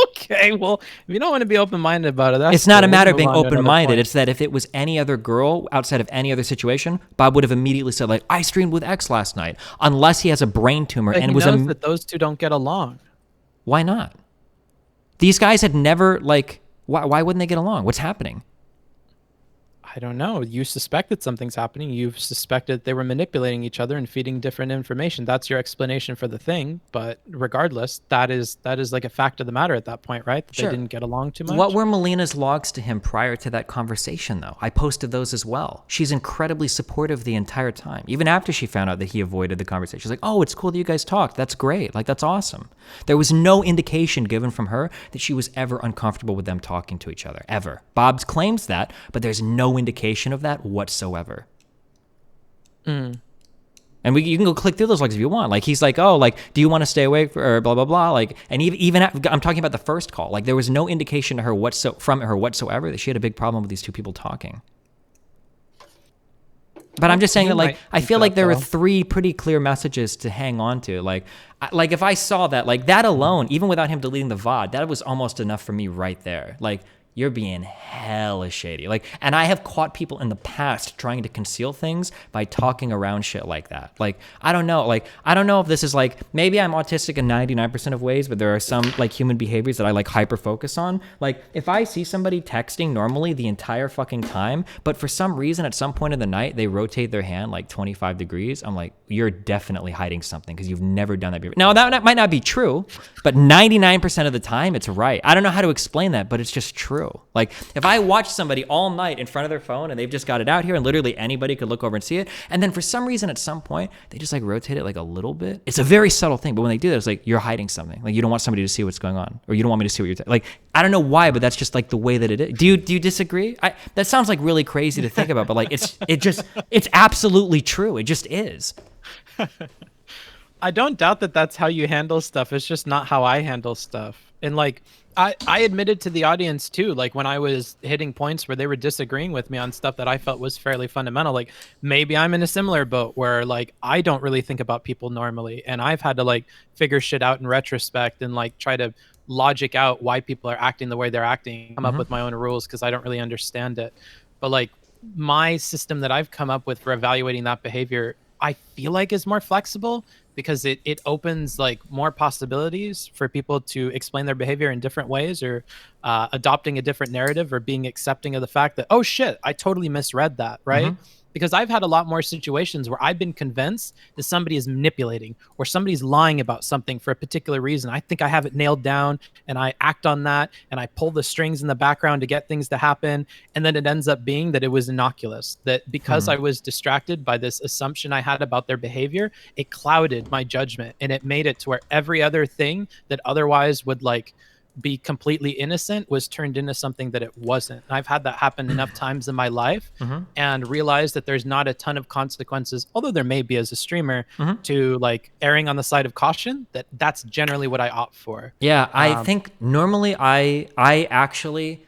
Okay, well, if you don't want to be open-minded about it, that's it's not cool. a matter of We'll being move on to another open-minded. point. It's that if it was any other girl outside of any other situation, Bob would have immediately said like, I streamed with X last night, unless he has a brain tumor. But and he was knows that those two don't get along. Why not? These guys had never like. Why wouldn't they get along? What's happening? I don't know. You suspected something's happening. You've suspected they were manipulating each other and feeding different information. That's your explanation for the thing. But regardless, that is like a fact of the matter at that point, right? That Sure. They didn't get along too much. What were Melina's logs to him prior to that conversation, though? I posted those as well. She's incredibly supportive the entire time. Even after she found out that he avoided the conversation. She's like, oh, it's cool that you guys talked. That's great. Like, that's awesome. There was no indication given from her that she was ever uncomfortable with them talking to each other, ever. Bob claims that, but there's no indication of that whatsoever. And you can go click through those logs if you want. Like, he's like, oh, like, do you want to stay awake or blah, blah, blah. Like, and even I'm talking about the first call. Like, there was no indication to her from her whatsoever that she had a big problem with these two people talking. But I'm just saying that, like, I feel like there were three pretty clear messages to hang on to. Like if I saw that, like, that alone, even without him deleting the VOD, that was almost enough for me right there. Like, you're being hella shady. Like, and I have caught people in the past trying to conceal things by talking around shit like that. Like, I don't know. Like, I don't know if this is like, maybe I'm autistic in 99% of ways, but there are some like human behaviors that I like hyper focus on. Like, if I see somebody texting normally the entire fucking time, but for some reason at some point in the night, they rotate their hand like 25 degrees, I'm like, you're definitely hiding something because you've never done that before. Now, that might not be true, but 99% of the time, it's right. I don't know how to explain that, but it's just true. Like, if I watch somebody all night in front of their phone and they've just got it out here and literally anybody could look over and see it, and then for some reason at some point they just like rotate it like a little bit. It's a very subtle thing, but when they do that, it's like you're hiding something. Like, you don't want somebody to see what's going on, or you don't want me to see what you're like. I don't know why, but that's just like the way that it is. Do you disagree? That sounds like really crazy to think about, but like it's absolutely true. It just is. I don't doubt that that's how you handle stuff. It's just not how I handle stuff. And like, I admitted to the audience too, like when I was hitting points where they were disagreeing with me on stuff that I felt was fairly fundamental, like maybe I'm in a similar boat where like I don't really think about people normally, and I've had to like figure shit out in retrospect and like try to logic out why people are acting the way they're acting, come up with my own rules because I don't really understand it. But like my system that I've come up with for evaluating that behavior, I feel like is more flexible because it opens like more possibilities for people to explain their behavior in different ways, or adopting a different narrative, or being accepting of the fact that, oh shit, I totally misread that, right? Because I've had a lot more situations where I've been convinced that somebody is manipulating or somebody's lying about something for a particular reason. I think I have it nailed down and I act on that and I pull the strings in the background to get things to happen. And then it ends up being that it was innocuous, that because I was distracted by this assumption I had about their behavior, it clouded my judgment and it made it to where every other thing that otherwise would like be completely innocent was turned into something that it wasn't. And I've had that happen enough times in my life and realized that there's not a ton of consequences, although there may be as a streamer, to like erring on the side of caution. That's generally what I opt for. Yeah, I think normally I actually,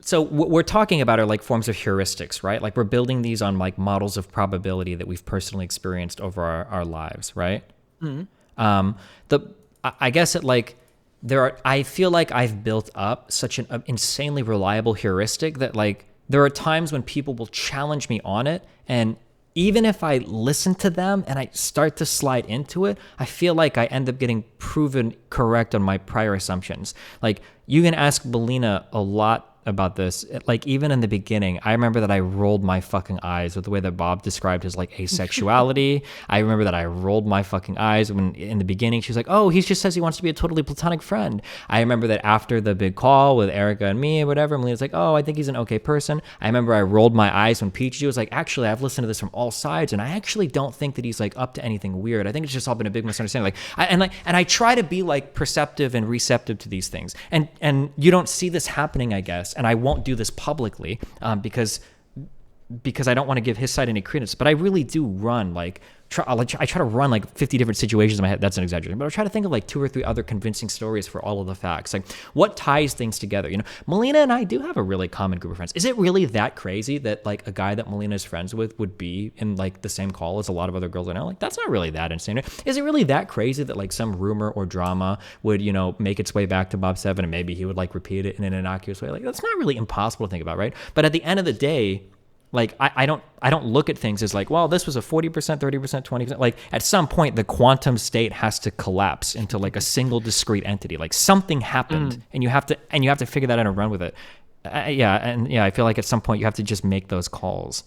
so what we're talking about are like forms of heuristics, right? Like we're building these on like models of probability that we've personally experienced over our lives, right? I guess it like I feel like I've built up such an insanely reliable heuristic that like there are times when people will challenge me on it, and even if I listen to them and I start to slide into it, I feel like I end up getting proven correct on my prior assumptions. Like you can ask Melina a lot about this. Like even in the beginning, I remember that I rolled my fucking eyes with the way that Bob described his like asexuality. I remember that I rolled my fucking eyes when in the beginning she was like, oh, he just says he wants to be a totally platonic friend. I remember that after the big call with Erica and me or whatever, Melina's like, oh, I think he's an okay person. I remember I rolled my eyes when Peachy was like, actually, I've listened to this from all sides and I actually don't think that he's like up to anything weird. I think it's just all been a big misunderstanding. And I try to be like perceptive and receptive to these things. And you don't see this happening, I guess. And I won't do this publicly because I don't want to give his side any credence. But I really do run I try to run like 50 different situations in my head. That's an exaggeration, but I try to think of like 2 or 3 other convincing stories for all of the facts. Like what ties things together? You know, Melina and I do have a really common group of friends. Is it really that crazy that like a guy that Melina is friends with would be in like the same call as a lot of other girls I know? Like that's not really that insane. Is it really that crazy that like some rumor or drama would, you know, make its way back to Bob 7 and maybe he would like repeat it in an innocuous way? Like that's not really impossible to think about, right? But at the end of the day, like I don't look at things as like, well, this was a 40%, 30%, 20%. Like at some point the quantum state has to collapse into like a single discrete entity. Like something happened and you have to figure that out and run with it. I feel like at some point you have to just make those calls.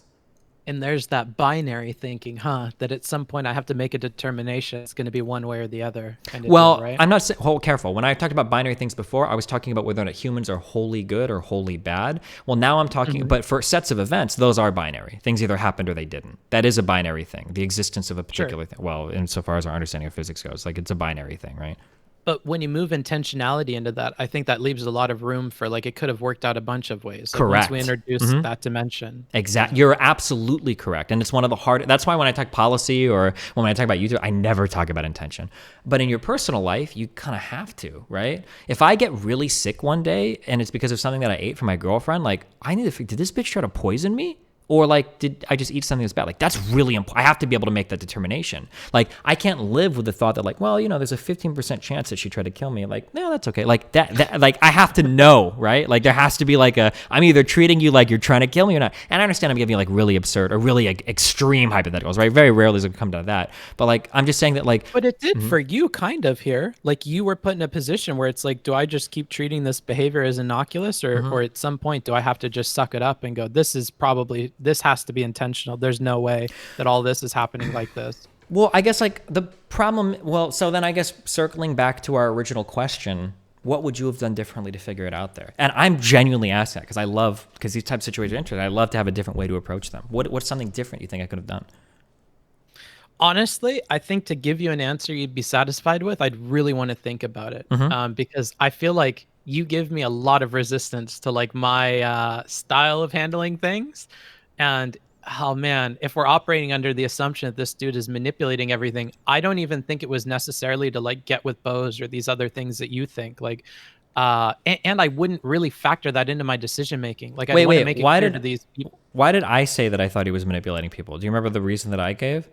And there's that binary thinking, that at some point I have to make a determination. It's going to be one way or the other. Kind of well, thing, right? I'm not saying, careful. When I talked about binary things before, I was talking about whether or not humans are wholly good or wholly bad. Well, now I'm talking, but for sets of events, those are binary. Things either happened or they didn't. That is a binary thing. The existence of a particular thing. Well, insofar as our understanding of physics goes, like it's a binary thing, right? But when you move intentionality into that, I think that leaves a lot of room for like it could have worked out a bunch of ways. Like correct. Once we introduce that dimension. Exactly. You're absolutely correct. And it's one of the hard, that's why when I talk policy or when I talk about YouTube, I never talk about intention. But in your personal life, you kind of have to, right? If I get really sick one day and it's because of something that I ate from my girlfriend, like I need to figure, did this bitch try to poison me? Or like, did I just eat something that's bad? Like that's really important. I have to be able to make that determination. Like I can't live with the thought that like, well, you know, there's a 15% chance that she tried to kill me. Like, no, that's okay. Like that like I have to know, right? Like there has to be like I'm either treating you like you're trying to kill me or not. And I understand I'm giving you like really absurd or really like, extreme hypotheticals, right? Very rarely does it come down to that. But like, I'm just saying that like. But it did for you kind of here. Like you were put in a position where it's like, do I just keep treating this behavior as innocuous or at some point do I have to just suck it up and go, this has to be intentional. There's no way that all this is happening like this. Well, I guess like the problem, so then I guess circling back to our original question, what would you have done differently to figure it out there? And I'm genuinely asked that because these types of situations are interesting. I love to have a different way to approach them. What's something different you think I could have done? Honestly, I think to give you an answer you'd be satisfied with, I'd really want to think about it because I feel like you give me a lot of resistance to like my style of handling things. And oh man, if we're operating under the assumption that this dude is manipulating everything, I don't even think it was necessarily to like get with bows or these other things that you think. Like, and I wouldn't really factor that into my decision making. Like, I want to make it clear to these people. Why did I say that I thought he was manipulating people? Do you remember the reason that I gave?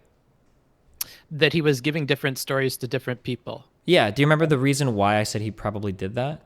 That he was giving different stories to different people. Yeah. Do you remember the reason why I said he probably did that?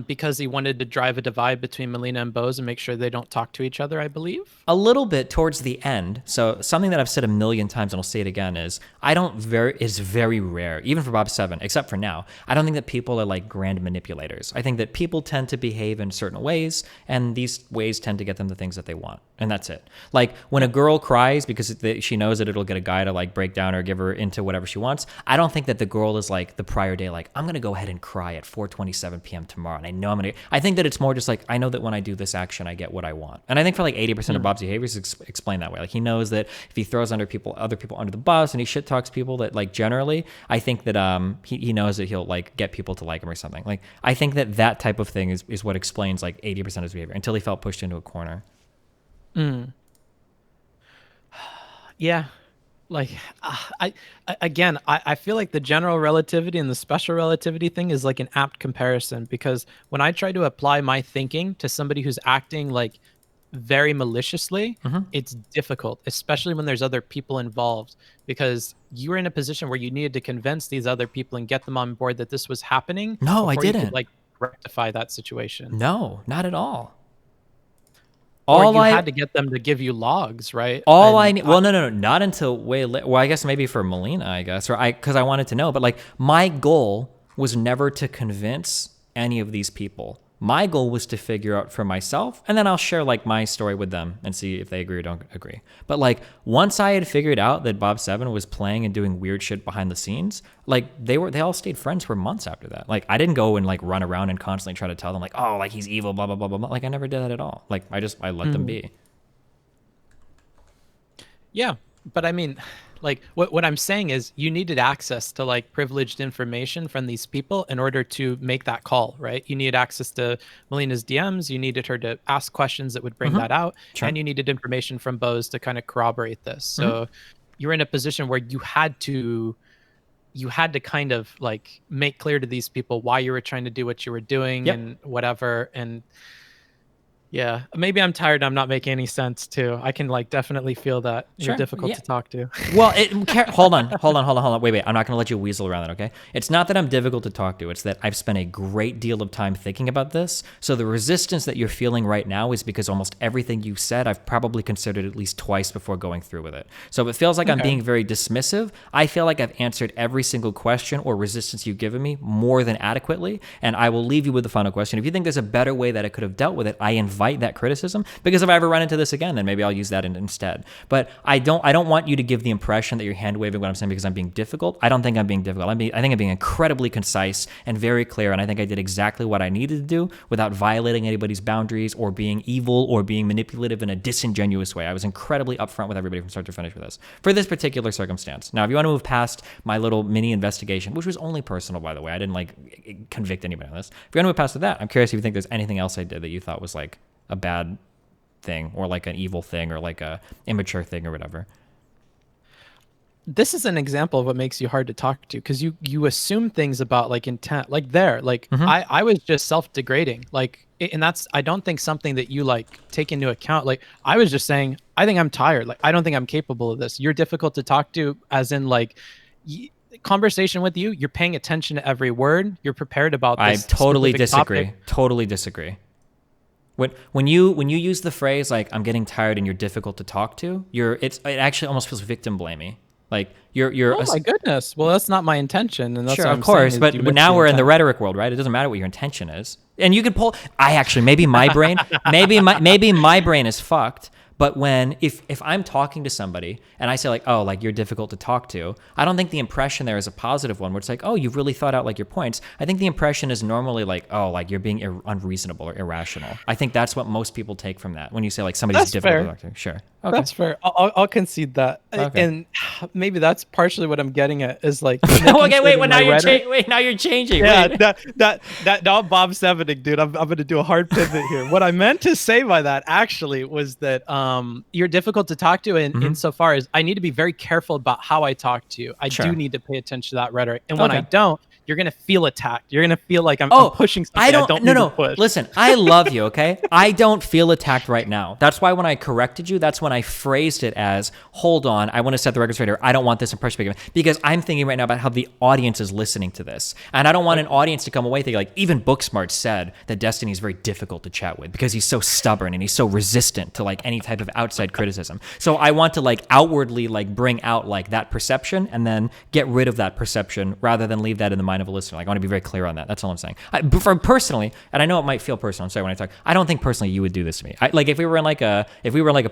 Because he wanted to drive a divide between Melina and Bose and make sure they don't talk to each other, I believe. A little bit towards the end. So something that I've said a million times, and I'll say it again, is it's very rare, even for Bob 7, except for now. I don't think that people are like grand manipulators. I think that people tend to behave in certain ways, and these ways tend to get them the things that they want, and that's it. Like when a girl cries because she knows that it'll get a guy to like break down or give her into whatever she wants, I don't think that the girl is like the prior day, like, I'm going to go ahead and cry at 4:27 7 p.m. tomorrow, and I know I'm gonna. I think that it's more just like I know that when I do this action, I get what I want, and I think for like 80% of Bob's behaviors explained that way. Like he knows that if he throws other people under the bus and he shit talks people, that like generally, I think that he knows that he'll like get people to like him or something. Like I think that type of thing is what explains like 80% of his behavior until he felt pushed into a corner. Yeah. Like, I feel like the general relativity and the special relativity thing is like an apt comparison, because when I try to apply my thinking to somebody who's acting like very maliciously, it's difficult, especially when there's other people involved, because you were in a position where you needed to convince these other people and get them on board that this was happening. No, I before you didn't. could, like, rectify that situation. No, not at all. Or you had to get them to give you logs, right? I need, well, no, not until way later. Well, I guess maybe for Melina, I guess, because I wanted to know. But like, my goal was never to convince any of these people. My goal was to figure out for myself, and then I'll share like my story with them and see if they agree or don't agree. But like, once I had figured out that Bob 7 was playing and doing weird shit behind the scenes, like they all stayed friends for months after that. Like I didn't go and like run around and constantly try to tell them like, oh, like he's evil, blah blah blah blah blah. Like I never did that at all. Like I let them be. Yeah, but I mean, like what I'm saying is you needed access to like privileged information from these people in order to make that call, right? You needed access to Melina's DMs. You needed her to ask questions that would bring that out. Sure. And you needed information from Bose to kind of corroborate this. So you're in a position where you had to kind of like make clear to these people why you were trying to do what you were doing and whatever. And yeah, maybe I'm tired. I'm not making any sense too. I can like definitely feel that you're difficult to talk to. Well, hold on. Wait. I'm not going to let you weasel around that, okay? It's not that I'm difficult to talk to. It's that I've spent a great deal of time thinking about this. So the resistance that you're feeling right now is because almost everything you said, I've probably considered at least twice before going through with it. So if it feels like I'm being very dismissive, I feel like I've answered every single question or resistance you've given me more than adequately. And I will leave you with the final question. If you think there's a better way that I could have dealt with it, I invite that criticism, because if I ever run into this again, then maybe I'll use that instead. But I don't want you to give the impression that you're hand waving what I'm saying because I'm being difficult. I don't think I'm being difficult. I think I'm being incredibly concise and very clear, and I think I did exactly what I needed to do without violating anybody's boundaries or being evil or being manipulative in a disingenuous way. I was incredibly upfront with everybody from start to finish with this for this particular circumstance. Now, if you want to move past my little mini investigation, which was only personal, by the way, I didn't like convict anybody on this. If you want to move past that, I'm curious if you think there's anything else I did that you thought was like a bad thing or like an evil thing or like a immature thing or whatever. This is an example of what makes you hard to talk to, because you assume things about like intent, like I was just self-degrading, like, and that's, I don't think something that you like take into account. Like I was just saying, I think I'm tired. Like, I don't think I'm capable of this. You're difficult to talk to, as in like conversation with you, you're paying attention to every word. You're prepared about this. I totally disagree. Topic. Totally disagree. When you use the phrase like I'm getting tired and you're difficult to talk to, it actually almost feels victim blamey. Like you're. Oh my goodness! Well, that's not my intention, and that's sure, what I'm of course. saying, But now we're in the rhetoric world, right? It doesn't matter what your intention is, and you can pull. Maybe my brain, maybe my brain is fucked. But if I'm talking to somebody and I say like, oh, like you're difficult to talk to, I don't think the impression there is a positive one where it's like, oh, you've really thought out like your points. I think the impression is normally like, oh, like you're being unreasonable or irrational. I think that's what most people take from that when you say like somebody's difficult to talk to. Sure. Okay. That's fair. I'll concede that. Okay. And maybe that's partially what I'm getting at is like. Okay, wait. Well, now you're changing. Yeah, that now Bob 7ing, dude. I'm gonna do a hard pivot here. What I meant to say by that actually was that you're difficult to talk to insofar as I need to be very careful about how I talk to you. I do need to pay attention to that rhetoric, and when I don't, you're gonna feel attacked. You're gonna feel like I'm pushing something I don't need to push. Listen, I love you, okay? I don't feel attacked right now. That's why when I corrected you, that's when I phrased it as, hold on, I want to set the record straight here. I don't want this impression because I'm thinking right now about how the audience is listening to this. And I don't want an audience to come away thinking like, even Booksmart said that Destiny is very difficult to chat with because he's so stubborn and he's so resistant to like any type of outside criticism. So I want to like outwardly like bring out like that perception and then get rid of that perception rather than leave that in the mind mind of a listener. Like, I want to be very clear on that. That's all I'm saying. Personally, and I know it might feel personal. I'm sorry when I talk. I don't think personally you would do this to me. Like, if we were in like a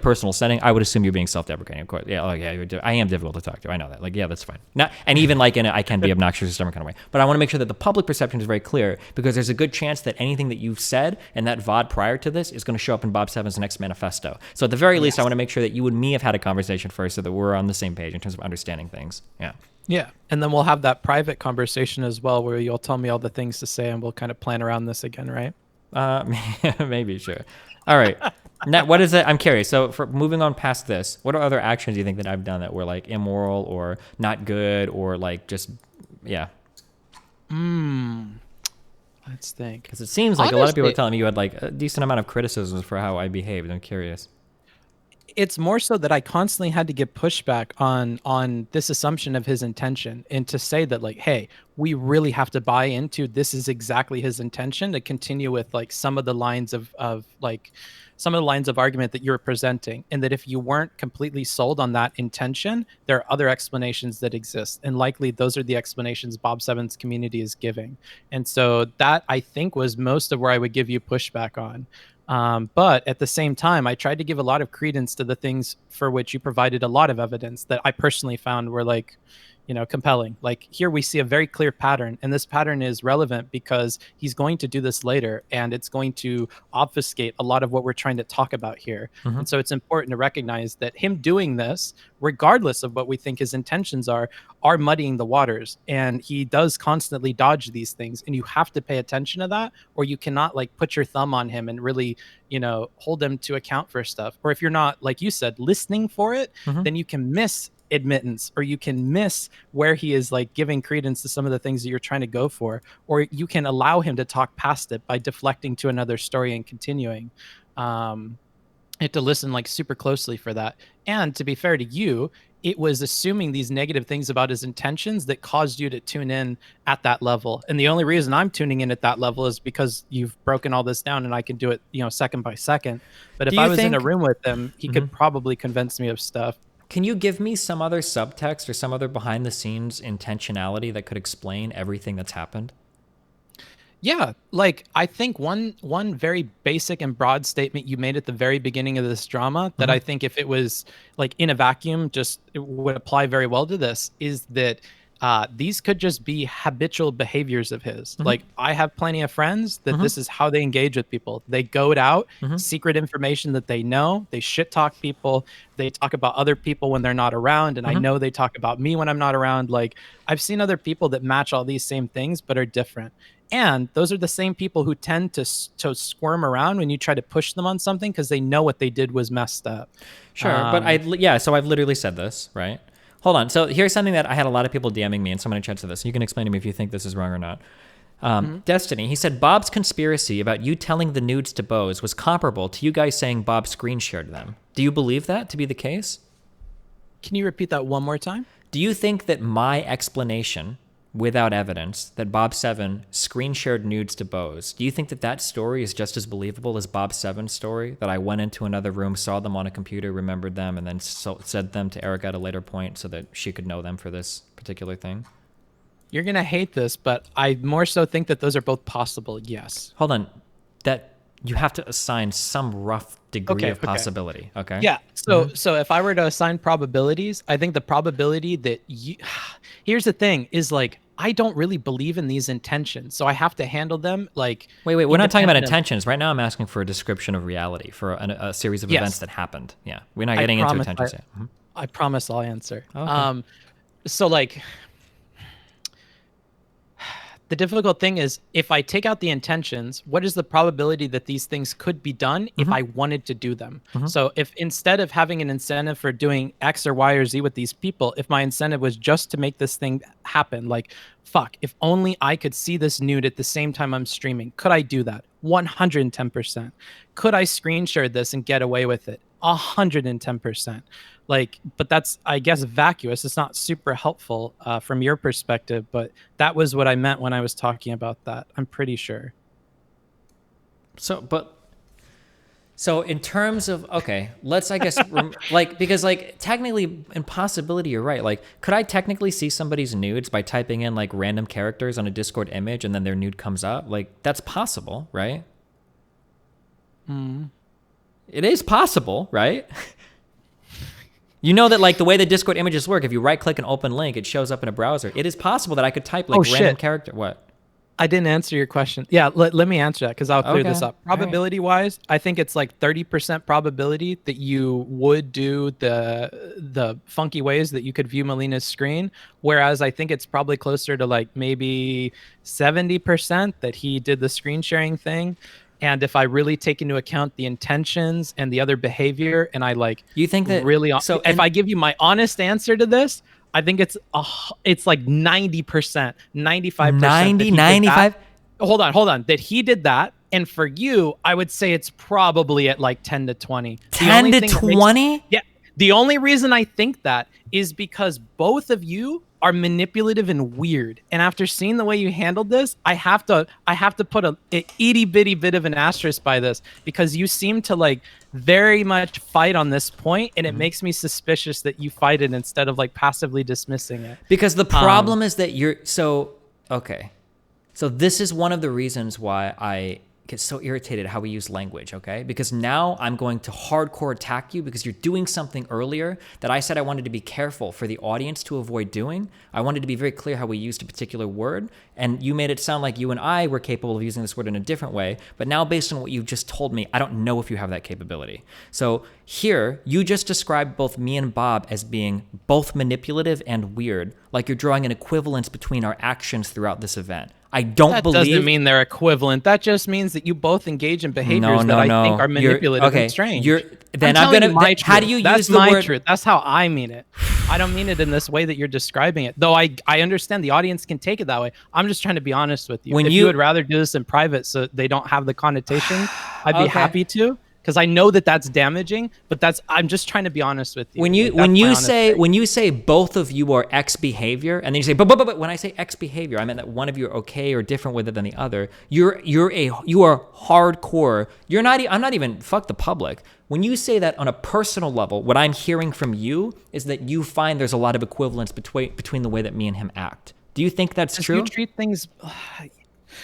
personal setting, I would assume you're being self-deprecating. Of course, yeah. Oh yeah, I am difficult to talk to. I know that. Like, yeah, that's fine. Not, and even like I can be obnoxious in some kind of way. But I want to make sure that the public perception is very clear, because there's a good chance that anything that you've said in that VOD prior to this is going to show up in Bob 7's next manifesto. So at the very least, I want to make sure that you and me have had a conversation first, so that we're on the same page in terms of understanding things. Yeah. Yeah, and then we'll have that private conversation as well, where you'll tell me all the things to say, and we'll kind of plan around this again, right? Maybe, sure. All right. Now, what is it? I'm curious. So, for moving on past this, what are other actions do you think that I've done that were like immoral or not good or like just, yeah? Let's think. Because it seems like a lot of people are telling me you had like a decent amount of criticisms for how I behaved. I'm curious. It's more so that I constantly had to get pushback on this assumption of his intention, and to say that like, hey, we really have to buy into this is exactly his intention, to continue with like some of the lines of argument that you're presenting, and that if you weren't completely sold on that intention, there are other explanations that exist, and likely those are the explanations Bob 7's community is giving. And so that, I think, was most of where I would give you pushback on. But at the same time, I tried to give a lot of credence to the things for which you provided a lot of evidence that I personally found were like, compelling. Like, here we see a very clear pattern, and this pattern is relevant because he's going to do this later, and it's going to obfuscate a lot of what we're trying to talk about here. And so it's important to recognize that him doing this, regardless of what we think his intentions are muddying the waters, and he does constantly dodge these things, and you have to pay attention to that, or you cannot like put your thumb on him and really hold him to account for stuff. Or if you're not, like you said, listening for it, then you can miss admittance, or you can miss where he is like giving credence to some of the things that you're trying to go for, or you can allow him to talk past it by deflecting to another story and continuing. You have to listen like super closely for that. And to be fair to you, it was assuming these negative things about his intentions that caused you to tune in at that level. And the only reason I'm tuning in at that level is because you've broken all this down, and I can do it, second by second. But if I was in a room with him, he could probably convince me of stuff. Can you give me some other subtext or some other behind the scenes intentionality that could explain everything that's happened? Yeah, like I think one very basic and broad statement you made at the very beginning of this drama that I think if it was like in a vacuum, just it would apply very well to this, is that these could just be habitual behaviors of his. Like, I have plenty of friends that this is how they engage with people. They goad out secret information that they know. They shit talk people. They talk about other people when they're not around. And I know they talk about me when I'm not around. Like, I've seen other people that match all these same things, but are different. And those are the same people who tend to squirm around when you try to push them on something, because they know what they did was messed up. Sure. But so I've literally said this, right? Hold on. So here's something that I had a lot of people DMing me, and so I'm going to chat to this. You can explain to me if you think this is wrong or not. Destiny, he said, Bob's conspiracy about you telling the nudes to Bose was comparable to you guys saying Bob screen shared them. Do you believe that to be the case? Can you repeat that one more time? Do you think that my explanation, without evidence, that Bob 7 screen shared nudes to Bose, do you think that that story is just as believable as Bob 7's story, that I went into another room, saw them on a computer, remembered them, and then said them to Erica at a later point so that she could know them for this particular thing? You're going to hate this, but I more so think that those are both possible, yes. Hold on. That you have to assign some rough degree of possibility, okay? Yeah, so if I were to assign probabilities, I think the probability that you... Here's the thing, is like, I don't really believe in these intentions, so I have to handle them like... Wait, we're not talking about intentions. Right now I'm asking for a description of reality, for a series of events that happened. Yeah, we're not getting into intentions yet. I promise I'll answer. Okay. So like... The difficult thing is, if I take out the intentions, what is the probability that these things could be done if I wanted to do them? So if instead of having an incentive for doing X or Y or Z with these people, if my incentive was just to make this thing happen, like, fuck, if only I could see this nude at the same time I'm streaming, could I do that? 110%. Could I screen share this and get away with it? 110%. Like, but that's, I guess, vacuous. It's not super helpful from your perspective, but that was what I meant when I was talking about that. I'm pretty sure. So, but So in terms of, okay, let's, I guess, like, because like technically in possibility, you're right. Like, could I technically see somebody's nudes by typing in like random characters on a Discord image and then their nude comes up? Like, that's possible, right? It is possible, right? You know that like the way the Discord images work, if you right click an open link, it shows up in a browser. It is possible that I could type like random character. What? I didn't answer your question. Yeah, let me answer that because I'll clear this up. Probability-wise, I think it's like 30% probability that you would do the funky ways that you could view Melina's screen, whereas I think it's probably closer to like maybe 70% that he did the screen sharing thing. And if I really take into account the intentions and the other behavior, and I like, you think that really, so if I give you my honest answer to this, I think it's like 90%, 95%. 90, 95? Hold on. That he did that. And for you, I would say it's probably at like 10 to 20. 10 to 20? Yeah. The only reason I think that is because both of you are manipulative and weird. And after seeing the way you handled this, I have to put a itty bitty bit of an asterisk by this, because you seem to like very much fight on this point, and it makes me suspicious that you fight it instead of like passively dismissing it. Because the problem is that you're okay. So this is one of the reasons why I get so irritated how we use language, okay? Because now I'm going to hardcore attack you because you're doing something earlier that I said I wanted to be careful for the audience to avoid doing. I wanted to be very clear how we used a particular word, and you made it sound like you and I were capable of using this word in a different way, but now based on what you've just told me, I don't know if you have that capability. So here, you just described both me and Bob as being both manipulative and weird, like you're drawing an equivalence between our actions throughout this event. I don't believe... That doesn't mean they're equivalent. That just means that you both engage in behaviors that I think are manipulative and strange. How do you use the word... Truth. That's how I mean it. I don't mean it in this way that you're describing it. Though I understand the audience can take it that way. I'm just trying to be honest with you. If you would rather do this in private so they don't have the connotation, I'd be happy to. Because I know that that's damaging, but I'm just trying to be honest with you. When you say both of you are X behavior, and then you say but when I say X behavior, I meant that one of you are okay or different with it than the other. You are hardcore. I'm not even fuck the public. When you say that on a personal level, what I'm hearing from you is that you find there's a lot of equivalence between the way that me and him act. Do you think that's true? You treat things.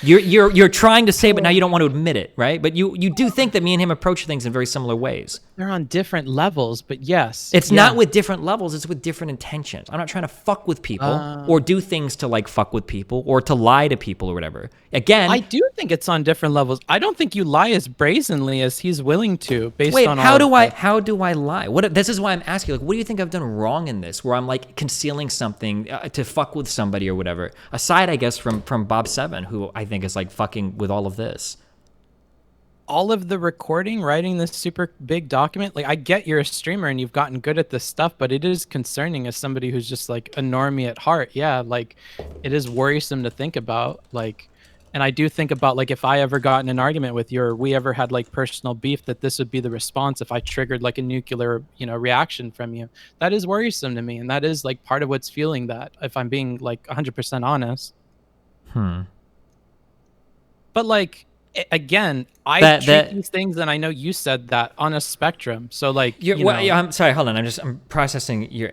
You're trying to say, but now you don't want to admit it, right? But you do think that me and him approach things in very similar ways. They're on different levels, but yes. It's not with different levels, it's with different intentions. I'm not trying to fuck with people or do things to like fuck with people or to lie to people or whatever. Again, I do think it's on different levels. I don't think you lie as brazenly as he's willing to how do I lie? This is why I'm asking, like, what do you think I've done wrong in this where I'm like concealing something to fuck with somebody or whatever? Aside, I guess, from Bob 7, who I think is like fucking with all of this. All of the recording, writing this super big document, like I get you're a streamer and you've gotten good at this stuff, but it is concerning as somebody who's just like a normie at heart. Yeah, like it is worrisome to think about. Like, and I do think about like if I ever got in an argument with you or we ever had like personal beef, that this would be the response if I triggered like a nuclear, reaction from you. That is worrisome to me, and that is like part of what's fueling that, if I'm being like 100% honest. But like, again, I treat these things, and I know you said that, on a spectrum. So like, I'm sorry, hold on. I'm processing your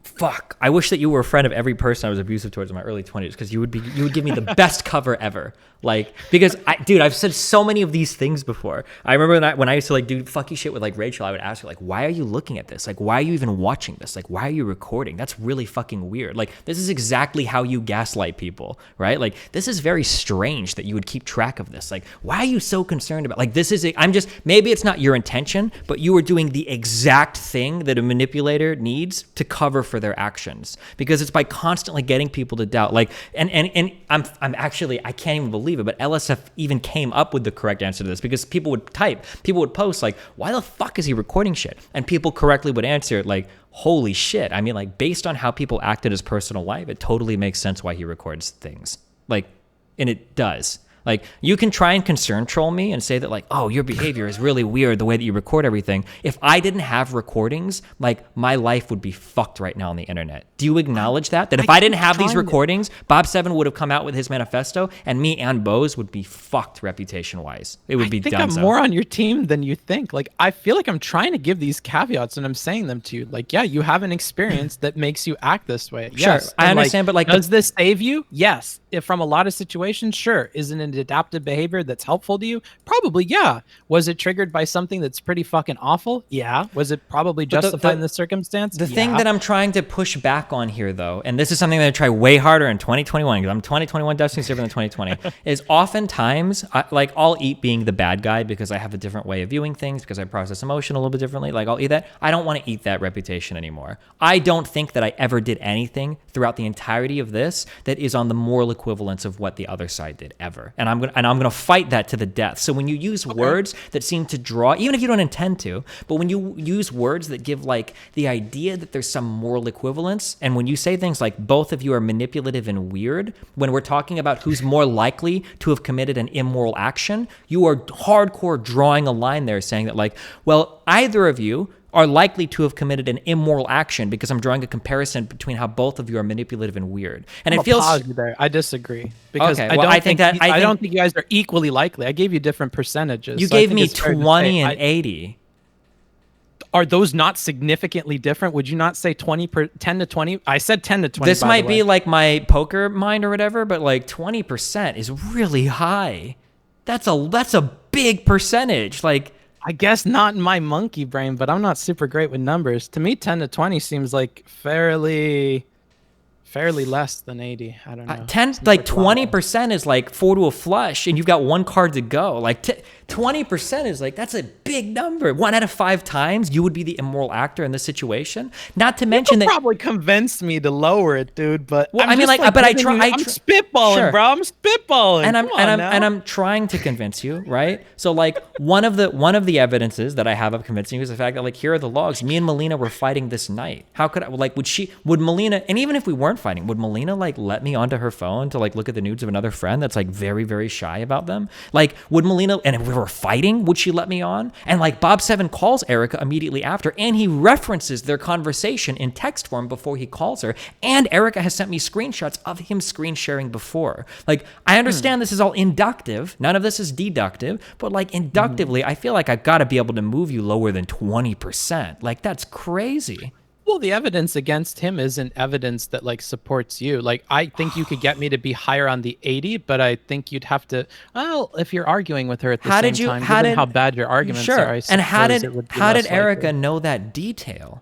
fuck. I wish that you were a friend of every person I was abusive towards in my early 20s, because you would give me the best cover ever. Like, because I've said so many of these things before. I remember when I used to like do fucky shit with like Rachel, I would ask her like, why are you looking at this? Like, why are you even watching this? Like, why are you recording? That's really fucking weird. Like, this is exactly how you gaslight people, right? Like, this is very strange that you would keep track of this. Like, why are you so concerned about, like, maybe it's not your intention, but you are doing the exact thing that a manipulator needs to cover for their actions, because it's by constantly getting people to doubt. Like, and I'm actually, I can't even believe it, but LSF even came up with the correct answer to this, because people would post like, why the fuck is he recording shit? And people correctly would answer like, holy shit. I mean, like, based on how people act in his personal life, it totally makes sense why he records things. Like, and it does. Like, you can try and concern troll me and say that, like, oh, your behavior is really weird, the way that you record everything. If I didn't have recordings, like, my life would be fucked right now on the internet. Do you acknowledge that? That if I didn't have these recordings, Bob 7 would have come out with his manifesto, and me and Bose would be fucked reputation-wise. It would be done. I think I'm more on your team than you think. Like, I feel like I'm trying to give these caveats, and I'm saying them to you. Like, yeah, you have an experience that makes you act this way. Sure, Yes. I understand, but, like, does this save you? Yes. If from a lot of situations, sure. Is it an adaptive behavior that's helpful to you? Probably, yeah. Was it triggered by something that's pretty fucking awful? Yeah. Was it probably justified in the circumstance? The thing that I'm trying to push back on here, though, and this is something that I try way harder in 2021, because I'm 2021 Destiny's different than 2020, is oftentimes, like, I'll eat being the bad guy because I have a different way of viewing things, because I process emotion a little bit differently. Like, I'll eat that. I don't want to eat that reputation anymore. I don't think that I ever did anything throughout the entirety of this that is on the moral equivalence of what the other side did ever. And I'm gonna fight that to the death. So when you use words that seem to draw, even if you don't intend to, but when you use words that give like the idea that there's some moral equivalence, and when you say things like both of you are manipulative and weird, when we're talking about who's more likely to have committed an immoral action, you are hardcore drawing a line there saying that, like, well, either of you are likely to have committed an immoral action because I'm drawing a comparison between how both of you are manipulative and weird. And it feels pause you there. I disagree, because okay, I think don't think you guys are equally likely. I gave you different percentages. You so gave me 20 and 80. Are those not significantly different? Would you not say 10 to 20? I said 10 to 20. This might be like my poker mind or whatever, but like 20% is really high. That's a big percentage. Like, I guess not in my monkey brain, but I'm not super great with numbers. To me, 10 to 20 seems like fairly less than 80. I don't know. 20% is like 4 to a flush, and you've got one card to go. Like 20% is like, that's a big number. 1 out of 5 times you would be the immoral actor in this situation. Not to mention that probably convinced me to lower it, dude. But well, I'm spitballing, sure. bro. I'm spitballing. And I'm trying to convince you, right? So like one of the evidences that I have of convincing you is the fact that, like, here are the logs. Me and Melina were fighting this night. How could I, like, would Melina, and even if we weren't fighting, would Melina like let me onto her phone to like look at the nudes of another friend that's like very, very shy about them? Like, would Melina, and if we were fighting, would she let me on? And like Bob 7 calls Erica immediately after, and he references their conversation in text form before he calls her, and Erica has sent me screenshots of him screen sharing before. Like, I understand this is all inductive, none of this is deductive, but like inductively, I feel like I've got to be able to move you lower than 20%. Like, that's crazy. Well, the evidence against him isn't evidence that like supports you. Like, I think you could get me to be higher on the 80, but I think you'd have to. Well, if you're arguing with her at the same time, given how bad your arguments are, I and how did Erica likely. know that detail?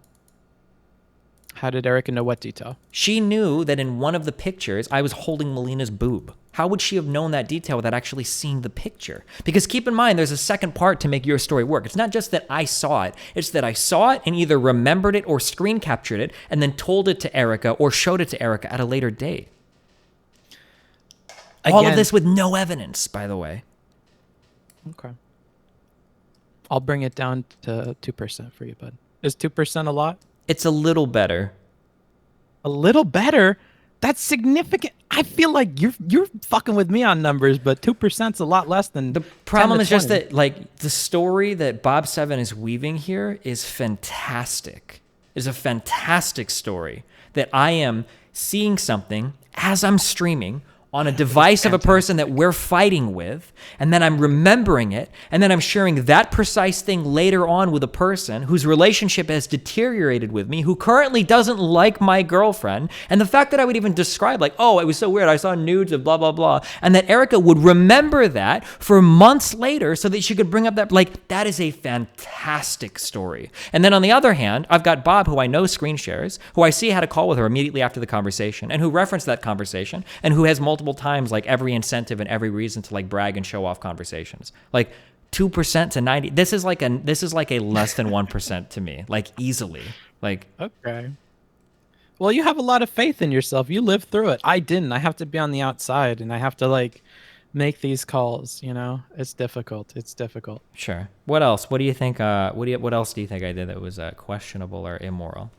How did Erica know what detail? She knew that in one of the pictures, I was holding Melina's boob. How would she have known that detail without actually seeing the picture? Because keep in mind, there's a second part to make your story work. It's not just that I saw it. It's that I saw it and either remembered it or screen captured it and then told it to Erica or showed it to Erica at a later date. All of this with no evidence, by the way. Okay. I'll bring it down to 2% for you, bud. Is 2% a lot? It's a little better. A little better? That's significant. I feel like you're fucking with me on numbers, but 2%'s a lot less than the problem is just that, like, the story that Bob 7 is weaving here is fantastic. It's a fantastic story that I am seeing something as I'm streaming on a device of a person that we're fighting with, and then I'm remembering it, and then I'm sharing that precise thing later on with a person whose relationship has deteriorated with me, who currently doesn't like my girlfriend, and the fact that I would even describe, like, oh, it was so weird, I saw nudes of blah, blah, blah, and that Erica would remember that for months later so that she could bring up that, like, that is a fantastic story. And then on the other hand, I've got Bob, who I know screen shares, who I see had a call with her immediately after the conversation, and who referenced that conversation, and who has multiple times like every incentive and every reason to like brag and show off conversations. Like 2% to 90. This is like a less than 1% to me, like easily. Like, okay. Well, you have a lot of faith in yourself. You lived through it. I didn't. I have to be on the outside and I have to like make these calls, you know? It's difficult. It's difficult. Sure. What else? What do you think what else do you think I did that was questionable or immoral?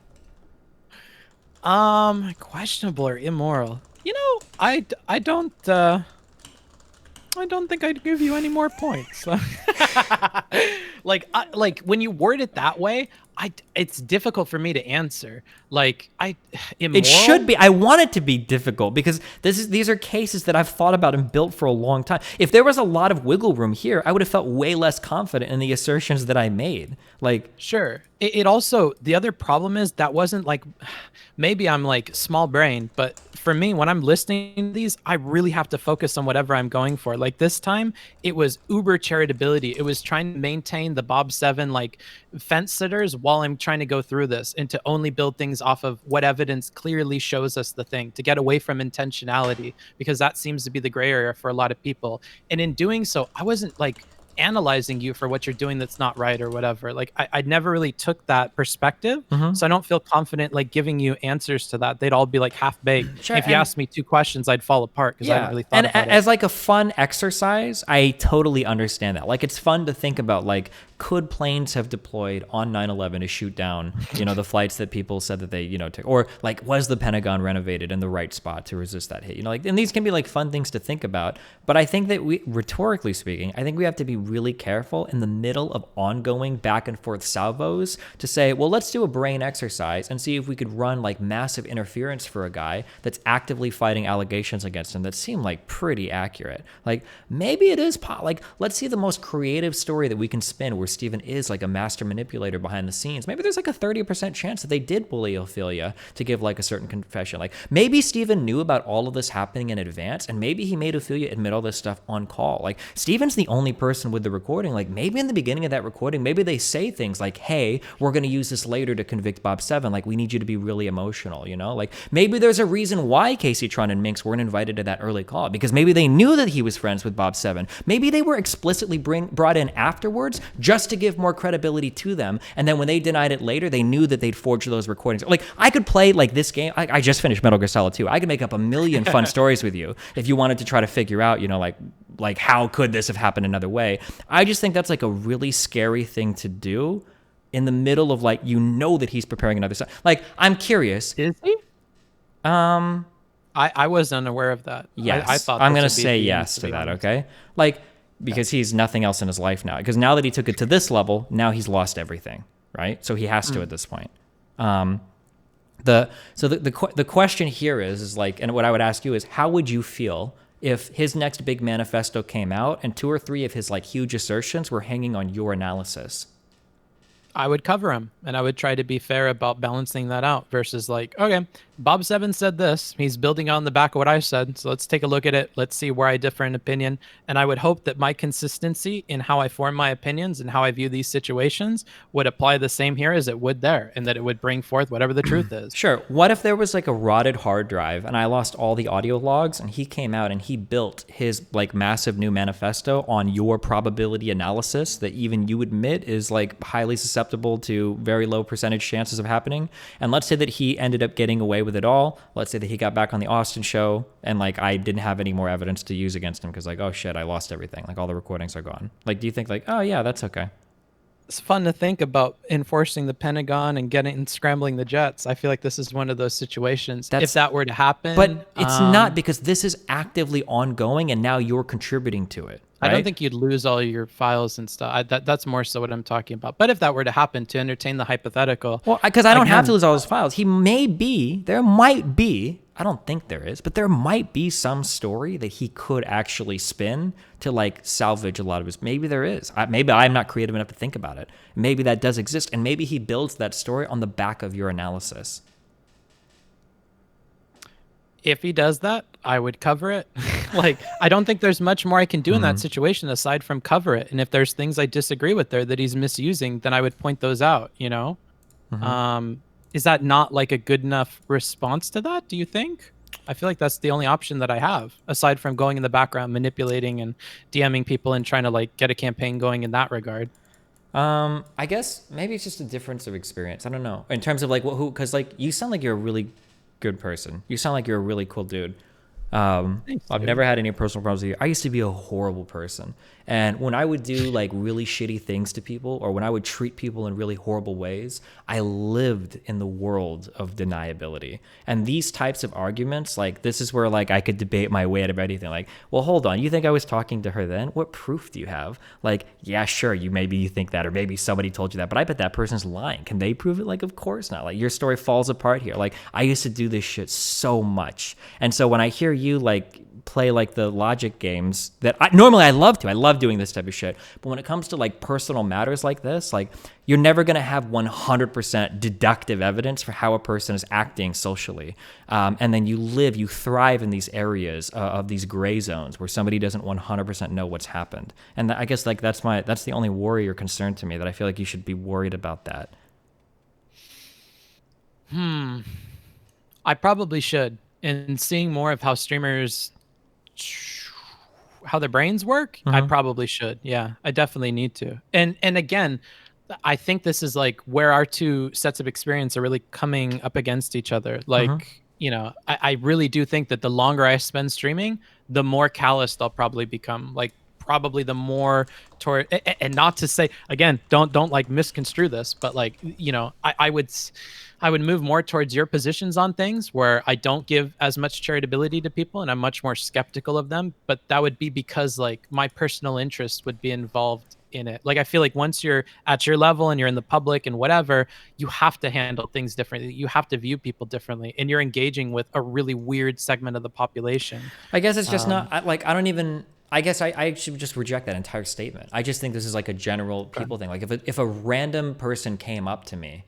Questionable or immoral. You know, I don't I don't think I'd give you any more points. Like when you word it that way, it's difficult for me to answer. Like immoral? It should be. I want it to be difficult because these are cases that I've thought about and built for a long time. If there was a lot of wiggle room here, I would have felt way less confident in the assertions that I made. Like, sure. It also, the other problem is that wasn't like, maybe I'm like small brain, but for me, when I'm listening to these, I really have to focus on whatever I'm going for. Like this time, it was uber charitability. It was trying to maintain the Bob 7 like fence sitters while I'm trying to go through this, and to only build things off of what evidence clearly shows us the thing, to get away from intentionality, because that seems to be the gray area for a lot of people. And in doing so, I wasn't like analyzing you for what you're doing that's not right or whatever. Like I never really took that perspective, so I don't feel confident like giving you answers to that. They'd all be like half baked. Sure, if you asked me 2 questions, I'd fall apart because I hadn't really thought about it. As like a fun exercise, I totally understand that. Like it's fun to think about like, could planes have deployed on 9/11 to shoot down, the flights that people said that they, took, or like, was the Pentagon renovated in the right spot to resist that hit? Like, and these can be like fun things to think about. But I think that rhetorically speaking, I think we have to be really careful in the middle of ongoing back and forth salvos to say, well, let's do a brain exercise and see if we could run like massive interference for a guy that's actively fighting allegations against him that seem like pretty accurate. Like maybe it is like, let's see the most creative story that we can spin where Stephen is like a master manipulator behind the scenes. Maybe there's like a 30% chance that they did bully Ophelia to give like a certain confession. Like maybe Stephen knew about all of this happening in advance, and maybe he made Ophelia admit all this stuff on call. Like Stephen's the only person with the recording. Like maybe in the beginning of that recording, maybe they say things like, hey, we're going to use this later to convict Bob 7. Like we need you to be really emotional, Like maybe there's a reason why Casey Tron and Minx weren't invited to that early call, because maybe they knew that he was friends with Bob 7. Maybe they were explicitly brought in afterwards just to give more credibility to them, and then when they denied it later, they knew that they'd forged those recordings. Like I could play like this game. I just finished Metal Gear Solid 2. I could make up a million fun stories with you if you wanted to try to figure out, like how could this have happened another way. I just think that's like a really scary thing to do in the middle of like, that he's preparing another stuff. Like I'm curious. Is he? I was unaware of that. Yes. I thought I'm gonna say yes to that. Honest. Okay. Like, because he's nothing else in his life now. Because now that he took it to this level, now he's lost everything, right? So he has to at this point. The question here is like, and what I would ask you is, how would you feel if his next big manifesto came out and 2 or 3 of his like huge assertions were hanging on your analysis? I would cover him, and I would try to be fair about balancing that out versus like, okay, Bob 7 said this. He's building on the back of what I said, so let's take a look at it. Let's see where I differ in opinion. And I would hope that my consistency in how I form my opinions and how I view these situations would apply the same here as it would there, and that it would bring forth whatever the truth is. Sure. What if there was like a rotted hard drive and I lost all the audio logs, and he came out and he built his like massive new manifesto on your probability analysis that even you admit is like highly susceptible to very low percentage chances of happening? And let's say that he ended up getting away with it all. Let's say that he got back on the Austin show and like I didn't have any more evidence to use against him because like, oh shit, I lost everything. Like all the recordings are gone. Like, do you think like, oh yeah, that's okay? It's fun to think about enforcing the Pentagon and scrambling the jets. I feel like this is one of those situations. If that were to happen, but it's not, because this is actively ongoing and now you're contributing to it. Right? I don't think you'd lose all your files and stuff. That's more so what I'm talking about. But if that were to happen, to entertain the hypothetical. Well, because I don't have to lose all his files. There might be, I don't think there is, but there might be some story that he could actually spin to like salvage a lot of his. Maybe there is. Maybe I'm not creative enough to think about it. Maybe that does exist. And maybe he builds that story on the back of your analysis. If he does that, I would cover it. Like, I don't think there's much more I can do in that situation aside from cover it. And if there's things I disagree with there that he's misusing, then I would point those out, Is that not like a good enough response to that, do you think? I feel like that's the only option that I have, aside from going in the background, manipulating and DMing people and trying to like get a campaign going in that regard. I guess maybe it's just a difference of experience. I don't know. In terms of like because like you sound like you're a really good person. You sound like you're a really cool dude. I've never had any personal problems with you. I used to be a horrible person. And when I would do like really shitty things to people, or when I would treat people in really horrible ways, I lived in the world of deniability. And these types of arguments, like this is where like I could debate my way out of anything. Like, well, hold on, you think I was talking to her then? What proof do you have? Like, yeah, sure, maybe you think that, or maybe somebody told you that, but I bet that person's lying. Can they prove it? Like, of course not. Like, your story falls apart here. Like, I used to do this shit so much. And so when I hear you like play like the logic games that normally I love doing this type of shit, but when it comes to like personal matters like this, like you're never going to have 100% deductive evidence for how a person is acting socially, and then you thrive in these areas of these gray zones where somebody doesn't 100% know what's happened. And I guess like that's the only worry or concern to me, that I feel like you should be worried about that. I probably should. And seeing more of how streamers, how their brains work, I probably should. Yeah, I definitely need to. And again, I think this is like where our two sets of experience are really coming up against each other. Like, you know, I really do think that the longer I spend streaming, the more calloused I'll probably become. Like, probably the more toward, and not to say, again, don't like misconstrue this, but like, you know, I would move more towards your positions on things where I don't give as much charitability to people and I'm much more skeptical of them. But that would be because like my personal interest would be involved in it. Like, I feel like once you're at your level and you're in the public and whatever, you have to handle things differently. You have to view people differently, and you're engaging with a really weird segment of the population. I guess it's just not like, I guess I should just reject that entire statement. I just think this is like a general people thing. Like if a random person came up to me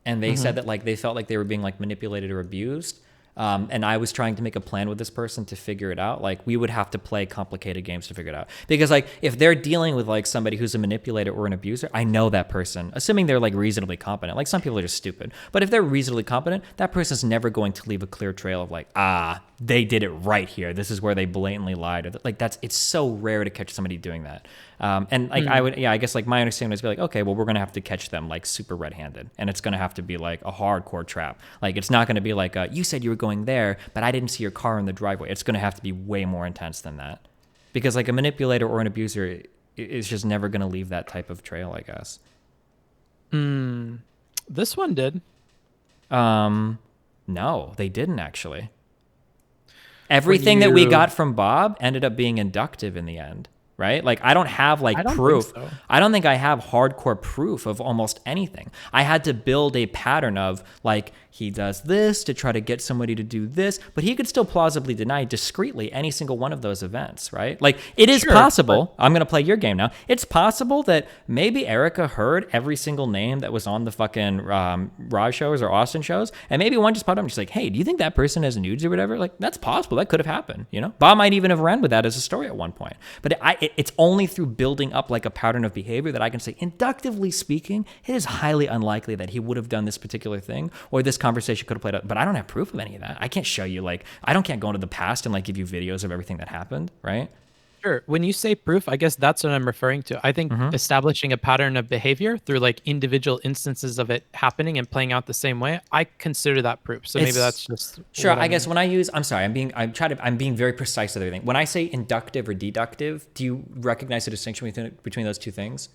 and they said that like they felt like they were being like manipulated or abused, and I was trying to make a plan with this person to figure it out, like we would have to play complicated games to figure it out. Because like if they're dealing with like somebody who's a manipulator or an abuser, I know that person, assuming they're like reasonably competent. Like some people are just stupid, but if they're reasonably competent, that person's never going to leave a clear trail of like, they did it right here. This is where they blatantly lied. Or like it's so rare to catch somebody doing that. And like I guess like my understanding is be like, okay, well, we're gonna have to catch them like super red-handed, and it's gonna have to be like a hardcore trap. Like it's not gonna be like you said you were going there, but I didn't see your car in the driveway. It's gonna have to be way more intense than that, because like a manipulator or an abuser is just never gonna leave that type of trail, I guess. This one did. No, they didn't actually. Everything that we got from Bob ended up being inductive in the end, right? Like I don't have like proof. I don't think I have hardcore proof of almost anything. I had to build a pattern of like, he does this to try to get somebody to do this, but he could still plausibly deny discreetly any single one of those events, right? Like it is possible, I'm going to play your game now. It's possible that maybe Erica heard every single name that was on the fucking Raj shows or Austin shows, and maybe one just popped up and she's like, hey, do you think that person has nudes or whatever? Like that's possible. That could have happened, you know? Bob might even have ran with that as a story at one point. But it's only through building up like a pattern of behavior that I can say, inductively speaking, it is highly unlikely that he would have done this particular thing, or this conversation could have played out. But I don't have proof of any of that. I can't show you, like, can't go into the past and like give you videos of everything that happened, right? Sure. When you say proof, I guess that's what I'm referring to. I think establishing a pattern of behavior through like individual instances of it happening and playing out the same way, I consider that proof. So maybe that's just sure. I guess when I use, I'm being very precise with everything. When I say inductive or deductive, do you recognize the distinction between those two things?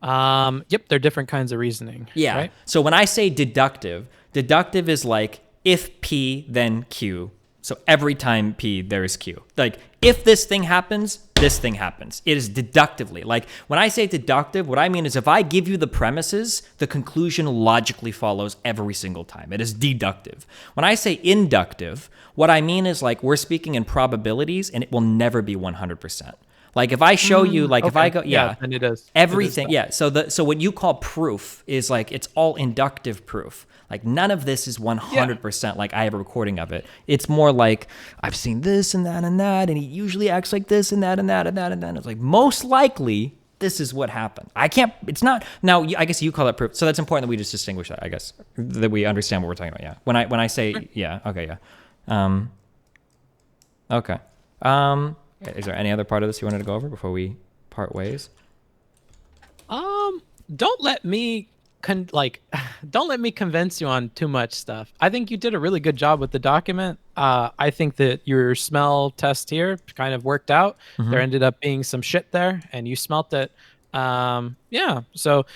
Yep, they're different kinds of reasoning. Yeah. Right? So when I say deductive is like if P, then Q. So every time P, there is Q. Like if this thing happens, this thing happens. It is deductively. Like when I say deductive, what I mean is if I give you the premises, the conclusion logically follows every single time. It is deductive. When I say inductive, what I mean is like we're speaking in probabilities and it will never be 100%. Like if I show you, like if I go, then it is everything, So what you call proof is like it's all inductive proof. Like none of this is 100% like I have a recording of it. It's more like I've seen this and that, and he usually acts like this and that and that and that and that. It's like most likely this is what happened. It's not. Now I guess you call it proof. So that's important that we just distinguish that. I guess that we understand what we're talking about. Yeah. When I say okay. Okay. Is there any other part of this you wanted to go over before we part ways? Don't let me don't let me convince you on too much stuff. I think you did a really good job with the document. I think that your smell test here kind of worked out. There ended up being some shit there, and you smelt it. Yeah. So,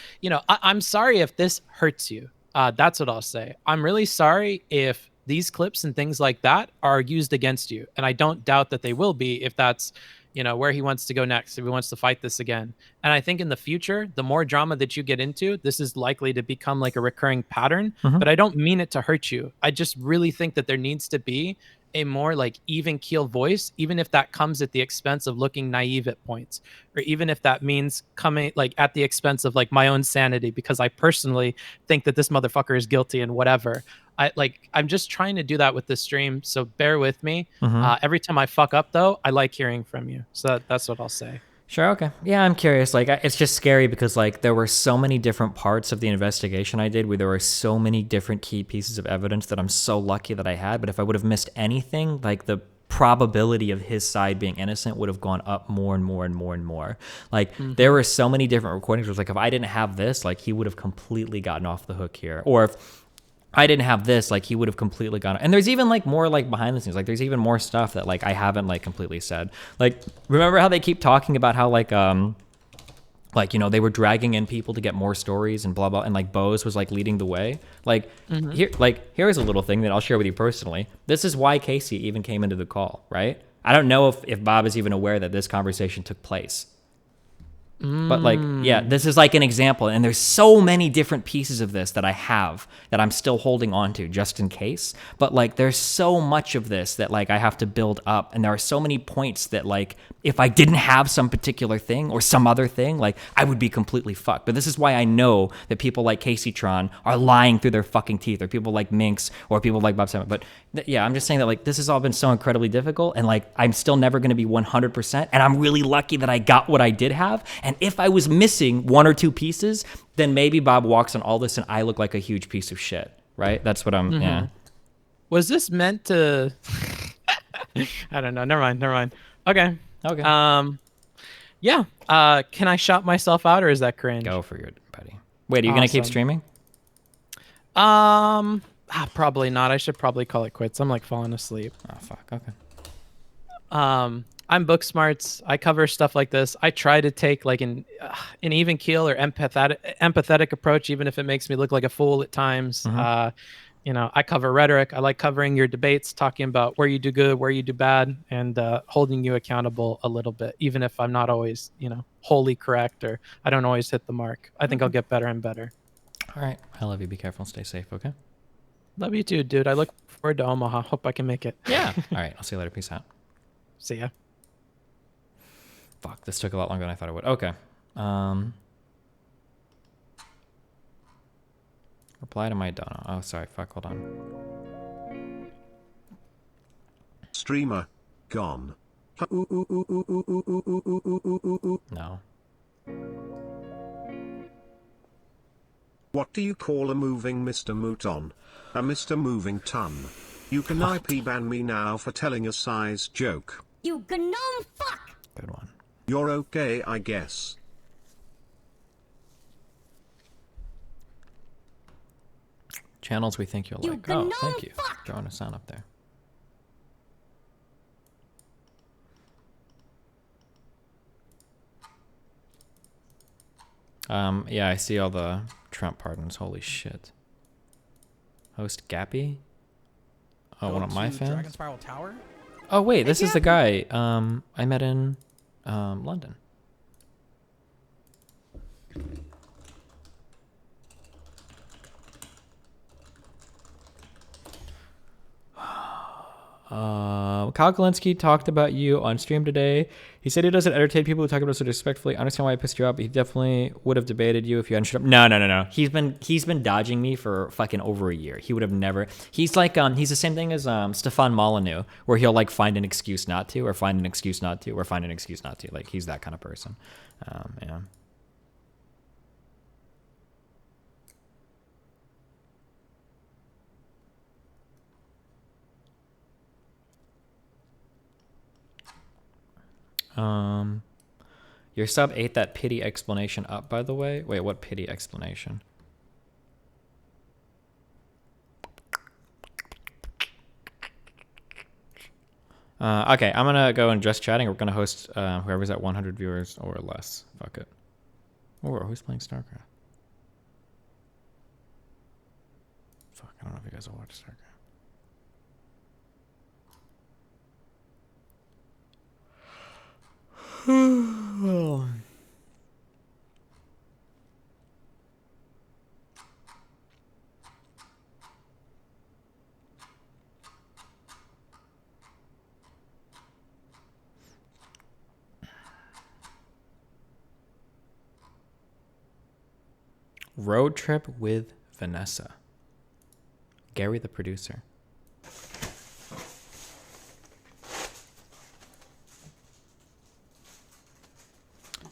I'm sorry if this hurts you. That's what I'll say. I'm really sorry if these clips and things like that are used against you. And I don't doubt that they will be if that's, where he wants to go next, if he wants to fight this again. And I think in the future, the more drama that you get into, this is likely to become like a recurring pattern. But I don't mean it to hurt you. I just really think that there needs to be a more like even keel voice, even if that comes at the expense of looking naive at points, or even if that means coming like at the expense of like my own sanity, because I personally think that this motherfucker is guilty and whatever. I'm just trying to do that with this stream, so bear with me. Every time I fuck up though, I like hearing from you, so that's what I'll say. Sure, okay. Yeah, I'm curious. Like, it's just scary because, like, there were so many different parts of the investigation I did where there were so many different key pieces of evidence that I'm so lucky that I had. But if I would have missed anything, like, the probability of his side being innocent would have gone up more and more and more and more. Like, there were so many different recordings where it was like, if I didn't have this, like, he would have completely gotten off the hook here. Or if I didn't have this, like, he would have completely gone. And there's even like more like behind the scenes, like there's even more stuff that like I haven't like completely said. Like, remember how they keep talking about how like they were dragging in people to get more stories and blah blah, and like Bose was like leading the way. Like here's a little thing that I'll share with you personally. This is why Casey even came into the call, right? I don't know if Bob is even aware that this conversation took place. But like, yeah, this is like an example, and there's so many different pieces of this that I have that I'm still holding on to just in case. But like, there's so much of this that like I have to build up, and there are so many points that like if I didn't have some particular thing or some other thing, like I would be completely fucked. But this is why I know that people like Casey Tron are lying through their fucking teeth, or people like Minx, or people like Bob Simon. But yeah, I'm just saying that like this has all been so incredibly difficult, and like I'm still never going to be 100%, and I'm really lucky that I got what I did have. And if I was missing one or two pieces, then maybe Bob walks on all this and I look like a huge piece of shit, right? That's what I'm, yeah. Was this meant to... I don't know. Never mind. Okay. Yeah. Can I shout myself out, or is that cringe? Go for it, buddy. Wait, are you going to keep streaming? Probably not. I should probably call it quits. I'm like falling asleep. Oh, fuck. Okay. I'm book smarts. I cover stuff like this. I try to take like an even keel or empathetic approach, even if it makes me look like a fool at times. I cover rhetoric. I like covering your debates, talking about where you do good, where you do bad, and holding you accountable a little bit, even if I'm not always, wholly correct, or I don't always hit the mark. I think I'll get better and better. All right. I love you. Be careful and stay safe, okay? Love you too, dude. I look forward to Omaha. Hope I can make it. Yeah. All right. I'll see you later. Peace out. See ya. Fuck, this took a lot longer than I thought it would. Okay. Reply to my Donna. Oh, sorry. Fuck, hold on. Streamer. Gone. No. What do you call a moving Mr. Mouton? A Mr. Moving Ton. You can IP ban me now for telling a size joke. You gnome fuck! Good one. You're okay, I guess. Channels we think you'll like. Oh, thank you. Throwing a sound up there. Yeah, I see all the Trump pardons. Holy shit. Host Gappy? Oh, one of my fans? Dragon Spiral Tower? Oh, wait, this is the guy I met in London. Kyle Galinsky talked about you on stream today. He said he doesn't entertain people who talk about it so disrespectfully. I understand why I pissed you up, but he definitely would have debated you if you hadn't shut up. No. He's been dodging me for fucking over a year. He would have never. He's like he's the same thing as Stefan Molyneux, where he'll like find an excuse not to, or find an excuse not to, or find an excuse not to. Like, he's that kind of person. Yeah. Your sub ate that pity explanation up, by the way. Wait, what pity explanation? Okay, I'm gonna go and just chatting. We're gonna host whoever's at 100 viewers or less. Fuck it. Or who's playing StarCraft? Fuck, I don't know if you guys will watch StarCraft. Road trip with Vanessa. Gary, the producer.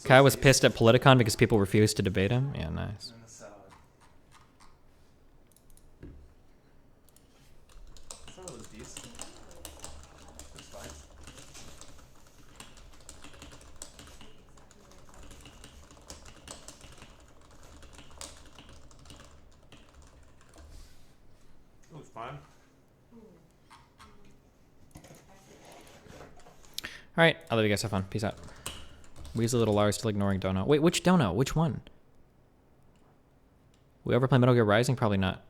Kai was pissed at Politicon because people refused to debate him. Yeah, nice. All right, I'll let you guys have fun. Peace out. Weasel Little Lars still ignoring Dono. Wait, which Dono? Which one? We ever play Metal Gear Rising? Probably not.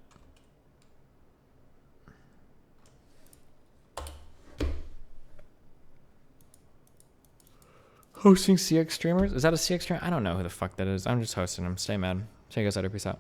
Hosting CX streamers? Is that a CX streamer? I don't know who the fuck that is. I'm just hosting them. Stay mad. See you guys later. Peace out.